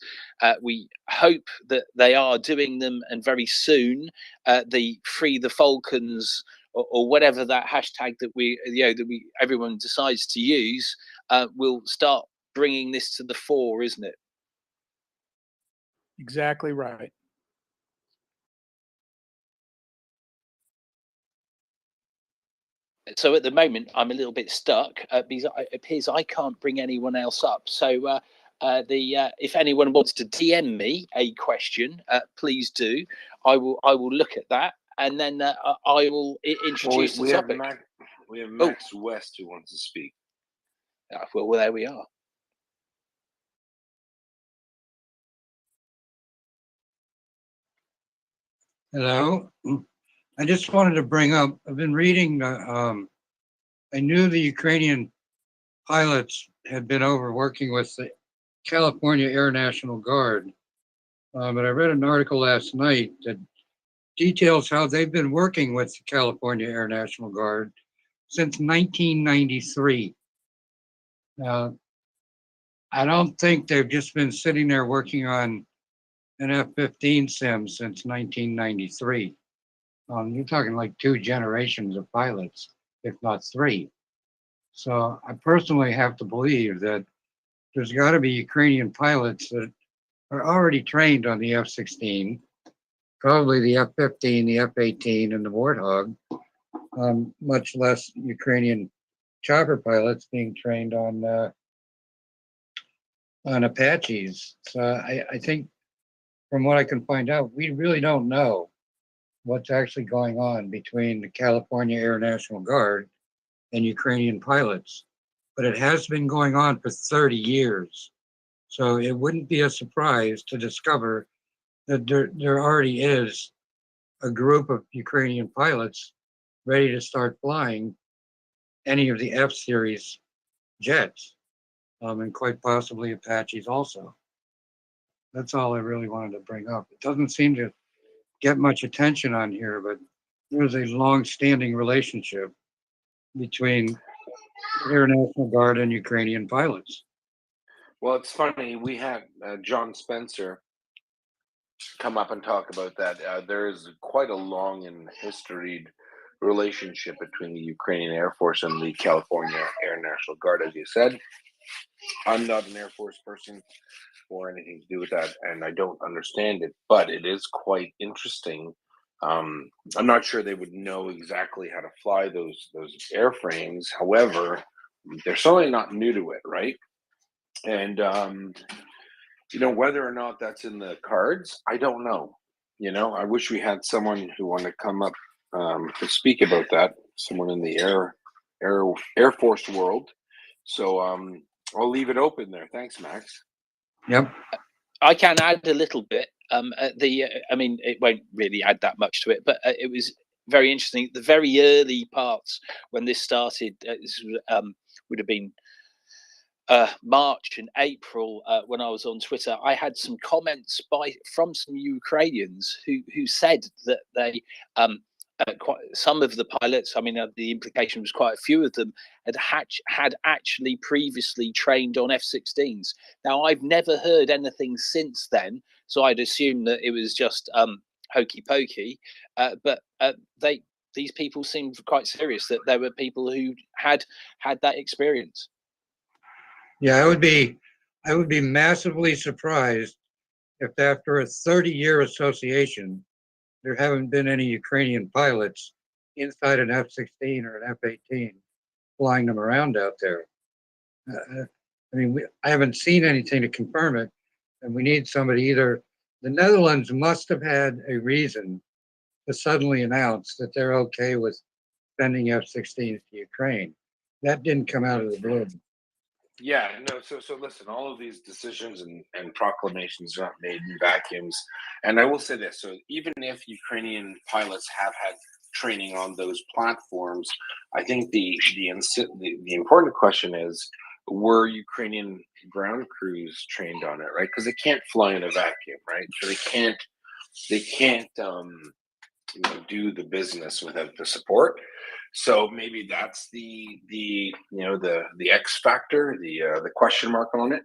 J: we hope that they are doing them, and very soon, the Free the Falcons or whatever that hashtag that everyone decides to use will start bringing this to the fore, isn't it?
C: Exactly right.
J: So at the moment, I'm a little bit stuck because it appears I can't bring anyone else up. So if anyone wants to DM me a question, please do. I will look at that, and then I will introduce the topic.
U: We have Max West who wants to speak.
J: Well, there we are.
E: Hello. I just wanted to bring up, I've been reading, I knew the Ukrainian pilots had been over working with the California Air National Guard, but I read an article last night that details how they've been working with the California Air National Guard since 1993. Now, I don't think they've just been sitting there working on an F-15 sim since 1993. You're talking like 2 generations of pilots, if not 3. So I personally have to believe that there's got to be Ukrainian pilots that are already trained on the F-16, probably the F-15, the F-18, and the Warthog, much less Ukrainian chopper pilots being trained on Apaches. So I think from what I can find out, we really don't know what's actually going on between the California Air National Guard and Ukrainian pilots. But it has been going on for 30 years. So it wouldn't be a surprise to discover that there already is a group of Ukrainian pilots ready to start flying any of the F-series jets, and quite possibly Apaches also. That's all I really wanted to bring up. It doesn't seem to get much attention on here, but there's a long-standing relationship between Air National Guard and Ukrainian pilots.
N: Well, it's funny. We had John Spencer come up and talk about that. There is quite a long and historied relationship between the Ukrainian Air Force and the California Air National Guard, as you said. I'm not an Air Force person or anything to do with that, and I don't understand it, but it is quite interesting. I'm not sure they would know exactly how to fly those airframes. However, they're certainly not new to it, right? And whether or not that's in the cards, I don't know. I wish we had someone who wanted to come up to speak about that. Someone in the Air Force world. So I'll leave it open there. Thanks, Max.
E: Yep.
J: I can add a little bit. I mean, it won't really add that much to it, but it was very interesting. The very early parts when this started, this would have been March and April, when I was on Twitter. I had some comments from some Ukrainians who said that they some of the pilots, I mean, the implication was quite a few of them had actually previously trained on F-16s. Now, I've never heard anything since then, so I'd assume that it was just hokey pokey. But these people seemed quite serious, that there were people who had that experience.
E: Yeah, I would be massively surprised if after a 30-year association, there haven't been any Ukrainian pilots inside an F-16 or an F-18 flying them around out there. I mean, I haven't seen anything to confirm it, and we need somebody. Either the Netherlands must have had a reason to suddenly announce that they're okay with sending F-16s to Ukraine. That didn't come out of the blue.
N: Yeah, no, so listen, all of these decisions and proclamations are not made in vacuums. And I will say this, so even if Ukrainian pilots have had training on those platforms, I think the important question is, were Ukrainian ground crews trained on it, right? Because they can't fly in a vacuum, right? So they can't do the business without the support. So maybe that's the X factor, the question mark on it.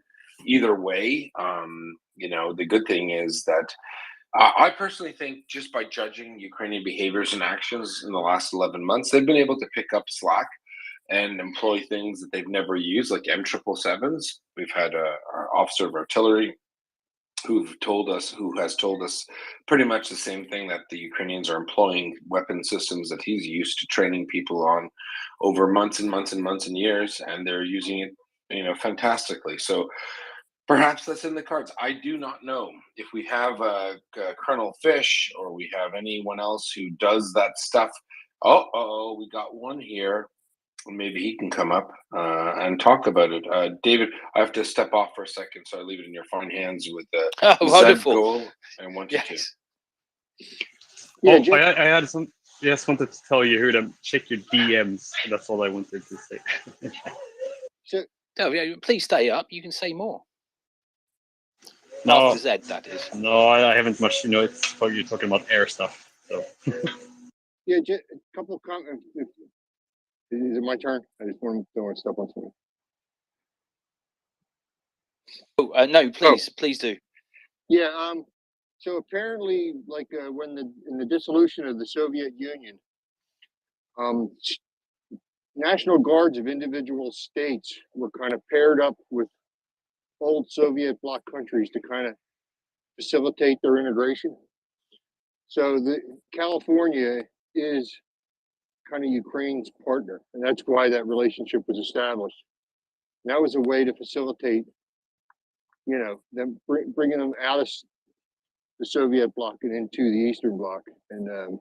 N: Either way, the good thing is that I personally think, just by judging Ukrainian behaviors and actions in the last 11 months, they've been able to pick up slack and employ things that they've never used, like M777s. We've had an officer of artillery who has told us pretty much the same thing, that the Ukrainians are employing weapon systems that he's used to training people on over months and months and months and years, and they're using it, fantastically. So perhaps that's in the cards. I do not know if we have Colonel Fish or we have anyone else who does that stuff. Oh, we got one here. Maybe he can come up and talk about it. David, I have to step off for a second, so I leave it in your fine hands with the
J: Wonderful.
N: goal and 1 to 2.
Q: Yeah, I had some. Just wanted to tell you here to check your DMs. That's all I wanted to say.
J: Oh, yeah, please stay up. You can say more.
Q: No,
J: After Zed, that is.
Q: No, I haven't much. It's you're talking about air stuff. So.
V: Yeah, just a couple of comments. Is it my turn? I just don't want to step on something.
J: Oh, no, please do.
V: Yeah. So apparently, like when in the dissolution of the Soviet Union, National Guards of individual states were kind of paired up with old Soviet bloc countries to kind of facilitate their integration. So California is kind of Ukraine's partner, and that's why that relationship was established. And that was a way to facilitate, them bringing them out of the Soviet bloc and into the Eastern Bloc, and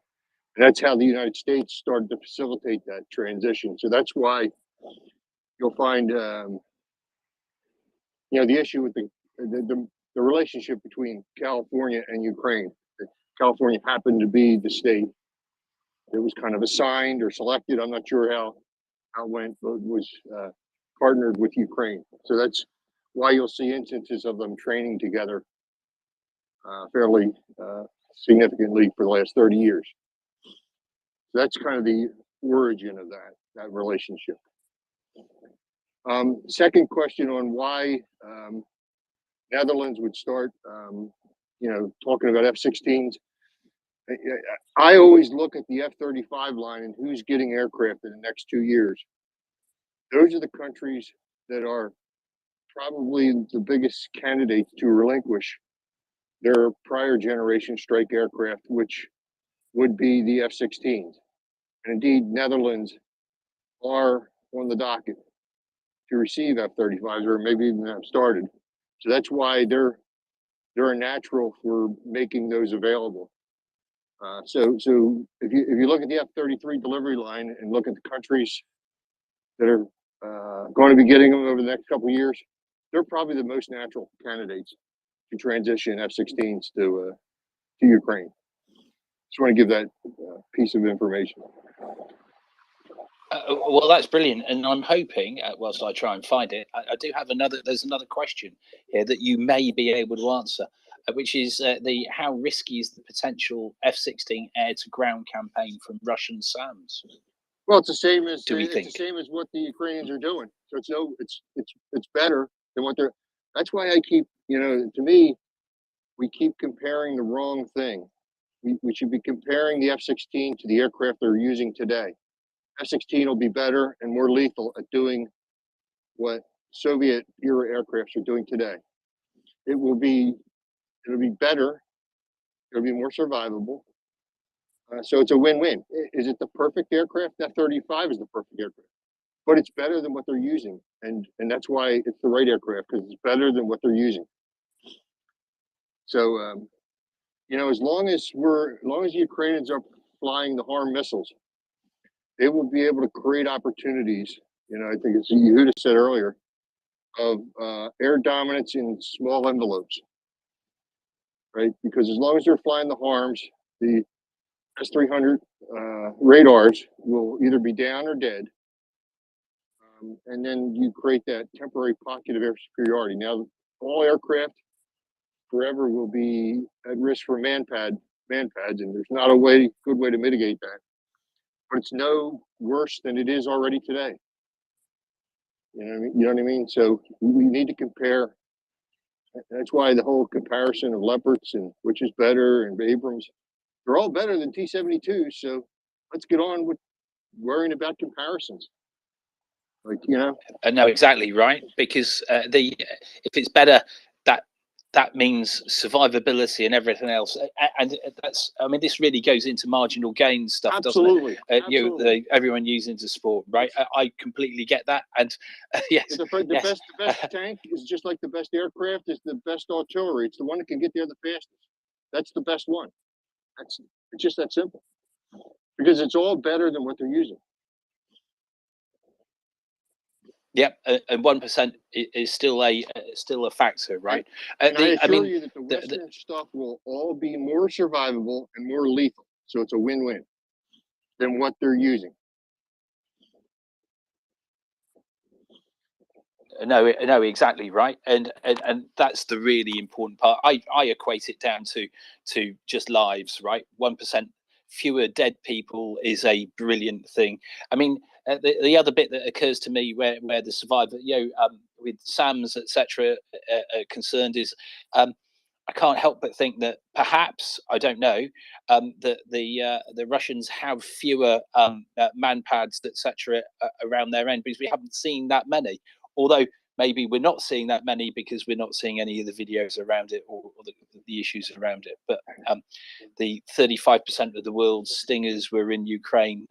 V: that's how the United States started to facilitate that transition. So that's why you'll find, the issue with the relationship between California and Ukraine. California happened to be the state that was kind of assigned or selected. I'm not sure how it went, but was partnered with Ukraine. So that's why you'll see instances of them training together fairly significantly for the last 30 years. So that's kind of the origin of that relationship. Second question on why Netherlands would start, talking about F-16s. I always look at the F-35 line and who's getting aircraft in the next 2 years. Those are the countries that are probably the biggest candidates to relinquish their prior generation strike aircraft, which would be the F-16s. And indeed, Netherlands are on the docket to receive F-35s, or maybe even have started. So that's why they're a natural for making those available. So if you look at the F-33 delivery line and look at the countries that are going to be getting them over the next couple of years, they're probably the most natural candidates to transition F-16s to Ukraine. Just want to give that piece of information.
J: Well, that's brilliant, and I'm hoping, whilst I try and find it, I do have there's another question here that you may be able to answer, which is how risky is the potential F-16 air-to-ground campaign from Russian SAMs?
V: Well, it's the same as
J: the
V: same as what the Ukrainians are doing. So it's better than what they're. That's why I keep, to me, we keep comparing the wrong thing. We should be comparing the F-16 to the aircraft they're using today. F-16 will be better and more lethal at doing what Soviet era aircrafts are doing today. It'll be better. It'll be more survivable. So it's a win-win. Is it the perfect aircraft? F-35 is the perfect aircraft, but it's better than what they're using, and that's why it's the right aircraft, because it's better than what they're using. So as long as the Ukrainians are flying the HARM missiles, they will be able to create opportunities. I think it's Yehuda said earlier, of air dominance in small envelopes, right? Because as long as they're flying the HARMs, the S-300 radars will either be down or dead, and then you create that temporary pocket of air superiority. Now, all aircraft forever will be at risk for manpads, and there's not a good way to mitigate that. But it's no worse than it is already today. You know what I mean? So we need to compare. That's why the whole comparison of Leopards and which is better and Abrams, they're all better than T-72. So let's get on with worrying about comparisons.
J: No, exactly right. Because if it's better, that means survivability and everything else, and this really goes into marginal gain stuff,
V: Absolutely.
J: doesn't it?
V: Absolutely.
J: Everyone using the sport, right? I completely get that, and yes,
V: The best tank is just like the best aircraft is the best artillery. It's the one that can get there the fastest. That's the best one. It's just that simple, because it's all better than what they're using.
J: Yep, and 1% is still a factor, right?
V: And I assure you that the Western stuff will all be more survivable and more lethal. So it's a win-win than what they're using.
J: No, exactly right, and that's the really important part. I equate it down to just lives, right? 1% fewer dead people is a brilliant thing. I mean, the other bit that occurs to me where the survivor, with SAMs etc. Concerned is, I can't help but think that perhaps, I don't know, that the Russians have fewer manpads etc. Around their end, because we haven't seen that many. Although maybe we're not seeing that many because we're not seeing any of the videos around it or the issues around it. But the 35% of the world's Stingers were in Ukraine.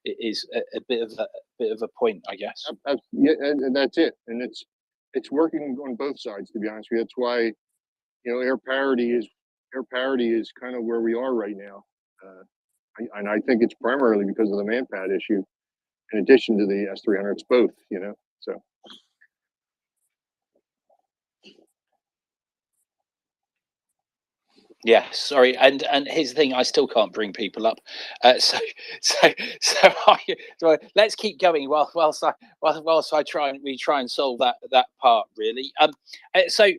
J: It is a bit of a point, I guess.
V: Yeah, and that's it. And it's working on both sides, to be honest with you. That's why air parity is kind of where we are right now. And I think it's primarily because of the manpad issue, in addition to the S-300. It's both, so.
J: Yeah, sorry, and here's the thing: I still can't bring people up. So let's keep going whilst I try and solve that part really. So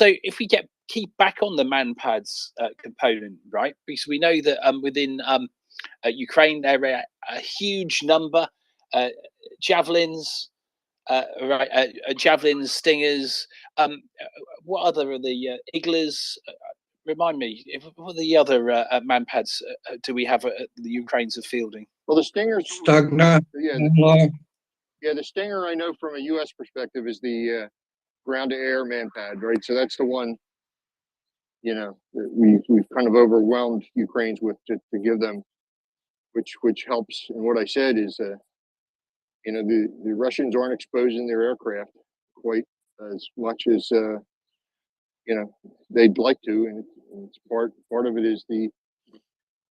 J: if we keep back on the manpads component, right? Because we know that within Ukraine there are a huge number javelins, javelins, stingers. What other are the Iglas? Remind me, what are the other manpads do we have at the Ukrainians are fielding?
V: Well, the Stingers.
E: Stugna.
V: Yeah, the Stinger I know from a U.S. perspective is the ground-to-air manpad, right? So that's the one, you know, that we've kind of overwhelmed Ukrainians with to give them, which helps. And what I said is, you know, the Russians aren't exposing their aircraft quite as much as you know they'd like to, and it's part of it is the,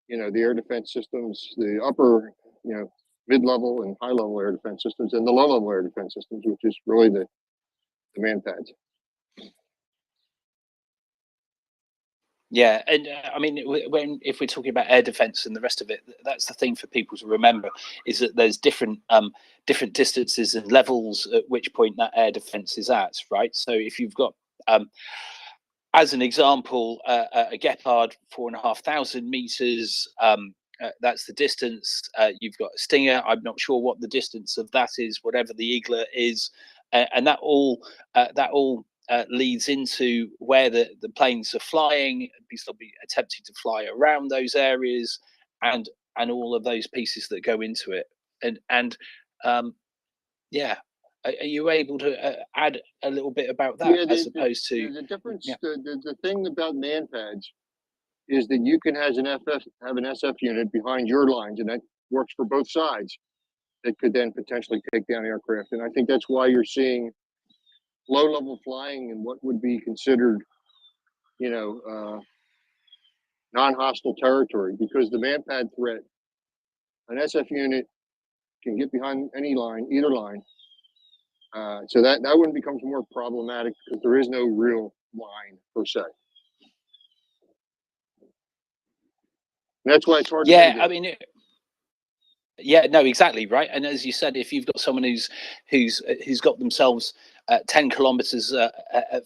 V: you know, the air defense systems, the upper, you know, mid-level and high-level air defense systems, and the low-level air defense systems, which is really the manpads.
J: Yeah, and I mean, if we're talking about air defense and the rest of it, that's the thing for people to remember is that there's different distances and levels at which point that air defense is at, right? So if you've got, as an example, a Gepard 4,500 meters, that's the distance. You've got a Stinger. I'm not sure what the distance of that is, whatever the Igla is, and that all leads into where the planes are flying, because they'll be attempting to fly around those areas, and all of those pieces that go into it. And yeah, are you able to add a little bit about that,
V: Yeah,
J: as opposed to
V: the difference?
J: Yeah.
V: The thing about manpads is that you can have an SF unit behind your lines, and that works for both sides. That could then potentially take down aircraft, and I think that's why you're seeing low-level flying in what would be considered, you know, non-hostile territory, because the manpad threat, an SF unit can get behind any line, either line. So that one becomes more problematic because there is no real line per se. And that's why it's hard to mitigate.
J: I mean, yeah, no, exactly right. And as you said, if you've got someone who's got themselves 10 kilometers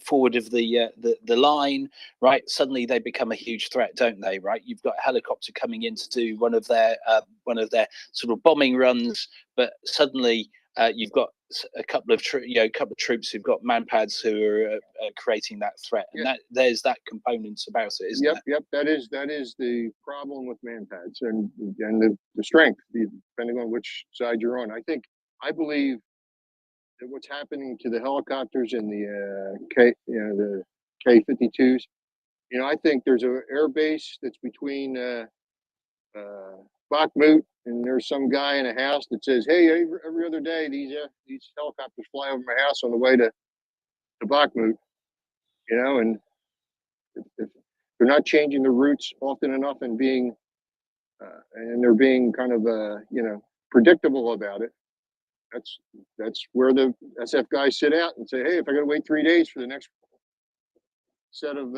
J: forward of the line, right, suddenly they become a huge threat, don't they? Right, you've got a helicopter coming in to do one of their sort of bombing runs, but suddenly you've got a couple of troops who've got manpads who are creating that threat, and there's that component about it, isn't there?
V: Yep. That is the problem with manpads, and the strength, depending on which side you're on. I believe that what's happening to the helicopters and the K-52s, you know, I think there's an air base that's between Bakhmut, and there's some guy in a house that says, "Hey, every other day these helicopters fly over my house on the way to Bakhmut," you know, and if they're not changing the routes often enough and they're being kind of you know, predictable about it, that's where the SF guys sit out and say, "Hey, if I got to wait 3 days for the next set of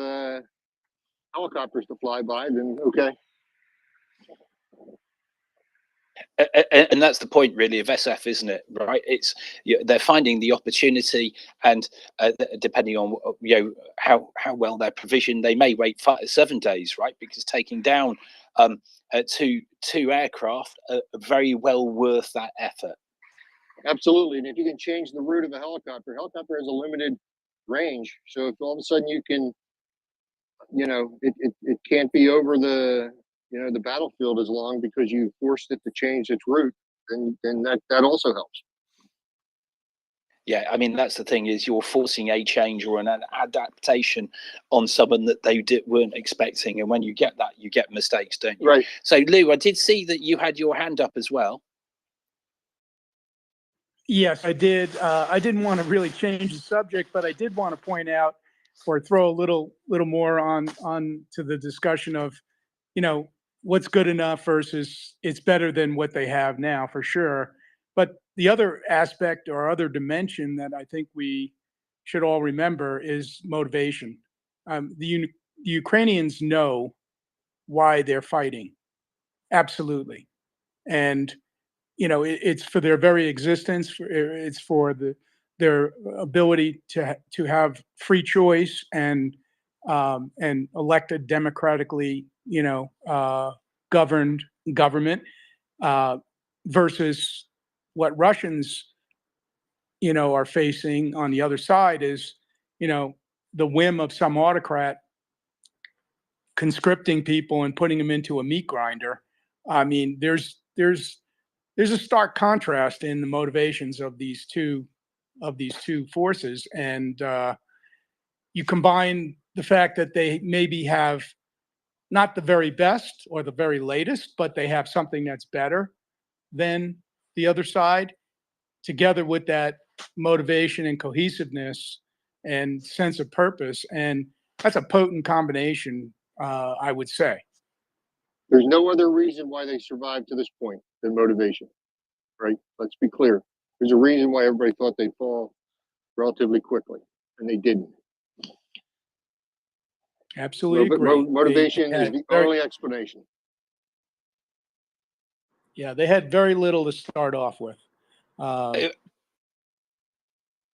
V: helicopters to fly by, then okay."
J: And that's the point, really, of SF, isn't it? Right? It's they're finding the opportunity, and depending on how well they're provisioned, they may wait 7 days, right? Because taking down two aircraft are very well worth that effort.
V: Absolutely, and if you can change the route of the helicopter has a limited range. So if all of a sudden you can, you know, it can't be over the battlefield as long because you forced it to change its route, then that also helps.
J: Yeah, I mean, that's the thing, is you're forcing a change or an adaptation on someone that they weren't expecting, and when you get that, you get mistakes, don't you?
V: Right.
J: So, Lou, I did see that you had your hand up as well.
C: Yes, I did. I didn't want to really change the subject, but I did want to point out or throw a little more on to the discussion of, you know, what's good enough versus it's better than what they have now, for sure. But the other aspect or other dimension that I think we should all remember is motivation. The Ukrainians know why they're fighting, absolutely, and you know, it's for their very existence. It's for their ability to have free choice and elected democratically, you know, governed government versus what Russians, are facing on the other side is, the whim of some autocrat conscripting people and putting them into a meat grinder. I mean, there's a stark contrast in the motivations of these two forces, and you combine the fact that they maybe have not the very best or the very latest, but they have something that's better than the other side, together with that motivation and cohesiveness and sense of purpose. And that's a potent combination, I would say.
V: There's no other reason why they survived to this point than motivation, right? Let's be clear. There's a reason why everybody thought they'd fall relatively quickly, and they didn't.
C: Absolutely agree.
V: Motivation is the only explanation.
C: Yeah, they had very little to start off with.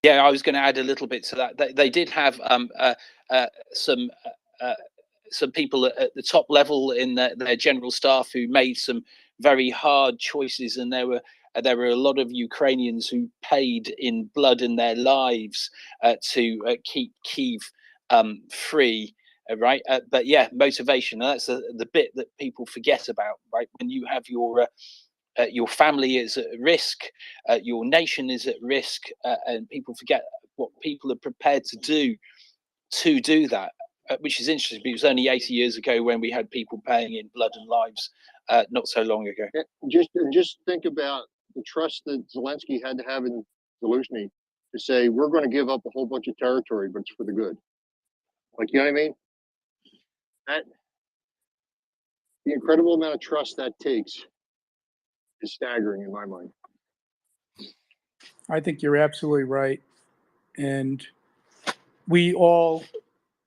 J: Yeah, I was going to add a little bit to that. They did have some people at the top level in their general staff who made some very hard choices, and there were a lot of Ukrainians who paid in blood in their lives to keep Kyiv free. Right, but yeah, motivation. That's the bit that people forget about. Right, when you have your family is at risk, your nation is at risk, and people forget what people are prepared to do that. Which is interesting, because it was only 80 years ago when we had people paying in blood and lives, not so long ago.
V: Just think about the trust that Zelensky had to have in Zelensky to say, we're going to give up a whole bunch of territory, but it's for the good. Like, you know what I mean? The incredible amount of trust that takes is staggering in my mind.
C: I think you're absolutely right. And we all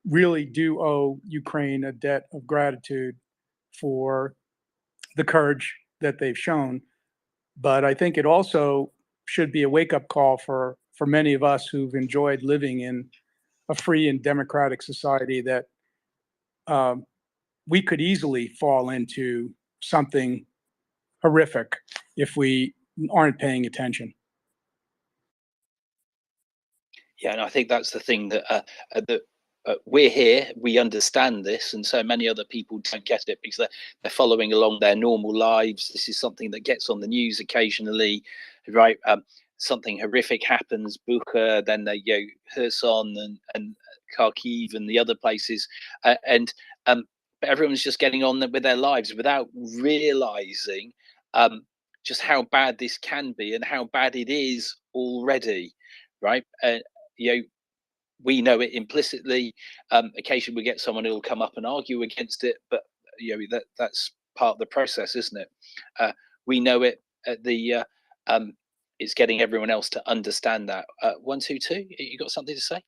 C: really do owe Ukraine a debt of gratitude for the courage that they've shown. But I think it also should be a wake-up call for many of us who've enjoyed living in a free and democratic society that we could easily fall into something horrific if we aren't paying attention.
J: Yeah, and I think that's the thing that we're here, we understand this, and so many other people don't get it because they're following along their normal lives. This is something that gets on the news occasionally, right? Something horrific happens, Bucha, then they go Kherson and Kharkiv and the other places, and but everyone's just getting on with their lives without realizing just how bad this can be and how bad it is already, right? We know it implicitly. Occasionally we get someone who will come up and argue against it, but that's part of the process, isn't it? We know it at the it's getting everyone else to understand that. 122, you got something to say?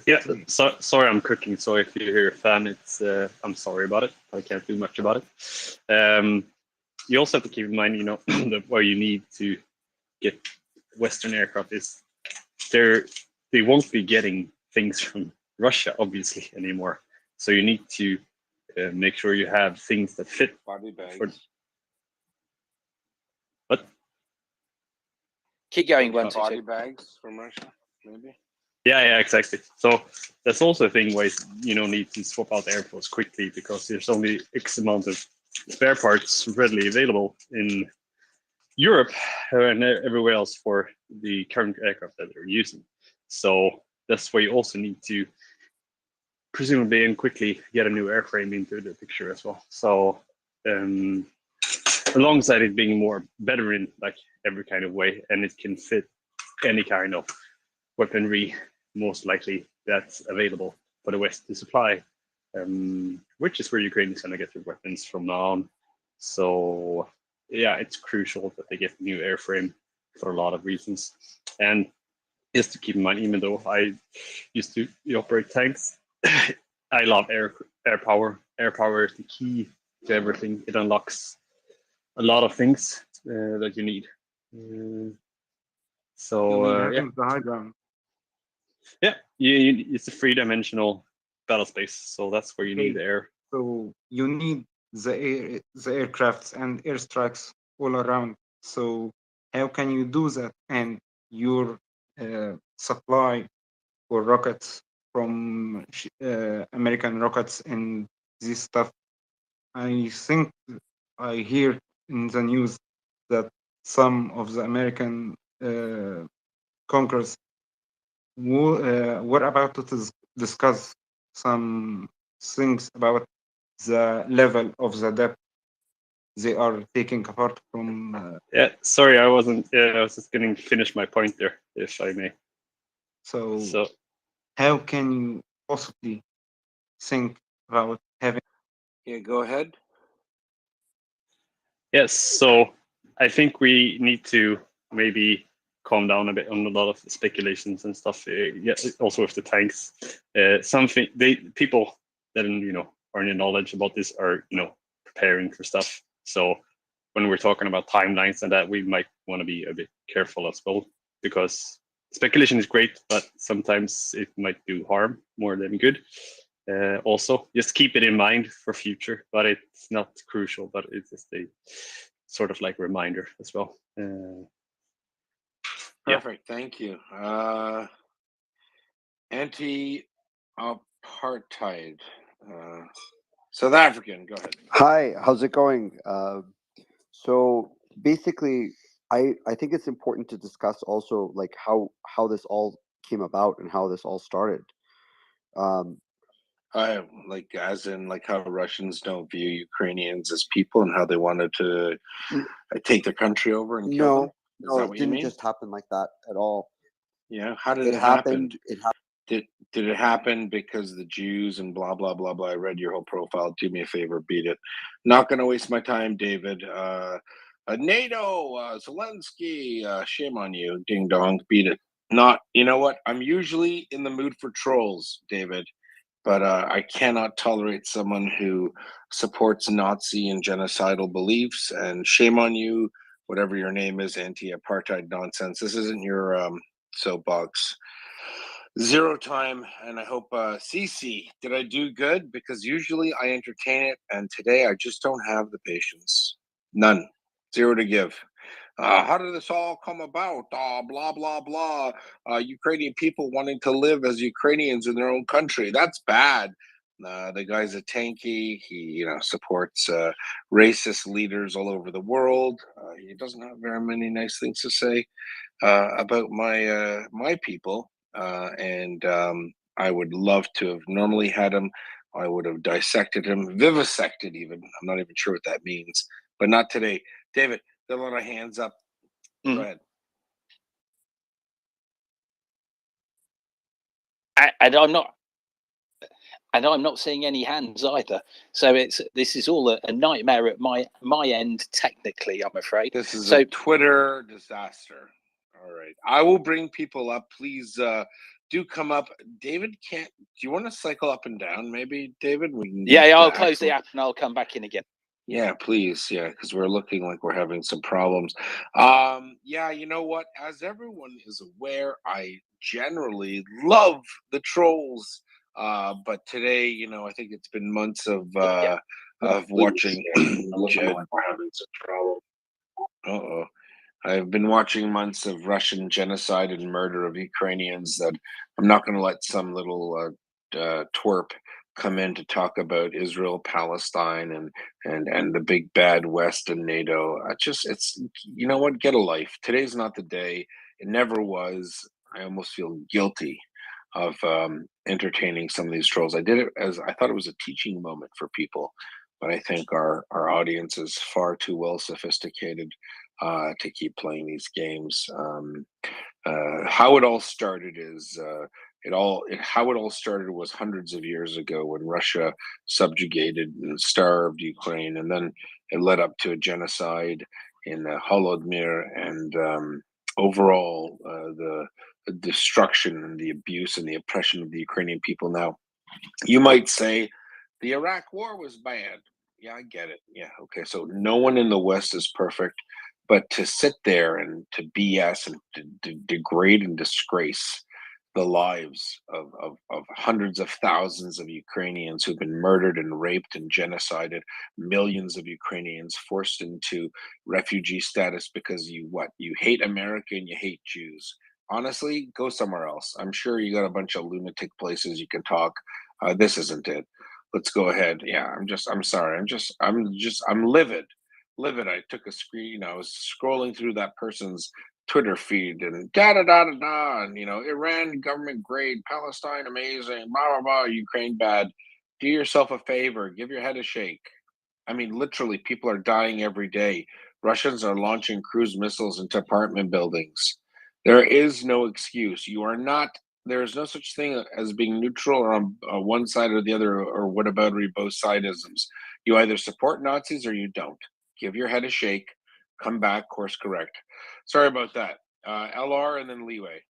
Q: Yeah, sorry, I'm cooking. So if you hear a fan, it's I'm sorry about it. I can't do much about it. You also have to keep in mind, that where you need to get Western aircraft is they won't be getting things from Russia, obviously, anymore. So you need to make sure you have things that fit.
N: Body bags.
J: What? Keep going.
N: Body bags from Russia, maybe.
Q: Yeah, exactly. So that's also a thing where you need to swap out airports quickly because there's only X amount of spare parts readily available in Europe and everywhere else for the current aircraft that they're using. So that's where you also need to presumably and quickly get a new airframe into the picture as well. So alongside it being better in like every kind of way, and it can fit any kind of weaponry, most likely that's available for the West to supply, which is where Ukraine is going to get their weapons from now on. So yeah, it's crucial that they get a new airframe for a lot of reasons. And just to keep in mind, even though I used to operate tanks, I love air power. Air power is the key to everything. It unlocks a lot of things that you need. Yeah, it's a three-dimensional battle space, so that's where you need air.
A: So you need the aircrafts and airstrikes all around. So how can you do that? And your supply for rockets from American rockets and this stuff. I think I hear in the news that some of the American Congress were about to discuss some things about the level of the debt they are taking apart from.
Q: Yeah, sorry, I wasn't. Yeah, I was just going to finish my point there, if I may.
A: So how can you possibly think about having?
U: Yeah, go ahead.
Q: Yes, so I think we need to maybe calm down a bit on a lot of speculations and stuff. Yeah, also with the tanks, something people that are in knowledge about this are preparing for stuff. So when we're talking about timelines and that, we might want to be a bit careful as well, because speculation is great, but sometimes it might do harm more than good. Also, just keep it in mind for future, but it's not crucial, but it's just a sort of like reminder as well.
U: Perfect. Thank you. Anti-apartheid. South African, go ahead.
H: Hi, how's it going? So basically, I think it's important to discuss also like how this all came about and how this all started.
U: Like as in like how Russians don't view Ukrainians as people and how they wanted to take their country over and kill them. Is
H: No,
U: that
H: it
U: what you
H: didn't
U: mean?
H: just happen like that at all.
U: Yeah. How did
H: It
U: it happen?
H: happened. It happened.
U: Did it happen because the Jews and blah blah blah blah? I read your whole profile. Do me a favor, beat it. Not going to waste my time, David. NATO, Zelensky, shame on you, ding dong, beat it. Not, you know what? I'm usually in the mood for trolls, David, but I cannot tolerate someone who supports Nazi and genocidal beliefs. And shame on you, whatever your name is, anti-apartheid nonsense. This isn't your soapbox. Zero time, and I hope Cece, did I do good? Because usually I entertain it, and today I just don't have the patience. None. Zero to give. How did this all come about? Blah blah blah. Ukrainian people wanting to live as Ukrainians in their own country. That's bad. The guy's a tanky. He, supports racist leaders all over the world. He doesn't have very many nice things to say about my people. And I would love to have normally had him. I would have dissected him, vivisected even. I'm not even sure what that means, but not today. David, there are a lot of hands up. Go ahead.
J: And I'm not seeing any hands either. So this is all a nightmare at my end. Technically, I'm afraid.
U: This is a Twitter disaster. All right, I will bring people up. Please do come up. David can't. Do you want to cycle up and down? Maybe, David. We can.
J: Yeah, I'll close the app and I'll come back in again.
U: Yeah, please. Yeah, because we're looking like we're having some problems. Yeah, you know what? As everyone is aware, I generally love the trolls. But today, I think it's been months of watching. Uh-oh. I've been watching months of Russian genocide and murder of Ukrainians that I'm not going to let some little twerp come in to talk about Israel, Palestine, and the big bad West and NATO. It's you know what? Get a life. Today's not the day. It never was. I almost feel guilty of entertaining some of these trolls. I did it as I thought it was a teaching moment for people, but I think our audience is far too well sophisticated to keep playing these games. How it all started is how it all started was hundreds of years ago when Russia subjugated and starved Ukraine, and then it led up to a genocide in Holodomor, and overall the destruction and the abuse and the oppression of the Ukrainian people. Now, you might say the Iraq War was bad. Yeah, I get it. Yeah, okay. So no one in the West is perfect, but to sit there and to BS and to degrade and disgrace
N: the lives of hundreds of thousands of Ukrainians who've been murdered and raped and genocided, millions of Ukrainians forced into refugee status because you hate America and you hate Jews. Honestly, go somewhere else. I'm sure you got a bunch of lunatic places you can talk. This isn't it. Let's go ahead. Yeah, I'm sorry. I'm livid. Livid. I took a screen. I was scrolling through that person's Twitter feed and da da da da da, and Iran government great, Palestine amazing, blah blah blah, Ukraine bad. Do yourself a favor, give your head a shake. I mean, literally, people are dying every day. Russians are launching cruise missiles into apartment buildings. There is no excuse. You are not. There is no such thing as being neutral or on one side or the other, or whataboutery, both sidisms. You either support Nazis or you don't. Give your head a shake. Come back, course correct. Sorry about that. LR and then Leeway.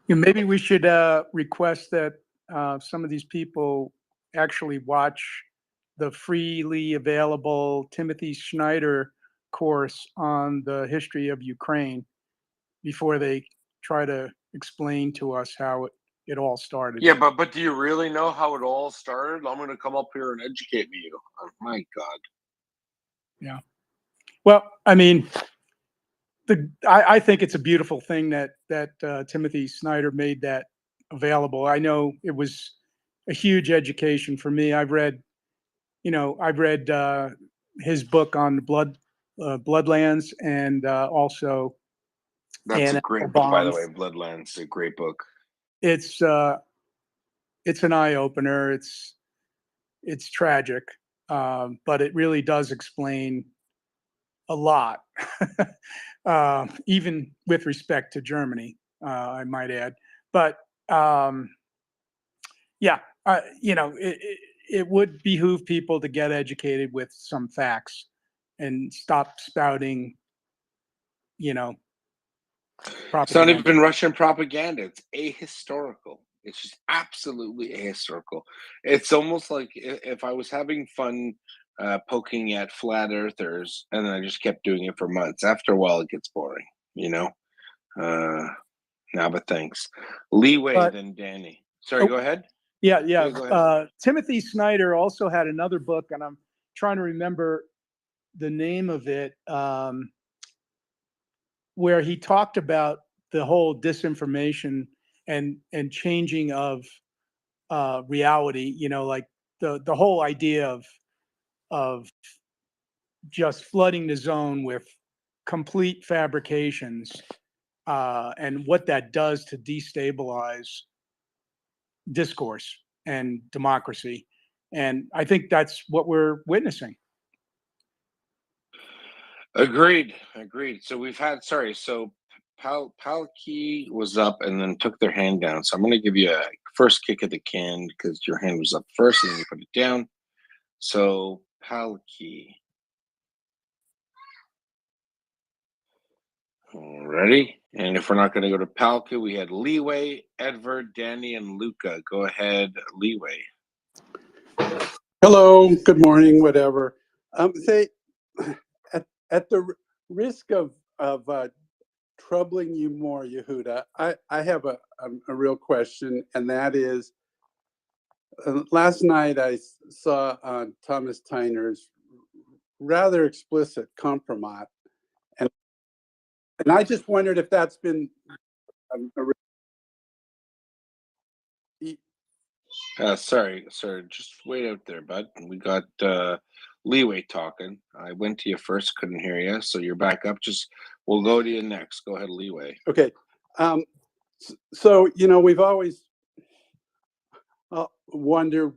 C: Maybe we should request that some of these people actually watch the freely available Timothy Schneider course on the history of Ukraine before they try to explain to us how it all started.
N: Yeah, but do you really know how it all started? I'm going to come up here and educate me. Oh, my God.
C: Yeah. Well, I mean, I think it's a beautiful thing that Timothy Snyder made that available. I know it was a huge education for me. I've read his book on the Bloodlands, and also
N: That's a
C: Anne
N: great book, by the way.
C: Bonds.
N: Bloodlands, a great book.
C: It's an eye opener. It's tragic, but it really does explain a lot, even with respect to Germany, I might add. But yeah, it would behoove people to get educated with some facts and stop spouting,
N: It's not
C: propaganda.
N: even Russian propaganda. It's ahistorical. It's just absolutely ahistorical. It's almost like if I was having fun poking at flat earthers and then I just kept doing it for months. After a while, it gets boring, Now, but thanks. Leeway,
C: But
N: then Danny. Sorry, go ahead.
C: yeah.
N: Go ahead.
C: Timothy Snyder also had another book, and I'm trying to remember the name of it, where he talked about the whole disinformation and changing of reality. Like the whole idea of just flooding the zone with complete fabrications, and what that does to destabilize discourse and democracy. And I think that's what we're witnessing.
N: Agreed. So we've had, so Palki was up and then took their hand down. So I'm going to give you a first kick at the can because your hand was up first and then you put it down. So Palki. Alrighty. And if we're not going to go to Palki, we had Leeway, Edward, Danny, and Luca. Go ahead, Leeway.
M: Hello, good morning, whatever. Say, at the risk of troubling you more, Yehuda, I have a real question, and that is, last night I saw Thomas Tyner's rather explicit compromise, and I just wondered if that's been
N: Sorry, just wait out there, bud. We got Leeway talking. I went to you first, couldn't hear you, so you're back up. We'll go to you next. Go ahead, Leeway.
M: Okay. So we've always wonder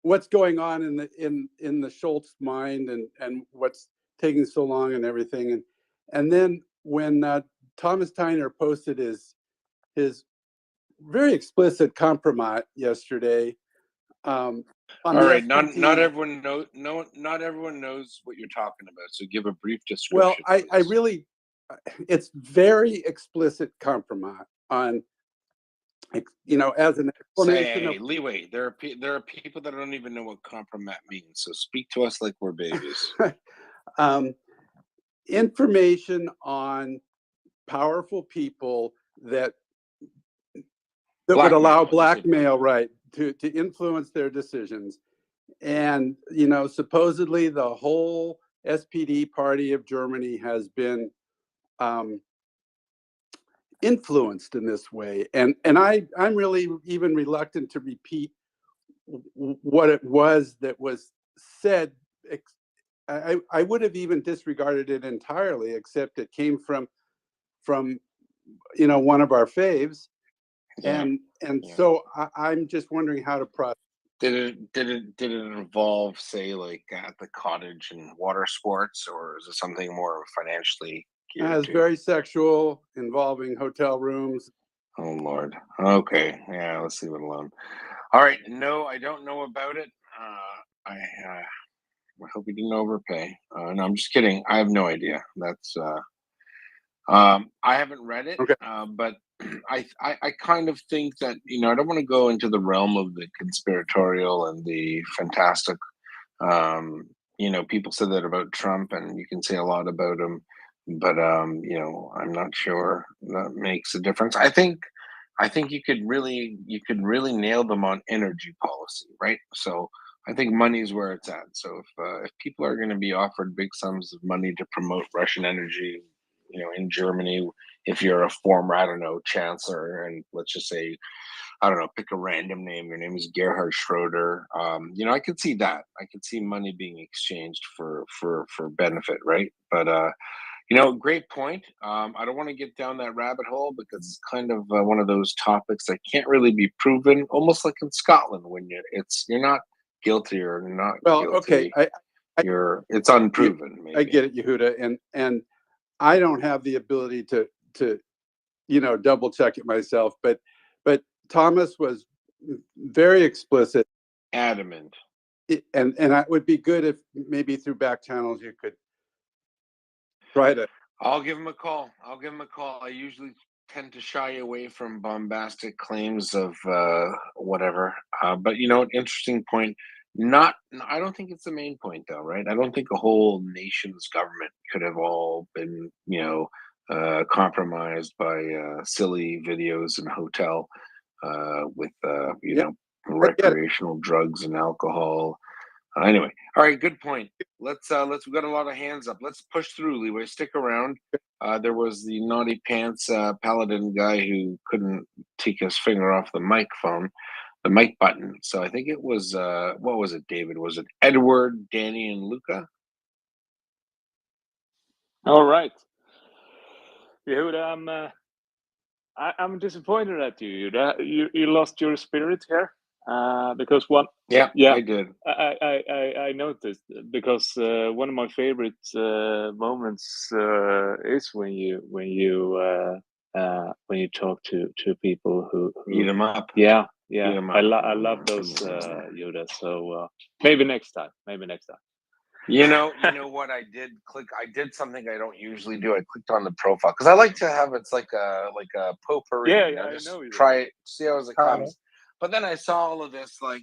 M: what's going on in the Schultz mind and what's taking so long and everything. And then when Thomas Tyner posted his very explicit compromise yesterday.
N: All right, not everyone knows. Not everyone knows what you're talking about. So give a brief description.
M: Well, I really, it's very explicit compromise on, as an explanation of
N: Leeway. There are people that don't even know what compromise means. So speak to us like we're babies.
M: information on powerful people that would allow blackmail, right, to influence their decisions. And, you know, supposedly the whole SPD party of Germany has been influenced in this way. And I'm really even reluctant to repeat what it was that was said. I would have even disregarded it entirely, except it came from you know, one of our faves.
N: Yeah.
M: And so I'm just wondering how to process.
N: Did it involve, say, like at the cottage and water sports, or is it something more financially geared
M: It's
N: to?
M: very sexual, involving hotel rooms.
N: Oh Lord. Okay. Yeah. Let's leave it alone. All right. No, I don't know about it. I hope he didn't overpay. No, I'm just kidding. I have no idea. That's. I haven't read it,
M: Okay.
N: but I kind of think that, you know, I don't want to go into the realm of the conspiratorial and the fantastic. You know, people said that about Trump, and you can say a lot about him, but you know, I'm not sure that makes a difference. I think you could really nail them on energy policy, right? So I think money is where it's at. So if people are going to be offered big sums of money to promote Russian energy, you know, in Germany, if you're a former, I don't know, chancellor, and let's just say, I don't know, pick a random name. Your name is Gerhard Schroeder. You know, I could see that. I could see money being exchanged for benefit, right? But you know, great point. I don't want to get down that rabbit hole because it's kind of one of those topics that can't really be proven. Almost like in Scotland, when you're not guilty or not
M: Okay,
N: guilty. It's unproven. Maybe.
M: I get it, Yehuda, and I don't have the ability to you know, double check it myself, but Thomas was very explicit,
N: adamant,
M: and it would be good if maybe through back channels you could try to.
N: I'll give him a call. I usually tend to shy away from bombastic claims of whatever. But you know, an interesting point. I don't think it's the main point, though, right? I don't think a whole nation's government could have all been, you know, compromised by silly videos in a hotel with, you know, recreational drugs and alcohol. Anyway, all right, good point. Let's we've got a lot of hands up. Let's push through, Leeway. Stick around. There was the naughty pants paladin guy who couldn't take his finger off the mic button. So I think it was what was it, David? Was it Edward, Danny, and Luca?
F: All right. Yehuda, I'm disappointed at you. You lost your spirit here. Because one,
N: yeah, I did.
F: I noticed, because one of my favorite moments is when you talk to people who
N: eat them up.
F: Yeah,
N: Eat 'em
F: I
N: up.
F: love those, Yoda. So maybe next time.
N: You know what I did? I did something I don't usually do. I clicked on the profile because I like to have it's like a potpourri.
F: Yeah,
N: you know,
F: I
N: just
F: know you.
N: try it, see how it comes. But then I saw all of this, like,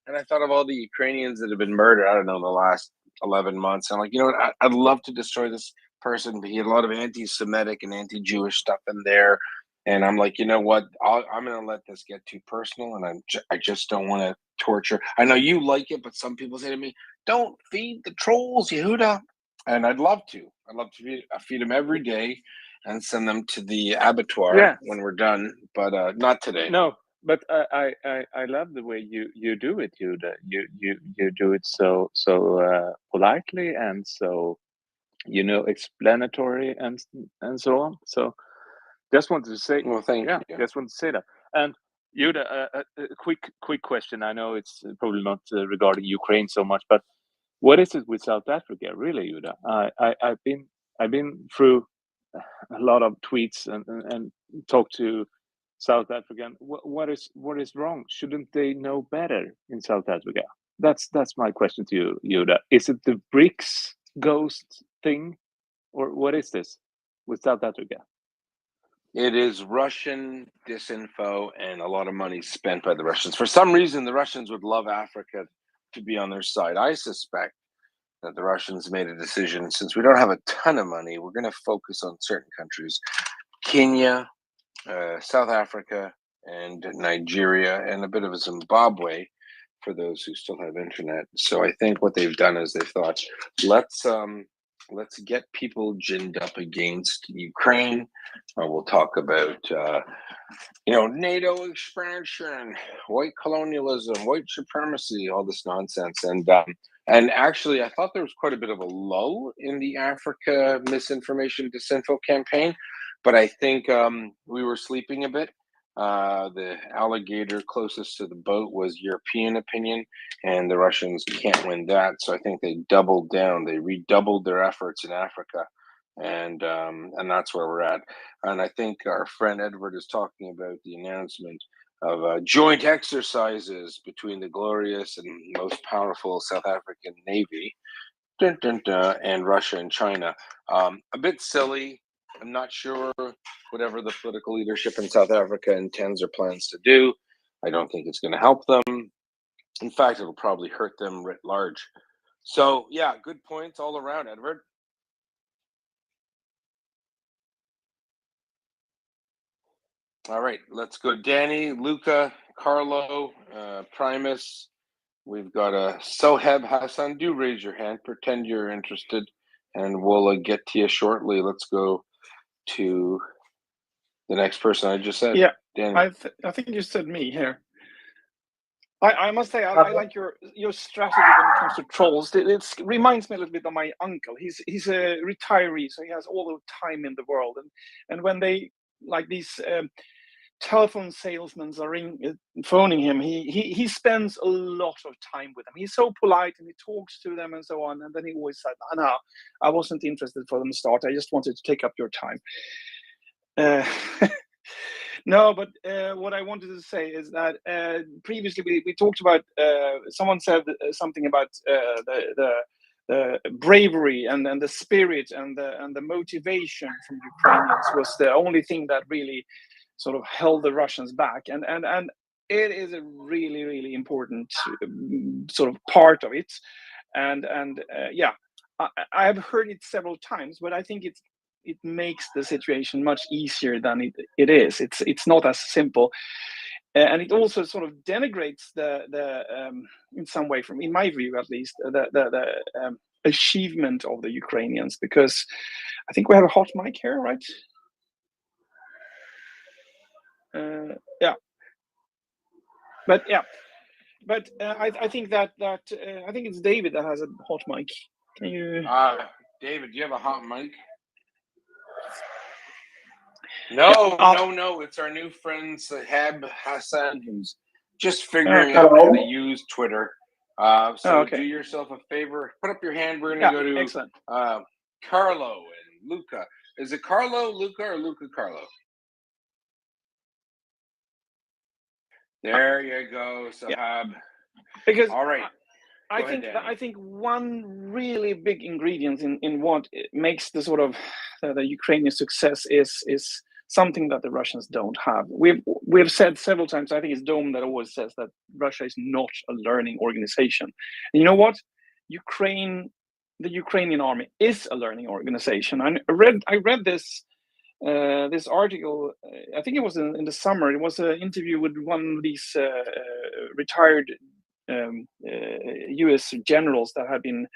N: and I thought of all the Ukrainians that have been murdered. I don't know, in the last 11 months. And I'm like, you know what? I'd love to destroy this person, but he had a lot of anti-Semitic and anti-Jewish stuff in there. And I'm like, you know what? I'm going to let this get too personal, and I just don't want to torture. I know you like it, but some people say to me, "Don't feed the trolls, Yehuda." And I'd love to. Feed them every day, and send them to the abattoir when we're done. But not today.
F: No, but I love the way you do it, Yehuda. You do it so politely and so, you know, explanatory and so on. So just wanted to say,
N: well, thank you.
F: Just wanted to say that. And Yehuda, a quick question. I know it's probably not regarding Ukraine so much, but what is it with South Africa, really, Yehuda? I've been through a lot of tweets and talked to South African. What is wrong? Shouldn't they know better in South Africa? That's my question to you, Yehuda. Is it the BRICS ghost thing, or what is this with South Africa?
N: It is Russian disinfo and a lot of money spent by the Russians. For some reason, the Russians would love Africa to be on their side. I suspect
U: that the Russians made a decision, since we don't have a ton of money, we're going to focus on certain countries: Kenya, South Africa, and Nigeria, and a bit of Zimbabwe for those who still have internet. So I think what they've done is they've thought, let's get people ginned up against Ukraine. We'll talk about NATO expansion, white colonialism, white supremacy, all this nonsense. And actually, I thought there was quite a bit of a lull in the Africa misinformation disinfo campaign, but I think we were sleeping a bit. The alligator closest to the boat was European opinion, and the Russians can't win that. So I think they doubled down. They redoubled their efforts in Africa, and that's where we're at. And I think our friend Edward is talking about the announcement of joint exercises between the glorious and most powerful South African Navy, and Russia and China. A bit silly. I'm not sure whatever the political leadership in South Africa intends or plans to do. I don't think it's going to help them. In fact, it'll probably hurt them writ large. So, yeah, good points all around, Edward. All right, let's go. Danny, Luca, Carlo, Primus. We've got a Soheb Hassan. Do raise your hand. Pretend you're interested, and we'll get to you shortly. Let's go to the next person I just said.
I: Yeah,
U: Danny.
I: I think you said me here. I must say I like your strategy when it comes to trolls. It reminds me a little bit of my uncle. He's a retiree, so he has all the time in the world. And when they like these telephone salesmen are phoning him, he spends a lot of time with them. He's so polite and he talks to them and so on. And then he always said, "No, I wasn't interested for them to start. I just wanted to take up your time." No, but what I wanted to say is that previously we talked about. Someone said something about the bravery and the spirit and the motivation from Ukrainians was the only thing that really sort of held the Russians back, and it is a really important sort of part of it, and yeah, I have heard it several times, but I think it makes the situation much easier than it is. It's not as simple, and it also sort of denigrates the in some way, from in my view at least, the achievement of the Ukrainians, because I think we have a hot mic here, right? Yeah, but I think that I think it's David that has a hot mic. Can you?
U: David, do you have a hot mic? No. It's our new friend Saheb Hassan, who's just figuring out how to use Twitter. So do yourself a favor, put up your hand. We're gonna go to Carlo and Luca. Is it Carlo, Luca, or Luca, Carlo? There you go, Sahab.
I: Yeah. Because
U: all right.
I: I think one really big ingredient in what makes the sort of the Ukrainian success is something that the Russians don't have. We've said several times. I think it's Dome that always says that Russia is not a learning organization. And you know what? The Ukrainian army is a learning organization. I read this article. I think it was in the summer. It was an interview with one of these retired U.S. generals that had been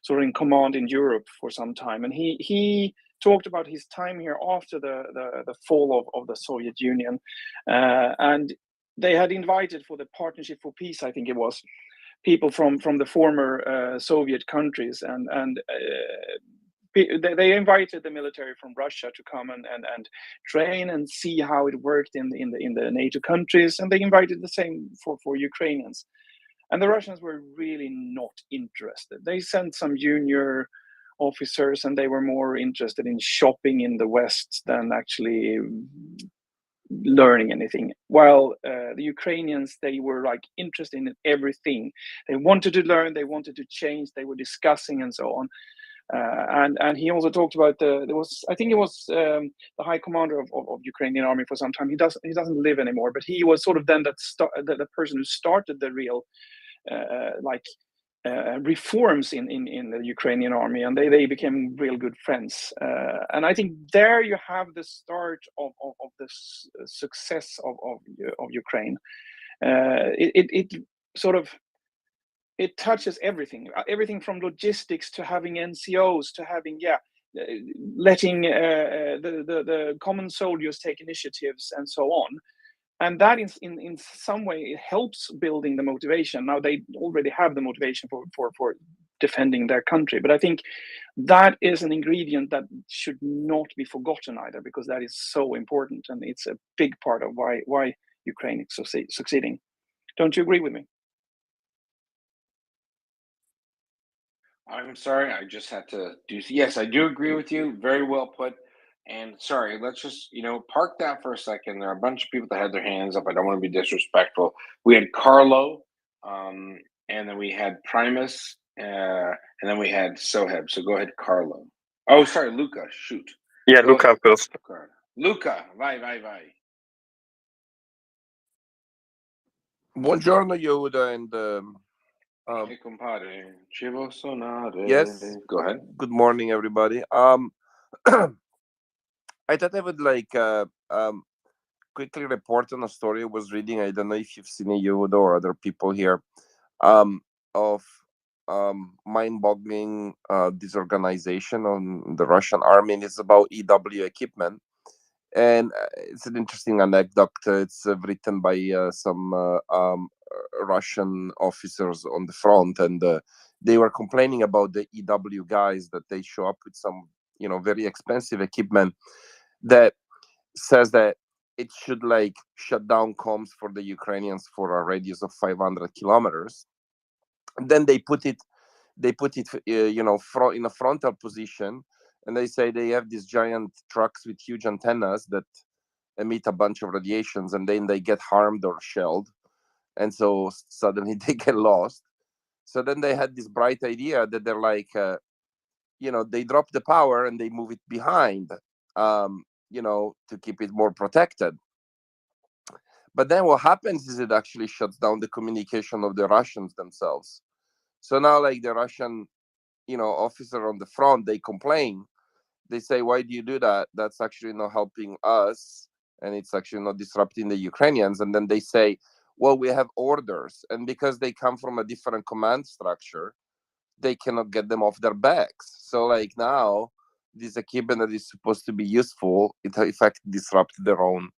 I: sort of in command in Europe for some time, and he talked about his time here after the fall of the Soviet Union, and they had invited for the Partnership for Peace, I think it was, people from the former Soviet countries, and they invited the military from Russia to come and train and see how it worked in the NATO countries, and they invited the same for Ukrainians. And the Russians were really not interested. They sent some junior officers, and they were more interested in shopping in the West than actually learning anything. While the Ukrainians, they were like interested in everything. They wanted to learn, they wanted to change, they were discussing and so on. And he also talked about I think it was the high commander of Ukrainian army for some time. He doesn't live anymore, but he was sort of then the person who started the real reforms in the Ukrainian army, and they became real good friends. And I think there you have the start of the success of Ukraine. It sort of it touches everything from logistics to having NCOs to having letting the common soldiers take initiatives and so on. And that in some way it helps building the motivation. Now they already have the motivation for defending their country, but I think that is an ingredient that should not be forgotten either, because that is so important and it's a big part of why Ukraine is succeeding. Don't you agree with me?
N: I'm sorry, I just had to do. Yes, I do agree with you. Very well put. And sorry, let's just park that for a second. There are a bunch of people that had their hands up. I don't want to be disrespectful. We had Carlo, and then we had Primus, and then we had Soheb. So go ahead, Carlo. Oh, sorry, Luca. Shoot.
O: Yeah,
N: Go
O: Luca
N: ahead.
O: first.
N: Luca, vai.
T: Buongiorno, Yehuda, and
N: Hey, compadre. Ci vuol suonare.
T: yes,
N: Go ahead.
T: good morning, everybody. I thought I would quickly report on a story I was reading. I don't know if you've seen it, Yehuda, or other people here, of mind-boggling disorganization on the Russian army. And it's about EW equipment. And it's an interesting anecdote. It's written by some Russian officers on the front, and they were complaining about the EW guys, that they show up with some, very expensive equipment that says that it should shut down comms for the Ukrainians for a radius of 500 kilometers. And then they put it in a frontal position, and they say they have these giant trucks with huge antennas that emit a bunch of radiations, and then they get harmed or shelled, and so suddenly they get lost. So then they had this bright idea that they're they drop the power and they move it behind, to keep it more protected. But then what happens is it actually shuts down the communication of the Russians themselves. So now, the Russian officer on the front, they complain. They say, why do you do that? That's actually not helping us, and it's actually not disrupting the Ukrainians. And then they say, well, we have orders, and because they come from a different command structure, they cannot get them off their backs. So now this equipment that is supposed to be useful, it in fact disrupts their own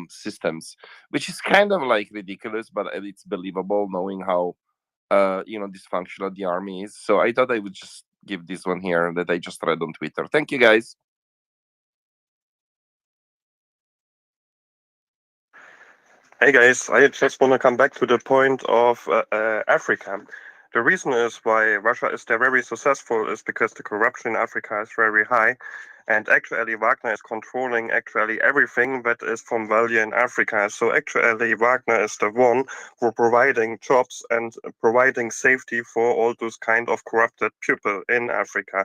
T: systems, which is kind of ridiculous, but it's believable knowing how dysfunctional the army is. So I thought I would just give this one here that I just read on Twitter. Thank you, guys.
O: Hey guys, I just want to come back to the point of Africa. The reason is why Russia is there very successful is because the corruption in Africa is very high, and actually Wagner is controlling actually everything that is from value in Africa. So actually Wagner is the one who providing jobs and providing safety for all those kind of corrupted people in Africa.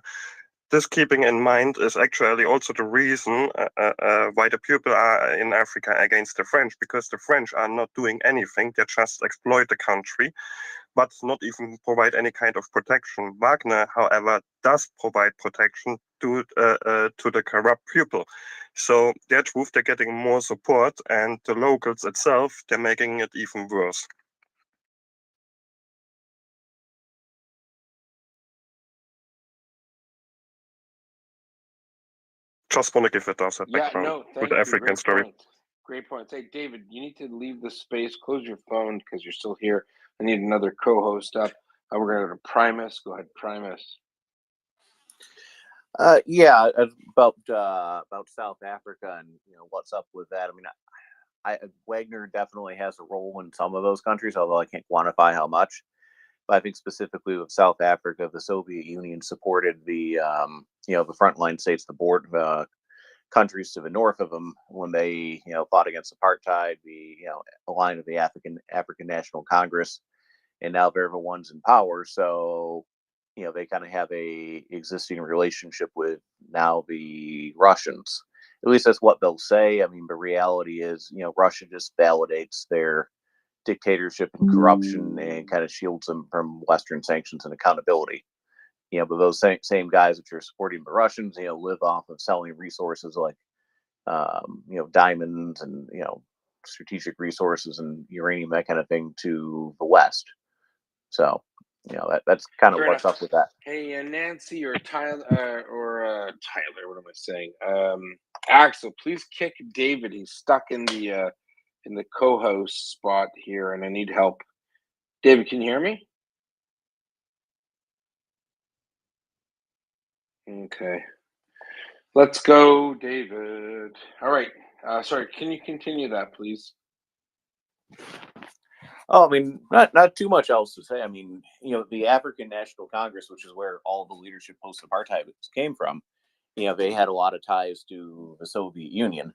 O: This keeping in mind is actually also the reason why the people are in Africa against the French, because the French are not doing anything. They just exploit the country, but not even provide any kind of protection. Wagner, however, does provide protection to the corrupt people. So their truth, they're getting more support, and the locals itself, they're making it even worse. Just want to give it as a background to the African story.
N: Great point. Hey, David, you need to leave the space. Close your phone because you're still here. I need another co-host up. We're going to go to Primus. Go ahead, Primus.
W: Yeah, about South Africa and what's up with that. I mean, Wagner definitely has a role in some of those countries, although I can't quantify how much. But I think specifically with South Africa, the Soviet Union supported the the frontline states, the border countries to the north of them when they fought against apartheid, the aligned with the African National Congress, and now they're the ones in power. So they kind of have a existing relationship with now the Russians. At least that's what they'll say. I mean, the reality is, Russia just validates their dictatorship and corruption and kind of shields them from Western sanctions and accountability. But those same guys that you're supporting the Russians, live off of selling resources like, diamonds and, strategic resources and uranium, that kind of thing, to the West. So, that's kind of
N: Fair
W: what's
N: enough.
W: up with that.
N: Hey, Nancy or Tyler, Tyler, what am I saying? Axel, please kick David. He's stuck in the co-host spot here, and I need help. David, can you hear me? Okay. Let's go, David. All right. Sorry, can you continue that, please?
W: Oh, I mean, not too much else to say. I mean, the African National Congress, which is where all the leadership post-apartheid came from, they had a lot of ties to the Soviet Union,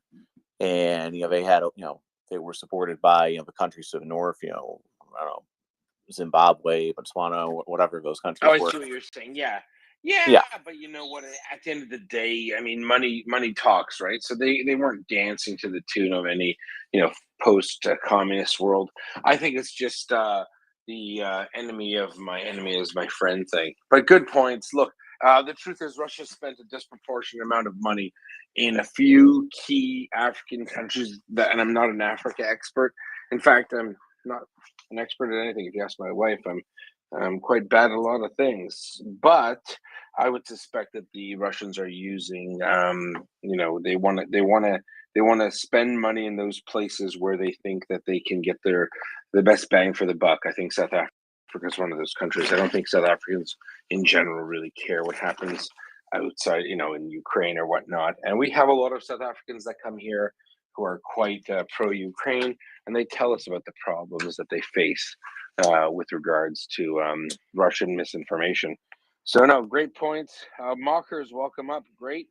W: and they had, they were supported by the countries to the north, I don't know, Zimbabwe, Botswana, whatever those countries
N: Oh, I
W: were.
N: see what you're saying. Yeah,
W: Yeah.
N: but you know what? At the end of the day, I mean, money talks, right? So they weren't dancing to the tune of any, post-communist world. I think it's just the enemy of my enemy is my friend thing. But good points. Look, the truth is, Russia spent a disproportionate amount of money in a few key African countries. And I'm not an Africa expert. In fact, I'm not an expert at anything. If you ask my wife, I'm quite bad at a lot of things, but I would suspect that the Russians are using, they want to spend money in those places where they think that they can get the best bang for the buck. I think South Africa is one of those countries. I don't think South Africans in general really care what happens outside, in Ukraine or whatnot. And we have a lot of South Africans that come here who are quite pro-Ukraine, and they tell us about the problems that they face with regards to Russian misinformation. So no, great points. Mockers, welcome up. Great.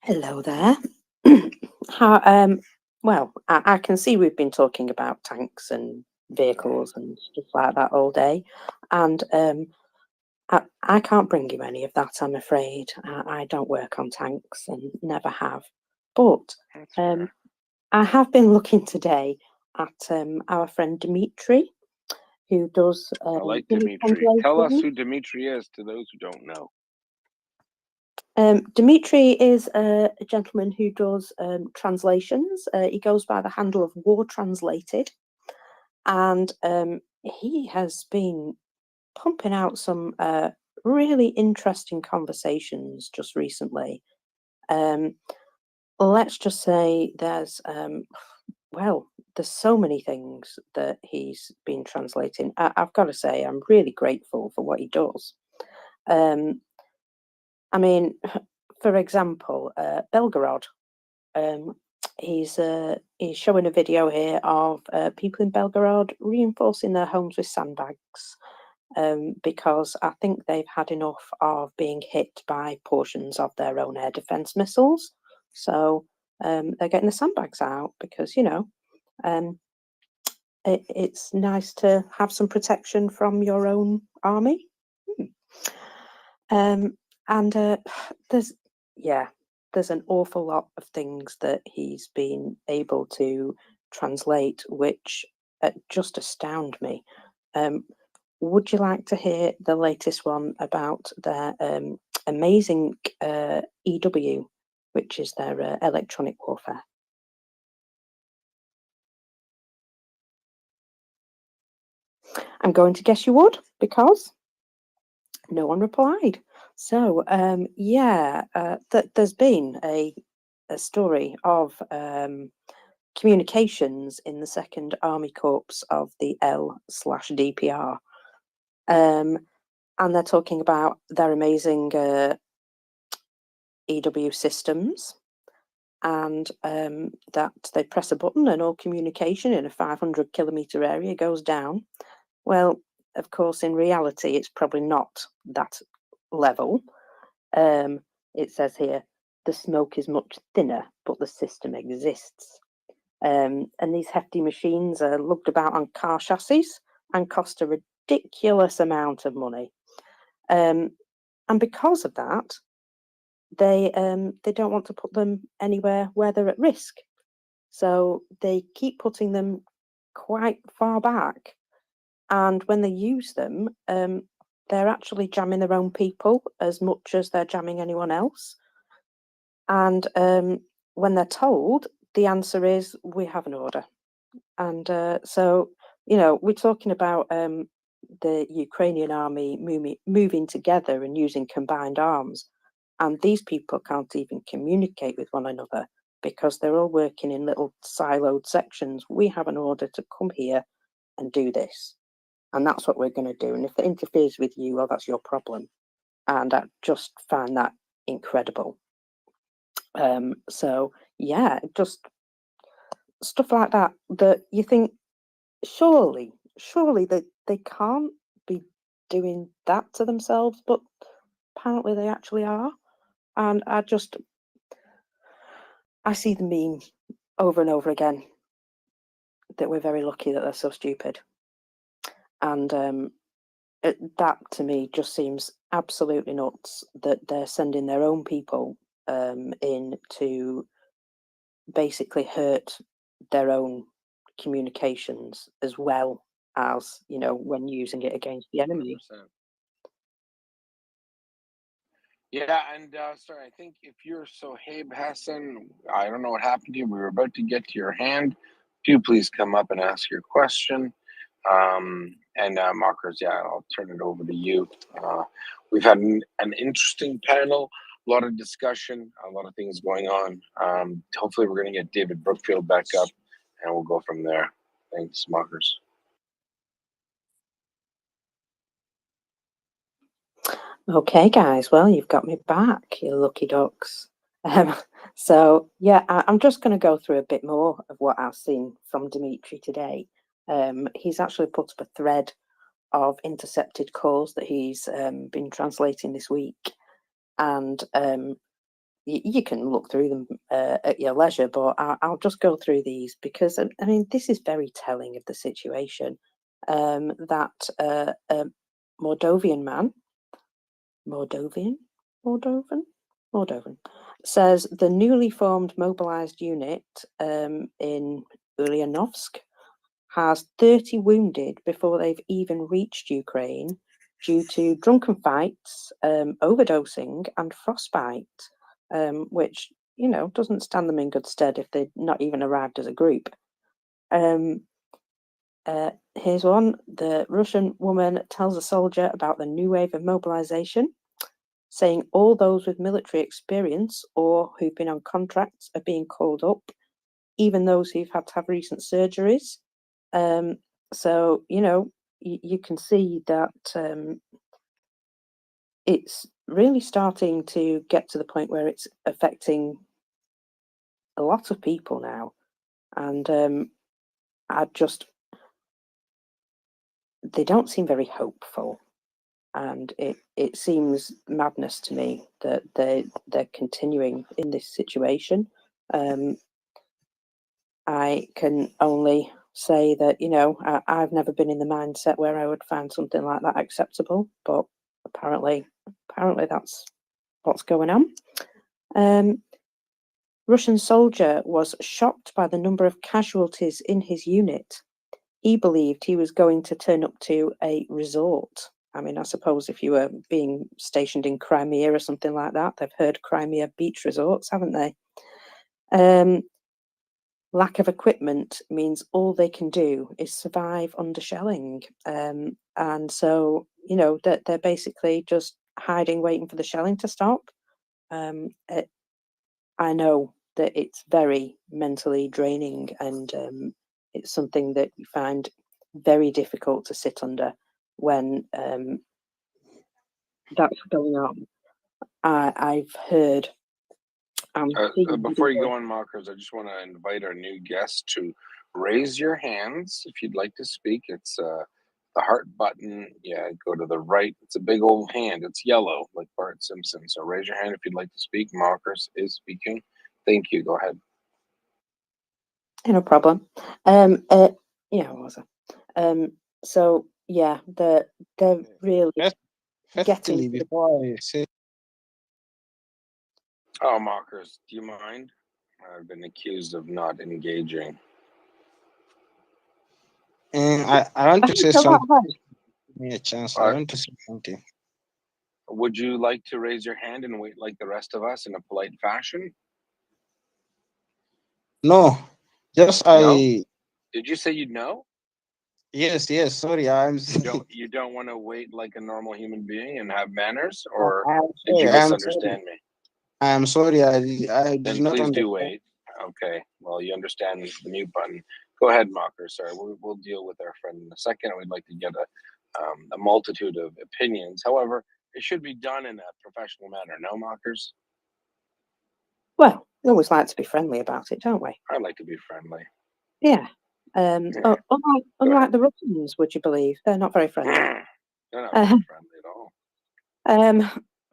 K: Hello there. Well, I can see we've been talking about tanks and vehicles and stuff like that all day, and I can't bring you any of that, I'm afraid. I don't work on tanks and never have. But I have been looking today at our friend Dimitri, who does
N: I like
K: image
N: Dimitri. Tell us
K: translation.
N: who Dimitri is to those who don't know.
K: Dimitri is a gentleman who does translations. He goes by the handle of War Translated, and he has been pumping out some really interesting conversations just recently. Let's just say there's there's so many things that he's been translating. I've got to say, I'm really grateful for what he does. I mean, for example, Belgorod. He's showing a video here of people in Belgorod reinforcing their homes with sandbags because I think they've had enough of being hit by portions of their own air defense missiles. So they're getting the sandbags out because, it's nice to have some protection from your own army. And there's an awful lot of things that he's been able to translate which just astound me. Would you like to hear the latest one about their amazing EW, which is their electronic warfare? I'm going to guess you would, because no one replied. So, there's been a story of communications in the 2nd Army Corps of the L/DPR. And they're talking about their amazing EW systems, and that they press a button and all communication in a 500-kilometer area goes down. Well, of course, in reality, it's probably not that level. It says here, the smoke is much thinner, but the system exists. And these hefty machines are lugged about on car chassis and cost a ridiculous amount of money. And because of that, they don't want to put them anywhere where they're at risk. So they keep putting them quite far back. And when they use them, they're actually jamming their own people as much as they're jamming anyone else. And when they're told, the answer is, we have an order. And so, you know, we're talking about the Ukrainian army moving together and using combined arms. And these people can't even communicate with one another because they're all working in little siloed sections. We have an order to come here and do this. And that's what we're going to do. And if it interferes with you, well, that's your problem. And I just find that incredible. So, yeah, just stuff like that, that you think, surely they can't be doing that to themselves, but apparently they actually are. And I see the meme over and over again that we're very lucky that they're so stupid. And that to me just seems absolutely nuts that they're sending their own people in to basically hurt their own communications as well as, you know, when using it against the enemy.
N: 100%. Yeah, and sorry, I think if you're Sohaib Hassan, I don't know what happened to you. We were about to get to your hand. Do please come up and ask your question. And Markers, yeah, I'll turn it over to you. We've had an interesting panel, a lot of discussion, a lot of things going on. Hopefully, we're going to get David Brookfield back up, and we'll go from there. Thanks, Markers.
K: Okay, guys, well, you've got me back, you lucky ducks. So, yeah, I'm just going to go through a bit more of what I've seen from Dimitri today. He's actually put up a thread of intercepted calls that he's been translating this week. And you can look through them at your leisure, but I'll just go through these because, I mean, this is very telling of the situation. That a Moldovan man, Moldovan, says the newly formed mobilized unit in Ulyanovsk has 30 wounded before they've even reached Ukraine due to drunken fights, overdosing, and frostbite, which, you know, doesn't stand them in good stead if they've not even arrived as a group. Here's one. The Russian woman tells a soldier about the new wave of mobilization, saying all those with military experience or who've been on contracts are being called up, even those who've had to have recent surgeries. So, you know, you can see that it's really starting to get to the point where it's affecting a lot of people now. And they don't seem very hopeful. And it seems madness to me that they're continuing in this situation. I can only say that, you know, I've never been in the mindset where I would find something like that acceptable, but apparently that's what's going on. Russian soldier was shocked by the number of casualties in his unit. He believed he was going to turn up to a resort. I mean, I suppose if you were being stationed in Crimea or something like that, they've heard Crimea beach resorts, haven't they? Lack of equipment means all they can do is survive under shelling. And so, you know, they're basically just hiding, waiting for the shelling to stop. I know that it's very mentally draining, and it's something that you find very difficult to sit under when that's going on. I've heard.
N: Before you go on, Markers, I just want to invite our new guest to raise your hands if you'd like to speak. It's the heart button. Yeah, go to the right. It's a big old hand. It's yellow, like Bart Simpson. So raise your hand if you'd like to speak. Markers is speaking. Thank you. Go ahead.
K: No problem. Yeah, what was it? So yeah, they're really getting to the
N: Oh, Markers, do you mind? I've been accused of not engaging.
A: I want
K: I
A: to
K: think
A: say
K: a lot
A: something.
K: has.
A: Give me a chance. I want to say something.
N: Would you like to raise your hand and wait like the rest of us in a polite fashion?
A: No, just
N: No?
A: I.
N: Did you say you know?
A: Yes, yes. Sorry,
N: You don't want to wait like a normal human being and have manners, or
A: I'm
N: did you
A: sorry. I'm sorry.
N: misunderstand me?
A: I'm sorry. I did
N: Then
A: not
N: please do
A: understand.
N: wait. Okay. Well, you understand the mute button. Go ahead, Mocker. Sorry, we'll deal with our friend in a second. We'd like to get a multitude of opinions. However, it should be done in a professional manner. No, Mockers?
K: Well, we always like to be friendly about it, don't we?
N: I like to be friendly.
K: Yeah.
N: Yeah.
K: Unlike the Russians, would you believe? They're not very friendly.
N: They're not very friendly at all.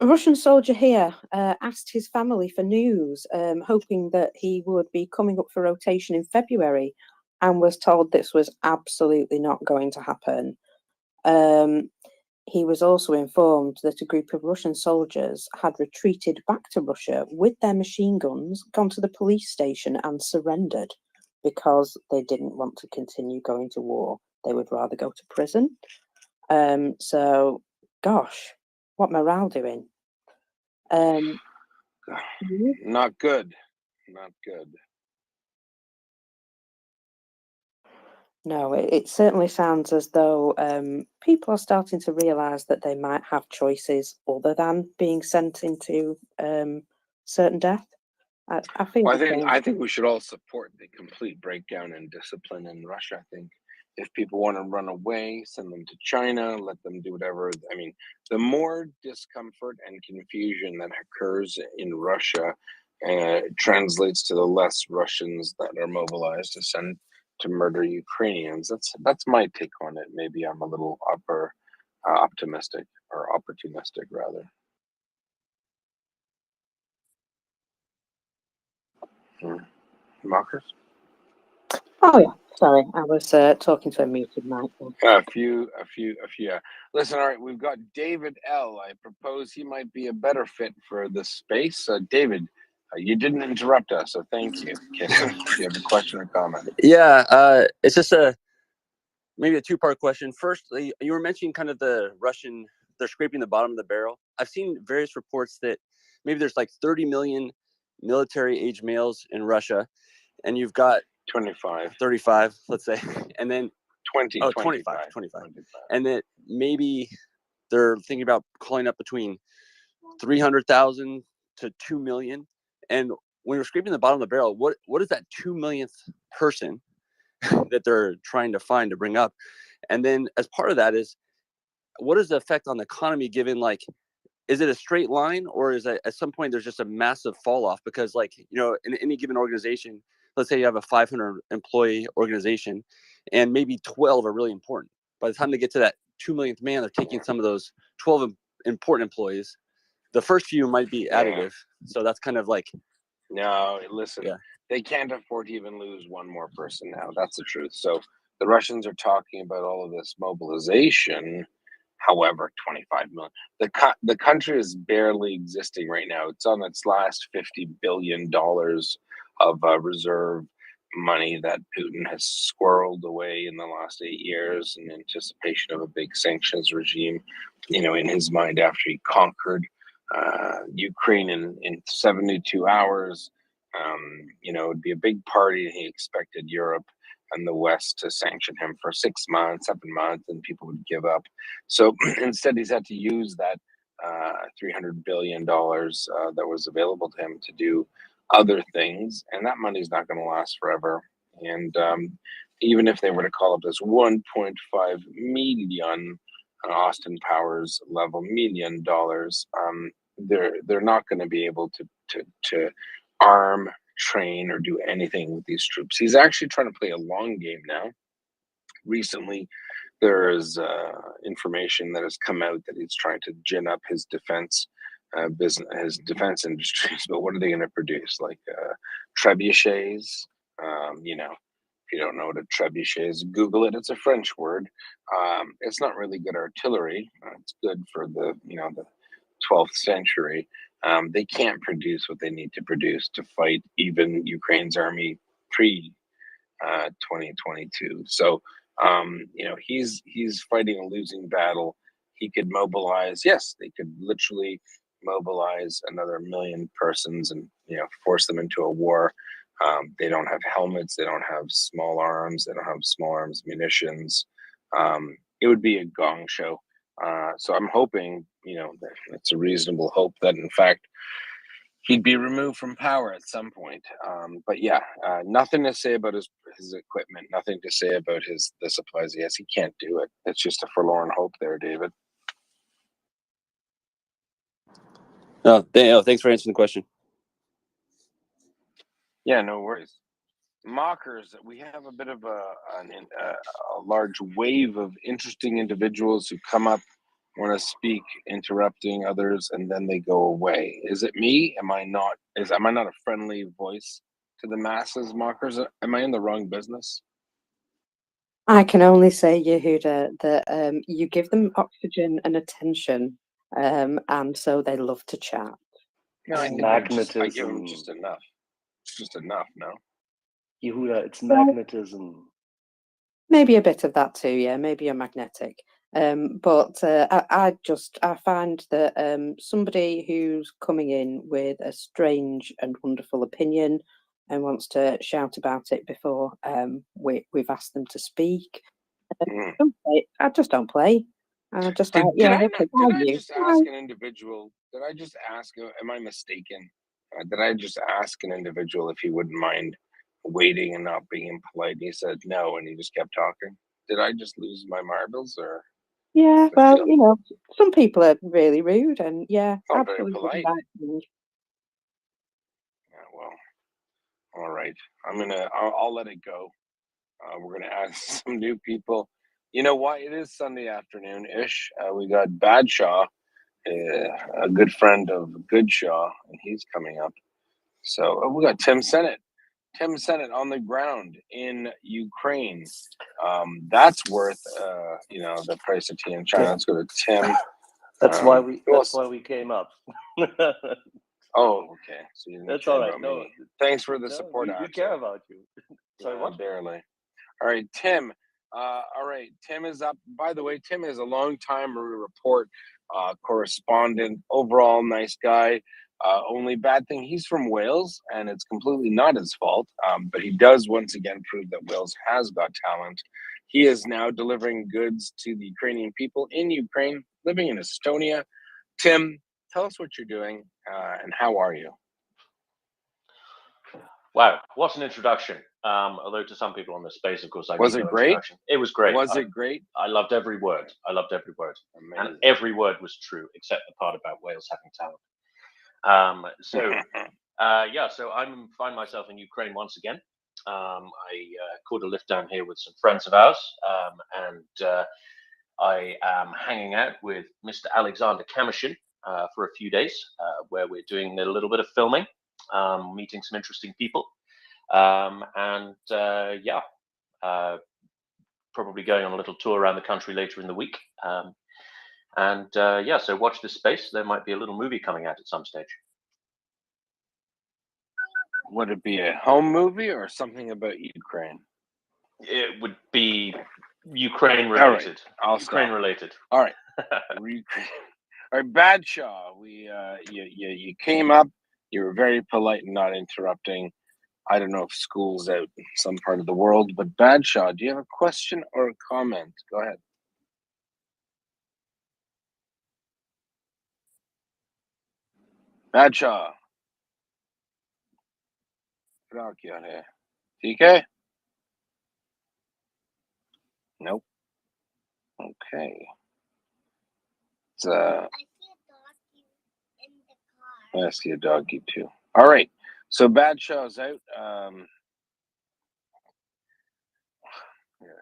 K: A Russian soldier here asked his family for news, hoping that he would be coming up for rotation in February, and was told this was absolutely not going to happen. He was also informed that a group of Russian soldiers had retreated back to Russia with their machine guns, gone to the police station and surrendered because they didn't want to continue going to war. They would rather go to prison. So, gosh, what morale doing?
N: Not good. Not good.
K: No, it certainly sounds as though people are starting to realise that they might have choices other than being sent into certain death. I think
N: Well, I think we should all support the complete breakdown in discipline in Russia. I think if people want to run away, send them to China, let them do whatever. I mean, the more discomfort and confusion that occurs in Russia translates to the less Russians that are mobilized to send to murder Ukrainians. That's my take on it. Maybe I'm a little optimistic or opportunistic rather. Mockers?
K: Oh yeah, sorry, I was talking to a muted mic.
N: A few. Yeah. Listen, all right, we've got David L. I propose he might be a better fit for this space. David, you didn't interrupt us, so thank you. Okay, if you have a question or comment.
B: Yeah, it's just maybe a two-part question. First, you were mentioning kind of the Russian, they're scraping the bottom of the barrel. I've seen various reports that maybe there's like 30 million military-age males in Russia, and you've got 35, let's say, and then 25. And then maybe they're thinking about calling up between 300,000 to 2 million. And when you're scraping the bottom of the barrel, what is that 2 millionth person that they're trying to find to bring up? And then as part of that is, what is the effect on the economy given, like, is it a straight line, or is it at some point there's just a massive fall off? Because, like, you know, in any given organization, let's say you have a 500 employee organization and maybe 12 are really important. By the time they get to that 2 millionth man, they're taking some of those 12 important employees. The first few might be additive. So that's kind of like,
N: no, listen, they can't afford to even lose one more person now. That's the truth. So the Russians are talking about all of this mobilization. However, 25 million. The country is barely existing right now. It's on its last $50 billion of reserve money that Putin has squirreled away in the last 8 years in anticipation of a big sanctions regime. You know, in his mind, after he conquered Ukraine in 72 hours, you know, it'd be a big party, and he expected Europe and the West to sanction him for 6 months, 7 months, and people would give up. So instead, he's had to use that $300 billion that was available to him to do other things, and that money's not going to last forever. And even if they were to call up this 1.5 million Austin Powers level $1 million, they're not going to be able to arm, train, or do anything with these troops. He's actually trying to play a long game now. Recently, there is information that has come out that he's trying to gin up his defense business, his defense industries. But what are they going to produce? Like trebuchets? You know, if you don't know what a trebuchet is, Google it. It's a French word. It's not really good artillery. It's good for the 12th century. They can't produce what they need to produce to fight even Ukraine's army pre 2022. So he's fighting a losing battle. He could mobilize. Yes, they could literally mobilize another million persons and force them into a war. They don't have helmets. They don't have small arms. They don't have small arms munitions. It would be a gong show. So I'm hoping, that it's a reasonable hope that in fact he'd be removed from power at some point. But yeah, nothing to say about his equipment. Nothing to say about the supplies he has. He can't do it. It's just a forlorn hope there, David.
B: Thanks for answering the question.
N: Yeah, no worries. Mockers, we have a bit of a large wave of interesting individuals who come up, want to speak, interrupting others, and then they go away. Is it me? Am I not a friendly voice to the masses, Mockers? Am I in the wrong business?
K: I can only say, Yehuda, that you give them oxygen and attention, and so they love to chat.
N: No, I think I give them just enough. Just enough, no?
G: Yehuda, it's
K: Well,
G: magnetism.
K: maybe a bit of that too, yeah. Maybe you're magnetic. But I find that somebody who's coming in with a strange and wonderful opinion and wants to shout about it before we've asked them to speak, don't play. I just don't play. I just like,
N: Did
K: yeah,
N: I
K: okay,
N: not? Did
K: bye
N: I
K: you.
N: just ask an individual? Did I just ask? Am I mistaken? Did I just ask an individual if he wouldn't mind waiting and not being impolite? He said no, and he just kept talking. Did I just lose my marbles, or
K: Yeah,
N: I
K: well,
N: feel
K: some people are really rude, and yeah,
N: not very
K: absolutely
N: polite?
K: right thing.
N: Yeah, well, all right. I'll let it go. We're gonna add some new people. You know what? It is Sunday afternoon ish. We got Badshaw, a good friend of Goodshaw, and he's coming up. So we got Tim Sennett. Tim Sennett on the ground in Ukraine. That's worth the price of tea in China. Let's go to Tim.
G: That's why we came up.
N: Oh, okay. So you didn't
G: That's
N: care
G: all right.
N: about
G: No,
N: me. Thanks for the support,
G: we
N: Axel.
G: care about you. Sorry,
N: Yeah,
G: what?
N: barely. All right, Tim. All right, Tim is up. By the way, Tim is a long-time MriyaReport correspondent. Overall, nice guy. Only bad thing, he's from Wales, and it's completely not his fault. But he does once again prove that Wales has got talent. He is now delivering goods to the Ukrainian people in Ukraine, living in Estonia. Tim, tell us what you're doing and how are you?
P: Wow, what an introduction. Although to some people on the space, of course, I
N: Was
P: need
N: it
P: no
N: great?
P: introduction. It was great.
N: Was it great?
P: I loved every word. I loved every word.
N: Amazing.
P: And every word was true, except the part about Wales having talent. So I find myself in Ukraine once again. I caught a lift down here with some friends of ours, and I am hanging out with Mr. Alexander Kamyshin for a few days, where we're doing a little bit of filming, meeting some interesting people, probably going on a little tour around the country later in the week. So watch this space. There might be a little movie coming out at some stage.
N: Would it be a home movie or something about Ukraine?
P: It would be Ukraine related.
N: All right, I'll
P: Ukraine
N: stop.
P: related.
N: All right. All right, Badshaw. You came up. You were very polite and not interrupting. I don't know if school's out in some part of the world, but Badshaw, do you have a question or a comment? Go ahead. Badshaw. TK? Nope. Okay. It's I see a doggy too. All right. So Badshaw's out.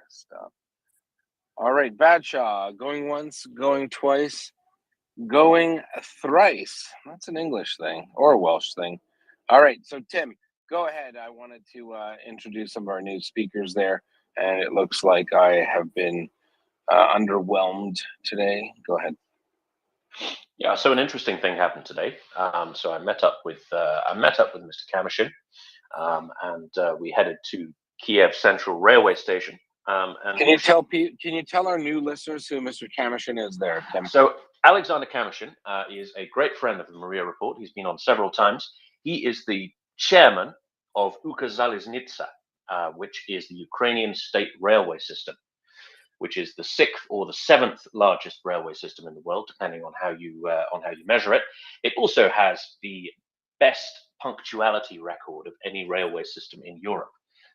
N: Stop. All right, Badshaw, going once, going twice, going thrice. That's an English thing or a Welsh thing. All right, so Tim, go ahead. I wanted to introduce some of our new speakers there, and it looks like I have been underwhelmed today. Go ahead.
P: Yeah, so an interesting thing happened today. So I met up with Mr. Kamyshin, and we headed to Kiev Central Railway Station. And
U: Can you tell our new listeners who Mr. Kamyshin is there, Tim?
P: So Alexander Kamyshin is a great friend of the MriyaReport. He's been on several times. He is the chairman of Ukrzaliznytsa, which is the Ukrainian state railway system, which is the 6th or the 7th largest railway system in the world, depending on how you measure it. It also has the best punctuality record of any railway system in Europe,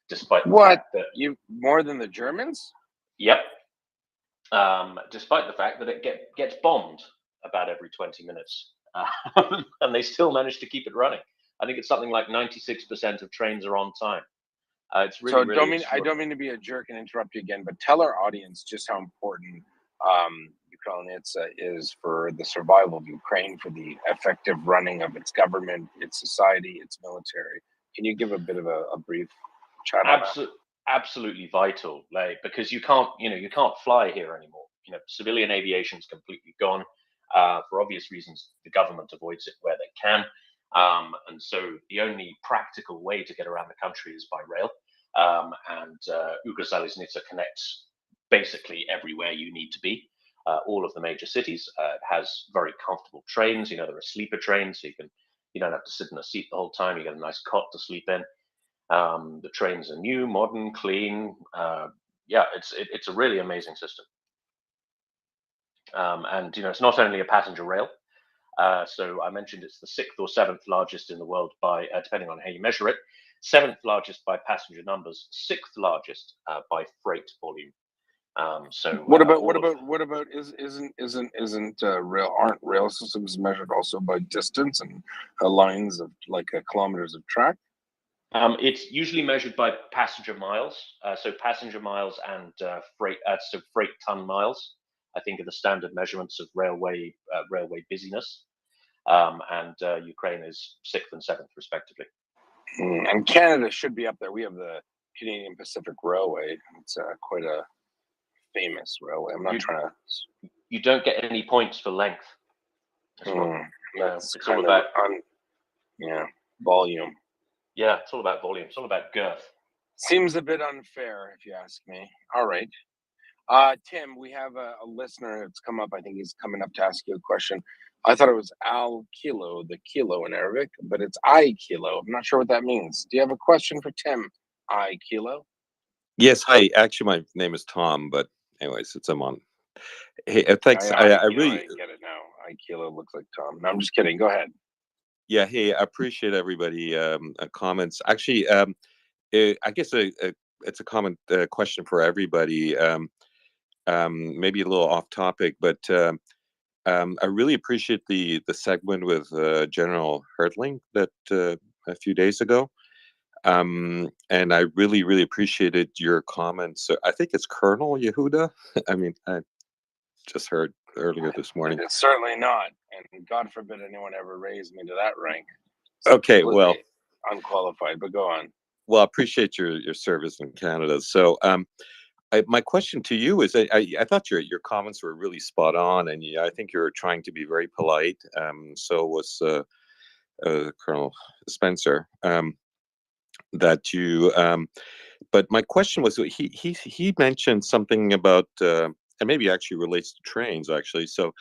P: despite the fact that
U: more than the Germans.
P: Yep. Despite the fact that it gets bombed about every 20 minutes, and they still manage to keep it running. I think it's something like 96% of trains are on time. It's really,
U: So
P: really
U: I don't mean to be a jerk and interrupt you again, but tell our audience just how important Ukrzaliznytsa is for the survival of Ukraine, for the effective running of its government, its society, its military. Can you give a bit of a brief chat on that?
P: Absolutely vital, like, because you can't fly here anymore. Civilian aviation is completely gone. For obvious reasons, the government avoids it where they can. And so the only practical way to get around the country is by rail. And Ukrzaliznytsa connects basically everywhere you need to be, all of the major cities. It has very comfortable trains. There are sleeper trains, so you don't have to sit in a seat the whole time. You get a nice cot to sleep in. The trains are new, modern, clean. It's a really amazing system. And it's not only a passenger rail. So I mentioned it's the 6th or 7th largest in the world by, depending on how you measure it, 7th largest by passenger numbers, 6th largest by freight volume.
U: Aren't rail systems measured also by distance and lines of kilometers of track?
P: It's usually measured by passenger miles. So passenger miles and freight ton miles, I think, are the standard measurements of railway busyness. And Ukraine is 6th and 7th, respectively.
U: And Canada should be up there. We have the Canadian Pacific Railway. It's quite a famous railway. I'm not trying to.
P: You don't get any points for length. It's all about
U: volume.
P: Yeah, it's all about volume. It's all about girth.
U: Seems a bit unfair, if you ask me. All right. Tim, we have a listener that's come up. I think he's coming up to ask you a question. I thought it was Al Kilo, the kilo in Arabic, but it's I Kilo. I'm not sure what that means. Do you have a question for Tim? I Kilo?
D: Yes, hi. Actually, my name is Tom, but anyways, it's on. Hey, thanks. I really
U: get it now. I Kilo looks like Tom. No, I'm just kidding. Go ahead.
D: Yeah, hey, I appreciate everybody comments. Actually, I guess it's a common question for everybody. Maybe a little off topic, but I really appreciate the segment with General Hertling that a few days ago. And I really appreciated your comments. I think it's Colonel Yehuda. I mean, I just heard earlier this morning.
U: It's certainly not, and God forbid anyone ever raise me to that rank.
D: Okay, well,
U: unqualified, but go on.
D: Well, I appreciate your service in Canada. So, my question to you is, I thought your comments were really spot on, and I think you're trying to be very polite. So was Colonel Spencer. That you, but my question was, he mentioned something about, and maybe actually relates to trains actually. So,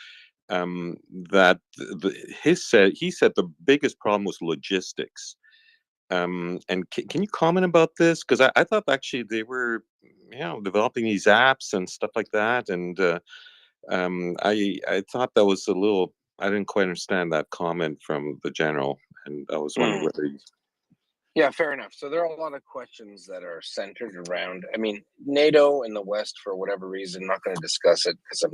D: that he said the biggest problem was logistics. And can you comment about this? Because I thought actually they were, developing these apps and stuff like that, and I thought that was a little. I didn't quite understand that comment from the general, and I was wondering whether.
U: Yeah, fair enough. So there are a lot of questions that are centered around. I mean, NATO and the West, for whatever reason, not going to discuss it because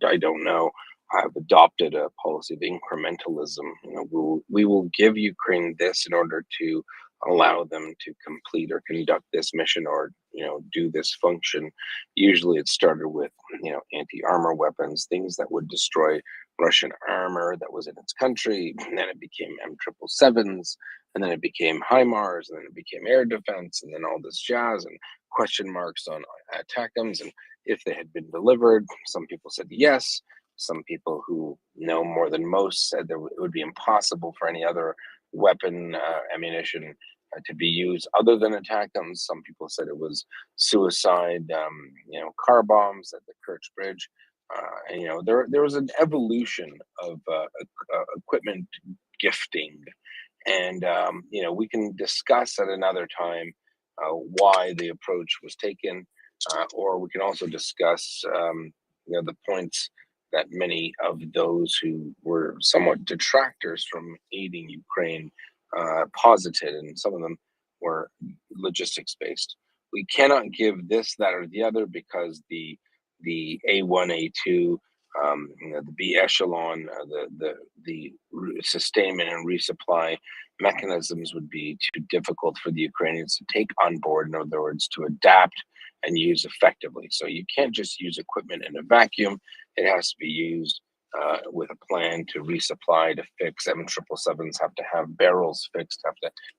U: I don't know. I've adopted a policy of incrementalism. We will give Ukraine this in order to allow them to complete or conduct this mission or do this function. Usually, it started with anti-armor weapons, things that would destroy Russian armor that was in its country. And then it became M777s, and then it became HIMARS, and then it became air defense, and then all this jazz and question marks on ATACMS and if they had been delivered. Some people said yes.
N: Some people who know more than most said that it would be impossible for any other weapon, ammunition to be used other than attack them. Some people said it was suicide, car bombs at the Kerch Bridge. And there was an evolution of equipment gifting, and we can discuss at another time why the approach was taken, or we can also discuss the points that many of those who were somewhat detractors from aiding Ukraine posited, and some of them were logistics based. We cannot give this, that, or the other because the A1, A2, the B echelon, the sustainment and resupply mechanisms would be too difficult for the Ukrainians to take on board. In other words, to adapt and use effectively. So you can't just use equipment in a vacuum. It has to be used with a plan to resupply, to fix. M777s have to have barrels fixed,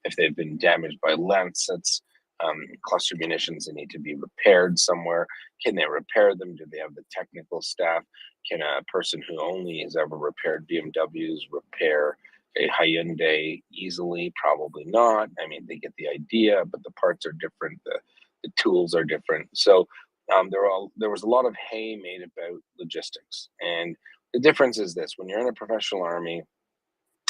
N: if they've been damaged by lancets, cluster munitions, they need to be repaired somewhere. Can they repair them? Do they have the technical staff? Can a person who only has ever repaired BMWs repair a Hyundai easily? Probably not. I mean, they get the idea, but the parts are different. The tools are different. So there was a lot of hay made about logistics. And the difference is this: when you're in a professional army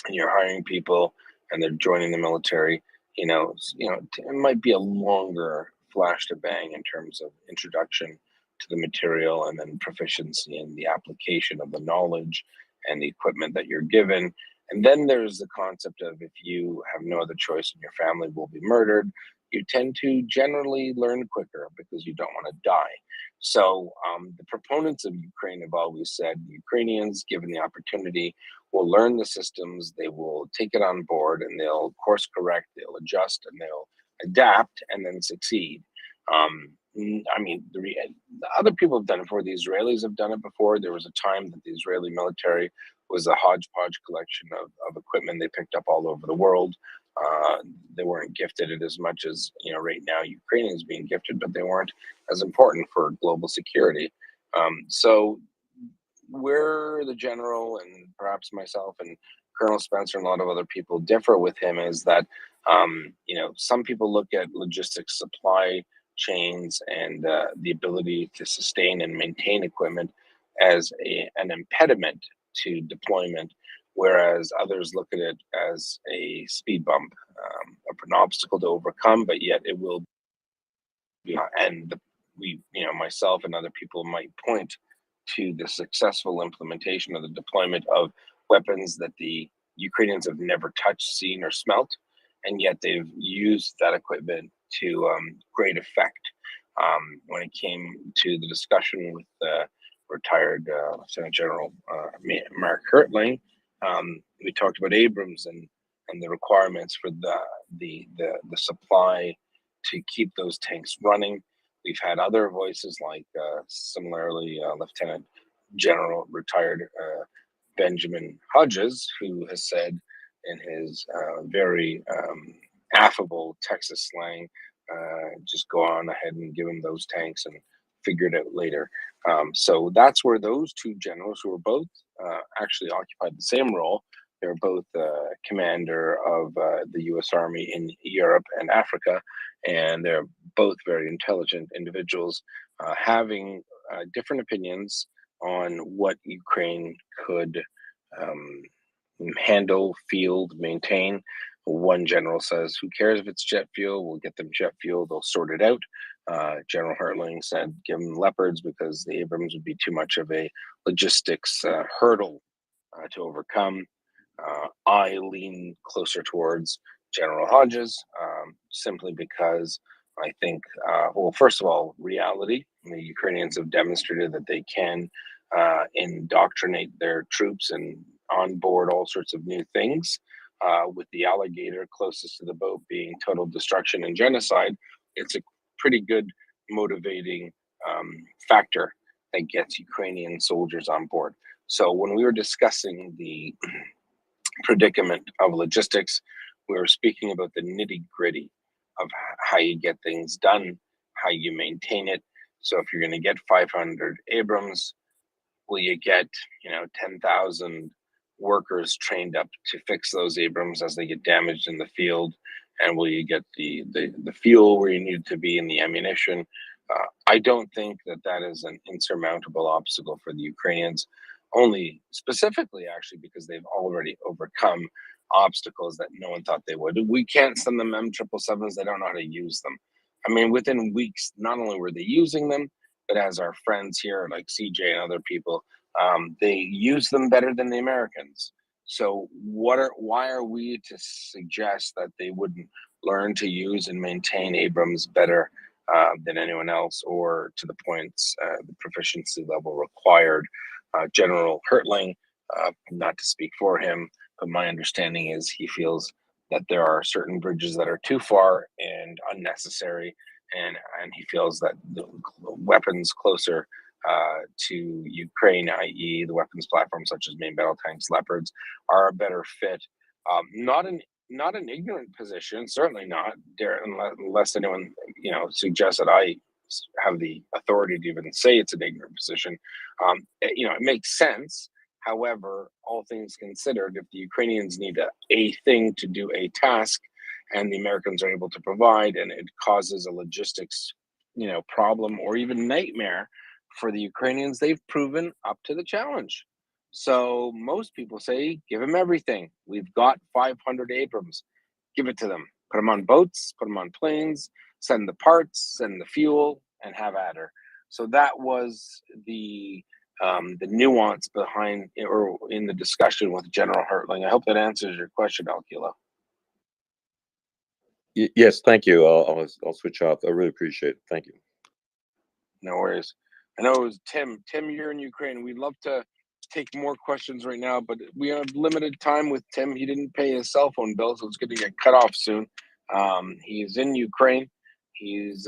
N: and you're hiring people and they're joining the military, it might be a longer flash to bang in terms of introduction to the material and then proficiency in the application of the knowledge and the equipment that you're given. And then there's the concept of, if you have no other choice and your family will be murdered, you tend to generally learn quicker because you don't want to die. So the proponents of Ukraine have always said Ukrainians, given the opportunity, will learn the systems, they will take it on board, and they'll course correct, they'll adjust, and they'll adapt and then succeed. The other people have done it before. The Israelis have done it before. There was a time that the Israeli military was a hodgepodge collection of equipment they picked up all over the world. They weren't gifted it as much as right now Ukrainians being gifted, but they weren't as important for global security. So where the general and perhaps myself and Colonel Spencer and a lot of other people differ with him is that some people look at logistics, supply chains, and the ability to sustain and maintain equipment as an impediment to deployment, whereas others look at it as a speed bump, an obstacle to overcome, but yet it will be. Myself and other people might point to the successful implementation of the deployment of weapons that the Ukrainians have never touched, seen, or smelt, and yet they've used that equipment to great effect. When it came to the discussion with retired Lieutenant General Mark Hertling, we talked about Abrams and the requirements for the supply to keep those tanks running. We've had other voices like similarly Lieutenant General retired Benjamin Hodges, who has said in his very affable Texas slang, just go on ahead and give him those tanks and figure it out later. So that's where those two generals, who were both actually occupied the same role, they were both commander of the U.S. Army in Europe and Africa, and they're both very intelligent individuals, having different opinions on what Ukraine could handle, field, maintain. One general says, who cares if it's jet fuel? We'll get them jet fuel. They'll sort it out. General Hertling said, give them Leopards because the Abrams would be too much of a logistics hurdle to overcome. I lean closer towards General Hodges, simply because I think, first of all, reality. The Ukrainians have demonstrated that they can indoctrinate their troops and onboard all sorts of new things. With the alligator closest to the boat being total destruction and genocide, it's a pretty good motivating factor that gets Ukrainian soldiers on board. So when we were discussing the predicament of logistics, we were speaking about the nitty gritty of how you get things done, how you maintain it. So if you're going to get 500 Abrams, will you get 10,000 workers trained up to fix those Abrams as they get damaged in the field? And will you get the fuel where you need to be and the ammunition? I don't think that is an insurmountable obstacle for the Ukrainians, only specifically actually because they've already overcome obstacles that no one thought they would. We can't send them M777s, they don't know how to use them. I mean, within weeks, not only were they using them, but as our friends here, like CJ and other people, they use them better than the Americans. So why are we to suggest that they wouldn't learn to use and maintain Abrams better than anyone else, or to the points, the proficiency level required? General Hertling, not to speak for him, but my understanding is he feels that there are certain bridges that are too far and unnecessary, and he feels that the weapons closer to Ukraine, i.e., the weapons platforms such as main battle tanks, Leopards, are a better fit. Not an ignorant position, certainly not. Unless anyone suggests that I have the authority to even say it's an ignorant position. It makes sense. However, all things considered, if the Ukrainians need a thing to do a task, and the Americans are able to provide, and it causes a logistics, problem or even nightmare for the Ukrainians, they've proven up to the challenge. So most people say, give them everything. We've got 500 Abrams. Give it to them. Put them on boats, put them on planes, send the parts, send the fuel, and have at her. So that was the nuance behind or in the discussion with General Hertling. I hope that answers your question, Alkilo.
D: Yes, thank you. I'll switch off. I really appreciate it. Thank you.
N: No worries. I know it was Tim. Tim, you're in Ukraine. We'd love to take more questions right now, but we have limited time with Tim. He didn't pay his cell phone bill, so it's going to get cut off soon. He's in Ukraine. He's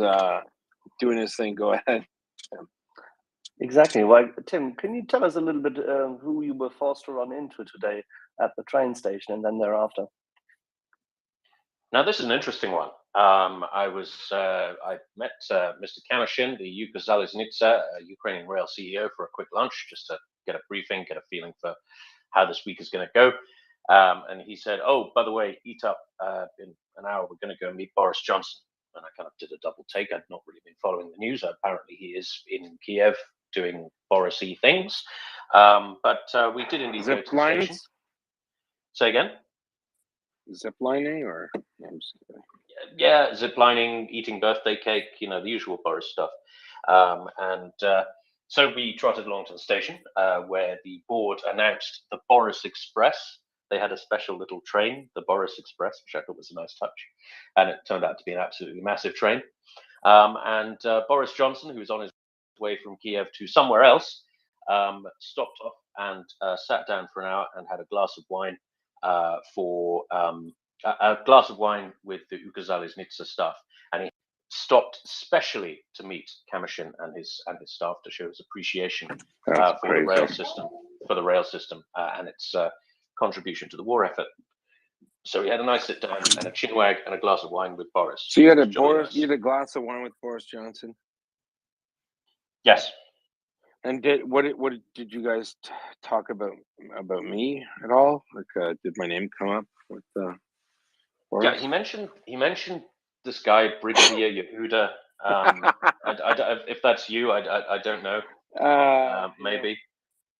N: doing his thing. Go ahead.
G: Exactly. Well, Tim, can you tell us a little bit who you were forced to run into today at the train station and then thereafter?
P: Now, this is an interesting one. I met Mr. Kamyshin, the Ukazaliznytsa, Ukrainian rail CEO, for a quick lunch, just to get a briefing, get a feeling for how this week is going to go. And he said, "Oh, by the way, eat up. In an hour, we're going to go meet Boris Johnson." And I kind of did a double take. I'd not really been following the news. Apparently, he is in Kiev doing Boris-y things. But we did indeed go to the station. Say again?
N: Ziplining or?
P: Yeah, ziplining, eating birthday cake, the usual Boris stuff. So we trotted along to the station where the board announced the Boris Express. They had a special little train, the Boris Express, which I thought was a nice touch. And it turned out to be an absolutely massive train. Boris Johnson, who was on his way from Kiev to somewhere else, stopped off and sat down for an hour and had a glass of wine a glass of wine with the Ukazaliznytsa staff, and he stopped specially to meet Kamyshin and his staff to show his appreciation for the rail system and its contribution to the war effort. So we had a nice sit down and a chinwag and a glass of wine with Boris.
N: So you had a glass of wine with Boris Johnson?
P: Yes.
N: And did you guys talk about me at all? Like, did my name come up with Boris?
P: Yeah, he mentioned this guy Brigadier Yehuda. If that's you, I don't know. Maybe.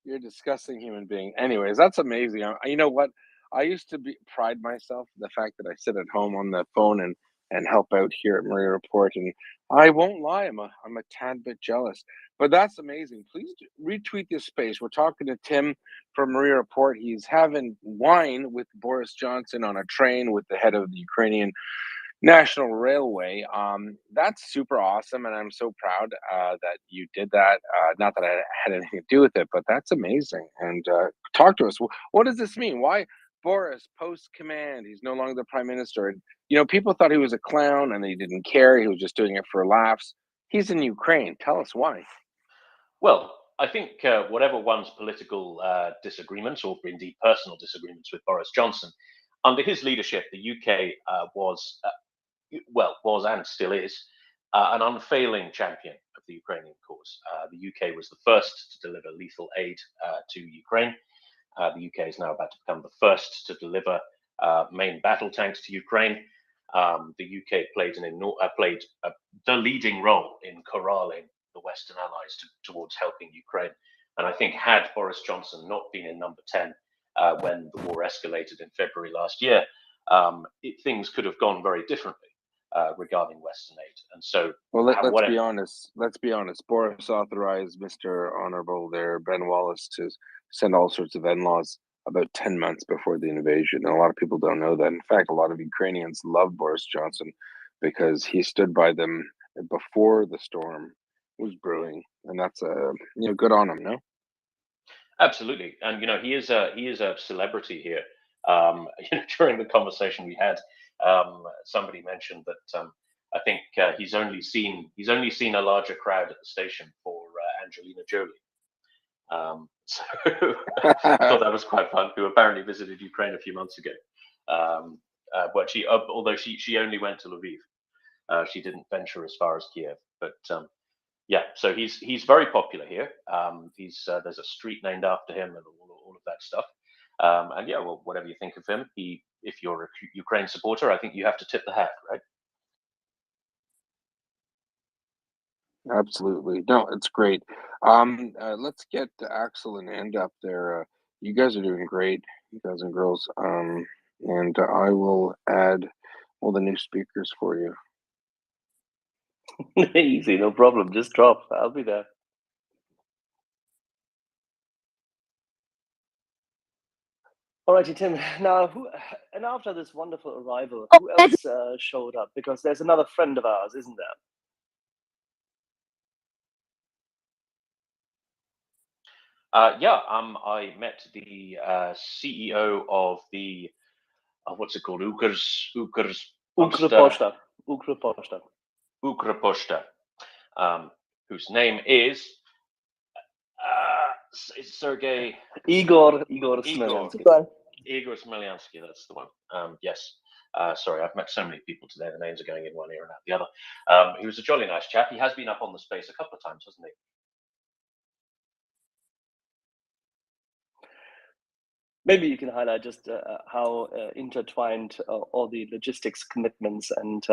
N: You're a disgusting human being. Anyways, that's amazing. You know what? I used to pride myself in the fact that I sit at home on the phone and help out here at MriyaReport, and I won't lie, I'm a tad bit jealous. But that's amazing. Please retweet this space. We're talking to Tim from MriyaReport. He's having wine with Boris Johnson on a train with the head of the Ukrainian National Railway. That's super awesome, and I'm so proud that you did that. Not that I had anything to do with it, but that's amazing. And talk to us. What does this mean? Why Boris post command? He's no longer the prime minister. And, people thought he was a clown and he didn't care. He was just doing it for laughs. He's in Ukraine. Tell us why.
P: Well, I think whatever one's political disagreements, or indeed personal disagreements with Boris Johnson, under his leadership, the UK was and still is an unfailing champion of the Ukrainian cause. The UK was the first to deliver lethal aid to Ukraine. The UK is now about to become the first to deliver main battle tanks to Ukraine. The UK played the leading role in corralling the Western allies towards helping Ukraine. And I think had Boris Johnson not been in number 10 when the war escalated in February last year, things could have gone very differently regarding Western aid. And so,
U: well, let's be honest. Let's be honest. Boris authorized Mr. Honorable there, Ben Wallace, to send all sorts of NLAWs about 10 months before the invasion. And a lot of people don't know that. In fact, a lot of Ukrainians love Boris Johnson because he stood by them before the storm was brewing, and that's good on him. No,
P: absolutely, and he is a celebrity here. During the conversation we had, somebody mentioned that I think he's only seen a larger crowd at the station for Angelina Jolie. So I thought that was quite fun. Who apparently visited Ukraine a few months ago. But although she only went to Lviv, she didn't venture as far as Kiev. But yeah, so he's very popular here. There's a street named after him and all of that stuff. And yeah, well, whatever you think of him, if you're a Ukraine supporter, I think you have to tip the hat, right?
U: absolutely. No, it's great. Let's get Axel and End up there. You guys are doing great, you guys and girls. And I will add all the new speakers for you.
G: Easy, no problem. Just drop. I'll be there. Alrighty, Tim. Now, and after this wonderful arrival, who else showed up? Because there's another friend of ours, isn't there?
P: I met the CEO of the what's it called?
G: Ukrypoczta,
P: whose name is Sergey
G: Igor Smolyansky.
P: Igor Smolyansky, that's the one. Yes. Sorry, I've met so many people today. The names are going in one ear and out the other. He was a jolly nice chap. He has been up on the space a couple of times, hasn't he?
G: Maybe you can highlight just how intertwined all the logistics commitments and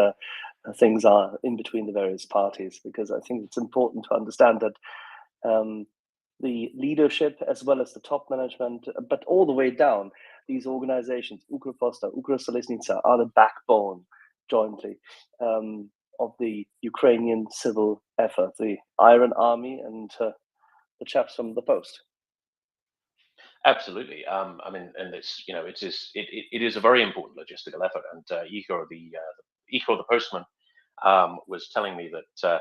G: things are in between the various parties, because I think it's important to understand that the leadership as well as the top management, but all the way down, these organizations, Ukrypoczta, Ukrosoliznica, are the backbone jointly of the Ukrainian civil effort, the Iron Army and the chaps from the Post.
P: Absolutely. I mean, and it is a very important logistical effort. And Igor the postman, was telling me that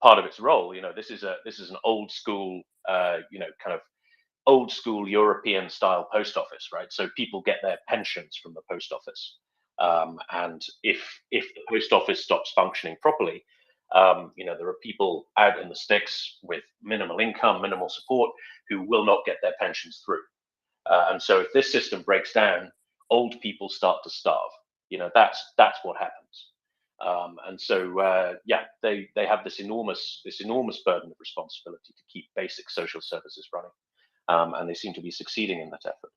P: part of its role, this is an old school, kind of old school European style post office, right? So people get their pensions from the post office, and if the post office stops functioning properly, there are people out in the sticks with minimal income, minimal support, who will not get their pensions through. And so if this system breaks down, old people start to starve. That's what happens. And so, they have this enormous burden of responsibility to keep basic social services running. And they seem to be succeeding in that effort.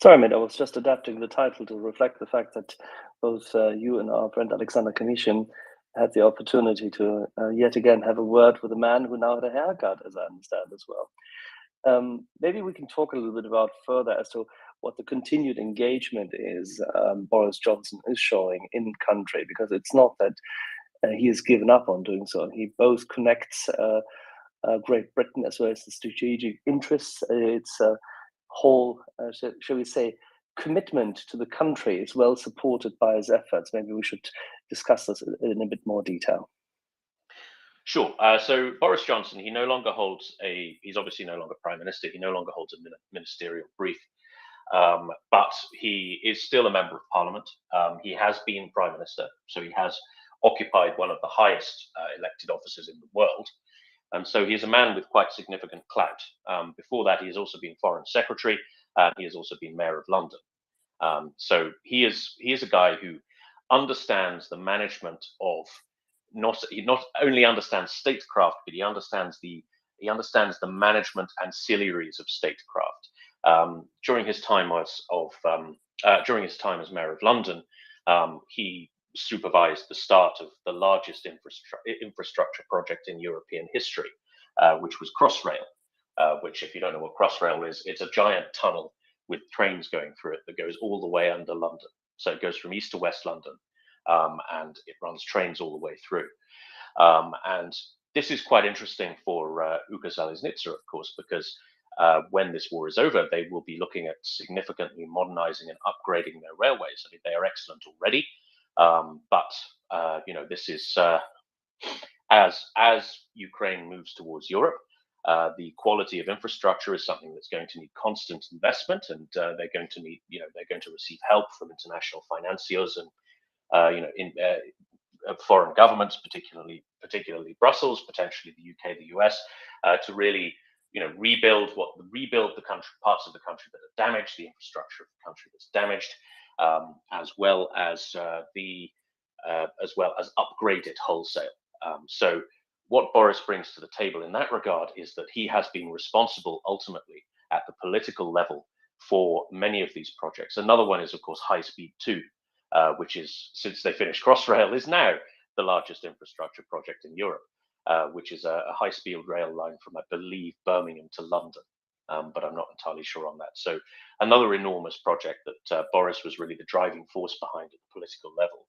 G: Sorry, mate, I was just adapting the title to reflect the fact that both you and our friend Alexander Kanishin had the opportunity to yet again have a word with a man who now had a haircut, as I understand as well. Maybe we can talk a little bit about further as to what the continued engagement is Boris Johnson is showing in country, because it's not that he has given up on doing so. He both connects Great Britain as well as the strategic interests. It's whole, shall we say, commitment to the country is well supported by his efforts. Maybe we should discuss this in a bit more detail.
P: Sure. So Boris Johnson, he's obviously no longer prime minister. He no longer holds a ministerial brief, but he is still a member of parliament. He has been prime minister, so he has occupied one of the highest elected offices in the world. And so he's a man with quite significant clout. Before that, he has also been Foreign Secretary. He has also been Mayor of London. So he is a guy who understands the management of he not only understands statecraft, but he understands the management ancillaries of statecraft. During his time as Mayor of London, he supervised the start of the largest infrastructure project in European history, which was Crossrail. Which, if you don't know what Crossrail is, it's a giant tunnel with trains going through it that goes all the way under London. So it goes from east to west London, and it runs trains all the way through. And this is quite interesting for Uka Zalesnitsa, of course, because when this war is over, they will be looking at significantly modernizing and upgrading their railways. I mean, they are excellent already, but this is as Ukraine moves towards Europe. The quality of infrastructure is something that's going to need constant investment, and they're going to need, they're going to receive help from international financiers and, foreign governments, particularly Brussels, potentially the UK, the US, to really, rebuild the country, parts of the country that are damaged, the infrastructure of the country that's damaged, as well as upgrade it wholesale. So what Boris brings to the table in that regard is that he has been responsible ultimately at the political level for many of these projects. Another one is, of course, High Speed 2, which is, since they finished Crossrail, is now the largest infrastructure project in Europe, which is a high-speed rail line from, I believe, Birmingham to London, but I'm not entirely sure on that. So another enormous project that Boris was really the driving force behind at the political level.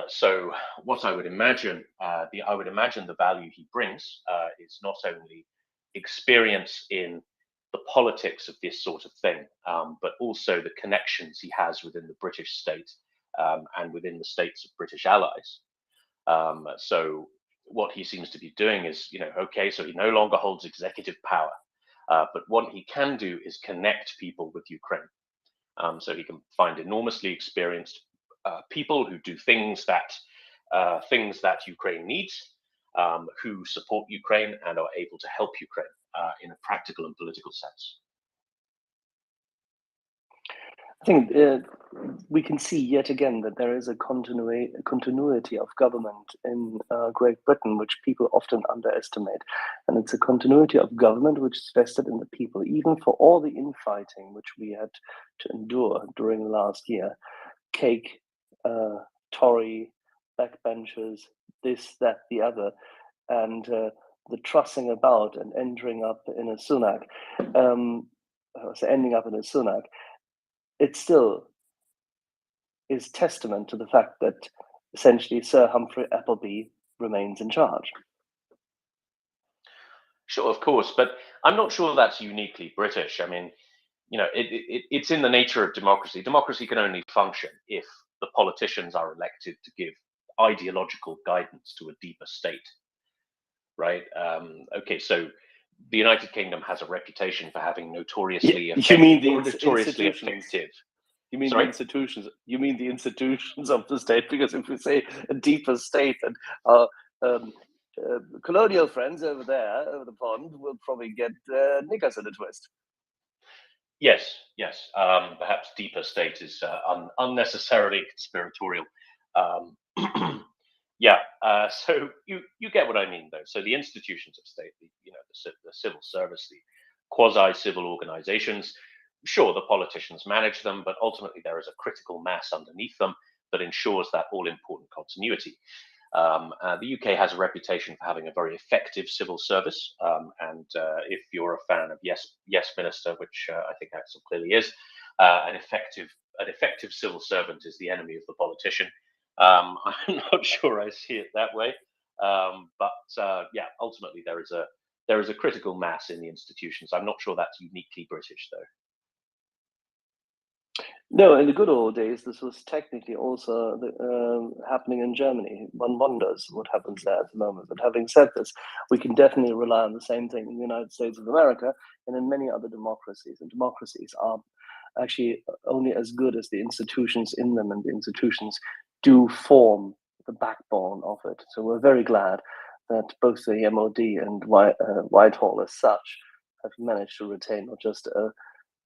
P: So what I would imagine, the value he brings is not only experience in the politics of this sort of thing, but also the connections he has within the British state and within the states of British allies. So what he seems to be doing is, okay, so he no longer holds executive power, but what he can do is connect people with Ukraine. So he can find enormously experienced people who do things that Ukraine needs, who support Ukraine and are able to help Ukraine in a practical and political sense.
G: I think we can see yet again that there is a continuity of government in Great Britain, which people often underestimate. And it's a continuity of government which is vested in the people, even for all the infighting which we had to endure during the last year. Cake, Tory, backbenchers, this, that, the other, and the trussing about and ending up in a Sunak, it still is testament to the fact that essentially Sir Humphrey Appleby remains in charge.
P: Sure, of course, but I'm not sure that's uniquely British. I mean, it's in the nature of democracy. Democracy can only function if the politicians are elected to give ideological guidance to a deeper state, right? Okay, so the United Kingdom has a reputation for having notoriously effective. You mean the
G: institutions? You mean the institutions of the state? Because if we say a deeper state, and colonial friends over there, over the pond, will probably get niggers in a twist.
P: Yes. Perhaps deeper state is unnecessarily conspiratorial. So you get what I mean, though. So the institutions of state, the civil service, the quasi-civil organizations, sure, the politicians manage them, but ultimately there is a critical mass underneath them that ensures that all-important continuity. The UK has a reputation for having a very effective civil service, and if you're a fan of Yes Minister, which I think Axel clearly is, an effective civil servant is the enemy of the politician. I'm not sure I see it that way, but ultimately there is a critical mass in the institutions. I'm not sure that's uniquely British, though.
G: No, in the good old days, this was technically also happening in Germany. One wonders what happens there at the moment. But having said this, we can definitely rely on the same thing in the United States of America and in many other democracies. And democracies are actually only as good as the institutions in them, and the institutions do form the backbone of it. So we're very glad that both the MOD and Whitehall as such have managed to retain not just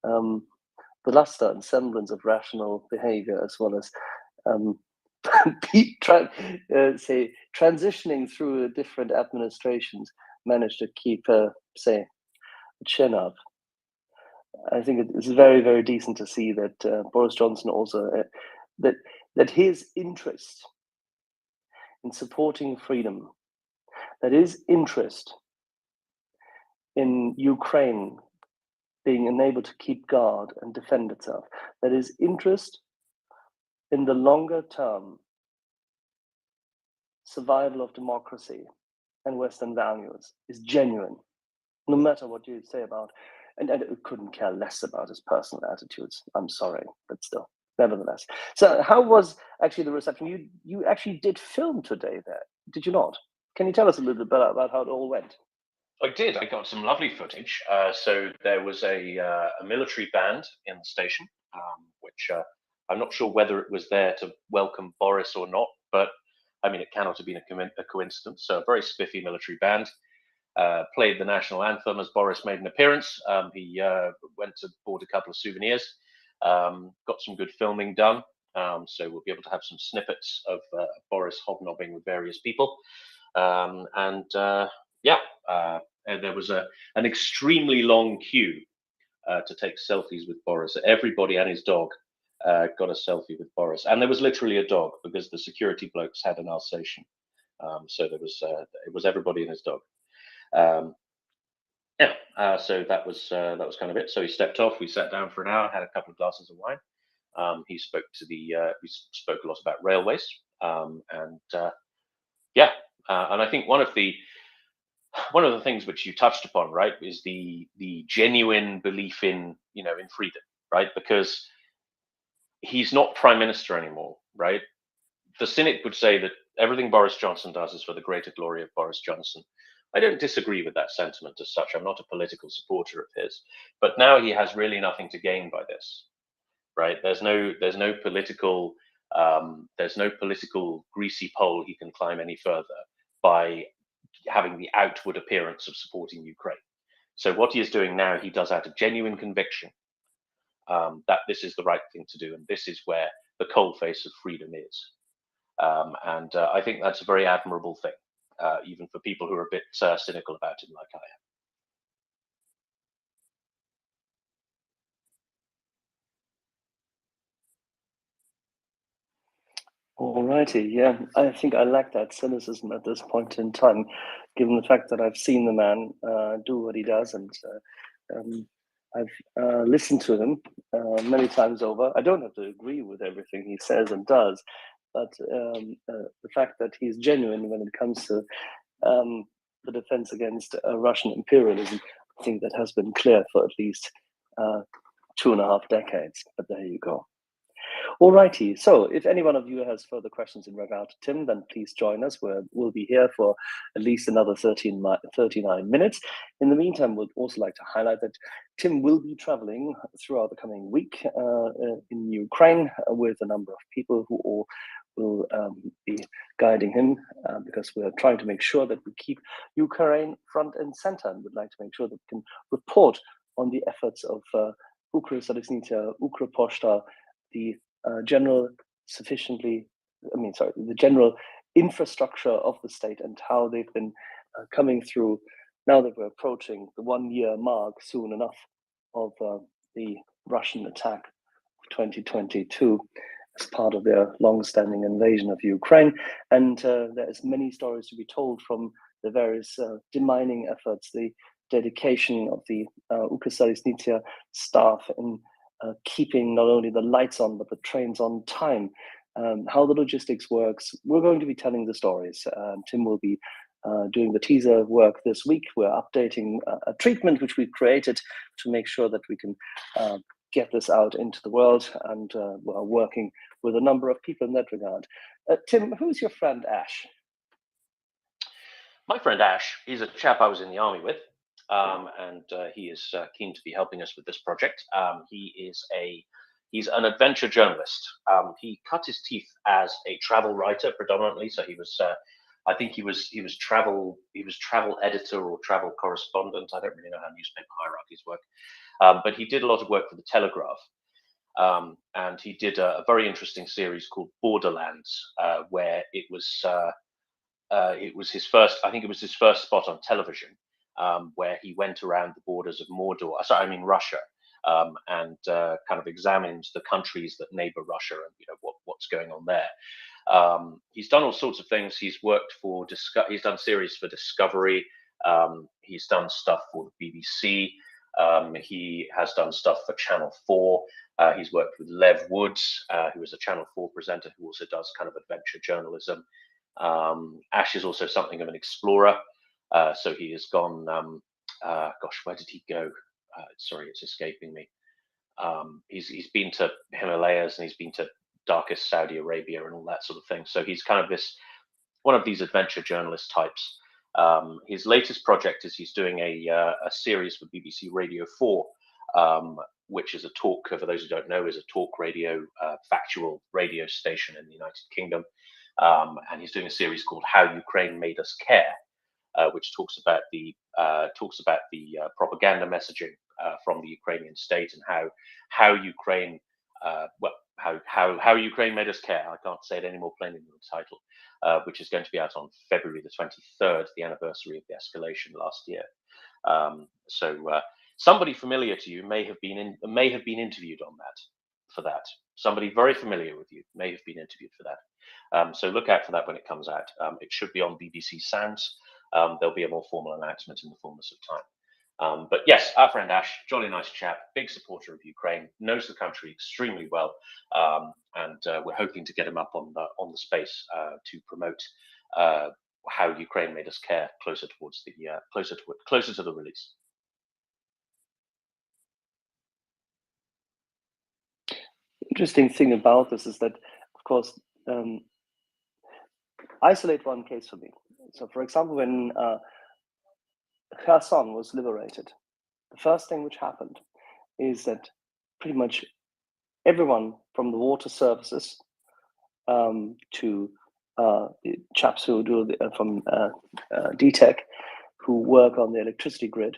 G: the luster and semblance of rational behavior, as well as say transitioning through different administrations, managed to keep say a chin up. I think it's very, very decent to see that Boris Johnson also that his interest in supporting freedom, that his interest in Ukraine being unable to keep guard and defend itself, that his interest in the longer term survival of democracy and Western values is genuine, no matter what you say about, and I couldn't care less about his personal attitudes. I'm sorry, but still, nevertheless. So how was actually the reception? You actually did film today there, did you not? Can you tell us a little bit about how it all went?
P: I did. I got some lovely footage. So there was a military band in the station, which I'm not sure whether it was there to welcome Boris or not, but I mean, it cannot have been a coincidence. So a very spiffy military band played the national anthem as Boris made an appearance. He went to board a couple of souvenirs, got some good filming done. So we'll be able to have some snippets of Boris hobnobbing with various people. There was an extremely long queue to take selfies with Boris. Everybody and his dog got a selfie with Boris, and there was literally a dog because the security blokes had an Alsatian. So there was it was everybody and his dog. So that was kind of it. So he stepped off. We sat down for an hour, had a couple of glasses of wine. He spoke to he spoke a lot about railways, and I think one of the things which you touched upon, right, is the genuine belief in in freedom, right? Because he's not prime minister anymore, right? The cynic would say that everything Boris Johnson does is for the greater glory of Boris Johnson. I don't disagree with that sentiment as such. I'm not a political supporter of his, but now he has really nothing to gain by this, right? There's no political greasy pole he can climb any further by having the outward appearance of supporting Ukraine. So what he is doing now, he does out of genuine conviction that this is the right thing to do, and this is where the coalface of freedom is. I think that's a very admirable thing, even for people who are a bit cynical about him, like I am.
G: Alrighty, yeah, I think I lack that cynicism at this point in time, given the fact that I've seen the man do what he does, and I've listened to him many times over. I don't have to agree with everything he says and does, but the fact that he's genuine when it comes to the defense against Russian imperialism, I think that has been clear for at least 2.5 decades. But there you go. Alrighty, so if any one of you has further questions in regard to Tim, then please join us. We'll be here for at least another 39 minutes. In the meantime, we'd also like to highlight that Tim will be traveling throughout the coming week in Ukraine with a number of people who all will be guiding him because we're trying to make sure that we keep Ukraine front and center, and we'd like to make sure that we can report on the efforts of Ukrsaliznitsia, Ukroposhta, the general the general infrastructure of the state, and how they've been coming through now that we're approaching the 1-year mark soon enough of the Russian attack of 2022 as part of their long-standing invasion of Ukraine. And there's many stories to be told from the various demining efforts, the dedication of the Ukrsaliznitsia staff in keeping not only the lights on, but the trains on time, how the logistics works. We're going to be telling the stories. Tim will be doing the teaser work this week. We're updating a treatment which we created to make sure that we can get this out into the world, and we're working with a number of people in that regard. Tim, who's your friend Ash?
P: My friend Ash, he's a chap I was in the army with. And he is keen to be helping us with this project. He's an adventure journalist. He cut his teeth as a travel writer predominantly, so he was I think he was travel editor or travel correspondent. I don't really know how newspaper hierarchies work, but he did a lot of work for the Telegraph. And he did a very interesting series called Borderlands, where it was his first. I think it was his first spot on television, where he went around the borders of Mordor. Sorry, I mean Russia, and kind of examined the countries that neighbor Russia and what's going on there. He's done all sorts of things. He's worked for he's done series for Discovery. He's done stuff for the BBC. He has done stuff for Channel 4. He's worked with Lev Woods, who is a Channel 4 presenter who also does kind of adventure journalism. Ash is also something of an explorer. So he has gone, gosh, where did he go? Sorry, it's escaping me. He's been to Himalayas, and he's been to darkest Saudi Arabia and all that sort of thing. So he's kind of one of these adventure journalist types. His latest project is he's doing a series for BBC Radio 4, which is a talk, for those who don't know, is a talk radio, factual radio station in the United Kingdom. And he's doing a series called How Ukraine Made Us Care, which talks about the propaganda messaging from the Ukrainian state, and how Ukraine, how Ukraine made us care. I can't say it any more plainly than the title, which is going to be out on February the 23rd, the anniversary of the escalation last year. So somebody familiar to you may have been interviewed on that. For that, somebody very familiar with you may have been interviewed for that. So look out for that when it comes out. It should be on BBC Sounds. There'll be a more formal announcement in the fullness of time. But yes, our friend Ash, jolly nice chap, big supporter of Ukraine, knows the country extremely well, and we're hoping to get him up on the space to promote how Ukraine made us care closer towards the closer to the release.
G: Interesting thing about this is that, of course, isolate one case for me. So, for example, when Kherson was liberated, the first thing which happened is that pretty much everyone from the water services to the chaps who do from DTEC, who work on the electricity grid,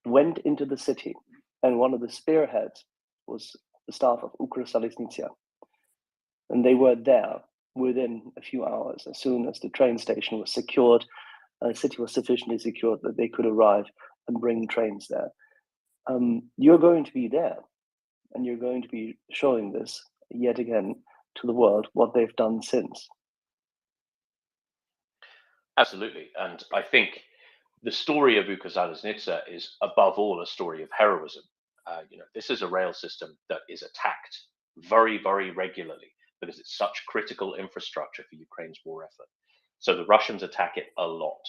G: went into the city, and one of the spearheads was the staff of Ukra-Zaliznytsia. And they were there within a few hours. As soon as the train station was secured, the city was sufficiently secured that they could arrive and bring trains there. You're going to be there, and you're going to be showing this yet again to the world, what they've done since.
P: Absolutely. And I think the story of Ukra-Zaliznytsia is above all a story of heroism. This is a rail system that is attacked very, very regularly because it's such critical infrastructure for Ukraine's war effort. So the Russians attack it a lot.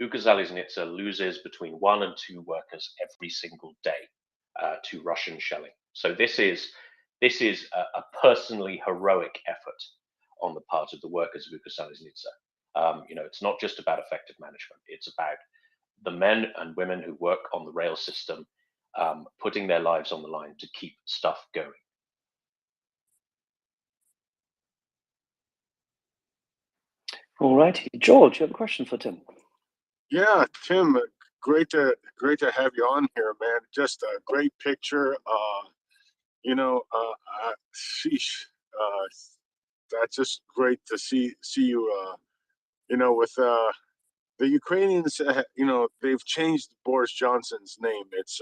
P: Ukra-Zaliznytsia loses between 1 and 2 workers every single day to Russian shelling. So this is a personally heroic effort on the part of the workers of Ukra-Zaliznytsia. It's not just about effective management. It's about the men and women who work on the rail system, putting their lives on the line to keep stuff going.
G: All righty, George, you have a question for Tim.
V: Yeah, Tim, great to have you on here, man. Just a great picture. Sheesh, that's just great to see you. With the Ukrainians, they've changed Boris Johnson's name. It's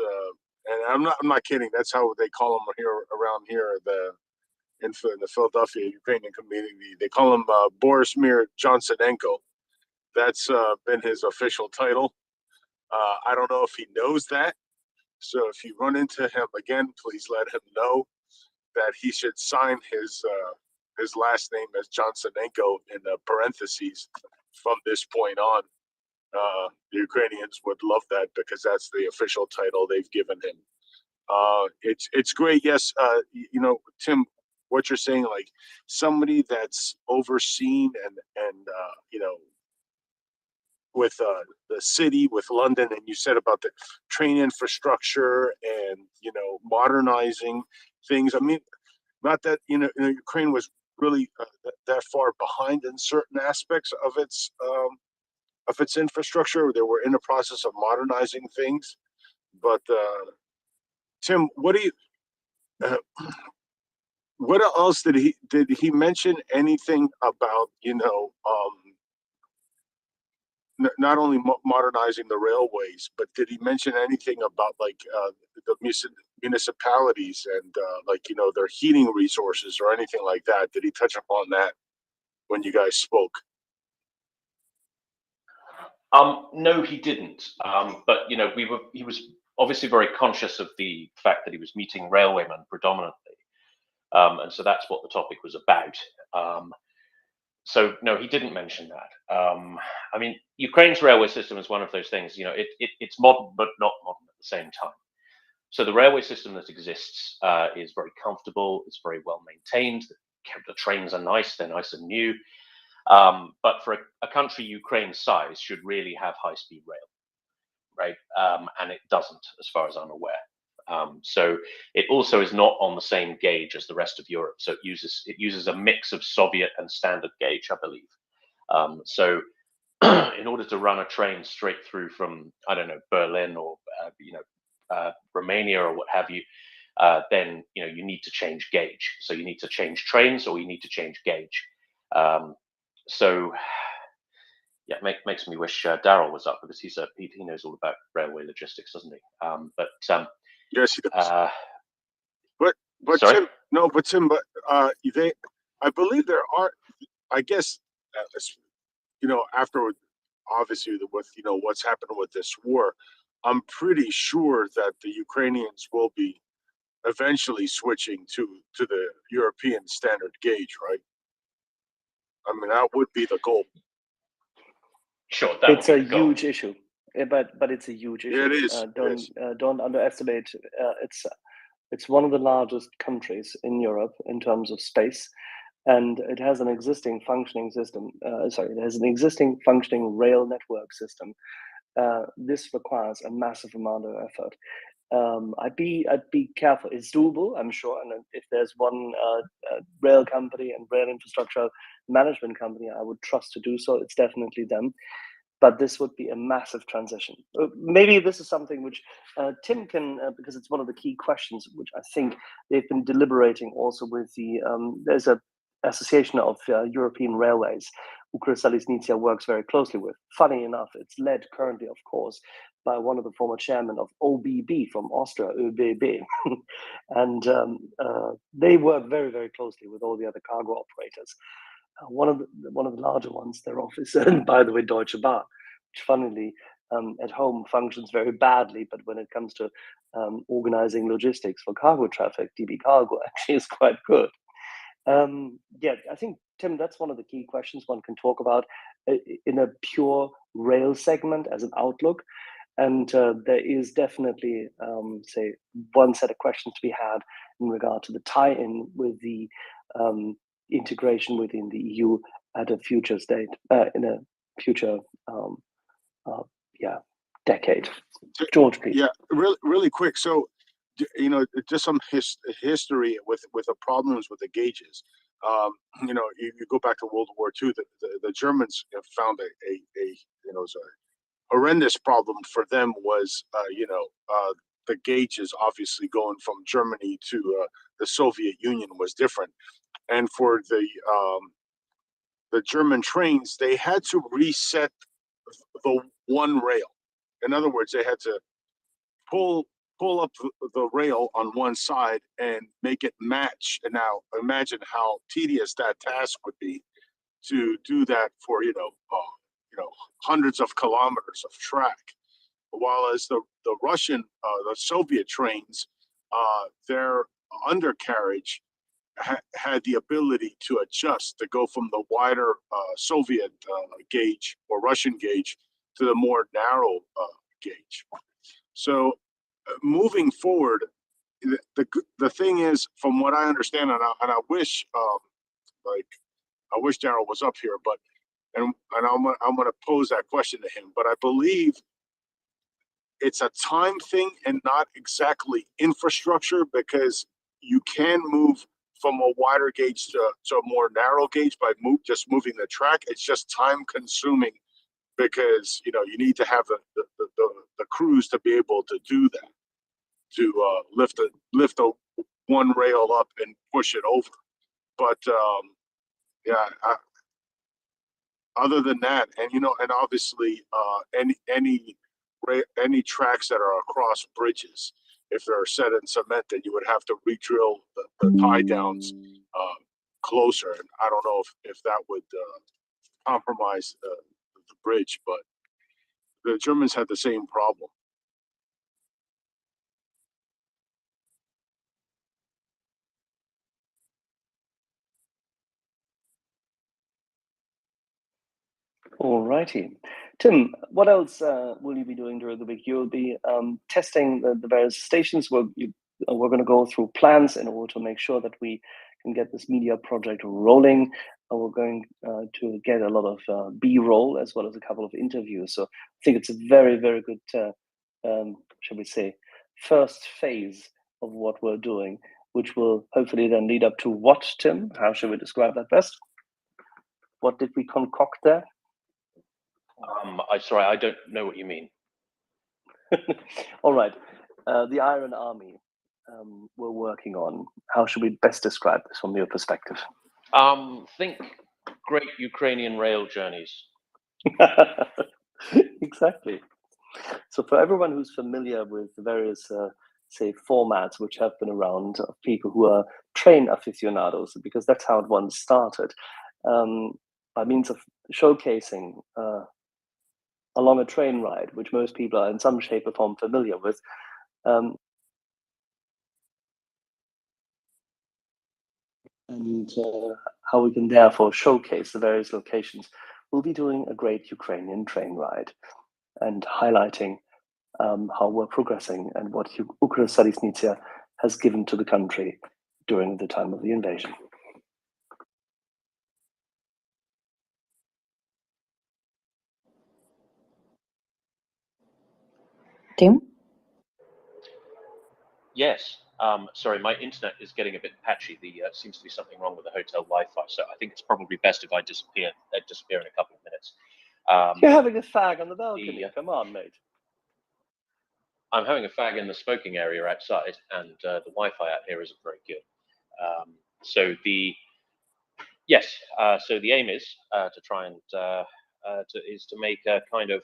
V: and I'm not kidding. That's how they call him here around here. In the Philadelphia Ukrainian community, they call him Borismir Johnsonenko. That's been his official title. I don't know if he knows that. So if you run into him again, please let him know that he should sign his last name as Johnsonenko in the parentheses from this point on. The Ukrainians would love that because that's the official title they've given him. It's great. Yes, Tim, what you're saying, like somebody that's overseen and with the city, with London, and you said about the train infrastructure and modernizing things. I mean, not that Ukraine was
L: really that far behind in certain aspects of its infrastructure. They were in the process of modernizing things. But Tim, what else did he mention anything about, not only modernizing the railways, but did he mention anything about like the municipalities and like their heating resources or anything like that? Did he touch upon that when you guys spoke?
P: No, he didn't. But he was obviously very conscious of the fact that he was meeting railwaymen predominantly, and so that's what the topic was about. So no, he didn't mention that. I mean, Ukraine's railway system is one of those things. It's modern but not modern at the same time. So the railway system that exists is very comfortable. It's very well maintained. The trains are nice. They're nice and new. But for a country Ukraine's size should really have high-speed rail, right? And it doesn't, as far as I'm aware. So it also is not on the same gauge as the rest of Europe. So it uses a mix of Soviet and standard gauge, I believe. So in order to run a train straight through from, I don't know, Berlin or Romania or what have you, then you need to change gauge. So you need to change trains or you need to change gauge. So yeah, makes me wish Daryl was up, because he knows all about railway logistics, doesn't he?
L: Yes, he does. But
P: sorry?
L: Tim, no, but Tim, but I believe there are, I guess, after obviously with what's happened with this war, I'm pretty sure that the Ukrainians will be eventually switching to the European standard gauge, right? I mean, that would be the goal.
P: Sure,
G: it's a huge issue, but it's a huge issue.
L: It is.
G: Don't underestimate. It's one of the largest countries in Europe in terms of space, and it has an existing functioning system. It has an existing functioning rail network system. This requires a massive amount of effort. I'd be careful. It's doable, I'm sure. And if there's one rail company and rail infrastructure management company I would trust to do so, it's definitely them. But this would be a massive transition. Maybe this is something which Tim can, because it's one of the key questions which I think they've been deliberating also with the. There's a Association of European Railways, who Chris Nitsia works very closely with. Funny enough, it's led currently, of course, by one of the former chairmen of OBB from Austria, ÖBB. And they work very, very closely with all the other cargo operators. One of the larger ones, their office, and by the way, Deutsche Bahn, which funnily at home functions very badly, but when it comes to organizing logistics for cargo traffic, DB Cargo actually is quite good. I think, Tim, that's one of the key questions one can talk about in a pure rail segment as an outlook. And there is definitely, say, one set of questions to be had in regard to the tie-in with the integration within the EU at a future state, in a future, decade. George, please.
L: Yeah, really quick. So, just some history with the problems with the gauges. You go back to World War II. The Germans found a horrendous problem for them was the gauges obviously going from Germany to the Soviet Union was different, and for the German trains, they had to reset the one rail. In other words, they had to pull up the rail on one side and make it match. And now imagine how tedious that task would be to do that for hundreds of kilometers of track. While as the Russian, the Soviet trains, their undercarriage had the ability to adjust, to go from the wider Soviet gauge or Russian gauge to the more narrow gauge. So moving forward, the thing is, from what I understand, and I wish, I wish Daryl was up here, but and I'm gonna pose that question to him. But I believe it's a time thing and not exactly infrastructure, because you can move from a wider gauge to a more narrow gauge by just moving the track. It's just time consuming because you need to have the crews to be able to do that, to lift a one rail up and push it over. But yeah, other than that, and obviously any tracks that are across bridges, if they're set in cement, then you would have to re-drill the tie downs closer. And I don't know if that would compromise the bridge, but the Germans had the same problem.
G: All righty. Tim, what else will you be doing during the week? You'll be testing the various stations. We're going to go through plans in order to make sure that we can get this media project rolling. We're going to get a lot of B-roll as well as a couple of interviews. So I think it's a very, very good, shall we say, first phase of what we're doing, which will hopefully then lead up to what, Tim? How should we describe that best? What did we concoct there?
P: Sorry, I don't know what you mean.
G: All right. The Iron Army we're working on. How should we best describe this from your perspective?
P: Think great Ukrainian rail journeys.
G: Exactly. So for everyone who's familiar with the various, say, formats which have been around of people who are train aficionados, because that's how it once started, by means of showcasing along a train ride, which most people are in some shape or form familiar with. And how we can therefore showcase the various locations. We'll be doing a great Ukrainian train ride and highlighting how we're progressing and what Ukrsalisnitsia has given to the country during the time of the invasion.
K: Tim?
P: Yes. Sorry, my internet is getting a bit patchy. There seems to be something wrong with the hotel Wi-Fi, so I think it's probably best if I disappear in a couple of minutes.
G: You're having a fag on the balcony. Come on, mate.
P: I'm having a fag in the smoking area outside, and the Wi-Fi out here isn't very good. So the aim is to try and to make a kind of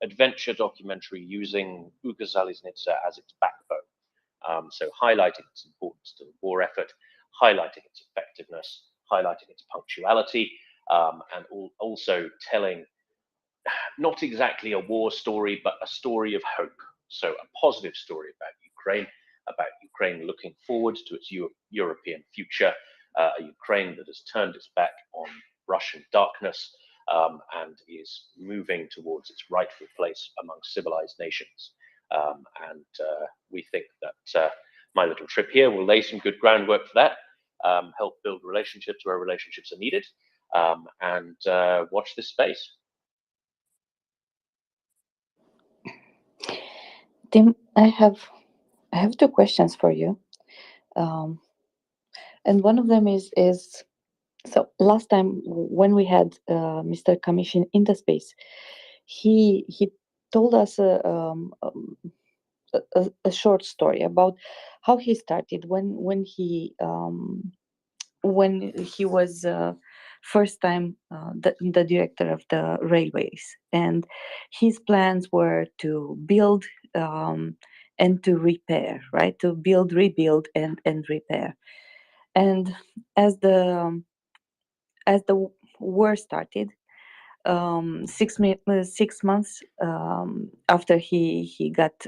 P: adventure documentary using Ukrsalisnitsa as its backbone. So highlighting its importance to the war effort, highlighting its effectiveness, highlighting its punctuality, and also telling not exactly a war story, but a story of hope. So a positive story about Ukraine looking forward to its European future, a Ukraine that has turned its back on Russian darkness and is moving towards its rightful place among civilized nations. And we think that my little trip here will lay some good groundwork for that, help build relationships where relationships are needed, and watch this space.
E: Tim, I have two questions for you, and one of them is so last time when we had Mr. Commission in the space, he told us a short story about how he started when he was first time the director of the railways, and his plans were to build and to repair, right? To build, rebuild, and repair. And as the war started, 6 months after he got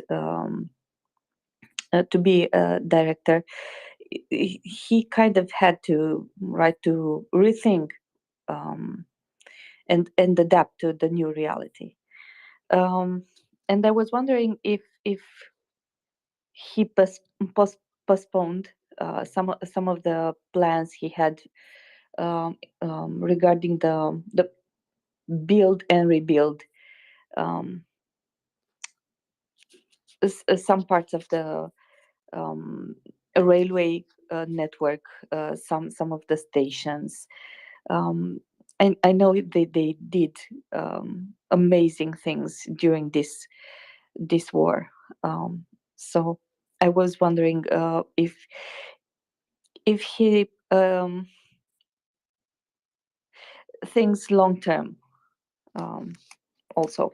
E: to be a director, he kind of had to rethink and adapt to the new reality. And I was wondering if he postponed some of the plans he had regarding the build and rebuild some parts of the railway network, some of the stations. I know they did amazing things during this war. So I was wondering if he thinks long term also.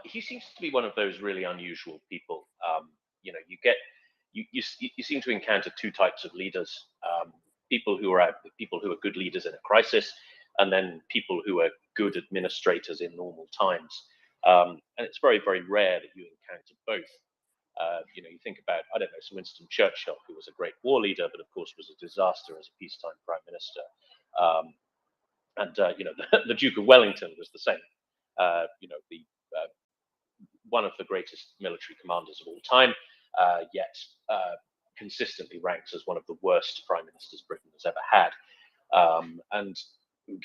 P: He seems to be one of those really unusual people. You know, you seem to encounter two types of leaders: people who are good leaders in a crisis, and then people who are good administrators in normal times. And it's very, very rare that you encounter both. You know, you think about, I don't know, Sir Winston Churchill, who was a great war leader, but of course was a disaster as a peacetime prime minister. You know, the Duke of Wellington was the same. You know, one of the greatest military commanders of all time, yet consistently ranks as one of the worst prime ministers Britain has ever had. And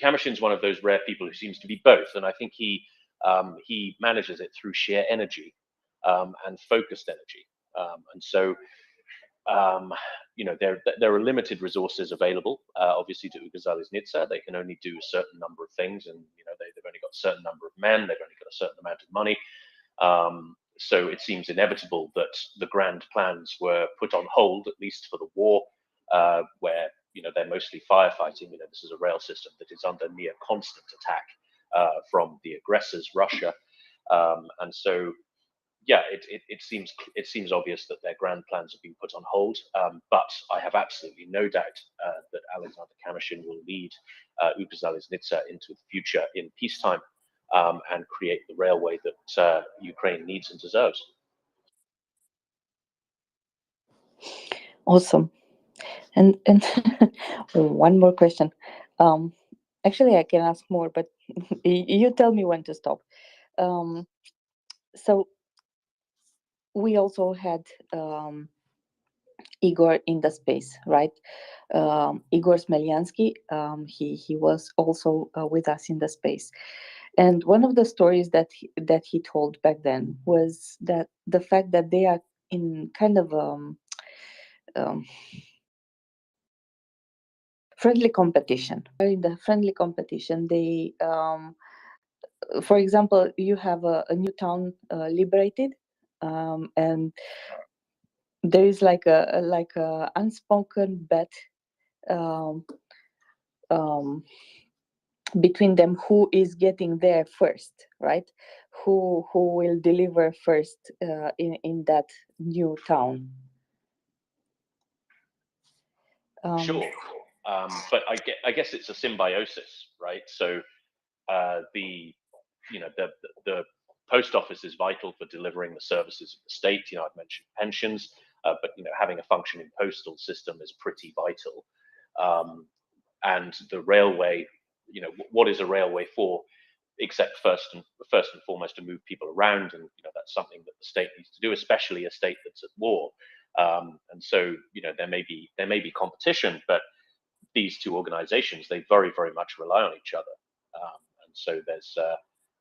P: Kamyshin's one of those rare people who seems to be both, and I think he manages it through sheer energy and focused energy. And so, you know, there are limited resources available. Obviously, to Ukazaleznitsa, they can only do a certain number of things, and you know they've only got a certain number of men. They've only got a certain amount of money. So it seems inevitable that the grand plans were put on hold, at least for the war, where you know they're mostly firefighting. You know, this is a rail system that is under near constant attack from the aggressors, Russia, and so yeah, it seems obvious that their grand plans have been put on hold. But I have absolutely no doubt that Alexander Kamyshin will lead Ukazaleznitsa into the future in peacetime. And create the railway that Ukraine needs and deserves.
E: Awesome. And one more question. Actually, I can ask more, but you tell me when to stop. So we also had Igor in the space, right? Igor Smelyansky. He was also with us in the space. And one of the stories that he told back then was that the fact that they are in kind of friendly competition. In the friendly competition, they, for example, you have a new town liberated, and there is like a unspoken bet um, um, between them who is getting there first, right? Who will deliver first in that new town?
P: Sure, but I guess it's a symbiosis, right? So the post office is vital for delivering the services of the state. You know, I've mentioned pensions, but you know, having a functioning postal system is pretty vital. And the railway, you know, what is a railway for, except first and foremost to move people around, and you know that's something that the state needs to do, especially a state that's at war. And so, you know, there may be competition, but these two organizations, they very, very much rely on each other. And so there's,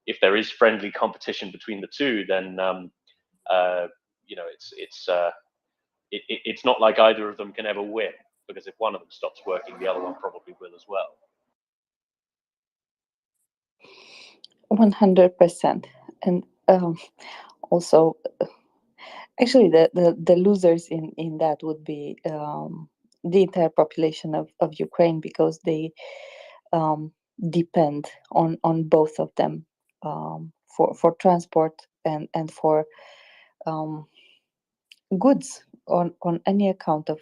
P: if there is friendly competition between the two, then, you know, it's not like either of them can ever win, because if one of them stops working, the other one probably will as well.
E: 100%. And also, actually, the losers in that would be the entire population of Ukraine, because they depend on both of them for transport and for goods on any account of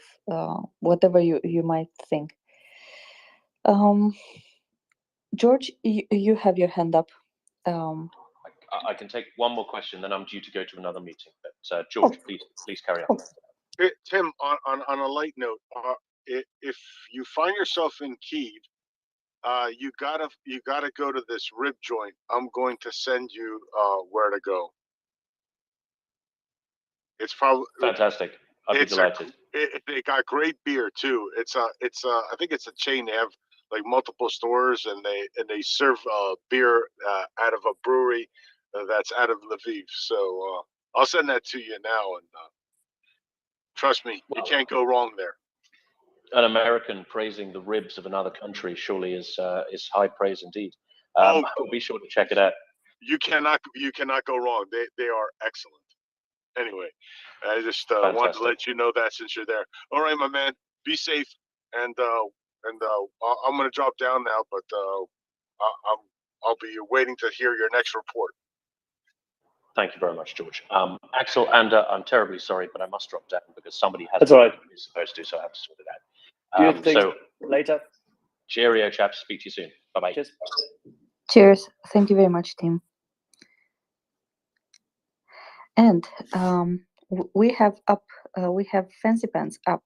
E: whatever you might think. George, you have your hand up.
P: I can take one more question, then I'm due to go to another meeting. But George, please carry on.
L: Tim, on a light note, if you find yourself in Kyiv, you gotta go to this rib joint. I'm going to send you where to go. It's probably
P: fantastic. I'd be delighted.
L: They got great beer too. I think it's a chain. They have like multiple stores, and they serve beer out of a brewery that's out of Lviv. So I'll send that to you now. And Trust me, you can't go wrong there.
P: An American praising the ribs of another country surely is high praise indeed.
L: Oh,
P: I'll be sure to check it out.
L: you cannot go wrong. They are excellent. Anyway, I just wanted to let you know that since you're there. All right, my man, be safe, and I'm gonna drop down now, but I'll be waiting to hear your next report.
P: Thank you very much, George. Axel, and I'm terribly sorry, but I must drop down because somebody has
G: That's all right.
P: who's supposed to, so I have to sort it out.
G: Good, thanks.
P: So
G: Later.
P: Cheerio, chaps. Speak to you soon. Bye bye.
G: Cheers.
E: Cheers. Thank you very much, Tim. And we have Fancy Pants up.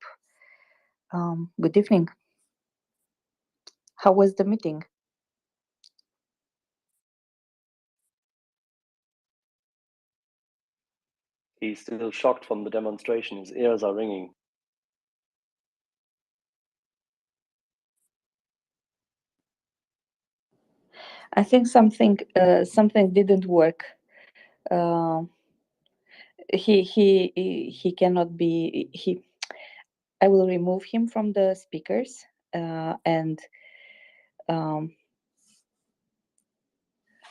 E: Good evening. How was the meeting?
G: He's still shocked from the demonstration. His ears are ringing.
E: I think something didn't work. He cannot be. I will remove him from the speakers and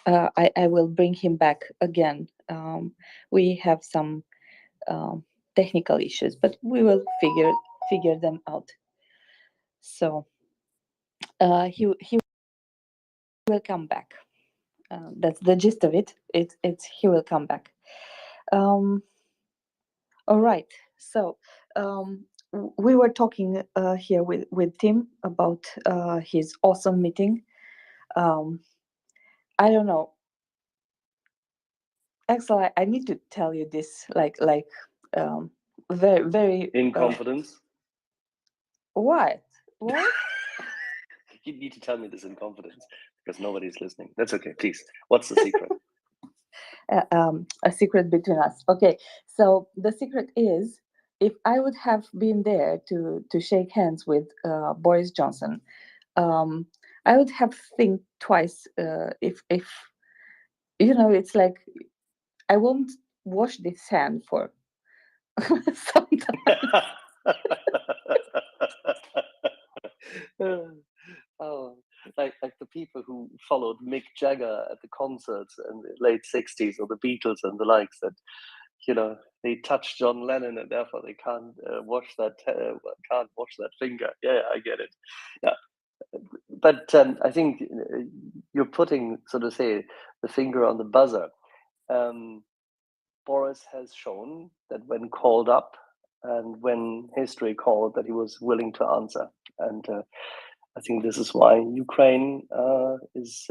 E: I will bring him back again. We have some technical issues, but we will figure them out. So he will come back. That's the gist of it. It's he will come back. All right. So we were talking here with Tim about his awesome meeting. I don't know, Axel. I need to tell you this, like very
G: In confidence.
E: What? What?
G: You need to tell me this in confidence because nobody's listening. That's okay. Please. What's the secret?
E: A secret between us. Okay. So the secret is, if I would have been there to shake hands with Boris Johnson, I would have think twice if it's like I won't wash this hand for some time.
G: Oh, like the people who followed Mick Jagger at the concerts in the late '60s, or the Beatles and the likes, that they touched John Lennon and therefore they can't wash that finger. Yeah, I get it. Yeah, but I think you're putting, so to say, the finger on the buzzer. Boris has shown that when called up and when history called, that he was willing to answer. And I think this is why Ukraine is,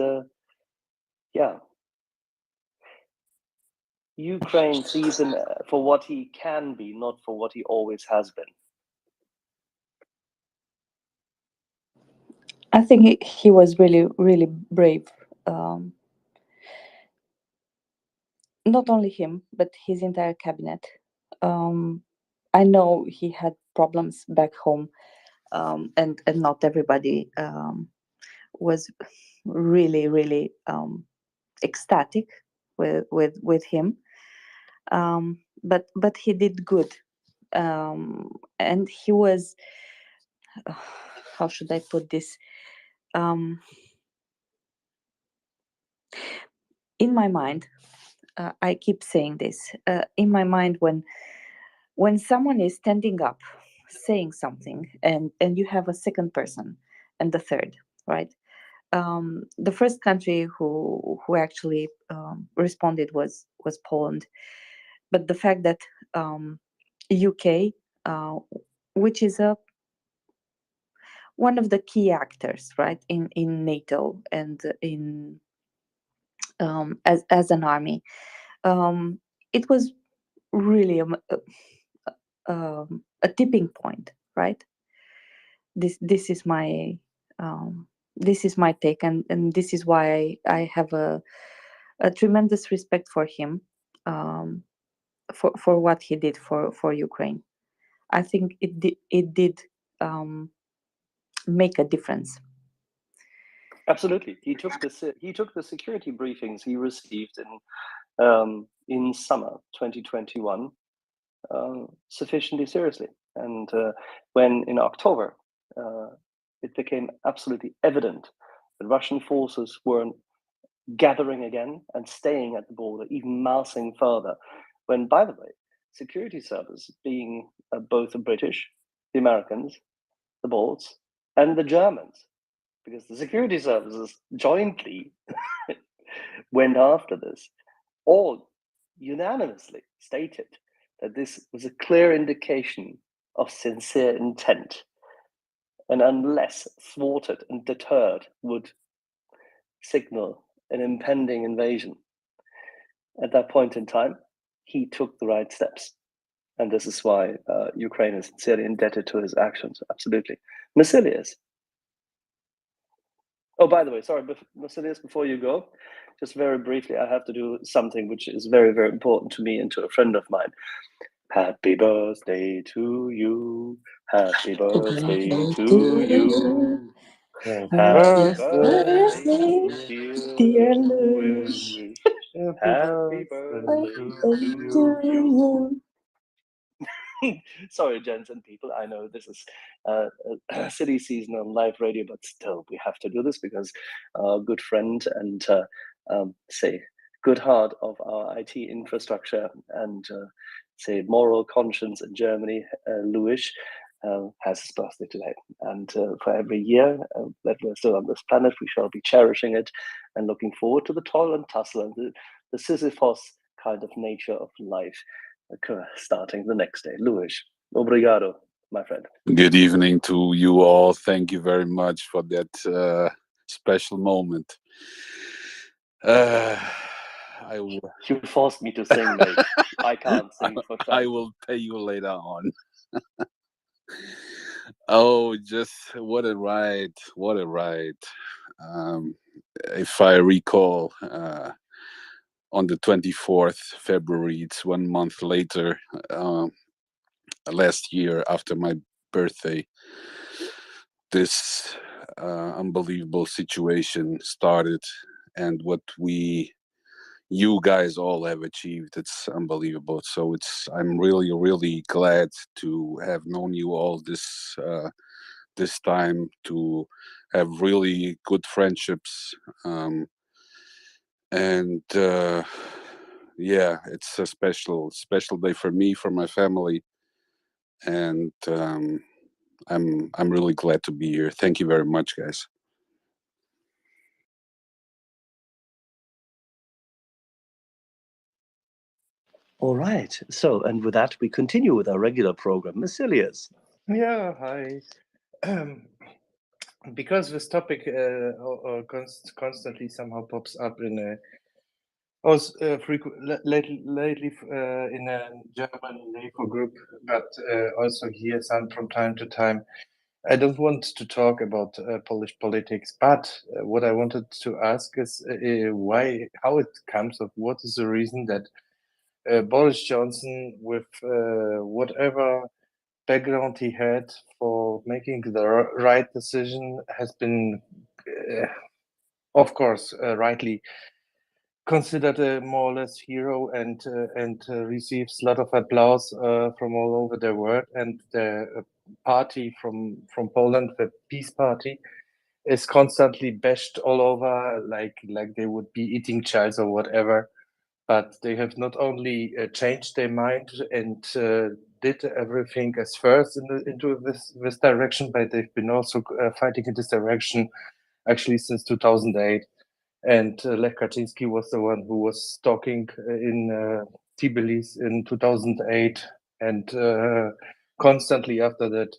G: Ukraine sees him for what he can be, not for what he always has been.
E: I think he was really, really brave. Not only him, but his entire cabinet. I know he had problems back home, and not everybody was really, really ecstatic with him. But he did good, and he was. How should I put this? In my mind, I keep saying this. In my mind, when someone is standing up, saying something, and you have a second person and the third, right? The first country who actually responded was Poland, but the fact that UK, which is one of the key actors, right, in NATO and in as an army, it was really a tipping point, right? This is my take, and this is why I have a tremendous respect for him, for what he did for Ukraine. I think it did make a difference.
G: Absolutely, he took the security briefings he received in summer 2021 sufficiently seriously. And when in October it became absolutely evident that Russian forces were gathering again and staying at the border, even massing further, when, by the way, security services, being both the British, the Americans, the Balts, and the Germans, because the security services jointly went after this, all unanimously stated that this was a clear indication of sincere intent, and unless thwarted and deterred, would signal an impending invasion. At that point in time, he took the right steps. And this is why Ukraine is sincerely indebted to his actions. Absolutely. Masilius. Oh, by the way, sorry, Masilius, before you go, just very briefly, I have to do something which is very, very important to me and to a friend of mine. Happy birthday to you. Happy birthday to you. Happy birthday, dear Louis. Happy birthday to you. Sorry, gents and people. I know this is silly season on live radio, but still, we have to do this because our good friend and say good heart of our IT infrastructure and say moral conscience in Germany, Louis, has his birthday today. And for every year that we're still on this planet, we shall be cherishing it and looking forward to the toil and tussle and the Sisyphus kind of nature of life starting the next day. Louis, obrigado, my friend.
Q: Good evening to you all. Thank you very much for that special moment.
G: You forced me to sing, mate. I can't sing for sure.
Q: I will pay you later on. Oh, just what a ride. What a ride. If I recall, on the 24th February, it's 1 month later, last year after my birthday, this unbelievable situation started, and what you guys all have achieved, it's unbelievable. So I'm really, really glad to have known you all this time, to have really good friendships, and yeah, it's a special day for me, for my family, and I'm really glad to be here. Thank you very much, guys.
G: All right. So, and with that, we continue with our regular program. Masilius.
R: Yeah, hi. Because this topic constantly somehow pops up in lately in a German NAFO group, but also here from time to time. I don't want to talk about Polish politics, but what I wanted to ask is how it comes of what is the reason that Boris Johnson, with whatever background he had for making the right decision, has been, of course, rightly considered a more or less hero and receives a lot of applause from all over the world. And the party from Poland, the Peace Party, is constantly bashed all over, like they would be eating child or whatever. But they have not only changed their mind and did everything as first into this direction, but they've been also fighting in this direction actually since 2008. And Lech Kaczynski was the one who was talking in Tbilisi in 2008, and constantly after that,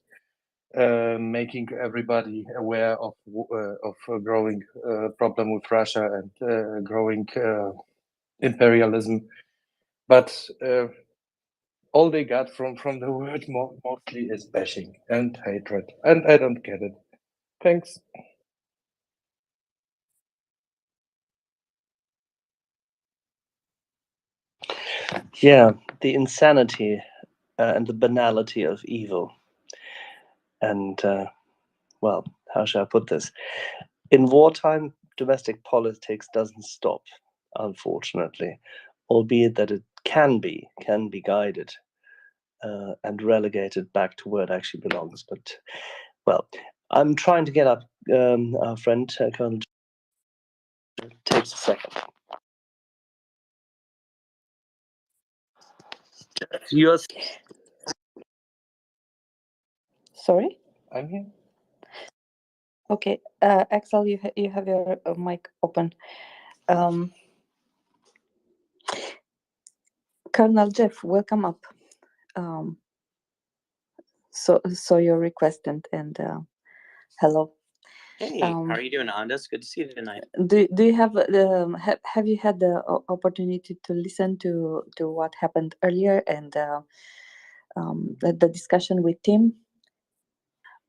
R: making everybody aware of a growing problem with Russia and growing imperialism. But all they got from the world mostly is bashing and hatred, and I don't get it. Thanks.
G: Yeah, the insanity and the banality of evil. And, well, how shall I put this? In wartime, domestic politics doesn't stop, unfortunately, albeit that it can be guided. and relegate it back to where it actually belongs. But, well, I'm trying to get up our friend, Colonel. Takes a second.
E: Yes. Sorry?
G: I'm here.
E: Okay, Axel, you have your mic open. Colonel Jeff, welcome up. So your request and hello.
H: Hey, how are you doing, Anda? It's good to see you tonight.
E: Do you have have you had the opportunity to listen to what happened earlier and the discussion with Tim?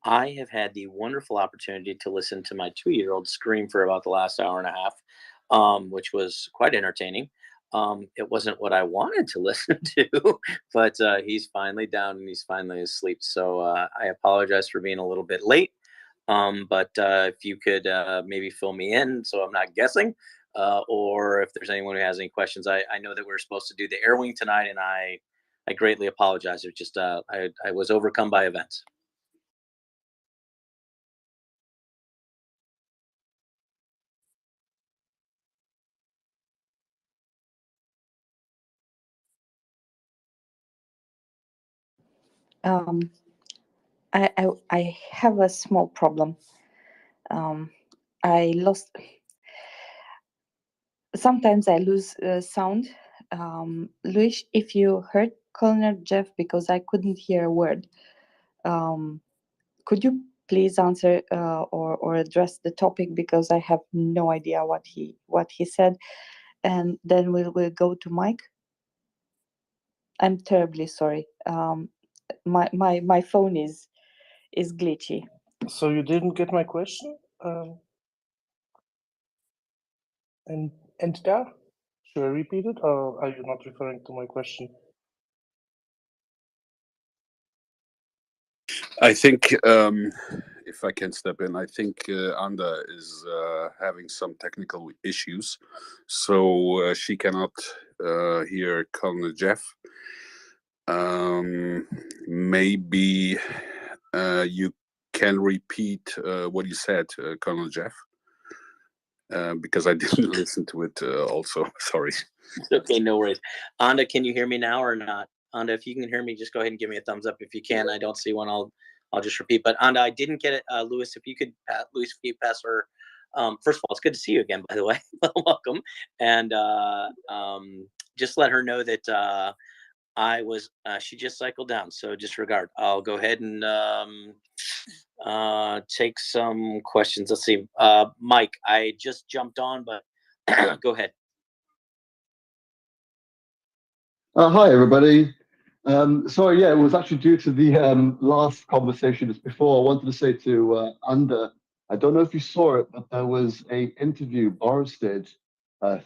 H: I have had the wonderful opportunity to listen to my 2-year-old scream for about the last hour and a half, which was quite entertaining. It wasn't what I wanted to listen to, but he's finally down and he's finally asleep. So I apologize for being a little bit late. But if you could maybe fill me in so I'm not guessing, or if there's anyone who has any questions. I know that we're supposed to do the air wing tonight, and I greatly apologize. It just I was overcome by events.
E: I have a small problem. I lost. Sometimes I lose sound. Luis, if you heard Colonel Jeff, because I couldn't hear a word, could you please answer or address the topic, because I have no idea what he said, and then we'll go to Mike. I'm terribly sorry. My phone is glitchy.
G: So you didn't get my question? And there? Should I repeat it, or are you not referring to my question?
Q: I think, if I can step in, I think Anda is having some technical issues, so she cannot hear Colonel Jeff. Maybe you can repeat what you said, Colonel Jeff, because I didn't listen to it also. Sorry.
H: Okay, no worries. Anda, can you hear me now or not? Anda, if you can hear me, just go ahead and give me a thumbs up. If you can, I don't see one. I'll just repeat. But Anda, I didn't get it. Luis, if you could, Luis, if you pass her. First of all, it's good to see you again, by the way. Welcome. And just let her know that she just cycled down. So disregard. I'll go ahead and take some questions. Let's see. Mike, I just jumped on, but go ahead.
J: Hi, everybody. Sorry, yeah, it was actually due to the last conversation just before. I wanted to say to Anda, I don't know if you saw it, but there was a interview Boris did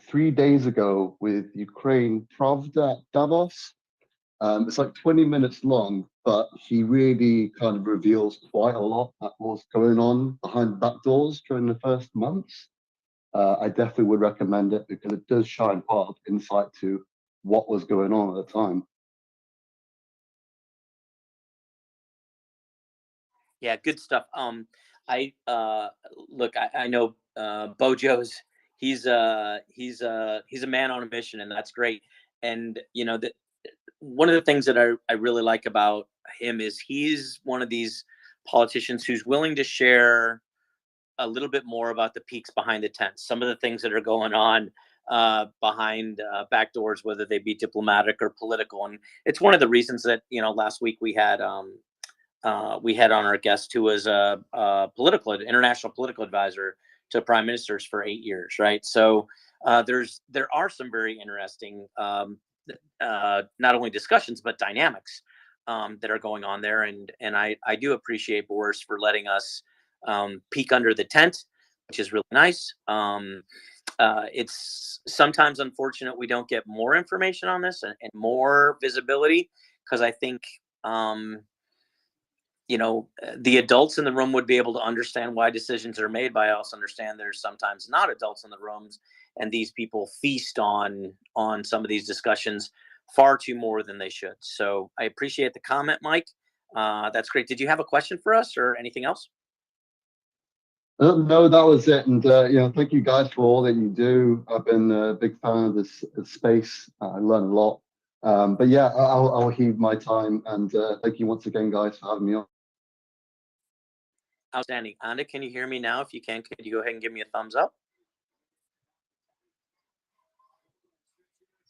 J: 3 days ago with Ukraine Pravda Davos. It's like 20 minutes long, but he really kind of reveals quite a lot that was going on behind back doors during the first months. I definitely would recommend it because it does shine part of insight to what was going on at the time.
H: Yeah, good stuff. I look, I know Bojo's. He's a man on a mission, and that's great. And you know that one of the things that I really like about him is he's one of these politicians who's willing to share a little bit more about the peaks behind the tents, some of the things that are going on behind back doors, whether they be diplomatic or political. And it's one of the reasons that last week we had on our guest who was a international political advisor to prime ministers for 8 years, right? So there are some very interesting not only discussions but dynamics that are going on there, and I do appreciate Boris for letting us peek under the tent, which is really nice. It's sometimes unfortunate we don't get more information on this and more visibility, because I think the adults in the room would be able to understand why decisions are made, but I also understand there's sometimes not adults in the rooms, and these people feast on some of these discussions far too more than they should. So I appreciate the comment, Mike. That's great. Did you have a question for us or anything else?
J: No, that was it. And thank you guys for all that you do. I've been a big fan of this space. I learned a lot. But yeah, I'll heed my time. And thank you once again, guys, for having me on.
H: Outstanding. Anda, can you hear me now? If you can, could you go ahead and give me a thumbs up?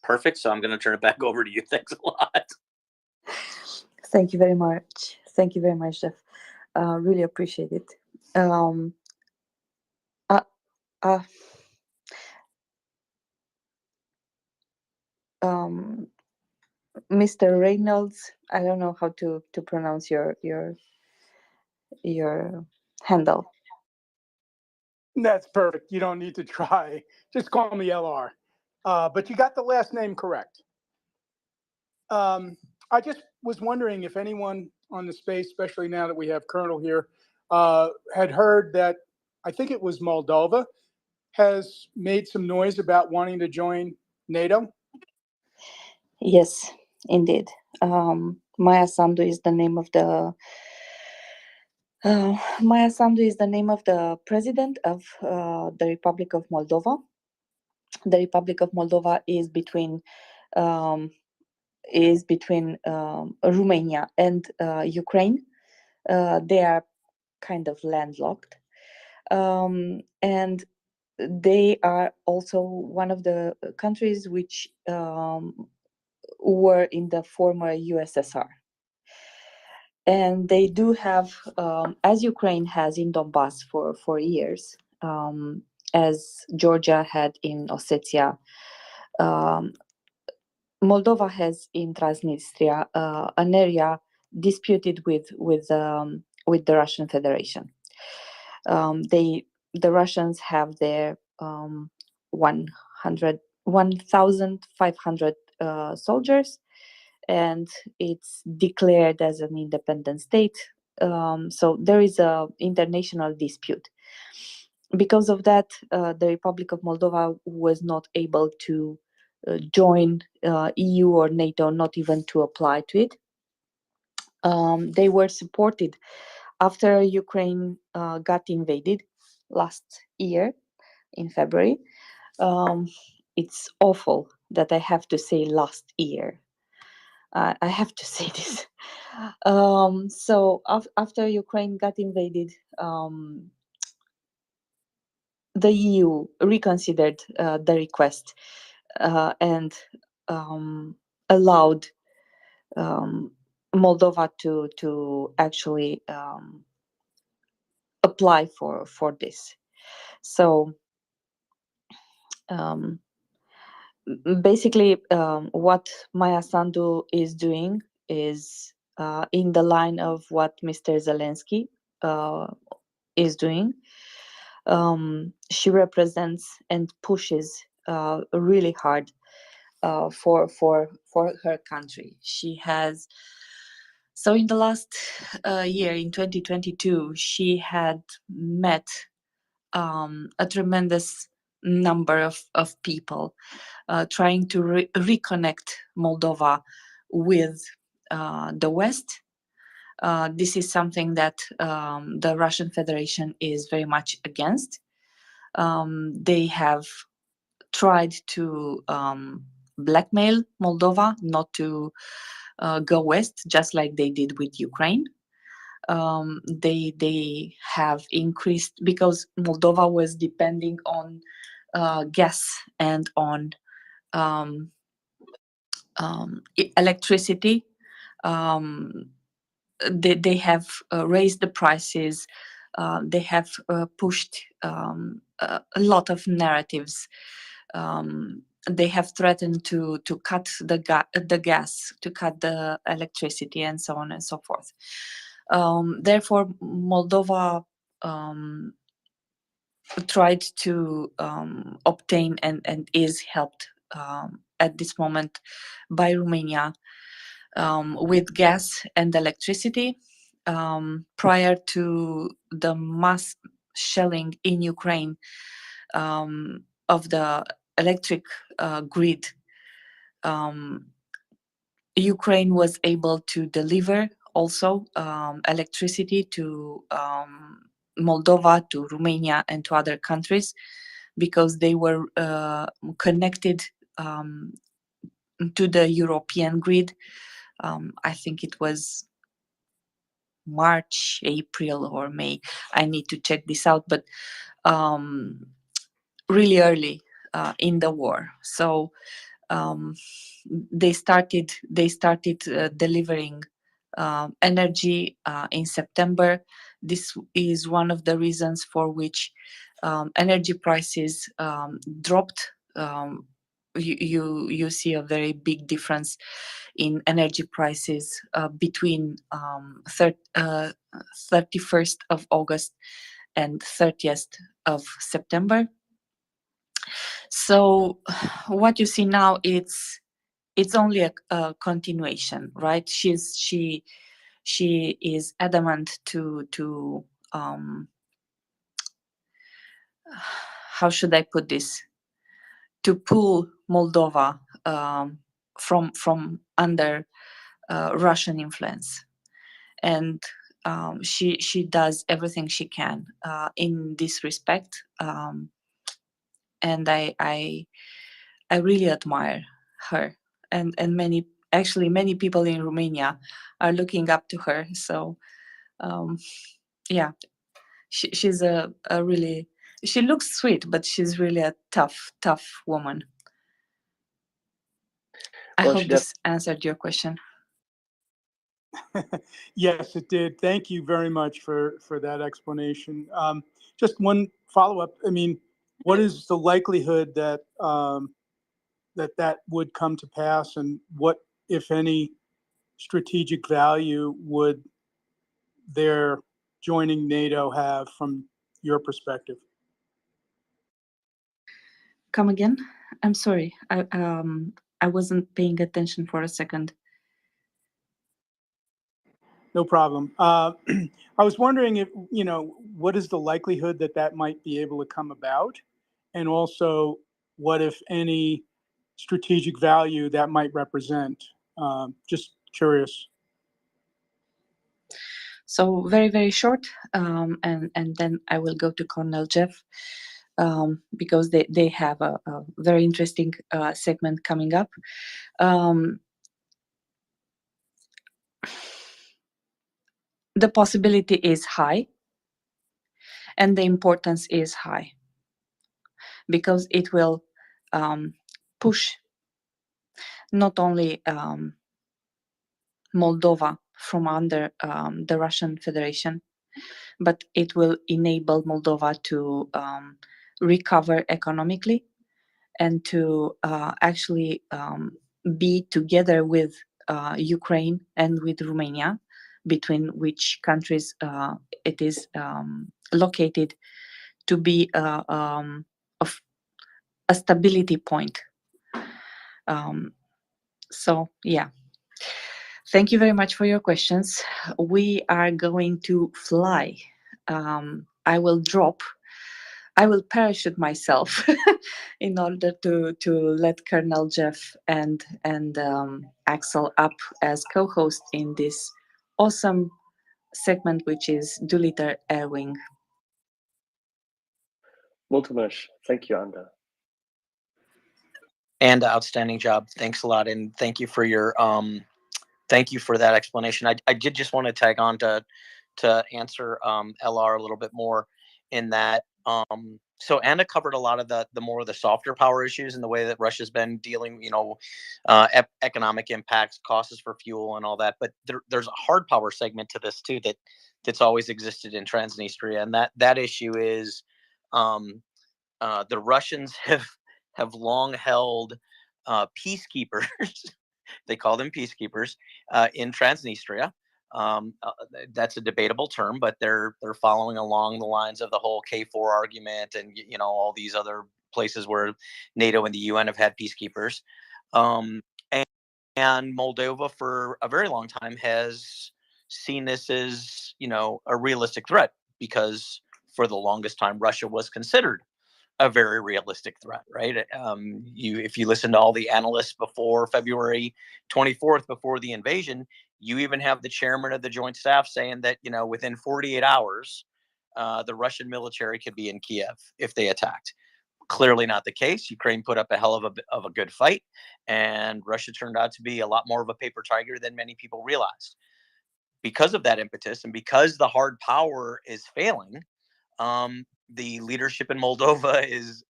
H: Perfect. So I'm going to turn it back over to you. Thanks a lot.
E: Thank you very much. Thank you very much, Jeff. Really appreciate it. Mr. Reynolds, I don't know how to pronounce your handle.
C: That's perfect. You don't need to try. Just call me LR. But you got the last name correct. I just was wondering if anyone on the space, especially now that we have Colonel here, had heard that I think it was Moldova has made some noise about wanting to join NATO.
E: Yes, indeed. Maya Sandu is the name of the Maya Sandu is the name of the president of the Republic of Moldova. The Republic of Moldova is between Romania and Ukraine. They are kind of landlocked, and they are also one of the countries which were in the former USSR. And they do have, as Ukraine has in Donbass for years, as Georgia had in Ossetia, Moldova has in Transnistria an area disputed with the Russian Federation. The Russians have their 1,500 soldiers, and it's declared as an independent state. So there is a international dispute. Because of that, the Republic of Moldova was not able to join EU or NATO, not even to apply to it. They were supported after Ukraine got invaded last year in February. It's awful that I have to say last year. I have to say this. So after Ukraine got invaded, the EU reconsidered the request and allowed Moldova to actually apply for this. So basically, what Maya Sandu is doing is in the line of what Mr. Zelensky is doing. She represents and pushes really hard for her country. She has. So in the last year, in 2022, she had met a tremendous number of people trying to reconnect Moldova with the West. This is something that the Russian Federation is very much against. They have tried to blackmail Moldova not to go west, just like they did with Ukraine. They have increased because Moldova was depending on gas and on electricity. They have raised the prices. They have pushed a lot of narratives. They have threatened to cut the gas, to cut the electricity, and so on and so forth. Therefore, Moldova tried to obtain and is helped at this moment by Romania with gas and electricity. Prior to the mass shelling in Ukraine of the electric grid, Ukraine was able to deliver also electricity to Moldova, to Romania, and to other countries because they were connected to the European grid. I think it was March, April, or May. I need to check this out, but really early in the war. So they started delivering energy in September. This is one of the reasons for which energy prices dropped. You see a very big difference in energy prices between 31st of August and 30th of September. So what you see now, it's only a continuation, right? She is adamant to how should I put this? To pull Moldova from under Russian influence, and she does everything she can in this respect, and I really admire her, and many people in Romania are looking up to her. So yeah, she's a really, she looks sweet, but she's really a tough woman. I hope this answered your question.
C: Yes, it did. Thank you very much for that explanation. Just one follow-up. I mean, what is the likelihood that that would come to pass, and what, if any, strategic value would their joining NATO have from your perspective?
E: Come again? I'm sorry. I wasn't paying attention for a second.
C: No problem. I was wondering if, what is the likelihood that that might be able to come about? And also, what, if any, strategic value that might represent? Just curious.
E: So very, very short, and then I will go to Colonel Jeff, because they have a very interesting segment coming up. The possibility is high, and the importance is high, because it will push not only Moldova from under the Russian Federation, but it will enable Moldova to recover economically and to actually be together with Ukraine and with Romania, between which countries it is located, to be of a stability point. So yeah, thank you very much for your questions. We are going to fly. I will parachute myself in order to let Colonel Jeff and Axel up as co-host in this awesome segment, which is Doolittle Air Wing.
G: Multimush. Thank you, Anda.
H: And outstanding job. Thanks a lot, and thank you for your thank you for that explanation. I did just want to tag on to answer LR a little bit more, in that so Anna covered a lot of the more of the softer power issues and the way that Russia's been dealing, economic impacts, costs for fuel, and all that. But there's a hard power segment to this too that's always existed in Transnistria, and that issue is the Russians have long held peacekeepers. They call them peacekeepers in Transnistria. That's a debatable term, but they're following along the lines of the whole K4 argument, and all these other places where NATO and the UN have had peacekeepers. And Moldova, for a very long time, has seen this as a realistic threat, because for the longest time Russia was considered a very realistic threat, right? If you listen to all the analysts before February 24th, before the invasion, you even have the chairman of the Joint Staff saying that, you know, within 48 hours, the Russian military could be in Kiev if they attacked. Clearly not the case. Ukraine put up a hell of a good fight, and Russia turned out to be a lot more of a paper tiger than many people realized. Because of that impetus, and because the hard power is failing, the leadership in Moldova is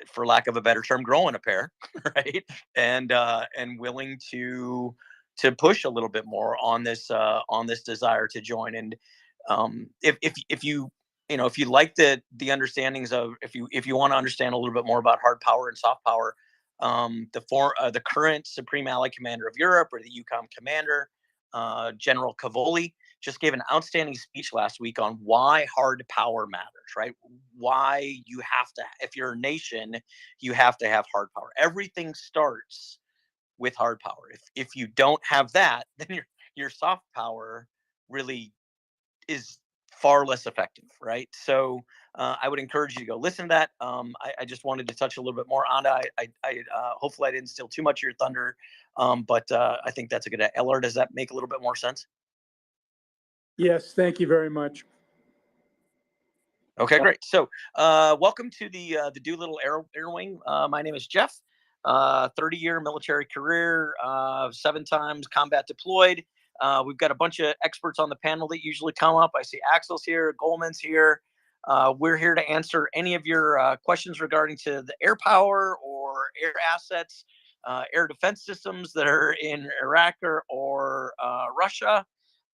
H: for lack of a better term, growing a pair, right? And willing to push a little bit more on this desire to join. And if you if you like the understandings of, if you want to understand a little bit more about hard power and soft power, the current Supreme Allied Commander of Europe, or the EUCOM commander, General Cavoli, just gave an outstanding speech last week on why hard power matters, right? Why you have to, if you're a nation, you have to have hard power. Everything starts with hard power. If you don't have that, then your soft power really is far less effective, right? So I would encourage you to go listen to that. I just wanted to touch a little bit more on it. I hopefully I didn't steal too much of your thunder, but I think that's a good. Eller, does that make a little bit more sense?
C: Yes, thank you very much.
H: Okay, great. So welcome to the Doolittle Air Wing. My name is Jeff. 30-year military career, 7 times combat deployed. We've got a bunch of experts on the panel that usually come up. I see Axel's here, Goldman's here. We're here to answer any of your questions regarding to the air power or air assets, air defense systems that are in Iraq or Russia.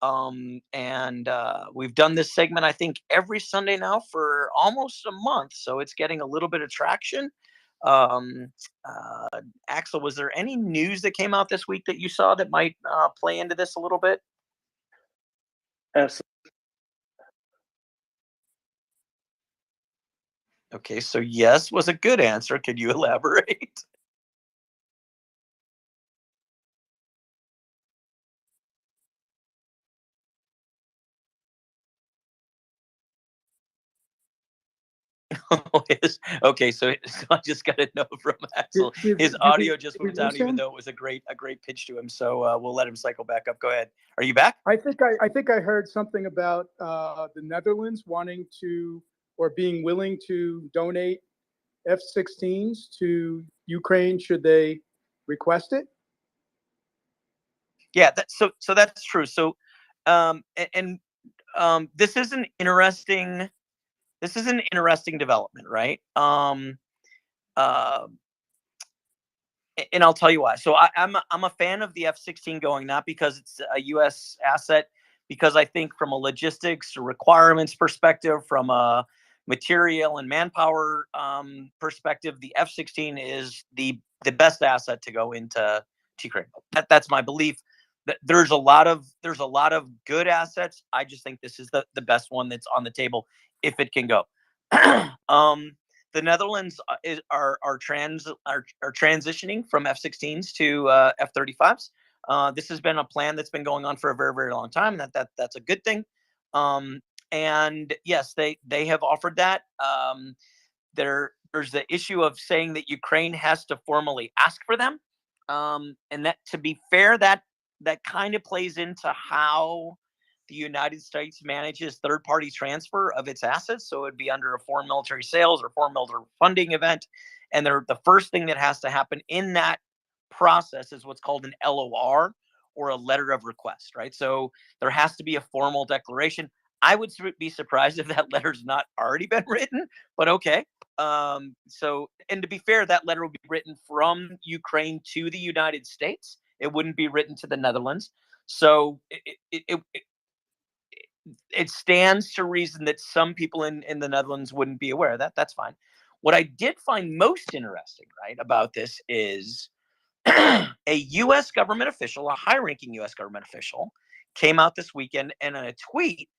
H: And we've done this segment, I think, every Sunday now for almost a month. So it's getting a little bit of traction. Axel, was there any news that came out this week that you saw that might play into this a little bit?
G: Yes.
H: Okay, so yes was a good answer. Could you elaborate? Okay, so I just got a note from Axel. His audio just went down, even though it was a great pitch to him. So we'll let him cycle back up. Go ahead. Are you back?
C: I think I heard something about the Netherlands wanting to, or being willing to, donate F-16s to Ukraine should they request it.
H: Yeah, so that's true. So this is an interesting development, right? And I'll tell you why. So I'm a fan of the F-16 going, not because it's a U.S. asset, because I think from a logistics requirements perspective, from a material and manpower perspective, the F-16 is the best asset to go into Ukraine. That's my belief. There's a lot of good assets. I just think this is the best one that's on the table if it can go. The Netherlands are transitioning from F-16s to F-35s. This has been a plan that's been going on for a very, very long time. That's a good thing. And yes, they have offered that. There's the issue of saying that Ukraine has to formally ask for them. And that, to be fair, that kind of plays into how the United States manages third-party transfer of its assets. So it'd be under a foreign military sales or foreign military funding event. And the first thing that has to happen in that process is what's called an LOR, or a letter of request, right? So there has to be a formal declaration. I would be surprised if that letter's not already been written, but okay. So, and to be fair, that letter will be written from Ukraine to the United States. It wouldn't be written to the Netherlands. So it stands to reason that some people in the Netherlands wouldn't be aware of that. That's fine. What I did find most interesting, right, about this is a U.S. government official, a high-ranking U.S. government official, came out this weekend and in a tweet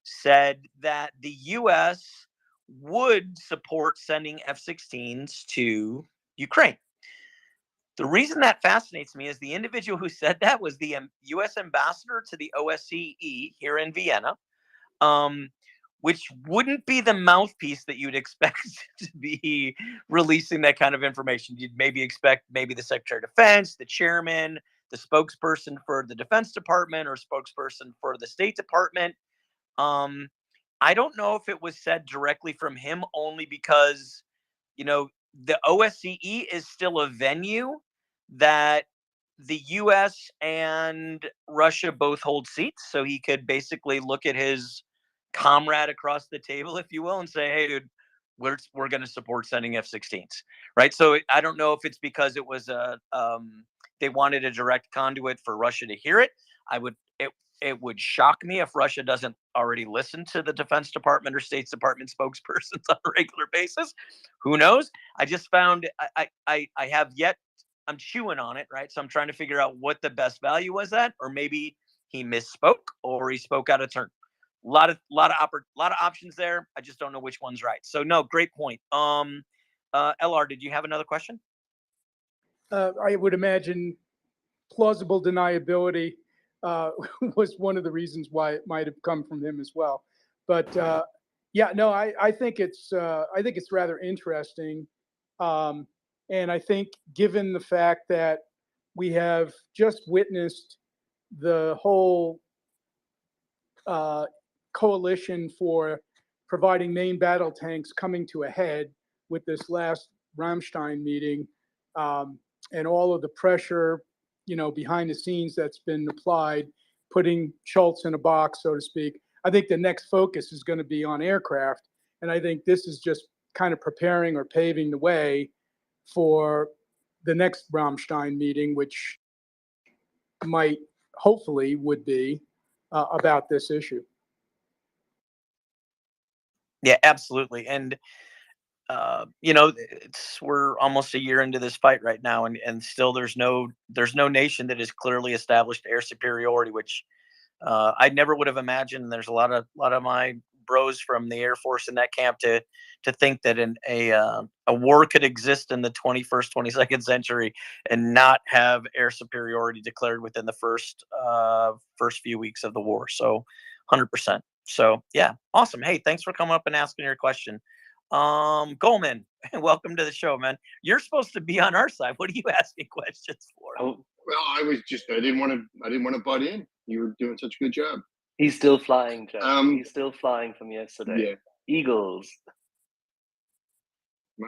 H: said that the U.S. would support sending F-16s to Ukraine. The reason that fascinates me is the individual who said that was the U.S. ambassador to the OSCE here in Vienna, which wouldn't be the mouthpiece that you'd expect to be releasing that kind of information. You'd maybe expect maybe the Secretary of Defense, the chairman, the spokesperson for the Defense Department, or spokesperson for the State Department. I don't know if it was said directly from him, only because, you know, the OSCE is still a venue that the US and Russia both hold seats. So he could basically look at his comrade across the table, if you will, and say, hey, dude, we're going to support sending F-16s, right? So I don't know if it's because it was they wanted a direct conduit for Russia to hear it. It would shock me if Russia doesn't already listen to the Defense Department or State Department spokespersons on a regular basis. Who knows? I just found I have yet. I'm chewing on it, right? So I'm trying to figure out what the best value was at, or maybe he misspoke or he spoke out of turn. A lot of options there. I just don't know which one's right. So no, great point. LR, did you have another question?
C: I would imagine plausible deniability was one of the reasons why it might have come from him as well. But yeah, no, I think it's rather interesting, and I think given the fact that we have just witnessed the whole coalition for providing main battle tanks coming to a head with this last Ramstein meeting, and all of the pressure, you know, behind the scenes that's been applied, putting Schultz in a box, so to speak. I think the next focus is going to be on aircraft, and I think this is just kind of preparing or paving the way for the next Ramstein meeting, which might, hopefully, would be about this issue.
H: Yeah, absolutely. And you know, we're almost a year into this fight right now, and still there's no nation that has clearly established air superiority, which I never would have imagined. There's a lot of my bros from the Air Force in that camp to think that a war could exist in the 21st, 22nd century and not have air superiority declared within the first few weeks of the war. So 100%. So yeah, awesome. Hey, thanks for coming up and asking your question. Goldman, welcome to the show, man. You're supposed to be on our side. What are you asking questions for?
V: Oh, well, I didn't want to butt in. You were doing such a good job.
G: He's still flying, Jeff. He's still flying from yesterday.
V: Yeah.
G: Eagles.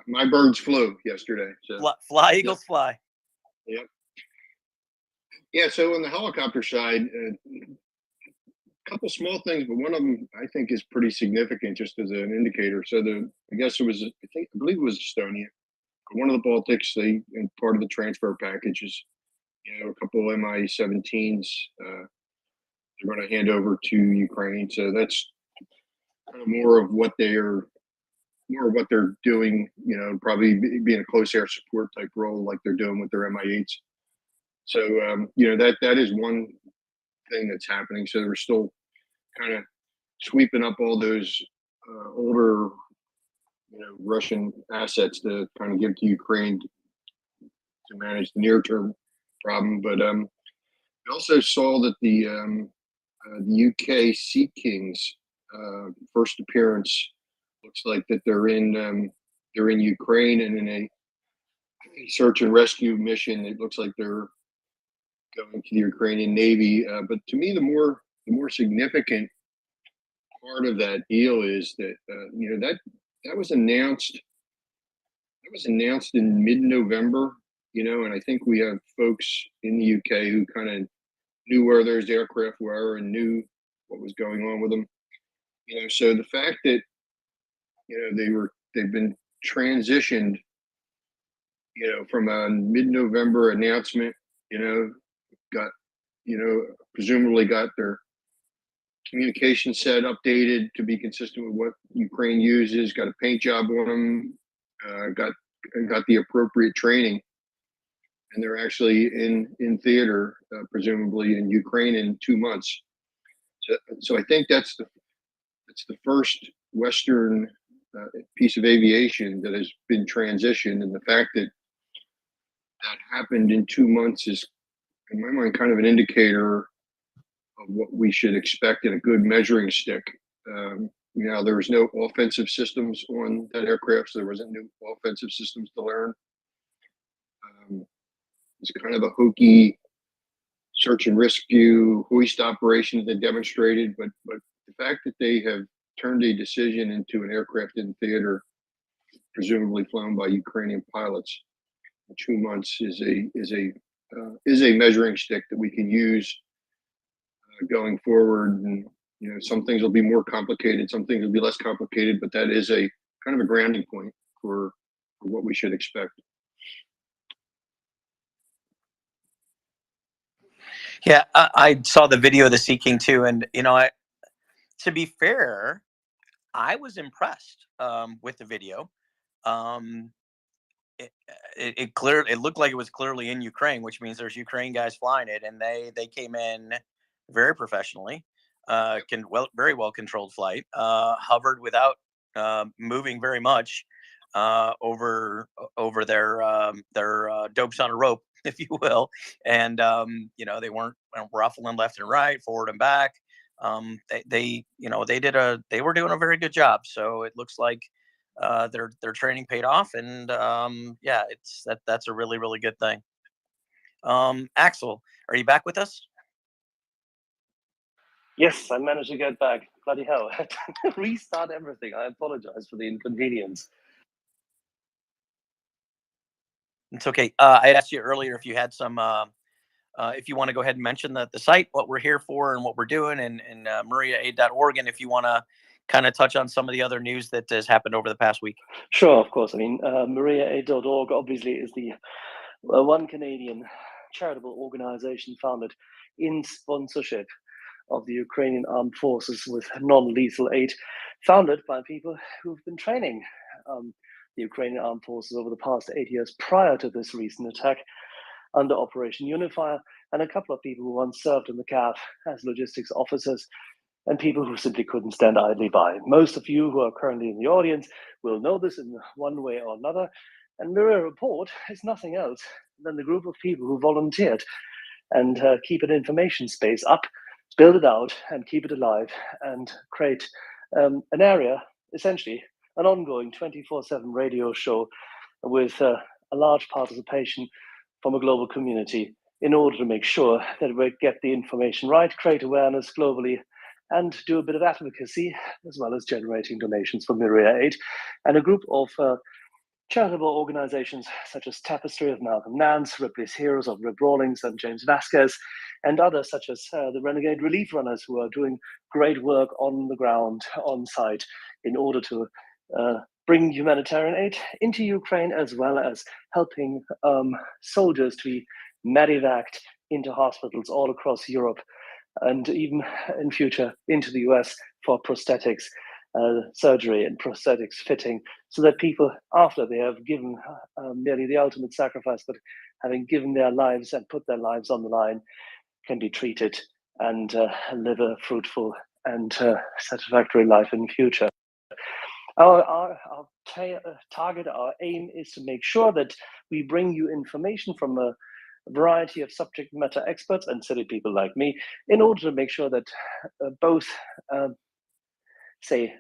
V: My birds flew yesterday. So.
H: Fly, Eagles, fly.
V: Yep. Yeah. So on the helicopter side, a couple small things, but one of them I think is pretty significant, just as an indicator. So I believe it was Estonia, one of the Baltics. And part of the transfer package is, you know, a couple of Mi-17s. They're going to hand over to Ukraine. So that's kind of more of what they're doing, you know, probably being a close air support type role like they're doing with their Mi-8s. So, you know, that is one thing that's happening. So we're still kind of sweeping up all those older, you know, Russian assets to kind of give to Ukraine to manage the near-term problem. But we also saw that the UK Sea Kings first appearance looks like that they're in Ukraine and in a search and rescue mission. It looks like they're going to the Ukrainian Navy. But to me, the more significant part of that deal is that you know, that was announced. That was announced in mid-November. You know, and I think we have folks in the UK who kind of knew where those aircraft were and knew what was going on with them. You know, so the fact that, you know, they've been transitioned, you know, from a mid-November announcement, you know, presumably got their communication set updated to be consistent with what Ukraine uses, got a paint job on them, got the appropriate training, and they're actually in theater, presumably in Ukraine in 2 months. So I think that's the first Western piece of aviation that has been transitioned, and the fact that happened in 2 months is, in my mind, kind of an indicator of what we should expect in a good measuring stick. There was no offensive systems on that aircraft, so there wasn't new offensive systems to learn. It's kind of a hokey search and rescue hoist operation that they demonstrated, but the fact that they have turned a decision into an aircraft in theater, presumably flown by Ukrainian pilots, in 2 months is a measuring stick that we can use going forward. And some things will be more complicated, some things will be less complicated, but that is a kind of a grounding point for what we should expect.
H: Yeah, I saw the video of the Sea King too, and to be fair, I was impressed with the video. It looked like it was clearly in Ukraine, which means there's Ukraine guys flying it, and they came in very professionally, very well controlled flight, hovered without moving very much over their dopes on a rope, if you will, and they weren't ruffling left and right, forward and back. They were doing a very good job. So it looks like their training paid off, and that's a really, really good thing. Axel, are you back with us?
G: Yes, I managed to get back. Bloody hell. I had to restart everything. I apologize for the inconvenience.
H: It's okay. I asked you earlier if you had some, if you want to go ahead and mention the site, what we're here for and what we're doing, and MriyaAid.org, and if you want to kind of touch on some of the other news that has happened over the past week.
G: Sure, of course. I mean, MriyaAid.org obviously is the one Canadian charitable organization founded in sponsorship of the Ukrainian armed forces with non-lethal aid, founded by people who've been training the Ukrainian armed forces over the past 8 years prior to this recent attack under Operation Unifier, and a couple of people who once served in the CAF as logistics officers, and people who simply couldn't stand idly by. Most of you who are currently in the audience will know this in one way or another, and MriyaReport is nothing else than the group of people who volunteered and keep an information space up, build it out, and keep it alive, and create an area, essentially an ongoing 24/7 radio show with a large participation from a global community in order to make sure that we get the information right, create awareness globally, and do a bit of advocacy, as well as generating donations for MriyaAid, and a group of charitable organizations such as Tapestry of Malcolm Nance, Ripley's Heroes of Rip Rawlings and James Vasquez, and others such as the Renegade Relief Runners, who are doing great work on the ground, on site, in order to bring humanitarian aid into Ukraine, as well as helping soldiers to be medevaced into hospitals all across Europe, and even in future into the US for prosthetics surgery and prosthetics fitting, so that people, after they have given nearly the ultimate sacrifice, but having given their lives and put their lives on the line, can be treated and live a fruitful and satisfactory life in the future. Our target, our aim is to make sure that we bring you information from a variety of subject matter experts and silly people like me, in order to make sure that both, say,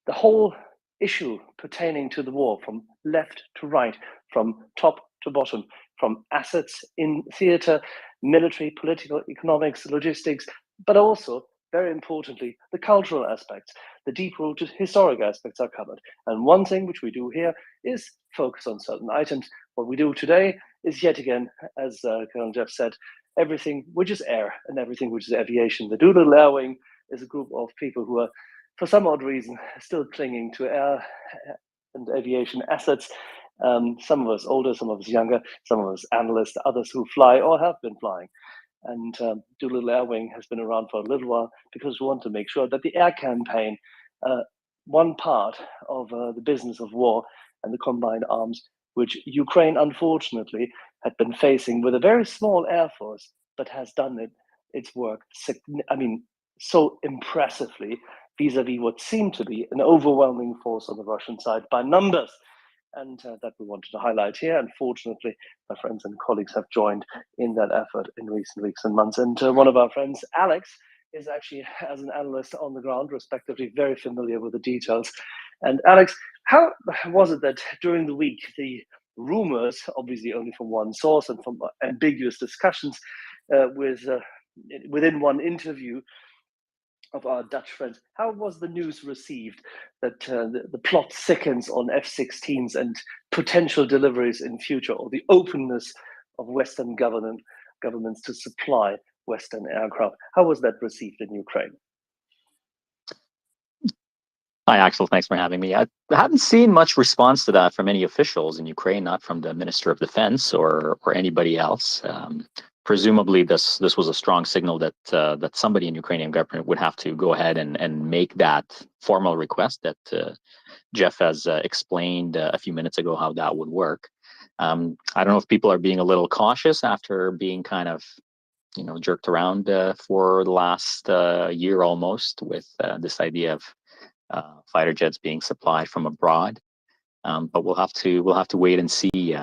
G: the whole issue pertaining to the war, from left to right, from top to bottom, from assets in theater, military, political, economics, logistics, but also, very importantly, the cultural aspects, the deep-rooted historic aspects are covered. And one thing which we do here is focus on certain items. What we do today is, yet again, as Colonel Jeff said, everything which is air and everything which is aviation. The Doodle Air Wing is a group of people who are, for some odd reason, still clinging to air and aviation assets. Some of us older, some of us younger, some of us analysts, others who fly or have been flying. And Doolittle Air Wing has been around for a little while because we want to make sure that the air campaign, one part of the business of war and the combined arms, which Ukraine unfortunately had been facing with a very small air force, but has done its work, so impressively vis-a-vis what seemed to be an overwhelming force on the Russian side by numbers. And that we wanted to highlight here. And fortunately, my friends and colleagues have joined in that effort in recent weeks and months. And one of our friends, Alex, is actually, as an analyst on the ground, respectively, very familiar with the details. And Alex, how was it that during the week, the rumors, obviously only from one source and from ambiguous discussions within one interview of our Dutch friends, how was the news received that the plot thickens on F-16s and potential deliveries in future, or the openness of Western governments to supply Western aircraft? How was that received in Ukraine?
F: Hi, Axel. Thanks for having me. I haven't seen much response to that from any officials in Ukraine, not from the Minister of Defense or anybody else. Presumably, this was a strong signal that that somebody in Ukrainian government would have to go ahead and make that formal request that Jeff has explained a few minutes ago how that would work. I don't know if people are being a little cautious after being kind of jerked around for the last year almost with this idea of fighter jets being supplied from abroad, but we'll have to wait and see.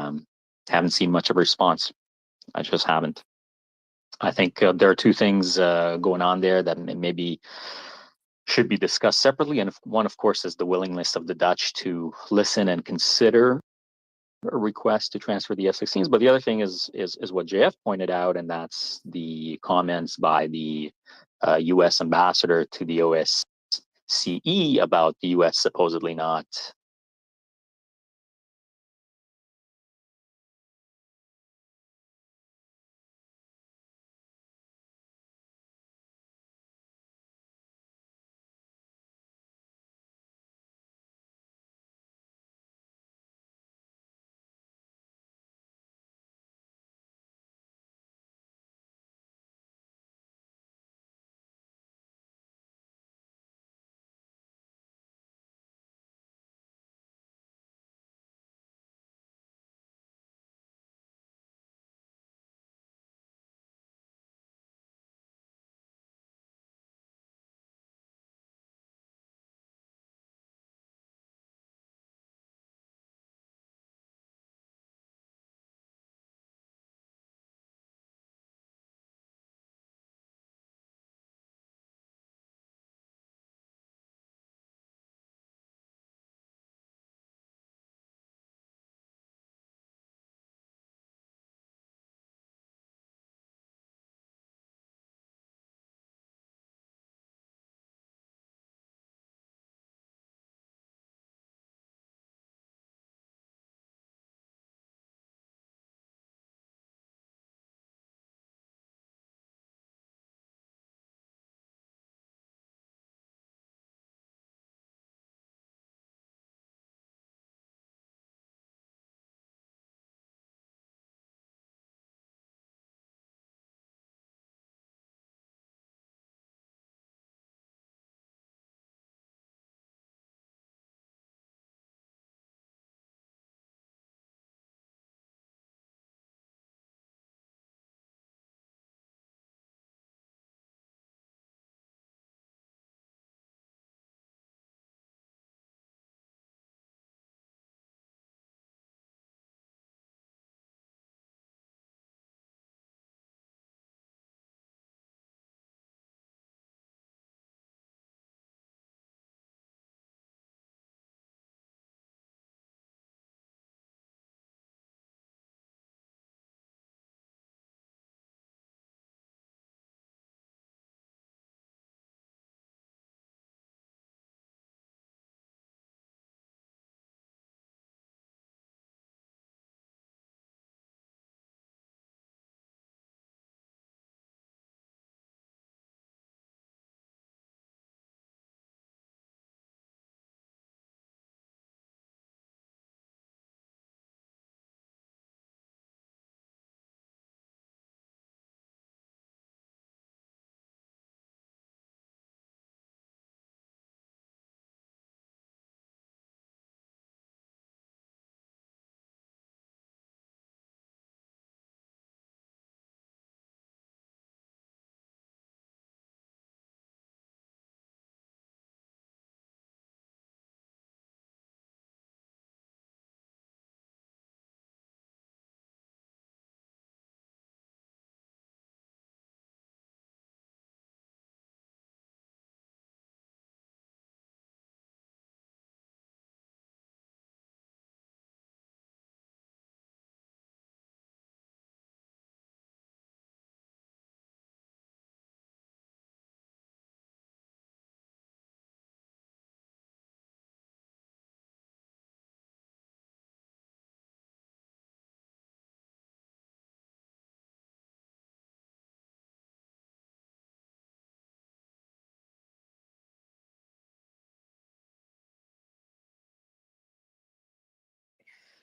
F: Haven't seen much of a response. I just haven't. I think there are two things going on there that maybe should be discussed separately, and one, of course, is the willingness of the Dutch to listen and consider a request to transfer the F-16s. But the other thing is what JF pointed out, and that's the comments by the U.S. ambassador to the OSCE about the U.S. supposedly not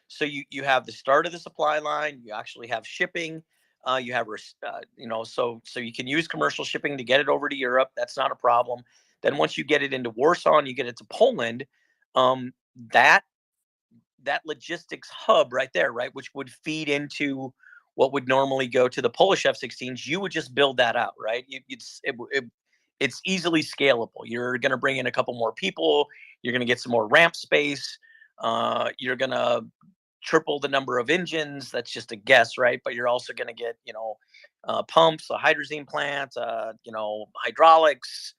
H: So you have the start of the supply line. You actually have shipping. You have so you can use commercial shipping to get it over to Europe. That's not a problem. Then once you get it into Warsaw and you get it to Poland, that logistics hub right there, right, which would feed into what would normally go to the Polish F-16s, you would just build that out, right? It's easily scalable. You're going to bring in a couple more people. You're going to get some more ramp space. You're going to triple the number of engines. That's just a guess, right? But you're also going to get, pumps, a hydrazine plant, hydraulics,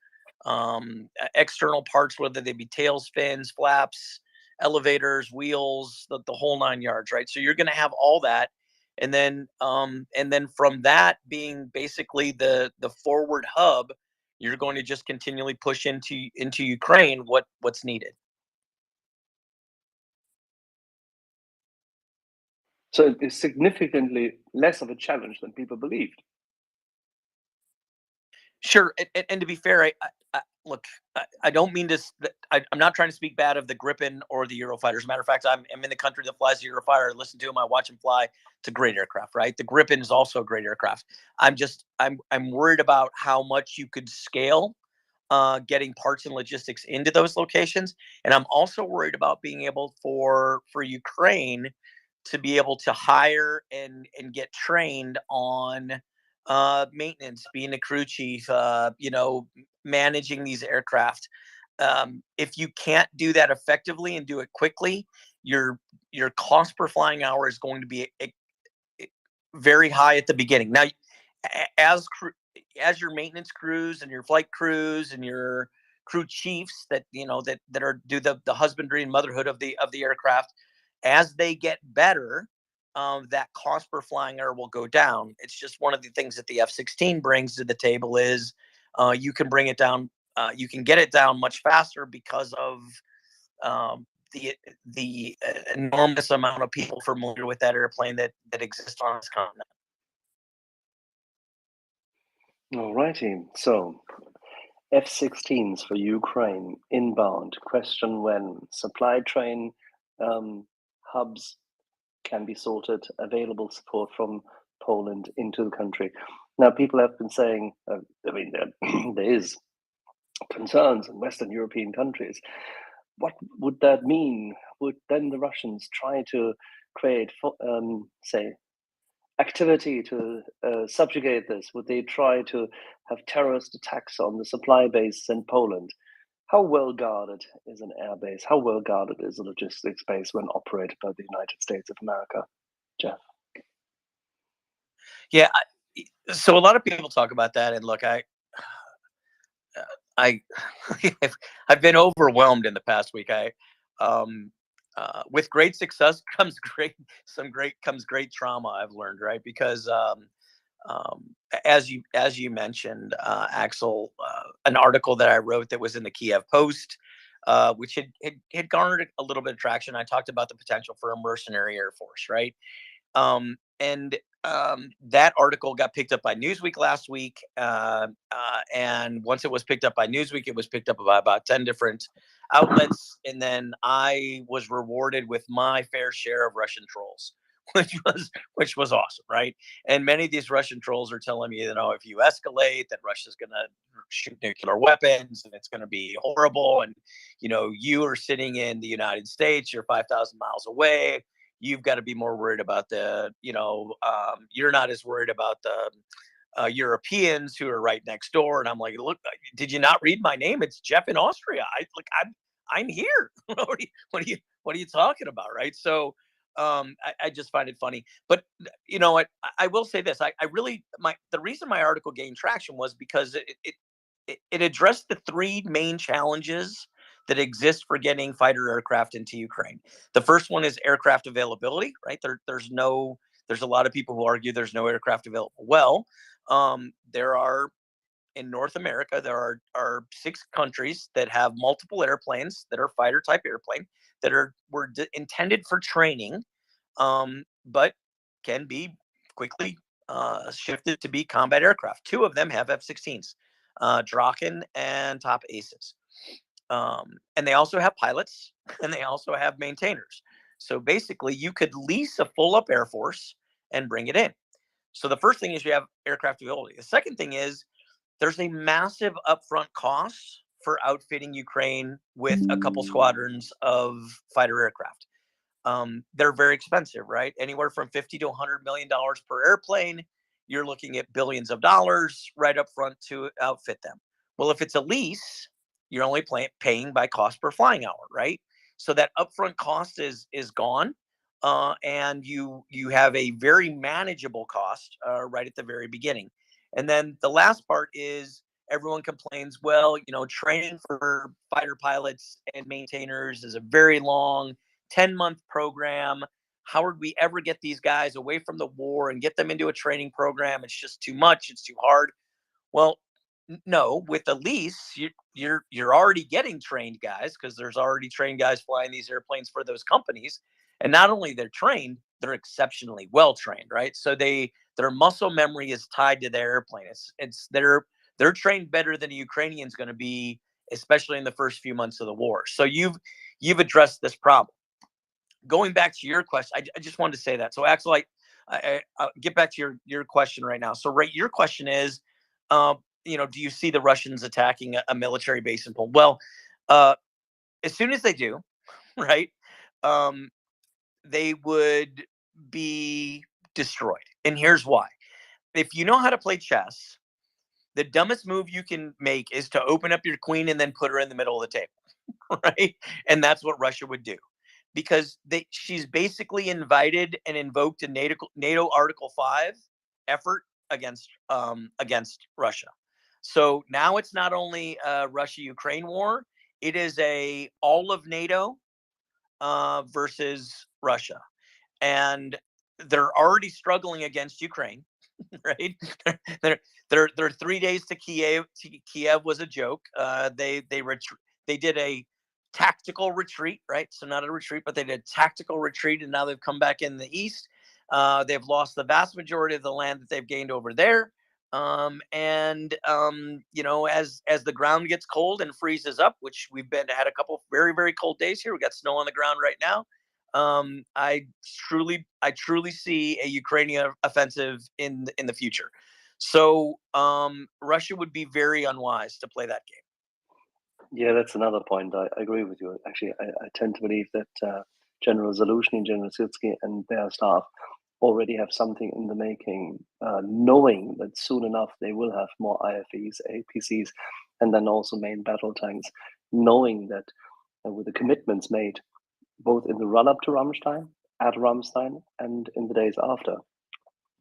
H: external parts, whether they be tails, fins, flaps, elevators, wheels, the whole 9 yards, right? So you're going to have all that. And then from that being basically the forward hub, you're going to just continually push into Ukraine what's needed.
G: So it's significantly less of a challenge than people believed.
H: Sure, and to be fair, look, I don't mean to. I'm not trying to speak bad of the Gripen or the Eurofighter. As a matter of fact, I'm in the country that flies the Eurofighter. I listen to him. I watch him fly. It's a great aircraft, right? The Gripen is also a great aircraft. I'm worried about how much you could scale getting parts and logistics into those locations, and I'm also worried about being able for Ukraine to be able to hire and get trained on maintenance, being a crew chief, managing these aircraft. If you can't do that effectively and do it quickly, your cost per flying hour is going to be very high at the beginning. Now, as your maintenance crews and your flight crews and your crew chiefs that do the husbandry and motherhood of the aircraft, as they get better, that cost per flying hour will go down. It's just one of the things that the F-16 brings to the table is you can bring it down. You can get it down much faster because of the enormous amount of people familiar with that airplane that exists on this continent.
G: All righty. So F-16s for Ukraine inbound. Question when supply train hubs can be sorted, available support from Poland into the country. Now, people have been saying, there is concerns in Western European countries. What would that mean? Would then the Russians try to create, say, activity to subjugate this? Would they try to have terrorist attacks on the supply base in Poland? How well guarded is an airbase? How well guarded is a logistics base when operated by the United States of America? Jeff?
H: Yeah, so a lot of people talk about that, and look, I've been overwhelmed in the past week. With great success comes great trauma. I've learned, right? Because as you mentioned, Axel, an article that I wrote that was in the Kiev Post, which had garnered a little bit of traction. I talked about the potential for a mercenary air force, right? And that article got picked up by Newsweek last week. And once it was picked up by Newsweek, it was picked up by about 10 different outlets. And then I was rewarded with my fair share of Russian trolls, which was awesome, right? And many of these Russian trolls are telling me, if you escalate, that Russia's going to shoot nuclear weapons and it's going to be horrible. And, you are sitting in the United States, you're 5,000 miles away. You've got to be more worried about you're not as worried about the Europeans who are right next door. And I'm like, look, did you not read my name? It's Jeff in Austria. I'm here. What are you talking about? Right. So I just find it funny. But you know what? I will say this. The reason my article gained traction was because it addressed the three main challenges that exist for getting fighter aircraft into Ukraine. The first one is aircraft availability, right? There's a lot of people who argue there's no aircraft available. Well, in North America, there are 6 countries that have multiple airplanes that are fighter type airplane that were intended for training, but can be quickly shifted to be combat aircraft. 2 of them have F-16s, Draken and Top Aces. And they also have pilots and they also have maintainers. So basically, you could lease a full up Air Force and bring it in. So the first thing is you have aircraft availability. The second thing is there's a massive upfront cost for outfitting Ukraine with a couple squadrons of fighter aircraft. They're very expensive, right? Anywhere from $50 to $100 million per airplane. You're looking at billions of dollars right up front to outfit them. Well, if it's a lease, you're only paying by cost per flying hour, right? So that upfront cost is gone, and you have a very manageable cost right at the very beginning. And then the last part is everyone complains, well, training for fighter pilots and maintainers is a very long 10-month program. How would we ever get these guys away from the war and get them into a training program? It's just too much. It's too hard. Well, no, with the lease, you're already getting trained guys because there's already trained guys flying these airplanes for those companies. And not only they're trained, they're exceptionally well trained, right? So their muscle memory is tied to their airplane. They're trained better than a Ukrainian's going to be, especially in the first few months of the war. So you've addressed this problem. Going back to your question, I just wanted to say that. So Axel, I'll get back to your question right now. So your question is, do you see the Russians attacking a military base in Poland? Well, as soon as they do, right, they would be destroyed. And here's why. If you know how to play chess, the dumbest move you can make is to open up your queen and then put her in the middle of the table, right? And that's what Russia would do. Because she's basically invited and invoked a NATO Article 5 effort against Russia. So now it's not only a Russia-Ukraine war, it is a all of NATO versus Russia. And they're already struggling against Ukraine, right? They're 3 days to Kiev. Kiev was a joke. They did a tactical retreat, right? So not a retreat, but they did a tactical retreat, and now they've come back in the east. They've lost the vast majority of the land that they've gained over there. As the ground gets cold and freezes up, which had a couple very, very cold days here. We got snow on the ground right now. I truly see a Ukrainian offensive in the future. So Russia would be very unwise to play that game.
G: Yeah, that's another point. I agree with you. Actually, I tend to believe that General Zaluzhny, General Sitsky, and their staff already have something in the making, knowing that soon enough they will have more IFVs, APCs, and then also main battle tanks, knowing that with the commitments made, both in the run-up to Ramstein, at Ramstein, and in the days after,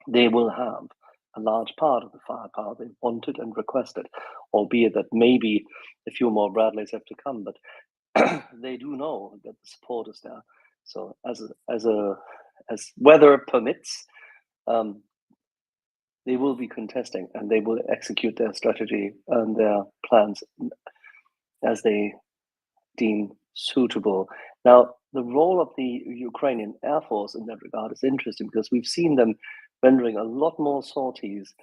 G: they will have a large part of the firepower they wanted and requested, albeit that maybe a few more Bradleys have to come, but they do know that the support is there. So as weather permits, they will be contesting and they will execute their strategy and their plans as they deem suitable. Now, the role of the Ukrainian Air Force in that regard is interesting because we've seen them rendering a lot more sorties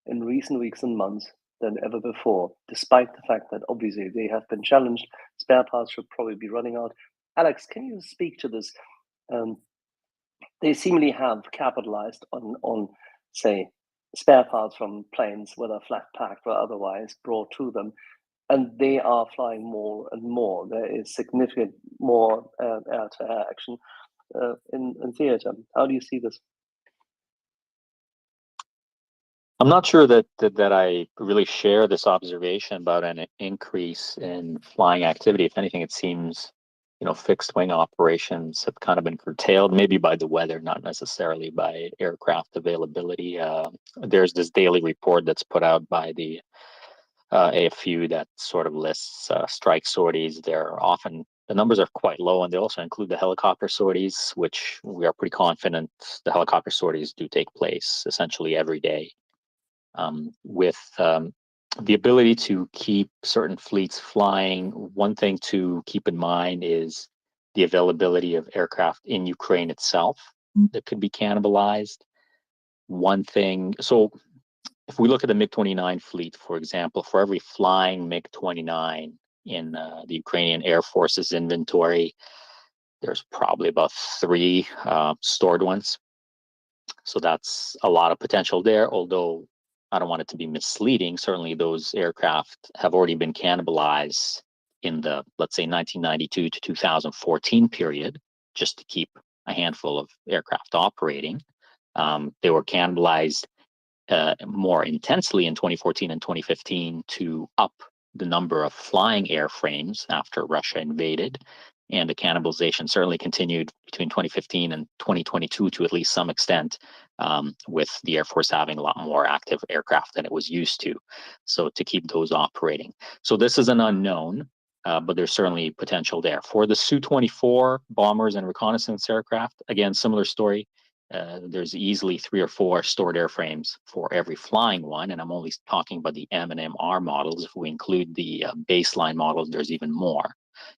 G: in recent weeks and months than ever before, despite the fact that obviously they have been challenged. Spare parts should probably be running out. Alex, can you speak to this? They seemingly have capitalized on, say, spare parts from planes, whether flat packed or otherwise, brought to them, and they are flying more and more. There is significant more air-to-air action in theater. How do you see this?
F: I'm not sure that I really share this observation about an increase in flying activity. If anything, it seems, fixed wing operations have kind of been curtailed, maybe by the weather, not necessarily by aircraft availability. There's this daily report that's put out by the AFU that sort of lists strike sorties. The numbers are quite low, and they also include the helicopter sorties, which we are pretty confident the helicopter sorties do take place essentially every day. With the ability to keep certain fleets flying, one thing to keep in mind is the availability of aircraft in Ukraine itself that could be cannibalized. So if we look at the MiG-29 fleet, for example, for every flying MiG-29 in the Ukrainian Air Force's inventory, There's probably about 3 stored ones. So that's a lot of potential there, although I don't want it to be misleading. Certainly those aircraft have already been cannibalized in the, let's say, 1992 to 2014 period, just to keep a handful of aircraft operating. They were cannibalized more intensely in 2014 and 2015 to up the number of flying airframes after Russia invaded. And the cannibalization certainly continued between 2015 and 2022 to at least some extent, with the Air Force having a lot more active aircraft than it was used to. So to keep those operating. So this is an unknown, but there's certainly potential there. For the Su-24 bombers and reconnaissance aircraft, again, similar story. There's easily 3 or 4 stored airframes for every flying one, and I'm only talking about the M and MR models. If we include the baseline models, there's even more.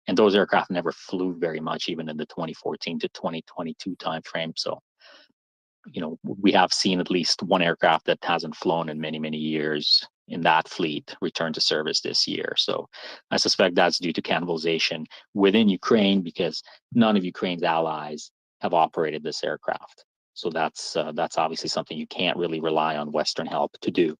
F: And those aircraft never flew very much, even in the 2014 to 2022 timeframe. So, you know, we have seen at least one aircraft that hasn't flown in many, many years in that fleet return to service this year. So I suspect that's due to cannibalization within Ukraine, because none of Ukraine's allies have operated this aircraft. So that's obviously something you can't really rely on Western help to do.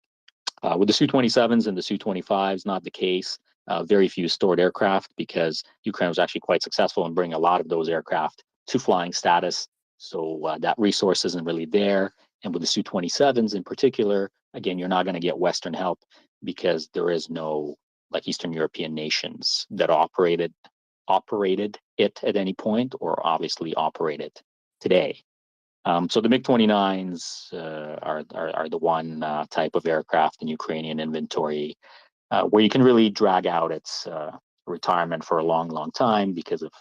F: With the Su-27s and the Su-25s, not the case. Very few stored aircraft, because Ukraine was actually quite successful in bringing a lot of those aircraft to flying status. So that resource isn't really there. And with the Su-27s in particular, again, you're not going to get Western help, because there is no, like, Eastern European nations that operated it at any point, or obviously operate it today. So the MiG-29s are the one type of aircraft in Ukrainian inventory where you can really drag out its retirement for a long, long time, because of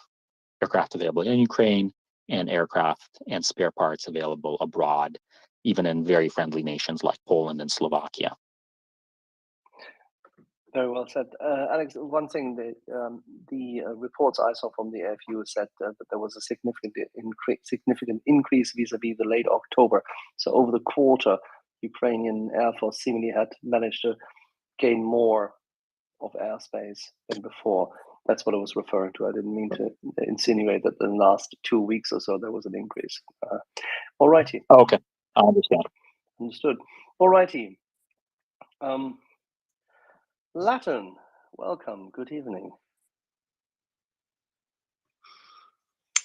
F: aircraft available in Ukraine and aircraft and spare parts available abroad, even in very friendly nations like Poland and Slovakia.
G: Very well said, Alex. One thing, the reports I saw from the AFU said that there was a significant increase vis-a-vis the late October. So over the quarter, Ukrainian Air Force seemingly had managed to gain more of airspace than before. That's what I was referring to. I didn't mean to insinuate that in the last 2 weeks or so there was an increase. All righty.
F: Okay, I understand.
G: Understood. All righty. Latin, welcome. Good evening.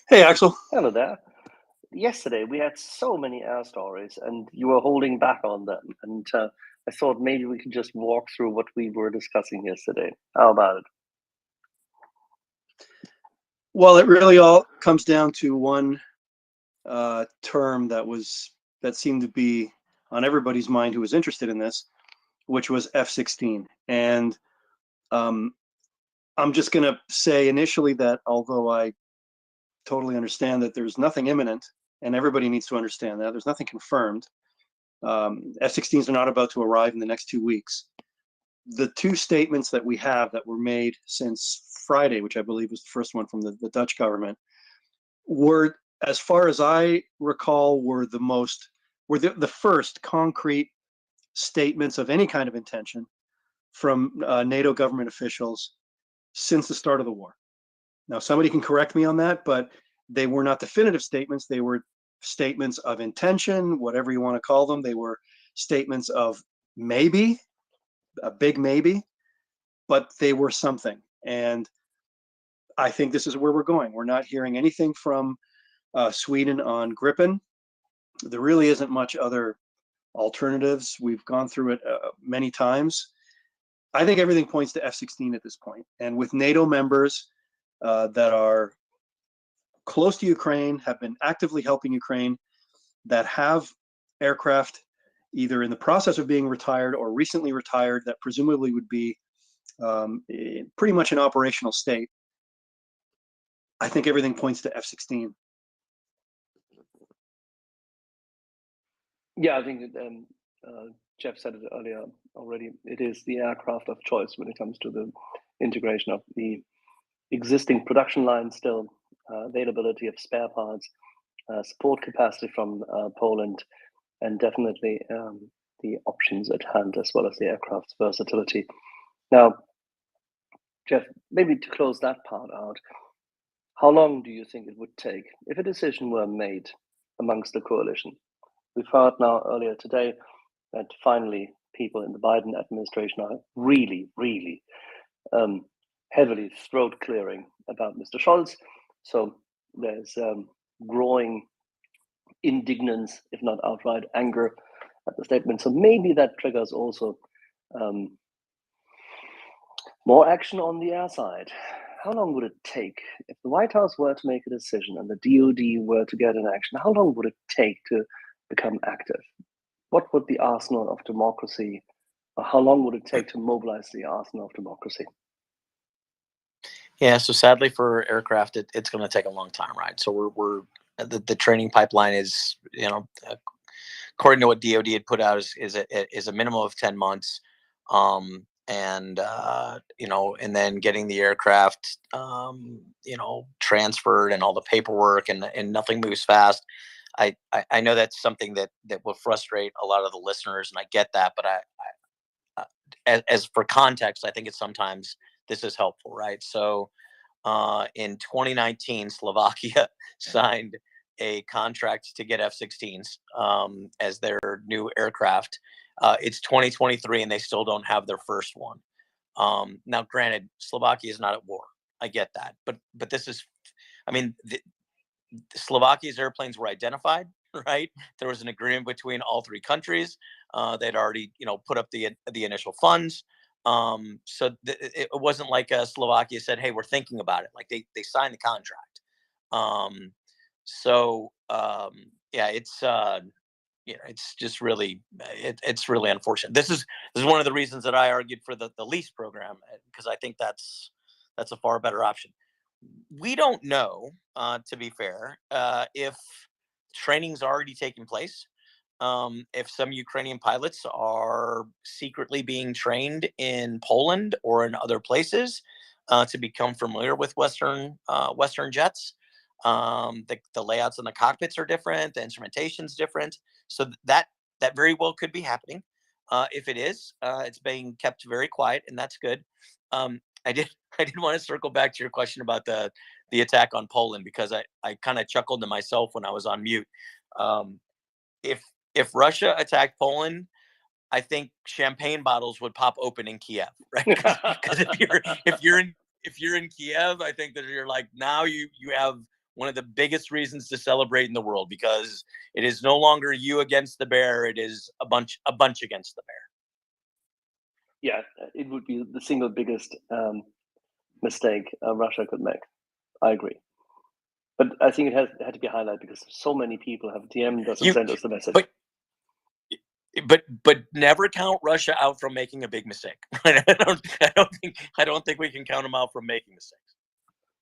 I: Hey, Axel.
G: Hello there. Yesterday we had so many air stories, and you were holding back on them. And I thought maybe we could just walk through what we were discussing yesterday. How about it?
I: Well, it really all comes down to one term that seemed to be on everybody's mind who was interested in this, which was F-16. And I'm just going to say initially that although I totally understand that there's nothing imminent, and everybody needs to understand that, there's nothing confirmed. F-16s are not about to arrive in the next 2 weeks. The 2 statements that we have that were made since Friday, which I believe was the first one from the Dutch government, were, as far as I recall, were the first concrete statements of any kind of intention from NATO government officials since the start of the war. Now, somebody can correct me on that, but they were not definitive statements. They were statements of intention, whatever you want to call them. They were statements of maybe, a big maybe, but they were something. And I think this is where we're going. We're not hearing anything from Sweden on Gripen. There really isn't much other alternatives. We've gone through it many times. I think everything points to F-16 at this point. And with NATO members that are close to Ukraine, have been actively helping Ukraine, that have aircraft either in the process of being retired or recently retired that presumably would be pretty much in operational state, I think everything points to F-16.
G: Yeah, I think that, Jeff said it earlier already. It is the aircraft of choice when it comes to the integration of the existing production line, still availability of spare parts, support capacity from Poland, and definitely the options at hand, as well as the aircraft's versatility. Now, Jeff, maybe to close that part out, How long do you think it would take if a decision were made amongst the coalition? We've heard now earlier today that finally people in the Biden administration are really, really heavily throat clearing about Mr. Scholz. So there's growing indignance, if not outright anger, at the statement. So maybe that triggers also more action on the air side. How long would it take if the White House were to make a decision and the DoD were to get in action? How long would it take to become active? What would the arsenal of democracy, or how long would it take to mobilize the arsenal of democracy?
M: Yeah, so sadly for aircraft, it's going to take a long time, right? So we're the training pipeline is, according to what DoD had put out, is a minimum of 10 months, and then getting the aircraft, transferred and all the paperwork, and nothing moves fast. I know that's something that will frustrate a lot of the listeners, and I get that, but as for context, I think it's sometimes this is helpful, right? So in 2019, Slovakia signed a contract to get F-16s as their new aircraft. It's 2023 and they still don't have their first one. Now, granted, Slovakia is not at war. I get that, but this is, Slovakia's airplanes were identified, right? There was an agreement between all three countries. They'd already, put up the initial funds. So it wasn't like Slovakia said, "Hey, we're thinking about it." Like they signed the contract. Yeah, it's just really it's really unfortunate. This is one of the reasons that I argued for the lease program, because I think that's a far better option. We don't know, to be fair, if training's already taking place. If some Ukrainian pilots are secretly being trained in Poland or in other places to become familiar with Western jets. The layouts in the cockpits are different, the instrumentation's different, so that very well could be happening. If it is, it's being kept very quiet, and that's good. I did want to circle back to your question about the attack on Poland, because I kind of chuckled to myself when I was on mute. If Russia attacked Poland, I think champagne bottles would pop open in Kiev, right? Because if you're in Kiev, I think that you're like, now you have one of the biggest reasons to celebrate in the world, because it is no longer you against the bear; it is a bunch against the bear.
G: Yeah, it would be the single biggest mistake Russia could make. I agree. But I think it had to be highlighted because so many people have DM'd us and sent us the message.
M: But never count Russia out from making a big mistake. I don't think we can count them out from making mistakes.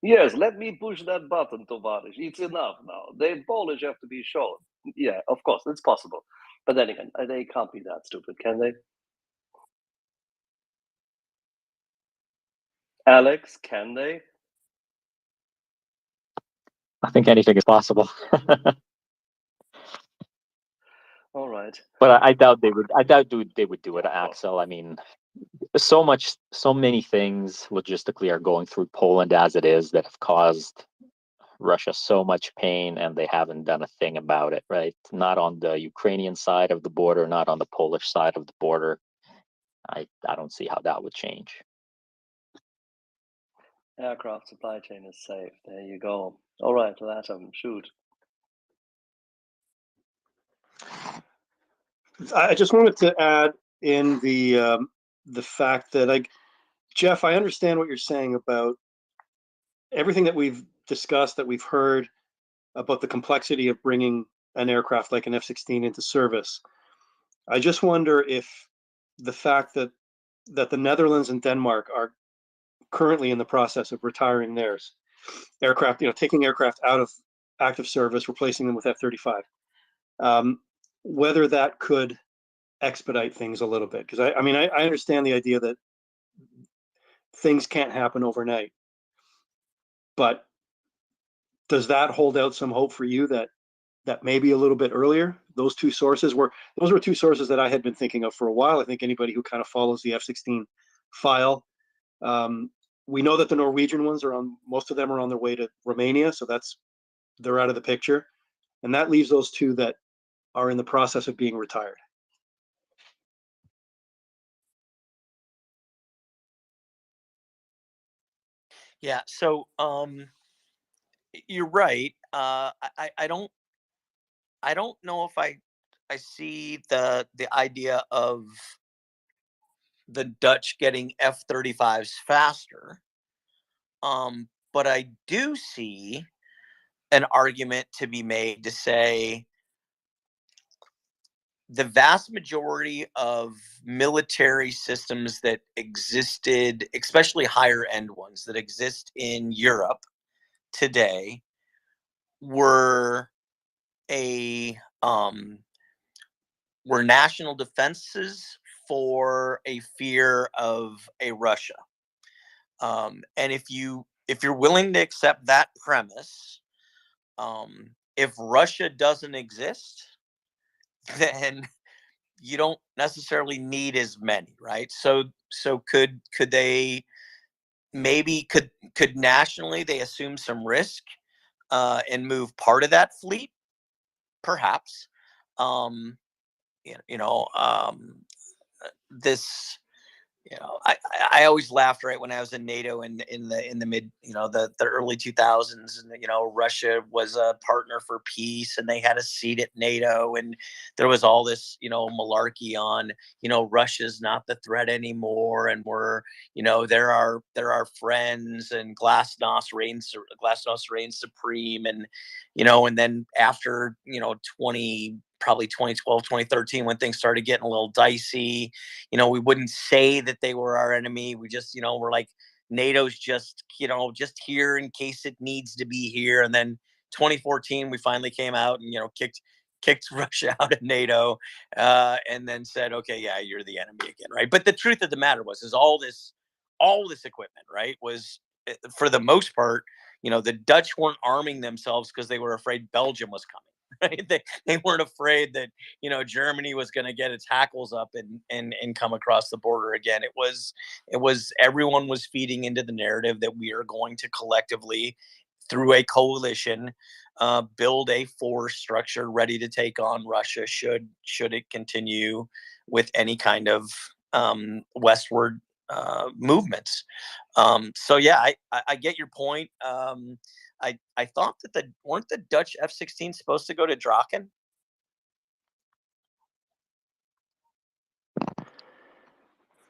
G: Yes, let me push that button, Tovarish. It's enough now. The Polish have to be shown. Yeah, of course, it's possible. But then again, they can't be that stupid, can they? Alex, can they?
F: I think anything is possible.
G: All right.
F: But I doubt they would. I doubt they would do it, Axel. I mean, so many things logistically are going through Poland as it is that have caused Russia so much pain, and they haven't done a thing about it, right? Not on the Ukrainian side of the border, not on the Polish side of the border. I don't see how that would change.
G: Aircraft supply chain is safe. There you go. All right, Latham, shoot.
I: I just wanted to add in the fact that Jeff, I understand what you're saying about everything that we've discussed, that we've heard about the complexity of bringing an aircraft like an F-16 into service. I just wonder if the fact that the Netherlands and Denmark are currently in the process of retiring theirs aircraft, taking aircraft out of active service, replacing them with F-35, whether that could expedite things a little bit. Because I understand the idea that things can't happen overnight, but does that hold out some hope for you that maybe a little bit earlier? Those were two sources that I had been thinking of for a while. I think anybody who kind of follows the F-16 file We know that the Norwegian ones are on, most of them are on their way to Romania, so they're out of the picture. And that leaves those two that are in the process of being retired.
M: Yeah. So you're right. I don't know if I see the idea of the Dutch getting F-35s faster. But I do see an argument to be made to say the vast majority of military systems that existed, especially higher end ones that exist in Europe today, were a were national defenses for a fear of a Russia. And if you're willing to accept that premise, if Russia doesn't exist, then you don't necessarily need as many, right? So could they maybe could nationally they assume some risk and move part of that fleet, perhaps. Um, you know, this I always laughed right when I was in NATO in the mid the early 2000s, and Russia was a partner for peace and they had a seat at NATO, and there was all this malarkey on Russia's not the threat anymore, and they're our friends, and glasnost reigns supreme, and then after 2012 2013, when things started getting a little dicey, we wouldn't say that they were our enemy. We just we're like, NATO's just just here in case it needs to be here. And then 2014 we finally came out and kicked Russia out of NATO, and then said, okay, yeah, you're the enemy again, right? But the truth of the matter is all this equipment, right, was for the most part, the Dutch weren't arming themselves because they were afraid Belgium was coming. Right? They weren't afraid that Germany was going to get its hackles up and come across the border again. It was everyone was feeding into the narrative that we are going to collectively, through a coalition, build a force structure ready to take on Russia should it continue with any kind of westward movements. So yeah, I get your point. I thought that weren't the Dutch F-16 supposed to go to Draken?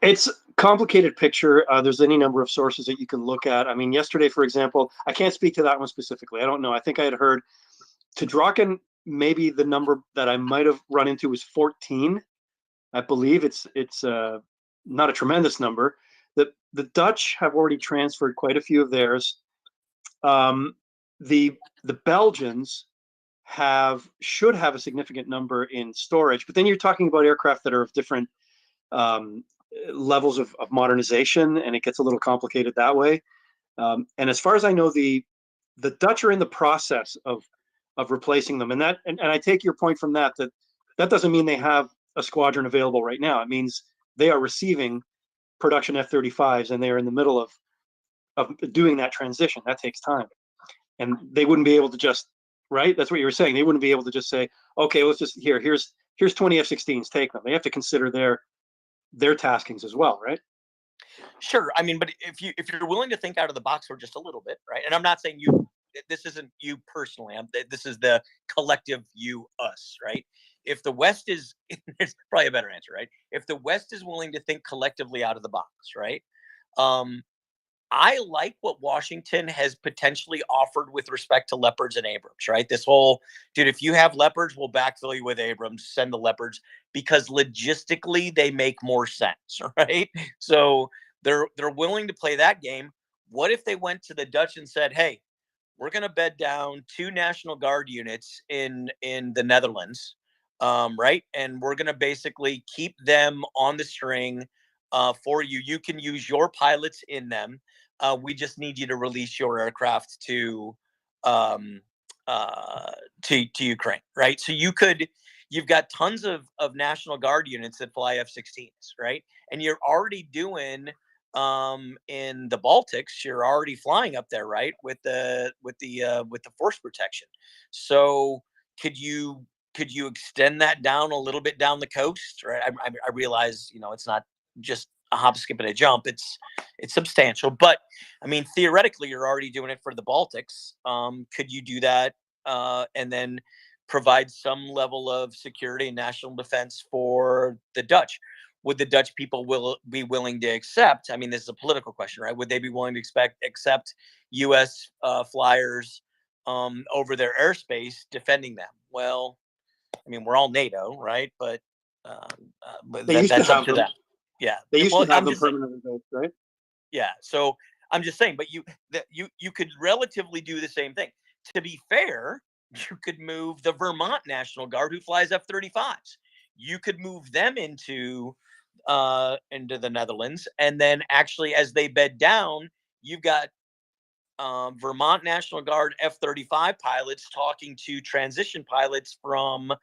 I: It's a complicated picture. There's any number of sources that you can look at. I mean, yesterday, for example, I can't speak to that one specifically. I don't know. I think I had heard to Draken, maybe the number that I might have run into was 14. I believe it's not a tremendous number. The Dutch have already transferred quite a few of theirs. The Belgians should have a significant number in storage, but then you're talking about aircraft that are of different levels of modernization, and it gets a little complicated that way. And as far as I know, the Dutch are in the process of replacing them, and I take your point from that doesn't mean they have a squadron available right now. It means they are receiving production F-35s, and they are in the middle of doing that transition. That takes time, and they wouldn't be able to just, right? That's what you were saying. They wouldn't be able to just say, okay, let's just here's 20 F-16s, take them. They have to consider their taskings as well, right?
M: Sure. I mean, but if you're willing to think out of the box for just a little bit, right? And I'm not saying this isn't you personally. This is the collective you, us, right? If the West is, it's probably a better answer, right? If the West is willing to think collectively out of the box, right? I like what Washington has potentially offered with respect to Leopards and Abrams, right? This whole, dude, if you have Leopards, we'll backfill you with Abrams, send the Leopards, because logistically they make more sense, right? So they're willing to play that game. What if they went to the Dutch and said, hey, we're going to bed down 2 National Guard units in the Netherlands, right? And we're going to basically keep them on the string for you. You can use your pilots in them. We just need you to release your aircraft to Ukraine, right? So you've got tons of National Guard units that fly F-16s, right? And you're already doing
H: in the Baltics, you're already flying up there, right, with the force protection. So could you extend that down a little bit down the coast? Right. I realize, it's not just a hop, skip, and a jump. It's substantial, but I mean, theoretically, you're already doing it for the Baltics. Could you do that and then provide some level of security and national defense for the Dutch? Would the Dutch people be willing to accept? I mean, this is a political question, right? Would they be willing to accept U.S. Flyers over their airspace defending them? Well, I mean, we're all NATO, right? But
I: They used to
H: that's up
I: have
H: to
I: them.
H: them. Yeah.
I: They used
H: Well,
I: to have
H: I'm
I: them
H: just saying,
I: permanently based, right?
H: yeah. So I'm just saying, but you could relatively do the same thing. To be fair, you could move the Vermont National Guard, who flies F-35s. You could move them into the Netherlands, and then actually, as they bed down, you've got Vermont National Guard F-35 pilots talking to transition pilots from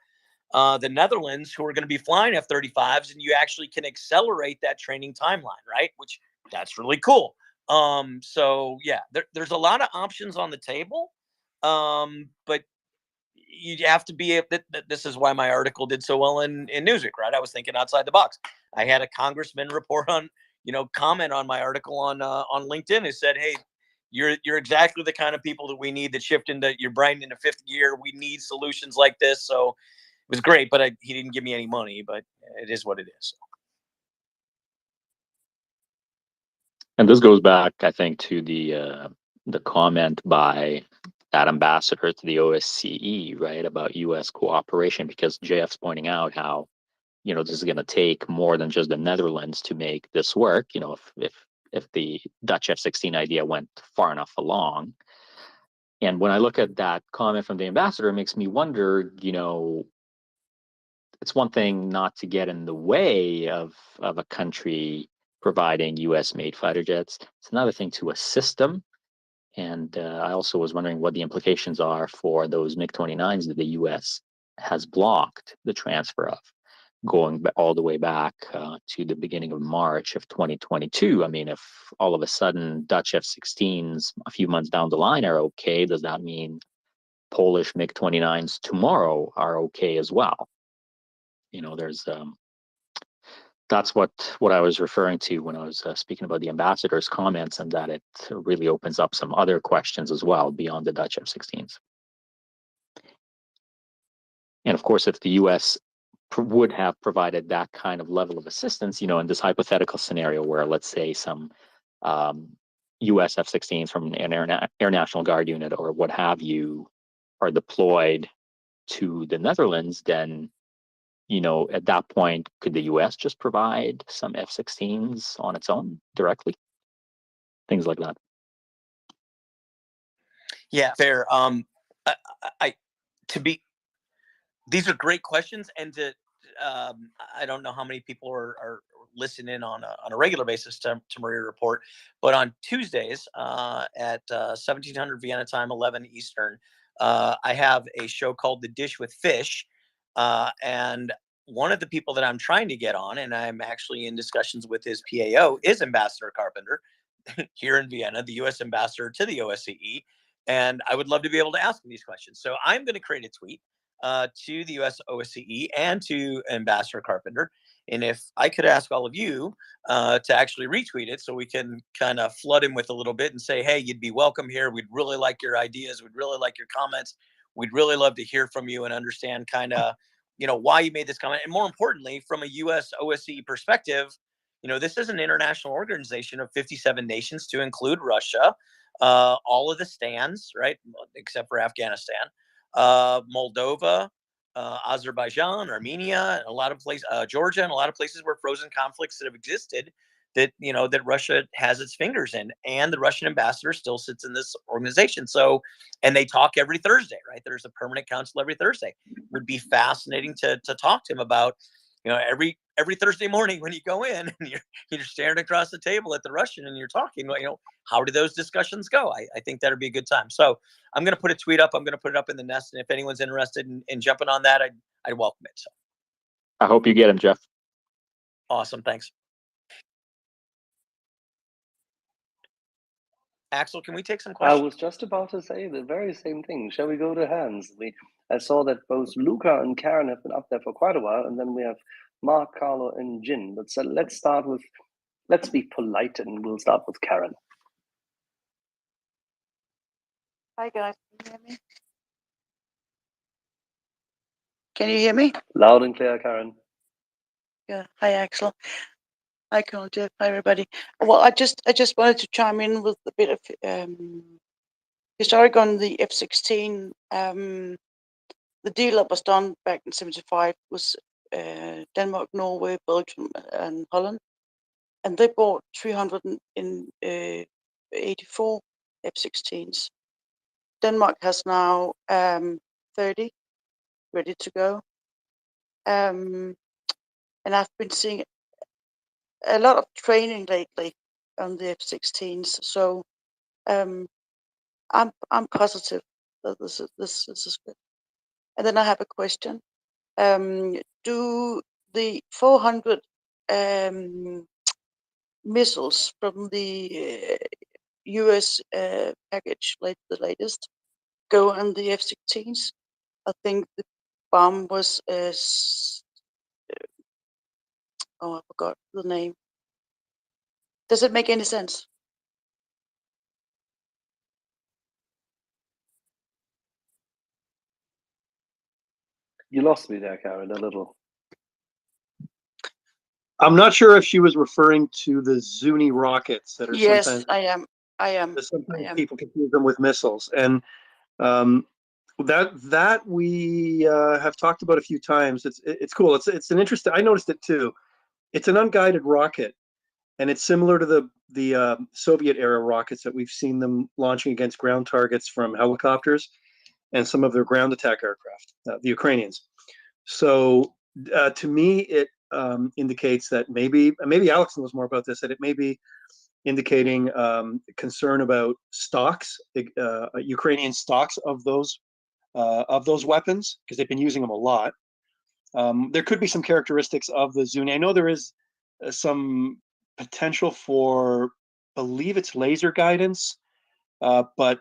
H: the Netherlands who are going to be flying F-35s, and you actually can accelerate that training timeline, right? Which that's really cool. So yeah, there's a lot of options on the table, but you have to be. This is why my article did so well in Newsweek, right? I was thinking outside the box. I had a congressman report on, comment on my article on LinkedIn, who said, "Hey, you're exactly the kind of people that we need that shift into your brain into fifth gear. We need solutions like this." So it was great, but he didn't give me any money. But it is what it is.
F: And this goes back, I think, to the comment by that ambassador to the OSCE, right, about U.S. cooperation, because JF's pointing out how, this is going to take more than just the Netherlands to make this work. If the Dutch F-16 idea went far enough along. And when I look at that comment from the ambassador, it makes me wonder, it's one thing not to get in the way of a country providing U.S.-made fighter jets. It's another thing to assist them. And I also was wondering what the implications are for those MiG-29s that the U.S. has blocked the transfer of, going all the way back to the beginning of March of 2022. I mean, if all of a sudden Dutch F-16s a few months down the line are okay, does that mean Polish MiG-29s tomorrow are okay as well? There's that's what I was referring to when I was speaking about the ambassador's comments, and that it really opens up some other questions as well beyond the Dutch F-16s. And of course, if the U.S. would have provided that kind of level of assistance, in this hypothetical scenario where, let's say, some U.S. F-16s from an Air National Guard unit or what have you are deployed to the Netherlands, then at that point, could the U.S. just provide some F-16s on its own directly? Things like that.
H: Yeah, fair. These are great questions, and I don't know how many people are listening on a regular basis to MriyaReport, but on Tuesdays at 1700 Vienna time, 11 Eastern, I have a show called The Dish with Fish, and one of the people that I'm trying to get on, and I'm actually in discussions with his PAO, is Ambassador Carpenter here in Vienna, the U.S. ambassador to the OSCE, and I would love to be able to ask him these questions. So I'm going to create a tweet to the U.S. OSCE and to Ambassador Carpenter. And if I could ask all of you to actually retweet it so we can kind of flood him with a little bit and say, hey, you'd be welcome here. We'd really like your ideas. We'd really like your comments. We'd really love to hear from you and understand kind of, why you made this comment. And more importantly, from a U.S. OSCE perspective, this is an international organization of 57 nations to include Russia, all of the stands, right, except for Afghanistan, Moldova, Azerbaijan, Armenia, and a lot of places, Georgia, and a lot of places where frozen conflicts that have existed that that Russia has its fingers in, and the Russian ambassador still sits in this organization. So, and they talk every Thursday, right? There's a permanent council every Thursday. It would be fascinating to talk to him about, every Thursday morning when you go in and you're staring across the table at the Russian and you're talking, how do those discussions go? I think that'd be a good time. So I'm going to put a tweet up. I'm going to put it up in the nest. And if anyone's interested in jumping on that, I'd welcome it. So
F: I hope you get him, Jeff.
H: Awesome. Thanks.
M: Axel, can we take some
G: I
M: questions?
G: was just about to say the very same thing. Shall we go to hands? I saw that both Luca and Karen have been up there for quite a while, and then we have Mark, Carlo, and Jin. But so let's be polite, and we'll start with Karen.
O: Hi guys, can you hear me? Can you hear me?
G: Loud and clear, Karen.
O: Yeah. Hi Axel. Hi Colonel Jeff. Hi everybody. Well, I just wanted to chime in with a bit of historic on the F-16. The deal that was done back in '75 was Denmark, Norway, Belgium, and Holland, and they bought 384 F-16s. Denmark has now 30 ready to go. And I've been seeing a lot of training lately on the F-16s, so I'm positive that this is good. And then I have a question: do the 400 missiles from the U.S. package, the latest, go on the F-16s? I think the bomb was I forgot the name. Does it make any sense?
G: You lost me there, Karen, a little.
I: I'm not sure if she was referring to the Zuni rockets that are
O: Yes,
I: sometimes.
O: I am.
I: Sometimes people confuse them with missiles, and that we have talked about a few times. It's cool. It's an interesting. I noticed it too. It's an unguided rocket, and it's similar to the Soviet era rockets that we've seen them launching against ground targets from helicopters and some of their ground attack aircraft, the Ukrainians. So to me, it indicates that maybe Alex knows more about this. That it may be indicating concern about stocks, Ukrainian stocks of those weapons, because they've been using them a lot. There could be some characteristics of the Zuni. I know there is some potential for, believe it's laser guidance, but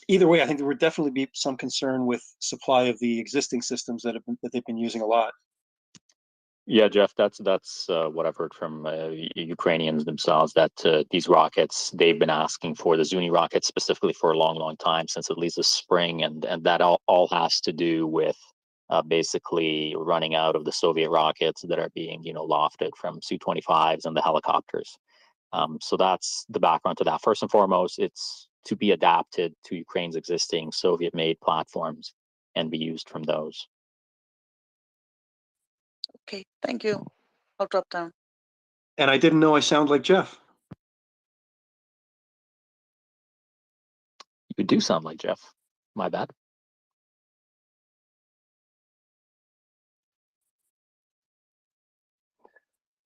I: either way, I think there would definitely be some concern with supply of the existing systems that they've been using a lot.
F: Yeah, Jeff, that's what I've heard from Ukrainians themselves, that these rockets, they've been asking for the Zuni rockets specifically for a long, long time, since at least the spring, and that all has to do with basically running out of the Soviet rockets that are being lofted from Su-25s and the helicopters. So that's the background to that. First and foremost, it's to be adapted to Ukraine's existing Soviet-made platforms and be used from those.
O: Okay, thank you. I'll drop down.
I: And I didn't know I sound like Jeff.
F: You do sound like Jeff. My bad.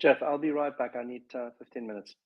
G: Jeff, I'll be right back. I need 15 minutes.